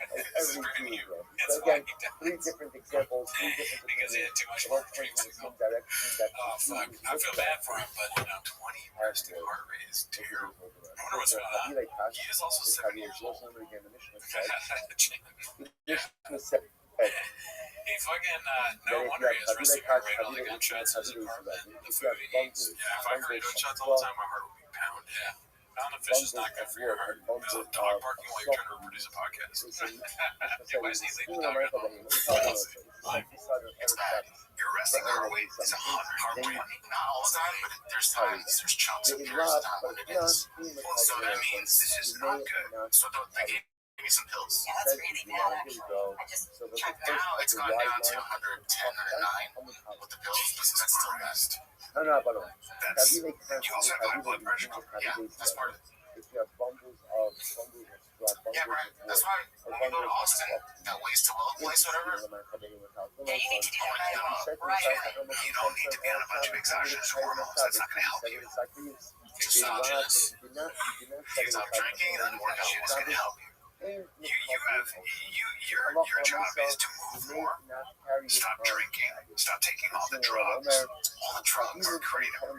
Speaker 8: This is pretty new. That's why he died.
Speaker 3: 3 different examples.
Speaker 8: Because he had too much orange dreamsicle. Oh fuck! I feel bad for him, but 20 resting heart rate is terrible. I wonder what's going on. He is also 7 years old. He fucking, no wonder he has resting heart rate. All the gunshots in his apartment, the food he eats. Yeah, if I heard gunshots all the time, my heart would be pounding. Yeah. Pounding fish is not good for your heart. Dog barking while you're trying to reproduce a podcast. Yeah, why is he leaving the dog at home?
Speaker 7: Your resting heart rate is 100 heart rate. Not all the time, but there's times, there's chunks of years not when it is. So that means this is not good. So they gave me some pills.
Speaker 10: Yeah, that's really bad, actually. I just checked
Speaker 7: Now it's gone down to 110, 109 with the pills, but that's still best.
Speaker 8: That's, you also have high blood pressure. Yeah, that's part of it.
Speaker 3: If you have bundles of
Speaker 8: Yeah, right. That's why when you go to Austin, that ways to low place, whatever.
Speaker 10: Yeah, you need to do that right away.
Speaker 8: You don't need to be on a bunch of exogenous hormones. That's not going to help you. Just stop drinking, and work out is going to help you. Your job is to move more. Stop drinking. Stop taking all the drugs. All the drugs are kratom.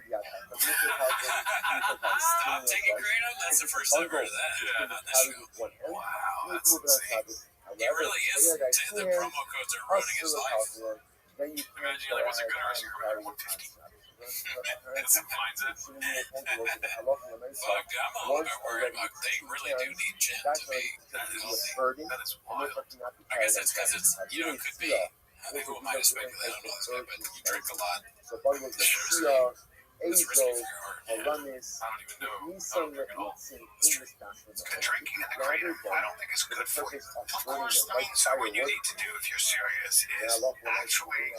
Speaker 10: Stop taking kratom? That's the first I've heard of that on this show.
Speaker 8: Wow, that's insane.
Speaker 10: He really is. The promo codes are ruining his life.
Speaker 8: Imagine like what's a good RC or 150.
Speaker 10: That's fine. Fuck, I'm a little bit worried about. They really do need gin to be that healthy.
Speaker 8: That is wild.
Speaker 10: I guess that's because it's, it could be. Who am I to speculate? I don't know this guy, but you drink a lot. It's risky for your heart.
Speaker 8: I don't even know. I don't drink at all. It's true. The drinking and the kratom, I don't think it's good for you. Of course, I mean, so what you need to do if you're serious is actually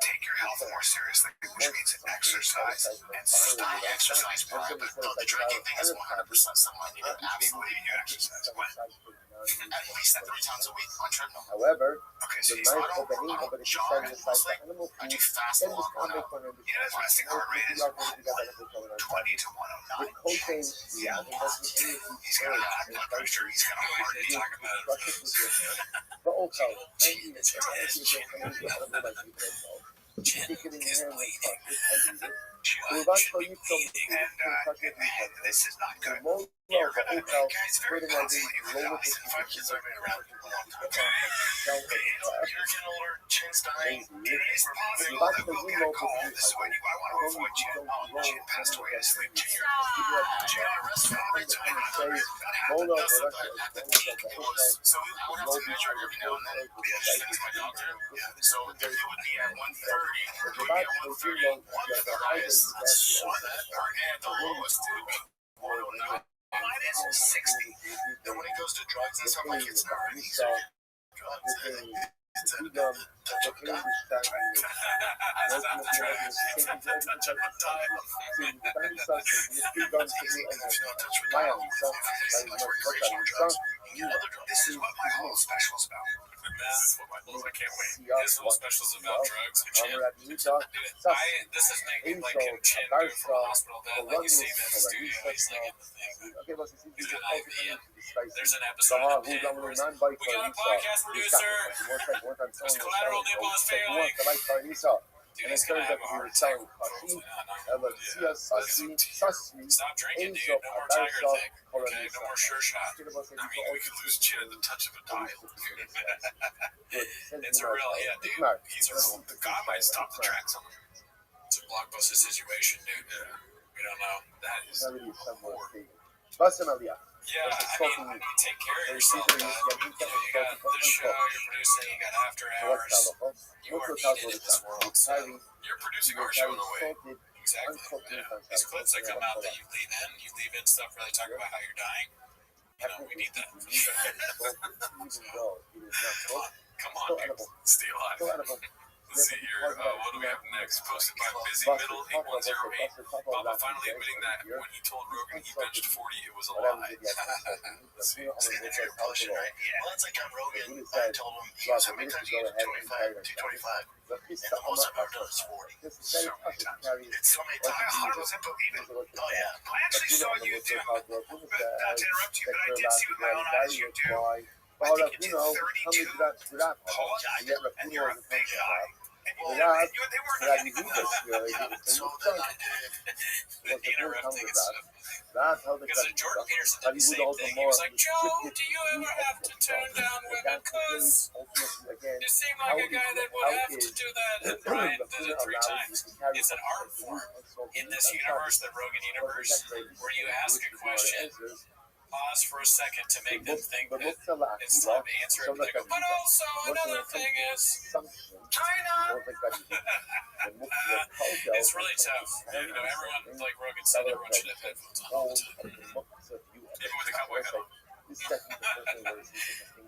Speaker 8: take your health more seriously, which means exercise and stop exercise part. But the drinking thing is 100% someone you do absolutely need to exercise. When? At least 3 times a week on treadmill.
Speaker 3: However,
Speaker 8: Okay, so I don't jog mostly. I do fast long workout. His resting heart rate is 120 to 109. He's got a high blood pressure. He's got a heart. He's talking about
Speaker 10: Gin is bleeding.
Speaker 8: and this is not good. You're gonna guys very constantly realize that 5 kids have been around for a long time. You're getting older, chin's dying. It is possible that we'll get a call. This is what I want to avoid Chin. Oh, Chin passed away. I sleep. Chin on a restaurant. About half a dozen, but at the peak it was. So I would have to measure every now and then. Yeah, that's my doctor. Yeah. So it would be at 130. It would be at 130. 130 is and the lowest it would be 109. Mine is 60. Then when it goes to drugs and stuff, like it's not really easy. Drugs, it's a touch of a diamond. It's not the drugs, it's a touch of a diamond. There's no touch of a diamond. This is much recreational drugs. This is what my whole special is about. This is what my whole, I can't wait. This whole special is about drugs and Chin. This is making like him Chin go from a hospital bed, like you see him in the studio, he's like in the thing. He's an IV, and there's an episode of Pin where he's like, we got a podcast producer. There's collateral nipple is failing. Dude, he's gonna have a heart attack. Stop drinking, dude. No more Tiger Thing. Okay, no more Sure Shot. I mean, we could lose Chin at the touch of a dial. It's a real, yeah, dude. He's a real. The guy might stop the tracks on him. It's a blockbuster situation, dude. We don't know. That is. Yeah, I mean, take care of yourself, dog. You got this show you're producing, you got After Hours. You are needed in this world. So you're producing our show in a way. Exactly. Yeah. These clips that come out that you leave in stuff really talking about how you're dying. You know, we need that for sure. Come on, dude. Stay alive. Let's see here. What do we have next? Posted by Busy Middle 8108. Baba finally admitting that when he told Rogan he benched 40, it was a lie. Let's see.
Speaker 9: If you're pushing, right? Yeah. Well, it's like on Rogan. I told him, how many times you get 25, 225? And the most I've ever done is 40.
Speaker 8: So many times.
Speaker 9: It's so many times.
Speaker 8: How was it believe it?
Speaker 9: Oh, yeah.
Speaker 8: I actually saw you do, not to interrupt you, but I did see with my own eyes you do. I think you did 32 pause, and you're a big guy. And they weren't so then I did interrupting and stuff. Because Jordan Peterson did the same thing. He was like, Joe, do you ever have to turn down women? Because you seem like a guy that would have to do that. And Brian did it 3 times. It's an art form in this universe, the Rogan universe, where you ask a question, pause for a second to make them think that it's time to answer it. They go, but also another thing is China. It's really tough. You know, everyone, like Rogan said, everyone should have headphones on all the time. Even with a cowboy hat on.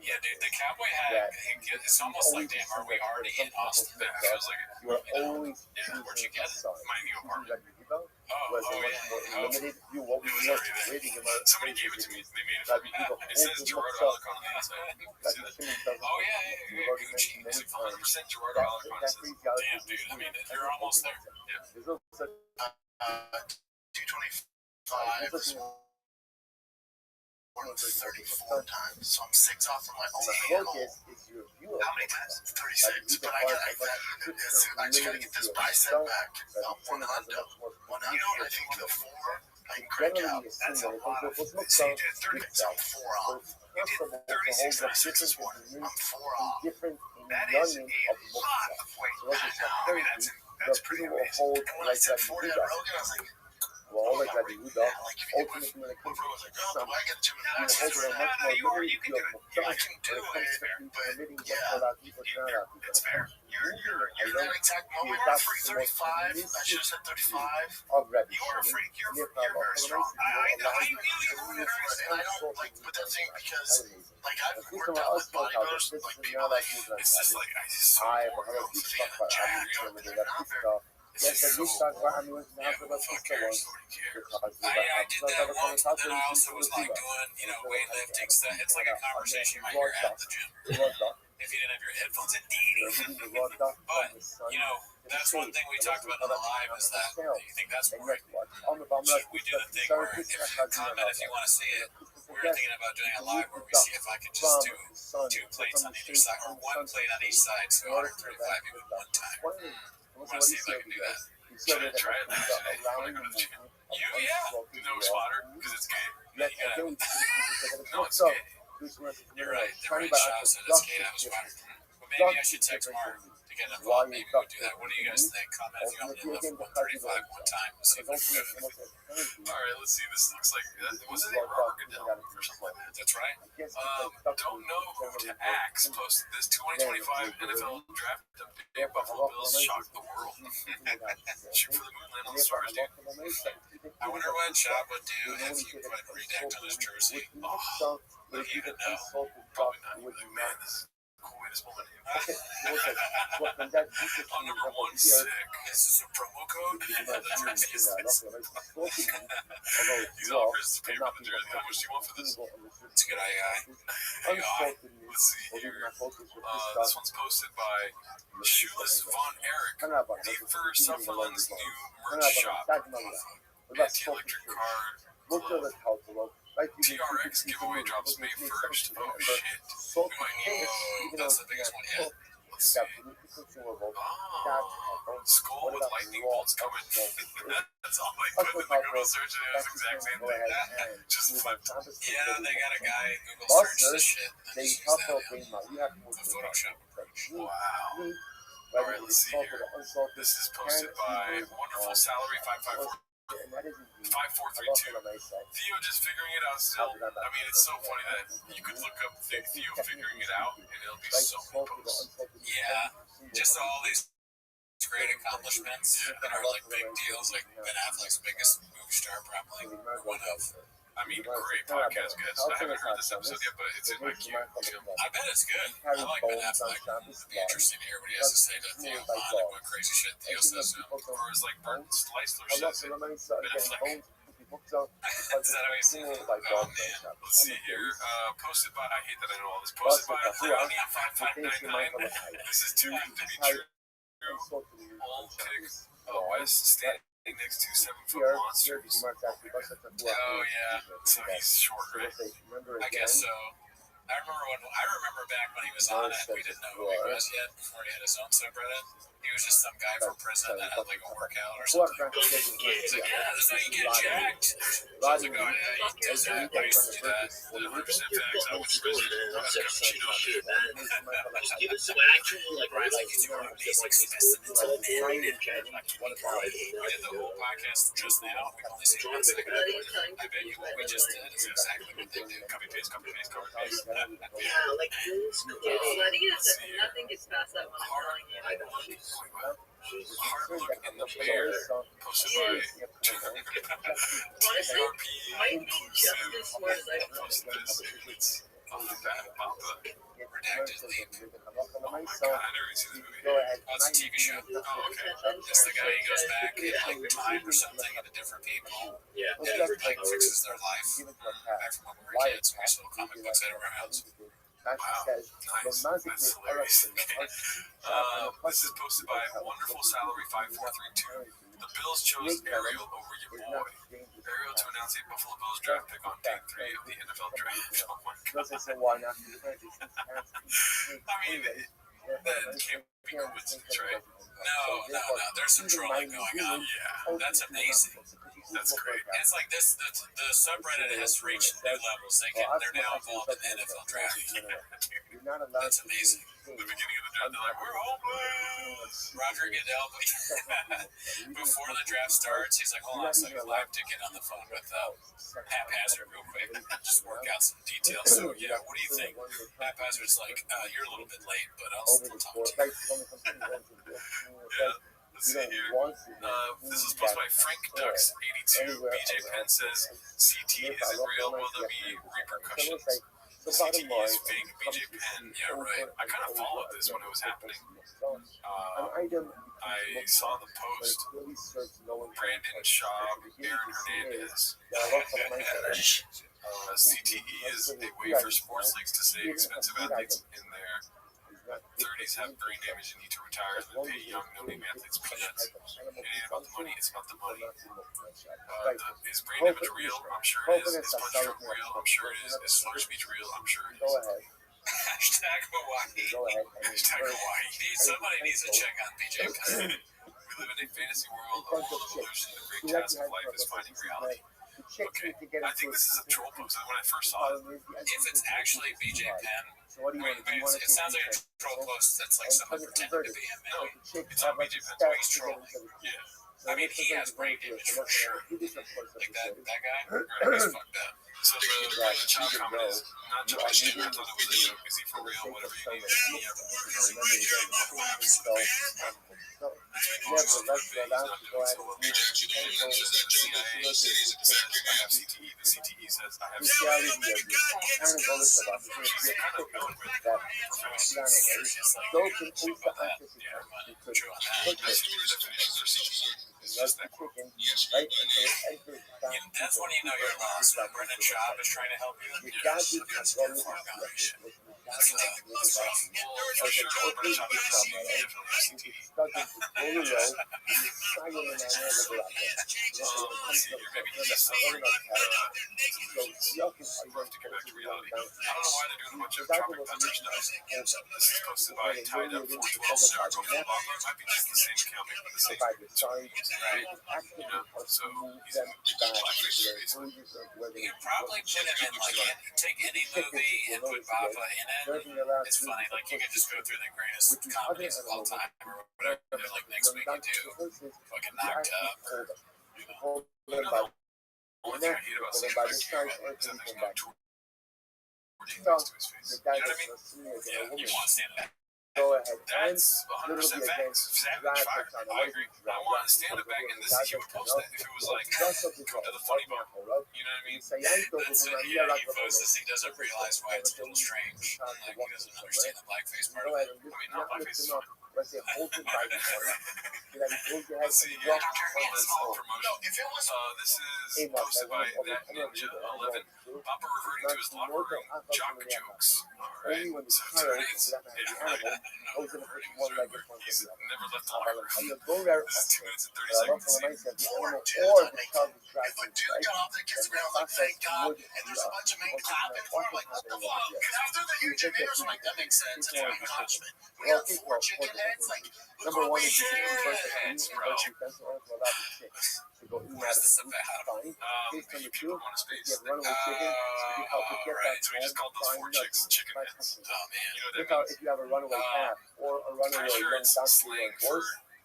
Speaker 8: Yeah, dude, the cowboy hat, it's almost like, damn, are we already in Austin? It feels like it.
Speaker 3: You are always
Speaker 8: Where'd you get it?
Speaker 3: my
Speaker 8: new apartment.
Speaker 3: was
Speaker 8: Oh,
Speaker 3: a much more limited view. What we were reading about.
Speaker 8: Somebody gave it to me. They made it for me. It says Gerardo Alarcon on the inside. Oh, yeah. Gucci. Is it 100% Gerardo Alarcon? Damn, dude. I mean, you're almost there. Yeah.
Speaker 9: 225 34 times, so I'm 6 off from my own handle. How many times? 36, but I just gotta get this bicep back. 100. You know what I think the 4 I can crank out? That's a lot of. See, you did 36, I'm 4 off. You did 36, 36 is 1. I'm 4 off. That is a lot of weight. I mean, that's pretty amazing. And when I said 40 at Rogan, I was like,
Speaker 3: Well, like I do,
Speaker 9: like if you did my was like, oh, do I get the gym in the
Speaker 8: You can do it.
Speaker 9: I can do it, but yeah, it's fair. You're that exact moment. You're a freak 35. I should have said 35. You are a freak. You're very strong. I knew you were very strong. And I don't like put that thing because, like, I've worked out with bodybuilders, like people that it's just like I just so bored of being not very. It's just so boring. Yeah, who the fuck cares? Nobody cares. I did that once, but then I also was like doing, weightlifting stuff. It's like a conversation you might hear at the gym. If you didn't have your headphones in, but that's one thing we talked about on the live is that you think that's boring. We do the thing where if you comment if you want to see it. We were thinking about doing a live where we see if I could just do 2 plates on either side or 1 plate on each side, so 135 even one time. I want to see if I can do that. Should I try it actually? When I go to the gym. No spotter because it's gay. No, it's gay. You're right. Everybody shouts at it's gay. I was spotter. But maybe I should text Mark to get involved. Maybe we'll do that. What do you guys think? Comment if you only lift 135 one time. Let's see if we can do it. All right, let's see. This looks like was it Robert Goodell or something like that? That's right. Don't know who to axe. Posted this 2025 NFL draft update. Buffalo Bills shocked the world. Shoot for the moon, land on the stars, dude. I wonder what Chad would do if you put redact on his jersey. Oh, would he even know? Probably not. He'd be like, man, this is the coolest moment. On number 1, sick. Is this a promo code? The jersey is He's offers to pay for the jersey. How much do you want for this? It's a good eye. Let's see here. This one's posted by Shoeless Von Erich. Deep for Sutherland's new merch shop. Anti-electric card. TRX giveaway drops May 1st. Oh shit. We might need. That's the biggest one yet. Let's see. Skull with lightning bolts coming. That's all I put in the Google search, and it was the exact same thing. Just flipped. Yeah, they got a guy Google search this shit and just use that. The Photoshop approach. Wow. All right, let's see here. This is posted by Wonderful Salary 554. 5432. Theo just figuring it out still. I mean, it's so funny that you could look up Theo figuring it out, and it'll be so many posts. Yeah, just all these great accomplishments that are like big deals, like Ben Affleck's biggest movie star, probably one of. I mean, great podcast guest. I haven't heard this episode yet, but it's in my queue. I bet it's good. I like Ben Affleck. It'd be interesting to hear what he has to say to Theo Von and what crazy shit Theo says to him. Or is like Bert Leisler says it. Ben Affleck. Is that how he says it? Oh man. Let's see here. Posted by, I hate that I know all this. Posted by Leonia5599. This is too good to be true. Old pick. West standing next to 7-foot monsters. Oh yeah, so he's short, right? I guess so. I remember back when he was on it, we didn't know who he was yet before he had his own subreddit. He was just some guy from prison that had like a workout or something. He's like, yeah, this is how you get jacked. So I was like, oh yeah, he does that. I used to do that. 100% facts. I went to prison. I was cappuccino shit, man. Right, like he's doing basic specimens of men and we did the whole podcast just now. We've only seen 1 second. I bet you what we just did is exactly what they do. Copy paste, copy paste, copy paste.
Speaker 11: Yeah, like this. Nothing gets past that one. I know.
Speaker 8: Hard look in the bear. Posted by
Speaker 11: honestly, might be just as smart as I
Speaker 8: posted this. on the redacted leap. Oh my
Speaker 3: So
Speaker 8: god, I never seen this movie.
Speaker 3: go ahead.
Speaker 8: Oh, it's a TV show. Oh, okay. It's the guy who goes back in like time or something into different people.
Speaker 1: Yeah.
Speaker 8: And he like fixes their life. Back from when we were kids, we sold comic books at our house. Wow, nice. That's hilarious. This is posted by Wonderful Salary 5432. The Bills chose Ariel over your boy. Ariel to announce a Buffalo Bills draft pick on game 3 of the NFL draft. Oh my god. I mean, that can't be coincidence, right? No. There's some trolling going on. Yeah, that's amazing. That's great. And it's like this. The subreddit has reached new levels. They're now involved in the NFL draft. That's amazing. The beginning of the draft, they're like, "We're homeless." Roger Goodell, before the draft starts, he's like, "Hold on a second, live to get on the phone with Haphazard real quick, just work out some details." So yeah, what do you think? Haphazard's like, "You're a little bit late, but I'll still talk to you." Yeah. Let's see here. This is posted by Frank Ducks 82. BJ Penn says, CT isn't real. Will there be repercussions? CT is fake. BJ Penn. Yeah, right. I kind of followed this when it was happening. I saw the post. Brandon Shaw, Aaron Hernandez. CTE is a way for sports leagues to say expensive athletes in their 30s have brain damage and need to retire and then pay young, no-name athletes peanuts. It ain't about the money, it's about the money. Is brain damage real? I'm sure it is. Is punch drunk real? I'm sure it is. Is slur speech real? I'm sure it is. Hashtag Hawaii. Hashtag Hawaii. Somebody needs to check on BJ Penn. We live in a fantasy world, a world of illusion. The great task of life is finding reality. Okay, I think this is a troll post. When I first saw it, if it's actually BJ Penn, it sounds like a troll post that's like someone pretending to be him. No, it's not BJ Penn, so he's trolling. Yeah. I mean, he has brain damage for sure. Like that guy? Right, he's fucked up. So the child comment is not joking. I thought it was a joke. Is he for real? Whatever you need. The CTE says I have that's when you know you're lost. When Brendan Schaub is trying to help you. That's far gone shit. That's rough. For sure, Brendan Schaub I don't know why they're doing a bunch of tropic thunder stuff. This is posted by Tied Up 412 might be just the same account, but the same right? You know, so he's in blackface basically. You probably put him in take any movie and put Baba in it. It's funny, like you can just go through the greatest comedies of all time or whatever. Like next week you do fucking Knocked Up or only thing I hate about Sam Back Here is that there's no tour next to his face. You know what I mean? Yeah, you want to stand up. That's 100% facts. Savage fire. I agree. I want to stand up back, and this is he would post that if it was like come to the funny bone. You know what I mean? That's it. Yeah, he posts this. He doesn't realize why it's a little strange. Like he doesn't understand the blackface part of it. I mean, not blackface is fine. Let's see. Yeah, small promotion. This is posted by That Ninja 11. Papa reverting to his locker room jock jokes. Alright, so tonight's he's never left the locker room. This is 2 minutes and 30 seconds.
Speaker 9: Or if a dude got off that gets around like thank God, and there's a bunch of men clapping for him like what the fuck? Because after the huge haters are like that makes sense. It's an accomplishment. We have 4 chicken heads. Like look what we did, bro. Where's this about? People want to space. Alright, so we just called those 4 chicks chicken heads. Oh man, you know what that means? Pretty sure it's slang for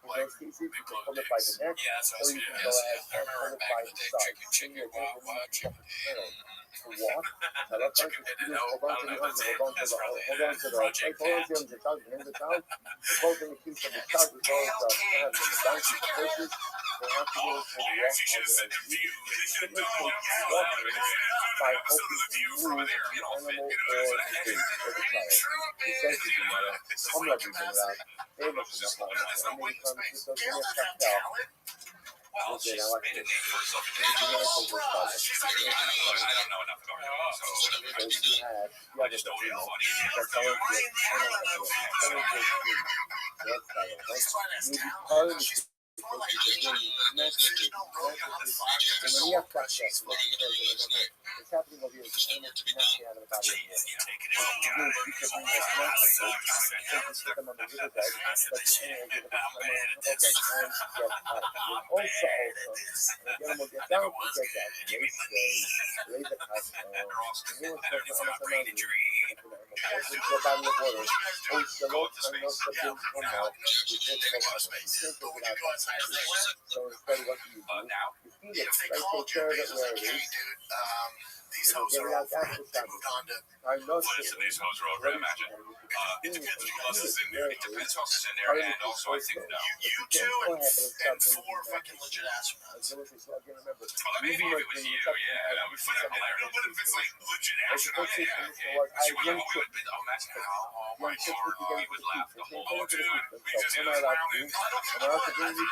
Speaker 9: like big bloated dicks. Yeah, that's what I was gonna ask. I remember back in the day, chicken, wow, chicken. Chicken head and no, I don't know if that's it. That's probably it. Project Pat.
Speaker 3: they have to go to
Speaker 8: I
Speaker 3: walk
Speaker 8: actually should have
Speaker 3: on
Speaker 8: sent
Speaker 3: the
Speaker 8: them to you. They should have
Speaker 3: It
Speaker 8: known.
Speaker 3: takes
Speaker 8: Yeah,
Speaker 3: walking by
Speaker 8: episode of
Speaker 3: helping
Speaker 8: The
Speaker 3: to
Speaker 8: View from
Speaker 3: move
Speaker 8: an aerial
Speaker 3: the
Speaker 8: fit.
Speaker 3: animal
Speaker 8: You know
Speaker 3: or
Speaker 8: what
Speaker 3: the
Speaker 8: I'm
Speaker 3: bait
Speaker 8: saying?
Speaker 3: or the child.
Speaker 8: True,
Speaker 3: He
Speaker 8: man.
Speaker 3: says to
Speaker 8: You
Speaker 3: do
Speaker 8: know,
Speaker 3: that.
Speaker 8: it's just
Speaker 3: I'm
Speaker 8: like
Speaker 3: not doing
Speaker 8: capacity.
Speaker 3: that.
Speaker 8: I don't know if it's just like, there's no weight in space. Gail doesn't have talent. Well, she's made a name for herself. She's like, I don't know enough about her. So I just know how funny it is.
Speaker 3: It's happening over here. It's nasty out of the body of water. You can bring that natural and just put them on the riverbed, but the animal get the also, the animal gets out, you get that. Raise the cut, you know, into a body of water. Also, low time of the big canal, you can't take it out. So instead, what do? You feed it, right? Take care of it where it is.
Speaker 8: These hoes are all moved on to. Listen, these hoes are over, I imagine. It depends who else is in there. It depends who else is in there, and also I think no. You two and 4 fucking legit astronauts. Well, maybe if it was you, yeah, that would be fucking hilarious. But if it's like legit astronauts, yeah. Imagine how my sorority would laugh the whole dude. We just get around and I don't know. I'd be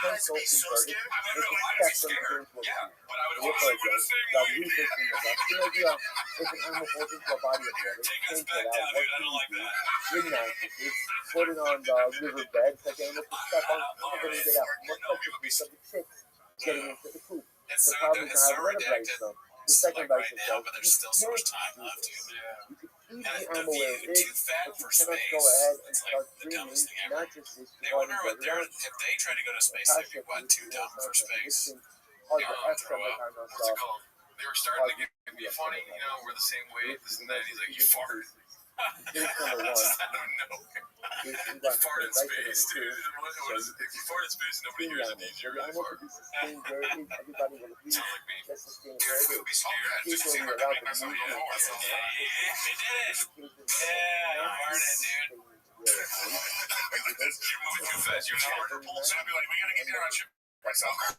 Speaker 8: so scared. I don't know. I'd be scared. Yeah, but I would also go the same way.
Speaker 3: If an animal falls into a body of water,
Speaker 8: Taking us back down, dude. I don't like that.
Speaker 3: gymnastics, put it on the riverbed, so the animal can step on, it's going to get out. What's like the piece of the chick getting into the coop?
Speaker 8: It's
Speaker 3: The
Speaker 8: so
Speaker 3: problem is
Speaker 8: it's
Speaker 3: I
Speaker 8: so
Speaker 3: have another bite
Speaker 8: redacted.
Speaker 3: some. The second
Speaker 8: Like
Speaker 3: bite
Speaker 8: right
Speaker 3: is
Speaker 8: now,
Speaker 3: that
Speaker 8: but
Speaker 3: you
Speaker 8: there's still so much
Speaker 3: can't
Speaker 8: time
Speaker 3: do
Speaker 8: left,
Speaker 3: this.
Speaker 8: dude.
Speaker 3: You can feed
Speaker 8: And
Speaker 3: the
Speaker 8: the
Speaker 3: animal where
Speaker 8: view
Speaker 3: it
Speaker 8: too
Speaker 3: is,
Speaker 8: fat
Speaker 3: but you
Speaker 8: for
Speaker 3: cannot
Speaker 8: space.
Speaker 3: go ahead and
Speaker 8: It's like
Speaker 3: start
Speaker 8: the
Speaker 3: dreaming
Speaker 8: dumbest thing ever.
Speaker 3: mattresses to
Speaker 8: They
Speaker 3: go
Speaker 8: wonder
Speaker 3: and
Speaker 8: what
Speaker 3: get
Speaker 8: they're
Speaker 3: around.
Speaker 8: if they try to go to space, they'd be what, too dumb for space?
Speaker 3: Extra
Speaker 8: What's it called? They were starting to get me funny, you know, we're the same weight, this and that. He's like, you farted.
Speaker 3: Case number one.
Speaker 8: I don't know. You fart in space, dude. What is it? If you fart in space, nobody hears it. You're really fart.
Speaker 3: Everybody will agree.
Speaker 8: Sounds like me.
Speaker 3: That's the thing.
Speaker 8: You'll be scared. It just seemed hard to make myself. Yeah, they did it. Yeah, I farted, dude. You're moving too fast. You're farting. So I'd be like, we gotta get you on ship. Myself.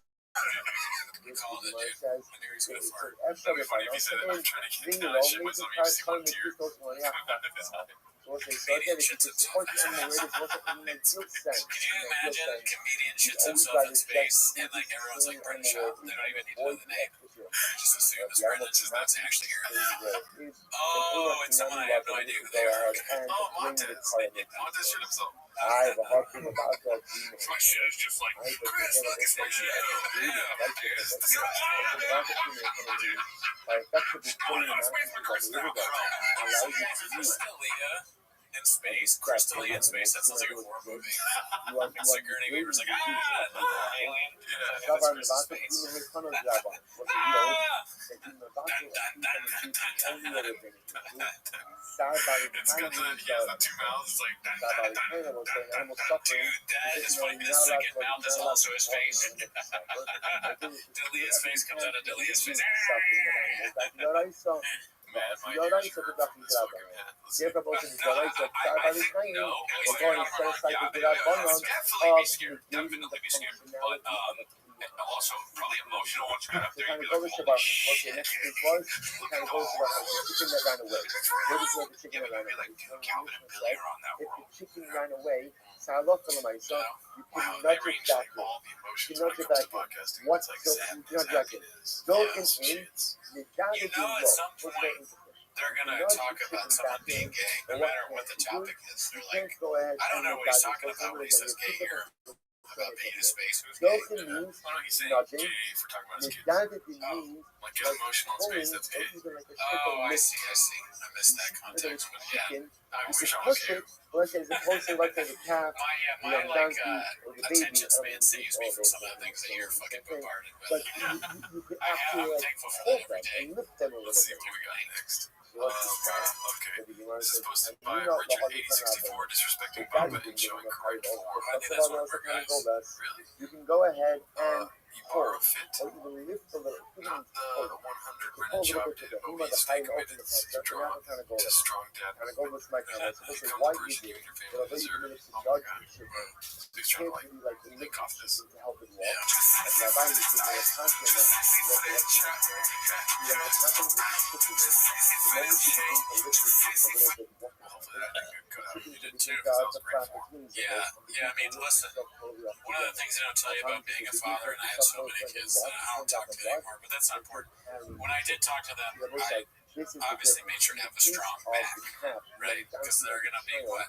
Speaker 8: We called it, dude. I knew he was gonna fart. That'd be funny if he said it. I'm trying to get you on ship myself. You just see one tear. Comedian shits himself. Could you imagine a comedian shits himself in space and like everyone's like British out? They don't even need to know the name. Just assume it's British is not actually here. Oh, it's someone I have no idea who they are. Oh, Montez. Montez shit himself.
Speaker 3: I have a hard time about that.
Speaker 8: My shit is just like, Chris, look, it's my shit. Crystalia in space. Crystalia in space. That sounds like a horror movie. It's like Sigourney Weaver's like, alien. Yeah, it's space. It's got the, he has the 2 mouths. It's like, dude, that is funny. The second mouth is also his face. Delia's face comes out of Delia's face. Man, my ears hurt from this fucking man. I think no. I would definitely be scared. Definitely be scared. But also probably emotional once you get up there. You'd be like, holy shit. Look at all the chicken that ran away. Yeah, but you'd be like, dude, Calvin and Billy are on that
Speaker 3: If
Speaker 8: world.
Speaker 3: the chicken ran away, so I looked on my son. You
Speaker 8: Wow,
Speaker 3: cannot
Speaker 8: they
Speaker 3: get
Speaker 8: range like
Speaker 3: back
Speaker 8: all the emotions
Speaker 3: You
Speaker 8: when
Speaker 3: cannot
Speaker 8: it
Speaker 3: get
Speaker 8: comes to
Speaker 3: back
Speaker 8: podcasting.
Speaker 3: What
Speaker 8: It's like
Speaker 3: so
Speaker 8: Zap.
Speaker 3: you cannot
Speaker 8: Zap
Speaker 3: get
Speaker 8: it is.
Speaker 3: Don't
Speaker 8: Yeah,
Speaker 3: get
Speaker 8: some
Speaker 3: in.
Speaker 8: shits.
Speaker 3: You
Speaker 8: know, at some point, they're gonna talk about someone being gay, no matter what the topic is. They're like, I don't know what he's talking about when he says gay here. About being in space, who's gay? Why don't you say gay for talking about his kids? Like get emotional in space, that's gay. Oh, I see. I missed that context, but yeah. I wish I was gay.
Speaker 3: Let's say the cat.
Speaker 8: My attention span saves me from some of the things that you're fucking bombarded with. I'm thankful for that every day. Let's see what we got next. Okay. This is posted by Richard864, disrespecting Baba and showing correct form. I think that's one of our guys. Really?
Speaker 3: You can go ahead and
Speaker 8: You borrow fit?
Speaker 3: or even lift a little.
Speaker 8: Not the 100 Reddit shop did obese fake committed draw to strong dad.
Speaker 3: And I go with my camera. So
Speaker 8: Become
Speaker 3: why
Speaker 8: the
Speaker 3: you
Speaker 8: person
Speaker 3: do
Speaker 8: you and your
Speaker 3: but
Speaker 8: family
Speaker 3: I think
Speaker 8: deserve.
Speaker 3: it's
Speaker 8: Oh my god.
Speaker 3: judge
Speaker 8: He's trying to like
Speaker 3: lick
Speaker 8: lick off this.
Speaker 3: to help it walk.
Speaker 8: Yeah. And
Speaker 3: Rabbi is giving a constant recollection of this. You know, what's happening with the chicken is, the moment you begin to lift the chicken a little bit more,
Speaker 8: Hopefully that thing could cut out. You did too,
Speaker 3: the
Speaker 8: 'cause I was
Speaker 3: traffic
Speaker 8: grateful.
Speaker 3: moves.
Speaker 8: Yeah, I mean, listen, one of the things they don't tell you about being a father, and I have so many kids that I don't talk to anymore, but that's not important. When I did talk to them, I obviously made sure to have a strong back, right? Because they're going to be what?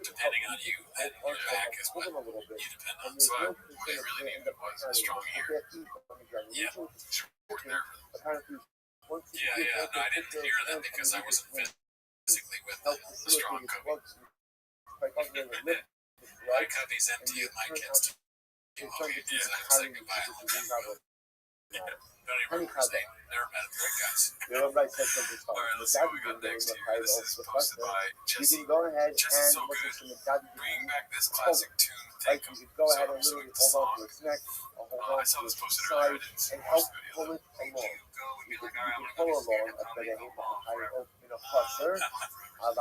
Speaker 8: Depending on you, and your back is what you depend on. So what I really needed was a strong ear. Yeah, short nerve. Yeah, no, I didn't hear them because I wasn't physically with the strong cubby. My cubby's empty and my kids too. Okay, yeah, say goodbye. Don't even remember his name. Never met him. Great guys. All right, let's see what we got next here. This is posted by Jesse. Jesse's so good. Bringing back this classic tune. Thank him. So like the song. I saw this posted earlier. I didn't watch the video. Thank you. Go and be like, all right, I'm gonna go to this game and I'll be home forever. Oh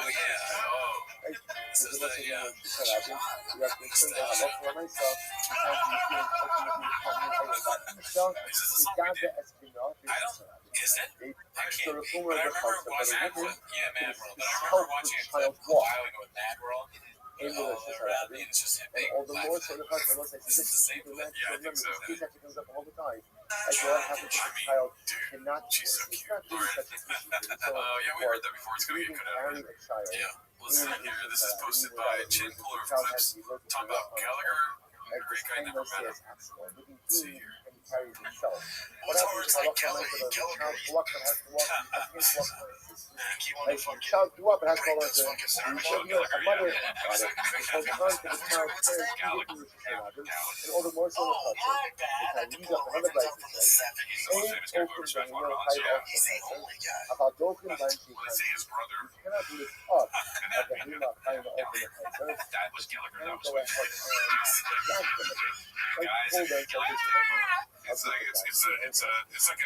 Speaker 8: yeah. Oh. This is the Is it? I can't be. But I remember watching Mad World. Yeah, Mad World. But I remember watching a clip a while ago with Mad World. Around me, it's just a big This is the same clip. Yeah, I think so. She's so cute. Yeah, we heard that before. It's gonna get cut out. Yeah. Listen here. This is posted by Chin Puller of Clips. Talking about Gallagher. Great guy, never met him. Let's see here.
Speaker 9: What's hard? It's like Gallagher.
Speaker 3: Child grew up and has to go
Speaker 9: That's
Speaker 3: to
Speaker 9: fucking sad.
Speaker 3: a mother and all the more so
Speaker 9: Oh my bad.
Speaker 3: the another license. About broken
Speaker 8: Let's see his brother.
Speaker 3: cannot do it up at the Hema kind of open the
Speaker 8: That was Gallagher. That was
Speaker 3: go ahead
Speaker 8: It's like a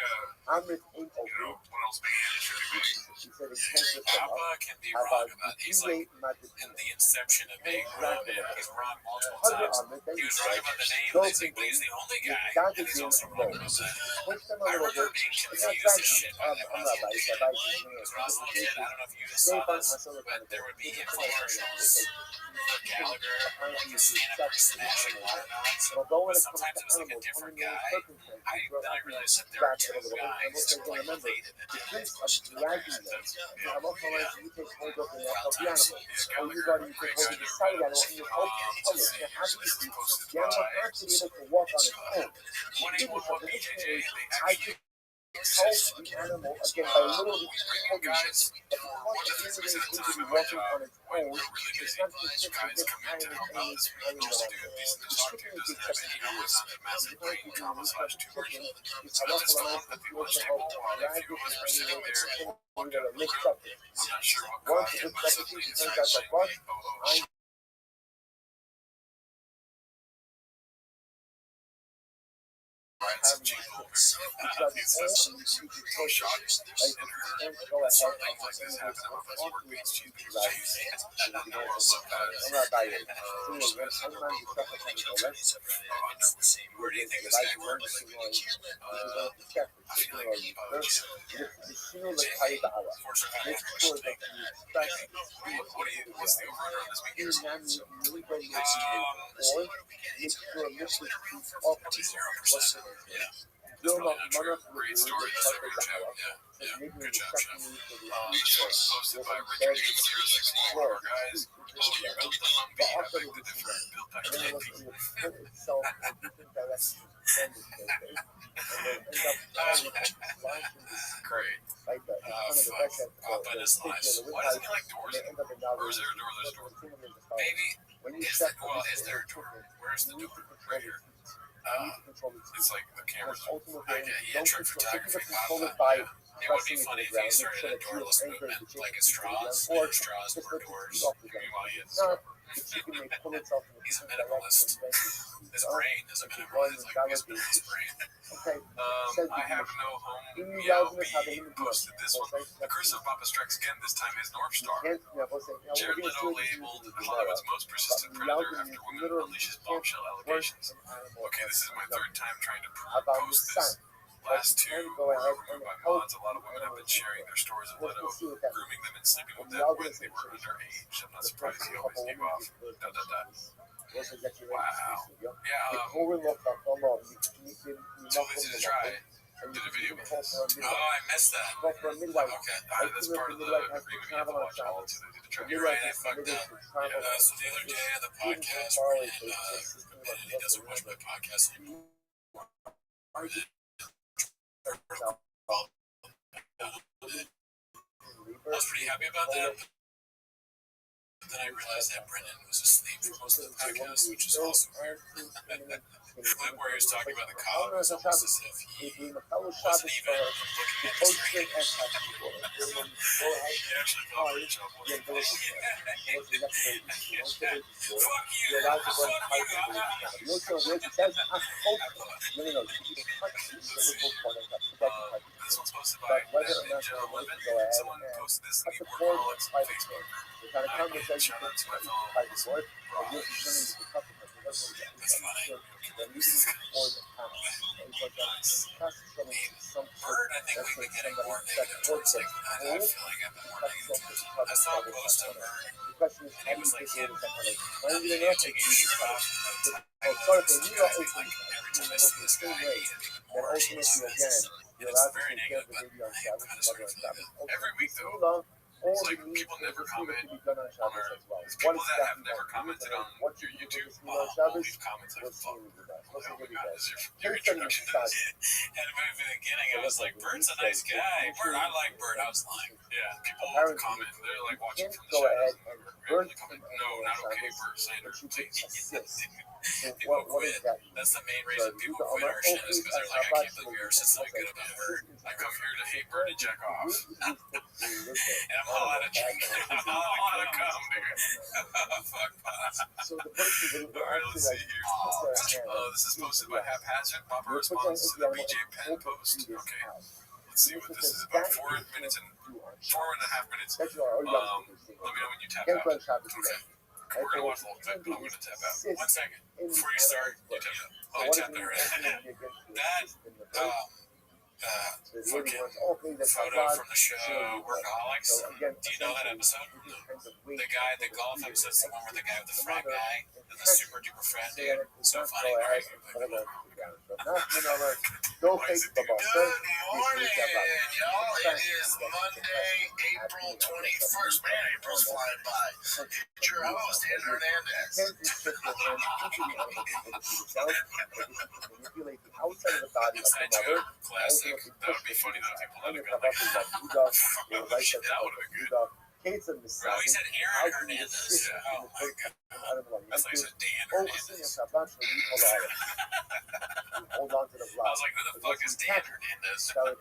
Speaker 3: I'm with
Speaker 8: what else band should be made?
Speaker 3: She said it's
Speaker 8: Papa can be wrong about he's like in the inception of being wrong, and he's wrong multiple times. He was right about the name Lizzie, but he's the only guy, and he's also wrong about that. I remember being confused as shit by that when I was a kid. Because when I was a kid, I don't know if you just saw this, but there would be infomercials for Gallagher, where like his stand-up was smashing watermelons, but sometimes it was like a different guy. Then I realized that there were two guys who were like related and had questions about their accents.
Speaker 3: Help the animal again by literally
Speaker 8: guys, one of the things we said at the time at my job, when we're really busy, guys come in to help out this week just to do a piece of the talk to doesn't have any illness, massive brain trauma/tumors. So I just told him that the most people while a few of us were sitting there and looked at the room. I'm not sure what caught him, but suddenly it started saying, oh shit. Some jingles. No shockers. And her sort of things like this happen at my friend's work beats cheese. And no one so bad. Where do you think this guy works? I feel like what's the over-under on this weekend? 0%. Yeah. That's probably not true. Great story. That's a great job. Yeah. Good job, Chef. This was posted by Richard 016. One of our guys. Oh, you built the Humvee. I beg to differ. Built that Humvee. Great. Fuck. Papa and his lives. Why doesn't he like doors? Or is there a door? There's a door. Maybe. Is there a door? Where's the door? Right here. It's like the camera's trick photography. Wow. It would be funny if he started a doorless movement, like a straws, and straws were doors. Meanwhile, he had he's a minimalist. his brain doesn't minimize. It's like his brain.
Speaker 3: Okay.
Speaker 8: I have no home. Meow B posted this one. The Curse of Papa Strikes Again. This time is North Star. Jared Leto labeled Hollywood's most persistent predator after women unleashes bombshell allegations. Okay, this is my third time trying to post this. Last two were removed by mods. A lot of women have been sharing their stories of Leto grooming them and sleeping with them when they were underage. I'm not surprised he always gave off. Wow. Yeah. Too busy to try. Did a video with this. Oh, I missed that. Okay, that's part of the agreement. You have to watch all of it. You're right, I fucked up. Yeah, so the other day on the podcast, Brandon, he doesn't watch my podcast anymore. I was pretty happy about that. But then I realized that Brendan was asleep for most of the podcast, which is awesome. The clip where he was talking about the college was almost as if he wasn't even looking at the screen. He actually called for a job. Fuck you. This one's posted by Ninja 11. Someone posted this in the Workaholics on Facebook. Shout out to my fellow. That's funny. Bird, I think we've been getting more negative towards like, I feel like I've been more negative towards it. I saw a post on Bird, and he was like, yeah, you're taking your shirt off, like, every time I see this guy, he's getting more emotions. And it's very negative, but I kind of started feeling it. Every week, though, it's like people never comment on our. People that have never commented on your YouTube will leave comments like, fuck, oh my god, this is your introduction to this. And in the beginning, I was like, Bird's a nice guy. Bird, I like Bird. I was like, yeah, people will comment. They're like watching from the shadows. Bird comment, no, not okay, Bird Sander. People quit. That's the main reason people quit our shit is because they're like, I can't believe we ever said something good about Bird. I come here to hate Bird and jack off. And I'm all out of cum, dude. Fuck. Alright, let's see here. This is posted by Haphazard. Papa responds to the BJ Penn post. Okay. Let's see what this is about. 4 minutes and 4.5 minutes. Let me know when you tap out. Okay. We're gonna watch a little bit, but I'm gonna tap out. 1 second. Before you start, you tap out. Oh, I tapped there. That fucking photo from the show Workaholics. Do you know that episode? The guy, the golf episode, the one where the guy with the frat guy and the super duper frat dude. So funny. Alright.
Speaker 3: Good morning, y'all. It is Monday, April 21st. Man, April's flying by. It's your host, Andrew Hernandez.
Speaker 8: Inside joke, classic. That would be funny though if people let it go like that. That would have been good. Oh, he said Aaron Hernandez. Yeah. Oh my god. That's like he said Dan Hernandez. I was like, who the fuck is Dan Hernandez? That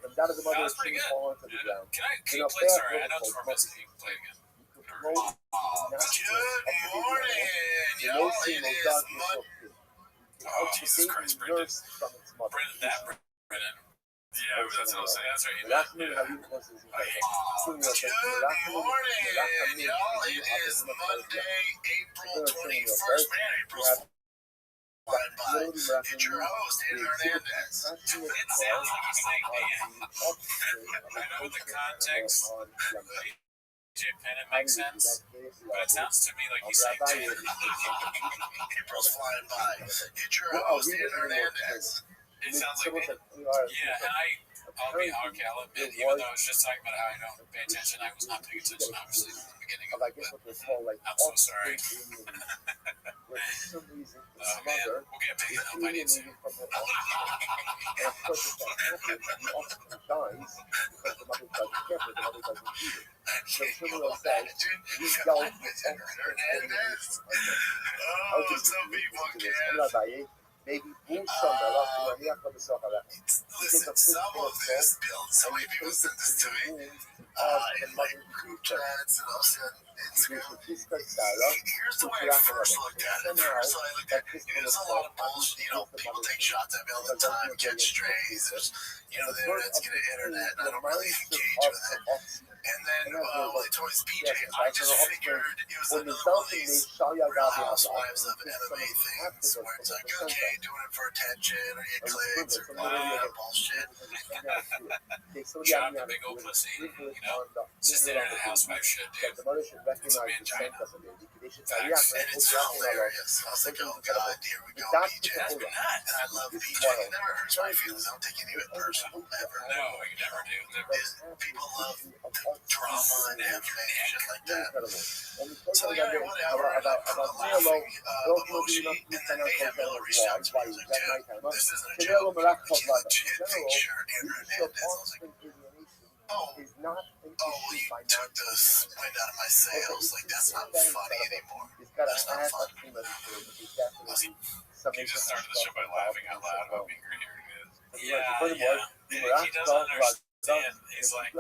Speaker 8: was pretty good. Yeah. Can you play? Sorry, I know it's for Messi. Can you play again?
Speaker 3: Good morning, y'all. It is Monday.
Speaker 8: Oh, Jesus Christ, Brendan. Brendan. Yeah, that's what I was saying. That's right. Yeah. I hate
Speaker 3: Good morning, y'all. It is Monday, April 21st. Man, April's flying by. It's your host, Andrew Hernandez.
Speaker 8: It sounds like he's saying man. I know the context. BJ Penn, it makes sense, but it sounds to me like he's saying Dan.
Speaker 3: April's flying by. It's your host, Andrew Hernandez.
Speaker 8: It sounds like me. Yeah, and I'll admit, even though I was just talking about how I don't pay attention, I was not paying attention, obviously, from the beginning of it, but I'm so sorry. Oh, man, we'll get big enough, I need to.
Speaker 3: Some people can. Maybe listen, some of this built so many people sent this to me.
Speaker 9: in like group chats and also on Instagram. Here's the way I first looked at it. First I looked at it, there's a lot of bullshit. People take shots at me all the time, catch strays. There's, the internet's getting internet, and I don't really engage with it. And then when they told me it's PJ, I just figured it was another one of these Real Housewives of MMA things where it's like, okay, doing it for attention or get clicks or bullshit.
Speaker 8: Shot the big old pussy, It's just the internet housewife shit, dude. It's a mangina.
Speaker 9: And it's hilarious. I was like, oh god, here we go, PJ.
Speaker 8: That's been nuts.
Speaker 9: And I love PJ. It never hurts my feelings. I don't take any of it personal, ever.
Speaker 8: No, you never do. Never.
Speaker 9: People love the drama and anime and shit like that. So yeah, whatever. And I put a laughing emoji, and then AML reached out to me. I was like, dude, this isn't a joke. It's a legit picture. Andrew Hernandez. I was like, oh, well, you took the wind out of my sails. Like, that's not funny anymore. That's not funny.
Speaker 8: You just started the show by laughing out loud about being here. Yeah. He doesn't understand. He's like,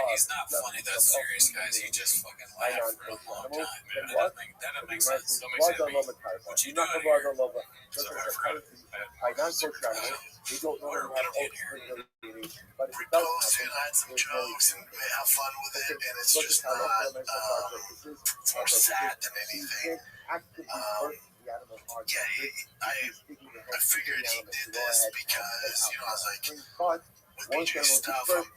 Speaker 8: he's not funny, that serious, guys. He just fucking laughed for a long time. Man, that doesn't make sense. Somebody said to me, what you doing here? So I forgot it. What are we doing here?
Speaker 9: We posted, I had some jokes, and we have fun with it, and it's just not, it's more sad than anything. I figured he did this because, I was like, with BJ's stuff, I've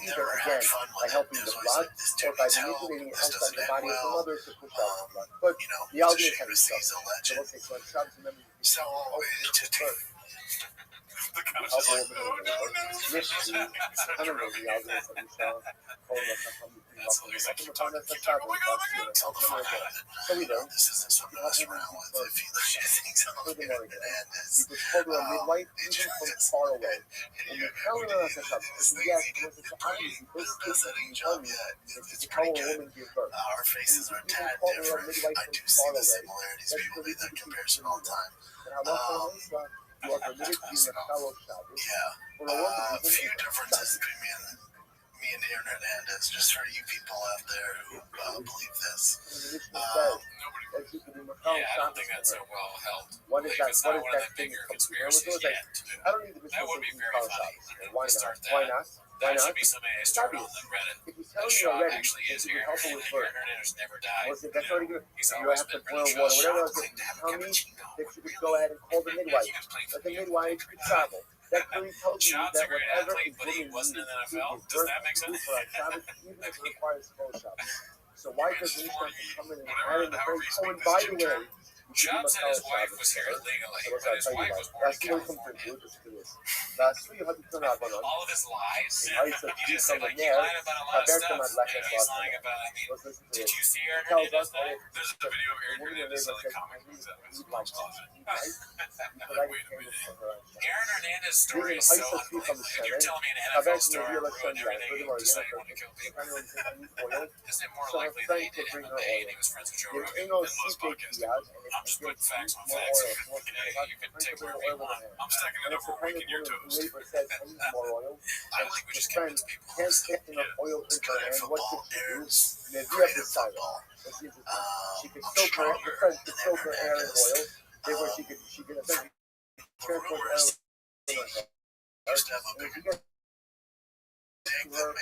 Speaker 9: never had fun with it. There's always like, this dude needs help, this doesn't end well. It's a shame to see he's a legend. So, it just
Speaker 8: The couch is like, oh no. That's hilarious. I keep talking. Oh my god.
Speaker 9: Tell the fuck out of it. This isn't something to mess around with. If he legit thinks I'm going to end this. It's just far away. And you this thing he did is pretty the best editing job yet. It's pretty good. Our faces are a tad different. I do see the similarities. People make that comparison all the time. A few differences between me and Aaron Hernandez, just for you people out there who believe this.
Speaker 8: I don't think that's so well held. If it's not one of the bigger conspiracies yet, that would be very funny. To start that. That should be something I start on the Reddit. The shot actually is here, and Aaron Hernandez never died. He's always been really just shot claimed to have a cappuccino.
Speaker 3: Go ahead and call the midwife.
Speaker 8: He was playing
Speaker 3: Let
Speaker 8: for
Speaker 3: the
Speaker 8: the
Speaker 3: midwife travel. That really tells you
Speaker 8: Shot's
Speaker 3: that
Speaker 8: a great
Speaker 3: whatever
Speaker 8: athlete, but he wasn't in the NFL. Does that make sense?
Speaker 3: Even if it requires Photoshop. So why does he come in and add in the phrase, oh, and by the way,
Speaker 8: Shot said his wife was here illegally, but his wife was born in California. All of his lies. He just said, like, he lied about a lot of stuff. He's lying about, did you see Aaron Hernandez die? There's a video of Aaron Hernandez in the comic books of his mom's closet. Wait a minute. Aaron Hernandez's story is so unbelievable. If you're telling me an NFL star ruined everything just so you want to kill people, isn't it more likely that he did MMA and he was friends with Joe Rogan than most podcasts? I'm just putting facts on facts. You can take whatever you want. I'm stacking it up for a week in your toast. I think we just convince people. It's good at football. Aaron's great at football. I'm stronger than Aaron Hernandez. The rumors used to have a bigger dick than me.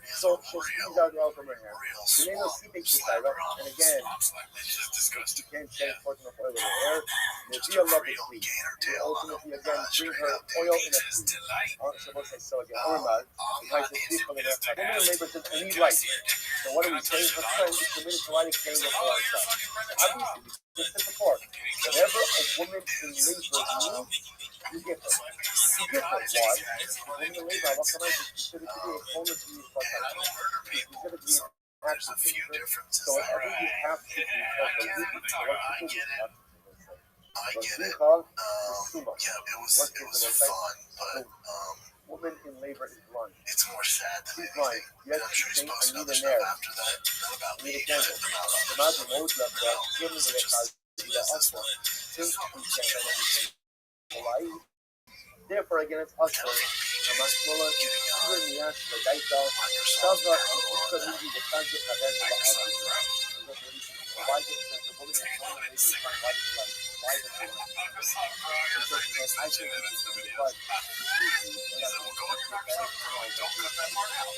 Speaker 3: So she's out all from her hair.
Speaker 9: Real
Speaker 3: The name of
Speaker 9: swamp.
Speaker 3: sleeping Sarah, and again,
Speaker 8: It's just disgusting.
Speaker 3: can't say fortune of oil in her hair. The deal love is sweet. Ultimately, again, bring her oil in a
Speaker 8: Peach's delight.
Speaker 3: Suppose I saw again. Ormad, like the people in her time. Women and labor did any right. So what do we say? Her friend is committed to writing claims of her own side. Obviously, just as before, whatever a woman in labor needs, you get her. You get her. Why? Women in labor, what can I do? Considered to be a bonus to use for
Speaker 9: There's a few differences.
Speaker 3: so whatever you have to do,
Speaker 9: I get it. Yeah, it was fun, but
Speaker 3: woman in labor is blind.
Speaker 9: it's more sad than
Speaker 3: She's blind.
Speaker 9: anything.
Speaker 3: Yes,
Speaker 9: I'm sure he's
Speaker 3: she's
Speaker 9: posted
Speaker 3: a
Speaker 9: other
Speaker 3: need
Speaker 9: stuff
Speaker 3: an
Speaker 9: after that. Not about me,
Speaker 3: Need a
Speaker 9: but
Speaker 3: candle.
Speaker 9: about
Speaker 3: The
Speaker 9: others.
Speaker 3: mountain modes left that given
Speaker 9: It's
Speaker 3: the
Speaker 9: just
Speaker 3: us
Speaker 9: one.
Speaker 3: since we can't Therefore, again, it's us. המשמעות even יש לדייטה
Speaker 8: Microsoft
Speaker 3: סבא
Speaker 8: Pro or
Speaker 3: איתו מידי וחד וחבר
Speaker 8: Microsoft Pro. Microsoft Pro, you're like next to that's the video. He said, well, go on your Microsoft Pro and don't cut that part out.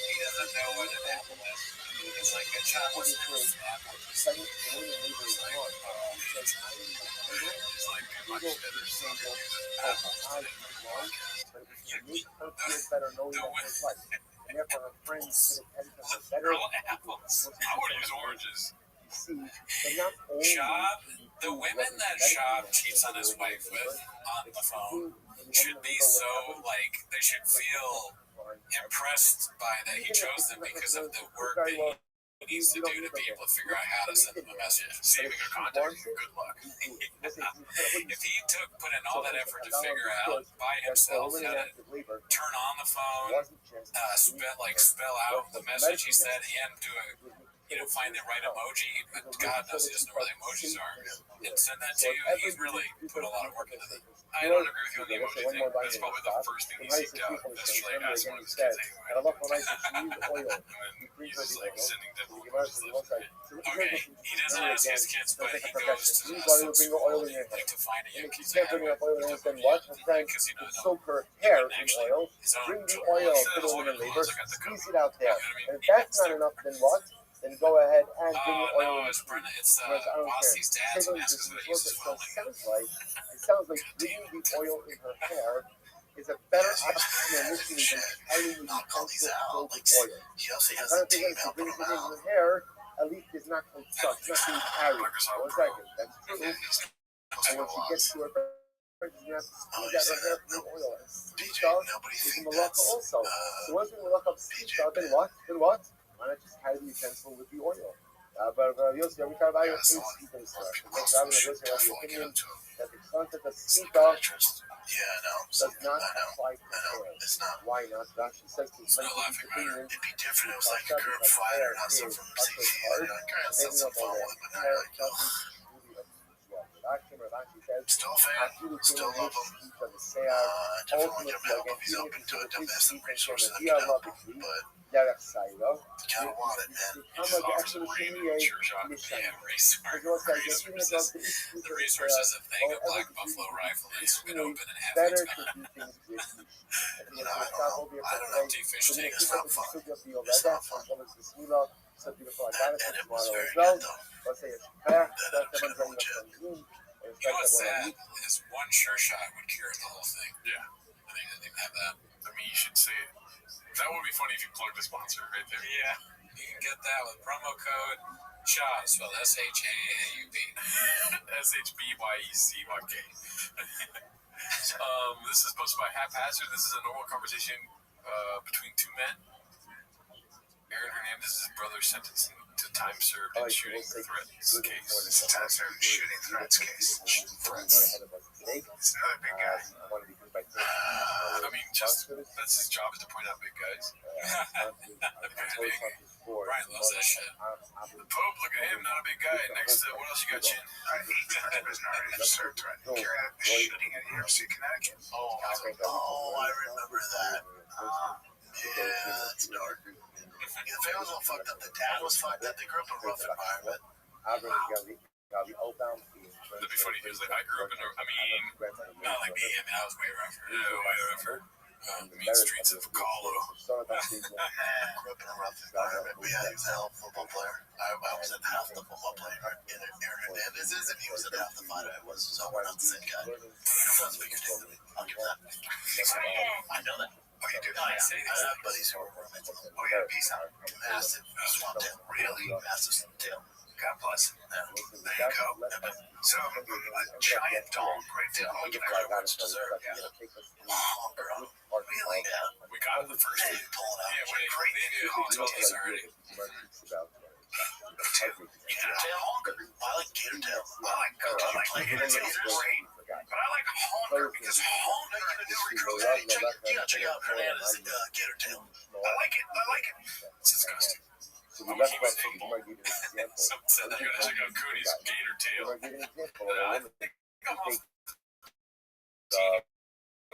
Speaker 8: He doesn't know what an Apple is. He's like, good job, what's the difference in Apple? He's like, he's like, good luck, better stuff than using Apple today for the podcast.
Speaker 3: but it was to make her feel better knowing that her life. And therefore her friends could have edited her better.
Speaker 8: Real apples. I would use oranges.
Speaker 3: See, but not only
Speaker 8: Shab, the women that Shab cheats on his wife with on the phone should be so, like, they should feel impressed by that he chose them because of the work that he needs to do to be able to figure out how to send them a message. Saving a contact, good luck. If he put in all that effort to figure out by himself how to turn on the phone, spell out the message he said, and do it, find the right emoji, but God knows he doesn't know where the emojis are, and send that to you. He's really put a lot of work into that. I don't agree with you on the emoji thing. That's probably the first thing he seeked out. That's really asked one of his kids anyway. He's just like sending them emojis. Okay, he doesn't ask his kids, but he goes to some school, like to find a young kid's because
Speaker 3: soak her hair in oil, bring the oil, put it in the labor, squeeze it out there. And if that's not enough, then what? Then go ahead and bring the oil in.
Speaker 8: It's Brenna. It's Bossy's dad's mask that he uses for
Speaker 3: it sounds like bringing the oil in her hair is a better option initially than carrying the utensil filled with oil.
Speaker 9: He also has
Speaker 3: I
Speaker 9: a
Speaker 3: don't think
Speaker 9: team
Speaker 3: if you
Speaker 9: helping
Speaker 3: bring
Speaker 9: him
Speaker 3: it in
Speaker 9: out.
Speaker 3: her hair, at least it's not going to suck. It's not being carried. One second. That's true. And when she gets to her friends, you have to squeeze out her hair from the oil. And
Speaker 9: DJ, nobody
Speaker 3: is
Speaker 9: think
Speaker 3: malaka
Speaker 9: that's
Speaker 3: also. So once we malaka squeezed out, then what? Why not just carry the utensil with the oil? But Yossi, we talk about your opinion that the concept of sita does not apply to hair.
Speaker 9: It's not.
Speaker 3: Why not? Rashi says to
Speaker 8: no laughing matter.
Speaker 9: It'd be different. It was like a group fighter, not some from CT. Like, that's some fun with, but now you're like, oh. Still a fan. Still love him. Definitely get him help if he's open to it. Don't have some resources that can help him. But you kind of want it, man.
Speaker 8: He just offers a really sure shot. Yeah, resources. The resources of thing a black buffalo rifle that's been open and half its behind.
Speaker 9: I don't know.
Speaker 8: Deep fish tank.
Speaker 9: It's not fun.
Speaker 3: And
Speaker 9: it was very good, though.
Speaker 8: You know what's sad is one sure shot would cure the whole thing. Yeah. I think they didn't have that.
Speaker 10: I mean, you should say it. That would be funny if you plugged the sponsor right there.
Speaker 8: Yeah. You can get that with promo code SHAUB, spelled SHAAUB.
Speaker 10: SHBYECYK. This is posted by Haphazard. This is a normal conversation between two men. Aaron Hernandez's brother sentenced to time served in shooting threats case.
Speaker 9: It's a time served shooting threats case. Threats. It's another big guy.
Speaker 10: I mean, just that's his job is to point out big guys.
Speaker 8: Brian loves that shit.
Speaker 10: The Pope, look at him, not a big guy. Next, what else you got, Chin?
Speaker 9: He's got a prisoner already served threatening to carry out a shooting at University of Connecticut. Oh, I remember that. Yeah, that's dark. The family was all fucked up. The dad was fucked up. They grew up in a rough environment.
Speaker 10: That'd be funny. He was like, I grew up in
Speaker 8: Not like me. I mean, I was way rougher.
Speaker 10: way rougher.
Speaker 8: Mean streets of Kahlo.
Speaker 9: Grew up in a rough environment. But yeah, he was a hell of a football player. I was at half the football player. Aaron Hernandez is, and he was at half the fighter I was. So we're not the same guy. That's bigger thing than me. I'll give that. I know that. Oh, you do? Oh, yeah. I have buddies who are roommates. Oh, yeah, peace out. Massive swamp tail. Really massive swamp tail. God bless him. Yeah. There you go. So, a giant dog right there. I'll give credit where it's deserved. Yeah. Long, bro. Really? Yeah.
Speaker 10: We got it the first
Speaker 9: Hey,
Speaker 10: week.
Speaker 9: pull it out.
Speaker 8: Yeah,
Speaker 9: Great.
Speaker 8: he told us already.
Speaker 9: Gator tail honker. I like gator tail. Gator tail is great. But I like honker because honker in a new recruit. Hey, check out Hernandez gator tail. I like it.
Speaker 10: It's disgusting.
Speaker 8: Someone said that you're gonna check out Cooney's gator tail.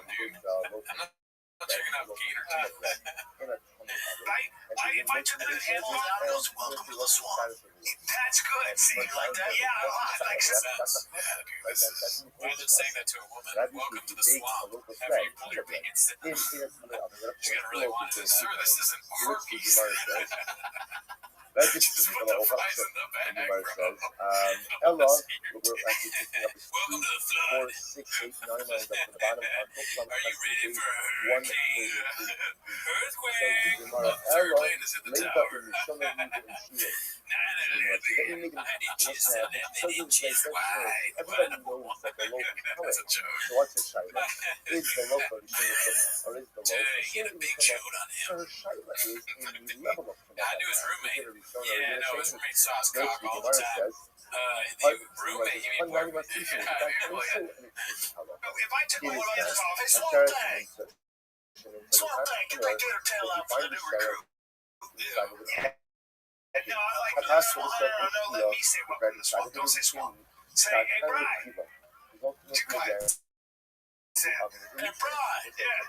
Speaker 10: dude. I'm not checking out Gator Time.
Speaker 7: If I took the handle out, it goes, welcome to the swamp. That's good. See, you like that? Yeah, I like that.
Speaker 10: Rather than saying that to a woman, welcome to the swamp, after you pull your pants down. She's gonna really want to say, sir, this isn't herpes. Just put the flies in the bag, bro.
Speaker 3: Ella,
Speaker 10: Welcome to the flood.
Speaker 3: 4, 6, 8, 9 lines up to the bottom.
Speaker 10: Are you ready for a
Speaker 3: 1,
Speaker 10: hurricane?
Speaker 3: 8,
Speaker 10: Earthquake.
Speaker 3: Gemara,
Speaker 10: A third
Speaker 3: Ella,
Speaker 10: plane is at the
Speaker 3: laid up
Speaker 10: tower.
Speaker 3: in the summer region in Shield.
Speaker 10: I need you to sell them inches wide.
Speaker 3: Everybody knows that the local
Speaker 10: That's a
Speaker 3: poet.
Speaker 10: joke.
Speaker 3: So what's a shaila? Is the local or is the local?
Speaker 10: Get a big shoot on him.
Speaker 3: Her shaila is in the level of
Speaker 10: I knew his roommate. Yeah, no, his roommate saw his
Speaker 3: Goes
Speaker 10: cock
Speaker 3: to the
Speaker 10: all the
Speaker 3: Gemara
Speaker 10: time.
Speaker 3: says,
Speaker 10: The roommate, you mean boyfriend?
Speaker 7: If I took one of those off, hey, Swamp Thing. Swamp Thing, get that gator tail out for the new recruit. No, I like the Swamp Hunter. No, let me say welcome to the swamp. Don't say swamp. Say, hey, Brian. Hey, Brian, yeah.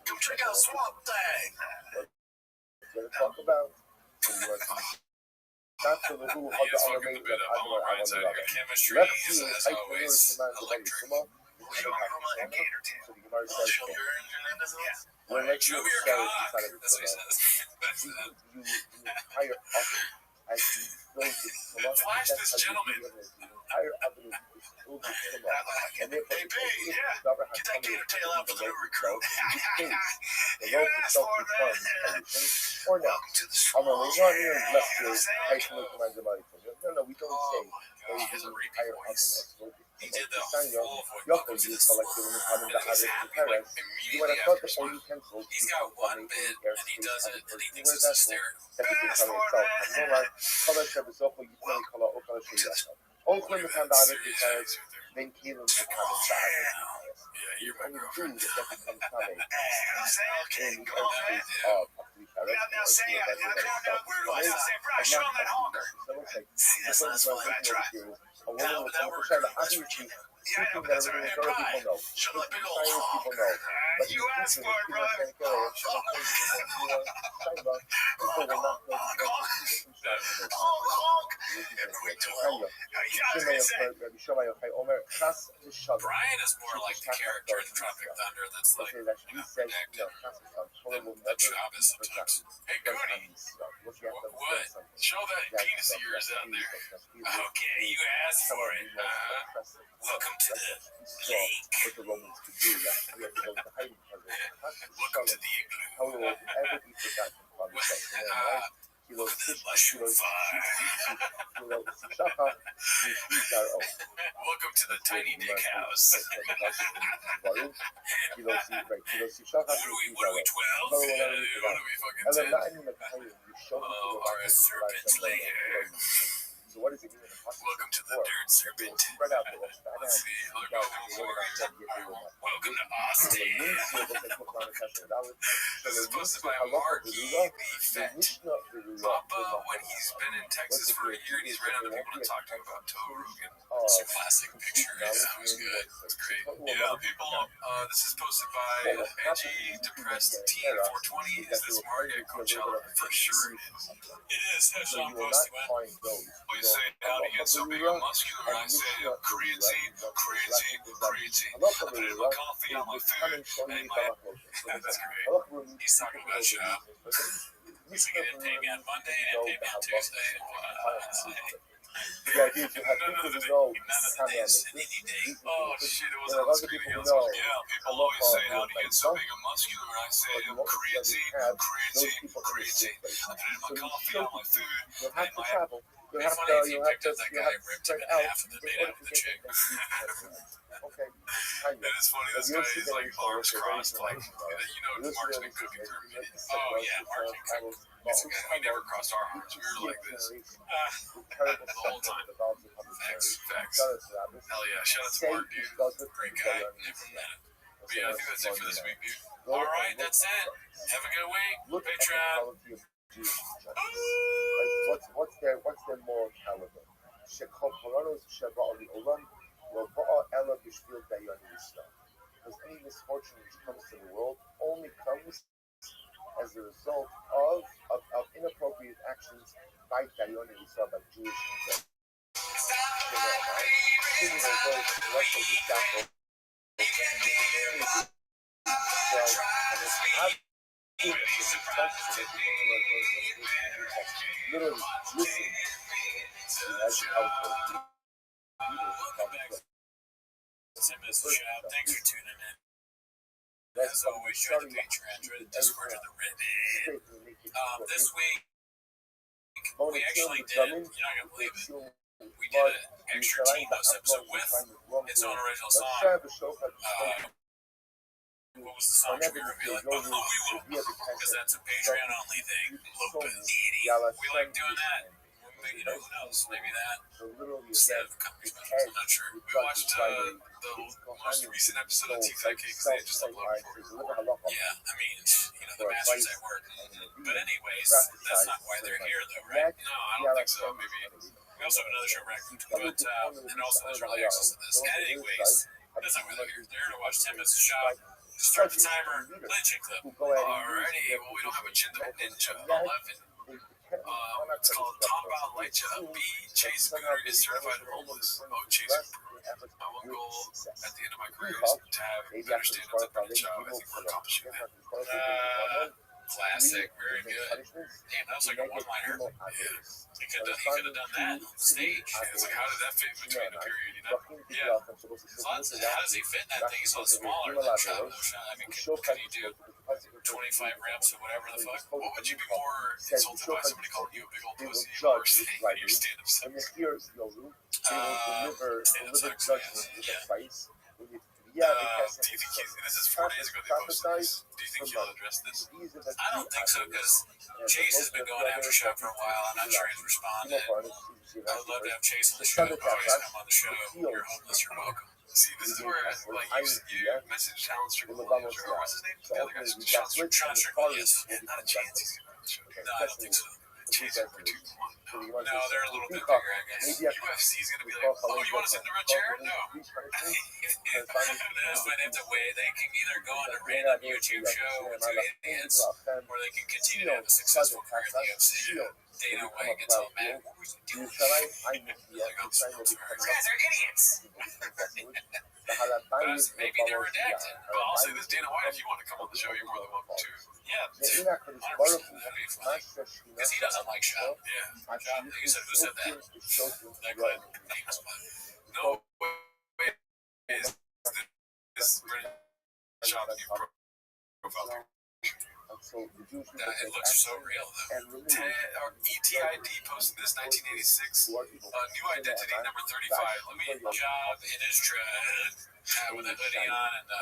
Speaker 7: Come check out Swamp Thing.
Speaker 3: Talk about. That's the who
Speaker 10: Yeah,
Speaker 3: had the
Speaker 10: fucking the
Speaker 3: automated
Speaker 10: bit up. I'm on Ryan's side here. Chemistry
Speaker 3: Let's
Speaker 10: is,
Speaker 3: see,
Speaker 10: as
Speaker 3: I
Speaker 10: always, electric.
Speaker 7: Show me your gator tail.
Speaker 3: So the Gemara
Speaker 7: I'll
Speaker 3: says,
Speaker 7: show your yeah.
Speaker 3: when let
Speaker 10: Show
Speaker 3: you
Speaker 10: me your
Speaker 3: share
Speaker 10: cock.
Speaker 3: inside of the
Speaker 10: That's what he
Speaker 3: Gemara,
Speaker 10: says. That's
Speaker 3: you
Speaker 10: it.
Speaker 3: hire oven as you build this Gemara.
Speaker 10: Flash
Speaker 3: That's
Speaker 10: this
Speaker 3: how you
Speaker 10: gentleman.
Speaker 3: do it. The entire oven is filled with Gemara. And therefore,
Speaker 7: Hey,
Speaker 3: if
Speaker 7: babe,
Speaker 3: the
Speaker 7: yeah.
Speaker 3: Gemara has
Speaker 7: Get that
Speaker 3: come
Speaker 7: gator
Speaker 3: in
Speaker 7: tail out for the new recruit.
Speaker 3: the
Speaker 7: You
Speaker 3: local
Speaker 7: asked for it, man.
Speaker 3: self-determined everything, or not.
Speaker 7: Welcome to the
Speaker 3: I'm
Speaker 7: swamp.
Speaker 3: only not here and left
Speaker 7: You know
Speaker 3: here.
Speaker 7: what I'm
Speaker 3: I
Speaker 7: saying?
Speaker 3: can look at my Gemara. No, we don't say.
Speaker 10: Oh, he has a repeat voice. He did the
Speaker 3: Welcome
Speaker 10: full voice.
Speaker 3: to
Speaker 10: Welcome to
Speaker 3: the
Speaker 10: the
Speaker 3: swamp.
Speaker 10: swamp. And then he's happy, like, immediately after swamp. He's got one bit, and he does it, and he thinks it's hysterical.
Speaker 3: Oakland found out because then Caleb become
Speaker 10: Yeah, you're my
Speaker 3: and
Speaker 10: girlfriend.
Speaker 3: the that becomes coming
Speaker 7: Okay,
Speaker 3: in
Speaker 7: come on, man. Now say it. Now, where do I say, bro, show him that honker. See, that's not as funny. I tried. Now, that worked. That's Richie. Yeah, I know, but that's all right. Brian, show that big old honker. You asked for it, Brian. Honk. Every tool. Yeah, I was going to say.
Speaker 10: Brian is more like the character in Tropic Thunder that's like, you know, redacted. The Travis sometimes. Hey, Goody, what? Show that penis of yours out there. Okay, you asked for it. Welcome to the lake. Welcome to the igloo. Look at the mushroom fire. Welcome to the tiny dick house. What are we, 12? What are we, fucking 10? Oh, or a serpent lair.
Speaker 3: So what does it mean?
Speaker 10: Welcome to the dirt serpent. Let's see. Welcome to Austin. This is posted by Marky Fett. Papa, when he's been in Texas for a year and he's ran into people to talk to him about Toe Rogan. It's a classic picture. Yeah, that was good. That's great. Yeah, people. This is posted by Edgy Depressed Teen 420. Is this Marty at Coachella? For sure it is. It is. That's what I'm posting. Well, you say, how to get so big and muscular? I say, creatine. I put it in my coffee, on my food, and my... That's great. He's talking about shop. He's like, he didn't pay me on Monday, he didn't pay me on Tuesday.
Speaker 3: The idea is you have people who know how to
Speaker 10: Oh shit, it was on the screen. Yeah, people always say, how do you get so big and muscular? I say, creatine. I put it in my coffee, on my food, and my... It's funny if you picked up that guy and ripped him in half and then made out with the chick.
Speaker 3: Okay.
Speaker 10: And it's funny, this guy is like arms crossed, like, you know, Mark's been cooking for a minute. Oh yeah, Mark can cook. We never crossed our arms. We were like this. The whole time. Facts. Hell yeah, shout out to Mark, dude. Great guy. Never met him. But yeah, I think that's it for this week, dude. Alright, that's it. Have a good week. Patreon.
Speaker 3: What's their moral caliber? Shekol Polanos Sheba Ali Olam, Well, Ella Bishvil Dayan Islam. because any misfortune which comes to the world only comes as a result of inappropriate actions by Talion and Israel, by Jewish people. Literally, listen.
Speaker 8: Thanks for tuning in. As always, join the Patreon, join the Discord, join the Reddit. This week, we actually did, you're not going to believe it, we did an extra Team Host episode with its own original song. What was the song? Should we reveal it? Oh, we will, because that's a Patreon-only thing. We like doing that. You know, who knows? Maybe that instead of company specials. I'm not sure. We watched the most recent episode of TikTok because they just uploaded it. Yeah, I mean, you know, the masters at work. But anyways, that's not why they're here, though, right? No, I don't think so. Maybe we also have another show, right? But and also there's early access to this. And anyways, that's not why they're here. They're here to watch 10 minutes of shop. Start the timer. Play the chin clip. Alrighty. Well, we don't have a chin clip. Ninja 11. It's called Talk About Elijah B. Chase Booter is certified homeless. Oh, Chase Booter. My one goal at the end of my career is to have better standards at the job. I think we're accomplishing that. Classic, very good. Damn, that was like a one-liner. Yeah. He could have done that on stage. It's like, how did that fit in between the period, you know? Yeah. How does he fit in that thing? He's so smaller than Chavo. I mean, can he do 25 reps or whatever the fuck? What would you be more insulted by? Somebody calling you a big old pussy or saying that you're stand-up set? Stand-up sucks, yeah. Do you think this is 4 days ago they posted this? Do you think he'll address this? I don't think so, because Chase has been going after Shop for a while. I'm not sure he's responded. I would love to have Chase on the show. Always come on the show. You're homeless, you're welcome. See, this is where, like, you message Challenge Strickland. What's his name? The other guy's Challenge Strickland, yes. Yeah, not a chance he's going to the show. No, I don't think so. Chase over 2 to 1. No, they're a little bit bigger, I guess. UFC's going to be like, oh, you want to sit in the red chair? No. That's why they have to wait. They can either go on a random YouTube show with 2 idiots, or they can continue to have a successful career in the UFC. Dana White gets all mad. What was he doing? Like, you guys are idiots. Maybe they're redacted. But I'll say this, Dana White, if you want to come on the show, you're more than welcome to. Yeah, 100%. That'd be funny. Because he doesn't like Shop. Yeah. Shop, you said, who said that? That guy. No way is this British Shop new profile. It looks so real, though. ETID posted this 1986. New identity, number 35. Let me job in his tread. With a hoodie on and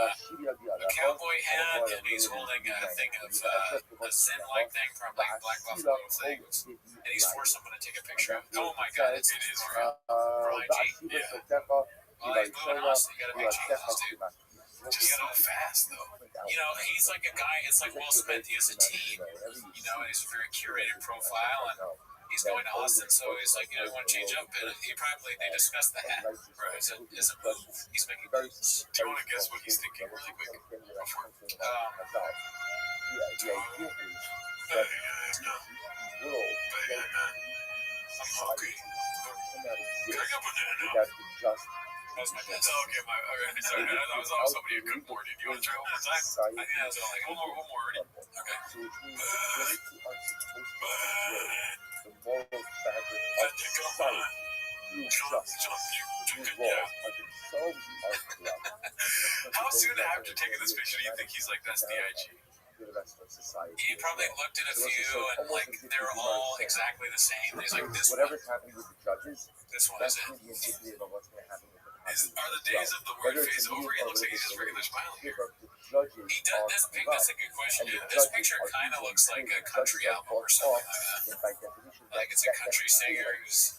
Speaker 8: a cowboy hat, and he's holding a thing of a sin-like thing from Black Buffalo things, and he's forced someone to take a picture of. Oh my god, it is real. For IG, yeah. Well, he's moving on, so you gotta make changes, dude. Just so fast, though. You know, he's like a guy, it's like Will Smith, he has a team, you know, and he's a very curated profile, and he's going to Austin, so he's like, you know, you want to change up, and they discussed the hat, right, as a move. He's making moves. Do you want to guess what he's thinking really quick? Before? I'm hungry. Can I get a banana? That was my best. Oh, okay, sorry, man. I was somebody who couldn't more. Do you want to try one more time? I think that was all like, one more, ready? Okay. How soon after taking this picture do you think he's like, that's DIG? He probably looked at a few and like they're all exactly the same. He's like, this one. This one is it. Are the days of the weird face over? He looks like he's just regular smiling here. He does this pic. That's a good question, dude. This picture kind of looks like a country album or something like that. Like it's a country singer he's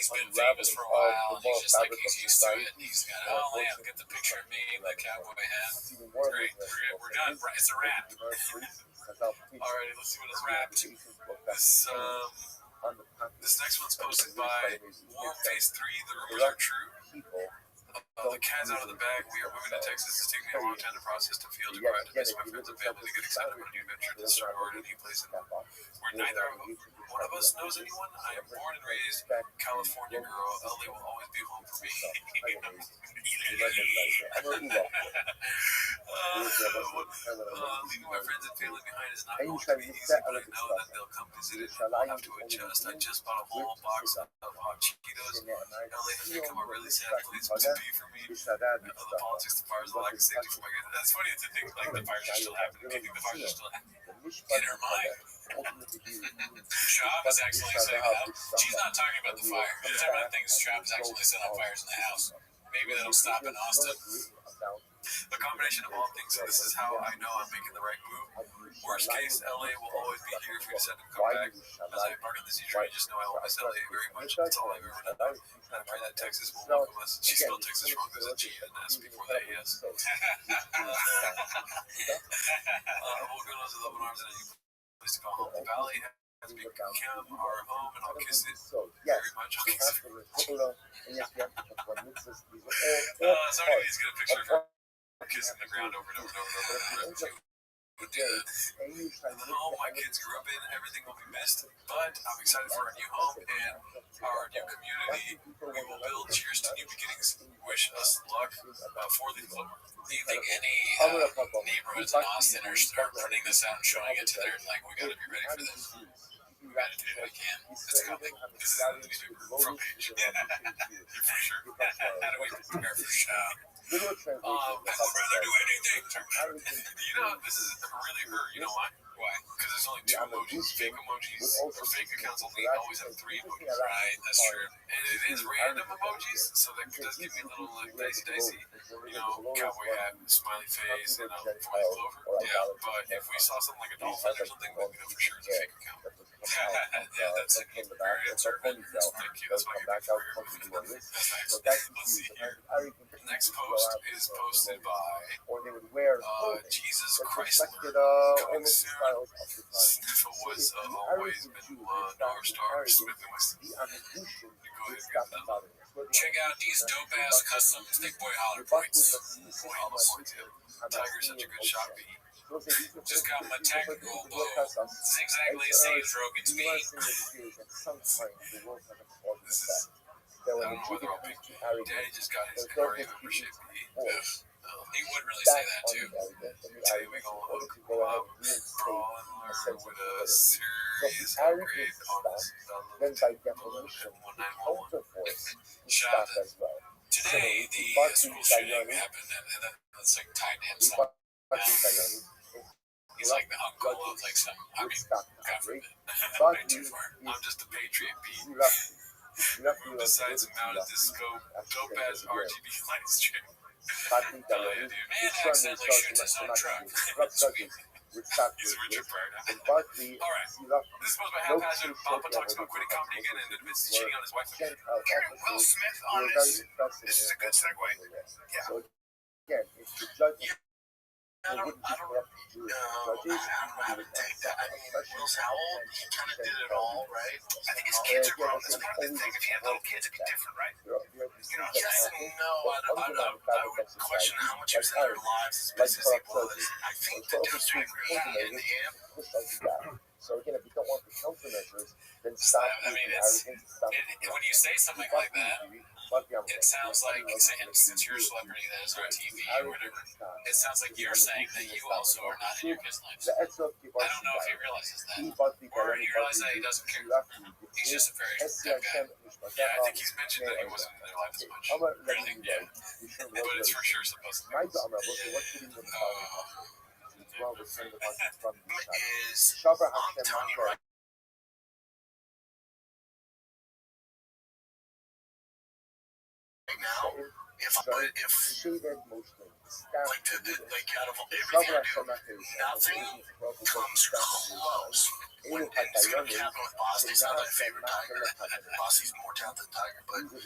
Speaker 8: been famous for a while, and he's just like he's used to it. He's got, oh man, get the picture of me, the cowboy hat. Great, we're done. It's a wrap. Alrighty, let's see what it's wrapped. This next one's posted by Warm Face 3. The rumors are true.
Speaker 10: The cat's out of the bag. We are moving to Texas. It's taking me a long time to process, to feel, to cry, to miss my friends and family, to get excited about a new venture, to start a new place where neither one of us knows anyone. I am born and raised California girl. LA will always be home for me. Leaving my friends and family behind is not going to be easy, but I know that they'll come visit it and I'll have to adjust. I just bought a whole box of hot Cheetos. LA has become a really sad place to be for me. The politics, the fires, the lack of safety for my kids. That's funny to think like the fires are still happening. Do you think the fires are still happening?
Speaker 8: In her mind. Shab is actually saying that. She's not talking about the fire. She's talking about things Shab is actually setting up fires in the house. Maybe that'll stop in Austin.
Speaker 10: A combination of all things. So this is how I know I'm making the right move. Worst case, LA will always be here if we decide to come back. As I embark on this journey, just know I will miss LA very much. That's all I've ever done. And I pray that Texas will welcome us. She spelled Texas wrong. There's a G and an S before the AS. We'll go to the open arms and a new place to call home. The Valley has become our home, and I'll kiss it very much. I'll kiss it. Somebody's gonna picture of her kissing the ground over and over and over and over. The home my kids grew up in, everything will be missed, but I'm excited for our new home and our new community we will build. Cheers to new beginnings. Wish us luck. 4-leaf clover.
Speaker 8: Do you think any neighborhoods in Austin are printing this out and showing it to their, like, we gotta be ready for this? We gotta do what we can. It's coming. This is the newspaper front page. For sure. How do we prepare for Shab? I'd rather do anything.
Speaker 10: You know, this is really her. You know why?
Speaker 8: Why?
Speaker 10: Because there's only 2 emojis. Fake emojis or fake accounts only always have 3 emojis.
Speaker 8: Right, that's true.
Speaker 10: And it is random emojis, so that does give me a little like dicey. You know, cowboy hat, smiley face, and 4-leaf clover. Yeah, but if we saw something like a dolphin or something, then we know for sure it's a fake account.
Speaker 8: Yeah, that's a very observant.
Speaker 10: Thank you. That's why I get Let's see here. Next post is posted by Jesus Chrysler. Coming soon. Sniffle was always been North Star Smith and Wesson. Go ahead and grab that.
Speaker 8: Check out these dope ass custom Thick Boy Holler points.
Speaker 10: Tiger's such a good shot, B.
Speaker 8: Just got my tactical bow zigzagly same stroke at speed.
Speaker 10: This is, I don't know whether I'll pick Daddy just got his NRA membership.
Speaker 8: He would really say that too.
Speaker 10: Today we gonna go out, brawl and learn with a serious upgrade on us.
Speaker 3: Then by definition,
Speaker 10: 1911.
Speaker 8: Shab, today the school shooting happened, and that's like tied to him. He's like the uncle of like some, I mean, God forbid. Way too far.
Speaker 10: I'm just a patriot, B. Besides mounted this scope, dope ass RGB light strip.
Speaker 8: Man accidentally shoots his own truck. Sweet.
Speaker 10: He's Richard Pryor. Alright. This is supposed to be haphazard. Papa talks about quitting comedy again and admits to cheating on his wife.
Speaker 8: Hearing Will Smith on this is a good segue. Yeah. I don't know how to take that. I mean, Will's how old? He kind of did it all, right? I think his kids are grown. That's part of the thing. If he had little kids, it'd be different, right? You know, yes and no. I would question how much he was in their lives as busy as he was. I think the dude's doing great in him.
Speaker 3: So again, if you don't want the countermeasures, then stop.
Speaker 8: I mean, when you say something like that, it sounds like, since you're a celebrity that is on TV or whatever, it sounds like you're saying that you also are not in your kids' lives. I don't know if he realizes that, or he realizes that he doesn't care. He's just a very good guy.
Speaker 10: Yeah, I think he's mentioned that he wasn't in their life as much.
Speaker 8: Really? Yeah.
Speaker 10: But it's for sure supposed to be.
Speaker 8: Is, I'm telling you right now, if like out of everything I do, nothing comes close. When it's going to happen with Boss, he's not my favorite Tiger. Boss, he's more talented than Tiger, but when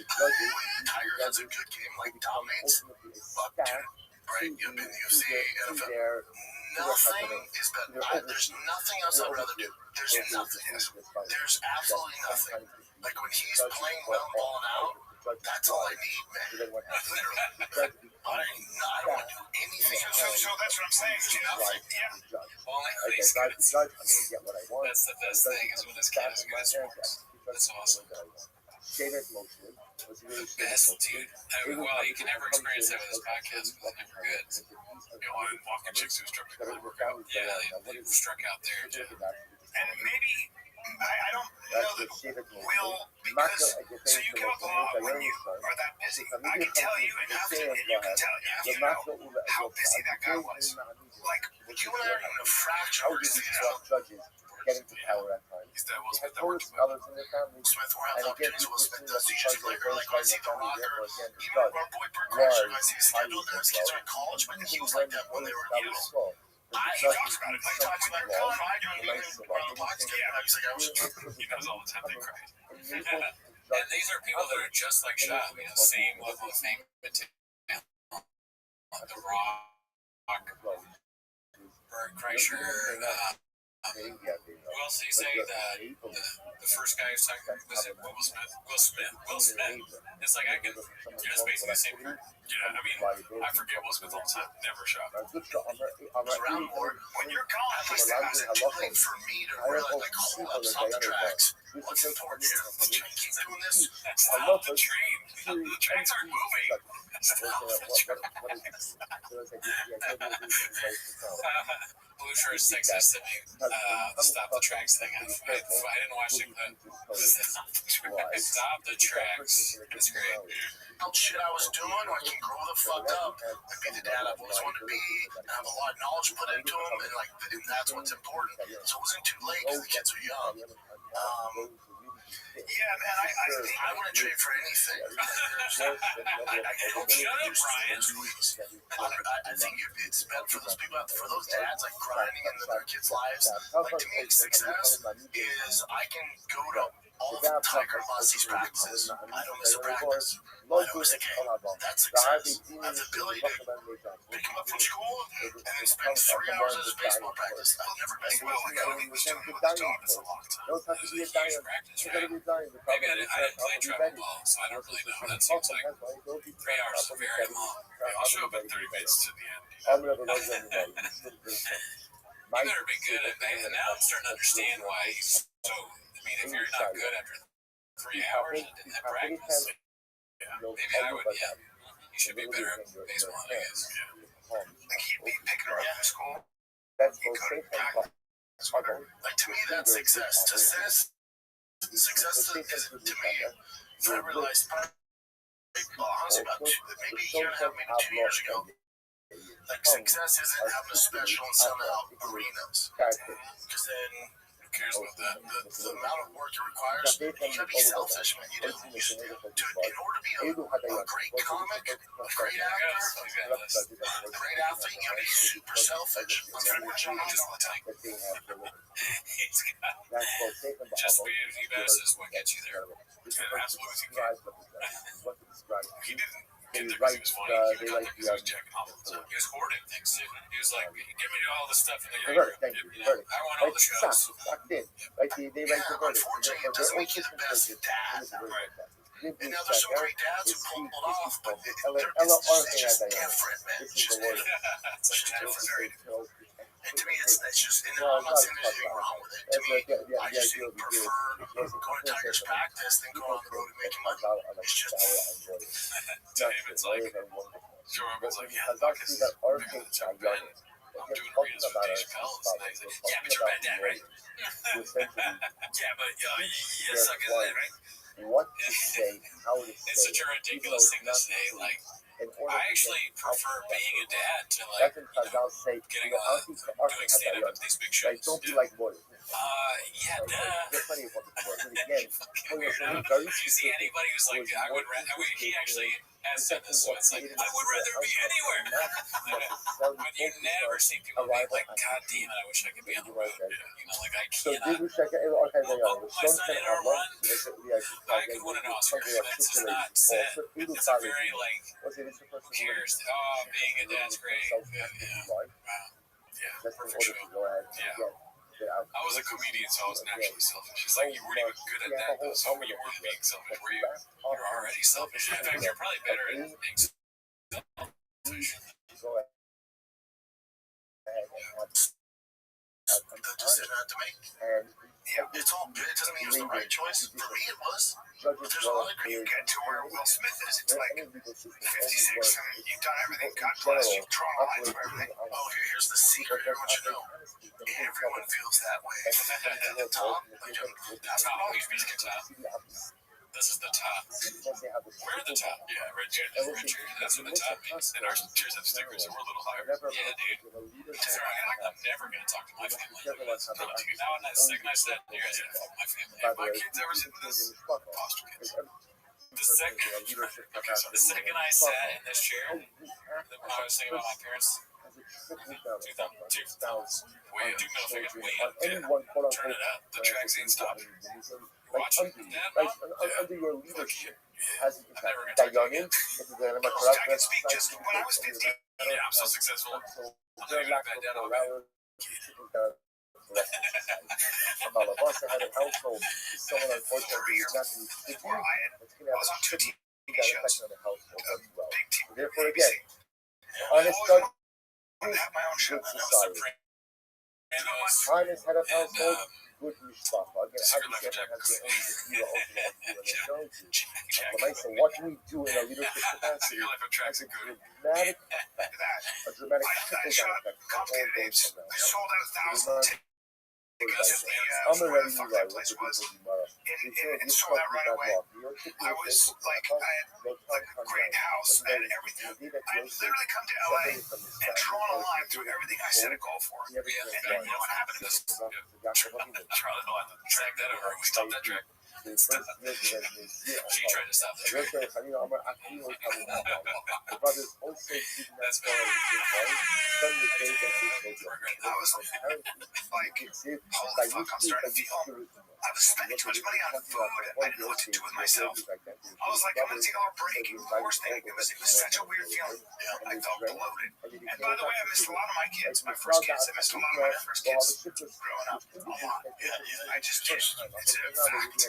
Speaker 8: Tiger has a good game, like dominates, right? You've been in the UFC, NFL. Nothing is better. There's nothing else I'd rather do. There's nothing. There's absolutely nothing. Like when he's playing well and balling out,
Speaker 9: That's all I need, man. Literally. I don't want to do anything.
Speaker 10: So that's what I'm saying, you know? Yeah. Well, at least
Speaker 3: That's
Speaker 10: the best thing is when this kid is good at sports. That's awesome. Best, dude. Well, you can never experience that with this podcast because it's never good. You know, I'm walking chicks who struck a workout. Yeah, they struck out there, too.
Speaker 7: And maybe I don't know that will, because so you can apply when you are that busy. I can tell you and have to, and you can tell you have to know how busy that guy was. Like you and I are in a fraction of the
Speaker 3: getting to power at times.
Speaker 10: He's that Will
Speaker 3: They
Speaker 10: Smith
Speaker 3: have
Speaker 10: that works
Speaker 3: those scholars in their family.
Speaker 7: Smith will have
Speaker 3: And
Speaker 7: the
Speaker 3: again,
Speaker 7: opportunities Will Smith
Speaker 3: people
Speaker 7: does. You just like when I see The Rock or even
Speaker 3: judge
Speaker 7: our boy Bert Kreischer, I see his schedule and his kids are in college, but he was like that when they were in school. He talks about it. He talks about it. I cried when we were on the podcast. Yeah, I was like, I was.
Speaker 10: He knows all the time they cried. And these are people that are just like Shah, you know, same level of fame, but The Rock, Bert Kreischer, Will C say that the first guy who's talking was it Will Smith? Will Smith. It's like I can, you know, it's basically the same thing. Yeah, I mean, I forget Will Smith all the time. Never Shah.
Speaker 7: Around more. When you're gone, it's too late for me to really like hold up some of the tracks. What's important here? Keep doing this.
Speaker 10: Stop the train. The trains aren't moving. Stop the tracks. Blue Shirt Sexist sent me the Stop the Tracks thing. I didn't watch the clip. Stop the Tracks. It's great.
Speaker 7: Shit I was doing, I can grow the fuck up and be the dad I've always wanted to be and have a lot of knowledge put into them, and like and that's what's important. So it wasn't too late because the kids are young. Yeah, man, I wouldn't trade for anything. I hope you do, Brian. I think it's better for those people, for those dads, like grinding into their kids' lives. Like to me, success is I can go to all the Tiger Muzzie's practices. I don't miss a practice. I don't miss a game. That's success. I have the ability to pick him up from school and then spend 3 hours at his baseball practice. I'll never miss one.
Speaker 10: Cody was doing with the dog. It's a long time. It was a huge practice, right? Maybe I didn't play travel ball, so I don't really know. That seems like 3 hours is very long. I'll show up at 30 minutes to the end. You better be good at that. And now I'm starting to understand why he's so. I mean, if you're not good after 3 hours in that practice, maybe I would. Yeah, you should be better at baseball, I guess. Yeah.
Speaker 7: Like he'd be picking her up in school.
Speaker 3: That's
Speaker 7: He couldn't practice. Like to me, that's success. Success is to me. I realized honestly about maybe a year and a half, maybe 2 years ago. Like success isn't having a special and selling out arenas. Because then who cares about that? The amount of work it requires, you gotta be selfish, man. In order to be a great comic, a great actor, a great athlete, you gotta be super selfish. Unfortunately,
Speaker 10: just being a few minutes is what gets you there. And that's what he got. He didn't get there because he was funny. He got there because he was jacking off all the time. He was hoarding things too. He was like, give me all the stuff in the yard. I want all the shows.
Speaker 7: Unfortunately, it doesn't make you the best dad. And now there's some great dads who pull it off, but it's just different, man. It's just different. Very different. And to me, it's just, and I'm not saying there's anything wrong with it. To me, I just prefer going to Tigers practice than going on the road and making money. It's just,
Speaker 10: David's like, Jordan's like, yeah, fuck, this is bigger than Chuck Ben. I'm doing arenas for Dave Chappelle. And he's like, yeah, but you're bad dad, right? Yeah, but you suck at that, right?
Speaker 3: What to say, how to say.
Speaker 10: It's such a ridiculous thing to say. Like, I actually prefer being a dad to like, getting doing stand up at these big shows.
Speaker 3: Don't be like boys.
Speaker 10: Yeah, duh. You see anybody who's like, I would rather. He actually has said this, so it's like, I would rather be anywhere. But you never see people be like, God damn it, I wish I could be on the road. You know, like I cannot. My son hit a run. I could win an Oscar. That's just not said. It's a very like, who cares? Oh, being a dad's great. Yeah. Wow. Yeah. Perfect show. Yeah. I was a comedian, so I was naturally selfish. It's like you weren't even good at that, though, so you weren't being selfish, were you? You were already selfish. In fact, you're probably better at being selfish.
Speaker 9: The decision I had to make. It's all good. It doesn't mean it was the right choice. For me, it was. But there's a lot of
Speaker 7: You
Speaker 9: great.
Speaker 7: get to where Will Smith is. It's like 56 and you've done everything. God bless. You've drawn a line through everything.
Speaker 9: Oh, here's the secret everyone should know. Everyone feels that way. At the top,
Speaker 10: That's not always being the top. This is the top. We're the top. Yeah, red chair. That's what the top means. And our chairs have stickers, so we're a little higher. Yeah, dude. I'm never going to talk to my family. Now, and that second I said, you guys have my family. Have my kids ever seen this? Foster kids. The second I sat in this chair, I was thinking about my parents. 2000. Way up. 2 middle fingers way up. Yeah. Turn it up. The tracks ain't stopping. Watching Dad, Mom?
Speaker 3: Under your leadership,
Speaker 10: I'm never going to talk to you again.
Speaker 7: I can speak just when I was 15.
Speaker 10: Yeah, I'm so successful. I'll never get back down on that.
Speaker 3: All of us that had a household, someone unfortunately is not going to
Speaker 7: Where I was on 2 TV shows.
Speaker 3: on the household as well.
Speaker 7: Big TV.
Speaker 3: Therefore, again, honest judge,
Speaker 7: I have my own show.
Speaker 3: good society. Honest head of household, good mishpacha. Again, obviously, everyone has their own view of what they so what we do in our leadership capacity has a dramatic effect, a dramatic trickle-down effect on all those from
Speaker 7: They sold out 1,000 tickets.
Speaker 3: I'm already
Speaker 7: Fuck that place was. It sold out right away. I was like, I had like a great house and everything. I had literally come to LA and drawn a line through everything I set a goal for. And then you know what happened to this?
Speaker 10: Charlie, no, I have to track that over. We stopped that track. She tried to stop that track.
Speaker 3: That's
Speaker 7: I was like, holy fuck, I'm starting to feel I was spending too much money on food. I didn't know what to do with myself. I was like, I'm going to take a little break. Of course, it was such a weird feeling. I felt bloated. And by the way, I missed a lot of my kids. My first kids, I missed a lot of my first kids growing up. A lot. I just did. It's a fact.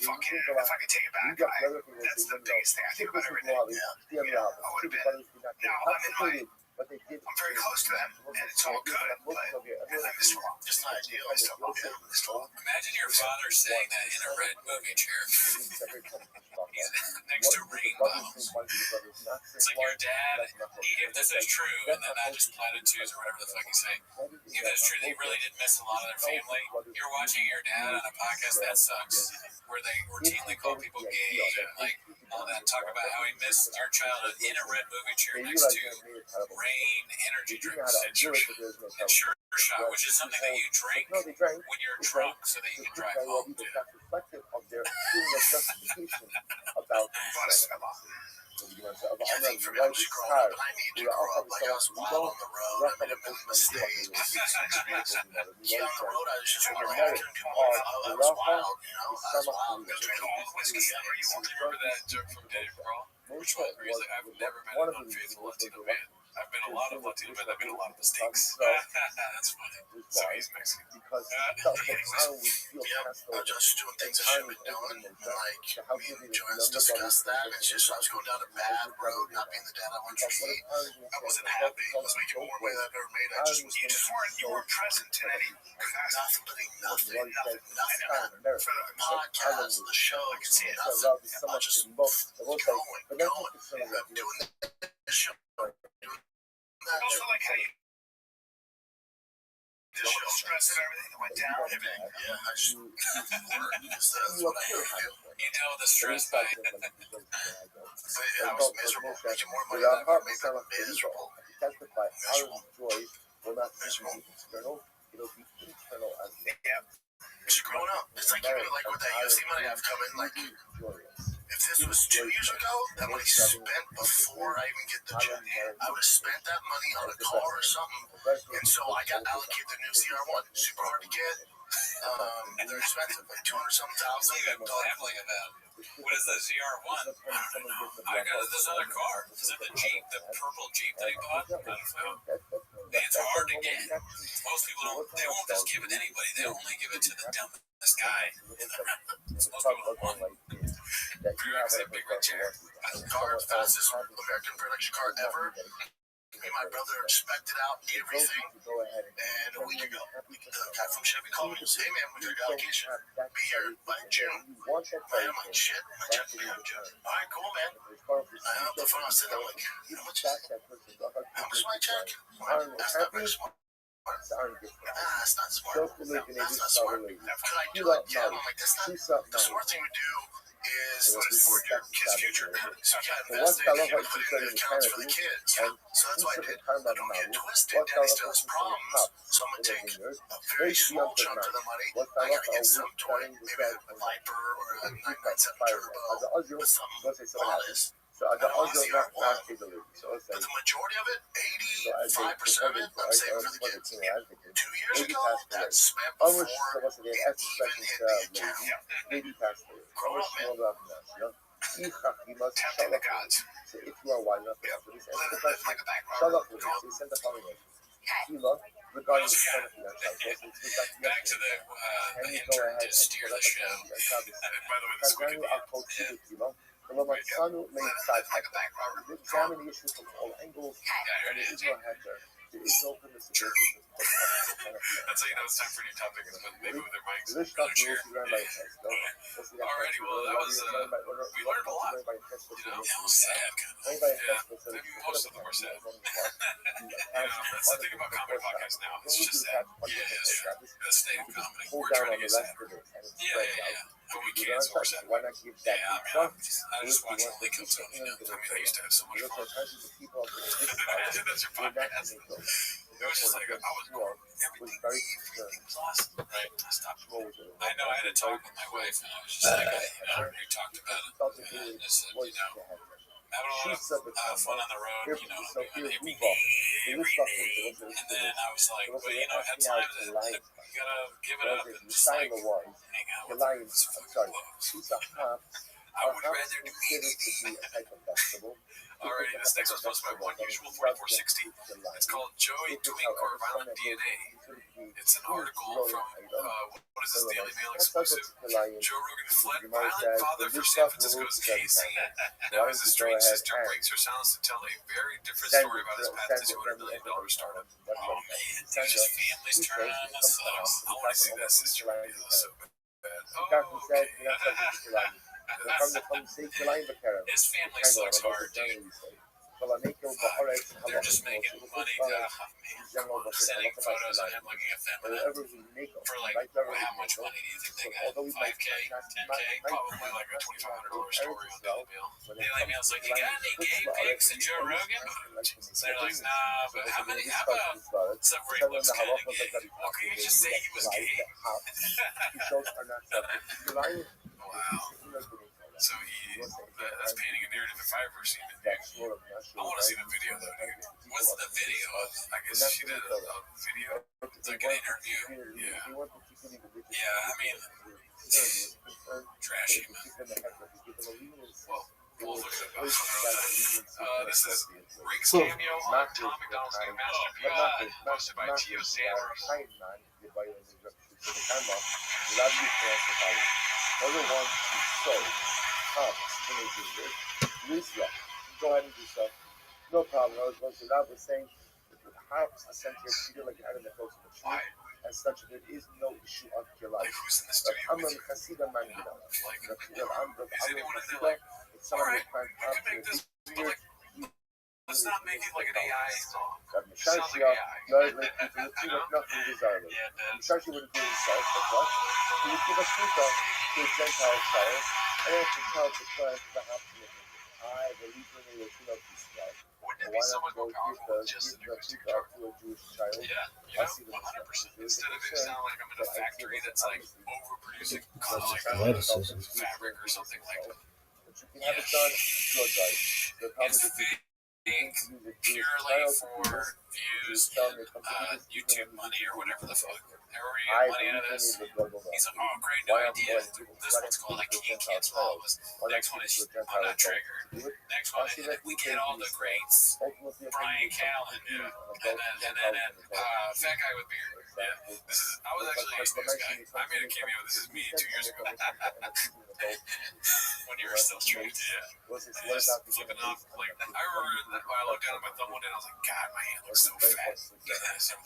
Speaker 7: Fuck yeah. If I could take it back, that's the biggest thing I think about everything. I would have been. Now, I'm very close to them, and it's all good, but I missed a lot. Just not ideal. I still love him.
Speaker 10: Imagine your father saying that in a red movie chair. He's next to rain bottles. It's like your dad, if this is true, and then not just platitudes or whatever the fuck you say, if it's true that he really did miss a lot of their family, you're watching your dad on a podcast that sucks, where they routinely call people gay, like all that, talk about how he missed your childhood in a red movie chair next to rain, energy drinks, and sure shot, which is something that you drink when you're drunk so that you can drive home.
Speaker 3: Reflective of their feeling of justification about
Speaker 7: I think for me, I was growing up, and I need to grow up. Like, I was wild on the road. I made a million mistakes. Yeah, on the road, I was just wondering. I was wild, you know? I was wild. I was drinking all the whiskey ever.
Speaker 10: You won't remember that joke from Dave Grohl? Which one? Where he's like, I've never been an unfaithful Latino man. I've been a lot of Latino men. I've made a lot of mistakes. That's funny. So he's Mexican.
Speaker 9: Yeah, I was just doing things I shouldn't have been doing. Like, me and Joanne's discussed that. It's just I was going down a bad road, not being the dad I wanted to be. I wasn't happy. I was making more money than I've ever made.
Speaker 7: You weren't present in any capacity.
Speaker 9: Nothing. For the podcast, the show, I could see nothing. I was just going. Doing the show.
Speaker 7: Also, like how you the show stress and everything that went down.
Speaker 9: Everything. Yeah, I just that's what I do.
Speaker 10: You know the stress by
Speaker 9: I was miserable. Making more money than I ever made. Miserable. Just growing up. It's like even like with that UFC money I've come in, like if this was 2 years ago, that money spent before I even get the jet, I would have spent that money on a car or something. And so I got allocated the new ZR1. Super hard to get. They're expensive, like 200-something thousand.
Speaker 10: You've been babbling about. What is the ZR1? I got this other car. Is it the Jeep, the purple Jeep that he bought? I don't know. It's hard to get. Most people don't. They won't just give it to anybody. They only give it to the dumbest guy in the room. Most people don't want. Prerequisite big red chair.
Speaker 9: Car, fastest American production car ever. Me and my brother inspected out everything. And a week ago, the guy from Chevy called me and said, "Hey man, we got your allocation. Be here by June." I'm like, "Shit, my check will be out June." All right, cool, man. I hung up the phone. I said, "I'm like, how much is my check?" That's not very smart. That's not smart. That's not smart. Could I do it? Yeah. I'm like, that's not the smart thing to do. Is to for your kid's future. So you got invested and put it in the accounts for the kids. So that's what I did. I don't get twisted. Daddy still has problems. So I'm going to take a very small chunk of the money. I got to get some toy, maybe a Viper or a 997 Turbo with something flawless. But the majority of it, 85% of it, I'm saving for the kids. 2 years ago, that spent before it even hit the account. Grow up, man. Tempting the gods. Yeah. Live like a bank robber. What else we got? Back to the intern to steer the show. By the way, this weekend, live like a bank robber. Yeah, here it is. Sure. That's how you know it's time for a new topic. Is when they move their mics another chair. Alrighty, well that was we learned a lot. It was sad, kind of. Yeah, maybe most of them were sad. That's the thing about comedy podcasts now. It's just sad. Yeah, the state of comedy. We're trying to get sad. Yeah. But we can't, so we're sad. Yeah, I just watch Only Kill Tony now. I used to have so much fun. Imagine that's your podcast. It was just like, I was bored. Everything was awesome. Right? I stopped. I know I had a talk with my wife, and I was just like, we talked about it. And I said, having a lot of fun on the road, every day. And then I was like, but at times, you gotta give it up and just like hang out with them. It's fucking close. I would rather do anything. Alrighty, this next one's posted by One Usual 4460. It's called Joey Twink or Violent DNA. It's an article from, what is this, Daily Mail exclusive? Joe Rogan fled violent father for San Francisco's KC. Now his estranged sister breaks her silence to tell a very different story about his path to $200 million startup. Oh man, dude, just families turn on. That sucks. I want to see that sister video so bad. Oh, okay. His family sucks hard, dude. They're just making money sending photos of him looking at them for like how much money do you think they got? 5K, 10K, probably like a $2,500 story on Daily Mail. Daily Mail's like, you got any gay pics in Joe Rogan? So they're like, nah, but how about some where he looks kind of gay? Well, can you just say he was gay? Wow. So that's painting a narrative if I ever seen it, dude. I want to see the video though, dude. What's the video of? I guess she did a video. It's like an interview. Yeah, I mean, trashy, man. Well, we'll look it up. This is Rick's cameo on Tom McDonald's new Master P.I. hosted by Tio Sanders.
Speaker 3: Go ahead and do so. No problem. I was going to that was saying that the harps are sent here treated like an animal close to the tree. As such, there is no issue of your life.
Speaker 10: Like, who's in the studio with you? Is anyone in there like, alright, I can make this, but like, let's not make it like an AI song. It sounds like AI.
Speaker 3: Nothing desirable.
Speaker 10: Yeah, it does.
Speaker 3: Sharky wouldn't do it himself, but what? He would give us fruit to a Gentile child, and then to tell the class the house to I believe in the Latino peace God.
Speaker 10: Wouldn't it be so much more powerful with just an acoustic guitar?
Speaker 3: To a Jewish child.
Speaker 10: Yeah, 100%. Instead of it sounding like I'm in a factory that's like overproducing fabric or something like that.
Speaker 3: But you can have it done, good guys.
Speaker 10: It's purely for views and YouTube money or whatever the fuck. However you get money out of this. He's like, oh, great new idea. This one's called I Can't Cancel All of Us. Next one is I'm Not Triggered. Next one is We Get All the Greats. Brian Callen. Yeah. And then Fat Guy with Beard. Yeah. This is, I was actually used to this guy. I made a cameo. This is me 2 years ago. When you were still straight. Yeah. Just flipping off. Like, I remember that when I looked down at my thumb one day, I was like, God, my hand looks so fat. Yeah, so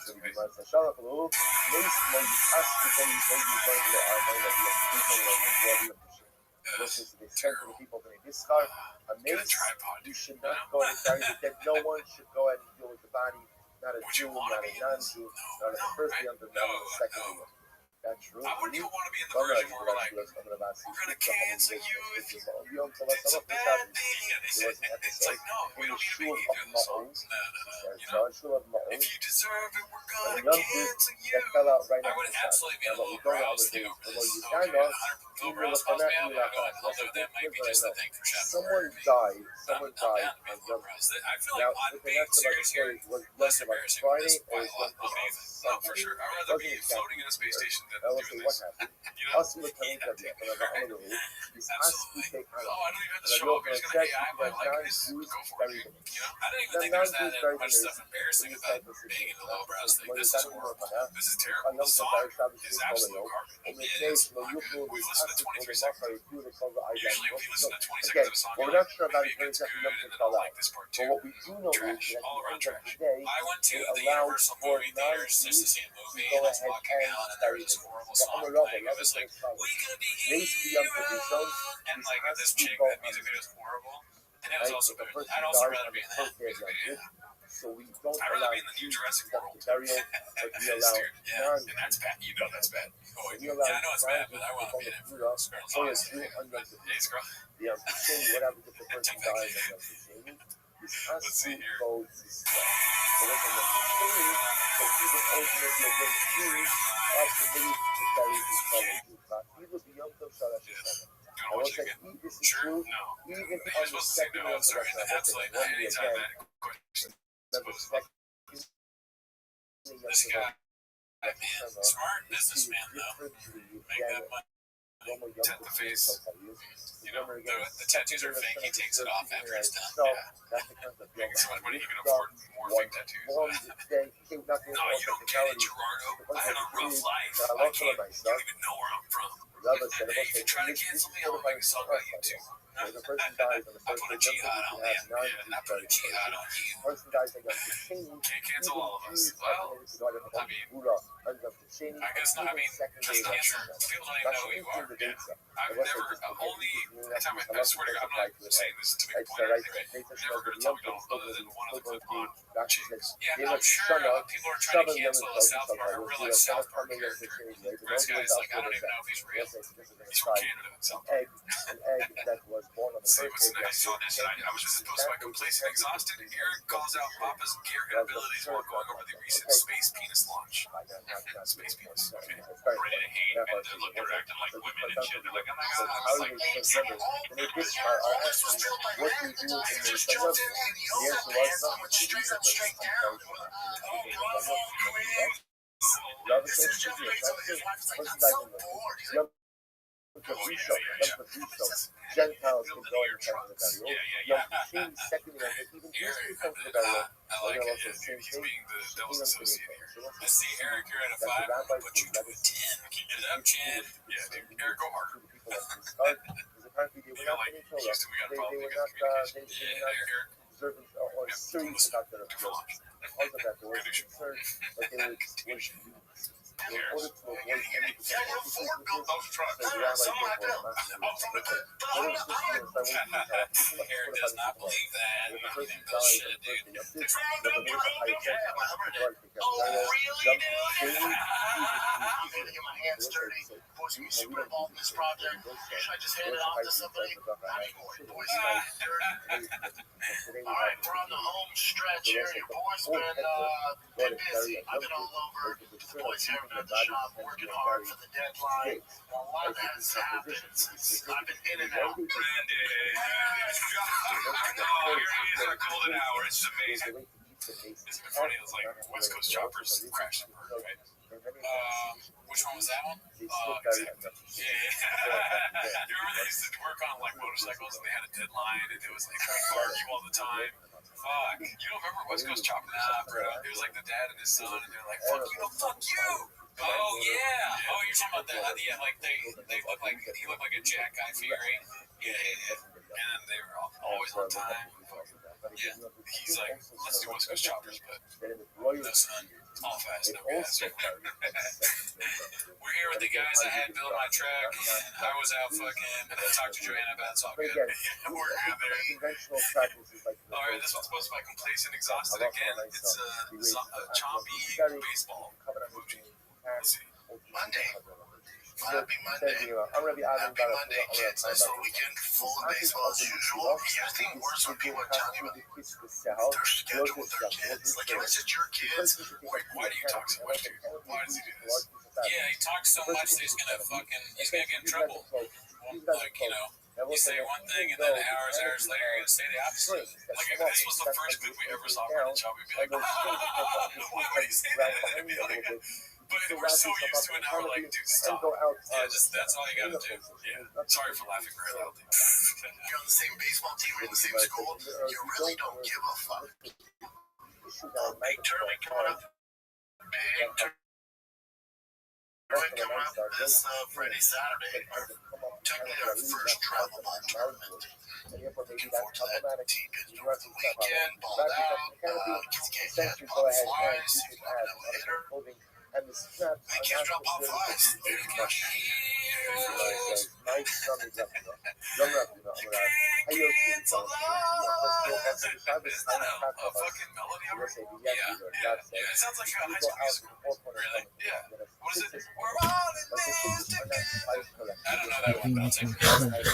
Speaker 3: Listen to the terrible people opening this car. A mace, you should not go and carry it. Then no one should go and deal with the body. Not a Jew, not a non-Jew, not a first Yom Tov, not a second Yom. That's true.
Speaker 10: I wouldn't even want to be in the version where we're like, we're going to cancel you if you it's a bad thing. It's like, no, we don't need to be doing the songs. No. If you deserve it, we're going to cancel you. I would absolutely be in a little browse too. Okay, 100 little browse calls me out. Although that might be just the thing for Chef.
Speaker 3: Someone died.
Speaker 10: I feel like on being serious here, less embarrassing by a lot. No, for sure. I'd rather be floating in a space station than doing this. You know? Absolutely. Oh, I don't even have to show up. You're just going to, hey, I might like this. Go for it, dude. You know? I don't even think there's that much stuff embarrassing about being in the low brows thing. This is horrible. This is terrible. The song is absolute garbage. It is not good. We've listened to 23 seconds. Usually if you listen to 20 seconds of a song, you're like, maybe it gets good, and then I'll like this part too. Trash. All around trash. I went to the Universal movie theaters just to see a movie, and I was walking out, and there was this horrible song playing. It was like, we could be heroes, and like this chick, that music video is horrible, and it was also good. I'd also rather be in that music video.
Speaker 3: So we don't
Speaker 10: I'd rather be in the new Jurassic World.
Speaker 3: burial, but we allow
Speaker 10: yeah, and that's bad. You know that's bad. Oh, yeah, I know it's bad, but I want to be in it for Scarlett's Eyes. Hey, Scarlett.
Speaker 3: Yeah, what happens if the person dies and that's the same?
Speaker 10: Let's see here. Sure, no. You're supposed to say no. I'm sorry. Absolutely not. Anytime that question is posed. This guy, man, smart businessman though. Make that money. Tat the face. You know, the tattoos are fake. He takes it off after it's done. Yeah. Making so much money, he can afford more fake tattoos. No, you don't get it, Gerardo. I had a rough life. I can't. You don't even know where I'm from. Hey, if you try to cancel me, I'll make a song about you too. I put a jihad on them. Yeah, I put a jihad on you. Can't cancel all of us. Well, I mean, I guess not. I mean, just cancel. People don't even know who you are. Yeah. I've never, only time I swear to God, I'm not saying this to make a point or anything. I've never heard of Tommy Donald other than one other clip on Chicks. Yeah, I'm sure people are trying to cancel a South Park, a real life South Park character. This guy's like, I don't even know if he's real. He's from Canada, South Park. Let's see what's next on this. I was just supposed to be complacent and exhausted. Eric calls out Papa's gear abilities while going over the recent space penis launch. Space penis. Okay. Ready to hate, and they're acting like women and shit. They're like, oh my God. I was like,
Speaker 3: Gentiles can go and come to the burial. Yom second and even Jews come to the burial.
Speaker 10: I like it. He's being the devil's associate here. I see Eric, you're at a 5. I'm going to put you to a 10. Keep it up, Chin. Yeah, dude. Eric, go harder.
Speaker 3: Apparently they were not getting killed. They were not observant or serious about their appearance. Because of that, they were concerned that they would in order to avoid any potential
Speaker 10: Eric does not believe that. Bullshit, dude.
Speaker 9: My hands dirty. Boy, boys will be super involved in this project. Should I just hand it off to somebody? I mean, boys, all right, we're on the home stretch here. Your boy's been busy. I've been all over. The boys here have been at the shop working hard for the deadline. A lot has happened since I've been in and out.
Speaker 10: Randy. Oh, here it is, our golden hour. It's amazing. Isn't it funny? It was like West Coast choppers crashed and burned, right? Which one was that one? Exactly. Yeah. You remember they used to work on like motorcycles and they had a deadline and it was like argue all the time. Fuck. You don't remember West Coast choppers? Nah, bro. It was like the dad and his son and they're like, fuck you, no, fuck you. Oh yeah. Oh, you're talking about that? Yeah, like they look like he looked like a Jack Guy Fieri. Yeah. And they were always on time. Yeah, he's like, let's do West Coast choppers, but no son, all fast, no gas. We're here with the guys I had build my track, and I was out fucking, and I talked to Joanna about it's all good. We're good there. Alright, this one's supposed to be complacent, exhausted again. It's a chompy baseball movie. Let's see.
Speaker 9: Monday. Happy Monday. Happy Monday, kids. Nice little weekend. Full of baseball as usual. Yeah, I think worse when people are telling you about their schedule with their kids. Like, is it your kids?
Speaker 10: Wait, why do you talk so much, dude? Why does he do this? Yeah, he talks so much that he's gonna get in trouble. Like, you know, you say one thing and then hours later you're gonna say the opposite. Like, if this was the first clip we ever saw from the job, we'd be like, why would he say that? I'd be like, but we're so used to it now, we're like, dude, stop. Yeah, that's all you gotta do. Yeah. Sorry for laughing very loudly.
Speaker 9: You're on the same baseball team, you're in the same school, you really don't give a fuck. Big tournament coming up. Big tournament coming up this Friday, Saturday. Technically our first travel ball tournament. Looking forward to that. Team pitched over the weekend, balled out. Kids can't catch pop flies. Seems like no hitter. They can't drop pop flies. Very good.
Speaker 10: A fucking melody over it? Yeah. It sounds like a high school musical. Really? Yeah. What is it? We're all in this together. I don't know that one, but I'll take it.
Speaker 9: Another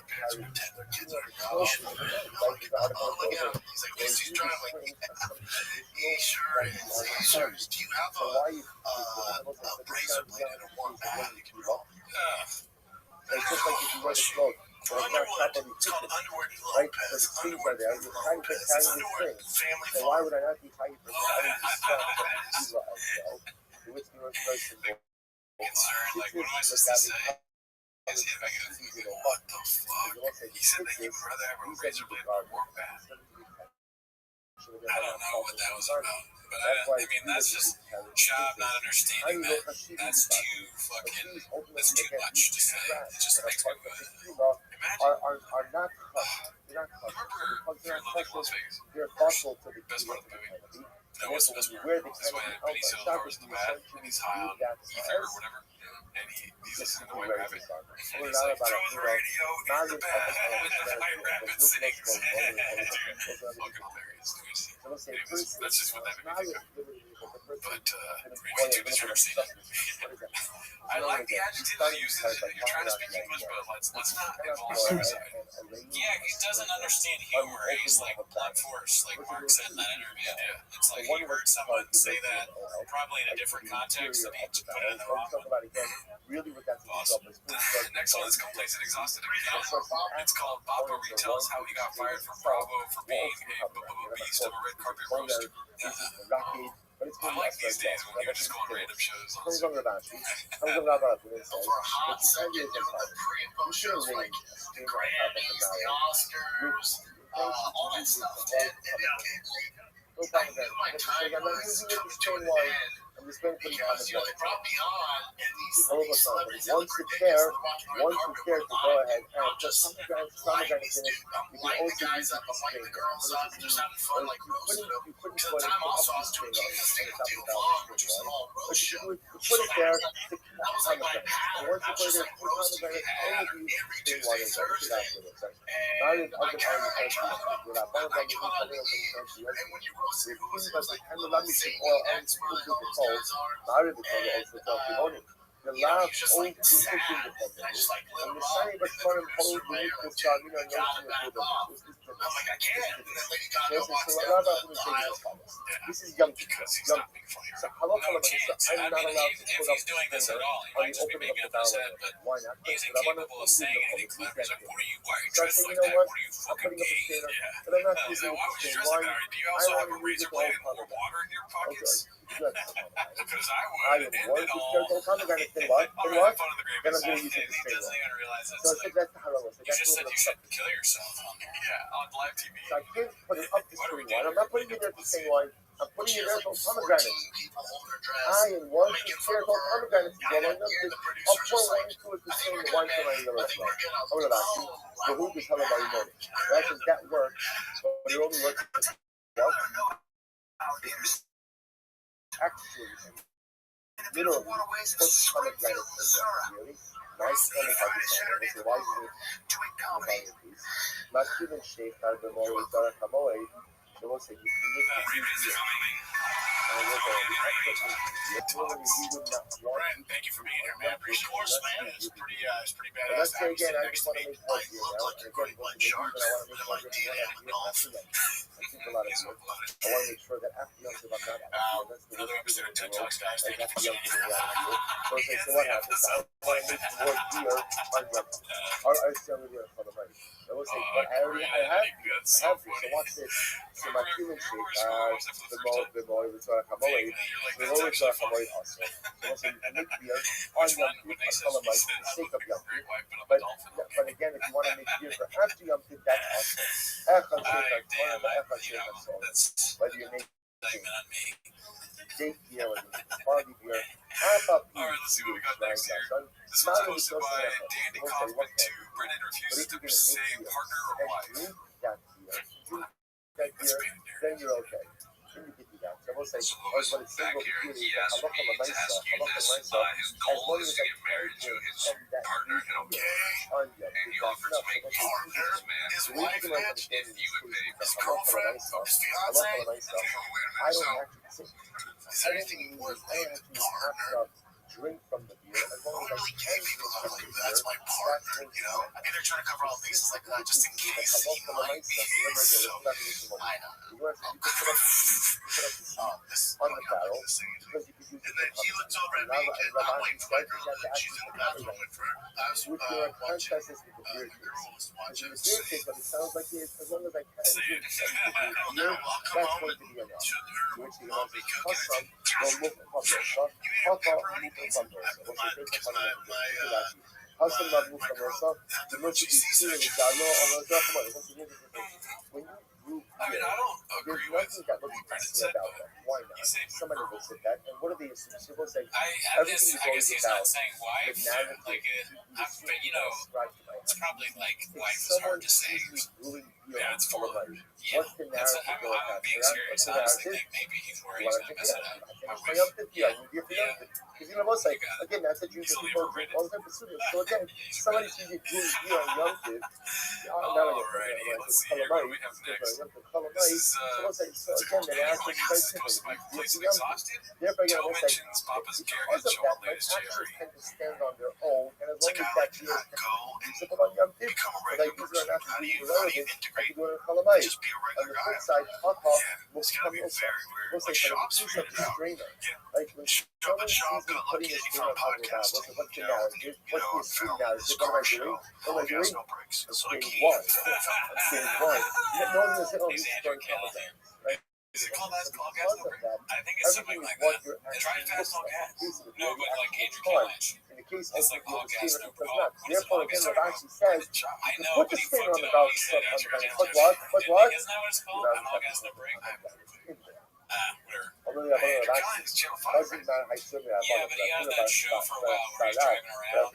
Speaker 9: parents would attend their kids on a couch. Oh, look at him. He's like, yes, he's driving. He sure is. He sure is. Do you have a razor blade and a warm bath you can roll? For Underwood, it's called Underwood Lopez. Underwood Lopez. It's Underwood family farm.
Speaker 3: Why would I not be hired for
Speaker 10: Concerned, like, what am I supposed to say? Is he like, what the fuck? He said that he would rather have a razor blade or a warm bath. I don't know what that was about. But I mean, that's just Shab not understanding that that's too much to say. It just makes me imagine. Remember Fear and Loathing in Las Vegas? Best part of the movie. That was the best part. Is when Benicio del Toro's in the bath and he's high on ether or whatever. And he's listening to White Rabbit. And he's like, throw the radio in the bath. And White Rabbit sings. Dude, fucking hilarious. Anyways, that's just what that made me think of. But, Randy, this room scene. I like the adjectives he uses. You're trying to speak English, but let's not involve suicide. Yeah, he doesn't understand humor. He's like blunt force, like Mark said in that interview. Yeah, it's like he heard someone say that probably in a different context and he put it in the wrong one. Awesome. The next one is Complacent, Exhausted Again. It's called Papa retells how he got fired from Bravo for being a beast of a red carpet roast. I like these days when you're just going random shows on Zoom.
Speaker 9: For a hot second, doing the pre and post shows like the Grammys, the Oscars, all that stuff. And I knew my time was coming to an end because, they brought me on, and these celebrities that look ridiculous, they're walking red carpet live. I'm just lighting these dudes. I'm lighting the guys up. I'm lighting the girls up. Just having fun, like roasting them. Because at the time also I was doing King of Steel Vlog, which was an all roast show. So that was like my pattern. I was just like roasting the head every Tuesday, Thursday. And I kind of like trying to like, and when you roast it, it was like, say, that's where
Speaker 3: Ma'ariv also tell Kimonim. The last old people in the family. And the Sani Bashmarim hold the Nicholas Samina notion of this is young people. So halacha l'maisa, I'm not allowed to put up the finger on the opening of the barrel. Why not?
Speaker 8: He's incapable of saying anything clever. He's like, what are you, why are you
Speaker 3: So I
Speaker 8: dressed
Speaker 3: said,
Speaker 8: like
Speaker 3: you know
Speaker 8: that?
Speaker 3: what?
Speaker 8: What are you,
Speaker 3: I'm
Speaker 8: fucking
Speaker 3: putting up
Speaker 8: gay?
Speaker 3: a finger,
Speaker 8: Yeah.
Speaker 3: but I'm not
Speaker 8: He's
Speaker 3: using
Speaker 8: like,
Speaker 3: it
Speaker 8: why
Speaker 3: to
Speaker 8: would you
Speaker 3: say
Speaker 8: dress
Speaker 3: why.
Speaker 8: like that? Do you
Speaker 3: I
Speaker 8: also have
Speaker 3: want
Speaker 8: a
Speaker 3: to use
Speaker 8: razor
Speaker 3: it all
Speaker 8: blade and
Speaker 3: cover
Speaker 8: warm
Speaker 3: that.
Speaker 8: water in your pockets? Because I
Speaker 3: I
Speaker 8: would,
Speaker 3: am
Speaker 8: and
Speaker 3: one
Speaker 8: it
Speaker 3: to
Speaker 8: all.
Speaker 3: start all cover that. Then what?
Speaker 8: I'll
Speaker 3: Then
Speaker 8: run
Speaker 3: what?
Speaker 8: in front of the grave
Speaker 3: Then I'm
Speaker 8: and
Speaker 3: going to use it to
Speaker 8: he
Speaker 3: straight
Speaker 8: doesn't
Speaker 3: away.
Speaker 8: even realize
Speaker 3: So I
Speaker 8: that's
Speaker 3: said
Speaker 8: like,
Speaker 3: that's the halacha. So
Speaker 8: you
Speaker 3: that's
Speaker 8: just
Speaker 3: a
Speaker 8: said
Speaker 3: little
Speaker 8: you
Speaker 3: bit
Speaker 8: should kill yourself on live TV.
Speaker 3: So I can't put it up to
Speaker 8: What are we
Speaker 3: straight wine.
Speaker 8: doing?
Speaker 3: I'm not putting it there to say wine. I'm putting it there for pomegranate. I am one to share for pomegranate. Well, I'm not just I'll pour wine to it to say the wine to my other way. I'm going to ask you. The who is hella by morning. That says that works, but it only works. Well, actually, literally, put pomegranate in there. Really? Nice pomegranate. So why is it? Not even shake out the more with the Hamoy. They will say you can make the easier. And we're going to literally, we would not want to.
Speaker 8: Thank you for being here, man. Appreciate it. Of course, man. It's pretty badass.
Speaker 3: But let's say again, I just want to make one here now. And again, what maybe even I want to make one here after that. I think a lot of you. I want to make sure that after Yom Tov I'm not out. That's the
Speaker 8: Another
Speaker 3: worst
Speaker 8: episode
Speaker 3: thing
Speaker 8: of
Speaker 3: in the
Speaker 8: TED
Speaker 3: world.
Speaker 8: Talks, guys.
Speaker 3: Like
Speaker 8: Thank you
Speaker 3: after
Speaker 8: for
Speaker 3: Yom
Speaker 8: tuning
Speaker 3: Tov
Speaker 8: in.
Speaker 3: So I say, so what happens? I want to make more beer on Yom Tov. Or I still really on the right. I will say, but I have this. So watch this. So my human shape, the more it's a Hamoy. The more it's a Hamoy also. So also you can make beer on Yom Tov, on Halamite, for the sake of Yom Tov. But again, if you want to make beer for after Yom Tov, that's awesome. Whether you make date beer, whether you make party beer,
Speaker 8: Alright, let's see what we got next here. This one's posted by Dandy Kaufman 2. Brennan refuses to say partner or wife.
Speaker 3: Then you're okay. Then you can do that. So I will say,
Speaker 8: So
Speaker 3: but it's
Speaker 8: back
Speaker 3: single
Speaker 8: here,
Speaker 3: beauty,
Speaker 8: he asked me to ask you this. His goal is to get married to his partner, and he offered to make partner his wife match if you would pay his girlfriend, his fiance. Wait a minute, so is there anything more named partner?
Speaker 3: Drink from the beer.
Speaker 9: Well, really gay people are like, that's my partner, you know? I mean, they're trying to cover all bases like that just in case he might be. So, I know.
Speaker 3: On the barrel, because you can use
Speaker 9: and then he looks over at me and I'm waiting for my girl, and she's in the bathroom with her. I was
Speaker 3: with your
Speaker 9: watching
Speaker 3: contrast with the beer
Speaker 9: the girl was
Speaker 3: case.
Speaker 9: watching.
Speaker 3: The beer case, but it sounds like it, as long as I can drink
Speaker 9: I'll come
Speaker 3: that's
Speaker 9: home
Speaker 3: going
Speaker 9: and
Speaker 3: to be enough.
Speaker 9: should
Speaker 3: Which you
Speaker 9: I'll
Speaker 3: know,
Speaker 9: be
Speaker 3: plus
Speaker 9: cooking
Speaker 3: some, no move from there.
Speaker 9: You have pepperoni pizza?
Speaker 3: Hustle my move from yourself. The most you see is that law on the document. When you brew
Speaker 8: I mean, I don't agree
Speaker 3: there's
Speaker 8: with
Speaker 3: nothing that looks
Speaker 8: what Brennan
Speaker 3: messy
Speaker 8: said,
Speaker 3: about
Speaker 8: but
Speaker 3: that. Why not? Somebody looks at that, and what do they assume? So they'll say,
Speaker 8: I have
Speaker 3: everything
Speaker 8: this.
Speaker 3: is
Speaker 8: I guess
Speaker 3: always
Speaker 8: he's
Speaker 3: about
Speaker 8: not saying wife,
Speaker 3: the narrative.
Speaker 8: like, but you know, it's probably like wife is
Speaker 3: someone
Speaker 8: hard to say.
Speaker 3: brewing beer
Speaker 8: Yeah,
Speaker 3: on
Speaker 8: it's for
Speaker 3: Colorado.
Speaker 8: yeah.
Speaker 3: What's the
Speaker 8: That's
Speaker 3: narrative
Speaker 8: I'm
Speaker 3: going on?
Speaker 8: being serious.
Speaker 3: What's the
Speaker 8: Honestly,
Speaker 3: narrative?
Speaker 8: maybe he's worried
Speaker 3: You
Speaker 8: he's
Speaker 3: want to
Speaker 8: gonna
Speaker 3: take
Speaker 8: mess
Speaker 3: it
Speaker 8: it
Speaker 3: out.
Speaker 8: up.
Speaker 3: I think it's
Speaker 8: Yeah.
Speaker 3: because you know what's like, again, that's a dream for people who all the time pursue it. So again, somebody sees you brewing beer on Yom Tov.
Speaker 8: Alrighty, let's see here. What do we have next? This is
Speaker 3: So again, they ask us very
Speaker 8: posted by
Speaker 3: simply.
Speaker 8: Place of Exhausted.
Speaker 3: Therefore, again,
Speaker 8: Joe
Speaker 3: we'll say,
Speaker 8: mentions Papa's Garrett
Speaker 3: because of
Speaker 8: Joe
Speaker 3: that, my
Speaker 8: latest
Speaker 3: actions
Speaker 8: cherry.
Speaker 3: tend to stand on their own, and as
Speaker 9: It's
Speaker 3: long
Speaker 9: like
Speaker 3: as
Speaker 9: I
Speaker 3: that
Speaker 9: like to
Speaker 3: beer
Speaker 9: not go and
Speaker 3: is on Yom Tov,
Speaker 9: become a
Speaker 3: but
Speaker 9: regular
Speaker 3: these are
Speaker 9: person.
Speaker 3: not
Speaker 9: How do you
Speaker 3: relevant, I
Speaker 9: integrate?
Speaker 3: can do it in Chalamai.
Speaker 9: Just be a
Speaker 3: On
Speaker 9: regular
Speaker 3: the
Speaker 9: guy.
Speaker 3: flip side, Papa will
Speaker 9: It's gotta
Speaker 3: come
Speaker 9: be
Speaker 3: also.
Speaker 9: very weird.
Speaker 3: We'll say,
Speaker 9: Like
Speaker 3: but
Speaker 9: shops
Speaker 3: it's a
Speaker 9: figured it out.
Speaker 3: strainer.
Speaker 9: Yeah.
Speaker 3: Like when
Speaker 9: Shop
Speaker 3: someone
Speaker 9: and
Speaker 3: sees
Speaker 9: shop,
Speaker 3: me
Speaker 9: got
Speaker 3: putting
Speaker 9: lucky
Speaker 3: a
Speaker 9: and he
Speaker 3: strainer
Speaker 9: found
Speaker 3: on top of that,
Speaker 9: podcasting.
Speaker 3: what's the
Speaker 9: You know,
Speaker 3: narrative? What's the
Speaker 9: found
Speaker 3: assumed narrative?
Speaker 9: this
Speaker 3: What am
Speaker 9: car
Speaker 3: I
Speaker 9: show.
Speaker 3: doing?
Speaker 9: No
Speaker 3: What am I
Speaker 9: gas,
Speaker 3: doing?
Speaker 9: no brakes.
Speaker 3: I'm
Speaker 9: So I
Speaker 3: saying
Speaker 9: can't.
Speaker 3: one. I'm saying one. No one's gonna say, oh,
Speaker 8: He's
Speaker 3: he's
Speaker 8: Andrew
Speaker 3: going to come
Speaker 8: Callahan.
Speaker 3: right?
Speaker 8: Is it called that? Called gas
Speaker 3: Because
Speaker 8: no
Speaker 3: of
Speaker 8: brake?
Speaker 3: that,
Speaker 8: I think it's something
Speaker 3: everything is
Speaker 8: like
Speaker 3: what
Speaker 8: that.
Speaker 3: you're
Speaker 8: It's right
Speaker 3: actually
Speaker 8: fast, no
Speaker 3: looking at.
Speaker 8: gas.
Speaker 3: Basically,
Speaker 8: No, but like
Speaker 3: actual
Speaker 8: Andrew
Speaker 3: car.
Speaker 8: Callahan.
Speaker 3: In the case
Speaker 8: It's
Speaker 3: of
Speaker 8: like
Speaker 3: the
Speaker 8: all gas,
Speaker 3: statement,
Speaker 8: no
Speaker 3: it does
Speaker 8: brake.
Speaker 3: not.
Speaker 8: What is it?
Speaker 3: Therefore,
Speaker 8: All
Speaker 3: again,
Speaker 8: gas,
Speaker 3: the
Speaker 8: no
Speaker 3: actually says,
Speaker 8: I
Speaker 3: you
Speaker 8: know,
Speaker 3: put
Speaker 8: but
Speaker 3: the
Speaker 8: he
Speaker 3: statement
Speaker 8: fucked
Speaker 3: on
Speaker 8: it
Speaker 3: the
Speaker 8: up.
Speaker 3: belt.
Speaker 8: He said that's
Speaker 3: But what? But
Speaker 8: Isn't
Speaker 3: what?
Speaker 8: that what it's called? An all gas, no brake?
Speaker 3: Whatever.
Speaker 8: Whatever.
Speaker 9: Andrew Callahan's Channel 5, right?
Speaker 8: Yeah, but he had that show for a while where he's driving around.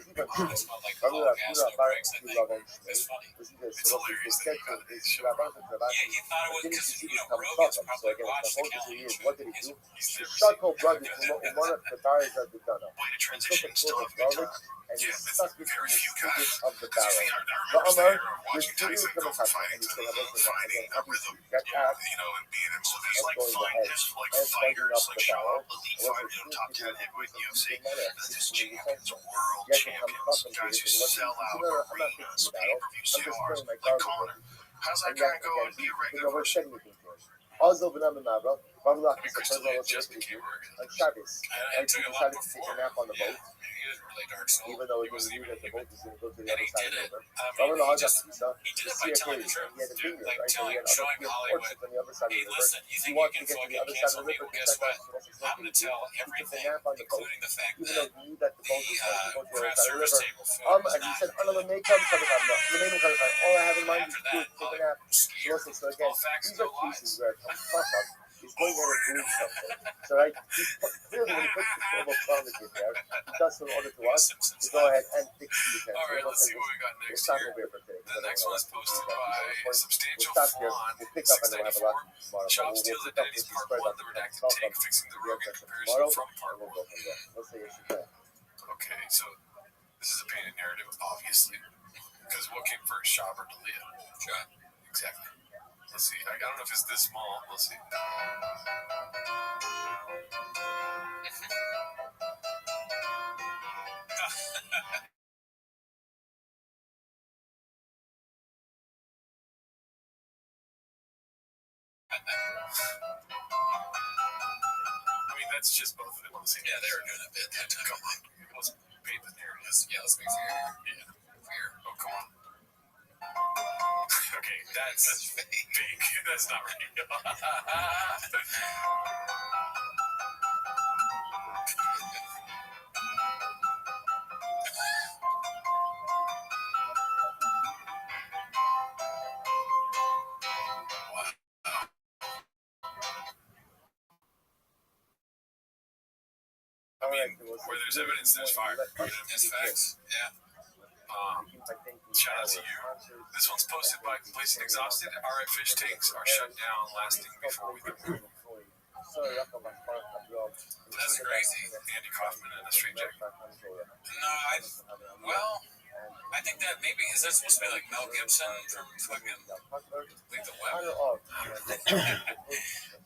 Speaker 8: It smelled like all gas, no brakes, I think. It's funny.
Speaker 9: It's hilarious that you got this show.
Speaker 8: Yeah, he thought it was because, Rogan's probably watched the Callahan show.
Speaker 3: What did he do?
Speaker 8: He's
Speaker 3: The
Speaker 8: never
Speaker 3: Shako
Speaker 8: seen
Speaker 3: brothers,
Speaker 8: it.
Speaker 3: one of the guys that they done.
Speaker 9: Way to
Speaker 3: He took
Speaker 9: transition,
Speaker 3: a
Speaker 9: still
Speaker 3: sort
Speaker 9: have
Speaker 3: of
Speaker 9: a good time.
Speaker 3: garlic and he
Speaker 9: Yeah,
Speaker 3: stuck it in
Speaker 9: very
Speaker 3: the
Speaker 9: few
Speaker 3: spigot
Speaker 9: guys.
Speaker 3: of the
Speaker 9: Because
Speaker 3: barrel.
Speaker 9: I remember
Speaker 3: The
Speaker 9: there
Speaker 3: Amar,
Speaker 9: watching
Speaker 3: the
Speaker 9: Tyson
Speaker 3: spigot
Speaker 9: go
Speaker 3: of
Speaker 9: from
Speaker 3: the
Speaker 9: fighting to
Speaker 3: barrel.
Speaker 9: fighting, and
Speaker 3: Obviously,
Speaker 9: being
Speaker 3: that
Speaker 9: in the
Speaker 3: act
Speaker 9: rhythm, you know, and being in movies like
Speaker 3: going
Speaker 9: Fight,
Speaker 3: ahead.
Speaker 9: just like
Speaker 3: And
Speaker 9: fighters like show up, elite fighters, top 10 heavyweight in the UFC. But there's champions, world champions, guys who sell out arenas, pay-per-view stars, like Conor. How's that guy go and be a regular person?
Speaker 3: Also benannt in Abra, warum sagt
Speaker 10: Because
Speaker 3: es
Speaker 10: to live
Speaker 3: was
Speaker 10: just
Speaker 3: richtig
Speaker 10: became organized.
Speaker 3: on Shabbos?
Speaker 10: And it took a lot
Speaker 3: Decided to take
Speaker 10: before.
Speaker 3: a nap on the
Speaker 10: Yeah,
Speaker 3: boat,
Speaker 10: he was a really dark soul.
Speaker 3: even though
Speaker 10: He
Speaker 3: he was
Speaker 10: wasn't
Speaker 3: knew
Speaker 10: even
Speaker 3: that the
Speaker 10: human.
Speaker 3: boat was going to go to the
Speaker 10: And
Speaker 3: other
Speaker 10: he
Speaker 3: side
Speaker 10: did
Speaker 3: of
Speaker 10: it.
Speaker 3: the river.
Speaker 10: I
Speaker 3: Warum
Speaker 10: mean,
Speaker 3: not
Speaker 10: he just
Speaker 3: just so
Speaker 10: he did
Speaker 3: to
Speaker 10: it by
Speaker 3: see a
Speaker 10: telling the
Speaker 3: cave?
Speaker 10: truth.
Speaker 3: He had a
Speaker 10: Dude,
Speaker 3: vineyard,
Speaker 10: like
Speaker 3: right? So
Speaker 10: telling,
Speaker 3: he had
Speaker 10: showing
Speaker 3: other
Speaker 10: Hollywood,
Speaker 3: orchards on the other side of
Speaker 10: hey,
Speaker 3: the river.
Speaker 10: listen, you
Speaker 3: He
Speaker 10: think you
Speaker 3: wanted
Speaker 10: can
Speaker 3: to get to
Speaker 10: fucking
Speaker 3: the other side
Speaker 10: cancel
Speaker 3: of the
Speaker 10: me?
Speaker 3: river
Speaker 10: Well,
Speaker 3: to
Speaker 10: guess
Speaker 3: check
Speaker 10: what?
Speaker 3: out what was
Speaker 10: I'm going to tell
Speaker 3: He took a
Speaker 10: everything,
Speaker 3: nap on the boat,
Speaker 10: including the fact
Speaker 3: even
Speaker 10: that
Speaker 3: though he knew that the boat
Speaker 10: the
Speaker 3: was going to go to the
Speaker 10: craft
Speaker 3: other side of the
Speaker 10: service
Speaker 3: river.
Speaker 10: table food was
Speaker 3: And he
Speaker 10: not
Speaker 3: said, "I'm
Speaker 10: good.
Speaker 3: gonna make up for the family. The name of the all I have in mind
Speaker 10: After
Speaker 3: is to
Speaker 10: that,
Speaker 3: take a nap." So
Speaker 10: skier,
Speaker 3: listen, so again,
Speaker 10: all facts,
Speaker 3: these
Speaker 10: no
Speaker 3: are cases
Speaker 10: lies.
Speaker 3: where it comes from is going there and doing something. So right, clearly when he puts the global quality there, he does so in order to us to go ahead and fix the account.
Speaker 10: All right, let's see what we got
Speaker 3: We'll
Speaker 10: next
Speaker 3: stop
Speaker 10: here.
Speaker 3: over here for today.
Speaker 10: The next one is posted by
Speaker 3: We'll
Speaker 10: Substantial
Speaker 3: stop here.
Speaker 10: Flan,
Speaker 3: We'll pick up and then we'll have a
Speaker 10: 694.
Speaker 3: lot tomorrow.
Speaker 10: Shop
Speaker 3: We'll
Speaker 10: Steals
Speaker 3: pick up
Speaker 10: Identities
Speaker 3: this
Speaker 10: Part
Speaker 3: spread
Speaker 10: 1,
Speaker 3: up
Speaker 10: the
Speaker 3: and
Speaker 10: redacted
Speaker 3: talk
Speaker 10: take,
Speaker 3: about
Speaker 10: fixing the
Speaker 3: the
Speaker 10: Rogan
Speaker 3: reaction
Speaker 10: comparison
Speaker 3: tomorrow,
Speaker 10: from
Speaker 3: and
Speaker 10: Part
Speaker 3: we'll
Speaker 10: 1.
Speaker 3: go from there. We'll see you soon.
Speaker 10: Okay, so this is a painted narrative, obviously. Because what came first, Shop or Dalia? Shop. Exactly. Let's see. I don't know if it's this small. We'll see. I mean, that's just both of them on the same. Yeah, they were doing a bit that time. Come on. Let's paint the narrative. Yeah, let's make fair. Yeah. Fair. Oh, come on. Okay, that's fake. That's not right. I mean, where there's evidence, there's fire. That's facts. Yeah. Shout out to you. This one's posted by Complacent Exhausted. Our fish tanks are shut down, lasting before we can move. That's crazy. Andy Kaufman and a straight jacket. No, I think that maybe is that supposed to be like Mel Gibson from fucking Lethal Weapon?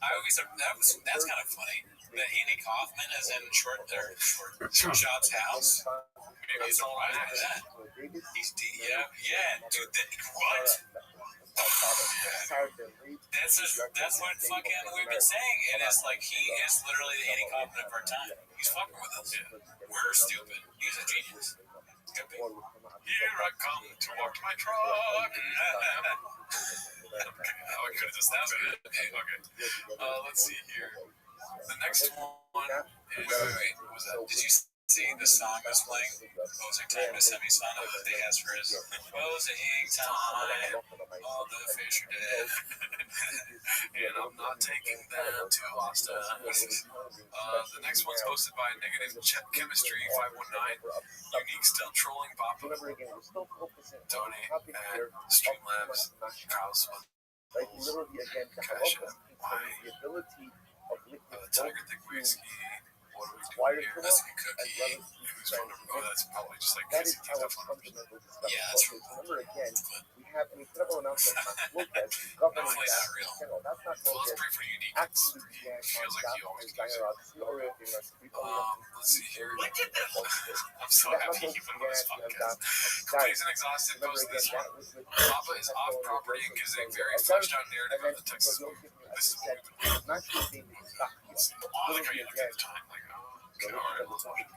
Speaker 10: I always that's kind of funny. That Andy Kaufman is in Short Shot's house. Maybe it's all right after that. He's yeah, dude. What? That's what fucking we've been saying. It is like he is literally the Andy Kaufman of our time. He's fucking with us. We're stupid. He's a genius. Here I come to walk my truck. Okay, that was good. Okay. Let's see here. The next one is wait. What was that? Did you see the song that's playing? Closing time is semi-song that they has for his closing time. All the fish are dead. And I'm not taking them to Austin. The next one's posted by Negative Chemistry 519. Unique still trolling Papa. Donate at Streamlabs. Kyle Smith. Cash App. Why? Tiger Thick Whiskey. What do we do here? That's a cookie. Who's phone number? Oh, that's probably just like
Speaker 3: that is
Speaker 10: crazy
Speaker 3: our
Speaker 10: phone numbers.
Speaker 3: fundamental
Speaker 10: Yeah, that's true.
Speaker 3: Remember again, we have an incredible announcement on Lopez, governing
Speaker 10: Hopefully not
Speaker 3: that.
Speaker 10: real.
Speaker 3: That's not
Speaker 10: Well, let's
Speaker 3: Lopez.
Speaker 10: pray for unique.
Speaker 3: Absolutely, yeah.
Speaker 10: Feels like you always do.
Speaker 3: Let's
Speaker 10: Let's see here. I'm so happy you put on this podcast. Complacent Exhausted posted this one. Papa is off property and gives a very fleshed out narrative of the Texas movie. This is what we've been doing. I like how you look at the time. Like, okay, all right, let's watch it.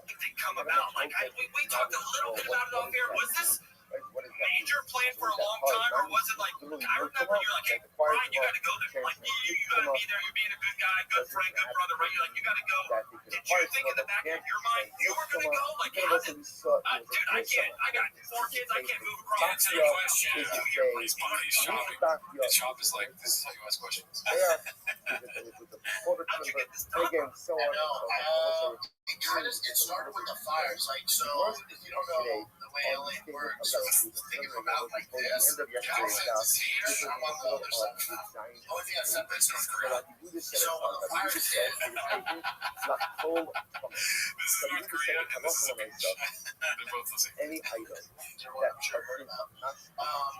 Speaker 7: Did they come about? Like, we talked a little bit about it off air. Was this major plan for a long time, or was it like, I remember you're like, hey, Brian, you got to go there. Like, you got to be there. You're being a good guy, good friend, good brother, right? You're like, you got to go. Did you think in the back of your mind you were going to go? Like, how did, dude, I can't. I got 4 kids. I can't move across.
Speaker 10: Answer the question. He's shopping. His shop is like, this is how you ask questions.
Speaker 3: How'd you get this done? Again, so on.
Speaker 9: It started with the fires. Like, so if you don't know the way LA works, think of them out like this. California's here, I'm on the other side. Oh, if you have something that's North Korea. So when the fires hit,
Speaker 10: This is North Korea and this is a beach. They're both the same.
Speaker 3: Any item
Speaker 9: I'm sure you heard about.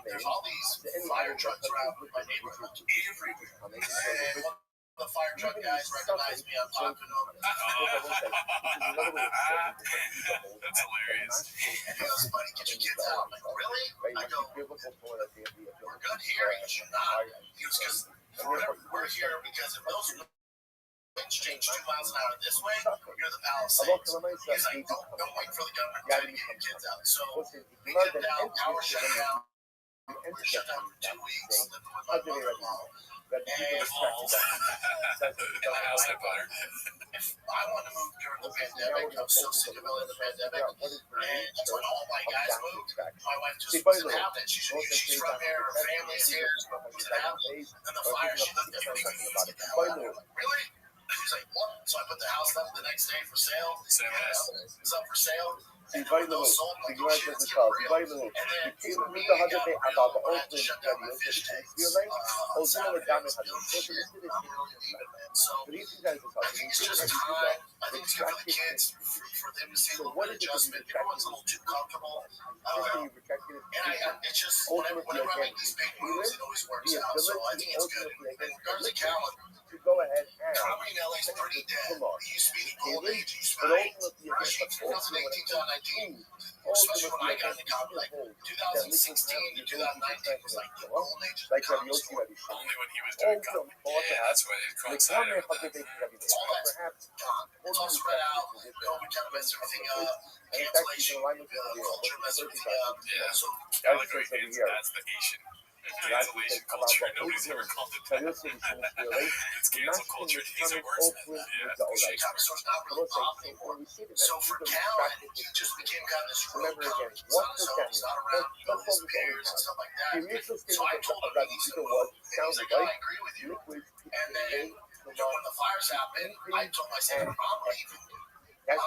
Speaker 9: There's all these fire trucks around my neighborhood everywhere. And The fire truck guys recognize me. I'm talking to them.
Speaker 10: That's hilarious.
Speaker 9: And he goes, buddy, get your kids out. I'm like, really? I go, we're good here. He goes, you're not. He goes, because we're here because if those winds change 2 miles an hour this way, you're the Palisades. He's like, don't wait for the government to get your kids out. So we get down, power shut down. We're shut down for 2 weeks, living with my mother-in-law. And if I want to move during the pandemic, I'm so sick of it in the pandemic. And when all my guys moved, my wife just doesn't have that. She's from here, her family's here, doesn't have it. And the fire, she looked at me, get the hell out. I'm like, really? She's like, what? So I put the house up the next day for sale. It's up for sale.
Speaker 3: Zimbabwe,
Speaker 9: I think it's good for the kids, for them to see a little bit of adjustment. Everyone's a little too comfortable. And it's just, whenever I make these big moves, it always works out. So I think it's good. And regardless of calendar, comedy in LA is pretty dead. It used to be the golden age. It used to be 2018 to 2019, especially when I got into comedy, like 2016 to 2019 was like the golden age of comedy store.
Speaker 10: Only when he was doing comedy. Yeah, that's what it coincided with that.
Speaker 9: It's all that's gone. It's all spread out. COVID kind of messed everything up. Cancellation, culture messed everything up.
Speaker 10: Yeah.
Speaker 9: So
Speaker 10: I like what he means. That's the Asian cancellation culture. Nobody's ever called it that. It's cancel culture. He's a wordsmith. Yeah, for sure.
Speaker 9: comedy store's not really pop anymore. So for Callan, he just became kind of this road comic. He's on his own. He's not around, his peers and stuff like that. So I told him, and he said, well, and he's like, I agree with you. And then, when the fires happened, I told myself, I'm leaving.
Speaker 3: That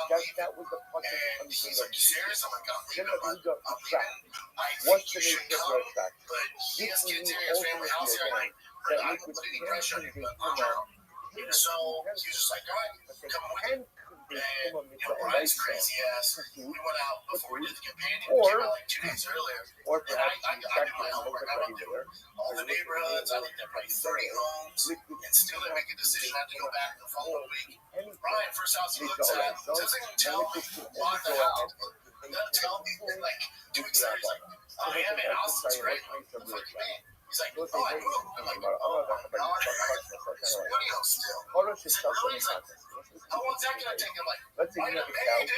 Speaker 3: was the fucking
Speaker 9: And he's like, you serious? I'm like, I'm leaving.
Speaker 3: I'm leaving.
Speaker 9: I
Speaker 3: What's
Speaker 9: think
Speaker 3: the
Speaker 9: you should
Speaker 3: nature of
Speaker 9: come,
Speaker 3: your track?
Speaker 9: but he has kids here, his family house here. I'm like, I don't put any pressure on you, but I'm out. So he was just like, all right, come with me. And Brian's crazy ass. We went out before we did the companion. We came out like 2 days earlier.
Speaker 3: Or
Speaker 9: And I did my homework. I went through all the neighborhoods. I looked at probably 30 homes and still didn't make a decision. I had to go back the following week. Brian, first house he looks at, doesn't even tell me bought the house. Doesn't tell me, and like 2 weeks later, he's like, oh yeah, man, Austin's great. I'm like, what the fuck you mean? He's like, oh, I moved. I'm like, oh my God, it's studio still. He's like, really? He's like, how long's that gonna take? I'm like,
Speaker 3: Let's say
Speaker 9: I
Speaker 3: you
Speaker 9: know,
Speaker 3: have a
Speaker 9: maybe,
Speaker 3: cow.
Speaker 9: dude.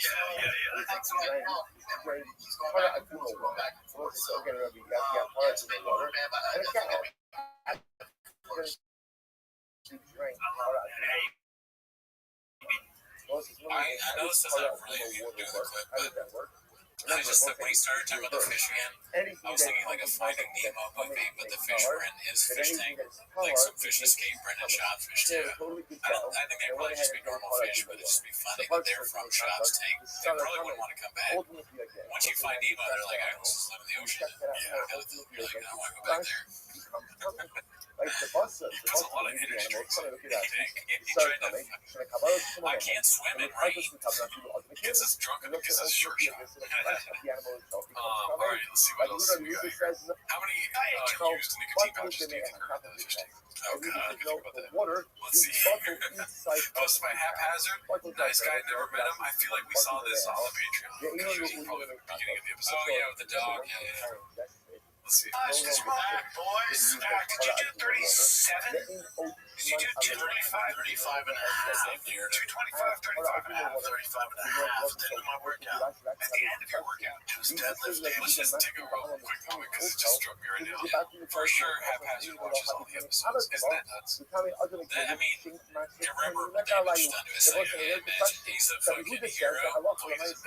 Speaker 10: Yeah.
Speaker 9: That's what I want. He's going back and forth, going back and forth. So, it's been over, man, but I definitely
Speaker 10: I noticed as I really knew the clip, but I just when he started talking about the fish again, I was thinking like a Finding Nemo movie, but the fish were in his fish tank. Like some fish escaped Brendan shot fish too. I think they'd probably just be normal fish, but it'd just be funny that they're from Shop's tank. They probably wouldn't want to come back. Once you find Nemo, they're like, I just live in the ocean. Yeah, you're like, I don't want to go back there. That's a lot of energy drinks in the tank. I can't swim in rain. Gets us drunk and it gets us short shot. Alright, let's see what else we got here. How many used nicotine pouches do you think are in the fish tank? Oh god, I can think about that. Let's see here. Posted by Haphazard. Nice guy, never met him. I feel like we saw this all on Patreon. Probably the beginning of the episode. Oh yeah, with the dog. Yeah. Let's see.
Speaker 9: It's back, boys. Did you do 37? Did you do 235? 35 and a half. 225, 35 and a half, 35 and a half. Then my workout. At the end of your workout, do his deadlift.
Speaker 10: Let's just take a real quick moment because it just struck me right now. For sure, Haphazard watches all the episodes. Isn't that nuts? I mean, you remember the damage done to his site. I imagine he's a fucking hero. Please,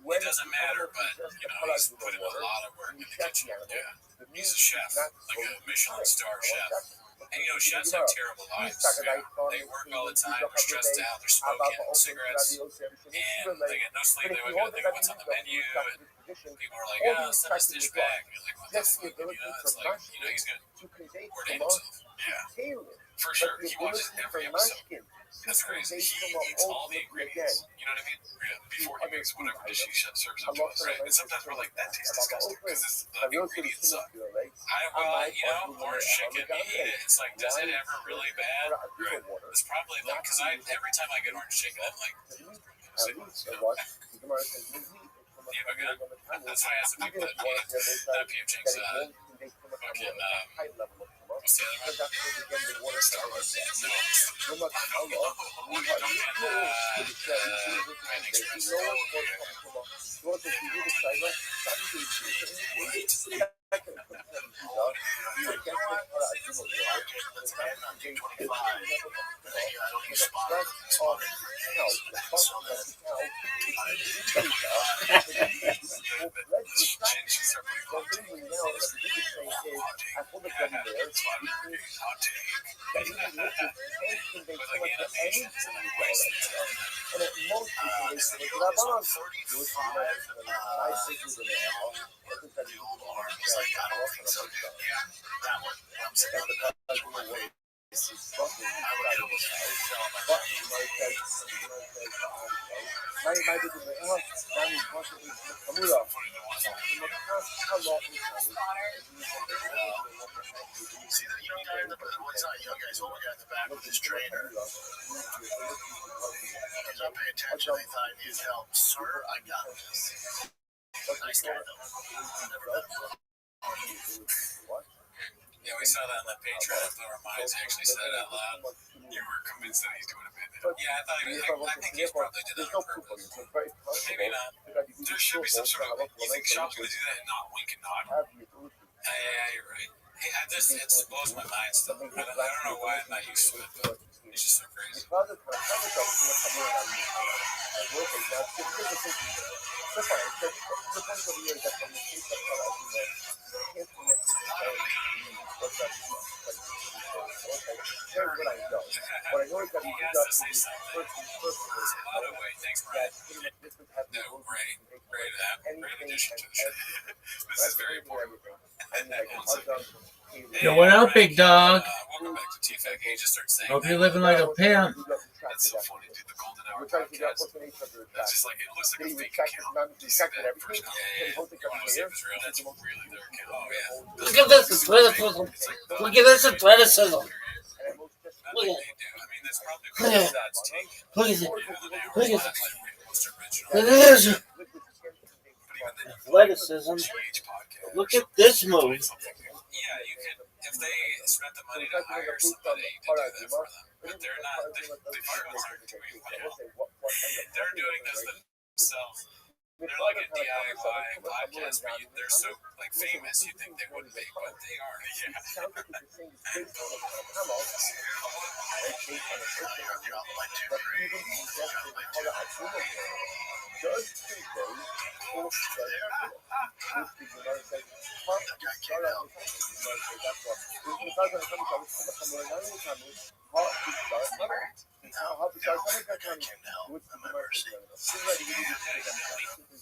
Speaker 10: it doesn't matter, but he's put in a lot of work in the kitchen. Yeah, he's a chef, like a Michelin star chef. And chefs have terrible lives. They work all the time, they're stressed out, they're smoking cigarettes, and they get no sleep. They look at what's on the menu, and people are like, oh, send us dish back. You're like, what the fuck? It's like, he's gonna ordain himself. Yeah. For sure. He watches every episode. That's crazy. He eats all the ingredients. You know what I mean? Yeah. Before he makes whatever dish he serves up to us. Right. And sometimes we're like, that tastes disgusting because the ingredients suck. Orange chicken, you eat it. It's like, does it ever really bad? Right. It's probably like, because every time I get orange chicken, I'm like, yeah, but good. That's why I asked the people that PM Chinks, fucking, what's the other one? Star Wars. No. Panda Express.
Speaker 9: See the young guy in the back? Well, it's not young guy. It's old guy in the back with his trainer. He's not paying attention. They thought he needed help. Sir, I got this. Nice guy, though. Never met him.
Speaker 10: Yeah, we saw that on that page right after our minds actually said it out loud. You were convinced that he's doing a bit. Yeah, I thought he was. I think he's probably did that on purpose. But maybe not. There should be some sort of. You think Shaw's going to do that and not wink and nod? Yeah, you're right. Hey, it blows my mind still. I don't know why I'm not used to it, but it's just so crazy. What I know is that he has to say something. By the way, thanks, Brian. No, great addition to the show. This is very important.
Speaker 2: Yo, what up, big dog?
Speaker 10: Welcome back to TFAC. He just started saying
Speaker 2: Hope you're living like a pimp.
Speaker 10: That's so funny, dude. The Golden Hour podcast. That's just like, it looks like a fake account. Do you see that first? Yeah. You want to see if it's real? That's really their account. Oh, yeah.
Speaker 5: Look at this athleticism. Look at this athleticism. Look at it. Look at it. Look at it. Look at this. Athleticism. Look at this move.
Speaker 10: Yeah, you can, if they spent the money to hire somebody to do that for them, but they're not, the firearms aren't doing well. They're doing this themselves. They're like a DIY podcast where they're so like famous, you think they wouldn't be, but they are.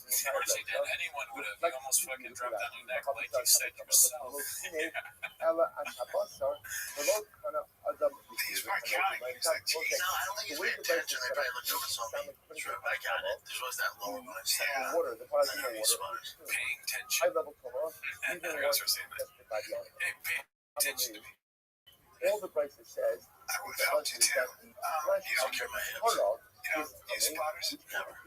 Speaker 10: Unfortunately, anyone would have almost fucking dropped on your neck like you said yourself.
Speaker 9: He's very counting. He's like, geez, no, I don't think he's paying attention. They probably looked over something. Sure, I got it. There was that lower one. Yeah. I know he's smart.
Speaker 10: Paying attention. I gotta start saying that. Hey, pay attention to me.
Speaker 3: All the prices says
Speaker 9: I would have helped you too. You don't care my hips. You know, these spotters never.
Speaker 10: I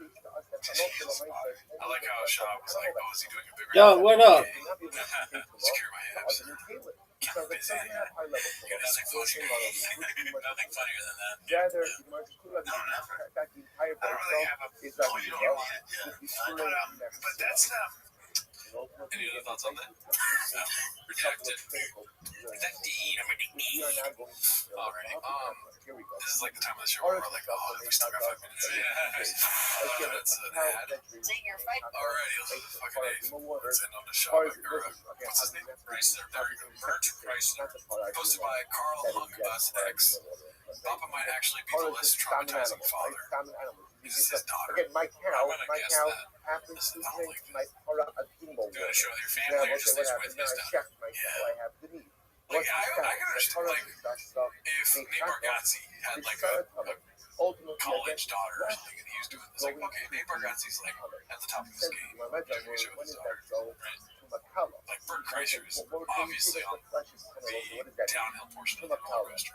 Speaker 10: like how Shaw was like, oh, is he doing a bigger?
Speaker 5: Yo, what up?
Speaker 10: Secure my hips. Keep me busy. Nothing funnier than that.
Speaker 9: I don't really have a. Oh, you don't need it. Yeah. But that's
Speaker 10: Any other thoughts on that? No. Redacted. Alrighty. This is like the time of the show where we're like, oh, we still got 5 minutes. Yeah. That's an ad. Alrighty. Fucking A. Let's end on the show. What's his name? Chrysler. There we go. Merch Chrysler. Posted by Carl Hungbus X. Papa might actually be the less traumatizing father. This is his daughter.
Speaker 3: Again, my cow happens to drink my
Speaker 10: Doing a show with your family or just lives with his daughter?
Speaker 3: I have the need.
Speaker 10: Like, I can understand, like, if Nate Bargatze had like a college daughter or something, and he was doing this. Like, okay, Nate Bargatze's like at the top of his game. Doing a show with his daughter, right? Like Bert Kreischer is obviously on the downhill portion of the roller coaster.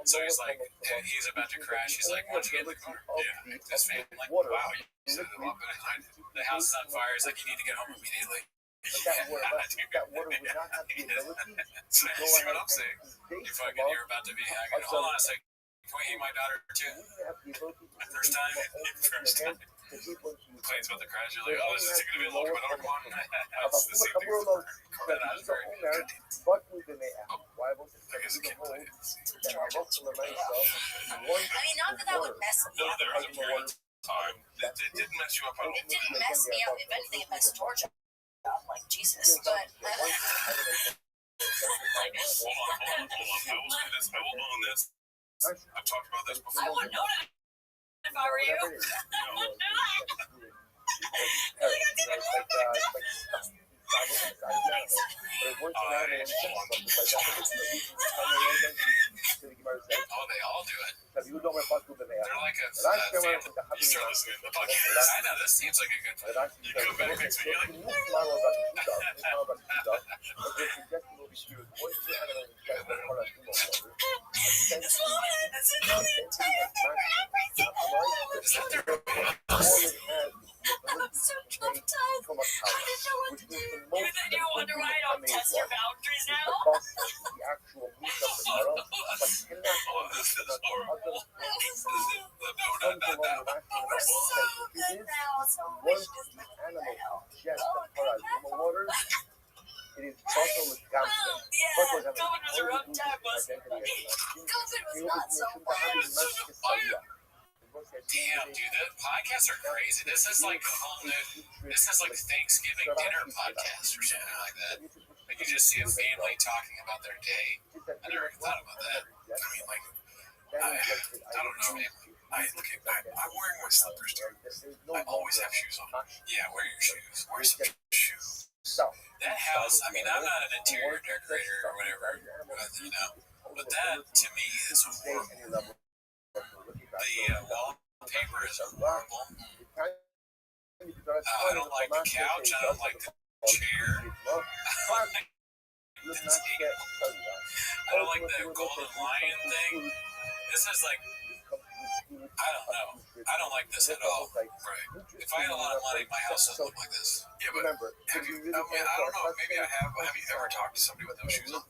Speaker 10: So he's like, he's about to crash. He's like, why don't you get in the car? Yeah. This fan, like, wow, you said it a lot better than I did. The house is on fire. He's like, you need to get home immediately.
Speaker 3: But that water would not have the ability
Speaker 10: So you see what I'm saying? You're about to be hanging. Hold on a second. Can we heat my daughter too? My first time. Complains about the crash. You're like, oh, this is going to be a little bit over. Come on. That's the same thing. I guess I can't play it.
Speaker 11: I mean, not that that would mess me
Speaker 10: No,
Speaker 11: up.
Speaker 10: there was a period of time that it didn't mess you up at all.
Speaker 11: It didn't mess me up. If anything, it messed Georgia up. Like, Jesus. But
Speaker 10: Hold on. I will say this. I will own this. I've talked about this before.
Speaker 11: I wouldn't know that if I were you. I wouldn't do that. Like, I didn't
Speaker 10: Oh, they all do it. They're like a family. You start listening to the podcast. I know, this seems like a good time. You come back next week, you're like, is that their
Speaker 11: I'm so traumatized. I didn't know what to do. You wonder why I don't test your boundaries now? We're so good now. So much is
Speaker 3: it is bottled with gambling.
Speaker 11: yeah, COVID was a rough time, wasn't it? COVID was not so bad.
Speaker 10: damn, dude, the podcasts are crazy. This is like a whole new, this is like Thanksgiving dinner podcast or something like that. Like, you just see a family talking about their day. I never even thought about that. I mean, like, I don't know, man. I'm wearing my slippers, dude. I always have shoes on. Yeah, wear your shoes. Wear some shoes. That house, I mean, I'm not an interior decorator or whatever, you know, but that, to me, is horrible. The wallpaper is horrible. I don't like the couch. I don't like the chair. I don't like the golden lion thing. This is like, I don't know. I don't like this at all. Right. If I had a lot of money, my house would look like this. Yeah, but have you, I mean, I don't know. Maybe I have. Have you ever talked to somebody with no shoes on?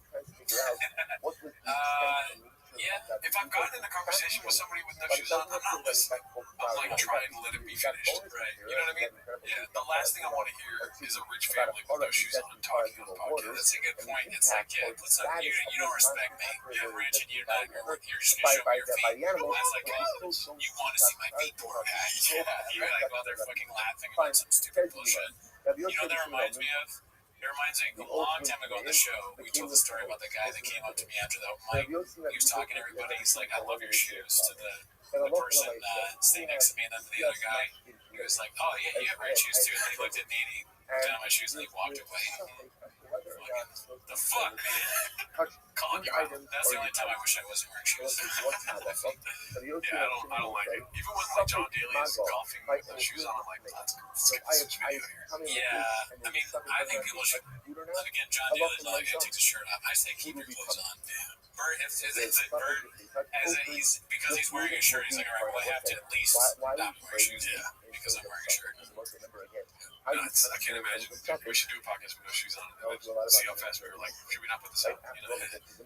Speaker 10: Yeah, if I've gotten in a conversation with somebody with no shoes on, I'm not listening. I'm like trying to let it be finished, right? You know what I mean? Yeah, the last thing I want to hear is a rich family with no shoes on talking on the podcast. That's a good point. It's like, yeah, listen, you don't respect me. You're rich and you're not, you're just going to show me your feet. That's like, oh, you want to see my feet porn? Yeah, you're like, well, they're fucking laughing about some stupid bullshit. You know what that reminds me of? It reminds me, a long time ago on the show, we told the story about the guy that came up to me after the open mic. He was talking to everybody. He's like, I love your shoes, to the person sitting next to me, and then to the other guy. He was like, oh, yeah, you have great shoes, too. And then he looked at me, and he put down my shoes, and he walked away. The fuck, man? Calling you out. That's the only time I wish I wasn't wearing shoes. Yeah, I don't like it. Even when, like, John Daly is golfing with no shoes on, I'm like, let's get this video here. Yeah, I mean, I think people should, again, John Daly's not going to take the shirt off. I say keep your clothes on. Yeah. Bert, if Bert, because he's wearing a shirt, he's like, all right, well, I have to at least not wear shoes. Yeah, because I'm wearing a shirt. Nuts. I can't imagine. We should do a podcast with no shoes on. See how fast we were like, should we not put this out? You know,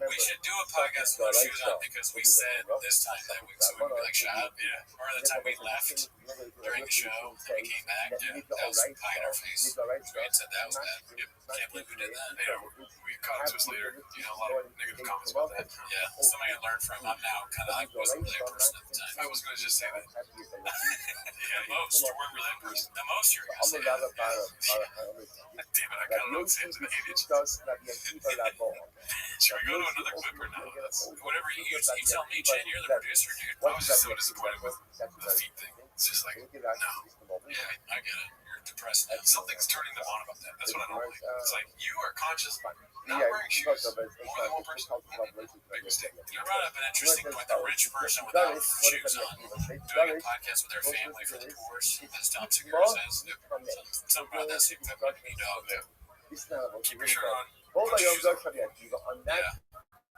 Speaker 10: we should do a podcast with no shoes on because we said this time that week, so we would be like, shut up. Yeah. Or the time we left during the show and we came back, yeah, that was pie in our face. We had said that was bad. Yep. Can't believe we did that. You know, we caught up to us later. You know, a lot of negative comments about that. Yeah. Something I learned from. I'm now kind of, I wasn't really a person at the time. I was going to just say that. Yeah, most, you weren't really a person. The most you're going to say that. Damn it, I got no sense of idiots. Should we go to another clip or no? Whatever you tell me, Jen, you're the producer, dude. I was just so disappointed with the feet thing. It's just like, no. Yeah, I get it. You're depressed now. Something's turning them on about that. That's what I don't like. It's like, you are conscious not wearing shoes. More than one person. Big mistake. You brought up an interesting point. The rich person without shoes on doing a podcast with their family for the divorce, as Tom Segura says. Something about that seems like me, dog. Keep your shirt on.
Speaker 3: Boba Yom Dor Shabiativa on that
Speaker 10: Yeah.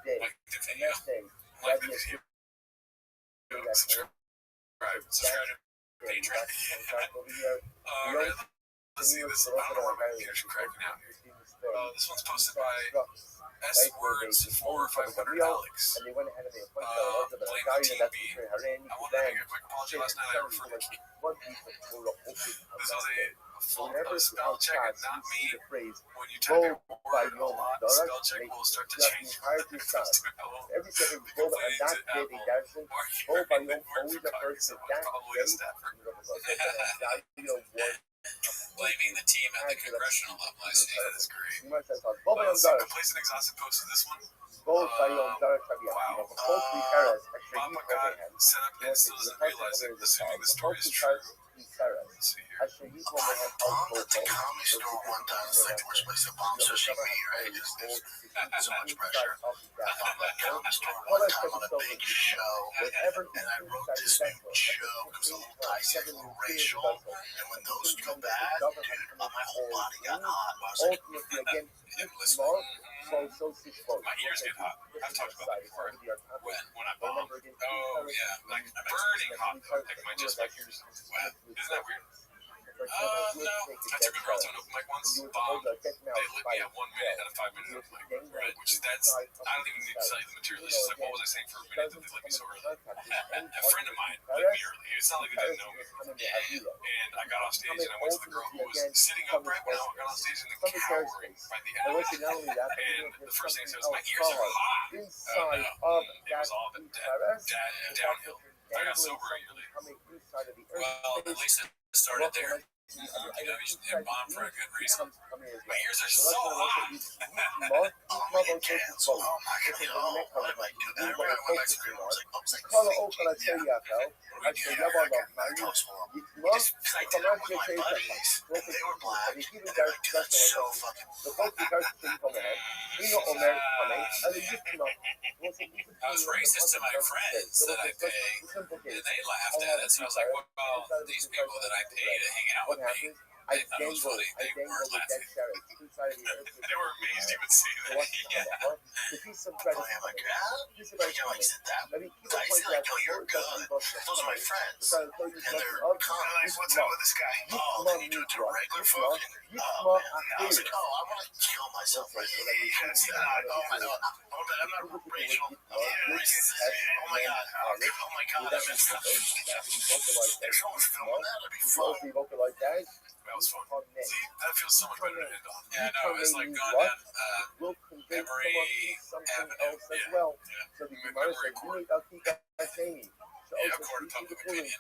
Speaker 3: day,
Speaker 10: Like the
Speaker 3: on
Speaker 10: video.
Speaker 3: that day,
Speaker 10: Like
Speaker 3: Rabbi
Speaker 10: the
Speaker 3: is
Speaker 10: video. Subscribe. Subscribe to Patreon.
Speaker 3: over here.
Speaker 10: Alright. Let's see this. I don't know where my computer's cracking out here. This one's posted by S Words 4500 Alex.
Speaker 3: And they went ahead and they appointed
Speaker 10: Blame the team B. I want to make a quick apology. Last night I referred to
Speaker 3: one piece of Torah open.
Speaker 10: this was a full
Speaker 3: Whenever
Speaker 10: spell check and not me.
Speaker 3: the phrase
Speaker 10: When you type a word a lot, spell check will start to change.
Speaker 3: every second go and that day they dancing go by Yom always the first to dance
Speaker 10: Probably a staffer. Blaming the team at the congressional level. I see. That is great. So complacent exhausted posted this one.
Speaker 3: Go by Yom Dara
Speaker 10: Wow.
Speaker 3: Hopefully Paris
Speaker 10: Bob McCott set up and still doesn't realize it, assuming the story is true. Let's see here.
Speaker 3: Actually, he's one
Speaker 9: I
Speaker 3: of
Speaker 9: bombed at the comedy store one time. It's like the worst place to bomb, especially me, right? There's so much pressure. I bombed at the comedy store one time on a big show, and I wrote this new joke. It was a little dicey, a little racial, and when those go bad, dude, my whole body got hot. I was like,
Speaker 10: My ears get hot. I've talked about that before. When I bomb. Oh yeah, like burning hot. Like my just my ears. Wow, isn't that weird? No. I took a girl to an open mic once. Bombed. They lit me at 1 minute at a 5-minute open mic. Right? Which is I don't even need to tell you the material. It's just like, what was I saying for a minute that they lit me so early? A friend of mine lit me early. It's not like they didn't know me. And I got off stage and I went to the girl who was sitting upright when I got on stage and then cowering by the end of it. And the first thing I said was, my ears are hot. It was all downhill. I got sober a year later. Well, at least it started there. You know, you should bomb for a good reason. My ears are so hot.
Speaker 9: oh my God, so oh my God, what am I doing? And I remember I went back to the room, I was like, yeah. What do we do here? That was horrible. Because I did it with my buddies, and they were black, and they were like, dude, that's so fucking
Speaker 10: I was racist to my friends that I pay, and they laughed at it. So I was like, well, these people that I pay to hang out with me, they thought it was funny. They weren't laughing. They were amazed you would say that. Yeah.
Speaker 9: Oh yeah, my God. Like, you know, he said that. I said, like, yo, you're good. Those are my friends. And they're like, what's up with this guy? Oh, then you do it to regular folk? And, oh, man. I was like, oh, I want to kill myself right now. Oh, my God. I'm not racial. I'm not racist. Oh, my God. Oh, my God. I messed up. If someone's filming that, it'd be fun.
Speaker 10: That was fun. See, that feels so much better to end on. Yeah, no, it's like going down Memory Avenue. Yeah, according to public opinion.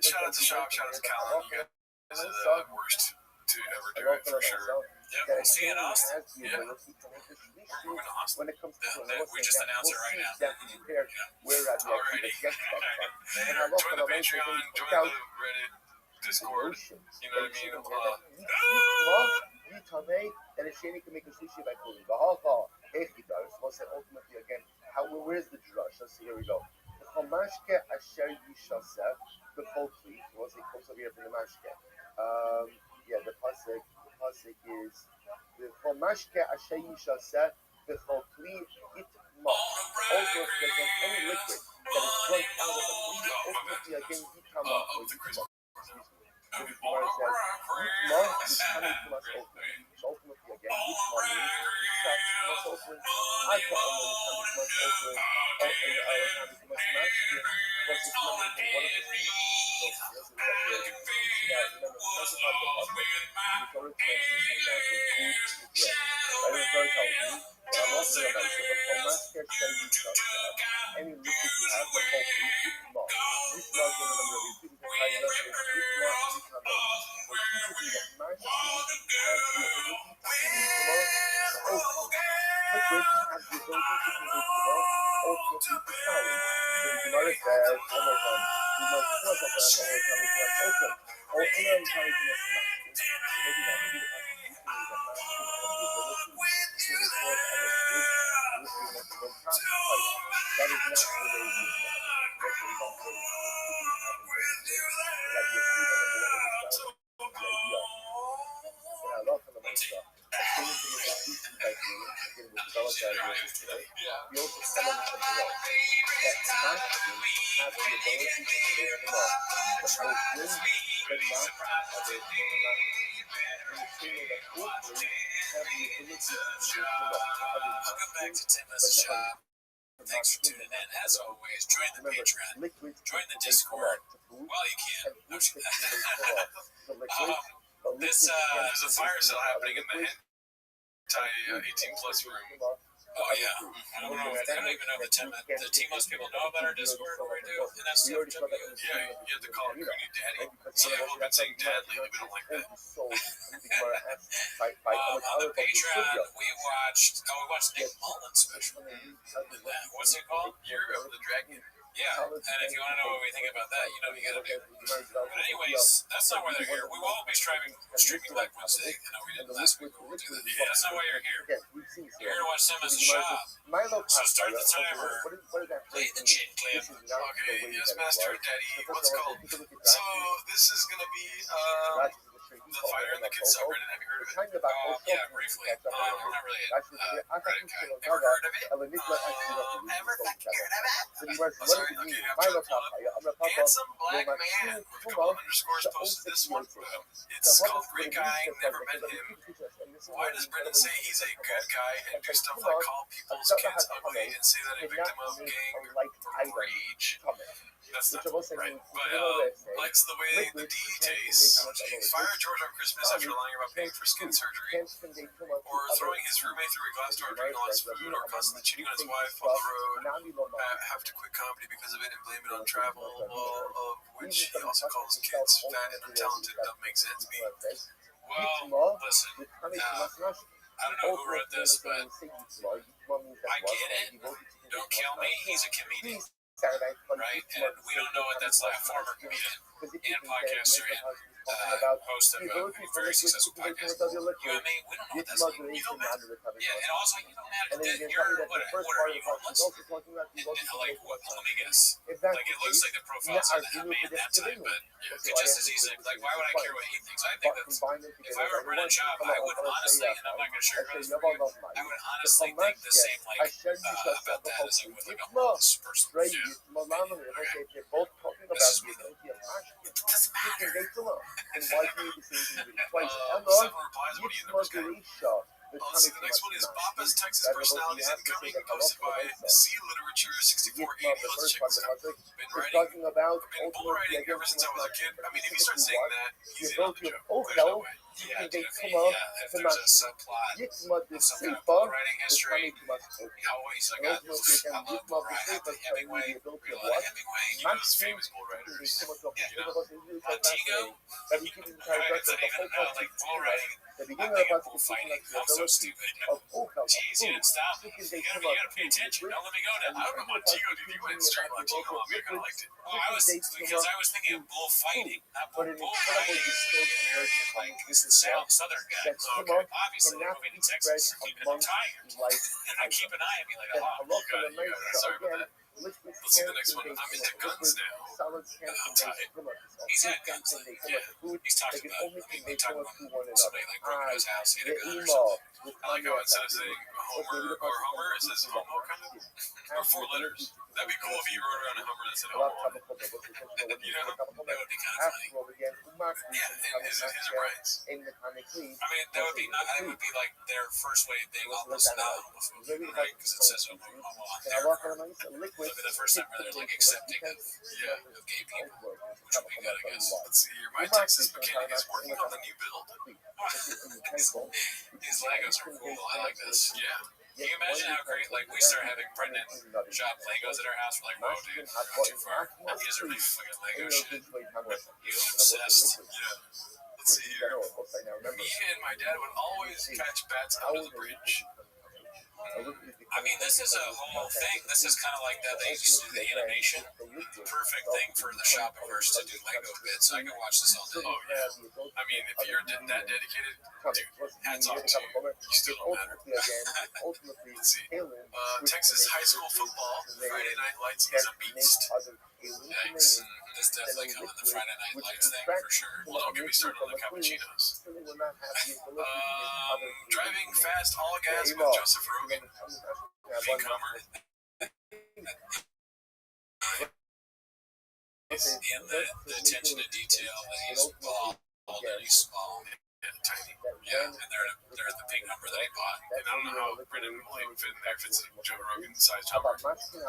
Speaker 10: Shout out to Shop, shout out to Callan. You guys are the worst to ever do it for sure. Yeah, we'll see you in Austin. Yeah. We're moving to Austin. We just announced it right now. Alrighty. Join the Patreon, join the Reddit, Discord. You know what I mean?
Speaker 3: Ultimately, again, where's the drush? Let's see, here we go. The Chomashke Asher Yishaseh, the Chokli, what's it comes over here from the Mashke? Yeah, the pasuk is the Chomashke Asher Yishaseh, the Chokli Itma. Also, any liquid that is drunk out of the Chokli, ultimately, again, Yitama. The Gemara says, Yitma is coming to us ultimately. So ultimately, again, Yitma means Yitma offering, Aka Omer is coming to us offering, and coming to us Mashke, plus it's coming from one of the things. So, this is what we're doing. Remember, specify the public. The Torah transition that from food to drink. Right in the Torah tells you, and I'm also going to mention, the Chomashke Asher Yishaseh, any liquid you have, the whole food, Yitma. Yitma is the number of these people can try to rest with Yitma, Yitma. So typically the Mashke has the ability to produce Yitma, to open. Liquid has the ability to produce Yitma, ultimately to carry. So the Gemara says, one more time, we must tell us about that one more time, we can open. Or any other time we can Mashke. So maybe that, maybe the Mashke has the ability to produce That is not the way you
Speaker 8: Welcome back to Tim's Shop. Thanks for tuning in. As always, join the Patreon, join the Discord while you can. There's a fire sale happening in the hentai 18 plus room. Oh yeah, I don't even know if the team most people know about our Discord or we do, and that's stuff. Yeah, you have to call it Goonie Daddy. Some people have been saying Dad lately. We don't like that. On the Patreon, we watched Nick Mullen's special. What's it called? Year of the Dragon. Yeah, and if you want to know what we think about that, you know what you gotta do. But anyways, that's not why they're here. We will all be streaming Black Wednesday. You know, we didn't last week, but we'll do that. Yeah, that's not why you're here. You're here to watch Tim's Shop. So start the timer. Play the chin clip.
Speaker 6: Okay, yes, Master Daddy. What's it called? So this is gonna be the fighter in the kid subreddit. Have you heard of it?
Speaker 8: Yeah, briefly. Not really. Reddit guy. Ever heard of it? Ever fucking heard of it? Sorry, okay, I'm trying to pull up. Handsome black man with a couple underscores posted this one. It's called Great Guy, Never Met Him. Why does Brendan say he's a good guy and do stuff like call people's kids ugly and say that a victim of gang rage? That's not right. But likes the way the D tastes. Fire George on Christmas after lying about paying for skin surgery. Or throwing his roommate through a glass door during all his food. Or constantly cheating on his wife on the road. Have to quit comedy because of it and blame it on travel. Of which he also calls kids fat and untalented. Doesn't make sense to me. Well, listen. I don't know who wrote this, but I get it. Don't kill me. He's a comedian. Right? And we don't know what that's like. Former comedian and podcaster and host of a very successful podcast. You and me, we don't know what that's like. You don't matter. Yeah, and also, you don't matter. You're, what are you, homeless? Like, what? Let me guess. Like, it looks like the profile's on that man that time, but it just as easy. Like, why would I care what he thinks? I think that's, if I were Brennan Schaub, I would honestly, and I'm not going to share this for you, I would honestly think the same, like, about that as I would, like, a homeless person. Yeah. Okay. This is me, though. It doesn't matter. Seven replies. What do you think was good? Let's see, the next one is Papa's Texas Personalities Incoming, posted by C Literature 6480. Let's check this out. Been bull writing ever since I was a kid. I mean, if you start saying that, he's in on the joke. There's no way. Yeah, dude, if there's a subplot of some kind of bull writing history, always I love bull writing. Hemingway, real lot of Hemingway. You know those famous bull writers. Yeah, you know. Antigo, like bull writing. I'm thinking bullfighting. I'm so stupid. Jeez, you didn't stop me. You gotta pay attention. Don't let me go now. I don't know Montego, dude. You went straight Montego on me. I kind of liked it. Well, I was thinking of bullfighting, not bull riding. Like, this is Southern guy. Okay, obviously, they're moving to Texas. Keeping them tired. And I keep an eye on me like a hawk. You got it. Sorry about that. Let's see the next one. I'm into guns now. Tight. He's had guns. Yeah. He's talked about, we talked about somebody like broke into his house, he had a gun or something. I like how instead of saying Homer or Homer, it says Homo kind of. Or 4 letters. That'd be cool if you wrote around a Hummer that said Homo on it. You know? That would be kind of funny. Yeah, and his or Brian's. I mean, that would be not, that would be like their first way of being almost not homophobic, right? Because it says Homo on their part. That'd be the first time where they're like accepting of gay people, which would be good, I guess. Let's see here. My Texas mechanic is working on the new build. These Legos are cool. I like this. Yeah. Can you imagine how great, like, we start having Brendan shop Legos at our house? We're like, whoa, dude, we're going too far. He is really fucking Lego shit. He was obsessed. Yeah. Let's see here. Me and my dad would always catch bats out of the bridge. I mean,
Speaker 10: mean, this is a whole thing. This is kind of like that they used to do the animation. Perfect thing for the Shopperverse to do Lego bits. I can watch this all day.
Speaker 6: Oh yeah. I mean, if you're that dedicated, dude, hats off to you. You still don't matter. Let's see. Texas high school football Friday Night Lights is a beast. Yikes. This definitely come in the Friday Night Lights thing for sure. Well, don't get me started on the cappuccinos. Driving fast, all gas with Joseph Rogan. Becomer.
Speaker 10: And the attention to detail that he's bald and he's small.
Speaker 6: Tiny.
Speaker 10: Yeah, and they're at the big number that he bought.
Speaker 6: And I don't know how Brendan will even fit in there if it's a Joe Rogan size chopper.
Speaker 10: That's the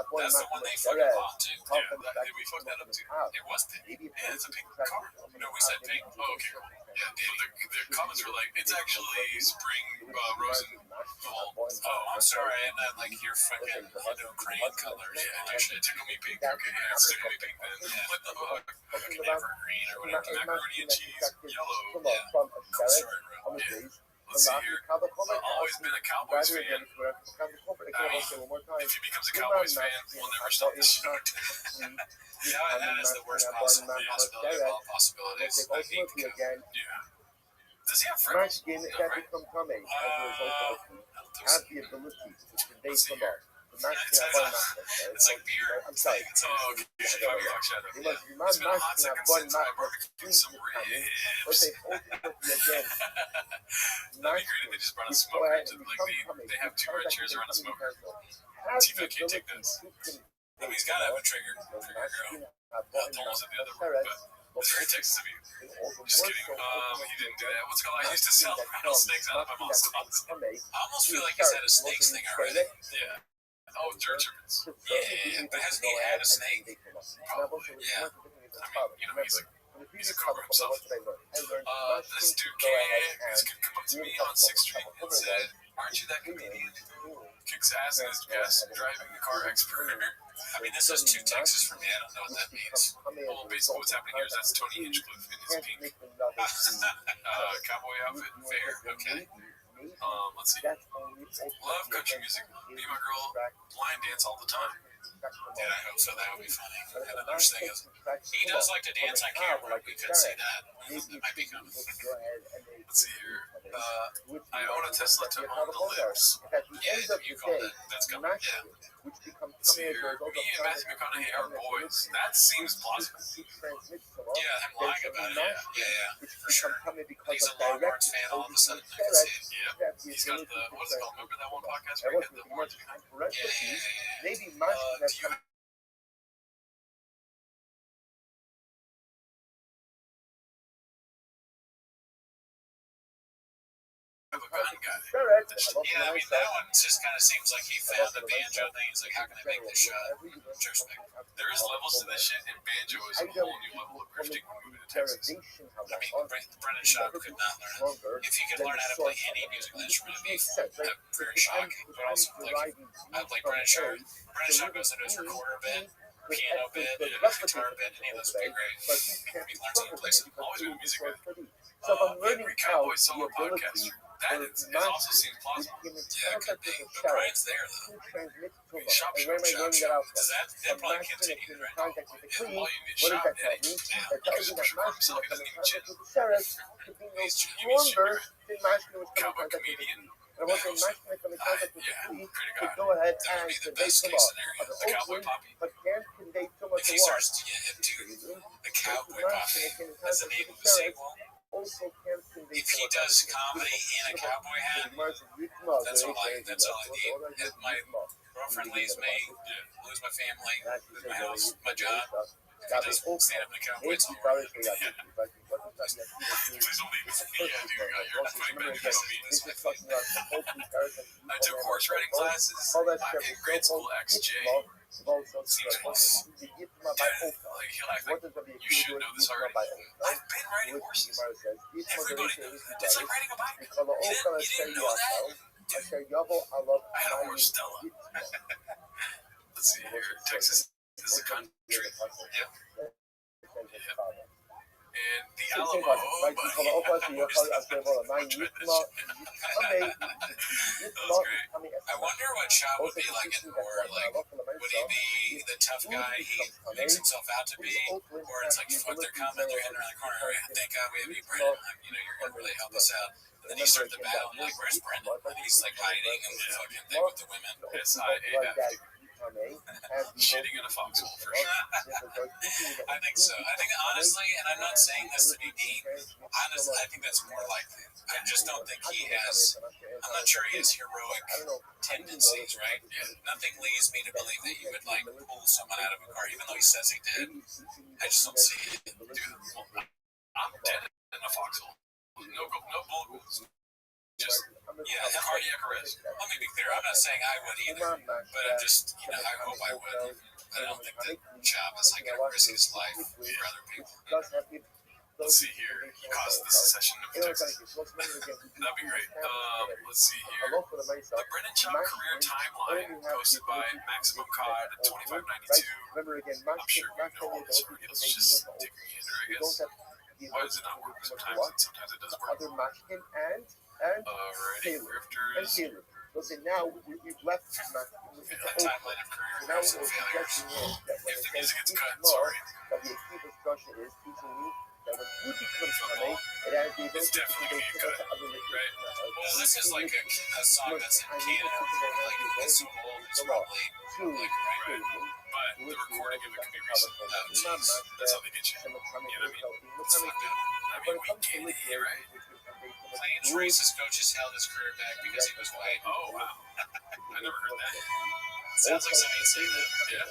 Speaker 10: one they fucking bought too.
Speaker 6: Yeah, we fucked that up too.
Speaker 10: It was pink.
Speaker 6: Yeah, it's a pink car.
Speaker 10: No, we said pink.
Speaker 6: Oh, okay, cool. Yeah, the comments were like, it's actually spring rose and fall.
Speaker 10: Oh, I'm sorry, and not like your fucking crane colors.
Speaker 6: Yeah, actually, tickle me pink. Okay, yeah, it's tickle me pink then. Yeah. What the fuck?
Speaker 10: Fucking evergreen or whatever.
Speaker 6: Macaroni and cheese, yellow.
Speaker 10: Yeah. Cool story, bro.
Speaker 6: Yeah. Let's see here. Always been a Cowboys fan. I mean, if he becomes a Cowboys fan, we'll never stop this show.
Speaker 10: Yeah, that is the worst possibility of all possibilities. I hate the Cowboys.
Speaker 6: Yeah. Does he have friends?
Speaker 3: Match game
Speaker 6: No,
Speaker 3: that
Speaker 6: right?
Speaker 3: become coming as a result of have the ability to convey
Speaker 6: Let's see
Speaker 3: some
Speaker 6: here.
Speaker 3: the match
Speaker 6: It's
Speaker 3: can have one
Speaker 6: it's like beer.
Speaker 3: I'm sorry.
Speaker 6: Oh, okay. Chicago Rock Shadow.
Speaker 3: It
Speaker 6: Yeah.
Speaker 3: must be my
Speaker 6: It's been a
Speaker 3: match
Speaker 6: hot
Speaker 3: can have
Speaker 6: second
Speaker 3: one
Speaker 6: since I
Speaker 3: match
Speaker 6: barbecued some
Speaker 3: but
Speaker 6: ribs.
Speaker 3: they ultimately again
Speaker 6: That'd be great if they just brought a smoker to they have two red chairs around a smoker. T-Mac can't take this.
Speaker 10: I mean, he's got to have a trigger girl.
Speaker 6: Almost at the other room, but it's very Texas of you. Just kidding. He didn't do that. What's it called? I used to sell rattlesnakes out of my mom's house.
Speaker 10: I almost feel like he's had a snakes thing already.
Speaker 6: Yeah. Oh, dirt turbans.
Speaker 10: Yeah, but hasn't he had a snake?
Speaker 6: Probably.
Speaker 10: Yeah.
Speaker 6: I mean, he's a cobra himself. This dude come up to me on 6th Street and said, "Aren't you that comedian who kicks ass in his chest driving the car expert?"
Speaker 10: I mean, this is too Texas for me. I don't know what that means.
Speaker 6: Well, basically what's happening here is that's Tony Hinchcliffe in his pink cowboy outfit and fair.
Speaker 10: Okay.
Speaker 6: Let's see. Love country music. Me and my girl line dance all the time.
Speaker 10: Yeah, I hope so. That would be funny. And the nurse thing is, he does like to dance on camera. We could see that. That might be coming.
Speaker 6: Let's see here. I own a Tesla to own the lips.
Speaker 10: Yeah, you call that. That's coming. Yeah.
Speaker 6: Let's see here. Me and Matthew McConaughey are boys. That seems plausible.
Speaker 10: Yeah, him lying about it. Yeah, for sure. He's a
Speaker 3: direct
Speaker 10: Longhorns fan all of a sudden. I can see it.
Speaker 6: Yeah. He's got the, what's it called? Remember that one podcast where he had the horns behind?
Speaker 10: Yeah.
Speaker 3: Maybe match
Speaker 6: Do you have a gun guy?
Speaker 10: Yeah, I mean, that one just kind of seems like he found the banjo thing. He's like, how can I make this shot? Introspect.
Speaker 6: There is levels to this shit, and banjo is a whole new level of grifting when moving to Texas.
Speaker 10: I mean, Brendan Schaub could not learn it. If he could learn how to play any musical instrument, it'd be very shocking. But also, like, I play Brendan Schaub. Brendan Schaub goes into his recorder bit, piano bit, guitar bit, any of those would be great. He learns how to play some.
Speaker 6: Always been a music guy.
Speaker 3: So if I'm learning
Speaker 6: Henry
Speaker 3: how
Speaker 6: Cowboy solo
Speaker 3: the ability
Speaker 6: podcaster. That also seems plausible.
Speaker 10: Yeah, it could be. But Brian's there, though.
Speaker 6: Shop.
Speaker 10: Does that probably continue, right?
Speaker 6: All you need is
Speaker 3: What does
Speaker 6: shop,
Speaker 3: that tell
Speaker 6: Daddy.
Speaker 3: me?
Speaker 6: Yeah.
Speaker 3: That tells
Speaker 6: Because
Speaker 3: me
Speaker 6: he's
Speaker 3: that
Speaker 6: for himself, he doesn't even chit.
Speaker 3: Sarah could be no stronger than masculine was coming in
Speaker 6: Cowboy
Speaker 3: contact with the
Speaker 6: comedian.
Speaker 3: And once a masculine coming in contact with the
Speaker 6: Yeah,
Speaker 3: flea,
Speaker 6: pretty
Speaker 3: could
Speaker 6: good.
Speaker 3: go ahead
Speaker 10: That would
Speaker 3: and
Speaker 10: be the
Speaker 3: convey
Speaker 10: best
Speaker 3: some
Speaker 10: case
Speaker 3: of
Speaker 10: scenario.
Speaker 6: The cowboy poppy.
Speaker 3: but can't convey so much
Speaker 10: If he
Speaker 3: of what.
Speaker 10: starts to get him to the cowboy poppy as the name of the sequel,
Speaker 3: Also can't convey
Speaker 10: if he does comedy in a cowboy hat, that's all I need. If my girlfriend leaves me, lose my family, lose my house, my job, if he does stand up in a cowboy, it's all right.
Speaker 6: Please don't leave me. Yeah, dude, you're not putting bad news on me. I took horse riding classes in grade school XJ. Seems close. Dude, like, he'll act like you should know this already. I've been riding horses. Everybody knows that. It's like riding a bike. You didn't know that? Dude, I had a horse, Stella. Let's see here. Texas is a country. Yep. And the Alamo. I tried that shit. That was great.
Speaker 10: I wonder wonder what Shah would be like in war. Like, would he be the tough guy he makes himself out to be? Or it's like, fuck, they're coming, they're heading around the corner. Thank God we have you, Brendan. You're going to really help us out. And then you start the battle, and like, where's Brendan? And he's like hiding and the fucking thing with the women. SIAF. Shitting in a foxhole for sure. I think so. I think honestly, and I'm not saying this to be deep, honestly, I think that's more likely. I just don't think he has, I'm not sure he has heroic tendencies, right? Nothing leads me to believe that he would like pull someone out of a car, even though he says he did. I just don't see it. Dude, I'm dead in a foxhole. No bullet wounds. Just, cardiac arrest. Let me be clear, I'm not saying I would either, but I'm just, I hope I would. I don't think that Chop is like going to risk his life for other people. Let's see here. He caused the secession of Texas. That'd be great. Let's see here. The Brennan Chop career timeline posted by Maximum Cod at 2592. I'm sure you know all this already. Let's just take a gander, I guess. Why does it not work sometimes? And sometimes it does work. Alrighty, grifters.
Speaker 3: So now we've left
Speaker 10: the timeline of career growth and failures. If the music gets cut, sorry. It's definitely going to be cut, right? Well, this is like a song that's in Canada. Like, it's so old, it's probably, like, right? But the recording of it can be recent. Oh, jeez. That's how they get you. You know what I mean? It's fucked up. I mean, we get it here, right? Plains racist coaches held his career back because he was white. Oh, wow. I never heard that. Sounds like somebody would say that. Yeah.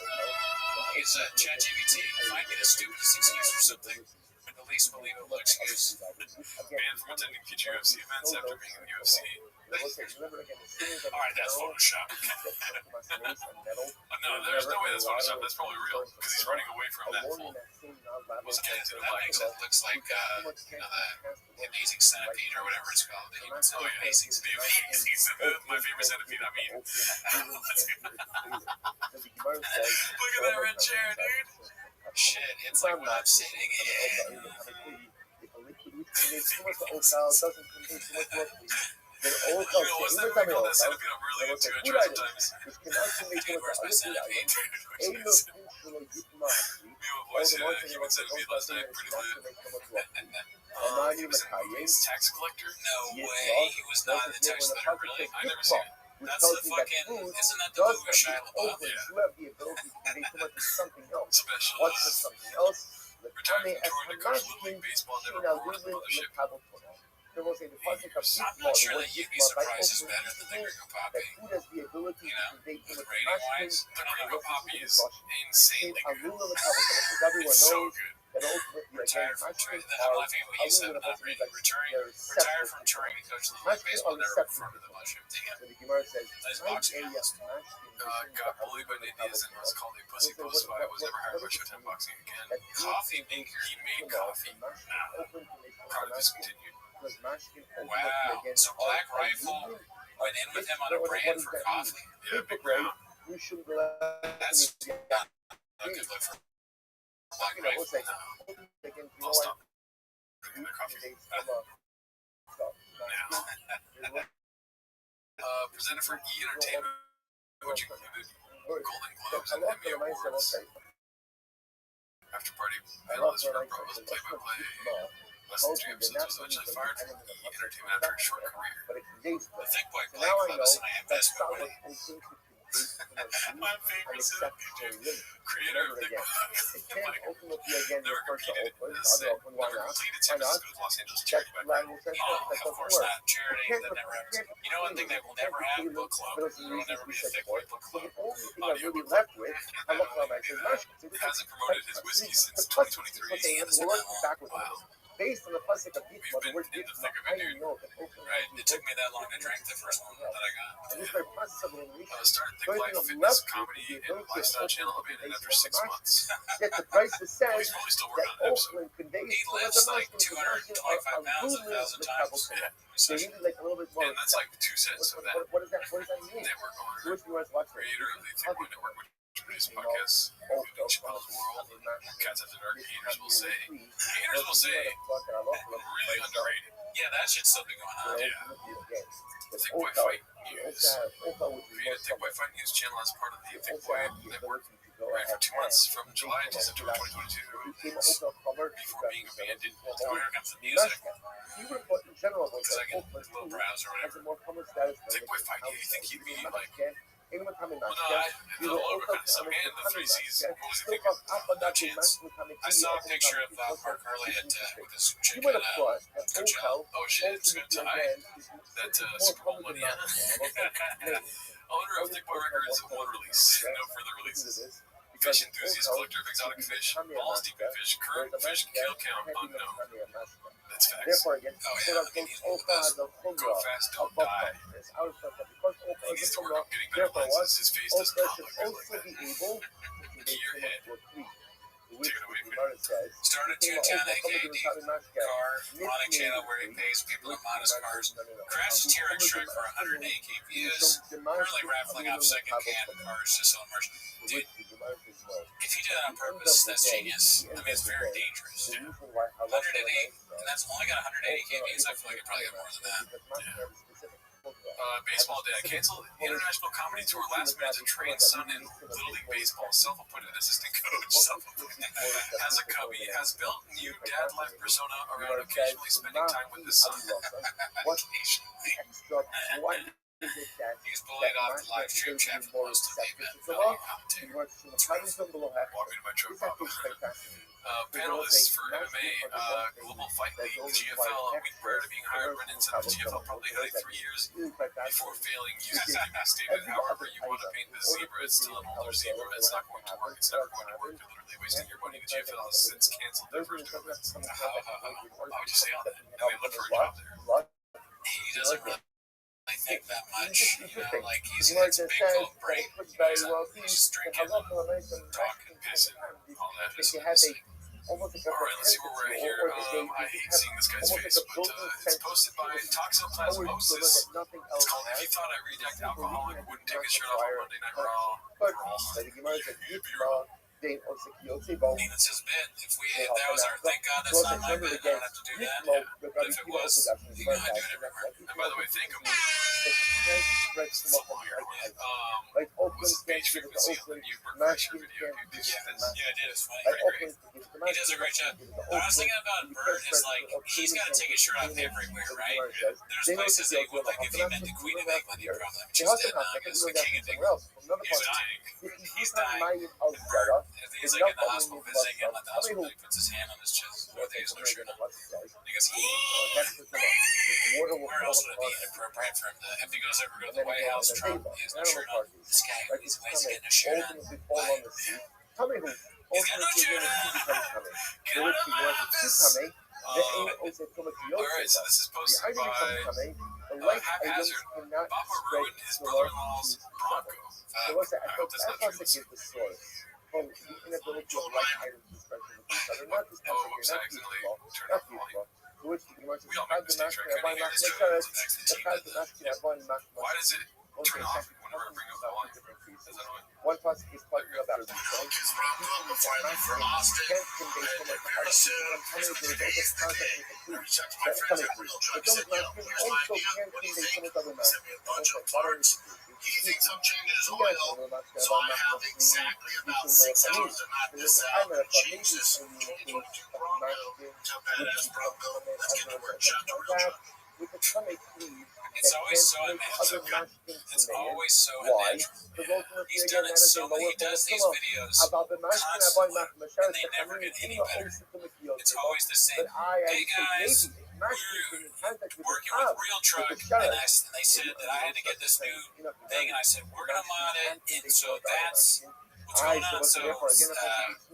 Speaker 10: He's ChatGPT. Find me the stupidest excuse for something. With the least believable excuse. Banned from attending future UFC events after being in the UFC. Alright, that's Photoshop. No, there's no way that's Photoshop. That's probably real. Because he's running away from that fool. That makes it looks like, the Amazing Centipede or whatever it's called. The human centipede. My favorite centipede. I mean, look at that red chair, dude. Shit, it's like when I'm sitting in. You know, what's that thing called? That centipede I'm really into at sometimes. Dude, where's my centipede? Where's my centipede? Me and my boys had a human centipede last night. Pretty lit. He was a tax collector? No way. He was not in the tax collector. Really? I never seen it. That's the fucking, isn't that the movie with Shia LaBeouf? Yeah. Special. Retired from touring to coach Little League Baseball, never rewarded the mothership. I'm not sure that You'd Be Surprised is better than the Gringo Poppy. Rating-wise, the Gringo Poppy is insanely good. It's so good. Retired from touring. I'm laughing at what you said about rating. Retired from touring to coach Little League Baseball, never performed in the mothership. Damn. Nice boxing analyst. Got bullied by Indians and was called a pussy post fight. Was never hired by Showtime Boxing again. Coffee maker. He made coffee. Nah. Product discontinued. Wow. So Black Rifle went in with him on a brand for coffee. Yeah, Big Brown. That's not a good look for Black Rifle. No. I'll stop drinking their coffee. Now. Presented for E! Entertainment, which included Golden Globes and Emmy Awards. After party panelist for Bravo's play-by-play. Less than 3 episodes was eventually fired from E! Entertainment after a short career. The Thick Boy Play Club is an investment winning. My favorite centipede. Creator of Thick Boy. Never competed. Never completed services with Los Angeles charity background. Of course not. Charity that never happens. You know one thing they will never have? Book club. There will never be a Thick Boy Book Club. Audio book club. Hasn't promoted his whiskey since 2023. Wow.
Speaker 3: Based on the plastic of
Speaker 10: We've been in the thick of it, dude. Right? It took me that long to drink the first one that I got. Started Thick Life Fitness Comedy and Lifestyle Channel abandoned after 6 months.
Speaker 3: Yet the price is sad
Speaker 10: He's probably still working on an episode. He lifts like 225 pounds 1,000 times. Yeah. And that's like 2 cents of that.
Speaker 3: What does that mean?
Speaker 10: Network owner, creator of the Thick Boy Network, which produces podcasts, including Chappelle's World, Cats After Dark, Haters Will Say. Haters Will Say, really underrated. Yeah, that shit's still been going on. Thick Boy Fight News. Created Thick Boy Fight News channel as part of the Thick Boy Network. Ran for 2 months from July to September 2022 before being abandoned. So here comes the music. Because I can little browse or whatever. Thick Boy Fight News. You think he'd be like, well, no, the logo kind of stuff and the 3 C's. What was he thinking? No chance. I saw a picture of Mark Hurley with his chick at Coachella. Oh shit, it's gonna tie that Super Bowl money in. Owner of Thick Boy Records, one release. No further releases. Fish enthusiast, collector of exotic fish, balls deep in fish, current fish kill count unknown. That's facts. Oh yeah, I mean, he's one of the best. Go fast, don't die. He needs to work on getting better lenses. His face does not look good like that. Key your head. Take it away from me. Started 210 AKD car, modding channel where he pays people to mod his cars. Crashed a T-Rex truck for 108 views. Currently raffling off second-hand cars to sell merch. Dude, if you do that on purpose, that's genius. I mean, it's very dangerous. 108, and that's only got 180 KVs. I feel like it probably got more than that. Yeah. Baseball dad canceled international comedy tour last minute to train son in Little League Baseball. Self-appointed assistant coach. Has a cubby. Has built new dad-life persona around occasionally spending time with his son. Occasionally. He's bullied off the live stream chat for most of the event. Value commentator. Walking to my truck, Papa. Panelists for MMA, Global Fight League, GFL. A week prior to being hired, Brennan said the GFL probably had 3 years before failing. You stated, however you want to paint the zebra, it's still an older zebra. It's not going to work. It's never going to work. You're literally wasting your money. The GFL has since canceled their first two events. Why would you say all that? And they look for a job there. He doesn't really think that much, like he's in a big cold break, he's drinking, talking, pissing, all that. Alright, let's see where we're at here. I hate seeing this guy's face, but it's posted by Toxoplasmosis. It's called If You Thought I Redact Alcoholic Wouldn't Take His Shirt Off on Monday Night Raw. Nathan says, "Bet if that was our thank God that's not my bet, I don't have to do that. Yeah. But if it was, I do it everywhere. And by the way, thank him. It's a long year. Was it Beach Frequency on the Newburgh Pressure video? Yeah, I did. It's funny. Great. He does a great job. What I was thinking about Bert is like, he's got to take his shirt off everywhere, right? There's places they would, like, if he met the Queen of England, he'd probably have choose that now because the King of England, he's dying. He's dying. And Bert, he's like in the hospital visiting him at the hospital, he puts his hand on his chest with his no shirt on. He goes, where else would it be inappropriate for him to, if he goes ever go to the White House, Trump, he has no shirt on. This guy, he's always getting a shirt on. Why? He's got no shirt on. Get out of my office. Alright, so this is posted by Haphazard. Papa ruined his brother-in-law's Bronco. I hope that's not true. Oh, oops, I accidentally turned off the volume. We all make mistakes, right? Couldn't hear this show. It's an accident. Why does it turn off whenever I bring up the volume? Is that annoying?
Speaker 3: One plus is quite about it.
Speaker 9: For Austin, very soon, check my friends at Real Truck. Said, here's my idea. What do you think? Sent me a bunch of parts. He thinks I'm changing his oil, so I have exactly about 6 hours to knock this out and change this 2022 Bronco to a badass Bronco. Let's get to work. Shout to Real Truck.
Speaker 10: It's always so unnatural. It's always so unnatural. Yeah. He's done it so many. He does these videos constantly, and they never get any better. It's always the same. Hey guys, we're working with Real Truck, and they said that I had to get this new thing, and I said we're gonna mod it, and so that's what's going on. So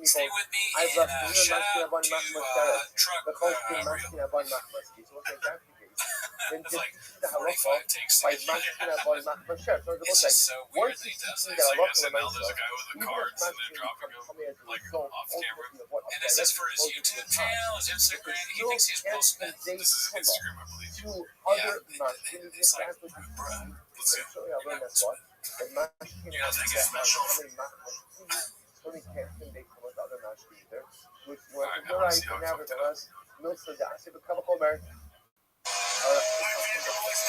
Speaker 10: stay with me, and shout out to Truck Real. It's like 45 takes to get It's just so weird that he does that. It's like SNL, there's a guy with the cards and they're dropping them like off camera. And is this for his YouTube channel, his Instagram? He thinks he's Will Smith. This is his Instagram, I believe. Yeah, it's like, bruh, let's see. You know, take it special. Alright, now let's see how it fucked up.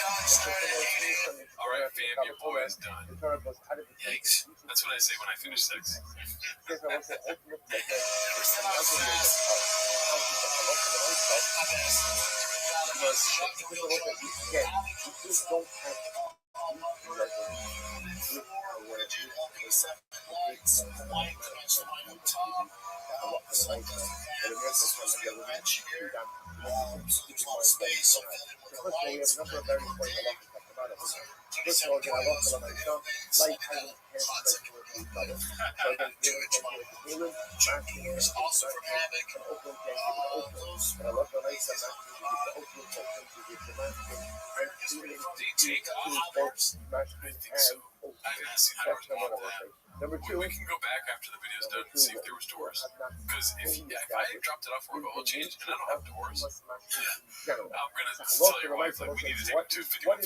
Speaker 10: All right, fam, your boy is done. Yikes. That's what I say when I finish sex. Do you take others? I think so. I've seen how to walk that. We can go back after the video's done and see if there was doors. Because if I dropped it off for an oil change and I don't have doors, I'm gonna tell your wife like we need to take him to 5150.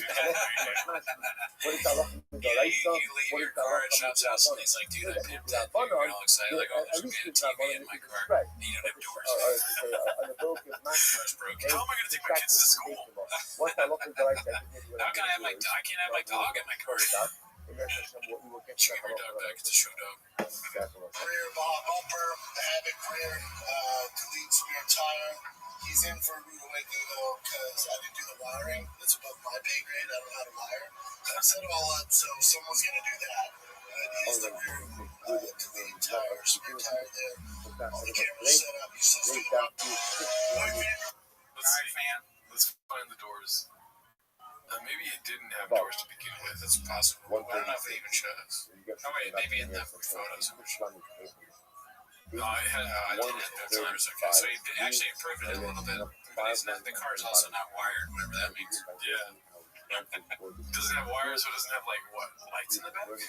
Speaker 10: You leave your car at Shop's house and he's like, dude, I pimped that. You're all excited like, oh, there's gonna be a TV in my car. And you don't have doors. Car's broken. How am I gonna take my kids to school? How can I have I can't have my dog in my car. Show your dog back. It's a show dog.
Speaker 9: Career bumper, Havoc career, deletes rear tire. He's in for a rude awakening though, because I didn't do the wiring. That's above my pay grade. I don't know how to wire. I set it all up, so someone's gonna do that. But he's the rear delete tire, spare tire there. All the cameras set up. He's just doing
Speaker 10: Let's see, man. Let's find the doors. Maybe it didn't have doors to begin with. It's possible. I don't know if it even shows. Oh wait, maybe in the photos. No, I didn't have those times. Okay, so he actually improved it a little bit. But the car's also not wired, whatever that means. Yeah. Doesn't have wires, so it doesn't have like what? Lights in the back? Like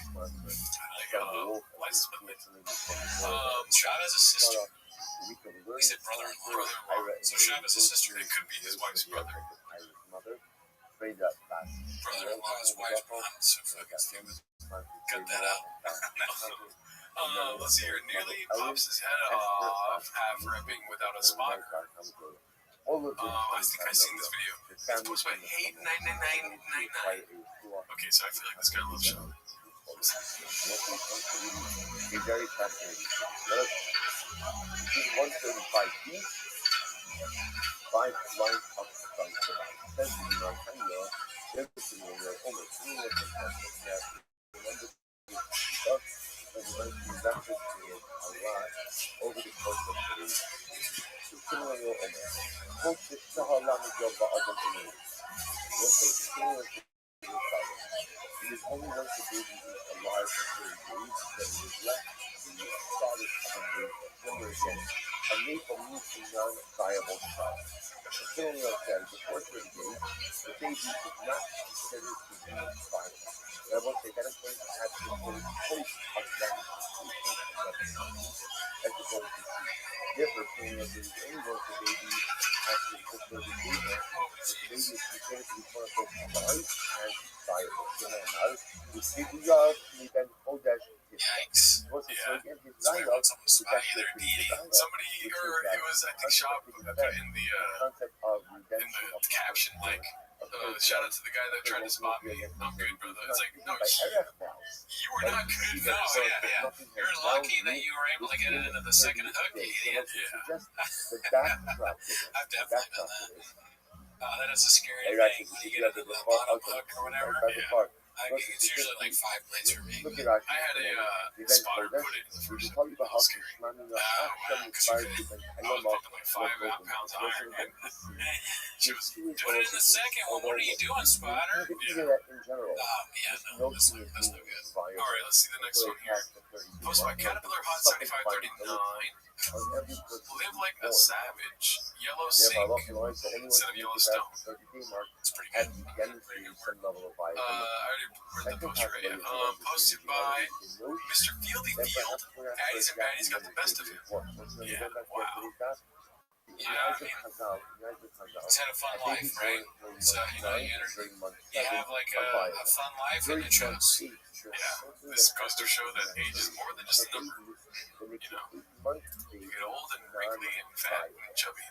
Speaker 10: license plate lights. Shav has a sister. He said brother-in-law. So Shav has a sister. It could be his wife's brother. Brother-in-law's wife's brother. So fucking stupid. Cut that out. Let's see here. Nearly pops his head off, half ripping without a spotter. I think I've seen this video. It's posted by Hey99999. Okay, so I feel like this guy loves Shaw.
Speaker 3: He's very fascinating. He's 135 feet, 5 lines up the front. Over the course of the week. It is only once the baby is alive for 30 days that it is left to the status of a member again, a made for meeting non-viable child. The colonial said before 30 days, the baby is not considered to be viable. Therefore, they had a point to have to put post of them as the goal to differ colonial baby anywhere the baby actually put 30 days the baby is considered to be quote unquote alive and viable.
Speaker 10: Yikes. Yeah. It's weird when someone's spotty. Either deity. Somebody, or it was, I think, Shaw put in the caption, like, shout out to the guy that tried to spot me. I'm good, brother. It's like, no, you were not good. No, yeah. You're lucky that you were able to get it into the second hook, idiot. Yeah. I've definitely done that. That is a scary thing when you get into the bottom hook or whatever. Yeah. It's usually like 5 plates for me. I had a spotter put it in the first one. It was scary. Because I was putting like 5 pounds of iron in. She was doing it in the second one. What are you doing, spotter? Yeah. Yeah, no, that's no good. Alright, let's see the next one here. Posted by Caterpillar Hot 7539. Live like a savage. Yellow sink instead of Yellowstone. It's pretty good. I already read the post right. Posted by Mr. Fieldy Field. Addies and Baddies got the best of him. Yeah, wow. Yeah, I mean, he's had a fun life, right? So, you have like a fun life and it shows. Yeah. this goes to show that age is more than just a number. You get old and wrinkly and fat and chubby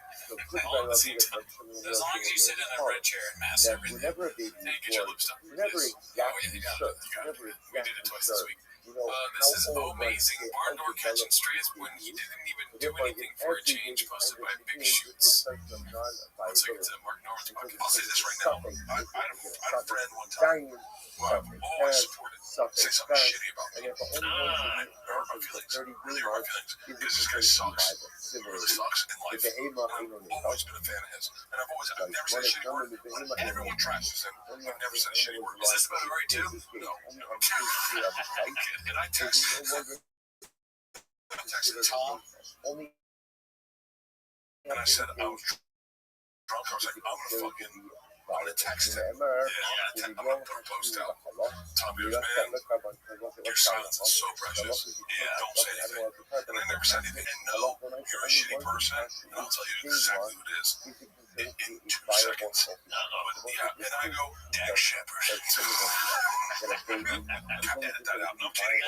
Speaker 10: all at the same time. As long as you sit in a red chair and mask everything, then you get your lips done. Oh yeah, you got it. We did it twice this week. This is amazing. Barn door catching strays when he didn't even do anything for a change, posted by Big Shoots. Let's take it to Mark Norman's podcast. I'll say this right now. I had a friend one time who I've always supported say something shitty about me. Hurt my feelings. Really hurt my feelings. Because this guy sucks. He really sucks in life. I've always been a fan of his. And I've never said a shitty word. And everyone trashes him. I've never said a shitty word. Is this about Rory too? No. And I texted Tom. And I said, I was drunk. I was like, I'm gonna text him. I'm gonna put a post out. Tom goes, man, your silence is so precious. Don't say anything. And I never said anything. And no, you're a shitty person. And I'll tell you exactly who it is in 2 seconds. And I go, Dak Shepard. Edit that out. No kidding.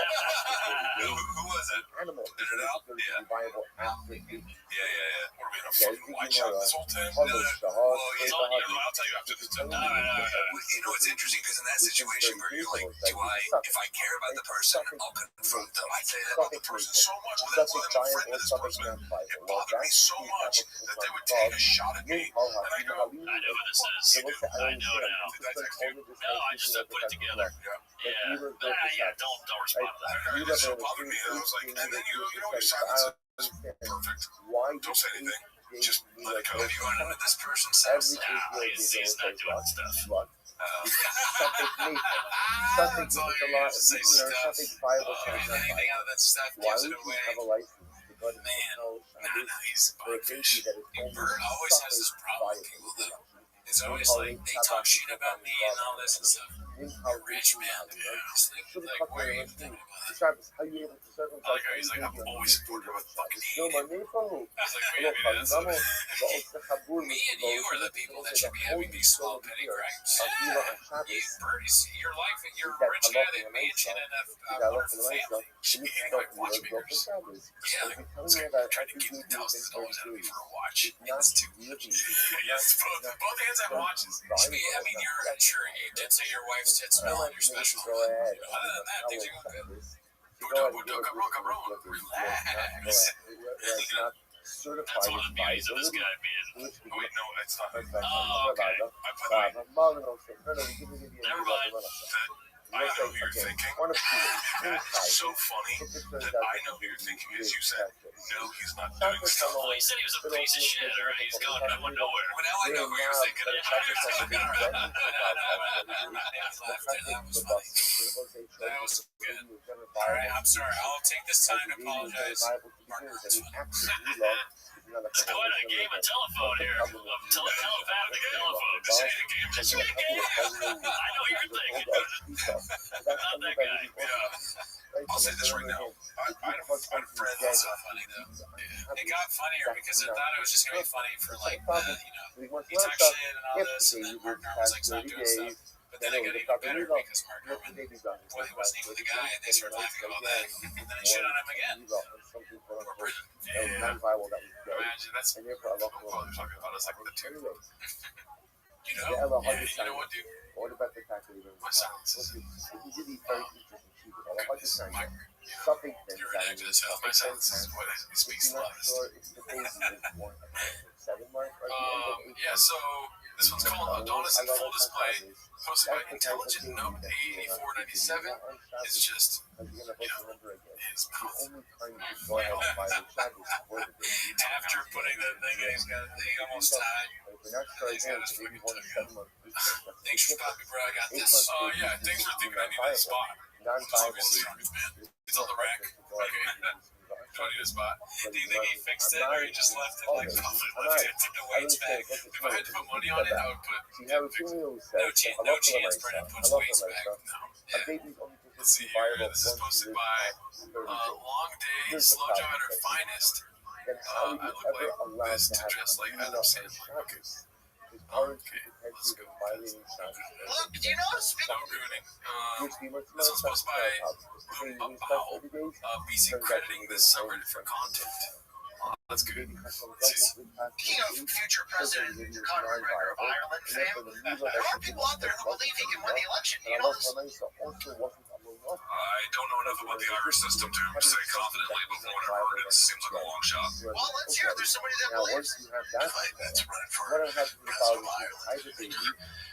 Speaker 10: Who was it? Edit it out? Yeah. What are we gonna fucking watch out this whole time? Well, I'll tell you after this. You know, it's interesting because in that situation where you're like, if I care about the person, I'll confront them. I say that about the person so much that when I'm a friend of this person, it bothered me so much that they would take a shot at me. And I go, I know what this is. I know now. No, I just put it together. Yeah. Don't respond to that. It so bothered me. And I was like, and then you know, your silence is perfect. Don't say anything. Just let it go. Have you run into this person since? He's not doing stuff. That's all you have to say stuff. Anything out of that stuff gives it away. Man, no, he's a bugfish. Bert always has this problem with people that it's always like they talk shit about me and all this and stuff. You're rich, man. It's like, why are you thinking about it? I like how he's like, I've always supported with fucking hate him. I was like, wait a minute, that's me and you are the people that should be having these small petty gripes. Your life, you're a rich guy that mansion and a wonderful family. You should be getting like watchmakers. Yeah, like, trying to keep thousands of dollars out of me for a watch. It's too much. Yes, both hands have watches. Should be, I mean, sure, you did say your wife's tits smell and you're special. Other than that, things are going good. Relax. That's one of the beauties of this guy being. Wait, no, it's not. Oh, okay. Never mind. I know who you're thinking. That's so funny that I know who you're thinking is you said, no, he's not doing stuff. Well, he said he was a piece of shit, or he's gone nowhere. Well, now I know who you're thinking. That was funny. That was good. Alright, I'm sorry. I'll take this time to apologize. Mark Hurt's It's quite a game of telephone here. Telepathic telephone. Is it a game? Is it a game? I know you're thinking. Not that guy. Yeah. I'll say this right now. I had a friend that's funny though. It got funnier because I thought it was just gonna be funny for like he talked shit and all this, and then Mark Norman's like not doing stuff. But then it got even better because Mark Norman, well, he wasn't even the guy, and they started laughing about that, and then it shit on him again. Or prison. Yeah. Imagine that's what we're talking about. It's like the two. You know what, dude? My silence. You're an actor as hell. My silence is what speaks the loudest. Yeah, so this one's called Adonis in Full Display, posted by Intelligent Note 8497. It's just, his mouth. After putting the thing in, he almost tied. He's got his fucking tongue out. Thanks for stopping, bro. I got this. Yeah, thanks for thinking I needed a spot. Obviously, man. It's on the rack. Okay. Do I need a spot? Do you think he fixed it or he just left it like probably left it in the weights bag? If I had to put money on it, I would put no chance Brennan puts weights back. No. Yeah. Let's see here. This is posted by Long Day Slow Joe at her finest. I look like this to dress like Adam Sandler. Okay. let's go.
Speaker 7: Look, do you know how to speak?
Speaker 10: No gooning. This was posted by Powell, BC crediting this subreddit for content. That's good.
Speaker 7: Speaking of future President Conor McGregor of Ireland fame, there are people out there who believe he can win the election. Do you know this?
Speaker 10: I don't know enough about the Irish system to say confidently, but from what I've heard, it seems like a long shot.
Speaker 7: Well, let's hear it. There's somebody that believes. That's running for president of Ireland.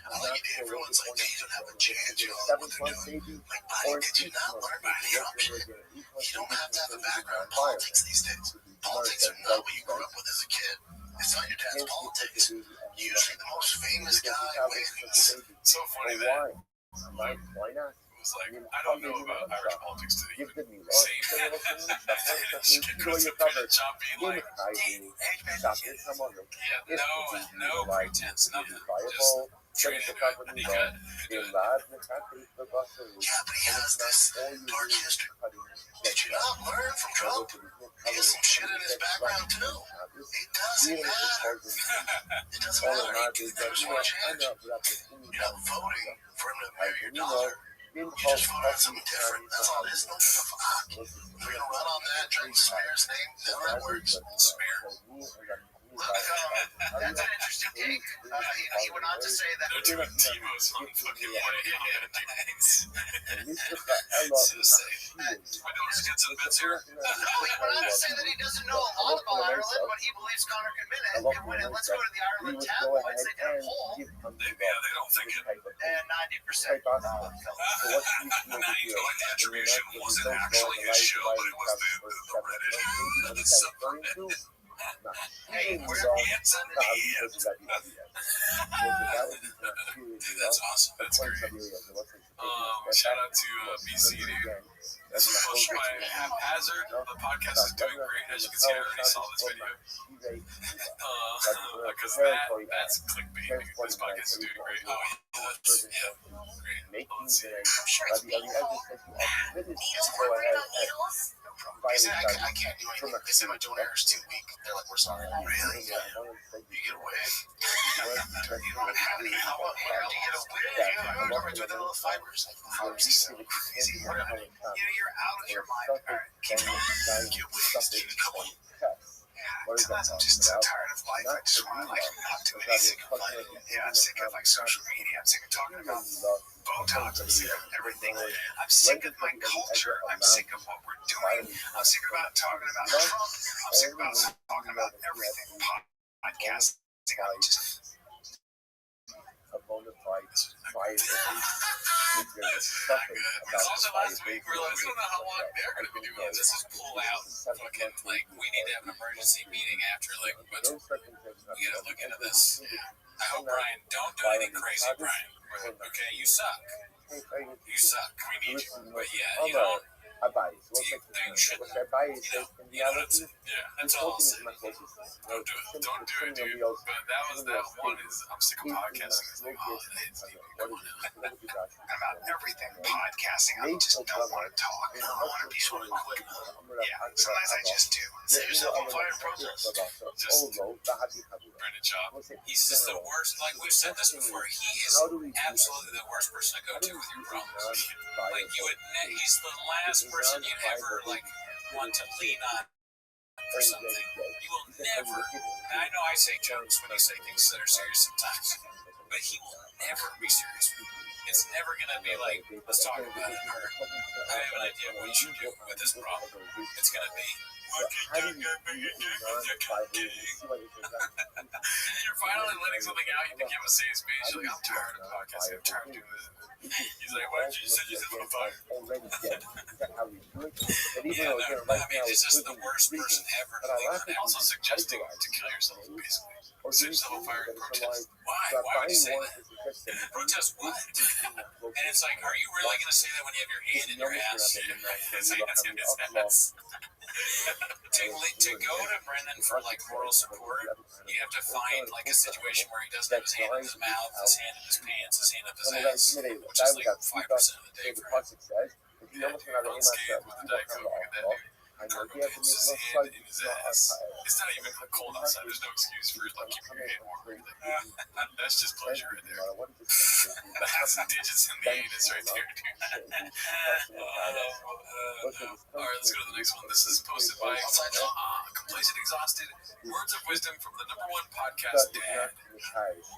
Speaker 7: I like it. Everyone's like, you don't have a chance. You don't know what they're doing. Like, buddy, did you not learn about the option? You don't have to have a background in politics these days. Politics are not what you grew up with as a kid. It's not your dad's politics. Usually the most famous guy wins.
Speaker 10: So funny that it was like, I don't know about Irish politics to even say that. She goes up in a chop being like, yeah, no pretense, nothing. Just straight into it. And he got
Speaker 7: Yeah, but he has this dark history. Did you not learn from Trump? He has some shit in his background too. It doesn't matter. It doesn't matter. He never saw a change. You're not voting for him to marry your daughter. You just voted on something different. That's all it is. No fuck. We're gonna run on that, try to smear his name. Then that works. Smear. Look, that's an interesting take. He went on to say that.
Speaker 10: they're doing Timo's on fucking my daughter's getting some bits here.
Speaker 7: He went on to say that he doesn't know a lot about Ireland, but he believes Conor can win it. Let's go to the Ireland tabloids. They did a poll,
Speaker 10: They don't think it.
Speaker 7: and 90% felt
Speaker 10: The attribution wasn't actually his show, but it was the Reddit. The subreddit.
Speaker 7: Hey, we're
Speaker 10: It's an idiot. That's awesome. That's great. Shout out to BC, dude. This was posted by Haphazard. The podcast is doing great. As you can see, I already saw this video. Because that's clickbait. This podcast is doing great. Oh, yeah. Great. Let's see.
Speaker 7: I'm sure it's painful. Needles work great on needles? No problem. They said I can't do anything. They said my donor is too weak. They're like, we're sorry. Really? Yeah. You get away. You don't have any. How do you get away? You don't do the little fibers. The fibers are so crazy. You're out of your mind. All right. Keep going. Get wasted. Come on. Sometimes I'm just tired of life. I just want to not do anything in life. Yeah, I'm sick of social media. I'm sick of talking about Botox. I'm sick of everything. I'm sick of my culture. I'm sick of what we're doing. I'm sick about talking about Trump. I'm sick about talking about everything. Podcasting. I'm just.
Speaker 10: It's also last week we realized we don't know how long they're going to be doing this. This is pull out. Fucking like we need to have an emergency meeting after. Like, but we got to look into this. I hope Brian don't do anything crazy, Brian. Okay, you suck. You suck. We need you. But yeah, you don't. You shouldn't. That's all I'll say. Don't do it. Don't do it, dude. But that one is, I'm sick of podcasting. It's like, oh, come on now.
Speaker 7: About everything podcasting. I just don't want to talk. I want to be sort of quick. Yeah, sometimes I just do. Set yourself on fire in protest.
Speaker 10: Just Brendan Chop. He's just the worst. Like we've said this before. He is absolutely the worst person to go to with your problems. Like you would, he's the last person you'd ever like want to lean on for something. You will never. And I know I say jokes when you say things that are serious sometimes, but he will never be serious with you. It's never gonna be like, let's talk about it, or I have an idea of what you should do with this problem. It's gonna be, you're finally letting something out. You became a safe space. You're like, I'm tired of podcasting. I'm tired of doing this. He's like, why did you say you said on fire? Yeah, no, I mean, it's just the worst person ever to think. And also suggesting to kill yourself, basically. Set yourself on fire and protest. Why? Why would you say that? Protest what? And it's like, are you really going to say that when you have your hand in your ass? To go to Brendan for like moral support, you have to find like a situation where he doesn't have his hand in his mouth, his hand in his pants, his hand up his ass, which is like 5% of the day for him. Yeah, unscathed with the Diet Coke. Look at that dude. Parvovirus disease in his ass. It's not even cold outside. There's no excuse for like keeping your hand warm or anything. That's just pleasure right there. The hats and digits in the anus right there, dude. All right, let's go to the next one. This is posted by Complacent Exhausted. Words of wisdom from the #1 podcast, Dad.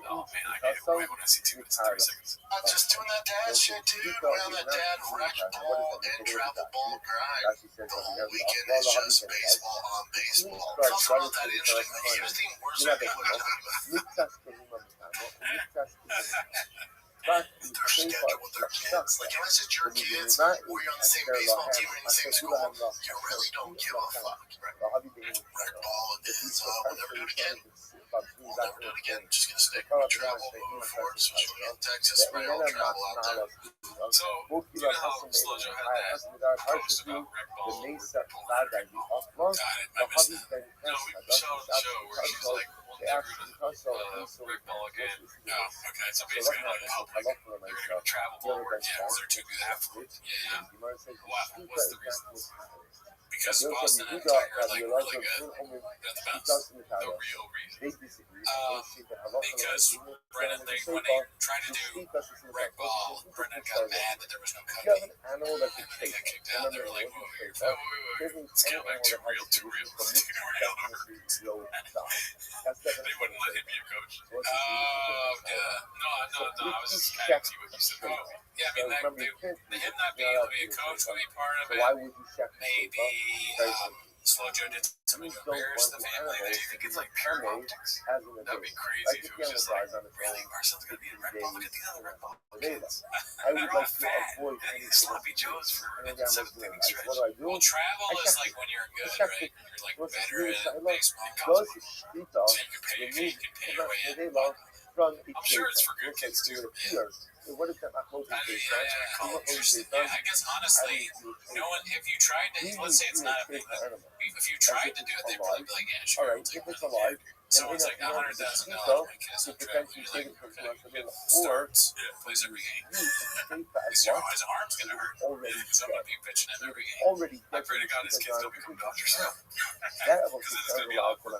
Speaker 10: Oh man, I get it right when I see 2 minutes and 30 seconds.
Speaker 9: Just doing that dad shit, dude. We're on that dad racquetball and travel ball grind. The whole weekend is just baseball on baseball. Talk about that interesting. Here's the worst thing their schedule with their kids. Like, unless it's your kids or you're on the same baseball team or in the same school, you really don't give a fuck. Rec ball is, we'll never do it again. We'll never do it again. Just gonna stick with travel moving forward, especially in Texas. Right, all travel out there.
Speaker 10: So, you know how Slow Joe had that post about rec ball or rec ball? I missed that. No, we showed a show where he's like, we'll never do rec ball again. Oh, okay. So basically, like, they're gonna go travel ball or because they're too good afterwards. Yeah. Wow. What's the reason? Because Boston and Tiger are like really good. That's the best. The real reason. Because Brennan, when they tried to do rec ball, Brennan got mad that there was no cookie. And when they got kicked out, they were like, wait. Let's go back to real. They wouldn't let him be a coach. Yeah. No, I was just kind of see what you said. Yeah, I mean, him not being able to be a coach would be part of it. Maybe Slow Joe did something to embarrass the family. Do you think it's like pure optics? That'd be crazy if it was just like, really, Marcel's gonna be in rec ball. Look at the other rec ball kids. They're all fat. And sloppy Joes for the 7th inning stretch. Well, travel is like when you're good, right? You're like better at baseball and college. So you can pay your way in. I'm sure it's for good kids too. Yeah. I guess honestly, no one. If you tried to, let's say it's not a big. If you tried to do it, they'd probably be like, "Yeah, sure, we'll take it." So it's like $100,000 my kids on travel. You're like, okay, good starts. Yeah, plays every game. His arm's gonna hurt because I'm gonna be pitching him every game. I pray to God his kids don't become Dodgers. Because it's gonna be awkward.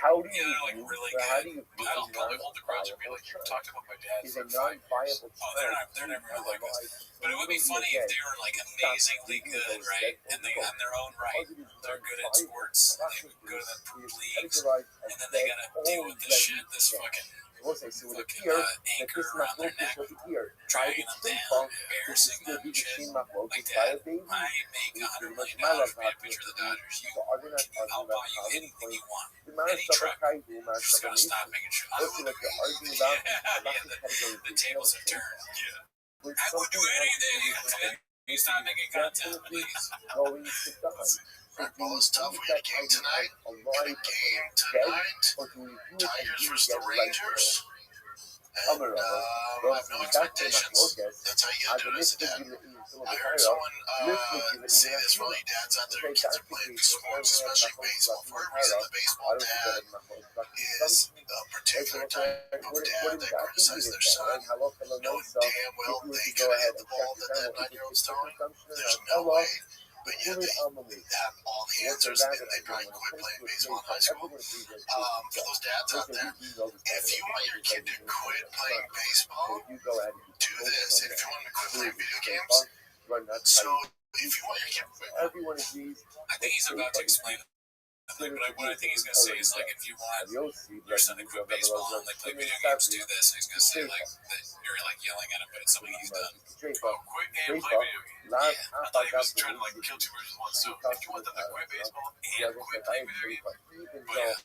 Speaker 10: How do you like really good? I'll probably hold the grudge and be like, you talked about my dad for 5 years. Oh, they're never really like this. But it would be funny if they were like amazingly good, right? And they, in their own right, they're good at sports. They would go to the leagues, and then they gotta deal with this shit, this fucking anchor around their neck, dragging them down, embarrassing them and shit. Like, Dad, I make $100 million for being a pitcher of the Dodgers. I'll buy you anything you want, any truck. You're just gonna stop making sure. The tables have turned. Yeah. I would do anything. You stop making content, please.
Speaker 9: Rec ball is tough. We had a game tonight. Tigers versus the Rangers. And I have no expectations. That's how you do it as a dad. I heard someone say this while your dad's out there, kids are playing sports, especially baseball. For a reason, the baseball dad is a particular type of dad that criticizes their son, knowing damn well they could hit the ball that 9-year-old's throwing. There's no way. But yet they have all the answers, and they probably quit playing baseball in high school. For those dads out there, if you want your kid to quit playing baseball, do this. If you want them to quit playing video games, so if you want your kid to quit,
Speaker 10: I think he's about to explain it. But what I think he's going to say is, like, if you want your son to quit baseball and they play video games, do this. And he's going to say, like, that you're, like, yelling at him, but it's something he's done. Oh, quit and play video games. Yeah. I thought he was trying to, like, kill 2 birds with 1 stone. If you want them to quit baseball and quit playing video games. But, yeah.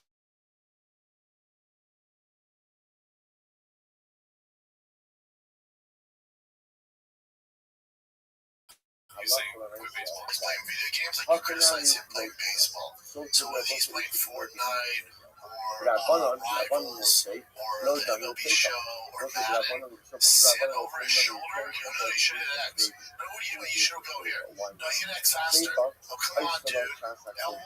Speaker 10: He's saying quit baseball.
Speaker 9: He's playing video games, like you criticize him playing baseball. So if he's playing Fortnite or Rivals or the MLB show or Madden, sit over his shoulder. No, you should hit X. No, what are you doing? You should go here. No, hit X faster. Oh, come on, dude. L1.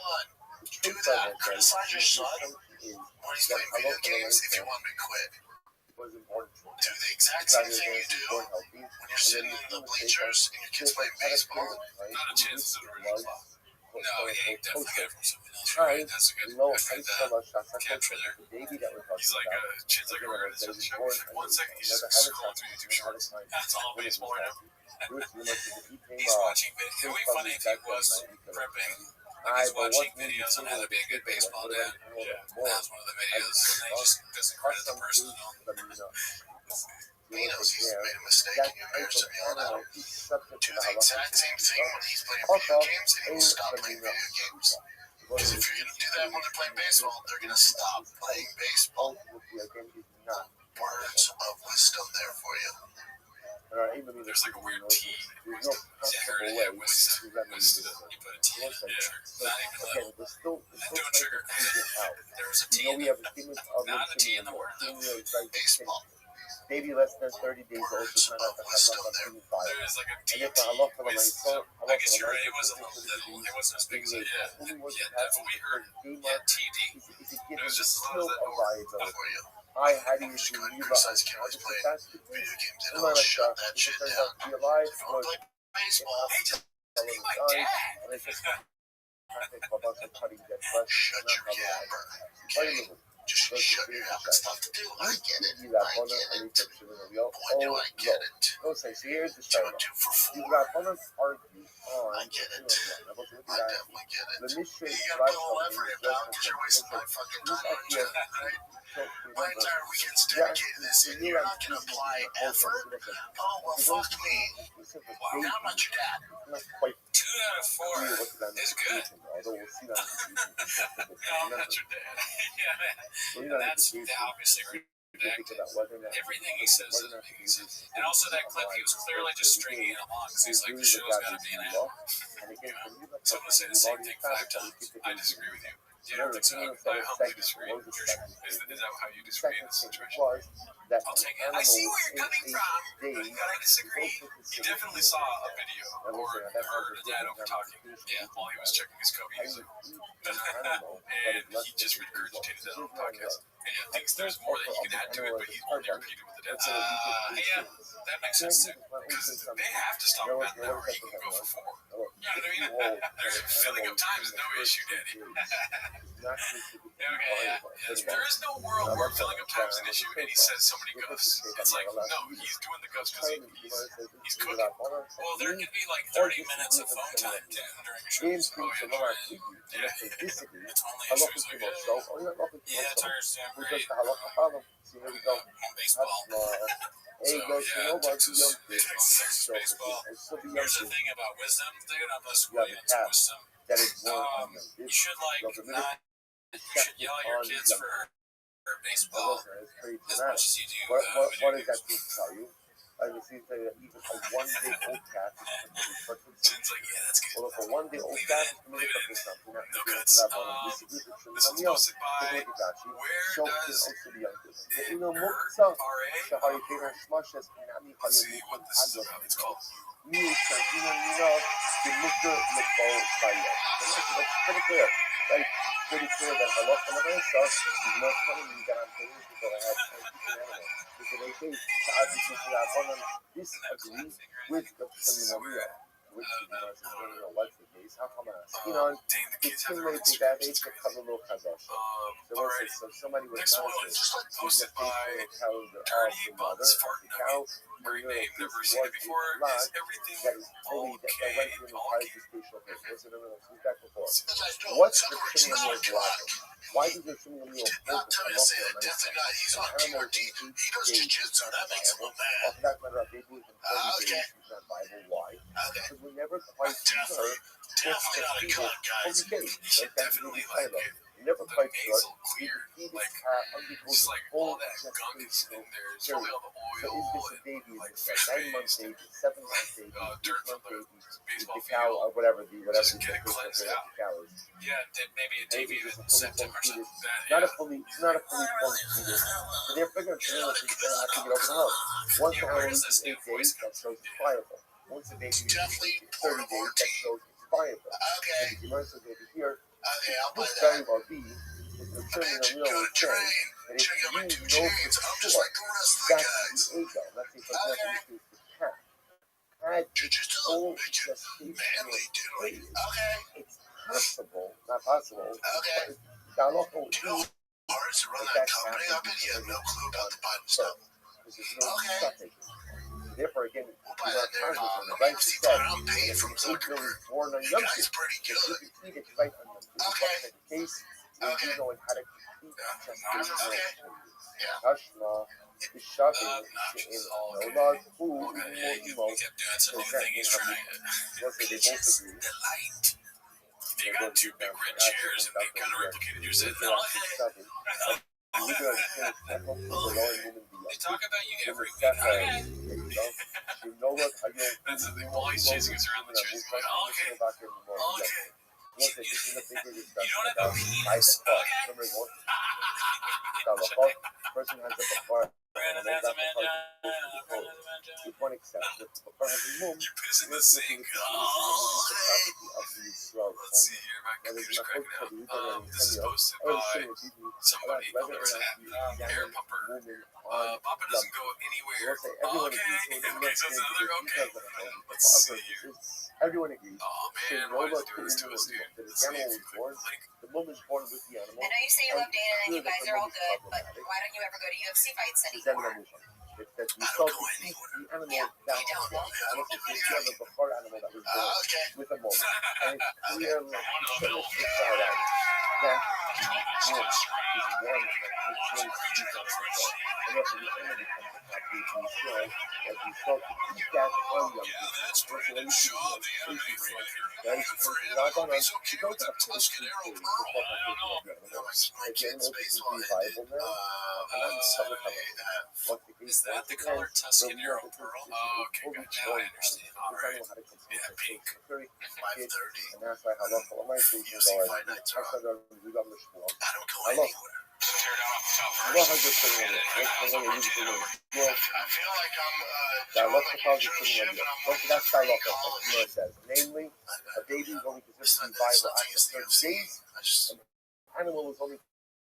Speaker 9: Do that. Criticize your son when he's playing video games if you want him to quit. Do the exact same thing you do when you're sitting in the bleachers and your kid's playing baseball.
Speaker 10: Not a chance it's an original thought. No, he definitely got it from something else.
Speaker 3: Right.
Speaker 10: Right? That's a good.
Speaker 3: No,
Speaker 10: I've read that capture there.
Speaker 3: the baby that we're talking
Speaker 10: He's like,
Speaker 3: about.
Speaker 10: Chin's like,
Speaker 3: Again,
Speaker 10: okay,
Speaker 3: as I
Speaker 10: let's
Speaker 3: said,
Speaker 10: just
Speaker 3: he was
Speaker 10: check.
Speaker 3: born
Speaker 10: 1 second, he's
Speaker 3: never
Speaker 10: just
Speaker 3: had a
Speaker 10: scrolling
Speaker 3: child,
Speaker 10: through YouTube
Speaker 3: never had a
Speaker 10: shorts.
Speaker 3: child.
Speaker 10: That's all baseball right now.
Speaker 3: Bruce, you must have became
Speaker 10: He's watching video. It would be funny if he was prepping. Like he's watching videos on how to be a good baseball dad.
Speaker 3: Yeah.
Speaker 10: That's one of the videos, and then he just doesn't credit the person at all.
Speaker 9: He knows he's made a mistake and you embarrassed him yelling at him. Do the exact same thing when he's playing video games and he will stop playing video games. Because if you're going to do that when they're playing baseball, they're going to stop playing baseball. Words of wisdom there for you.
Speaker 10: There's like a weird T. Wisdom. Yeah, wisdom. Wisdom. You put a T in it. Yeah. Not even little. And don't trigger. There was a T in it. Not a T in the word though.
Speaker 9: Baseball.
Speaker 3: Baby less than 30 days old
Speaker 9: Words
Speaker 3: does not have
Speaker 9: of
Speaker 3: to have
Speaker 9: wisdom
Speaker 3: love
Speaker 9: there.
Speaker 3: fire.
Speaker 10: There's like a T.
Speaker 3: And if I love for my son,
Speaker 10: I guess you're right. It was a little. It wasn't as big as it. Yeah. Yeah. That's what we heard. Yeah. TD. It was just as low as that door.
Speaker 9: For you.
Speaker 3: I had to
Speaker 9: Just
Speaker 3: use
Speaker 9: go ahead and
Speaker 3: the
Speaker 9: criticize kids playing video games and I'll shut that shit down. If you want to play baseball,
Speaker 10: Hey, just be my dad.
Speaker 9: shut your yapper. Okay? Just shut your mouth. It's tough to do. I get it. I get it. Boy, do I get it.
Speaker 3: Okay, so here's the
Speaker 9: 2
Speaker 3: story.
Speaker 9: and 2 for
Speaker 3: You
Speaker 9: 4.
Speaker 3: got one argue on.
Speaker 9: I get it. I definitely get it.
Speaker 3: The mission
Speaker 9: You gotta pull a lever here, pal, because you're wasting my fucking time on you, right? My entire weekend's dedicated to this, and you're not gonna apply effort? Oh, well, fuck me. Now I'm not your dad.
Speaker 3: Not quite
Speaker 10: 2 out of 4
Speaker 3: clear what's that
Speaker 10: is good.
Speaker 3: although we'll see that in the
Speaker 10: No, I'm not your dad. Yeah, and that's obviously redacted. Everything he says is making sense. And also that clip, he was clearly just stringing it along because he's like, the show's got to be an hour. So I'm going to say the same thing 5 times. I disagree with you. You don't think so? I humbly disagree. Is that how you disagree in this situation? I'll take it. I see where you're coming from, but I disagree. You definitely saw a video or heard a dad over talking. Yeah, while he was checking his Kobe. And he just regurgitated that on the podcast. And he thinks there's more that he can add to it, but he's only repeated with the dad. Yeah, that makes sense too. Because they have to stop him at an hour. He can go for 4. You know what I mean? Filling up time is no issue, Daddy. Okay, yeah. There is no world where filling up time is an issue, and he says so many guffs. It's like, no, he's doing the guffs because he's cooking. Well, there could be like 30 minutes of phone time during a show. Oh, yeah, it's only issues like that. Yeah, Tiger's doing great. Baseball. So, yeah, Texas baseball. Here's the thing about wisdom, dude. I'm listening to wisdom. You should you should yell at your kids for baseball as much as you do
Speaker 3: what
Speaker 10: video
Speaker 3: is that
Speaker 10: games.
Speaker 3: to tell you? I would say that even a 1-day-old cat
Speaker 10: Chin's like, yeah, that's good.
Speaker 3: well, if a 1-day-old
Speaker 10: Leave
Speaker 3: cat
Speaker 10: it in, leave it in.
Speaker 3: something that
Speaker 10: No cuts. This one's posted by Where Does R.A.? Let's see what this is about. It's called
Speaker 3: pretty clear that a lot of the stuff is not coming in guarantees because I have disagree with the Seminaria, which what's the case? How come you know, it's too late to that age to cover little Kazash. So somebody was
Speaker 10: next one is just posted by Dirty Buds Fartnugget. Great name, never seen it before. Is everything okay?
Speaker 3: What's the Seminaria like? Why did the Seminaria
Speaker 9: not tell me to say that? Definitely not. He's on TRT. He does jiu-jitsu. That makes him a man. Okay.
Speaker 3: Why? Because we never quite
Speaker 9: Definitely not a cut, guys.
Speaker 10: You should definitely like it.
Speaker 3: Never
Speaker 10: The
Speaker 3: quite
Speaker 10: nasal clear, like just like all that gunk is in there. It's probably all the oil and like fish
Speaker 3: 9 months
Speaker 10: paste,
Speaker 3: baby, 7 months baby,
Speaker 10: dirt
Speaker 3: 6
Speaker 10: from
Speaker 3: months
Speaker 10: the
Speaker 3: baby,
Speaker 10: baseball
Speaker 3: the cow
Speaker 10: field.
Speaker 3: or whatever
Speaker 10: Just get it cleansed out. Yeah, maybe a debut in September or something.
Speaker 3: Not a fully formed feeder. So they're figuring out to get over the hump. Once the oil is 8 days, that shows it's viable. Once the baby is 30 days, that shows it's viable.
Speaker 9: Okay.
Speaker 3: The commercial baby here
Speaker 9: Okay, I'll buy
Speaker 3: could very
Speaker 9: that.
Speaker 3: well be if they're turning a real thing, But if
Speaker 7: Check out my
Speaker 3: you
Speaker 7: 2
Speaker 3: know
Speaker 7: chains.
Speaker 3: for
Speaker 7: I'm just
Speaker 3: sure
Speaker 7: like the rest of the
Speaker 3: that's
Speaker 7: guys.
Speaker 3: the ego, let's say for example, this is the cat, had its
Speaker 7: Just
Speaker 3: full
Speaker 7: make it
Speaker 3: gestational
Speaker 7: manly, dude.
Speaker 3: phase.
Speaker 7: Okay.
Speaker 3: It's possible, not possible,
Speaker 7: Okay.
Speaker 3: the halacha would
Speaker 7: Do you know
Speaker 3: be
Speaker 7: how hard it is to run
Speaker 3: that
Speaker 7: that
Speaker 3: that cat
Speaker 7: company
Speaker 3: would
Speaker 7: up
Speaker 3: be
Speaker 7: and you have no
Speaker 3: delivered
Speaker 7: clue about
Speaker 3: on
Speaker 7: the Bible
Speaker 3: birth,
Speaker 7: stuff?
Speaker 3: because there's no
Speaker 7: Okay.
Speaker 3: suffix. Therefore, again,
Speaker 7: We'll
Speaker 3: you're
Speaker 7: buy
Speaker 3: not
Speaker 7: that there.
Speaker 3: cognizant. The
Speaker 7: Let me
Speaker 3: right
Speaker 7: see,
Speaker 3: said,
Speaker 7: I'm paid
Speaker 3: if
Speaker 7: from
Speaker 3: an Israel is
Speaker 7: Zuckerberg.
Speaker 3: born on
Speaker 7: The
Speaker 3: Yom
Speaker 7: guy's
Speaker 3: Kippur,
Speaker 7: pretty
Speaker 3: if
Speaker 7: good.
Speaker 3: you eat it right on the
Speaker 7: Okay.
Speaker 3: case, you'll
Speaker 7: Okay.
Speaker 3: be knowing how to complete gestational
Speaker 7: Okay.
Speaker 3: period.
Speaker 7: Yeah.
Speaker 3: Tashma, Bishavim, She'in
Speaker 10: all good.
Speaker 3: Nolad, Hu,
Speaker 10: Okay, yeah, you
Speaker 3: Imo,
Speaker 10: kept doing some new
Speaker 3: Shezeh,
Speaker 10: thing he's trying to.
Speaker 3: let's say they both agree.
Speaker 10: The light. They got 2 big red chairs and they kind of replicated yours. They talk about you every week. Okay. That's the thing. While he's chasing us around the chairs, he's going, okay. Okay. You don't have a penis. Okay.
Speaker 3: Person has a bafar. With one exception, if the bafar has a mum,
Speaker 10: You're pissing the sink. Let's see here. My computer's cracking out. This is posted by somebody. Oh, there was an app. Air pumper. Papa doesn't go anywhere. Okay. Okay, so it's another okay. Let's see here.
Speaker 3: Everyone agrees.
Speaker 10: Oh man, why does it do this to us, dude? Let's see if we click the link.
Speaker 3: The mum is born with the animal.
Speaker 11: I know you say you love Dana and you guys are all good, but why don't you ever go to UFC fights anymore?
Speaker 3: That you start to eat the animal that was the before animal that was born with the mum. And it's clear that the mum is warm. And therefore the enemy comes to have the show that you start to eat that on your
Speaker 10: That's pretty good show. The anime fan here.
Speaker 3: that is
Speaker 10: For
Speaker 3: supposed to
Speaker 10: it,
Speaker 3: not
Speaker 10: I'll
Speaker 3: on
Speaker 10: be
Speaker 3: us.
Speaker 10: so
Speaker 3: You
Speaker 10: cute
Speaker 3: don't
Speaker 10: with that
Speaker 3: have to
Speaker 10: Tuscanero pearl. I don't know.
Speaker 7: My
Speaker 3: Again,
Speaker 7: kid's
Speaker 3: most
Speaker 7: baseball
Speaker 3: people
Speaker 7: ended
Speaker 3: viable now.
Speaker 7: on Saturday at
Speaker 3: What's the case?
Speaker 10: Is that the color Tuscanero pearl? Oh, okay, good. Now I understand. All right. Yeah, pink.
Speaker 7: 5:30.
Speaker 3: And that's why halacha l'maaseh you
Speaker 7: UFC
Speaker 3: go
Speaker 7: fight nights are on.
Speaker 3: we got the shmuel.
Speaker 7: I don't go
Speaker 3: Halacha.
Speaker 7: anywhere.
Speaker 10: Tear down off the top
Speaker 3: Halacha
Speaker 10: first.
Speaker 3: just saying
Speaker 10: And
Speaker 3: it.
Speaker 10: then
Speaker 3: What's the way you do it? Well,
Speaker 7: I feel like I'm
Speaker 3: that
Speaker 7: doing
Speaker 3: what's
Speaker 7: like
Speaker 3: the cause of
Speaker 7: internship
Speaker 3: sitting on
Speaker 7: and
Speaker 3: you?
Speaker 7: I'm
Speaker 3: What's
Speaker 7: like
Speaker 3: that's
Speaker 7: free
Speaker 3: halacha?
Speaker 7: college.
Speaker 3: That's what it says. Namely, a baby is only considered to be viable after 30 days.
Speaker 7: I just
Speaker 3: Animal is only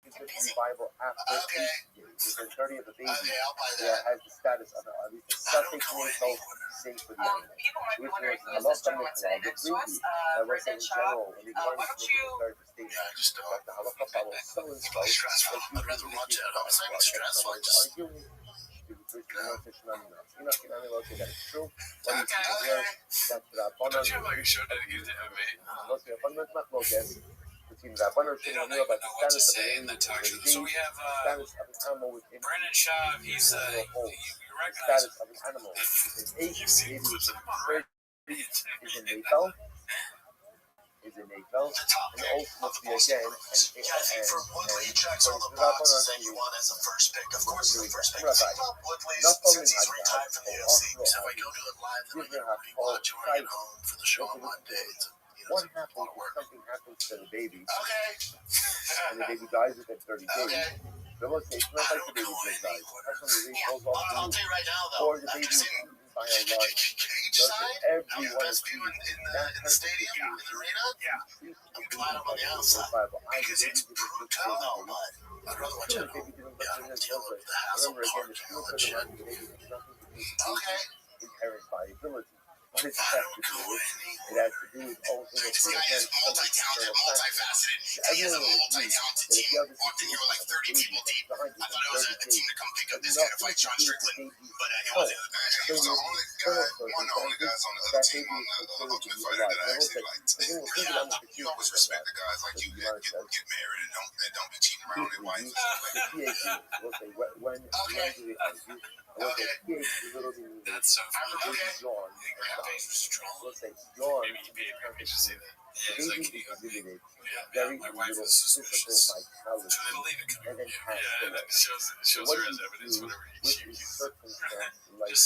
Speaker 3: considered to be viable after
Speaker 7: Okay.
Speaker 3: 8 days. Within 30 of the baby,
Speaker 7: okay, I'll buy
Speaker 3: yeah,
Speaker 7: that.
Speaker 3: has the status of at least a
Speaker 7: I don't
Speaker 3: suffix
Speaker 7: go
Speaker 3: nasal
Speaker 7: anywhere.
Speaker 3: safe for the animal.
Speaker 11: People might be
Speaker 3: Which
Speaker 11: wondering
Speaker 3: was
Speaker 11: who is this
Speaker 3: halacha
Speaker 11: gentleman sitting
Speaker 3: mitzvah,
Speaker 11: next to us.
Speaker 3: I was saying
Speaker 11: Brendan
Speaker 3: in
Speaker 11: Shaw.
Speaker 3: general, when you
Speaker 11: Why
Speaker 3: want
Speaker 11: don't
Speaker 3: to
Speaker 11: you?
Speaker 3: start the state,
Speaker 7: Yeah, I just don't.
Speaker 3: that the halacha follows so and
Speaker 7: It's
Speaker 3: so.
Speaker 7: really stressful. I'd rather watch it at home. It's not even stressful. I just
Speaker 3: Arguing. That's true. What
Speaker 7: Okay,
Speaker 3: is here? That's the
Speaker 10: Don't you have like a show dedicated to MMA?
Speaker 3: between Rabbanon
Speaker 10: They don't
Speaker 3: Shimon
Speaker 10: even
Speaker 3: about
Speaker 10: know
Speaker 3: the
Speaker 10: what to
Speaker 3: status of
Speaker 10: say
Speaker 3: an
Speaker 10: in the
Speaker 3: animal
Speaker 10: talk show.
Speaker 3: with
Speaker 10: So we have
Speaker 3: status of an animal within
Speaker 10: Brendan Shaw. He's you recognize
Speaker 3: status of an animal within
Speaker 10: You've seen clips of him on Reddit.
Speaker 3: is a nafel, and ultimately again,
Speaker 7: Yeah, I think for Woodley, he checks all the
Speaker 3: Rabbanon
Speaker 7: boxes that you want as a first pick. Of course, the first pick.
Speaker 3: Rabbi.
Speaker 7: Well, Woodley,
Speaker 3: Not only
Speaker 7: since he's
Speaker 3: like
Speaker 7: retired
Speaker 3: that,
Speaker 7: from the
Speaker 3: but
Speaker 7: UFC,
Speaker 3: also
Speaker 7: so if I go to it live, then I
Speaker 3: Disney
Speaker 7: get
Speaker 3: have
Speaker 7: to rewatch or I get home for the show on Monday. It's
Speaker 3: what
Speaker 7: a
Speaker 3: happens
Speaker 7: lot of
Speaker 3: if
Speaker 7: work.
Speaker 3: something happens to the baby
Speaker 7: Okay.
Speaker 3: and the baby dies within 30 days?
Speaker 7: Okay.
Speaker 3: But let's say it's not
Speaker 7: I
Speaker 3: like the
Speaker 7: don't
Speaker 3: baby
Speaker 7: go
Speaker 3: just dies.
Speaker 7: anywhere.
Speaker 3: That's when the baby goes
Speaker 7: I'll
Speaker 3: off
Speaker 7: tell you right now,
Speaker 3: or
Speaker 7: though,
Speaker 3: the baby
Speaker 7: after
Speaker 3: is
Speaker 7: seeing
Speaker 3: eaten by a lion.
Speaker 7: cage
Speaker 3: Let's
Speaker 7: side,
Speaker 3: say
Speaker 7: how the
Speaker 3: everyone
Speaker 7: best
Speaker 3: is
Speaker 7: view in the stadium, in the arena, I'm glad I'm on the outside. Because it's brutal, but I'd rather watch it at home. Yeah, I don't deal with the hassle part and all that shit. Okay.
Speaker 3: Inherent viability. What does it
Speaker 7: I
Speaker 3: have
Speaker 7: don't
Speaker 3: to do
Speaker 7: go
Speaker 3: with?
Speaker 7: anywhere.
Speaker 3: It has to do with all
Speaker 7: This guy is multi-talented, multifaceted. He is a multi-talented team. Walked in here with like 30 people deep. I thought it was a team to come pick up this guy to fight John Strickland, but it wasn't.
Speaker 9: He was the only guy, one of the only guys on the other team on the Ultimate Fighter that I actually liked. You always respect the guys like you that get married and don't be cheating around their wife.
Speaker 10: That's so funny. Rampage was strong. Maybe he should say that. Yeah, it's like he my wife was suspicious. So they believe it coming from you. Yeah, and it shows her as evidence whenever she just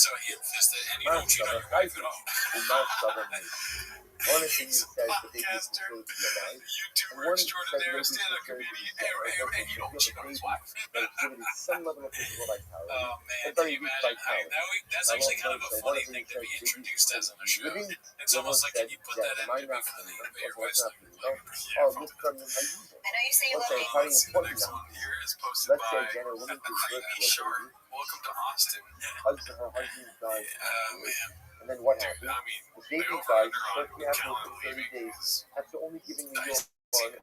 Speaker 10: so he insists that, and you don't cheat on your wife at all.
Speaker 3: One of the things says the baby is
Speaker 10: podcaster,
Speaker 3: considered to be alive.
Speaker 10: YouTuber
Speaker 3: One
Speaker 10: extraordinaire,
Speaker 3: says
Speaker 10: stand-up
Speaker 3: the baby is
Speaker 10: comedian.
Speaker 3: considered to
Speaker 10: Hey,
Speaker 3: be
Speaker 10: you don't cheat on his wife.
Speaker 3: that exhibited some level of physical vitality.
Speaker 10: Oh man,
Speaker 3: and
Speaker 10: can
Speaker 3: very
Speaker 10: you
Speaker 3: weak
Speaker 10: imagine?
Speaker 3: vitality.
Speaker 10: That's
Speaker 3: Now,
Speaker 10: actually kind of
Speaker 3: also,
Speaker 10: a
Speaker 3: one
Speaker 10: funny
Speaker 3: of the
Speaker 10: thing to
Speaker 3: things
Speaker 10: be
Speaker 3: says
Speaker 10: introduced as on the show.
Speaker 3: living,
Speaker 10: It's almost like, can you put that in
Speaker 3: mind
Speaker 10: maybe
Speaker 3: not
Speaker 10: for the
Speaker 3: feeling,
Speaker 10: your
Speaker 3: or
Speaker 10: voice?
Speaker 3: not feeling, no?
Speaker 10: Yeah,
Speaker 3: Oh,
Speaker 10: fuck
Speaker 3: look
Speaker 10: it.
Speaker 3: from the unusual.
Speaker 11: I know you say you
Speaker 3: Let's
Speaker 11: love
Speaker 3: say
Speaker 11: me.
Speaker 3: very
Speaker 10: Let's see, the
Speaker 3: important
Speaker 10: next
Speaker 3: now.
Speaker 10: one here is posted
Speaker 3: Let's say
Speaker 10: by
Speaker 3: again a woman gives birth
Speaker 10: Creamy
Speaker 3: to a
Speaker 10: Shark.
Speaker 3: baby,
Speaker 10: Welcome to Austin.
Speaker 3: her husband dies afterwards,
Speaker 10: Man,
Speaker 3: and then what
Speaker 10: dude,
Speaker 3: happens?
Speaker 10: I mean,
Speaker 3: The
Speaker 10: the
Speaker 3: baby
Speaker 10: over-under
Speaker 3: dies
Speaker 10: on
Speaker 3: shortly after
Speaker 10: Callan
Speaker 3: within 30
Speaker 10: leaving
Speaker 3: days
Speaker 10: is
Speaker 3: after only giving the
Speaker 10: nice.
Speaker 3: newborn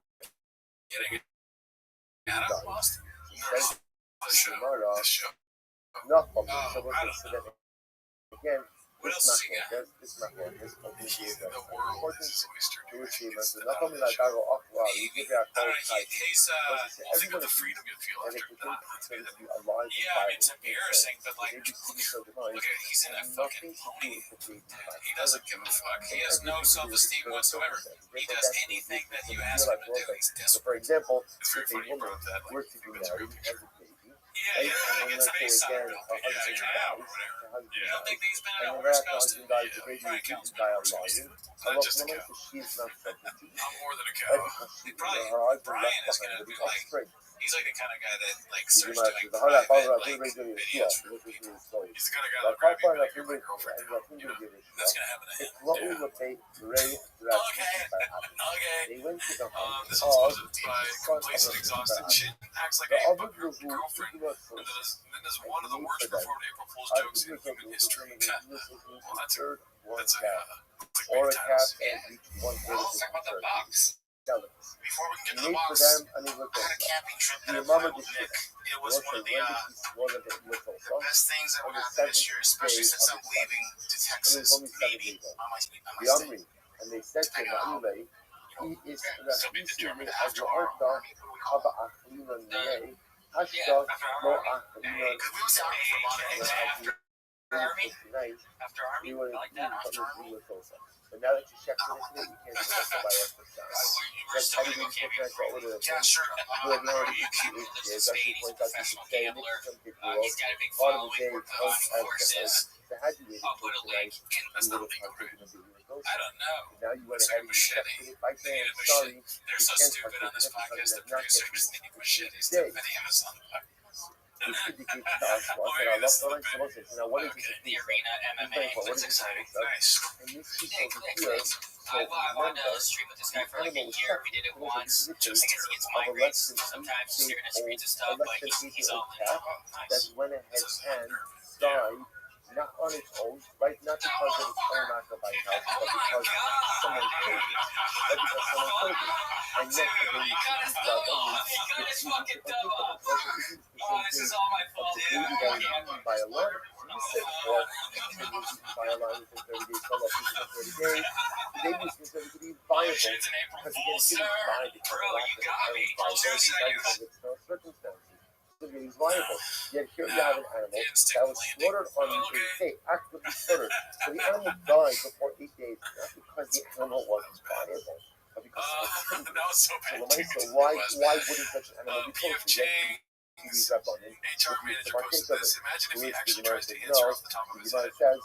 Speaker 10: Getting it out of Austin.
Speaker 3: says
Speaker 10: The show.
Speaker 3: Gemara,
Speaker 10: The show.
Speaker 3: not from
Speaker 10: Oh,
Speaker 3: so we'll
Speaker 10: I don't
Speaker 3: consider
Speaker 10: know.
Speaker 3: again
Speaker 10: What else has he got?
Speaker 3: this machlokes
Speaker 10: The
Speaker 3: the
Speaker 10: world
Speaker 3: importance
Speaker 10: is his oyster.
Speaker 3: to
Speaker 10: Dude.
Speaker 3: achieve
Speaker 10: It's
Speaker 3: and
Speaker 10: the
Speaker 3: not only
Speaker 10: out of the
Speaker 3: like
Speaker 10: show.
Speaker 3: that well you
Speaker 10: Maybe.
Speaker 3: give that
Speaker 10: I don't
Speaker 3: whole
Speaker 10: know.
Speaker 3: type
Speaker 10: He's
Speaker 3: because it's
Speaker 10: well, think of
Speaker 3: everyone
Speaker 10: the freedom you feel
Speaker 3: and
Speaker 10: after
Speaker 3: if you
Speaker 10: not
Speaker 3: think
Speaker 10: being
Speaker 3: to
Speaker 10: the
Speaker 3: be alive and
Speaker 10: yeah, I mean, it's
Speaker 3: viable,
Speaker 10: embarrassing, but like,
Speaker 3: the baby so
Speaker 10: look
Speaker 3: divine
Speaker 10: at he's in a
Speaker 3: and
Speaker 10: fucking
Speaker 3: nothing to do
Speaker 10: pony.
Speaker 3: with the baby
Speaker 10: He doesn't give a fuck. He has no
Speaker 3: everything to do with
Speaker 10: self-esteem
Speaker 3: external
Speaker 10: whatsoever.
Speaker 3: circumstances.
Speaker 10: He
Speaker 3: Therefore,
Speaker 10: does
Speaker 3: that's the
Speaker 10: anything
Speaker 3: reason
Speaker 10: that
Speaker 3: for
Speaker 10: you
Speaker 3: the
Speaker 10: ask
Speaker 3: real
Speaker 10: him to do.
Speaker 3: life
Speaker 10: He's
Speaker 3: so
Speaker 10: desperate.
Speaker 3: for example
Speaker 10: It's very
Speaker 3: if a
Speaker 10: funny you
Speaker 3: woman
Speaker 10: brought that. Like,
Speaker 3: were to be
Speaker 10: that's a real
Speaker 3: married
Speaker 10: picture.
Speaker 3: has a baby
Speaker 10: Yeah,
Speaker 3: and then
Speaker 10: it's
Speaker 3: let's
Speaker 10: a
Speaker 3: say
Speaker 10: FaceTime
Speaker 3: again
Speaker 10: real
Speaker 3: her
Speaker 10: picture.
Speaker 3: husband
Speaker 10: Yeah,
Speaker 3: dies
Speaker 10: or whatever.
Speaker 3: her husband
Speaker 10: Yeah, I don't think
Speaker 3: dies
Speaker 10: he's been
Speaker 3: and
Speaker 10: out
Speaker 3: then
Speaker 10: west
Speaker 3: after her
Speaker 10: coasting.
Speaker 3: husband dies
Speaker 10: Yeah,
Speaker 3: the baby
Speaker 10: probably
Speaker 3: is
Speaker 10: counts
Speaker 3: eaten by a
Speaker 10: west coasting.
Speaker 3: lion
Speaker 10: Not
Speaker 3: Allah
Speaker 10: just a
Speaker 3: woman
Speaker 10: cow.
Speaker 3: so she is not subject to
Speaker 10: I'm more than a
Speaker 3: right
Speaker 10: cow.
Speaker 3: because she
Speaker 10: Brian,
Speaker 3: her husband
Speaker 10: Brian
Speaker 3: left
Speaker 10: is
Speaker 3: behind
Speaker 10: gonna
Speaker 3: with
Speaker 10: be
Speaker 3: the
Speaker 10: like,
Speaker 3: offspring
Speaker 10: he's like the kind of guy that like
Speaker 3: you
Speaker 10: starts
Speaker 3: might
Speaker 10: doing
Speaker 3: the whole
Speaker 10: private
Speaker 3: power of
Speaker 10: like
Speaker 3: everybody doing is
Speaker 10: videos for
Speaker 3: which is
Speaker 10: people.
Speaker 3: his story
Speaker 10: He's the kind of guy
Speaker 3: the
Speaker 10: that'll grab you
Speaker 3: power
Speaker 10: and be
Speaker 3: of
Speaker 10: like, you're my girlfriend now. You know, that's gonna happen to him.
Speaker 3: اقرأوا
Speaker 10: Yeah.
Speaker 3: وبيت Ray
Speaker 10: Okay. Okay.
Speaker 3: They went to the house
Speaker 10: This one's
Speaker 3: of
Speaker 10: sponsored by
Speaker 3: the son of
Speaker 10: complacent,
Speaker 3: the
Speaker 10: exhausted shit. Acts like
Speaker 3: The
Speaker 10: a
Speaker 3: other
Speaker 10: fucking
Speaker 3: was who
Speaker 10: girlfriend.
Speaker 3: did not
Speaker 10: And
Speaker 3: first.
Speaker 10: then is one of the worst performed April Fool's jokes in human history. Well, that's a
Speaker 3: Or a
Speaker 10: clickbait
Speaker 3: cap
Speaker 10: title.
Speaker 3: and reached one
Speaker 11: Well, let's talk about the box.
Speaker 3: Sellers.
Speaker 11: Before we can get to
Speaker 3: Made
Speaker 11: the
Speaker 3: for
Speaker 11: box,
Speaker 3: them and it was
Speaker 11: I had a camping trip
Speaker 3: Your
Speaker 11: that I
Speaker 3: mama
Speaker 11: planned with
Speaker 3: did
Speaker 11: Nick.
Speaker 3: shit.
Speaker 11: It was one of the best things that
Speaker 3: On
Speaker 11: will
Speaker 3: the
Speaker 11: happen this
Speaker 3: 7th
Speaker 11: year, especially
Speaker 3: day
Speaker 11: since
Speaker 3: of
Speaker 11: I'm
Speaker 3: the
Speaker 11: leaving to
Speaker 3: And it was
Speaker 11: Texas.
Speaker 3: only 7
Speaker 11: Maybe
Speaker 3: days old.
Speaker 11: I might
Speaker 3: The
Speaker 11: stay.
Speaker 3: Amri. And they said to Ma'ulay, he is
Speaker 11: Still be determined
Speaker 3: as
Speaker 11: after
Speaker 3: your
Speaker 11: our
Speaker 3: Arta,
Speaker 11: army. What do we call
Speaker 3: Haba
Speaker 11: it?
Speaker 3: Achlinan
Speaker 11: Yeah,
Speaker 3: Ney,
Speaker 11: after
Speaker 3: Hashta,
Speaker 11: our
Speaker 3: Lo
Speaker 11: army.
Speaker 3: Achlinan
Speaker 11: Because we was out for a lot of things after army. After
Speaker 3: We
Speaker 11: army,
Speaker 3: were
Speaker 11: I like that. After
Speaker 3: in
Speaker 11: army.
Speaker 3: But now that you checked into it, you can't do that by exercise.
Speaker 11: You were still gonna go camping for yeah, sure. I'm already a guy who lives in Spain. He's a professional gambler. He's got a big following. Worked on horses. I'll put a link in. That's not legal, right? I don't know.
Speaker 3: Now you went
Speaker 11: It's
Speaker 3: ahead
Speaker 11: like a
Speaker 3: and you
Speaker 11: machete.
Speaker 3: checked it by
Speaker 11: They need
Speaker 3: saying,
Speaker 11: a machete.
Speaker 3: sorry,
Speaker 11: They're so stupid on this podcast. The producers need machetes to videos on the podcast.
Speaker 3: which indicates to us
Speaker 11: Well,
Speaker 3: what
Speaker 11: maybe
Speaker 3: I
Speaker 11: this
Speaker 3: love
Speaker 11: is the
Speaker 3: what
Speaker 11: bit.
Speaker 3: now what is
Speaker 11: Okay,
Speaker 3: this?
Speaker 11: the arena MMA looks exciting. Nice.
Speaker 3: And this
Speaker 11: Hey,
Speaker 3: people
Speaker 11: click,
Speaker 3: here,
Speaker 11: click. I wanted to stream with this guy for like a year. We did it once. I guess he gets migraines sometimes staring at screens and stuff, but he's all in. Oh,
Speaker 3: that
Speaker 11: nice.
Speaker 3: went ahead and died, not on its own, right? Not because of its own act of vitality,
Speaker 11: Oh
Speaker 3: but
Speaker 11: my
Speaker 3: because
Speaker 11: god!
Speaker 3: someone killed it. Right? Because someone killed it. And yet, again,
Speaker 11: He
Speaker 3: you
Speaker 11: got his
Speaker 3: see
Speaker 11: double.
Speaker 3: that
Speaker 11: He got his fucking
Speaker 3: people
Speaker 11: double.
Speaker 3: because it isn't the
Speaker 11: Oh,
Speaker 3: same
Speaker 11: this is
Speaker 3: thing
Speaker 11: all my
Speaker 3: of
Speaker 11: fault.
Speaker 3: the baby that was eaten by a lion. You said, well, it was eaten by a lion within 30 days, fell off within 30 days. The baby was considered to be viable.
Speaker 11: Shit's an April
Speaker 3: Because
Speaker 11: Fool,
Speaker 3: again, he
Speaker 11: sir.
Speaker 3: was died because
Speaker 11: Bro,
Speaker 3: of lack
Speaker 11: you
Speaker 3: of
Speaker 11: got me.
Speaker 3: viability,
Speaker 11: Told you
Speaker 3: because
Speaker 11: so.
Speaker 3: of external circumstances. So he's viable. Yet here you have an animal
Speaker 11: Didn't stick
Speaker 3: that was
Speaker 11: landing.
Speaker 3: slaughtered on
Speaker 11: Okay.
Speaker 3: the day, actively slaughtered. So the animal died before 8 days, not because the animal wasn't viable, but because someone killed it.
Speaker 10: That was so
Speaker 3: So
Speaker 10: bad.
Speaker 3: Lamaisa, why wouldn't such an animal be
Speaker 10: P.F.
Speaker 3: killed?
Speaker 10: Chang,
Speaker 3: TV's up on it.
Speaker 10: HR manager posted this. Imagine if he actually tries to
Speaker 3: No,
Speaker 10: answer off the top of his
Speaker 3: the
Speaker 10: head.
Speaker 3: says,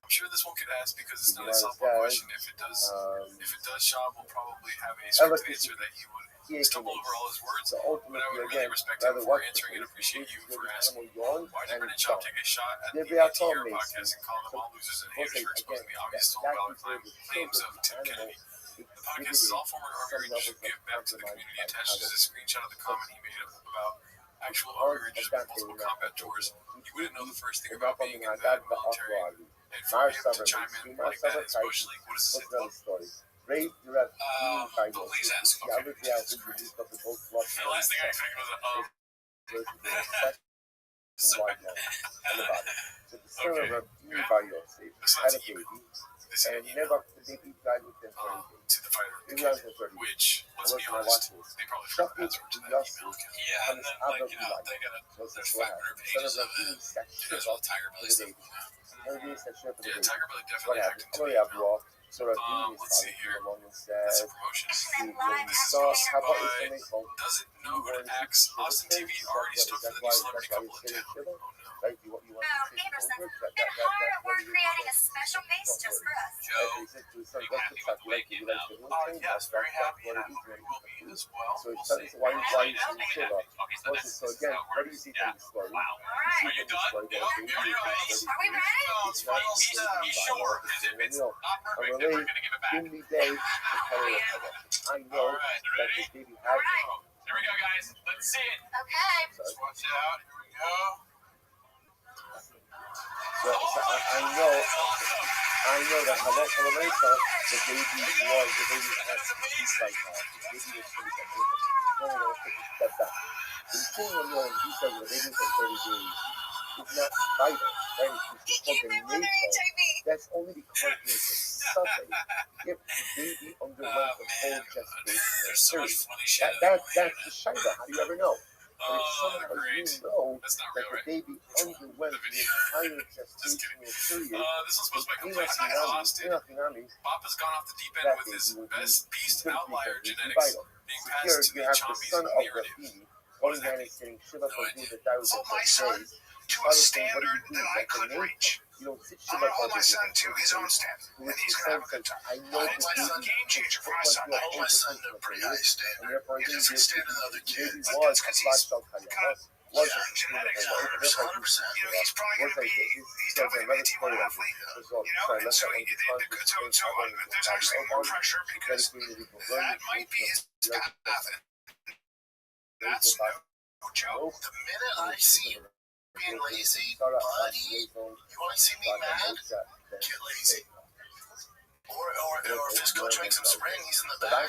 Speaker 10: I'm sure this one could ask because it's not a
Speaker 3: Gemara
Speaker 10: softball
Speaker 3: says,
Speaker 10: question. If it does, Shab will probably have a
Speaker 3: Ella
Speaker 10: script answer that he would stumble over all his words.
Speaker 3: so
Speaker 10: But I would really respect him for answering and appreciate you for asking. Why did Brennan Schaub take a shot at the ATR podcast and call them all losers and haters for exposing the obvious stolen dollar claims of Tim Kennedy? The podcast is all former Army Rangers who give back to the community. Attached is a screenshot of the comment he made about actual Army Rangers with multiple combat tours. You wouldn't know the first thing about being in the military. And for him to chime in like that is emotionally, what does this
Speaker 3: What's
Speaker 10: say?
Speaker 3: another story? Ray, you have
Speaker 10: But please ask. Okay. The last thing I expected was
Speaker 3: Sorry. So the son of Rabbi had a baby, and never the baby died within 30 days.
Speaker 10: to the fighter,
Speaker 3: It was within 30 days.
Speaker 10: which, let's be
Speaker 3: I
Speaker 10: honest,
Speaker 3: watched
Speaker 10: they probably forgot the password to that email. Yeah, and then, like, they gotta, there's 500 pages of it. There's all Tiger Billy stuff. Yeah, Tiger Billy definitely hacked into the email. Let's see here. That's a promotion. Doesn't know who to axe. Austin TV already stuck for the new celebrity couple in town. Oh no.
Speaker 3: Right? You want
Speaker 11: Gabriel says, been hard at work creating a special base just for us.
Speaker 10: Joe, are you happy with the way it came out? Yes, very happy, and I will be as well.
Speaker 3: So
Speaker 10: We'll
Speaker 3: it's
Speaker 10: see.
Speaker 3: why you
Speaker 10: I'll
Speaker 3: see
Speaker 10: be
Speaker 3: Shiva.
Speaker 10: happy. Okay, so
Speaker 3: Okay, so
Speaker 10: this is
Speaker 3: again,
Speaker 10: how it
Speaker 3: what do you
Speaker 10: works.
Speaker 3: see
Speaker 10: Yeah.
Speaker 3: from the story?
Speaker 10: Wow. Are you done? Yep, you're ready.
Speaker 11: Are we ready?
Speaker 10: It's funny. You sure? Because if it's not perfect, then we're going to give it back.
Speaker 3: Give me day to tell you I know
Speaker 10: All right,
Speaker 3: that
Speaker 10: ready?
Speaker 3: the baby has
Speaker 10: Here we go, guys. Let's see it.
Speaker 11: Okay.
Speaker 10: Let's watch it out. Here we go.
Speaker 3: so I know that Halak Halamesa, the baby had peace like that. The baby was pretty good. No, let's take a step back. The thing when he says the baby from 30 days is not vital, right? It's called the natal. That's only because there's a suffix. If the baby underwent the whole
Speaker 10: There's so much
Speaker 3: gestation
Speaker 10: funny shit.
Speaker 3: period, that's the Shiva. How do you ever know? But if
Speaker 10: Oh,
Speaker 3: somehow
Speaker 10: great.
Speaker 3: you know
Speaker 10: That's not
Speaker 3: that
Speaker 10: real,
Speaker 3: the
Speaker 10: right?
Speaker 3: baby underwent the entire gestational period,
Speaker 10: This was supposed to be
Speaker 3: Ina
Speaker 10: complete. I lost it.
Speaker 3: Tsunami,
Speaker 10: Papa's gone off the deep end
Speaker 3: that
Speaker 10: with
Speaker 3: baby
Speaker 10: his
Speaker 3: will
Speaker 10: best
Speaker 3: be
Speaker 10: beast
Speaker 3: simply
Speaker 10: outlier
Speaker 3: something
Speaker 10: genetics
Speaker 3: vital.
Speaker 10: being
Speaker 3: Here
Speaker 10: passed to
Speaker 3: you
Speaker 10: the
Speaker 3: have the
Speaker 10: chompies
Speaker 3: son
Speaker 10: of
Speaker 3: of
Speaker 10: the Iridium.
Speaker 3: Rafini. One man is saying Shiva
Speaker 10: No
Speaker 3: for
Speaker 10: idea.
Speaker 3: the 1,000
Speaker 7: Hold my
Speaker 3: days.
Speaker 7: son to a standard that I couldn't reach.
Speaker 3: You don't sit
Speaker 7: I'm
Speaker 3: Shiva
Speaker 7: gonna hold
Speaker 3: for
Speaker 7: my son to his own standard, and he's gonna have a good time.
Speaker 3: I know
Speaker 7: I hold my son game changer for my son. I hold my son to a pretty high standard. He doesn't stand to the other kids. That's because he's got genetics 100%. You know, he's probably gonna be, he's definitely gonna be a T1 athlete. You know, and so it's on, but there's actually more pressure because that might be his path. That's no joke. The minute I see you being lazy, buddy, you want to see me mad? Get lazy. Or if his coach makes him spring, he's in the back.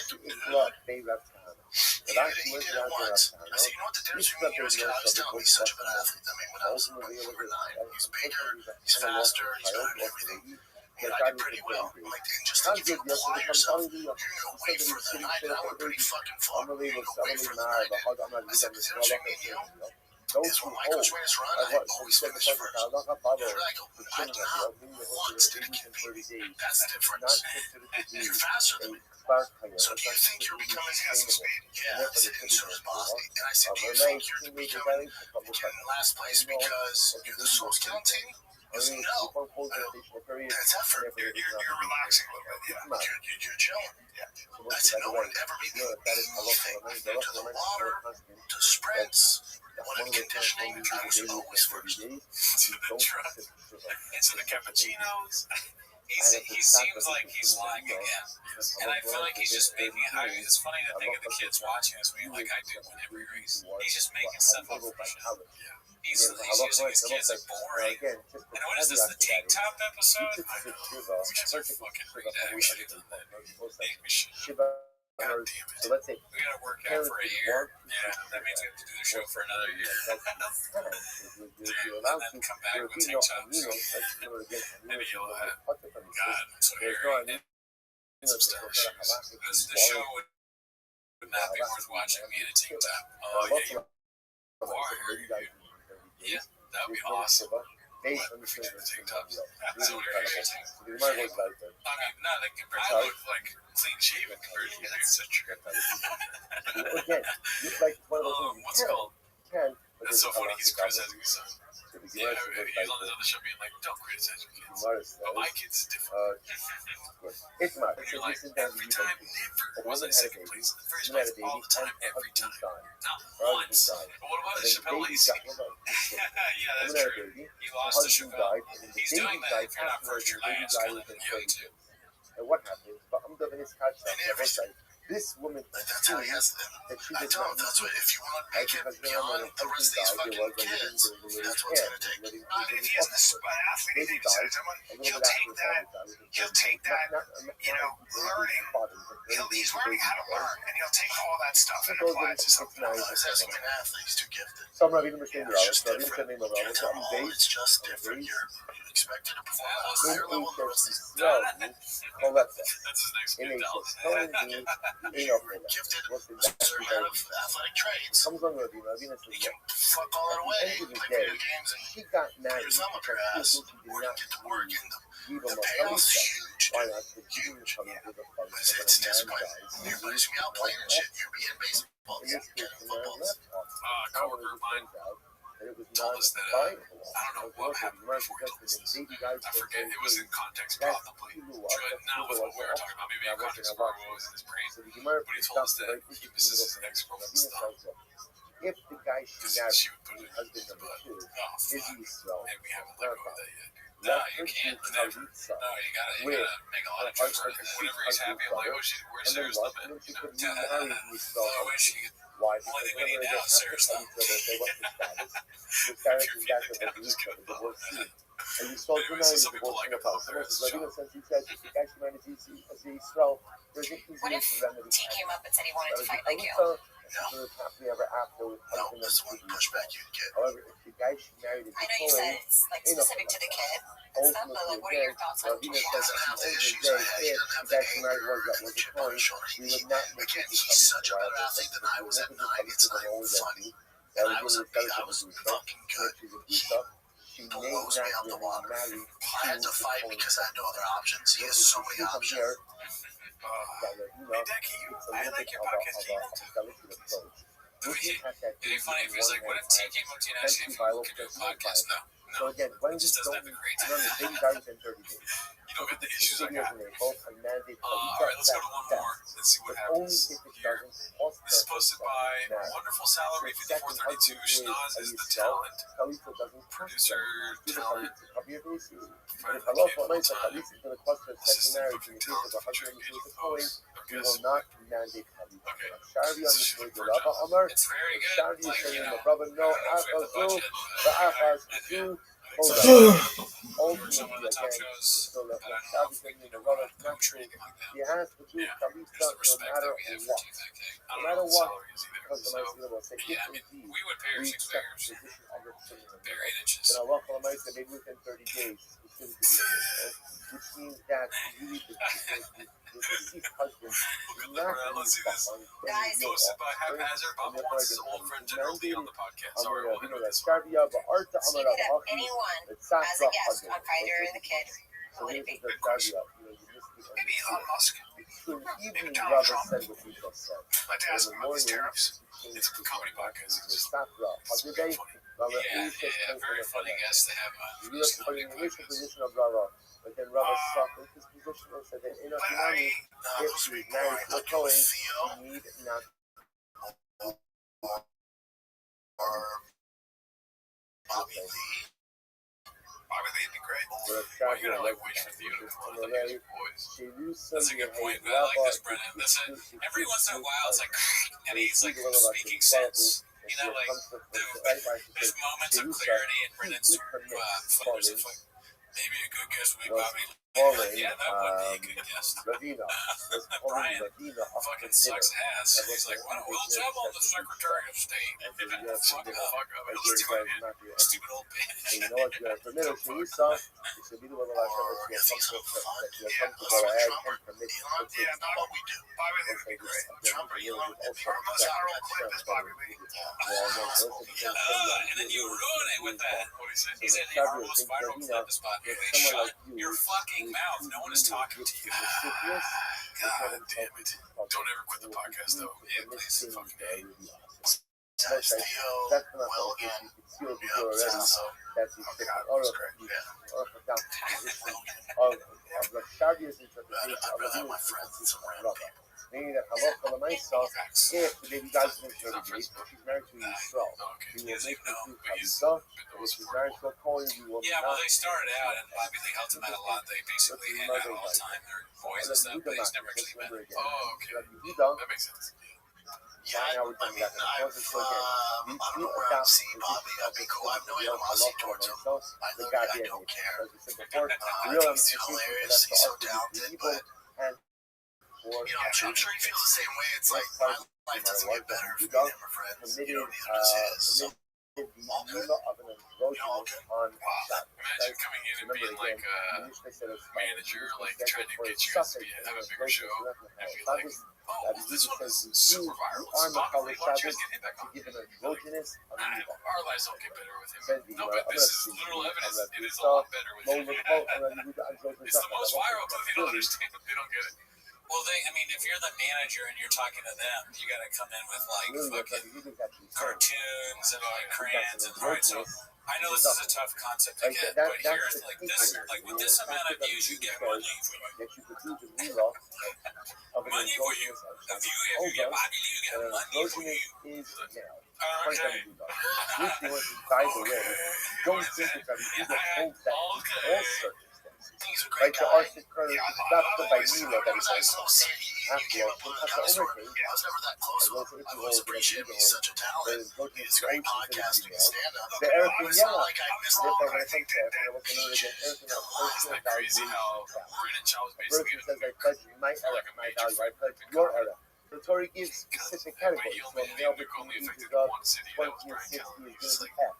Speaker 7: He did it once. I said, you know what the difference between you and this guy was telling me he's such a good athlete. I mean, when I was like 8 or 9, he's bigger, he's faster, he's better at everything. And I did pretty well. I'm like, and just think if you apply yourself, you're going to way further than I did. I went pretty fucking far. You're going to way further than I did. I said, but the difference between me and you is when my coach made us run, I always finished first. Should I go? I cannot once did a kid beat me. That's the difference. And you're faster than me. So do you think you're becoming has some speed? Yeah, I said, and so does Boston. And I said, do you think you're becoming in last place because you're the source killing team? He goes, no. That's effort. You're relaxing a little bit. Yeah. You're chilling. Yeah. I said, no one ever beat anything to the water, to sprints. One in conditioning, the driver's always first.
Speaker 10: To the truck. Into the cappuccinos. He seems like he's lying again. And I feel like he's just making it. I mean, it's funny to think of the kids watching us being like I do in every race. He's just making stuff up for show. He's using his kids like boring. And what is this, the tank top episode? We should start fucking read that. We should have done that. We should. God damn it.
Speaker 3: So let's say
Speaker 10: We gotta work out for a year. Yeah, that means we have to do the show for another year. And then come back with tank tops. Maybe you'll God, I'm so hairy. And some stylish shoes. The show would not be worth watching me in a tank top. Oh yeah, you are. Yeah, that would be awesome. Tank tops. So what are your tank tops? I mean, no, I look like clean shaven compared to you.
Speaker 3: again, it's like one of those things
Speaker 10: What's it called?
Speaker 3: but
Speaker 10: That's so
Speaker 3: there's a
Speaker 10: funny.
Speaker 3: lot
Speaker 10: He's
Speaker 3: of problems.
Speaker 10: criticizing his son.
Speaker 3: Because
Speaker 10: Yeah,
Speaker 3: the rest of
Speaker 10: he's on
Speaker 3: it,
Speaker 10: his other show being like, don't criticize your kids.
Speaker 3: Mars
Speaker 10: But my
Speaker 3: says,
Speaker 10: kids is different.
Speaker 3: it's not.
Speaker 10: You're like, every time, never was I second place in the first place. All the time, every time. Not once. But what about the Chappelle Lacey? Yeah, that's true. He lost to Chappelle. He's doing that if you're not first, you're last. Kind of young too.
Speaker 3: And what happened? But I'm doing his catch
Speaker 7: And everything.
Speaker 3: This woman,
Speaker 7: That's how he has them.
Speaker 3: that she
Speaker 7: I
Speaker 3: did
Speaker 7: tell him
Speaker 3: not
Speaker 7: that's what, if you want to make it beyond the rest of these fucking kids, that's what it's going to take. If he isn't an athlete, he said, he'll take that, you know, learning. He's learning how to learn, and he'll take all that stuff and apply it to something else. As an athlete, he's too gifted. It's just different. It's just different. You're expected to perform at a higher level than the rest of these.
Speaker 3: all that stuff.
Speaker 10: That's his next
Speaker 3: And
Speaker 10: good
Speaker 3: it's
Speaker 10: dollar.
Speaker 3: telling me,
Speaker 7: You're gifted, certain amount of athletic traits.
Speaker 3: comes on with you, Ravina
Speaker 7: You
Speaker 3: says,
Speaker 7: can fuck all that away, play video games, and
Speaker 3: she got
Speaker 7: put
Speaker 3: married
Speaker 7: your thumb up your ass, or you get to work, and the payoff's huge.
Speaker 3: Why not?
Speaker 7: Huge, yeah. It's different. Everybody's out playing and shit. You're being baseball. You're getting footballs.
Speaker 10: Coworker of mine,
Speaker 3: and it was
Speaker 10: told us that,
Speaker 3: non-viable.
Speaker 10: I don't know what happened before he told us this. I forget. It was in context probably. Not with what we were talking about. Maybe in context for what was in his brain.
Speaker 3: So the Gemara
Speaker 10: But he told us that
Speaker 3: picks
Speaker 10: he
Speaker 3: up
Speaker 10: misses his
Speaker 3: right
Speaker 10: ex-girlfriend's thumb.
Speaker 3: if the guy she
Speaker 10: Because
Speaker 3: married,
Speaker 10: she would put it in
Speaker 3: husband
Speaker 10: his
Speaker 3: number
Speaker 10: butt.
Speaker 3: 2,
Speaker 10: Oh,
Speaker 3: is
Speaker 10: fuck.
Speaker 3: Yisrael,
Speaker 10: And we haven't let go of that yet. No,
Speaker 3: let
Speaker 10: you
Speaker 3: her
Speaker 10: can't.
Speaker 3: do
Speaker 10: Never.
Speaker 3: Chalitza
Speaker 10: No, you gotta
Speaker 3: with
Speaker 10: make a lot of
Speaker 3: her
Speaker 10: choices.
Speaker 3: husband,
Speaker 10: Whenever he's happy, I'm like, oh shit, where's
Speaker 3: and then
Speaker 10: Sarah's
Speaker 3: what?
Speaker 10: limit?
Speaker 3: And then she
Speaker 10: You know?
Speaker 3: could remarry Yisrael.
Speaker 10: Oh, where's she?
Speaker 3: Why?
Speaker 10: Only
Speaker 3: Because
Speaker 10: thing we
Speaker 3: whenever
Speaker 10: need
Speaker 3: they
Speaker 10: now
Speaker 3: have
Speaker 10: is Sarah's
Speaker 3: to tell
Speaker 10: thumb.
Speaker 3: each other, say, what's the status? The
Speaker 10: If
Speaker 3: status
Speaker 10: you're
Speaker 3: is that
Speaker 10: feeling
Speaker 3: of
Speaker 10: down, just
Speaker 3: the
Speaker 10: give a thumb.
Speaker 3: divorcee. And you saw
Speaker 10: Anyway,
Speaker 3: Gemara
Speaker 10: so
Speaker 3: is
Speaker 10: some people like it
Speaker 3: divorcing
Speaker 10: though.
Speaker 3: about.
Speaker 10: There's
Speaker 3: So Rabbi since he says if the guy she married is Yisrael, there's an
Speaker 11: What if
Speaker 3: easier remedy.
Speaker 11: T came up and said he wanted to
Speaker 3: But
Speaker 11: fight like you?
Speaker 3: no. Happily ever after with
Speaker 9: No,
Speaker 3: husband
Speaker 9: that's the
Speaker 3: and
Speaker 9: only
Speaker 3: two
Speaker 9: pushback
Speaker 3: people.
Speaker 9: you'd get.
Speaker 3: However, if the guy she married is
Speaker 11: I know you said it's like specific to the kid and stuff, but like, what are your thoughts on
Speaker 3: He
Speaker 11: why?
Speaker 3: doesn't
Speaker 9: have the issues
Speaker 3: day,
Speaker 9: I had. He
Speaker 3: if
Speaker 9: doesn't have
Speaker 3: the
Speaker 9: the
Speaker 3: guy she married
Speaker 9: anger
Speaker 3: was
Speaker 9: and the
Speaker 3: a
Speaker 9: chip on
Speaker 3: Cohen,
Speaker 9: his shoulder.
Speaker 3: we would not make
Speaker 9: Again,
Speaker 3: it
Speaker 9: he's such a better athlete than I was at 9. It's not even funny. And I was a beat. I was fucking good. He blows me out the water. I had to fight because I had no other options. He has so many options.
Speaker 10: Hey, Decky, I like your podcast. It'd be funny if he was like, what if T came up to you and asked you if you could do a podcast? No.
Speaker 3: So again, when
Speaker 10: It
Speaker 3: we
Speaker 10: just doesn't
Speaker 3: don't
Speaker 10: have the great
Speaker 3: remember, baby dies in 30 days.
Speaker 10: You don't get the issues I
Speaker 3: Videos
Speaker 10: got.
Speaker 3: and they both are mandated
Speaker 10: All right, let's go to one more. Let's see what
Speaker 3: Only
Speaker 10: happens
Speaker 3: if it
Speaker 10: here.
Speaker 3: doesn't cost
Speaker 10: This is posted by Wonderful Salary 5432. Schnoz is the talent.
Speaker 3: Khalifa doesn't
Speaker 10: Producer, talent.
Speaker 3: cover your bases.
Speaker 10: Find
Speaker 3: But if
Speaker 10: the
Speaker 3: Allah
Speaker 10: kid
Speaker 3: for
Speaker 10: full
Speaker 3: life,
Speaker 10: time.
Speaker 3: Khalifa is going to cost her a second marriage in the case of a husband who is a Cohen, we will not mandate Khalifa.
Speaker 10: Okay.
Speaker 3: Shari understood the Rabbi Amar.
Speaker 10: It's very good.
Speaker 3: Shari is
Speaker 10: Like, you
Speaker 3: saying,
Speaker 10: know,
Speaker 3: my brother, no,
Speaker 10: I don't know if we have the
Speaker 3: Achazu,
Speaker 10: budget,
Speaker 3: the
Speaker 10: but
Speaker 3: Achaz,
Speaker 10: yeah.
Speaker 3: Zu,
Speaker 10: Like,
Speaker 3: hold
Speaker 10: so,
Speaker 3: on.
Speaker 10: we're some of
Speaker 3: Ultimately,
Speaker 10: the top
Speaker 3: again,
Speaker 10: shows,
Speaker 3: so that
Speaker 10: but I don't know
Speaker 3: Shari
Speaker 10: if we
Speaker 3: saying,
Speaker 10: need
Speaker 3: the
Speaker 10: to
Speaker 3: brother,
Speaker 10: run a coach or anything like that.
Speaker 3: he has to do
Speaker 10: Yeah.
Speaker 3: Khalifa
Speaker 10: There's the
Speaker 3: no
Speaker 10: respect
Speaker 3: matter
Speaker 10: that we have for
Speaker 3: what.
Speaker 10: T-Fact. I
Speaker 3: No
Speaker 10: don't
Speaker 3: matter
Speaker 10: know what
Speaker 3: what,
Speaker 10: the salary is either.
Speaker 3: because the
Speaker 10: So,
Speaker 3: Messiah will say,
Speaker 10: yeah, I mean, we would pay her
Speaker 3: we
Speaker 10: 6
Speaker 3: accept
Speaker 10: figures.
Speaker 3: the position of the criminal.
Speaker 10: They're 8 inches.
Speaker 3: Then Allah for the maybe within 30 days, it's going to be illegal, which means that really the deceased husband is not
Speaker 10: Let's see this.
Speaker 11: Guys,
Speaker 10: Posted by Haphazard. Bob wants his old friend General D on the podcast. Sorry, we'll end with this one.
Speaker 11: So you could have anyone as a guest on Fighter and the Kid. Who would it be?
Speaker 10: Good question. Maybe Elon Musk.
Speaker 3: Maybe
Speaker 10: Donald Trump.
Speaker 3: said what he just said.
Speaker 10: Like to ask him about these tariffs. It's a comedy podcast. It's just it's very funny. Yeah, very funny guest to have this comedy podcast.
Speaker 3: Position of Rava, but then Rava stopped in his position and said that in a
Speaker 10: But
Speaker 3: tsunami, if
Speaker 9: those
Speaker 3: she
Speaker 9: would be
Speaker 3: married
Speaker 9: boring.
Speaker 3: to a
Speaker 9: Like you
Speaker 3: Cohen,
Speaker 9: feel
Speaker 3: you need not
Speaker 9: or Bobby Lee.
Speaker 10: Bobby Lee'd be great.
Speaker 3: for a
Speaker 10: Well, you know,
Speaker 3: shot.
Speaker 10: like wait for Theodore. One of the guys are boys. That's a good point. But I like this, Brennan. Listen, every once in a while, it's like, and he's like speaking sense. You know, like there's moments of clarity in Brennan's flavors of like maybe a good guess would be Bobby Lee. Yeah, that would be a good guess.
Speaker 3: Ravina.
Speaker 10: Brian
Speaker 3: Ravina
Speaker 10: fucking sucks ass. He's like, well, we'll tell the Secretary of State. Fuck up. Let's do it, man. Stupid old bitch.
Speaker 3: You know what? Primero, si usa, y se vino con la
Speaker 9: Or if he's on fun. Yeah,
Speaker 3: to
Speaker 9: let's
Speaker 3: go
Speaker 9: with
Speaker 3: ahead
Speaker 9: Trump or
Speaker 3: and permit
Speaker 9: Elon. Yeah, not what we do. Bobby Lee would be great. Trump or Elon. Our most viral clip is Bobby Lee.
Speaker 10: And then you ruin it with that. What he said? He said our most viral clip is Bobby Lee. Shut your fucking mouth. No one is talking to you. God damn it. Don't ever quit the podcast, though. Yeah, please. Fucking day.
Speaker 9: That's Theo Will again. Yeah, that's so.
Speaker 3: That's his
Speaker 9: God,
Speaker 3: all
Speaker 9: that's
Speaker 3: of
Speaker 9: great. Yeah.
Speaker 3: of Rashadia's interpretation
Speaker 9: I'd
Speaker 3: of
Speaker 9: rather have
Speaker 3: the
Speaker 9: my friends than some random
Speaker 3: Rabbi.
Speaker 9: people.
Speaker 3: Meaning that Halacha Lamaisa, if the baby dies in 30 days, if she's married to Yisrael, we will make her do Chalitza. If she's married to a Kohen, we will
Speaker 10: Yeah, well,
Speaker 3: not.
Speaker 10: they started out, and Bobby Lee helped them out a lot. They basically hang out all the time. They're boys and stuff, but he's never actually met them. Oh, okay. That makes sense.
Speaker 9: Yeah, I mean, I don't know where I'd see Bobby. That'd be cool. I have no animosity towards him. I literally, I don't care. I think he's hilarious. He's so talented, but you know, I'm sure he feels the same way. It's like my life doesn't get better if me and him are friends. You know, neither does his. So, all good.
Speaker 10: Imagine coming in and being like a manager, like trying to get you guys to have a bigger show, and be like, oh, this one is super viral. It's Bobby Lee. Why don't you guys get him back on? Our lives don't get better with him. No, but this is literal evidence. It is a lot better with him. It's the most viral, but they don't understand it. They don't get it. Well, if you're the manager and you're talking to them, you got to come in with like fucking cartoons and like crayons. And, all right, so I know this is a tough concept to get, but here's like this, like with this amount of views, you get money for it. Money for you. If you get money, you get money for you. Okay.
Speaker 3: By the way, don't think that you can hold that in all circumstances. Like the Arctic current is not put by Nilo that is after all,
Speaker 9: I was never that close with him. I've always appreciated him. He's such a talent. He's a great podcasting and stand-up.
Speaker 3: the Eric
Speaker 9: It's not like I missed all
Speaker 3: when
Speaker 9: I
Speaker 3: it
Speaker 9: think
Speaker 3: comes to it, it was another again, Eric and
Speaker 10: Isn't that crazy how Brennan Shaw was basically
Speaker 3: person says I pledge my era, my value, I pledge your era. The Torah gives specific categories. So male between the ages of 20 and 60 is going to be X.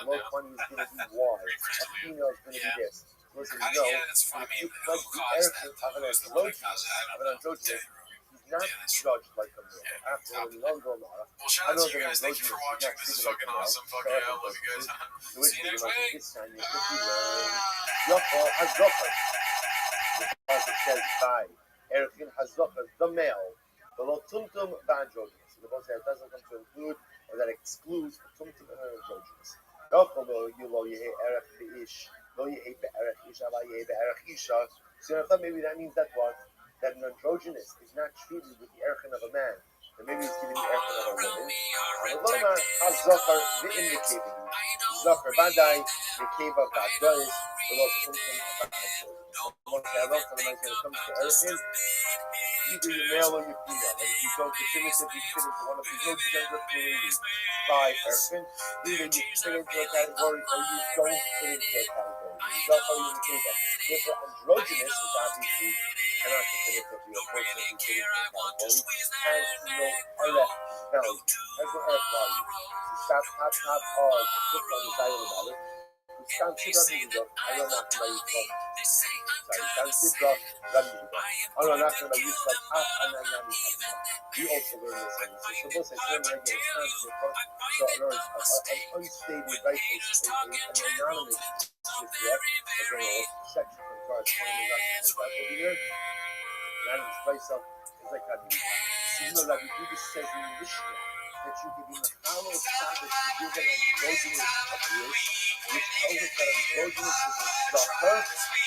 Speaker 3: Below 20 is going to be Y. A female is going to be this. Listen, no, if you pledge the Eric of an androgynous, he's not judged like a male. After all, we love Romara.
Speaker 10: Well, shout out to you guys. Thank you for watching. This is fucking awesome. Fuck yeah, I love you guys. See you next week.
Speaker 3: Yochel Hazocher. As it says by Eric Hazocher, the male. Below Tumtum Vandrogenous. The both say it doesn't come to include or that excludes Tumtum and androgynous. Yochel Yulo Yehe Erech Beish. Lo Yehe Be'erech Isha, Ba Yehe Be'erech Isha. So I thought maybe that means that what? That an androgynous is not treated with the erchin of a man. And maybe he's giving the erchin of a woman. Aloma Hazocher Ve'indicating. Zocher Badai, Nekeva Vadois, below Tumtum Vandrogenous. When it comes to erchin, either you're male or you're female. And if you don't definitively fit into one of the gender communities by erchin, either you fit into a category or you don't fit into a category. Therefore, androgynous is obviously cannot definitively a person who fits into a category, has no erech value, has no erech value. So stop of put on the dial about it. Stan Sibra, I don't know how you talk. Sorry, Stan Sibra, I'm not going to use that up and then we also learn this. So both say Stan Sibra, so in other words, an unstated right, an anonymous threat, again, section from guards, over here, anonymous place up, is like that. Even though Rabbi Judas says in the Mishnah that you can be Mechalo of Shabbos to give an androgynous appearance, which tells us that androgynous is a zachar.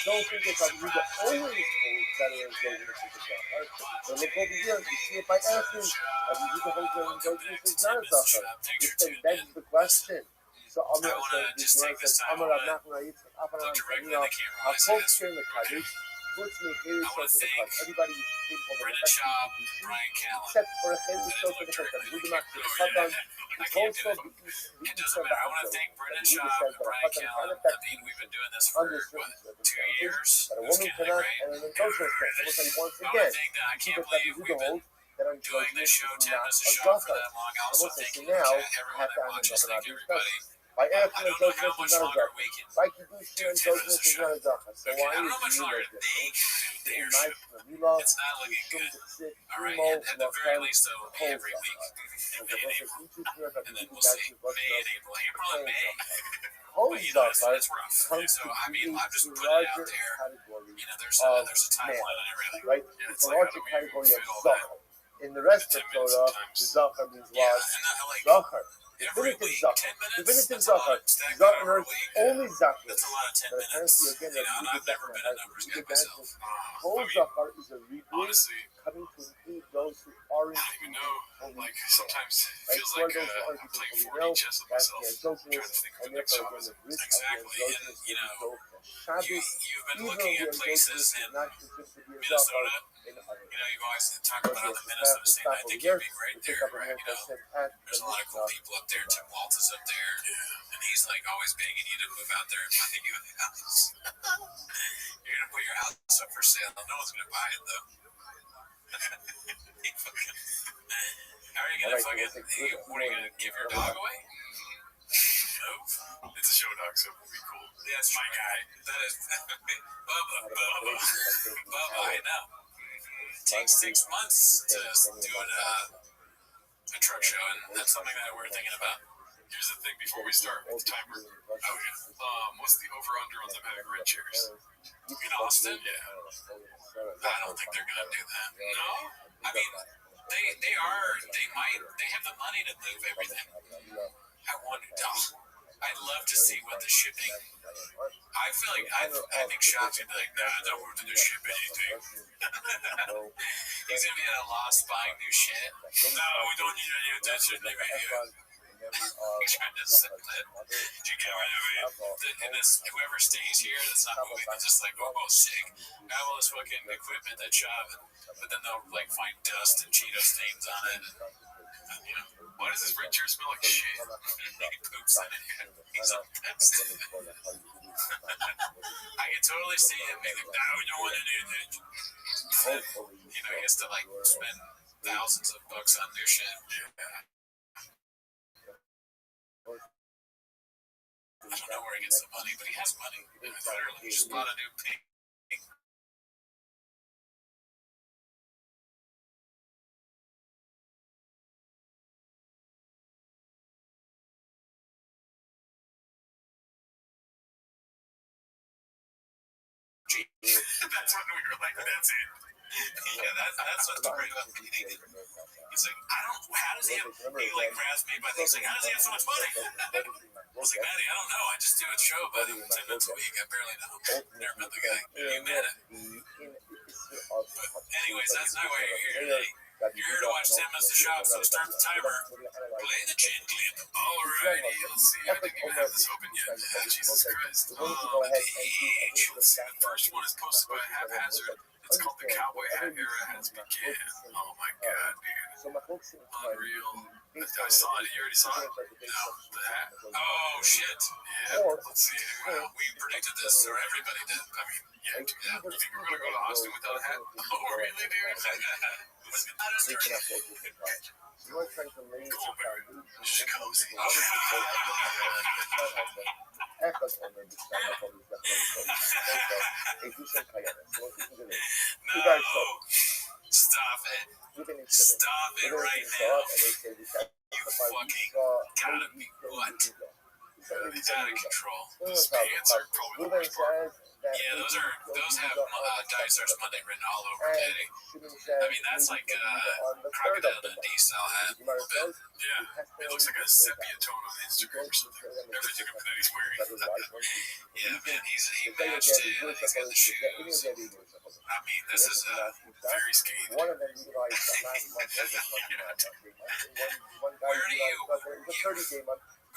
Speaker 3: Don't think that Rabbi Judah always holds that an androgynous is a zachar. But look over here, you see it by Erchin. Rabbi Judah holds that androgynous is not a zachar. Which then begs the question. So Amar says, Amar Rav Nachman Yitzchak, Afaran Chanina, Hakol Shir Mekadosh. Everybody is capable of except for a thing so for the person who do not see the pattern. It's also the East of the
Speaker 10: I want to thank Brennan Shaw and Brian Callen. I mean, we've been doing this for, 2 years?
Speaker 3: But a woman cannot, and an androgynous can. I will say once again,
Speaker 10: I can't believe we've been
Speaker 3: that
Speaker 10: doing this
Speaker 3: androgynous
Speaker 10: show
Speaker 3: is
Speaker 10: 10
Speaker 3: not
Speaker 10: minutes
Speaker 3: a
Speaker 10: a shot for
Speaker 3: zachar.
Speaker 10: that long.
Speaker 3: I
Speaker 10: Also,
Speaker 3: will say
Speaker 10: thank
Speaker 3: so
Speaker 10: you,
Speaker 3: now,
Speaker 10: everyone that watches. Thank you, everybody.
Speaker 3: by
Speaker 10: I
Speaker 3: Erchin
Speaker 10: don't know how
Speaker 3: androgynous is
Speaker 10: much
Speaker 3: not a
Speaker 10: longer
Speaker 3: zachar.
Speaker 10: we can
Speaker 3: By Kedushin
Speaker 10: do 10 minutes a
Speaker 3: androgynous is
Speaker 10: shot.
Speaker 3: not a zachar. So
Speaker 10: Okay,
Speaker 3: why
Speaker 10: I don't
Speaker 3: is
Speaker 10: know how much
Speaker 3: you
Speaker 10: longer.
Speaker 3: like this?
Speaker 10: They
Speaker 3: In
Speaker 10: are
Speaker 3: my Mila,
Speaker 10: It's not looking good. All right,
Speaker 3: Imo,
Speaker 10: at the very least, though, it'll be every week. And then we'll see. May and April. April and May. But, you know, it's rough. So, I mean, I'm just putting it out there. You know, there's a timeline on everything.
Speaker 3: Right?
Speaker 10: And
Speaker 3: It's a
Speaker 10: like,
Speaker 3: larger
Speaker 10: how do we
Speaker 3: category of
Speaker 10: fit all that?
Speaker 3: zachar. In the rest of
Speaker 10: 10 minutes
Speaker 3: Torah,
Speaker 10: sometimes.
Speaker 3: zachar means
Speaker 10: Yeah,
Speaker 3: what?
Speaker 10: and not like
Speaker 3: Zachar.
Speaker 10: every
Speaker 3: Definitive
Speaker 10: week,
Speaker 3: zachar.
Speaker 10: 10 minutes.
Speaker 3: Definitive
Speaker 10: That's a lot.
Speaker 3: zachar.
Speaker 10: Stack that
Speaker 3: Zachar
Speaker 10: over a
Speaker 3: is
Speaker 10: week.
Speaker 3: only zachar.
Speaker 10: That's a lot of 10
Speaker 3: But apparently,
Speaker 10: minutes.
Speaker 3: again,
Speaker 10: You know, and I've never been a numbers guy myself.
Speaker 3: whole
Speaker 10: I mean,
Speaker 3: zachar is a rebirth
Speaker 10: honestly,
Speaker 3: coming to include those who aren't
Speaker 10: I don't even know. Like, sometimes it
Speaker 3: right?
Speaker 10: feels
Speaker 3: So are
Speaker 10: like
Speaker 3: those who aren't
Speaker 10: I'm
Speaker 3: people
Speaker 10: playing
Speaker 3: who
Speaker 10: 4D
Speaker 3: know,
Speaker 10: chess with
Speaker 3: that's
Speaker 10: myself.
Speaker 3: the
Speaker 10: I'm trying to
Speaker 3: androgynous,
Speaker 10: think of the
Speaker 3: and
Speaker 10: next
Speaker 3: therefore
Speaker 10: shot.
Speaker 3: again, the risk
Speaker 10: Exactly.
Speaker 3: of the
Speaker 10: And,
Speaker 3: androgynous
Speaker 10: you know,
Speaker 3: will be Shabbos,
Speaker 10: you've been
Speaker 3: even
Speaker 10: looking
Speaker 3: though
Speaker 10: at
Speaker 3: the
Speaker 10: places
Speaker 3: androgynous is
Speaker 10: in
Speaker 3: not considered to be a
Speaker 10: Minnesota.
Speaker 3: zachar in other
Speaker 10: You know, you've always talked
Speaker 3: But
Speaker 10: about
Speaker 3: yes,
Speaker 10: the
Speaker 3: the
Speaker 10: Minnesota
Speaker 3: path
Speaker 10: scene. I think
Speaker 3: here,
Speaker 10: you'd be great
Speaker 3: we pick
Speaker 10: there,
Speaker 3: up a
Speaker 10: right?
Speaker 3: more
Speaker 10: You know,
Speaker 3: percent at
Speaker 10: there's
Speaker 3: the
Speaker 10: a lot of cool
Speaker 3: Mishnah.
Speaker 10: people up there. Tim Walt is up there, and he's like always begging you to move out there and buy you a house. You're gonna put your house up for sale. No one's gonna buy it though. How are you gonna what are you gonna give your dog away? No, it's a show dog, so it'll be cool. Yeah, it's my guy. That is Bubba. I know. Takes 6 months to do a truck show, and that's something that we're thinking about. Here's the thing before we start with the timer. Oh, yeah. What's the over-under on them having red chairs? In Austin? Yeah. I don't think they're going to do that. No? I mean, they have the money to move everything. I wonder, I'd love to see what the shipping. I feel like I think shops would be like, nah, don't want to ship anything. He's gonna be at a loss buying new shit. No, we don't need any of that shit over here. Trying to sell it. Do you get what I mean? And this, whoever stays here that's not moving, they're just like, oh, sick. I have all this fucking equipment that shop, but then they'll like find dust and Cheeto stains on it. And, you know, why does this red chair smell like shit? He poops in it. He's a mess. I can totally see him being like, no, we don't want to do that. You know, he has to like spend thousands of bucks on new shit. Yeah. I don't know where he gets the money, but he has money. He literally just bought a new pig. That's when we were like, that's it. Yeah, that's what's great about meeting. He's like, how does he have, he like grabs me by the, he's like, how does he have so much money? I was like, Maddie, I don't know. I just do a show about him 10 minutes a week. I barely know. Never met the guy. You met him. But anyways, that's not why you're here today. You're here to watch 10 minutes of shop, so start the timer. Play the chin clip. Alrighty, let's see. I didn't even have this open yet. Jesus Christ. The page. Let's see. The first one is posted by Haphazard. It's called The Cowboy Hat Era Has Begun. Oh my god, dude. Unreal. I saw it. You already saw it? No. The hat. Oh, shit. Yeah. Let's see. We predicted this, or everybody did. I mean, yeah, dude. You think we're going to go to Austin without a hat? Oh, really, dude? She's cozy. No. Stop it. Stop it right now. You fucking gotta be what? It's out of control. Those pants are probably the worst part. Yeah, those have Diet Starch Monday written all over it. I mean, that's like Crocodile Dundee style hat. But, yeah, it looks like a sepia tone on Instagram or something. Everything that he's wearing. Yeah, man, he matched it. He's got the shoes. I mean, this is very scathing. Where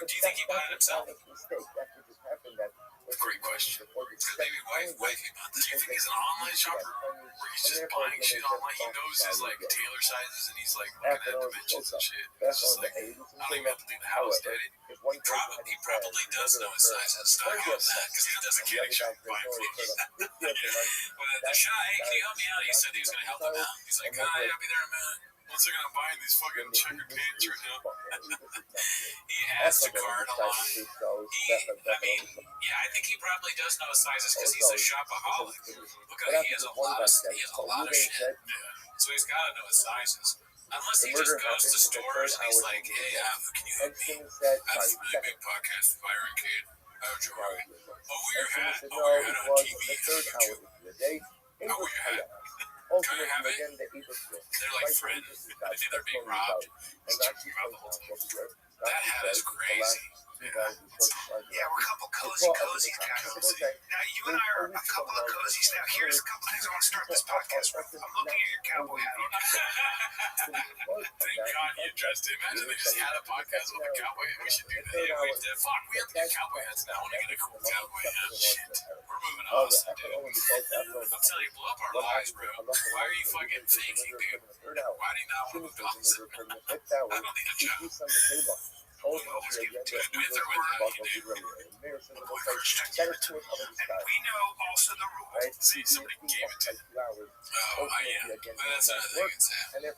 Speaker 10: do you think he bought it himself? Great question. Because maybe wifey bought this. Do you think he's an online shopper? Where he's just buying shit online? He knows his like tailor sizes and he's like looking at dimensions and shit. It's just like, I don't even have to leave the house, daddy. He probably does know his size and stock on that because he does a mechanic shop buying clothes. But the shy, hey, can you help me out? He said he was going to help him out. He's like, hi, I'll be there in a minute. Once they're gonna buy these fucking checkered pants right now. He has to cart a lot. I think he probably does know his sizes because he's a shopaholic. Look at he has a lot of shit. So he's gotta know his sizes. Unless he just goes to stores and he's like, hey, can you help me? That's a really big podcast with Byron Kid. How'd you ride? Oh, your hat. Oh, your hat on TV. Oh, your hat. Can I have it? They're like friends. I think they're being robbed. That hat is crazy. Yeah, we're a couple cozy guys. Now, you and I are a couple of cozies. Now, here's a couple things I want to start this podcast with. I'm looking at your cowboy hat. Thank God you addressed it. Imagine they just had a podcast with a cowboy hat. We should do that. Yeah, we did. Fuck, we have to get cowboy hats now. I want to get a cool cowboy hat. Shit. We're moving to Austin, dude. I'm telling you, blow up our lives, bro. Why are you fucking thinking, dude? Why do you not want to move to Austin? I don't need a job. We always get with or without you, dude. And we know also the rules. See, somebody gave it to you. Oh, yeah. But that's another thing.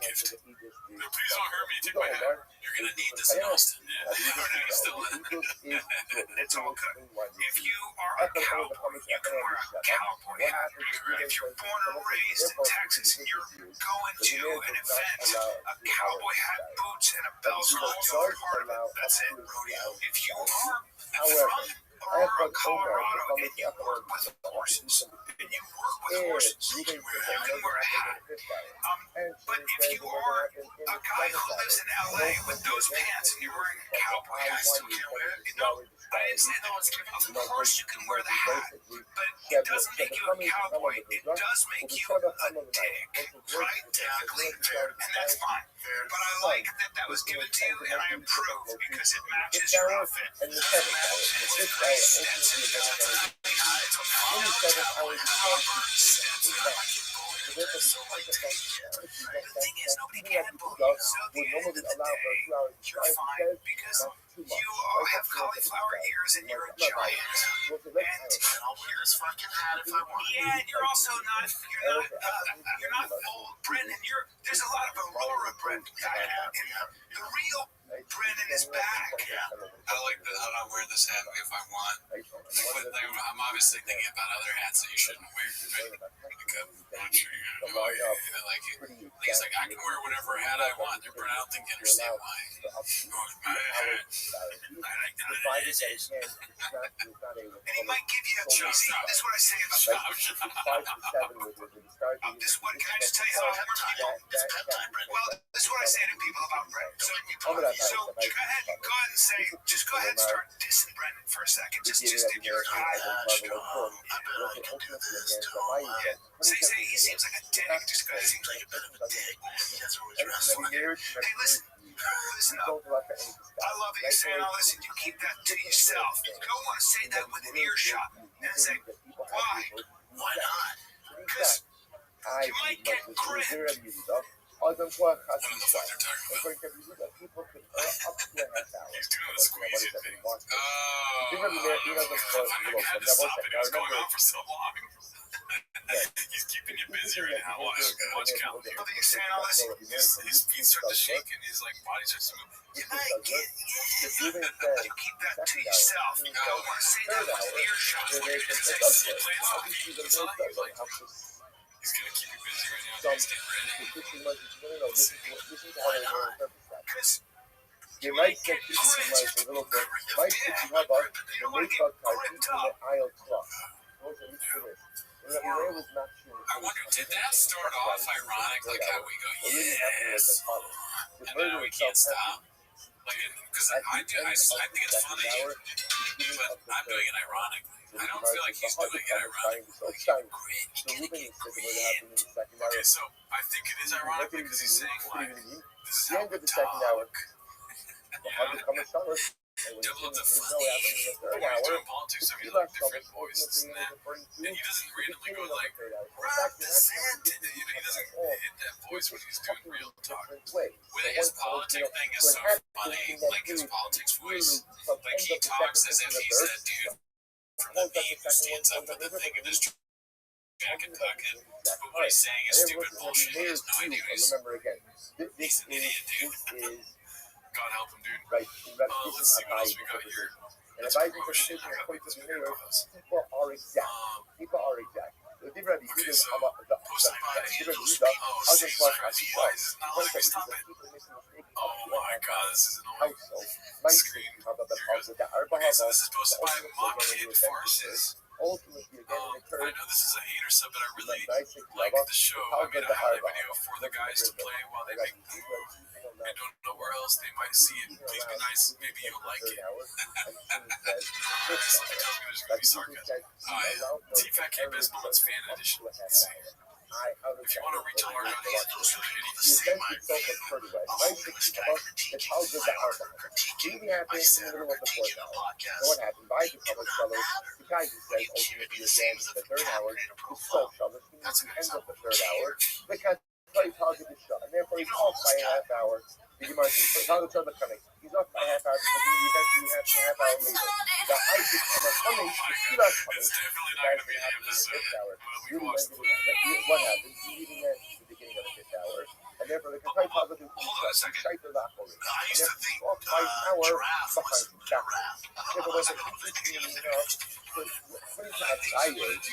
Speaker 10: It's a gift. No, please don't hurt me. Take my hat. You're going to need this in Austin. Yeah. Oh, no, he's still in it. It's all good. If you are a cowboy, you can wear a cowboy hat. If you're born and raised in Texas and you're going to an event, a cowboy hat, boots, and a belt. part of it. That's it, rodeo. If you are
Speaker 3: However,
Speaker 10: from around Colorado and you work with horses, and you work with horses, you can wear a hat. But if you are a guy who lives in LA with those pants and you're wearing a cowboy hat, I still can't wear it. No, I didn't say no one's giving. Of course you can wear the hat, but it doesn't make you a cowboy. It does make you a dick, right? Technically, fair, and that's fine. But I like that was given to you, and I approve because it matches your outfit. It doesn't matter. It's very extensive. It doesn't have to be high. It's a cowboy extensive. So like, the thing is, nobody can bully you. So at the end of the day, you're fine because you all have cauliflower ears and you're a giant. And I'll wear this fucking hat if I want. Yeah, and you're also not. You're not old Brendan. There's a lot of Aurora Brendan guy out here. The real Brendan is back.
Speaker 8: I like that. I'll wear this hat if I want. But I'm obviously thinking about other hats that you shouldn't wear. Right? I'm sure you know. Like, he's like, I can wear whatever hat I want. But I don't think you understand why. My hat. I like that.
Speaker 10: And he might give you a choice. This is what I say about this is what, can I just tell you how I work people? It's bedtime, Brent. Well, this is what I say to people about Brent. So go ahead and say, just go ahead and start dissing Brendan for a second. Just if you're high, I bet I can do this too. Say he seems like a dick. Just go ahead. He seems like a bit of a dick. He doesn't always dress like it. Hey, listen up. I love that you're saying all this and you keep that to yourself. You don't want to say that within earshot. And say, why? Why not? Because you might get gripped.
Speaker 8: I don't know what they're talking about. He's doing the squeeze thing. I had to stop it. It was going on for so long. He's keeping you busy right now. Watch Cal.
Speaker 10: He's saying all this.
Speaker 8: His feet start to shake and his body starts to move.
Speaker 10: You might get, you keep that to yourself. You don't want to say that within earshot.
Speaker 8: He's gonna keep you busy right now. He's getting ready.
Speaker 10: Why not? Because
Speaker 3: you might get a little bit. Might you have a make up aisle cloth.
Speaker 8: I wonder, did that start off ironic, like how we go, yes, and now we can't stop? Like, because I think it's funny, but I'm doing it ironically. I don't feel like he's doing it ironically. Like, okay, so I think it is ironic because he's saying, like, this is how we talk. Develop the funny. When he's doing politics, I mean, like, different voices and that. And he doesn't randomly go like, represent. He doesn't hit that voice when he's doing real talk. His politic thing is so funny. Like, his politics voice. Like, he talks as if he's that dude from the meme who stands up at the thing and just back and talking. But what he's saying is stupid bullshit. He has no idea what he's an idiot, dude. God help him, dude. Let's see what else we got here. That's promotion. I gotta make this video pause.
Speaker 3: People are exact.
Speaker 8: Okay, so posted by Jesus Christ. Why is it not letting me stop it? Oh my God, this is annoying. Screen. Here goes. Okay, so this is posted by Mock Kid Farces. I know this is a hater sub, but I really like the show. I made a highlight video for the guys to play while they make the move. I don't know where else they might see it. Please be nice. Maybe you'll like it. Something tells me there's going to be sarcasm. T-Fat K-Best Bullets Fan Edition. Let's see. If you want to reach a large audience, those really good to see my
Speaker 3: English guy critiquing my critiquing my center, critiquing a podcast. What happened by the public fellow, the guy who said ultimately the game is the third hour, is so shallow, that's the end of the third hour, because he targeted the shot, and therefore he's off by a half hour. You might be target on the coming. He's off by a half hour because he eventually has a half hour later. The height is coming, he's not coming.
Speaker 8: It's definitely not going to be the episode, but we watched the
Speaker 3: what happens? You even at the beginning of the fifth hour, and therefore the complete target is
Speaker 10: hold on a second.
Speaker 3: shite the lock already.
Speaker 10: I used to think
Speaker 3: off by an hour
Speaker 10: giraffe was
Speaker 3: behind
Speaker 10: giraffe.
Speaker 3: Therefore, there's a completely, putting that sideways.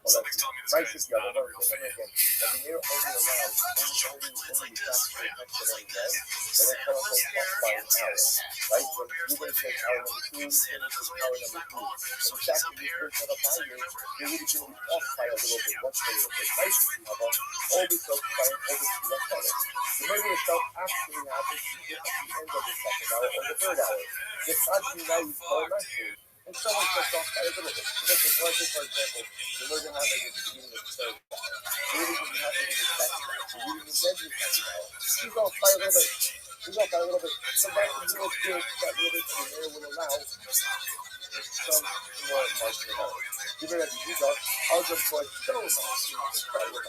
Speaker 10: Something's telling me this guy is not a real fan.
Speaker 3: And someone gets off by a little bit. So let's say, for example, the Lord has like a beginning of the third hour. Maybe it can happen in the second hour. Maybe in the second hour. He's off by a little bit. He's off by a little bit. So that little bit, that little bit in there will allow some more margin of error. Given that you got, I'll just put so much. However,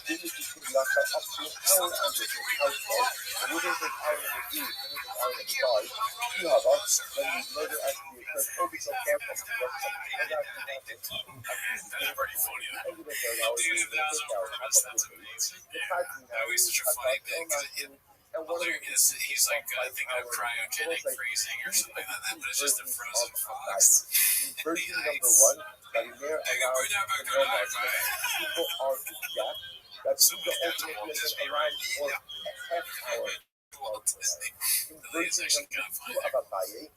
Speaker 3: this is going to be off by up to an hour and this is outside. And we didn't take hour number 3, and this is hour number 5. You have us, when the murder actually occurs, oh, be so careful to what actually happens.
Speaker 10: That's pretty funny. I always such a funny thing. He's like thinking of cryogenic freezing or something like that, but it's just a frozen fox.
Speaker 3: Version number 1, that is there allows the normal people are jack. That's the ultimate limit around for half hour. In version number 2 of Abaye,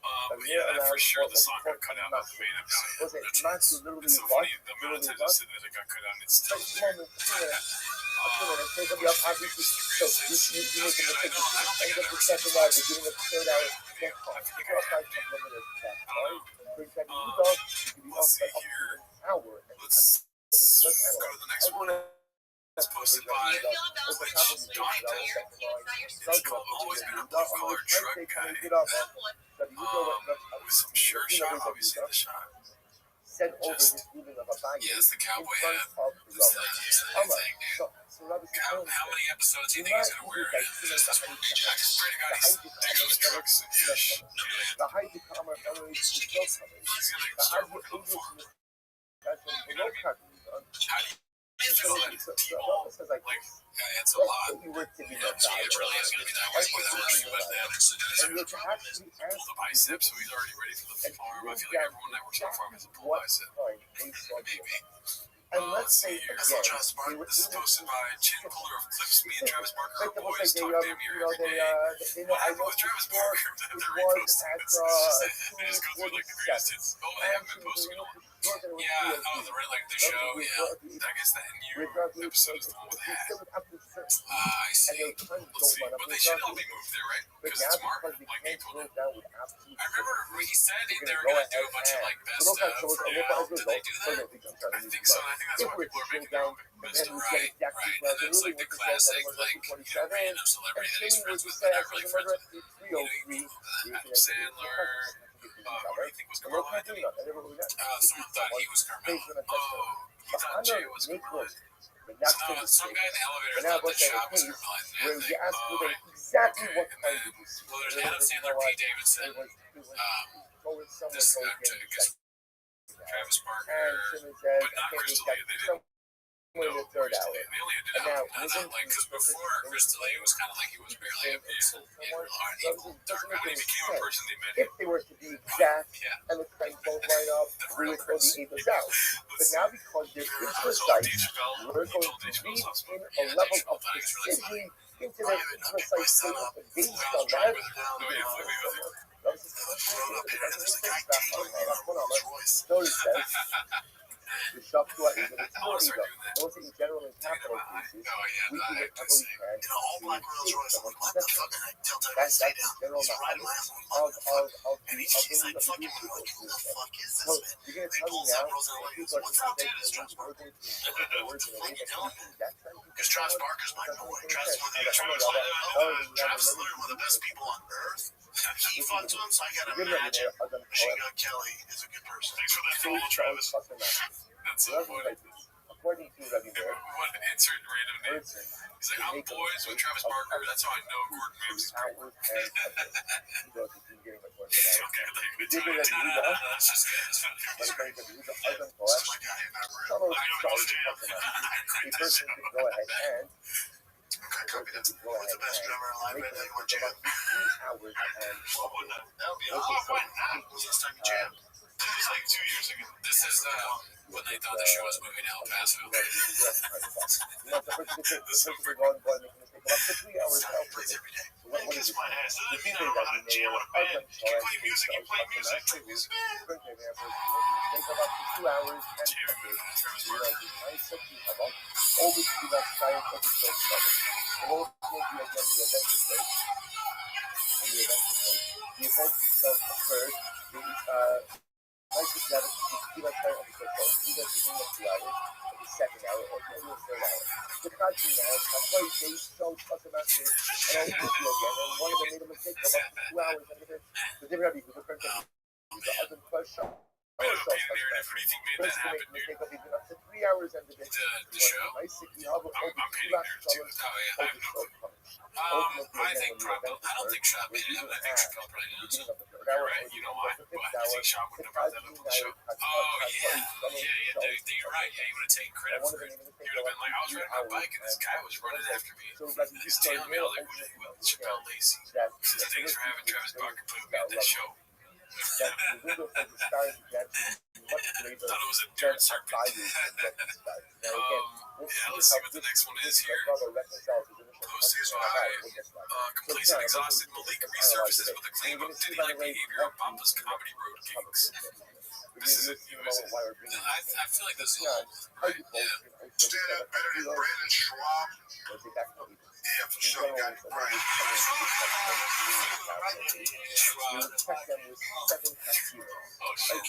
Speaker 10: yeah, for sure the song got cut out of the main episode.
Speaker 3: Was it Matthew literally
Speaker 10: It's so
Speaker 3: what?
Speaker 10: funny, the amount of times I said that it got cut out, it's still there.
Speaker 3: So you make a mistake. End of the second hour, beginning of the third hour, can't call. You got 5 limited attack. For example, you go, you can be off by up to an hour.
Speaker 10: Let's go to the next one. It's posted by always been a blue-collar truck guy with some sure shot, obviously the shot.
Speaker 3: Send over this moving of a bag.
Speaker 10: Yeah, it's the cowboy hat. It's that thing, dude. How many episodes do you think he's gonna wear it? Just this one. I just pray to God he's take those trucks and fish.
Speaker 3: The high become
Speaker 10: He's gonna it's a lot. It really is gonna be that way. And you can actually pull the bicep, so he's already ready for the farm. I feel like everyone that works on the farm has a pull bicep. Maybe.
Speaker 3: Let's say
Speaker 10: This is posted by Chin Puller of Clips. Me and Travis Barker are boys. Talk damn near every day. When I go with Travis Barker, they're reposting this. They just go through like the greatest hits. Oh, they haven't been posting in a while. Yeah, the show. Yeah, I guess the NU episode is the one with the hat. I see. Let's see. But they should all be moved there, right? Because it's smart. Like they told him. I remember he said they were gonna do a bunch of like best of. Did they do that? I think so. I think that's why people are making their own best of. Right. And then it's like the classic, like random celebrity that he's friends with, but not really friends with. Adam Sandler. What do you think was Carmelo Anthony? Someone thought he was Carmelo. Oh, he thought Jay was Carmelo. Some guy in the elevator thought the shot was Carmelo Anthony. Oh, right.
Speaker 3: exactly
Speaker 10: Okay.
Speaker 3: what
Speaker 10: And then, well, there's Adam Sandler, Pete Davidson, this Travis Barker, but not Chris D'Elia. They didn't. No, Chris D'Elia. They only did it like because before Chris D'Elia was kind of like he was barely a man. He became a person they met.
Speaker 3: If they were to be exact and the time both line up, we would go the Eagles out. But now because they're imprecise, we're going to reach in a level of precision into the precise statement based on that. Notice says, The shop floor is an
Speaker 10: I want to start
Speaker 3: exploding.
Speaker 10: doing that.
Speaker 3: Also, in general, in
Speaker 10: Taking
Speaker 3: capital
Speaker 10: my eye.
Speaker 3: cases,
Speaker 10: Oh yeah,
Speaker 3: we do
Speaker 10: I have
Speaker 3: whatever
Speaker 10: to
Speaker 3: we
Speaker 10: say.
Speaker 3: can
Speaker 9: In an all
Speaker 3: to
Speaker 9: black Rolls
Speaker 3: take
Speaker 9: Royce, I'm
Speaker 3: someone's
Speaker 9: like, what the
Speaker 3: possession.
Speaker 9: fuck? And I tell Tyler to
Speaker 3: That's
Speaker 9: stay
Speaker 3: the
Speaker 9: down.
Speaker 3: general
Speaker 9: He's riding my
Speaker 3: mechanics
Speaker 9: ass. I'm like, what the fuck? And
Speaker 3: of
Speaker 9: she's like
Speaker 3: the
Speaker 9: fucking
Speaker 3: leadership
Speaker 9: with me. Like,
Speaker 3: of
Speaker 9: who the
Speaker 3: business.
Speaker 9: fuck is
Speaker 3: So
Speaker 9: this man?
Speaker 3: you're gonna
Speaker 9: And he
Speaker 3: tell me
Speaker 9: pulls
Speaker 3: now,
Speaker 9: out, rolls out,
Speaker 3: and
Speaker 9: like,
Speaker 3: people are
Speaker 9: what's
Speaker 3: going
Speaker 9: up,
Speaker 3: to
Speaker 9: dude?
Speaker 3: say
Speaker 9: It's
Speaker 3: that
Speaker 9: Travis
Speaker 3: we're
Speaker 9: Barker.
Speaker 3: going to insert the words in a way
Speaker 9: What you
Speaker 3: that
Speaker 9: doing?
Speaker 3: comes to that time.
Speaker 9: Because Travis Barker's my boy. Travis is
Speaker 3: Travis
Speaker 9: literally one of the best people on earth. He fought to him, so I gotta imagine Machine Gun Kelly is a good person.
Speaker 10: Thanks for that follow, Travis. That's so funny.
Speaker 3: According to Rabbi,
Speaker 10: What insert random name? He's like, I'm boys with Travis Barker. That's how I know Gordon Ramsay's great. Okay, I thought you were gonna tell me. No, it's just good. It's fun.
Speaker 9: This is my guy, not real.
Speaker 10: I know it's jail. Great
Speaker 3: a
Speaker 10: to
Speaker 3: person
Speaker 10: show.
Speaker 3: can go ahead and
Speaker 9: Okay, copy that. What's the best drummer alive right now you want to jam?
Speaker 3: hours and
Speaker 10: What would not?
Speaker 9: That'll be awesome. Why not? When's the last time you jammed?
Speaker 10: It was like 2 years ago. This is when they thought the show was moving to El Paso.
Speaker 3: the person can go and make a mistake of up to 3 hours.
Speaker 9: Tyler plays every day.
Speaker 3: What
Speaker 10: Kiss
Speaker 3: is it?
Speaker 10: my ass. Doesn't
Speaker 3: The
Speaker 10: mean I
Speaker 3: DJ
Speaker 10: don't know
Speaker 3: that
Speaker 10: how
Speaker 3: we
Speaker 10: to
Speaker 3: made
Speaker 10: jam
Speaker 3: a
Speaker 10: with a band.
Speaker 3: husband
Speaker 10: You play music, you play music.
Speaker 3: Currently, there person made a mistake of up to 2 hours and
Speaker 10: Jam with Travis
Speaker 3: you know,
Speaker 10: Barker.
Speaker 3: the mindset you have on always be that science of the first step. The whole thing will be again the event is right. And the event is right. The event itself occurs. Nice to have it to be that science of the first step. Either beginning of 2 hours, or the second hour, or the end of the third hour. The country now, that's why they show customers and I'll put you again. And one of them made a mistake of up to 2 hours and the different people, the first time the other first shot.
Speaker 10: I don't know, narrative or anything made that happen, dude.
Speaker 3: Make up even up to 3 hours and the
Speaker 10: show? I'm painting narrative too. Oh yeah, I have no clue. I think probably. I don't think Shaw made it happen. I think Chappelle probably knows. You're right. You know why? Why? You think Shaw wouldn't have brought that up on the show? Oh yeah. You're right. Yeah, he would have taken credit for it. He would have been like, I was riding my bike and this guy was running after me. He's tailing me. I was like, well, Chappelle Lacey. Thanks for having Travis Barker put me on this show. I thought it was a dirt serpent. Yeah, let's see what the next one is here. Posters by complete and exhausted Malik resurfaces with a claim of Diddy-like behavior on Papa's comedy road gigs. This is it. I feel like this is old, right? Yeah.
Speaker 9: Stand up better than Brandon Schwab. Yeah, for sure. Got it right.
Speaker 10: Schwab. Oh shit.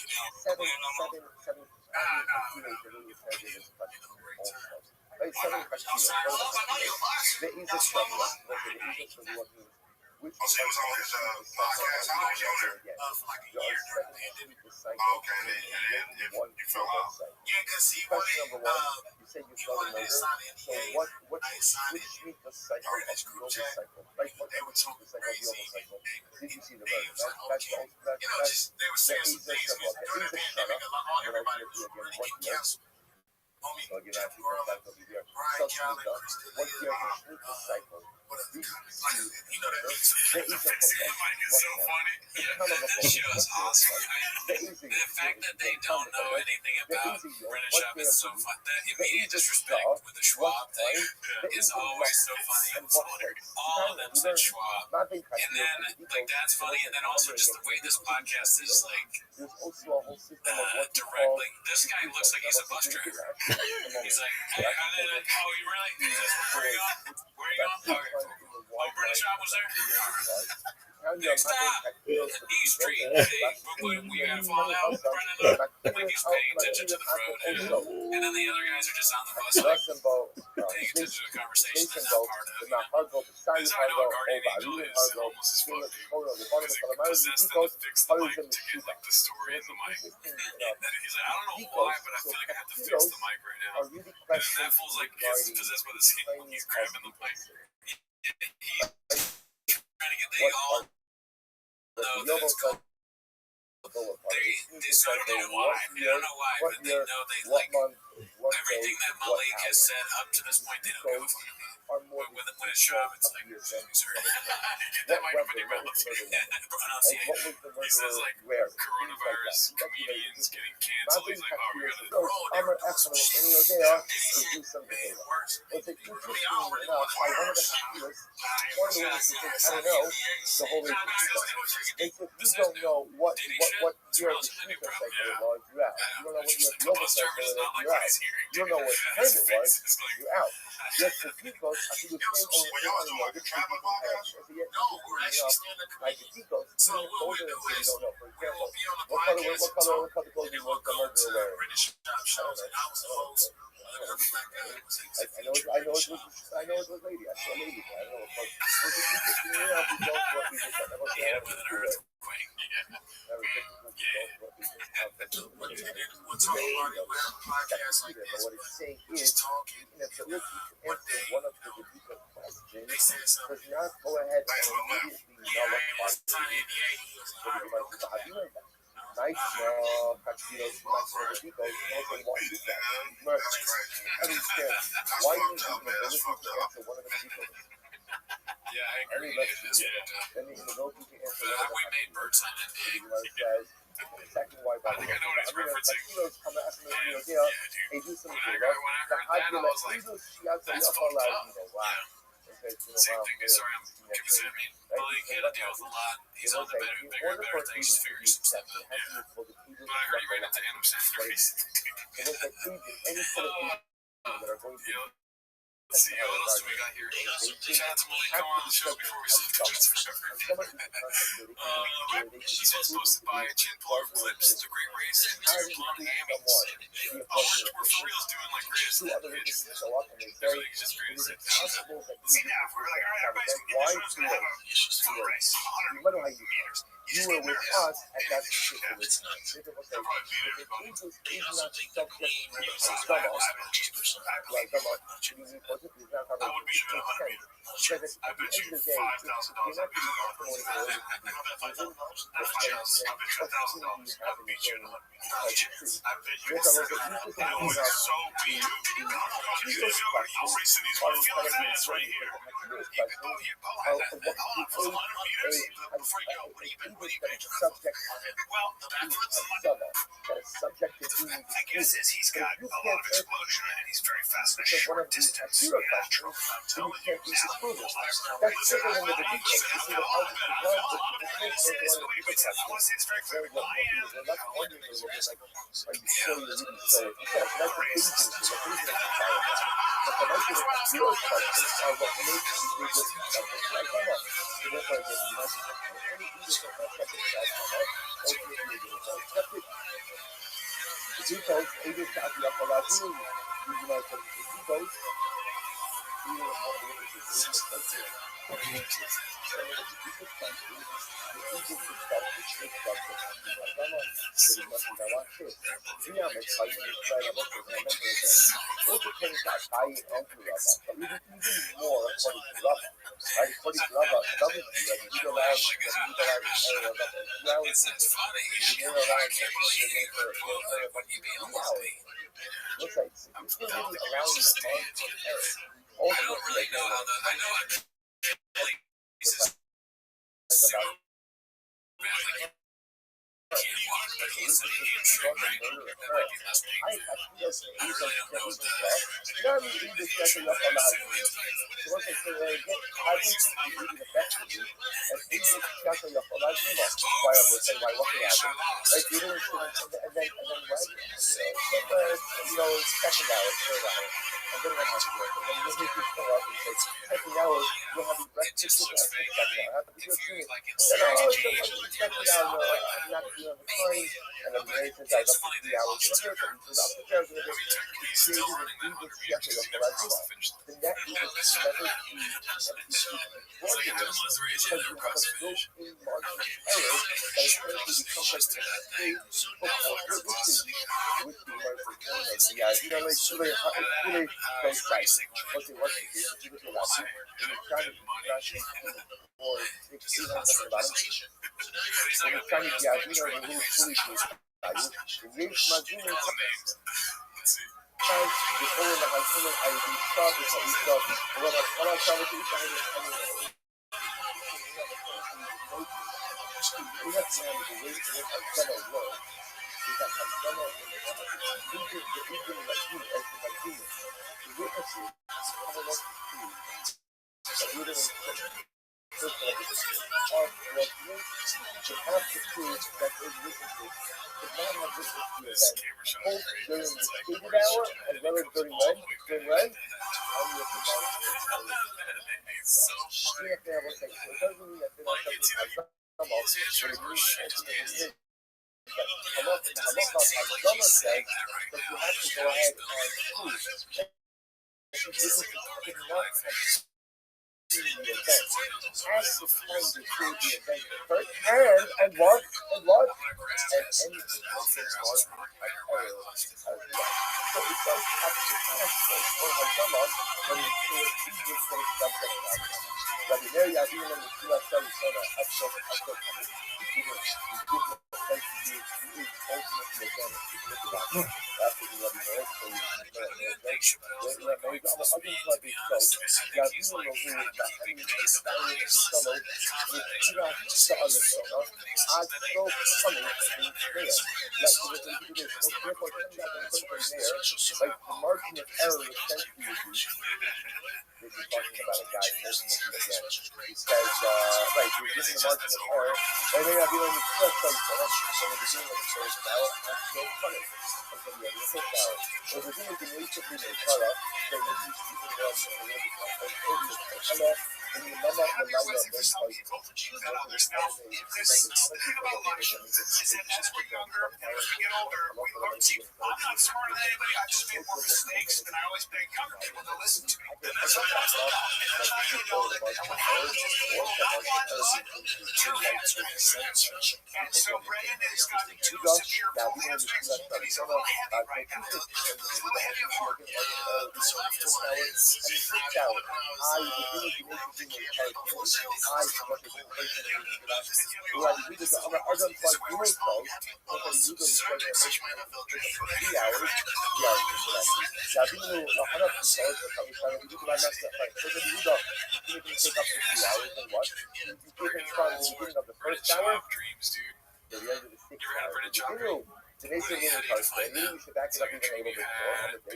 Speaker 9: I'll say it was on his podcast. How long was you on there? For like a year during the pandemic. Okay, and you fell out. Yeah, because he wanted, he wanted to sign an NDA. I signed it. Or in his group chat. They were talking crazy. They was like, okay. You know, just, they were saying some things. During the pandemic, everybody was really getting canceled. Homie, Jeff Garland, Brian Callen, Chris D'Elia, you know that means some
Speaker 10: Mike is so funny. Yeah, that show is awesome. The fact that they don't know anything about Brendan Schaub is so fun. The immediate disrespect with the Schwab thing is always so funny. It's hilarious. All of them said Schwab. And then, like, that's funny. And then also just the way this podcast is, like, directly. This guy looks like he's a bus driver. He's like, hey, oh, you really? He says, where are you going? Where are you going? Oh, Brendan Schaub was there? Next stop, E Street. Hey, we gotta fall out. Brendan looked like he's paying attention to the road. And then the other guys are just on the bus, like, paying attention to the conversation and not part of it. Because I know a guardian angel is almost as fuck, dude. Because he possessed them to fix the mic to get, like, the story in the mic. He's like, I don't know why, but I feel like I have to fix the mic right now. And that fool's like, he's possessed by the same one. He's grabbing the mic. He's trying to get the all know that it's cool. So I don't know why. They don't know why, but they know they like everything that Malik has said up to this point. They don't give a fuck about. when it's shove, it's like, sorry. Get that mic up in your mouth. Pronunciation. He says, like, coronavirus, comedians getting canceled. He's like, oh, we're going to roll
Speaker 3: Amr Ahmed in Yodea to do something. It's interesting enough, by one of the Hakilas, one of the ones who says, I don't know, the whole way they said, you don't know what year of the Shika cycle it was, you're out. You don't know what year of the Yoga cycle it was, you're out. You don't know what time it was, you're out. Yes, the Tikos, I think the same only Yoga, like the Tikos, even older than you don't know. For example, what color clothing was the murderer wearing? I know it was lady. I saw a lady. I don't know what color. Was it interesting? You know, we don't what we just never
Speaker 10: Yeah, with an earthquake.
Speaker 3: What's all about it? We have a podcast like this. But what it's saying is, even if the ability to answer one of the deeper questions does not go ahead and immediately nullify the nice, Cachitos, nice Ricos, no one wants that. Understand why you need the ability to answer one of the people.
Speaker 10: Yeah, I agree.
Speaker 3: Then the ability to answer one of the
Speaker 10: we made birds on it.
Speaker 3: Second why
Speaker 10: I think I know what he's referencing.
Speaker 3: They do some
Speaker 10: when I heard that, I was like, that's fucked up. Same thing. Sorry, I'm confusing. I mean, well, he can't deal with a lot. He's on the bigger things, just figure some stuff out. Yeah. But I heard he ran into Anderson for a reason. Let's see, what else do we got here? Shout out to Malik come on the show before we sleep. She's supposed to buy a chin puller for clips. It's a great race. It's blonde hammies. We're for reals doing like greatest hits. Everything is just greatest hits. See now, we're like, all right, everybody's going to have a full race. 100 meters.
Speaker 3: You were with us at that particular time. Subject
Speaker 10: I guess is he's got a lot of explosion and he's very fast in a short distance. Yeah, true.
Speaker 3: That's different than the details. You see the part of the blood, are you sure you're really so? Yes, that's the reason. But the material questions are what makes the biggest subject like that. So therefore, again, you must any English of that subject as because it is not the apology. You know, because לכאורה מהחלקים הידישה וחלישה ובמתחלה שם את איש האלה in that man, the way to make Hasbana work is that Hasbana, even like you, as the Madina, the witnesses come along to prove that we don't first of all, are Muslims should have to prove that those witnesses could not have witnessed the event, both during the stated hour as well as during when? During when? And you have to we have to have one thing. So it doesn't mean that they're not something halacha says that you have to go ahead and prove that the witnesses could not have seen the event at the time they showed the event first, and what? And any situation was an error as well. So it does have to be possible for Hashanah when you show a few different subjects. Rabbi Mary Adin and the Tula Salisona ultimately again after the Rabbi Mary like the margin of error essentially this is talking about a guy ultimately again. He says, right, you're giving the margin of error. They may not be able to trust them from the beginning of the first hour, that's still funny. Until the end of the fifth hour. So the beginning can reach up in the Torah, so that he's speaking to us a little bit more. And the Mama and Lala are very close.
Speaker 8: I'm not smarter than anybody. I just make more mistakes, and I always beg younger people to listen to me. And that's what that's all about. And that's why you know that what happens is the more that I want to listen to answers. And so Brendan has gotten to severe cold aspects, and he's a little heavy right now. A little heavy of heart. So after what it is,
Speaker 3: Today's the winter card, so maybe we should back it up even a little bit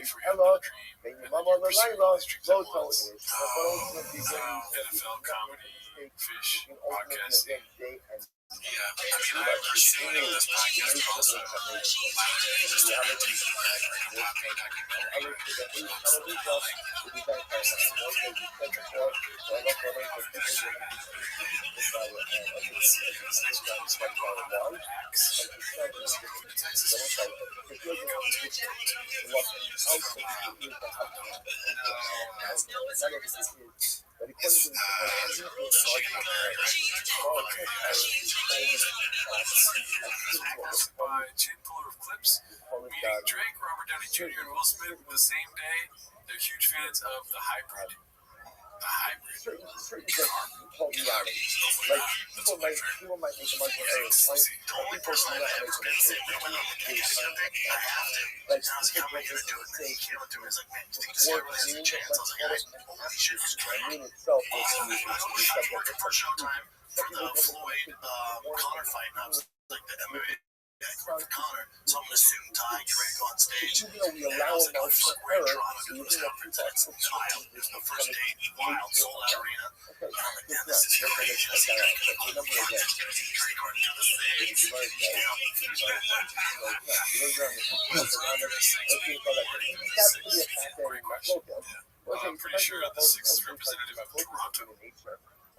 Speaker 3: more. Hello, then your mama on the line, low tone is.
Speaker 8: NFL comedy, fish, podcasting. Yeah, I appreciate this podcast, but also by Jane Fuller of Clips, meeting Drake, Robert Downey Jr., and Will Smith the same day. They're huge fans of the hybrid.
Speaker 3: Certain reality. Like people might make a market area. People might make a mistake. Like people might make a mistake. Before noon, noon itself is usually subject to confusion.
Speaker 9: Connor fight, and I was like the MMA with Connor, so I'm gonna suit and tie, get ready to go on stage.
Speaker 3: Even though we allow a margin of error, we do have people at the
Speaker 9: aisle. There's the first date, wild, sold out arena. And I'm like, man, this is crazy.
Speaker 3: Remember again.
Speaker 8: I'm pretty sure the 6 is representative of Toronto.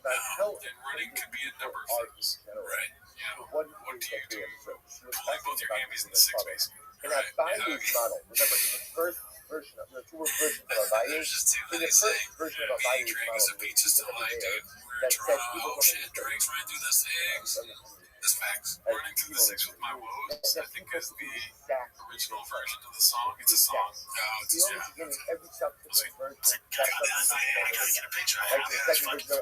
Speaker 8: And running could be a number of things. Right. Yeah. What do you do? Pulling both your hammies in the 6, basically.
Speaker 3: In our Bayes model, remember in the first version of the two versions of our Bayes, in the first version of our Bayes model, that said people
Speaker 8: Drake's ran through the 6. This facts. Running through the 6 with my woes, I think is the original version of the song. It's a song.
Speaker 3: Every subsequent version, like the second version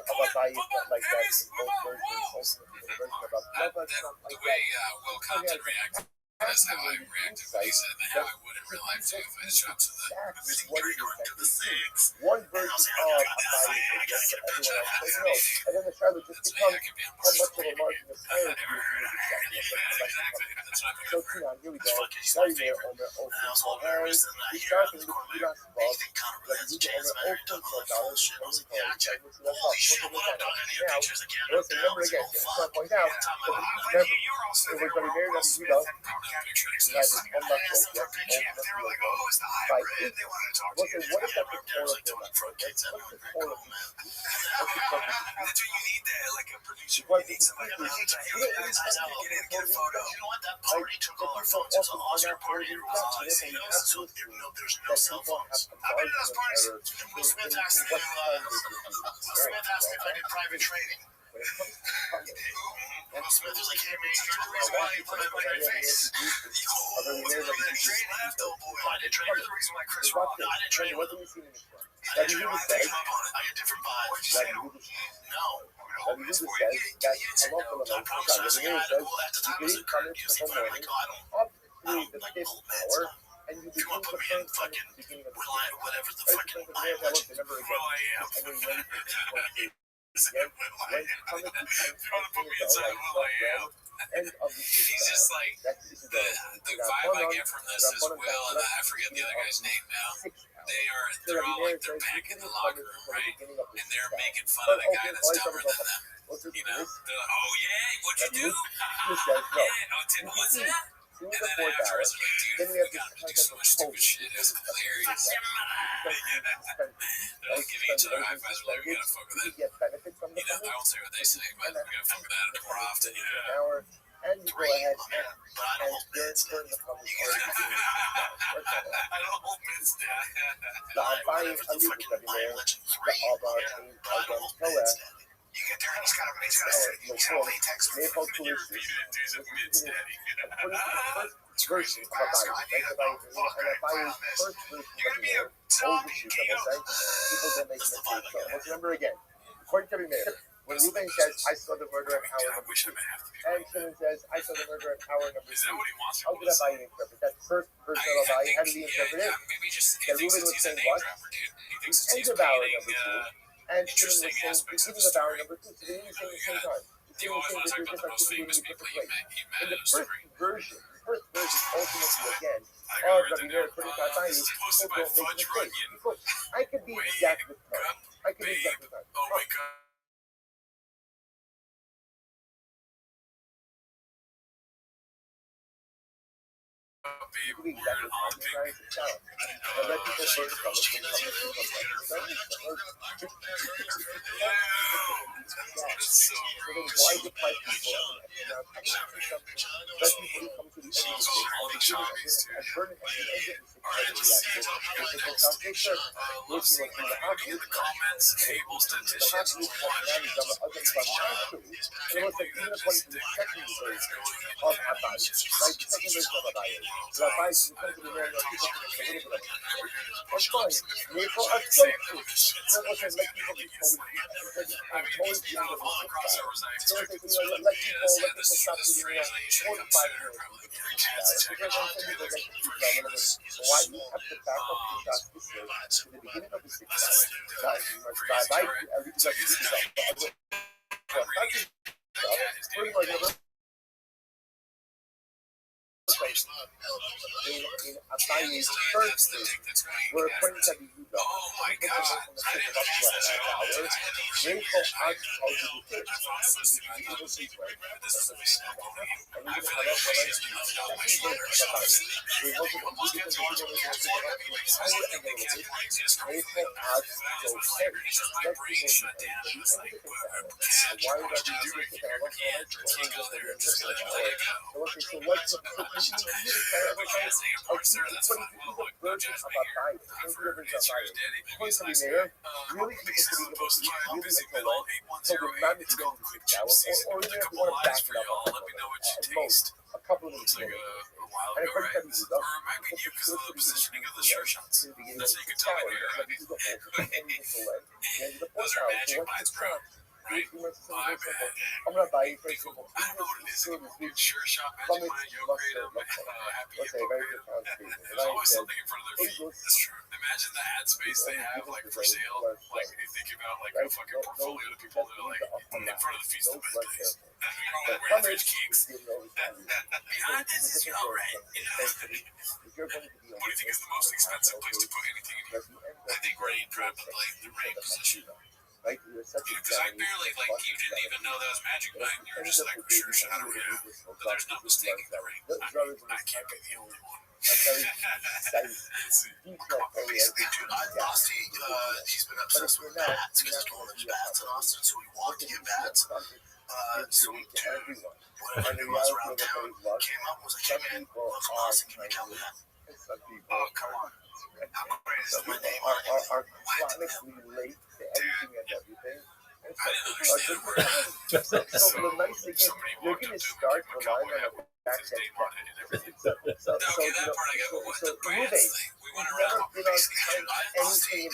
Speaker 3: of our Bayes, like that in both versions, ultimately the version of our
Speaker 8: the way Will Compton reacts.
Speaker 10: That's how I reacted when he said that, how I would in real life too if I shot to the.
Speaker 3: One version of a body that everyone else says no. And then the Charlotte just becomes how much of a margin of error do you So Keon, here we go. Now you may own their open for Harry. We start from the Kudas above. Then you can own their open for dollars and $20. Holy shit, what up, dog? I need pictures again. Let's remember again. Let's point out. Remember, it was Rabbi Meir Rabbi Yehuda. He had this unlucky
Speaker 10: They were like, oh, it's the hybrid. They wanted to talk to you.
Speaker 3: What is that the core of the What's the core of
Speaker 10: That's when you need that, like a producer.
Speaker 3: What
Speaker 10: You need somebody to get a photo. You know what? That party took all our phones. It was an Oscar party. There was casinos. So there's no cell phones. I've been to those parties. Will Smith asked me if I did private trading. Will Smith was like, hey man, you're the reason why you put it on your face. I didn't trade. You're the reason why Chris Rock. No, I didn't trade with him. I didn't trade with him. I get different vibes. No.
Speaker 3: Rabbi Yehuda says that halacha l'maisa. Rabbi Meir says you believe comments the whole morning up through the fifth hour, and you begin the first time at the beginning of the day.
Speaker 10: Whatever the fucking
Speaker 3: Remember again. And then ready for the again. When cometh the end of the
Speaker 10: He's just like the vibe I get from this is Will, and I forget the other guy's name now. They're all like they're back in the locker room, right? And they're making fun of the guy that's dumber than them. You know, they're like, oh yeah, what'd you do? Yeah, what's that? And then afterwards, they're like, dude, we got to do so much stupid shit. It was hilarious. They're like giving each other high fives, like, we gotta fuck with that. You know, I won't say what they say, but we gotta fuck with that more often.
Speaker 3: And you go ahead and turn the public
Speaker 10: I don't miss that.
Speaker 3: the Abayi Alibu Rabbi Meir, the Abar Torah,
Speaker 10: You get there and he's got a latex
Speaker 3: Maple Tuition, version of Abayi, right? Abayi's first version of Rabbi Meir, old issues, I will say, people don't make mistakes. So let's remember again, according to Rabbi Meir, when Reuben says, I saw the murder of hour number 2, and Shimon says, I saw the murder of hour number 3, how did Abayi interpret that first version of Abayi? How did he interpret it? That Reuben was saying what? The end of hour number 2, and Shimon was saying the beginning of hour number 2, so they didn't say at the same time. They were saying that they're different people in different ways. In the first version, ultimately again, of Rabbi Meir according to Abayi, people don't make mistakes. I could be exact with time. I could be exact with time.
Speaker 10: Oh my god.
Speaker 3: You can be exactly how you're trying to tell. And let people first come up why deprive people of let people come to the end of the day and burn it why do you have to back up the shots to the beginning of the 6th in Abayi's first were according to Yehuda.
Speaker 10: Oh my god!
Speaker 3: Really people should be able to really so the man is going to quick or even if you want to back it up at most a couple of minutes and according to Yehuda,
Speaker 10: because of the positioning of the sure shots. That's how you can tell it here. Those are magic minds, bro. right? My bad.
Speaker 3: I'm gonna buy it for
Speaker 10: Be cool.
Speaker 3: example.
Speaker 10: I don't know what it is anymore. Sure shop
Speaker 3: From
Speaker 10: magic
Speaker 3: its
Speaker 10: my yoke kratom,
Speaker 3: mustard,
Speaker 10: happy
Speaker 3: let's say
Speaker 10: hippo
Speaker 3: very
Speaker 10: kratom.
Speaker 3: profound statement.
Speaker 10: There's
Speaker 3: And I
Speaker 10: always
Speaker 3: said,
Speaker 10: something in front of their
Speaker 3: it
Speaker 10: feet.
Speaker 3: goes
Speaker 10: That's true. Imagine the ad space they have like for sale. Like if you give out like a fucking portfolio to people, they're like in front of the feast of birthdays. Wearing fridge cakes. Behind this is your right. What do you think is the most expensive place to put anything in here? I think rain, probably the rain position.
Speaker 3: Right? You're such a
Speaker 10: Because I barely, like, you didn't even know that was magic mine. You were just like, sure, shot it, yeah. But there's no mistaking the ring. I can't be the only one.
Speaker 9: Dude, Austin, he's been obsessed with bats because I told him there's bats in Austin, so we walked to get bats. Some dude, whatever he was around town, came up and was like, hey man, I'm from Austin, can you come with that? Oh, come on. How great is my name on it?
Speaker 3: Are chronically late to everything and everything.
Speaker 10: I didn't understand a word.
Speaker 3: So the nice thing is,
Speaker 10: Somebody
Speaker 3: you're
Speaker 10: walked
Speaker 3: going
Speaker 10: up
Speaker 3: to
Speaker 10: to him
Speaker 3: start
Speaker 10: and gave him a
Speaker 3: relying
Speaker 10: cowboy hat
Speaker 3: on
Speaker 10: with his name on it and everything.
Speaker 3: So
Speaker 10: Okay, that part I got, but what the bats thing? We went around.
Speaker 3: Basically,
Speaker 9: Austin,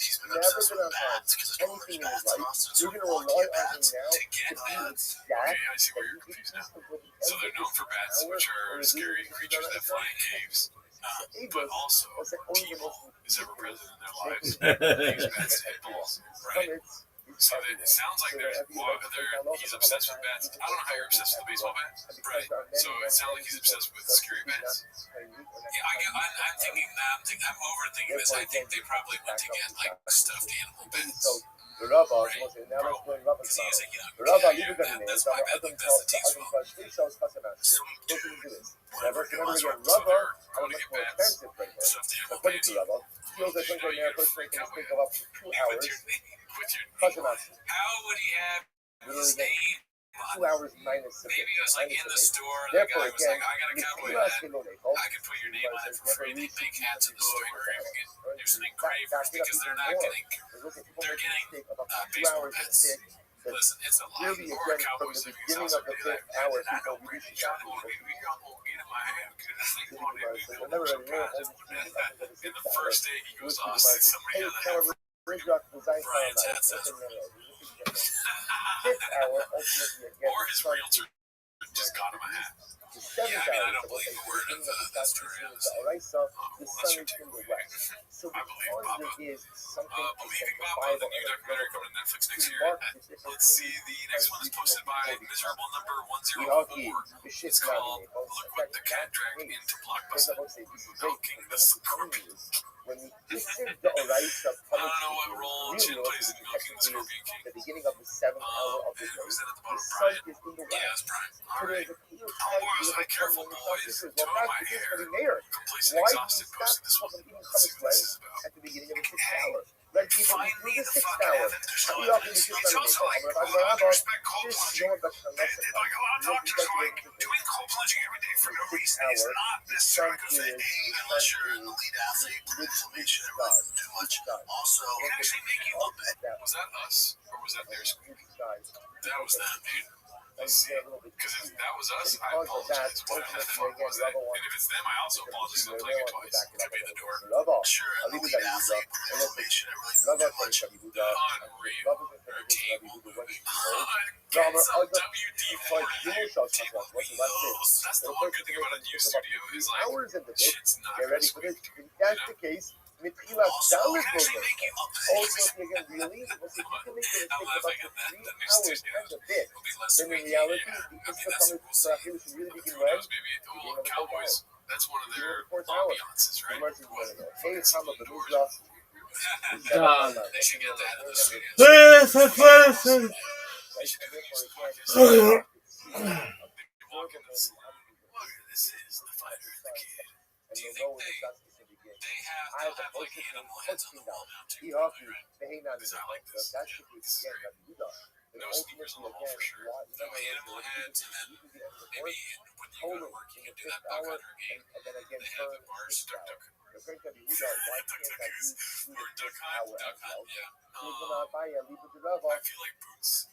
Speaker 9: he's been obsessed with bats because I told him there's bats in Austin, so we
Speaker 3: you're going to
Speaker 9: walked to
Speaker 3: rely
Speaker 9: get
Speaker 3: on
Speaker 9: bats.
Speaker 3: him now
Speaker 10: To get bats.
Speaker 3: that.
Speaker 10: Okay, I see where you're confused now. So they're known for bats, which are scary creatures that fly in caves. But also, people is ever present in their lives. These bats hit balls, right? So it sounds like he's obsessed with bats. I don't know how you're obsessed with the baseball bat, right? So it sounds like he's obsessed with scary bats. Yeah, I'm thinking that. I'm overthinking this. I think they probably went to get like stuffed animal bats.
Speaker 3: The Rabbi,
Speaker 10: Right.
Speaker 3: now let's go in Rabbi's
Speaker 10: Because he's
Speaker 3: mouth.
Speaker 10: like,
Speaker 3: The Rabbi,
Speaker 10: yeah, that's my bad. Like, that's the team's fault.
Speaker 9: Whatever he was around
Speaker 10: So
Speaker 9: town.
Speaker 10: they're going to get bats, stuffed animal
Speaker 3: According
Speaker 10: bats.
Speaker 3: to Rabbi, feels like
Speaker 10: You know,
Speaker 3: when
Speaker 10: you
Speaker 3: they're
Speaker 10: get a
Speaker 3: first
Speaker 10: free
Speaker 3: making
Speaker 10: cowboy
Speaker 3: think of up to 2 hours.
Speaker 10: with your
Speaker 3: Kashanas.
Speaker 10: how would he have his name
Speaker 3: 2
Speaker 10: on?
Speaker 3: hours minus
Speaker 10: Maybe it was like in the store. The
Speaker 3: Therefore,
Speaker 10: guy was
Speaker 3: again,
Speaker 10: like, I got a cowboy hat. I can put your name on it for free. They make hats in the store. You can do some engravers because they're not getting. They're getting baseball bats. Listen, it's a lot. Or a cowboy's living in South Sudan. I don't really try to want to be in my hand because they want to be surprised. And the first day he goes to Austin, somebody had a hat for Brian's hat says or his realtor just got him a hat. Yeah, I mean, I don't believe a word of that story, honestly. Unless you're taking away. I believe Papa. Believing Papa, the new documentary coming to Netflix next year. Let's see, the next one is posted by Miserable Number 104. It's called Look What the Cat Dragged into Blockbuster. Milking the Scorpion. I don't know what role Chin plays in Milking the Scorpion King.
Speaker 3: The beginning of the 7th hour of the
Speaker 10: And who's in at the bottom?
Speaker 3: sun
Speaker 10: Brian.
Speaker 3: is in the
Speaker 10: Yeah,
Speaker 3: west.
Speaker 10: it's Brian. All
Speaker 3: So
Speaker 10: right.
Speaker 3: there's a clear
Speaker 10: Oh, boy, I was like, careful, boys. Tone my hair. Completely exhausted posting this one. Let's see what this is about.
Speaker 3: at the beginning of the 6th
Speaker 10: Hey,
Speaker 3: hour? Let people
Speaker 10: find
Speaker 3: through
Speaker 10: me
Speaker 3: the
Speaker 10: the
Speaker 3: 6th
Speaker 10: fuck
Speaker 3: hour.
Speaker 10: evidence. There's no
Speaker 3: We often
Speaker 10: evidence.
Speaker 3: do
Speaker 10: It's also like,
Speaker 3: something.
Speaker 10: I don't respect cold
Speaker 3: Just
Speaker 10: plunging.
Speaker 3: know what the
Speaker 10: Like a lot of doctors are like, doing cold plunging every day for no reason is not necessarily a good thing.
Speaker 9: Unless you're an elite athlete with inflammation that really doesn't do much. Also,
Speaker 10: It can actually make you look bad. Was that us? Or was that their screen? That was them, dude. Let's see. Because if that was us, I apologize. What the fuck was that? And if it's them, I also apologize. I'm telling you twice. Could be the door.
Speaker 9: sure, an elite athlete with inflammation that really doesn't do much.
Speaker 10: Unreal. Our team. Get some WD-40. That's the one good thing about a new studio is like,
Speaker 3: Hours in the day.
Speaker 10: shit's not
Speaker 3: Get
Speaker 10: gonna
Speaker 3: ready for
Speaker 10: squeak.
Speaker 3: this. If that's the case, Mitchilas
Speaker 9: Also,
Speaker 3: dollars
Speaker 10: It can actually
Speaker 3: movement.
Speaker 10: make you look
Speaker 3: Also, if you can really, well, see, you can make it
Speaker 10: I'm
Speaker 3: take
Speaker 10: laughing
Speaker 3: about
Speaker 10: at that.
Speaker 3: 3
Speaker 10: The new
Speaker 3: hours
Speaker 10: studio
Speaker 3: and a bit.
Speaker 10: will be less
Speaker 3: Then in
Speaker 10: squeaky.
Speaker 3: reality,
Speaker 10: Yeah. I
Speaker 3: it's
Speaker 10: mean,
Speaker 3: still
Speaker 10: that's
Speaker 3: coming
Speaker 10: we'll see.
Speaker 3: to should really begin
Speaker 10: Who
Speaker 3: when.
Speaker 10: knows? Maybe well, Cowboys. That's one of their ambiances, right?
Speaker 3: Hey, Tom of the
Speaker 10: Doors.
Speaker 3: Nuzla.
Speaker 10: They should get that in the studio. They should do this podcast. They walk in this. Look, this is the fighter and the kid. Do you think they have like animal heads on the wall now too? Because I like this. Yeah, this is great. No sneakers on the wall for sure. No animal heads, and then maybe when you go to work, you can do that duck hunter game. They have the bars, duck duck. Duck duck goose or duck hunt, yeah. I feel like Boots.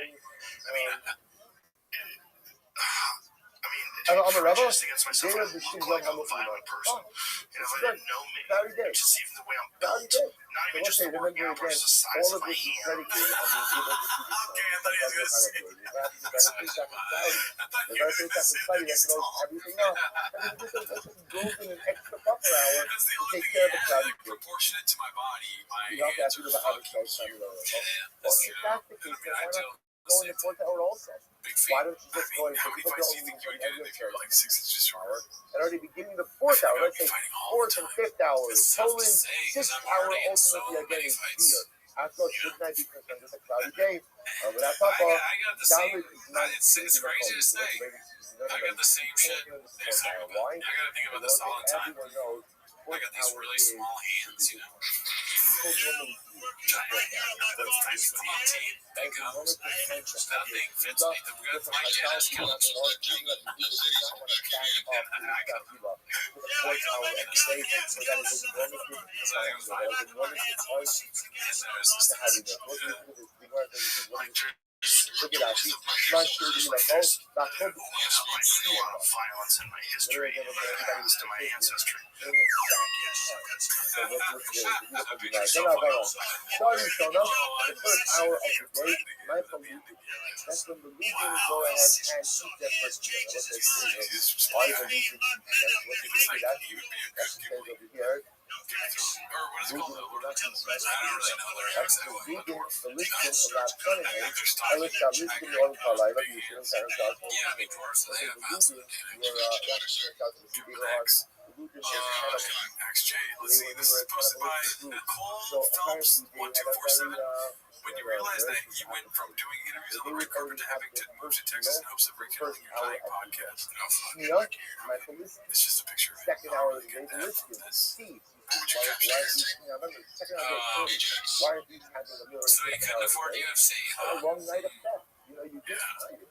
Speaker 7: I mean,
Speaker 9: I mean,
Speaker 3: I'm a rebel.
Speaker 9: prejudice against myself. I look like a violent person. If I didn't know me, just even the way I'm built, not even just the working out, but just the size of my hand.
Speaker 3: Okay, I thought he was gonna say.
Speaker 9: It's tall.
Speaker 3: Everything else. And just build in an extra buffer hour
Speaker 10: That's the
Speaker 3: to
Speaker 10: only
Speaker 3: take
Speaker 10: thing,
Speaker 3: care of the
Speaker 10: yeah,
Speaker 3: cloudy
Speaker 10: like proportionate to my body, my
Speaker 3: You don't have
Speaker 10: hands
Speaker 3: to
Speaker 10: are
Speaker 3: do the other
Speaker 10: fucking
Speaker 3: stuff.
Speaker 10: huge.
Speaker 3: Well,
Speaker 10: That's,
Speaker 3: if that's the case,
Speaker 10: I mean,
Speaker 3: then
Speaker 10: I
Speaker 3: why
Speaker 10: do
Speaker 3: not
Speaker 10: the
Speaker 3: go in
Speaker 10: same
Speaker 3: the fourth hour also?
Speaker 10: big
Speaker 3: Why
Speaker 10: feet.
Speaker 3: don't you
Speaker 10: I
Speaker 3: just
Speaker 10: mean,
Speaker 3: go in
Speaker 10: how many fights do you think you would get in if you were like 6 inches shorter?
Speaker 3: and already beginning the fourth hour,
Speaker 10: I would
Speaker 3: let's
Speaker 10: be
Speaker 3: say
Speaker 10: fighting all
Speaker 3: fourth
Speaker 10: the
Speaker 3: and
Speaker 10: time.
Speaker 3: fifth hour,
Speaker 10: It's tough to
Speaker 3: totaling
Speaker 10: say because
Speaker 3: 6
Speaker 10: I'm
Speaker 3: hour
Speaker 10: already in so
Speaker 3: ultimately again
Speaker 10: many
Speaker 3: is
Speaker 10: fights.
Speaker 3: beer. After
Speaker 10: You know?
Speaker 3: shouldn't I be concerned with a cloudy day? But that's
Speaker 10: I
Speaker 3: all.
Speaker 10: got the same. It's crazy to say. I got the same shit. Exactly.
Speaker 3: Why?
Speaker 10: I gotta think about this all the time.
Speaker 3: Everyone knows.
Speaker 10: I got these really small hands, you know.
Speaker 3: People normally
Speaker 10: Think of nothing fits me. My jazz coach.
Speaker 3: Look at that. She's not sure to be like, oh, that's what
Speaker 9: I do a lot of violence in my history, in my past, in my ancestry.
Speaker 3: Sorry, Shona. The first hour of the day, my belief, that's when the Legions go ahead and eat their first meal. What they say is, why the Legions, and that's what they do. That's the thing over here.
Speaker 10: Or what is it called? Lord of the Rings. I don't really know the lyrics that well.
Speaker 3: The Legion of that Sunny I looked at Legion all the time. I love you.
Speaker 10: Yeah, I mean, dwarves, they have massive XJ, let's see, this is posted by Nicole Phelps 1247. When you realize that you went from doing interviews on the red carpet to having to move to Texas in hopes of rekindling your dying podcast. Oh, fuck. It's just a picture of it.
Speaker 3: Second hour of the day, the Legion.
Speaker 10: Would you capture this? So you couldn't afford UFC, huh?
Speaker 3: A long night of death.
Speaker 10: Yeah.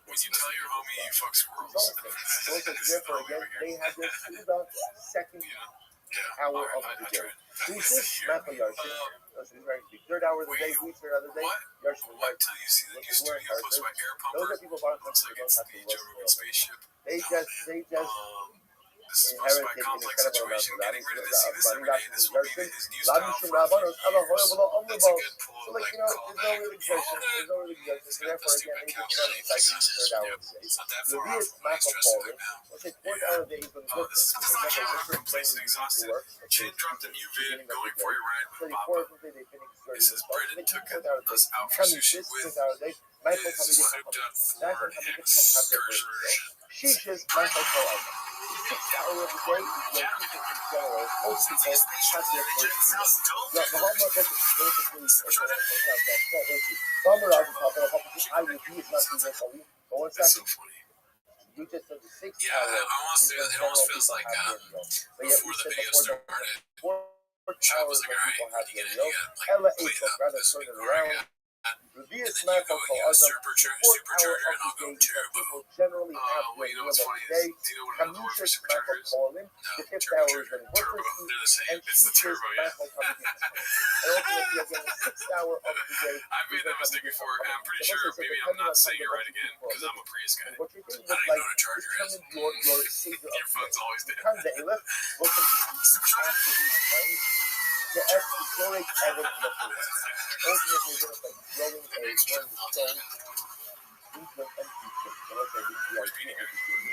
Speaker 10: When you tell your homie you fuck squirrels.
Speaker 3: They have their second hour of the day. Who's this? Michael Yarshin. Third hour of the day, who's third other day? Yarshin.
Speaker 10: What till you see the new studio plus my air pumper?
Speaker 3: Those are people who
Speaker 10: Looks like it's the Joe Rogan spaceship.
Speaker 3: They just
Speaker 10: This is posted by Complex Situation. Getting rid of the scene this every day. This will be his new style for a few years. That's a good pull, like callback.
Speaker 3: So therefore, again, they just third hour of the day.
Speaker 10: It's not that far off from what I stressed right now.
Speaker 3: Let's say fourth hour of the day is when
Speaker 10: Oh, this is my camera from Complacent Exhausted. Chin dropped a new vid going for your ride with Papa. It says Brendan took us out for sushi with his souped up Ford Excursion.
Speaker 3: Sheesh's Michael Cohen. 6 hour of the day is when people in general, most people have their first meal. The whole much of basically Summarize the topic of how you do is not doing this all week. But one
Speaker 10: That's
Speaker 3: second,
Speaker 10: so funny.
Speaker 3: you just said the 6
Speaker 10: Yeah,
Speaker 3: hour.
Speaker 10: it almost feels like before the video started, Chad was like, alright, when you get in, you gotta like play it up. This will be where I got. And then you go and you have supercharger, and I'll go turbo. Wait, you know what's funny is, do you know what another word for supercharger is? No, turbocharger. Turbo. They're the same. It's the turbo, yeah. I've made that mistake before, and I'm pretty sure maybe I'm not saying it right again, because I'm a Prius guy. I don't even know what a charger is. Your phone's always dead.
Speaker 3: The episodic evidence of ultimately just like growing a one stone into an empty thing. So let's say this is the idea of the thing.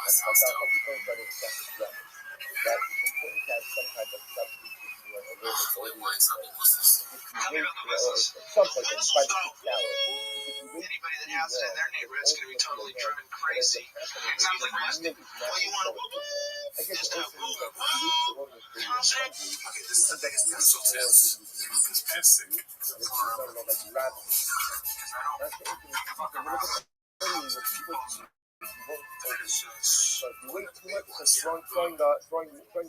Speaker 3: That's how we think that it's just that it's important to have some type of substance if you are a little bit older. Something like 5 to 6 hours.
Speaker 7: Anybody that has it in their neighborhood is going to be totally driven crazy. Sounds like we're asking, well, you want to just have okay, this is the biggest pencil test.
Speaker 10: This pet's sick.
Speaker 3: So if you wait too much, it's throwing the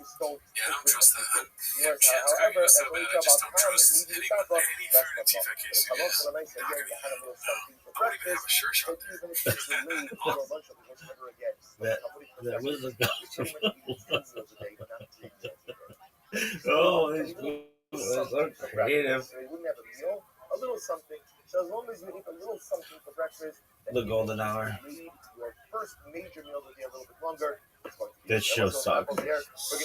Speaker 3: stone.
Speaker 10: Yeah, I don't trust that.
Speaker 3: However,
Speaker 10: Chad's
Speaker 3: as
Speaker 10: so
Speaker 3: we
Speaker 10: bad, I
Speaker 3: talk
Speaker 10: just
Speaker 3: about
Speaker 10: don't
Speaker 3: time,
Speaker 10: trust
Speaker 3: you need
Speaker 10: any
Speaker 3: to talk about
Speaker 10: food in TFAK
Speaker 3: It's come up for the night, so again, you have a little something for
Speaker 10: I don't even have a shirt shot
Speaker 3: breakfast.
Speaker 10: there.
Speaker 3: Even if it's delayed, you know, a bunch of it, never again.
Speaker 2: That was a
Speaker 3: Oh,
Speaker 2: that's so creative.
Speaker 3: So we wouldn't have a meal, a little something So as long as you eat a little something for breakfast,
Speaker 2: The golden hour.
Speaker 3: your first major meal of the day a little bit longer.
Speaker 2: This show sucks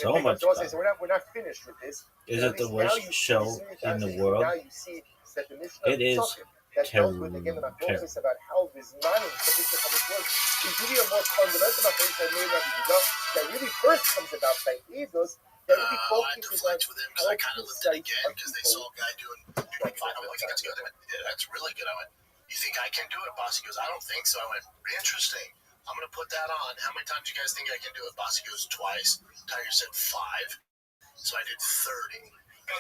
Speaker 2: so much.
Speaker 3: So we're not finished with this.
Speaker 2: Is it the worst show in the world?
Speaker 3: Now you see that the mission
Speaker 2: It is
Speaker 3: that dealt with again the machlokes about how this manning for this becomes work is really a more fundamental machlokes that made that really first comes about by Eidos that really focuses on
Speaker 9: with him because I kind of looked at it again because they saw a guy doing final. I think that's good. I went, yeah, that's really good. I went, you think I can do it? Bossy goes, I don't think so. I went, interesting. I'm going to put that on. How many times do you guys think I can do it? Bossy goes, twice. Tiger said 5. So I did 30.
Speaker 10: No,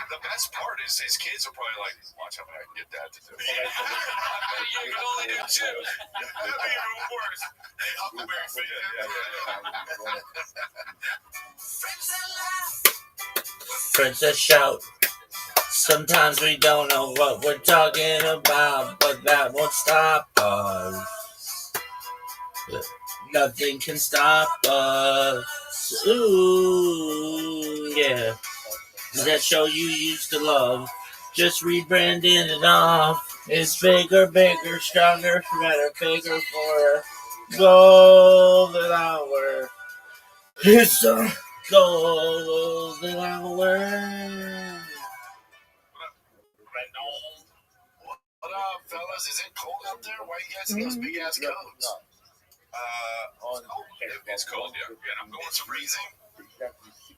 Speaker 10: the best part is his kids are probably like, watch how I can get that to do. You can only do 2. That'd be even worse. Hey, Huckleberry
Speaker 2: Friends that shout. Sometimes we don't know what we're talking about, but that won't stop us. Nothing can stop us. Ooh, yeah. That show you used to love, just rebranding it off. It's bigger, bigger, stronger, better, bigger for a golden hour. It's a golden hour.
Speaker 9: What up, fellas? Is it cold out there? Why are you guys in those big ass coats?
Speaker 10: It's cold, yeah. I'm going some freezing.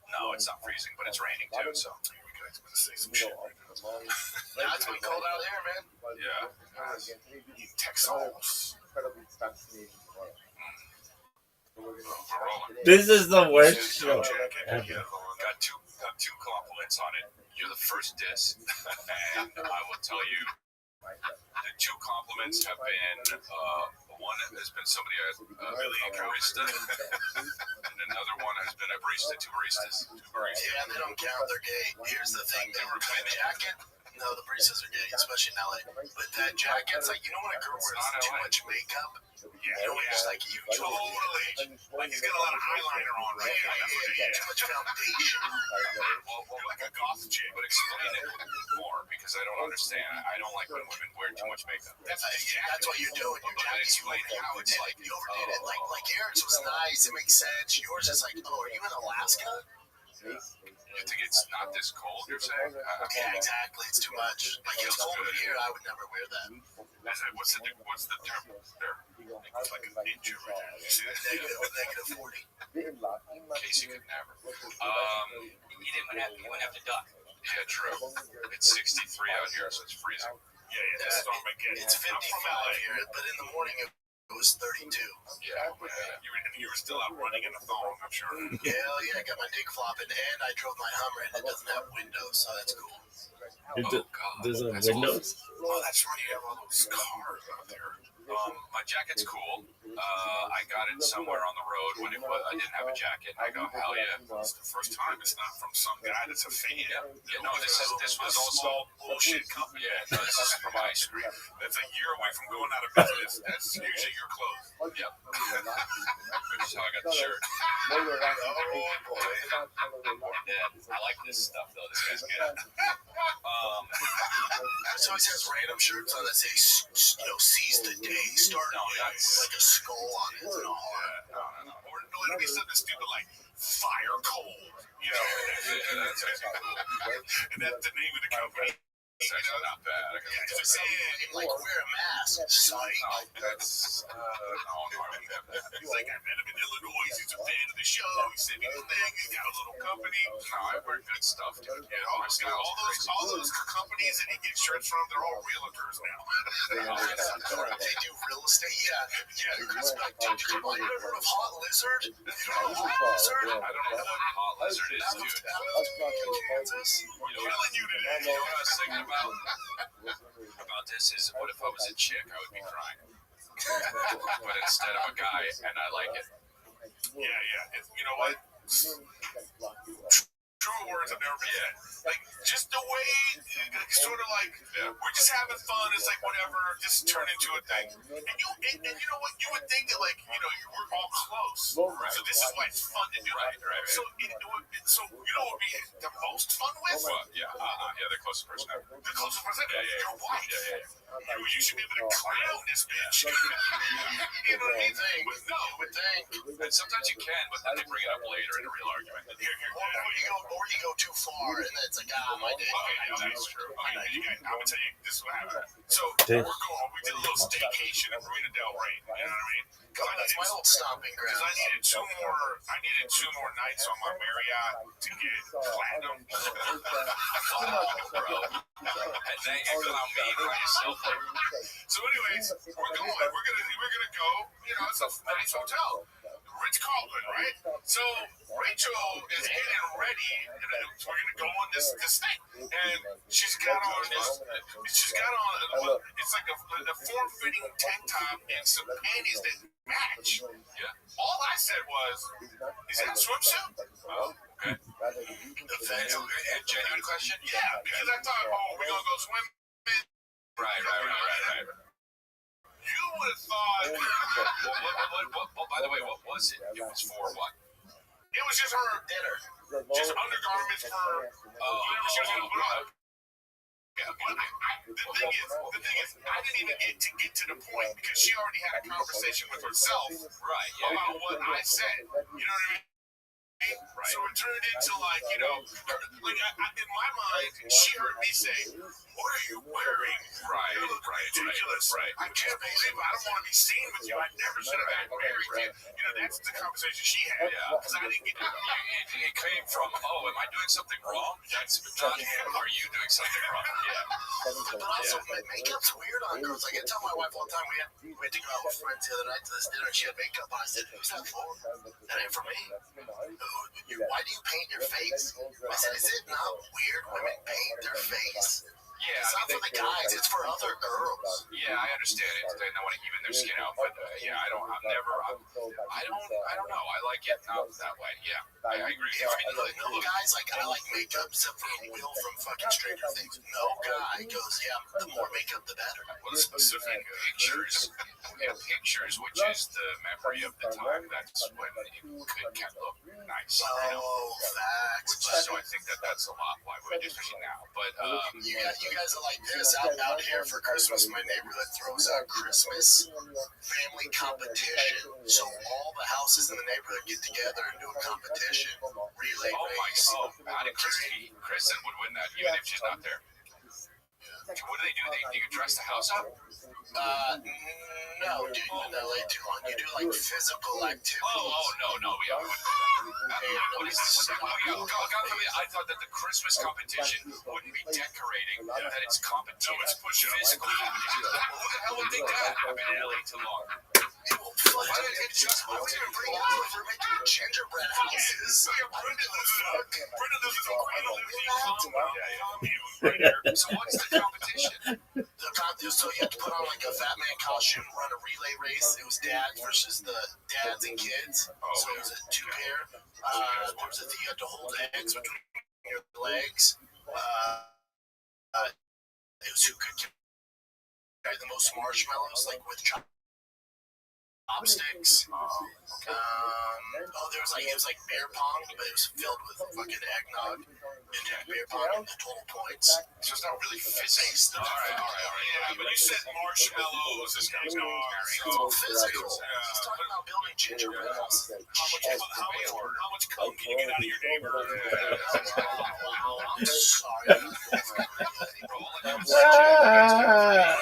Speaker 10: No, it's not freezing, but it's raining too, so here we go. It's going to say some shit right now.
Speaker 9: Yeah, it's been cold out here, man.
Speaker 10: Yeah. Texas.
Speaker 2: This is the worst show
Speaker 10: Jacket.
Speaker 2: ever.
Speaker 10: Got two compliments on it. You're the first diss, and I will tell you, the 2 compliments have been one has been somebody really a barista, and another one has been a barista, 2 baristas.
Speaker 9: Yeah, they don't count. They're gay. Here's the thing. They were playing jacket. No, the baristas are gay, especially in LA. But that jacket's like, you know when a girl wears too much makeup? You know, it's like you
Speaker 10: Totally. Like he's got a lot of eyeliner on, right?
Speaker 9: Too much foundation.
Speaker 10: Well, like a goth chick. But explain it more, because I don't understand. I don't like when women wear too much makeup.
Speaker 9: That's what you're doing. Your jacket's
Speaker 10: explain how it's like
Speaker 9: you overdid it. Like Eric's was nice. It makes sense. Yours is like, oh, are you in Alaska?
Speaker 10: You think it's not this cold, you're saying?
Speaker 9: Yeah, exactly. It's too much. Like, it's cold here. I would never wear that.
Speaker 10: What's the term there? It's like an inch over there.
Speaker 9: Negative 40.
Speaker 10: Casey could never.
Speaker 12: You wouldn't have to duck.
Speaker 10: Yeah, true. It's 63 out here, so it's freezing. Yeah, that's what I'm getting.
Speaker 9: It's 55 here, but in the morning it was 32.
Speaker 10: Yeah. You were still out running in the thong, I'm sure.
Speaker 9: Hell yeah, I got my dick flopping, and I drove my Hummer, and it doesn't have windows, so that's cool.
Speaker 2: Does it have windows?
Speaker 10: Oh, that's right. You have all those cars out there. My jacket's cool. I got it somewhere on the road when I didn't have a jacket. I go, hell yeah.
Speaker 7: It's the first time it's not from some guy that's a fan.
Speaker 10: Yeah, no, this was also
Speaker 7: bullshit company.
Speaker 10: Yeah, no, this is from ice cream.
Speaker 7: That's a year away from going out of business. That's usually your clothes.
Speaker 10: Yep. Which is how I got the shirt. Yeah, I like this stuff though. This guy's good.
Speaker 9: So he has random shirts on that say, seize the day, start like a skull on it and a heart.
Speaker 7: No. Or it'll be something stupid like fire cold. You know, and that's the name of the company.
Speaker 10: It's actually not bad.
Speaker 9: Like wear a mask. Sorry.
Speaker 10: That's no, I wouldn't have that.
Speaker 7: He's like, I met him in Illinois. He's a fan of the show. He sent me the thing. He's got a little company.
Speaker 10: No, I wear good stuff, dude.
Speaker 7: Yeah, all those companies that he gets shirts from, they're all realtors now.
Speaker 9: They do real estate. Yeah. Chris, like, dude, you ever heard of Hot Lizard? You know Hot Lizard?
Speaker 10: I don't know what Hot Lizard is, dude.
Speaker 9: Kansas.
Speaker 7: Killing you today.
Speaker 10: You know what I was thinking about this is, what if I was a chick? I would be crying. But instead I'm a guy, and I like it.
Speaker 7: Yeah. You know what? True words I've never been said. Like,
Speaker 10: just the way, sort of like, we're just having fun. It's like whatever, just turn into a thing. And you know what? You would think that, like, you know, we're all close. Right. So this is why it's fun to do. Right. So, so you know what would be the most fun with? What? Yeah. The closest person ever. The closest person ever? Yeah. Your wife. Yeah. You should be able to clown this bitch. You know what I mean? No, you would think. And sometimes you can, but then they bring it up later in a real argument. Or you go too far, and then it's like, my day. Okay, that's true. I'm gonna tell you, this is what happened. So we did a little staycation in Marina Del Rey. You know what I mean? That's my old stomping ground. Because I needed two more nights on my Marriott to get platinum. Bro. And then you clown me by yourself. So, anyways, we're going. We're gonna go. You know, it's a nice hotel. Ritz Carlton, right? So Rachel is getting ready, and we're gonna go on this thing, and she's got on it's like a form-fitting tank top and some panties that match. Yeah. All I said was, "Is that a swimsuit?" Oh, okay. A genuine question? Yeah, because I thought, we're gonna go swimming. Right. You would have thought. By the way, what was it? It was for what? It was just her dinner. Just undergarments for whatever she was going to put on. Yeah, but the thing is, I didn't even get to the point because she already had a conversation with herself about what I said. You know what I mean? Right. So it turned into like, you know, in my mind, she heard me say, "What are you wearing? Right, you look ridiculous. Right. I can't believe I don't want to be seen with you. I never should have gotten married to you." You know, that's the conversation she had. Yeah. Because I didn't get it came from, am I doing something wrong? That's not him. Are you doing something wrong? Yeah. But also, makeup's weird on girls. Like, I tell my wife all the time, we had to go out with friends the other night to this dinner, and she had makeup on. I said, "Who's that for?" "That ain't for me." "Why do you paint your face?" I said, "Is it not weird women paint their face?" Yeah, it's not for the guys, it's for other girls. Yeah, I understand it. They don't want to even their skin out, but I don't know. I like it not that way. Yeah, I agree. No guys I like makeup except for Will from fucking Stranger Things. No guy goes, the more makeup the better. Well, the specific pictures, which is the memory of the time. That's when it can look nice. Facts. So I think that's a lot why we're different now. But you guys are like this out here for Christmas. My neighborhood throws out Christmas family competition. So all the houses in the neighborhood get together and do a competition. Relay race. Kristen would win that even if she's not there. What do they do? You dress the house up? No, dude, in LA too long. You do like physical activity. No. What is this? I thought that the Christmas competition wouldn't be decorating, that it's competition. No, it's pushing physical competition. Who the hell would think that? I've been in LA too long. I was even bringing up if we're making gingerbread houses. Brenda lives in Queen. So what's the competition? So you have to put on like a fat man costume, run a relay race. It was dads versus the dads and kids. So it was a two-pair. You had to hold eggs between your legs. It was who could carry the most marshmallows, like with chopsticks. There was it was like beer pong, but it was filled with fucking eggnog and beer pong and the total points. So it's not really physics. All right. Yeah, but you said marshmallows is eggnog. It's all physical. He's talking about building gingerbread houses. How much cum can you get out of your neighbor? I'm sorry.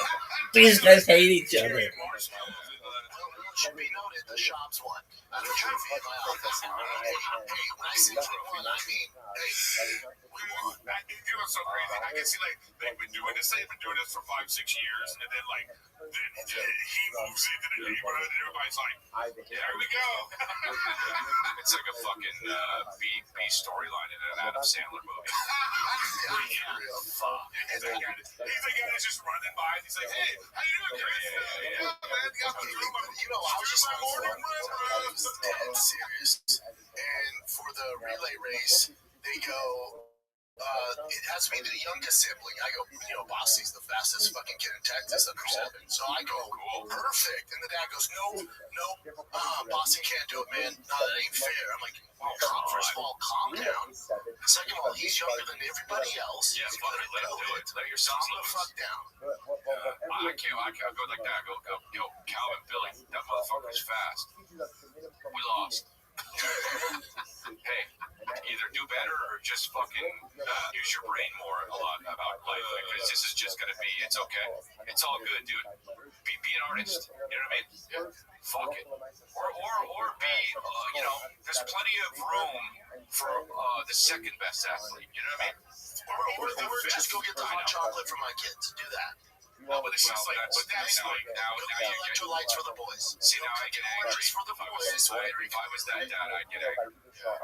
Speaker 2: These guys hate each other.
Speaker 10: Should be noted, the shops won. I have a trophy in my office. Hey, when I say we won, I mean, we won. It was so crazy. I can see, they've been doing this for 5-6 years, and then, he moves into the neighborhood, and everybody's like, there we go. It's like a fucking B storyline in an Adam Sandler movie. He's the guy that's just running by, and he's like, hey, how you doing, Chris? Yeah, man, I was just like, morning run, dead serious. And for the relay race, they go
Speaker 9: it has to be the youngest sibling. I go, Bossy's the fastest fucking kid in Texas under 7. So I go, perfect. And the dad goes, no, Bossy can't do it, man. No, that ain't fair. I'm like, first of all, calm down. Second of all, he's younger than everybody else.
Speaker 8: Yeah, fuck it, let him do it. Let your sons
Speaker 9: Calm the fuck down.
Speaker 8: I can't go like that. I go, Calvin, Billy, that motherfucker's fast. We lost. Hey, either do better or just fucking use your brain more a lot about life, because this is just gonna be, it's okay. It's all good, dude. Be an artist. You know what I mean? Yeah. Fuck it. Or be, there's plenty of room for the second best athlete. You know what I mean?
Speaker 9: Or just go get the hot chocolate for my kids. Do that.
Speaker 8: No, but it's just like, but that's like, now
Speaker 9: Go get electrolytes for the boys.
Speaker 8: See, now I get angry.
Speaker 9: For the boys.
Speaker 8: If I was that dad, I'd get angry.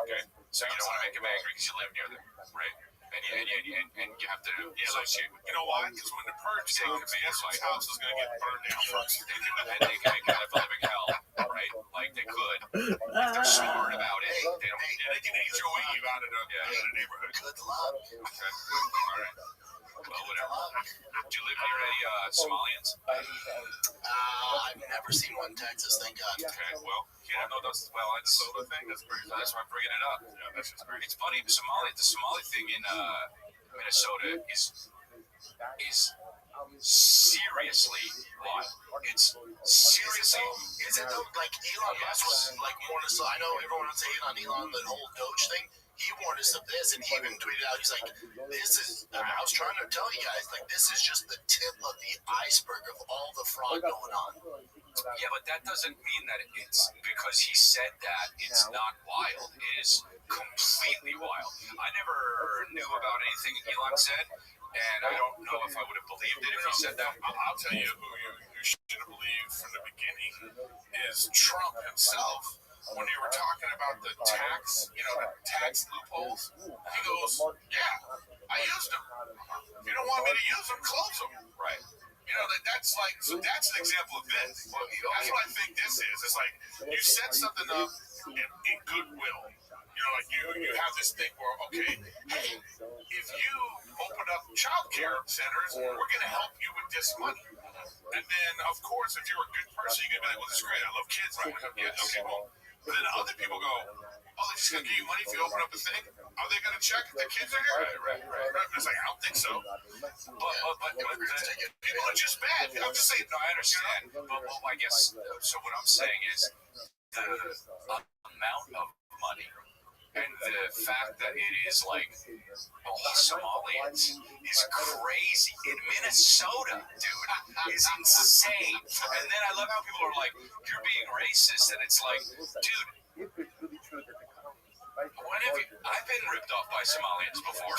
Speaker 8: Okay, so you don't want to make him angry because you live near them, right? And you have to associate with them.
Speaker 10: You know why? Because when the purge comes, the house is going to get burned down first.
Speaker 8: And they can make life a living hell, right? Like they could. If they're smart about it, they don't.
Speaker 10: Yeah, they can HOA you out of the neighborhood.
Speaker 9: Good luck.
Speaker 8: Okay. All right. Well, whatever. Do you live near any Somalians?
Speaker 9: I've never seen one in Texas, thank God.
Speaker 8: Okay, well, that's the soda thing. That's great. That's why I'm bringing it up. Yeah, that's just great. It's funny. The Somali thing in Minnesota is seriously wild. It's seriously.
Speaker 9: Is it though? Like Elon Musk was like warned us. I know everyone would say Elon, the whole Doge thing. He warned us of this, and he even tweeted out. He's like, "This is." I was trying to tell you guys, like, this is just the tip of the iceberg of all the fraud going on.
Speaker 8: Yeah, but that doesn't mean that it's because he said that it's not wild. It is completely wild. I never knew about anything Elon said, and I don't know if I would have believed it if he said that.
Speaker 10: I'll tell you who you should have believed from the beginning is Trump himself. When they were talking about the tax, the tax loopholes, he goes, "Yeah, I used them. If you don't want me to use them, close them."
Speaker 8: Right.
Speaker 10: That's like, so that's an example of this. That's what I think this is. It's like you set something up in goodwill. Like you have this thing where, okay, hey, if you open up child care centers, we're going to help you with this money. And then, of course, if you're a good person, you're going to be like, well, this is great. I love kids. I'm going to help you. Okay, well, but then other people go, oh, they're just going to give you money if you open up a thing? Are they going to check if the kids are here? Right. It's like, I don't think so.
Speaker 8: But
Speaker 10: people are just bad. I'm just saying.
Speaker 8: No, I understand. But I guess, so what I'm saying is the amount of money and the fact that it is like Somalians is crazy. In Minnesota, dude, is insane. And then I love how people are like, you're being racist. And it's like, dude, I've been ripped off by Somalians before.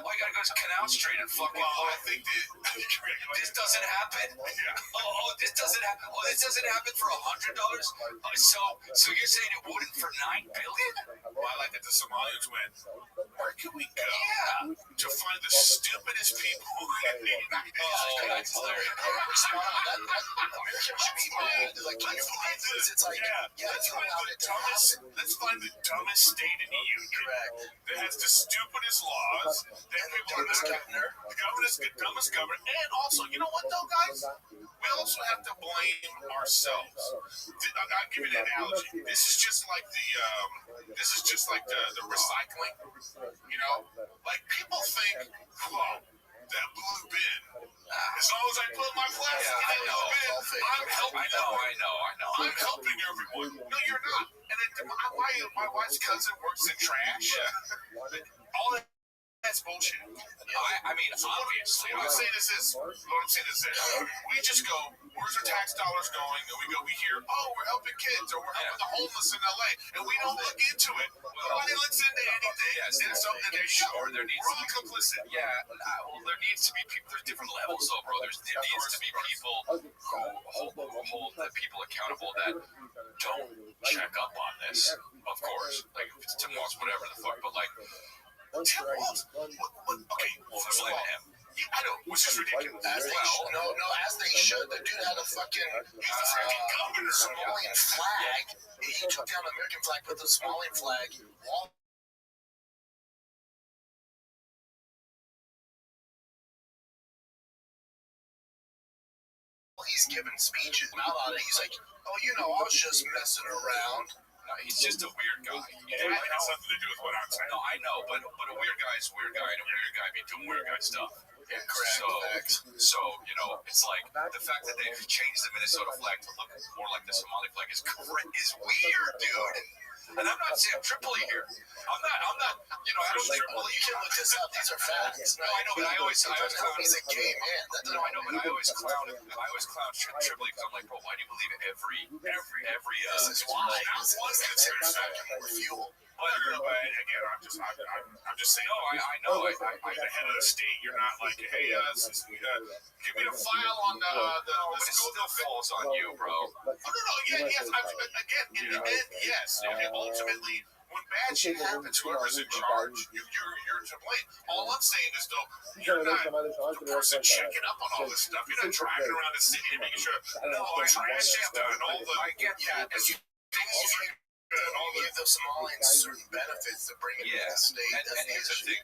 Speaker 8: All I gotta go to Canal Street and fucking.
Speaker 10: I think
Speaker 8: this doesn't happen. This doesn't happen. This doesn't happen for $100. So you're saying it wouldn't for $9 billion?
Speaker 10: Well, I like that the Somalians went, where can we go to find the stupidest people in the United States?
Speaker 8: That's hilarious.
Speaker 9: Americans should be mad. Like, can you believe this? It's like,
Speaker 10: let's find the dumbest state in the union that has the stupidest laws, that people the dumbest governor, and also, you know what though, guys? We also have to blame ourselves. I'll give you an analogy. This is just like the recycling. Like people think, that blue bin. As long as I put my plastic in that blue bin, I'm helping.
Speaker 8: I know.
Speaker 10: I'm helping everyone. No, you're not. And then my wife's cousin works in trash. All that's bullshit.
Speaker 8: I mean, obviously.
Speaker 10: What I'm saying is this. We just go, where's our tax dollars going? And we hear, oh, we're helping kids, or we're helping the homeless in LA. And we don't look into it. Nobody looks into anything. There's something that
Speaker 8: sure there needs
Speaker 10: we're all complicit.
Speaker 8: Yeah, well, there needs to be people. There's different levels, though, bro. There needs to be people who hold the people accountable that don't check up on this. Of course, like if it's Tim Walz, whatever the fuck. But like,
Speaker 10: Tim Walz. Okay,
Speaker 8: first blame him.
Speaker 10: I know, which is ridiculous.
Speaker 9: As they should. The dude had a fucking
Speaker 10: governor.
Speaker 9: Somalian flag. He took down the American flag, put the Somalian flag. he's giving speeches about it. He's like, oh, you know, I was just messing around.
Speaker 10: No, he's just a weird guy. It has something to do with what I'm saying. No, I know, but a weird guy is a weird guy, and a weird guy be doing weird guy stuff.
Speaker 9: Yeah, correct.
Speaker 10: So, you know, it's like the fact that they've changed the Minnesota flag to look more like the Somali flag is weird, dude. And I'm not saying Tripoli here. I'm not, you know, I don't Tripoli.
Speaker 9: You can look this up. These are facts.
Speaker 10: No, I know, but I always clown.
Speaker 9: He's a gay man.
Speaker 10: No, I know, but I always clown Tripoli because I'm like, bro, why do you believe every
Speaker 9: This is why. This was considered fucking more fuel.
Speaker 10: But again, I'm just saying. Oh, I know. I'm the head of the state. You're not like, hey, give me the file on the but it still falls on you, bro.
Speaker 9: Oh, no, yeah, yes. Again, in the end, yes. Okay, ultimately, when bad shit happens, whoever's in charge, you're to blame. All I'm saying is, though, you're not the person checking up on all this stuff. You're not driving around the city and making sure all the trash is done, all the. I get that. And you give the Somalians certain benefits to bring it to the state.
Speaker 10: And here's the thing.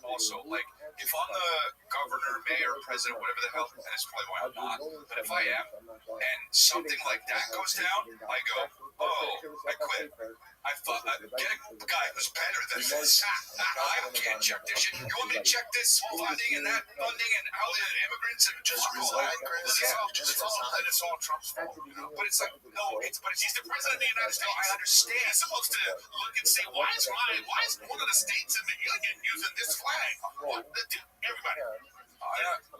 Speaker 10: Also, like, if I'm the governor, mayor, president, whatever the hell, and it's probably why I'm not, but if I am, and something like that goes down, I go, oh, I quit. Get a guy who's better than this. I can't check this shit. You want me to check this funding and that funding and how the immigrants and just resign? It's all Trump's fault. You know? But it's like, no, but he's the president of the United States. I understand. He's supposed to look and say, why is one of the states in the union using this flag? Everybody.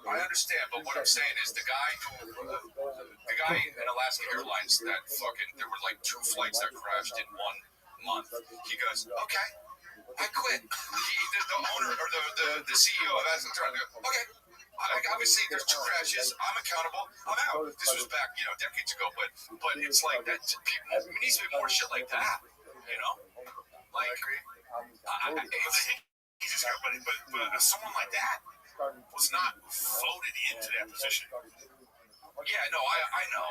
Speaker 10: I understand, but what I'm saying is the guy in Alaska Airlines that there were like 2 flights that crashed in 1 month. He goes, okay, I quit. The owner or the CEO of Alaska Airlines goes, okay. Obviously, there's 2 crashes. I'm accountable. I'm out. This was back, decades ago. But it's like that. There needs to be more shit like that. You know, like but someone like that was not voted into that position. Yeah, no, I know.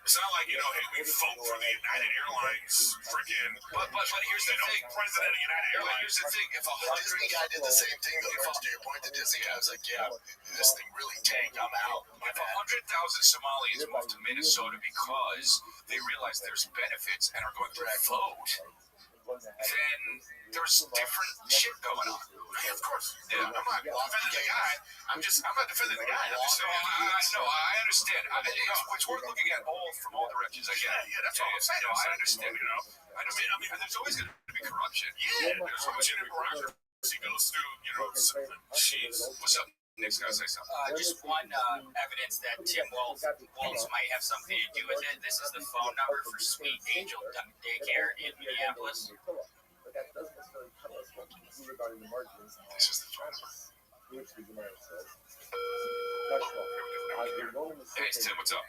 Speaker 10: It's not like, hey, we vote for the United Airlines freaking. But here's the thing, president of United Airlines. Here's the thing, if
Speaker 9: the Disney guy did the same thing, though, to your point, the Disney guy was like, yeah, this thing really tanked, I'm out.
Speaker 10: If 100,000 Somalis moved to Minnesota because they realize there's benefits and are going to vote, then there's different shit going on.
Speaker 9: Yeah, of course.
Speaker 10: Yeah, I'm not defending the guy. I'm not defending the guy. I'm just saying. I understand. It's worth looking at from all directions. I get it. Yeah, that's all I'm saying. I understand. I mean, there's always going to be corruption.
Speaker 9: Yeah,
Speaker 10: there's always going to be corruption. He goes through, Jeez. What's up? Nick's got to say something.
Speaker 12: Just one evidence that Tim Wolf might have something to do with it. This is the phone number for Sweet Angel Daycare in Minneapolis.
Speaker 3: That doesn't necessarily tell us what to do regarding the margins.
Speaker 10: This is the phone number.
Speaker 3: Which the Gemara says. Hey,
Speaker 10: Tim, what's up?
Speaker 9: I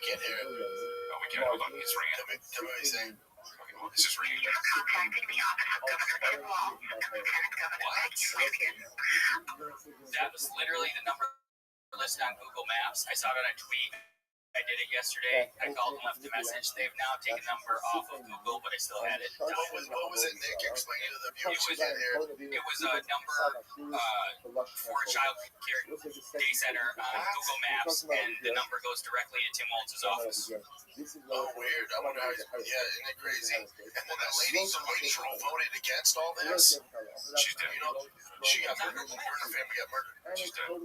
Speaker 9: can't hear it.
Speaker 10: Oh, we can't. Hold on. It's ringing.
Speaker 9: Tell me what he's saying.
Speaker 10: Okay, well, this is ringing.
Speaker 12: That was literally the number listed on Google Maps. I saw it on a tweet. I did it yesterday. I called and left a message. They've now taken the number off of Google, but I still had it.
Speaker 9: What was it, Nick? Explain to the viewers again here.
Speaker 12: It was a number for a child care day center on Google Maps, and the number goes directly to Tim Waltz's office.
Speaker 9: Oh, weird. I wonder how. Yeah, isn't it crazy? And then that lady from Rachel voted against all this.
Speaker 10: She's dead.
Speaker 9: She got murdered. Her and her family got murdered.
Speaker 10: She's dead.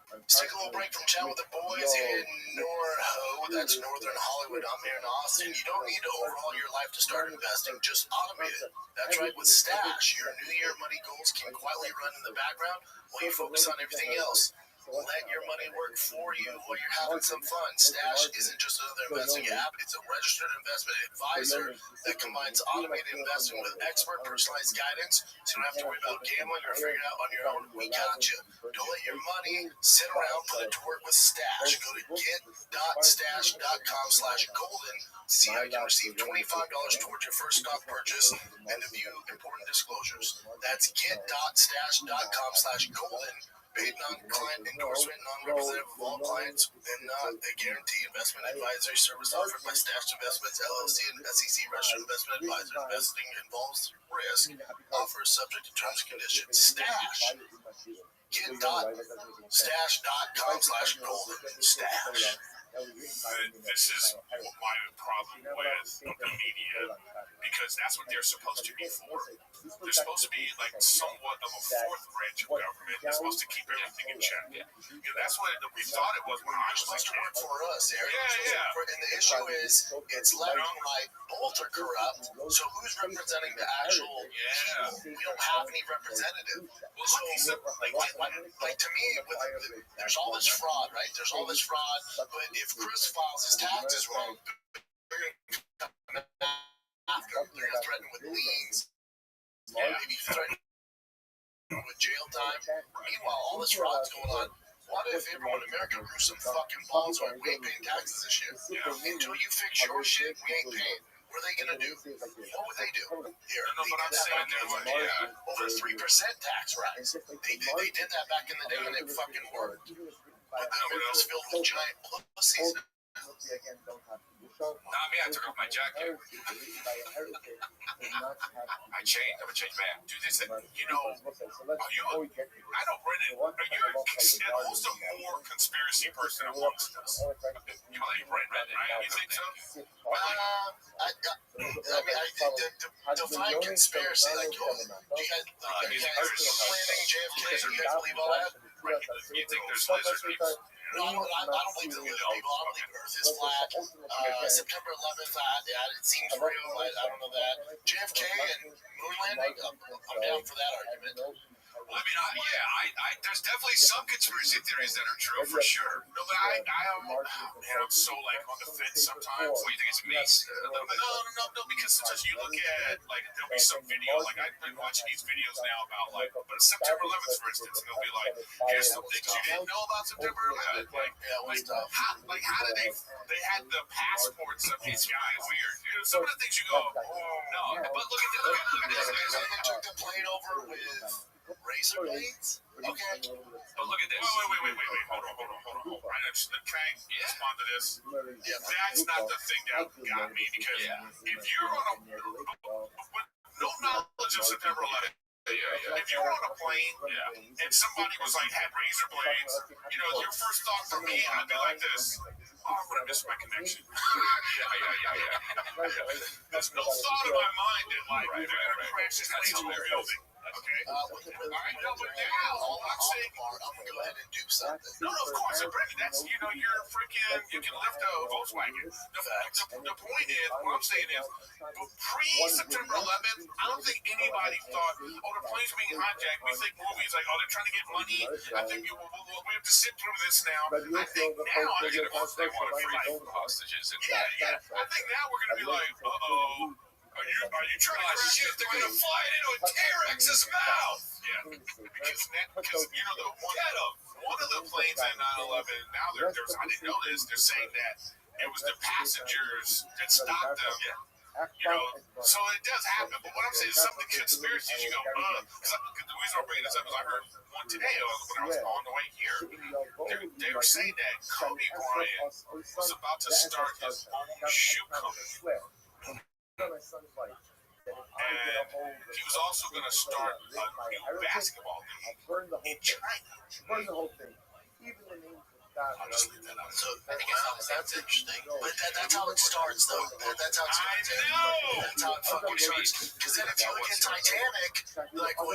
Speaker 9: Let's take a little break from chat with the boys in NorHo. That's Northern Hollywood. I'm here in Austin. You don't need to overhaul your life to start investing. Just automate it. That's right. With Stash, your New Year money goals can quietly run in the background while you focus on everything else. Let your money work for you while you're having some fun. Stash isn't just another investing app. It's a registered investment advisor that combines automated investing with expert personalized guidance, so you don't have to worry about gambling or figuring it out on your own. We got you. Don't let your money sit around. Put it to work with Stash. Go to get.stash.com/golden. See how you can receive $25 towards your first stock purchase and to view important disclosures. That's get.stash.com/golden. paid non-client endorsement, non-representative of all clients, and not a guarantee investment advisory service offered by Stash Investments LLC and SEC registered investment advisor. Investing involves risk. Offers subject to terms and conditions. Stash. Get.stash.com/golden. Stash.
Speaker 10: This is my problem with the media, because that's what they're supposed to be for. They're supposed to be like somewhat of a fourth branch of government. They're supposed to keep everything in check. That's what we thought it was when I was
Speaker 9: Supposed to
Speaker 10: a
Speaker 9: work
Speaker 10: kid.
Speaker 9: for us, Eric.
Speaker 10: Yeah.
Speaker 9: And the issue is, it's let on like both are corrupt. So who's representing the actual people? We don't have any representative.
Speaker 10: Well,
Speaker 9: So,
Speaker 10: look, he's a,
Speaker 9: like to me, there's all this fraud, right? There's all this fraud. But if Chris files his taxes wrong, they're going to come after him. They're going to threaten with liens. Maybe threaten with jail time. Meanwhile, all this fraud's going on. What if everyone in America grew some fucking balls where we ain't paying taxes this year? Until you fix your shit, we ain't paying. What are they gonna do? What would they do? Here, over 3% tax rise. They did that back in the day and it fucking worked. But then it was filled with giant pussies.
Speaker 10: not me, I took off my jacket. I changed. I'm a changed man. Do this. Are you? I don't, Brendan. Are you who's the more conspiracy person amongst us? You like Brendan, right? You think so?
Speaker 9: I define conspiracy. Like, do you guys planning JFK? Do you guys believe all that?
Speaker 10: Right. You think there's lizard people?
Speaker 9: No, I don't believe the lizard people. I don't believe Earth is flat. September 11th, it seems real. I don't know that. JFK and moon landing, I'm down for that argument.
Speaker 10: Well, I mean, there's definitely some conspiracy theories that are true for sure. No, but I'm so like on the fence sometimes. What do you think it's me? A little bit? No, because sometimes you look at like there'll be some video. Like I've been watching these videos now about like, but September 11th, for instance, and they'll be like, here's some things you didn't know about September 11th. How did they had the passports of these guys? Weird. Some of the things you go, no, but look at this.
Speaker 9: They took the plane over with razor blades? Okay.
Speaker 10: But look at this. Wait. Hold on. I understand. Can I respond to this? Yeah, that's not the thing that got me, because if you're on no knowledge of September 11th, if you were on a plane and somebody was like had razor blades, your first thought for me would be like this. Oh, I'm gonna miss my connection. There's no thought in my mind that like they're gonna crash this into a building. Okay. All right. No, but now all I'm saying,
Speaker 9: I'm gonna go ahead and do something.
Speaker 10: No, of course, Brendan. That's you're freaking. You can lift a Volkswagen. The point is, what I'm saying is, pre-September 11th, I don't think anybody thought, the plane's being hijacked. We think movies like, they're trying to get money. I think we have to sit through this now. I think now, they want to free hostages. And I think now we're gonna be like, Are you trying to shit? They're gonna fly it into a T-Rex's mouth. Yeah, because one of the planes at 9/11. Now there's I didn't know this. They're saying that it was the passengers that stopped them. So it does happen. But what I'm saying is some of the conspiracies you go, because the reason I'm bringing this up is I heard one today when I was on the way here. They were saying that Kobe Bryant was about to start his own shoe company. And he was also going to start a new basketball league in China. I'll just leave that out.
Speaker 9: So I think that's interesting. But that's how it starts, though. That's how it starts.
Speaker 10: I know.
Speaker 9: That's how it fucking starts. Because then if you look at Titanic, you're like, well,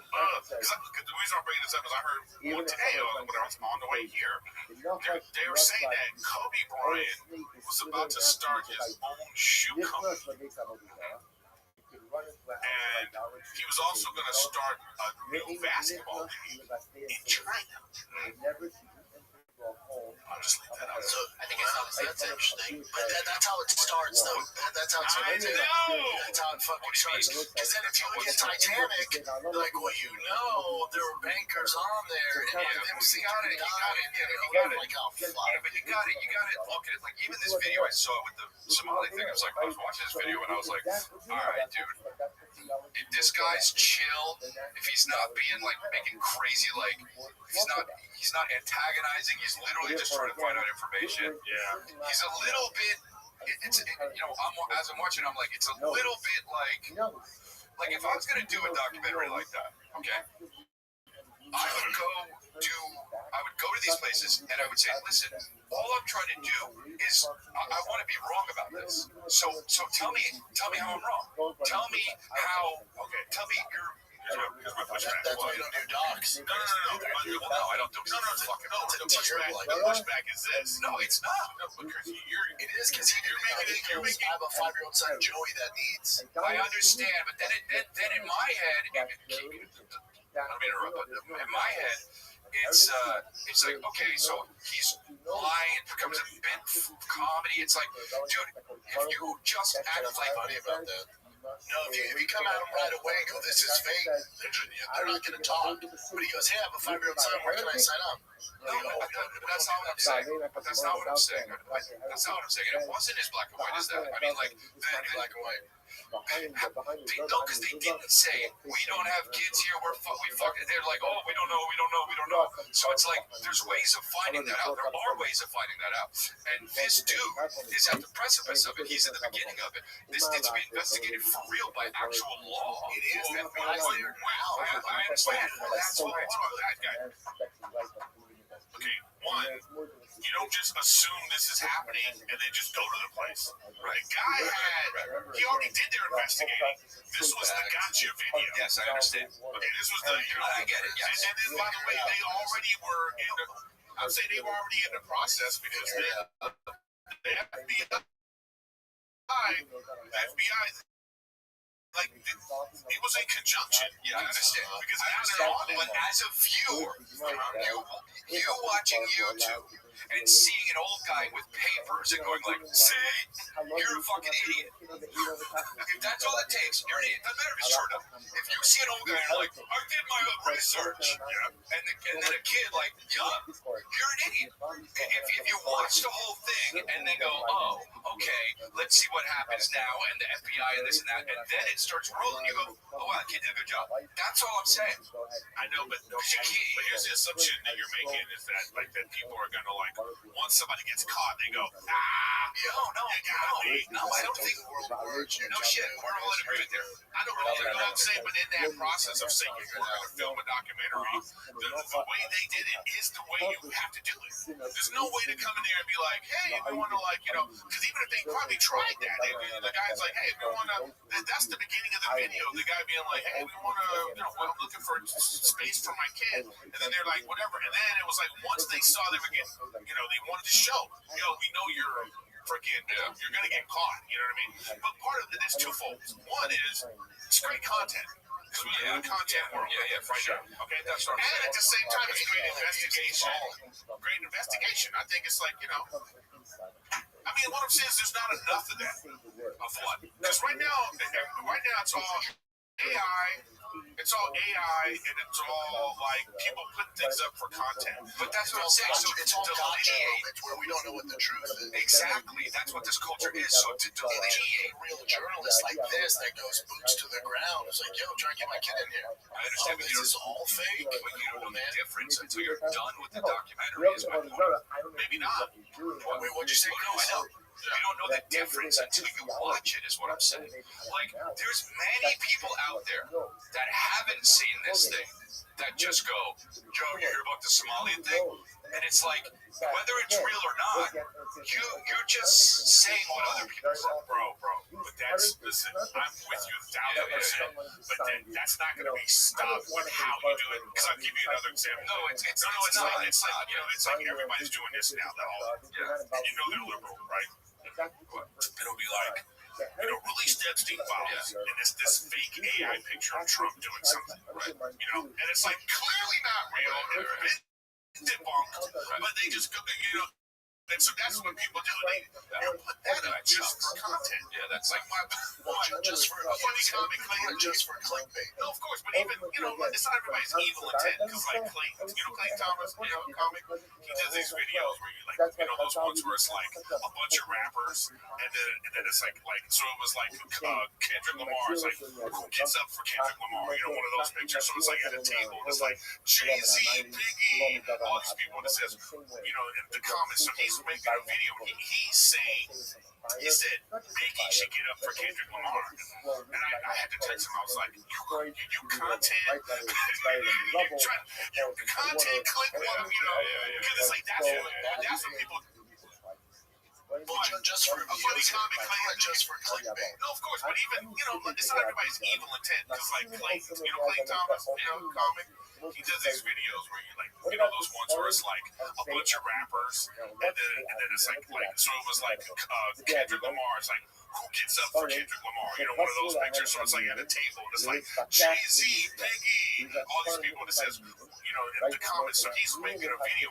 Speaker 10: Because the reason I'm bringing this up is I heard one today when I was on the way here. They were saying that Kobe Bryant was about to start his own shoe company. And he was also going to start a new basketball league in China. I'll just leave that out.
Speaker 9: So I think that's interesting. But that's how it starts, though. That's how it starts. That's how it fucking starts. Because then if you look at Titanic, you're like, well, there were bankers on there. And
Speaker 10: You got it.
Speaker 9: Like, oh, fuck.
Speaker 10: But you got it. Look at it. Like, even this video I saw with the Somali thing, I was watching this video and I was like, all right, dude. if this guy's chill, if he's not being like making crazy, like he's not antagonizing, he's literally just trying to find out information.
Speaker 1: Yeah.
Speaker 10: He's a little bit. As I'm watching, I'm like, it's a little bit like if I was gonna do a documentary like that, okay, I would go to these places and I would say, listen, all I'm trying to do is I want to be wrong about this. So tell me how I'm wrong. Tell me how. Okay, tell me your.
Speaker 9: That's why you don't do docs.
Speaker 10: No. No, I don't do. No, fucking no.
Speaker 9: The pushback.
Speaker 10: The pushback is this. No, it's not. No, because
Speaker 9: it is because you're making. I have a 5-year-old son, Joey, that needs.
Speaker 10: I understand, but then in my head, I don't mean to interrupt, but in my head, it's like, okay, so he's lying, becomes a bit comedy. It's like, dude, if you just act like
Speaker 9: funny about that. No, if you come at him right away and go, this is fake, they're not going to talk. But he goes, hey, I have a 5-year-old son, where can I sign up?
Speaker 10: No, that's not what I'm saying. That's not what I'm saying. That's not what I'm saying. It wasn't as black and white as that. I mean, like,
Speaker 9: black and white.
Speaker 10: No, because they didn't say we don't have kids here. We fucking. They're like, oh, we don't know. So it's like there's ways of finding that out. There are ways of finding that out. And this dude is at the precipice of it. He's at the beginning of it. This needs to be investigated for real by actual law.
Speaker 9: It is.
Speaker 10: I understand. That's why it's that guy.
Speaker 8: Okay, one, you don't just assume this is happening and then just go to the place.
Speaker 10: Right.
Speaker 8: The guy he already did their investigating. This was the gotcha video.
Speaker 10: Yes, I understand.
Speaker 8: Okay, this was the,
Speaker 10: I get it. Yes.
Speaker 8: And then, by the way, they already were in the, I'd say they were already in the process because the FBI, like, it was in conjunction.
Speaker 10: Yeah, I understand.
Speaker 8: Because now they're on it.
Speaker 10: But as a viewer, you watching YouTube and seeing an old guy with papers and going like, see, you're a fucking idiot. If that's all it takes, you're an idiot. Doesn't matter if it's true or not. If you see an old guy and you're like, I did my research, and then a kid like, you're an idiot. If you watch the whole thing and then go, oh, okay, let's see what happens now, and the FBI and this and that, and then it starts rolling, you go, oh wow, the kid did a good job. That's all I'm saying.
Speaker 8: I know, but here's the assumption that you're making is that like that people are gonna like once somebody gets caught, they go, no, I don't think no shit. We're all in agreement there.
Speaker 1: I don't know what I'm saying, but in that process of saying you're going to film a documentary, the way they did it is the way you have to do it. There's no way to come in there and be like, hey, if we want to, like, because even if they probably tried that, the guy's like, hey, if we want to, that's the beginning of the video. The guy being like, hey, we want to, I'm looking for space for my kid. And then they're like, whatever. And then it was like, once they saw they were getting, they wanted to show, we know you're freaking, you're going to get caught. You know what I mean? But part of it is twofold. One is, it's great content. Because we live in a content world.
Speaker 10: Yeah, for sure.
Speaker 1: Okay, that's right. And at the same time, it's great investigation. Great investigation. I think it's like, I mean, what I'm saying is there's not enough of that. Of what? Because right now it's all AI. It's all AI, and it's all like people putting things up for content.
Speaker 10: But that's what I'm saying. So
Speaker 9: It's all delineate where we don't know what the truth is.
Speaker 10: Exactly. That's what this culture is. So to delineate,
Speaker 9: Real journalist like this that goes boots to the ground is like, yo, try and get my kid in here.
Speaker 10: I understand, but
Speaker 9: This is all fake.
Speaker 10: but you don't know the difference until you're done with the documentary. Is my point.
Speaker 1: Maybe not.
Speaker 9: Wait, what'd you say?
Speaker 10: No, I know. You don't know the difference until you watch it, is what I'm saying. Like, there's many people out there that haven't seen this thing that just go, Joe, you hear about the Somalian thing? And it's like, whether it's real or not, you're just saying what other people say.
Speaker 1: Bro. But listen, I'm with you 1,000%. But then that's not going to be stopped with how you do it. Because I'll give you another example.
Speaker 10: No, it's not.
Speaker 1: It's like everybody's doing this now. And they're liberal, right? It'll be like, release the Epstein files, and this fake AI picture of Trump doing something, right? And it's like clearly not real, and it's debunked, but they just go,
Speaker 9: And so that's what people do. They put that up just for content.
Speaker 10: Yeah, that's
Speaker 9: Like just for a funny comic claim, just for clickbait. No, of course, but even it's not everybody's evil intent. Because like Clay, Clay Thomas, comic, he does these videos where you those ones where it's like a bunch of rappers, and then it's like so it was like Kendrick Lamar. It's like who gets up for Kendrick Lamar? One of those pictures. So it's like at a table, and it's like Jay-Z, Biggie, all these people, and it says in the comments. So he's making a video. He's saying, he said Biggie should get up for Kendrick Lamar, and I had to text him. I was like, you content, you content click with him, because it's like that's what people. Just for a funny comic claim, just for clickbait. No, of course, but even it's not everybody's evil intent. Because like Clay, Clay Thomas, comic, he does these videos where those ones where it's like a bunch of rappers, and then it's like so it was like Kendrick Lamar. It's like who gets up for Kendrick Lamar? One of those pictures. So it's like at a table, and it's like Jay-Z, Biggie, all these people. And it says in the comments. So he's making a video.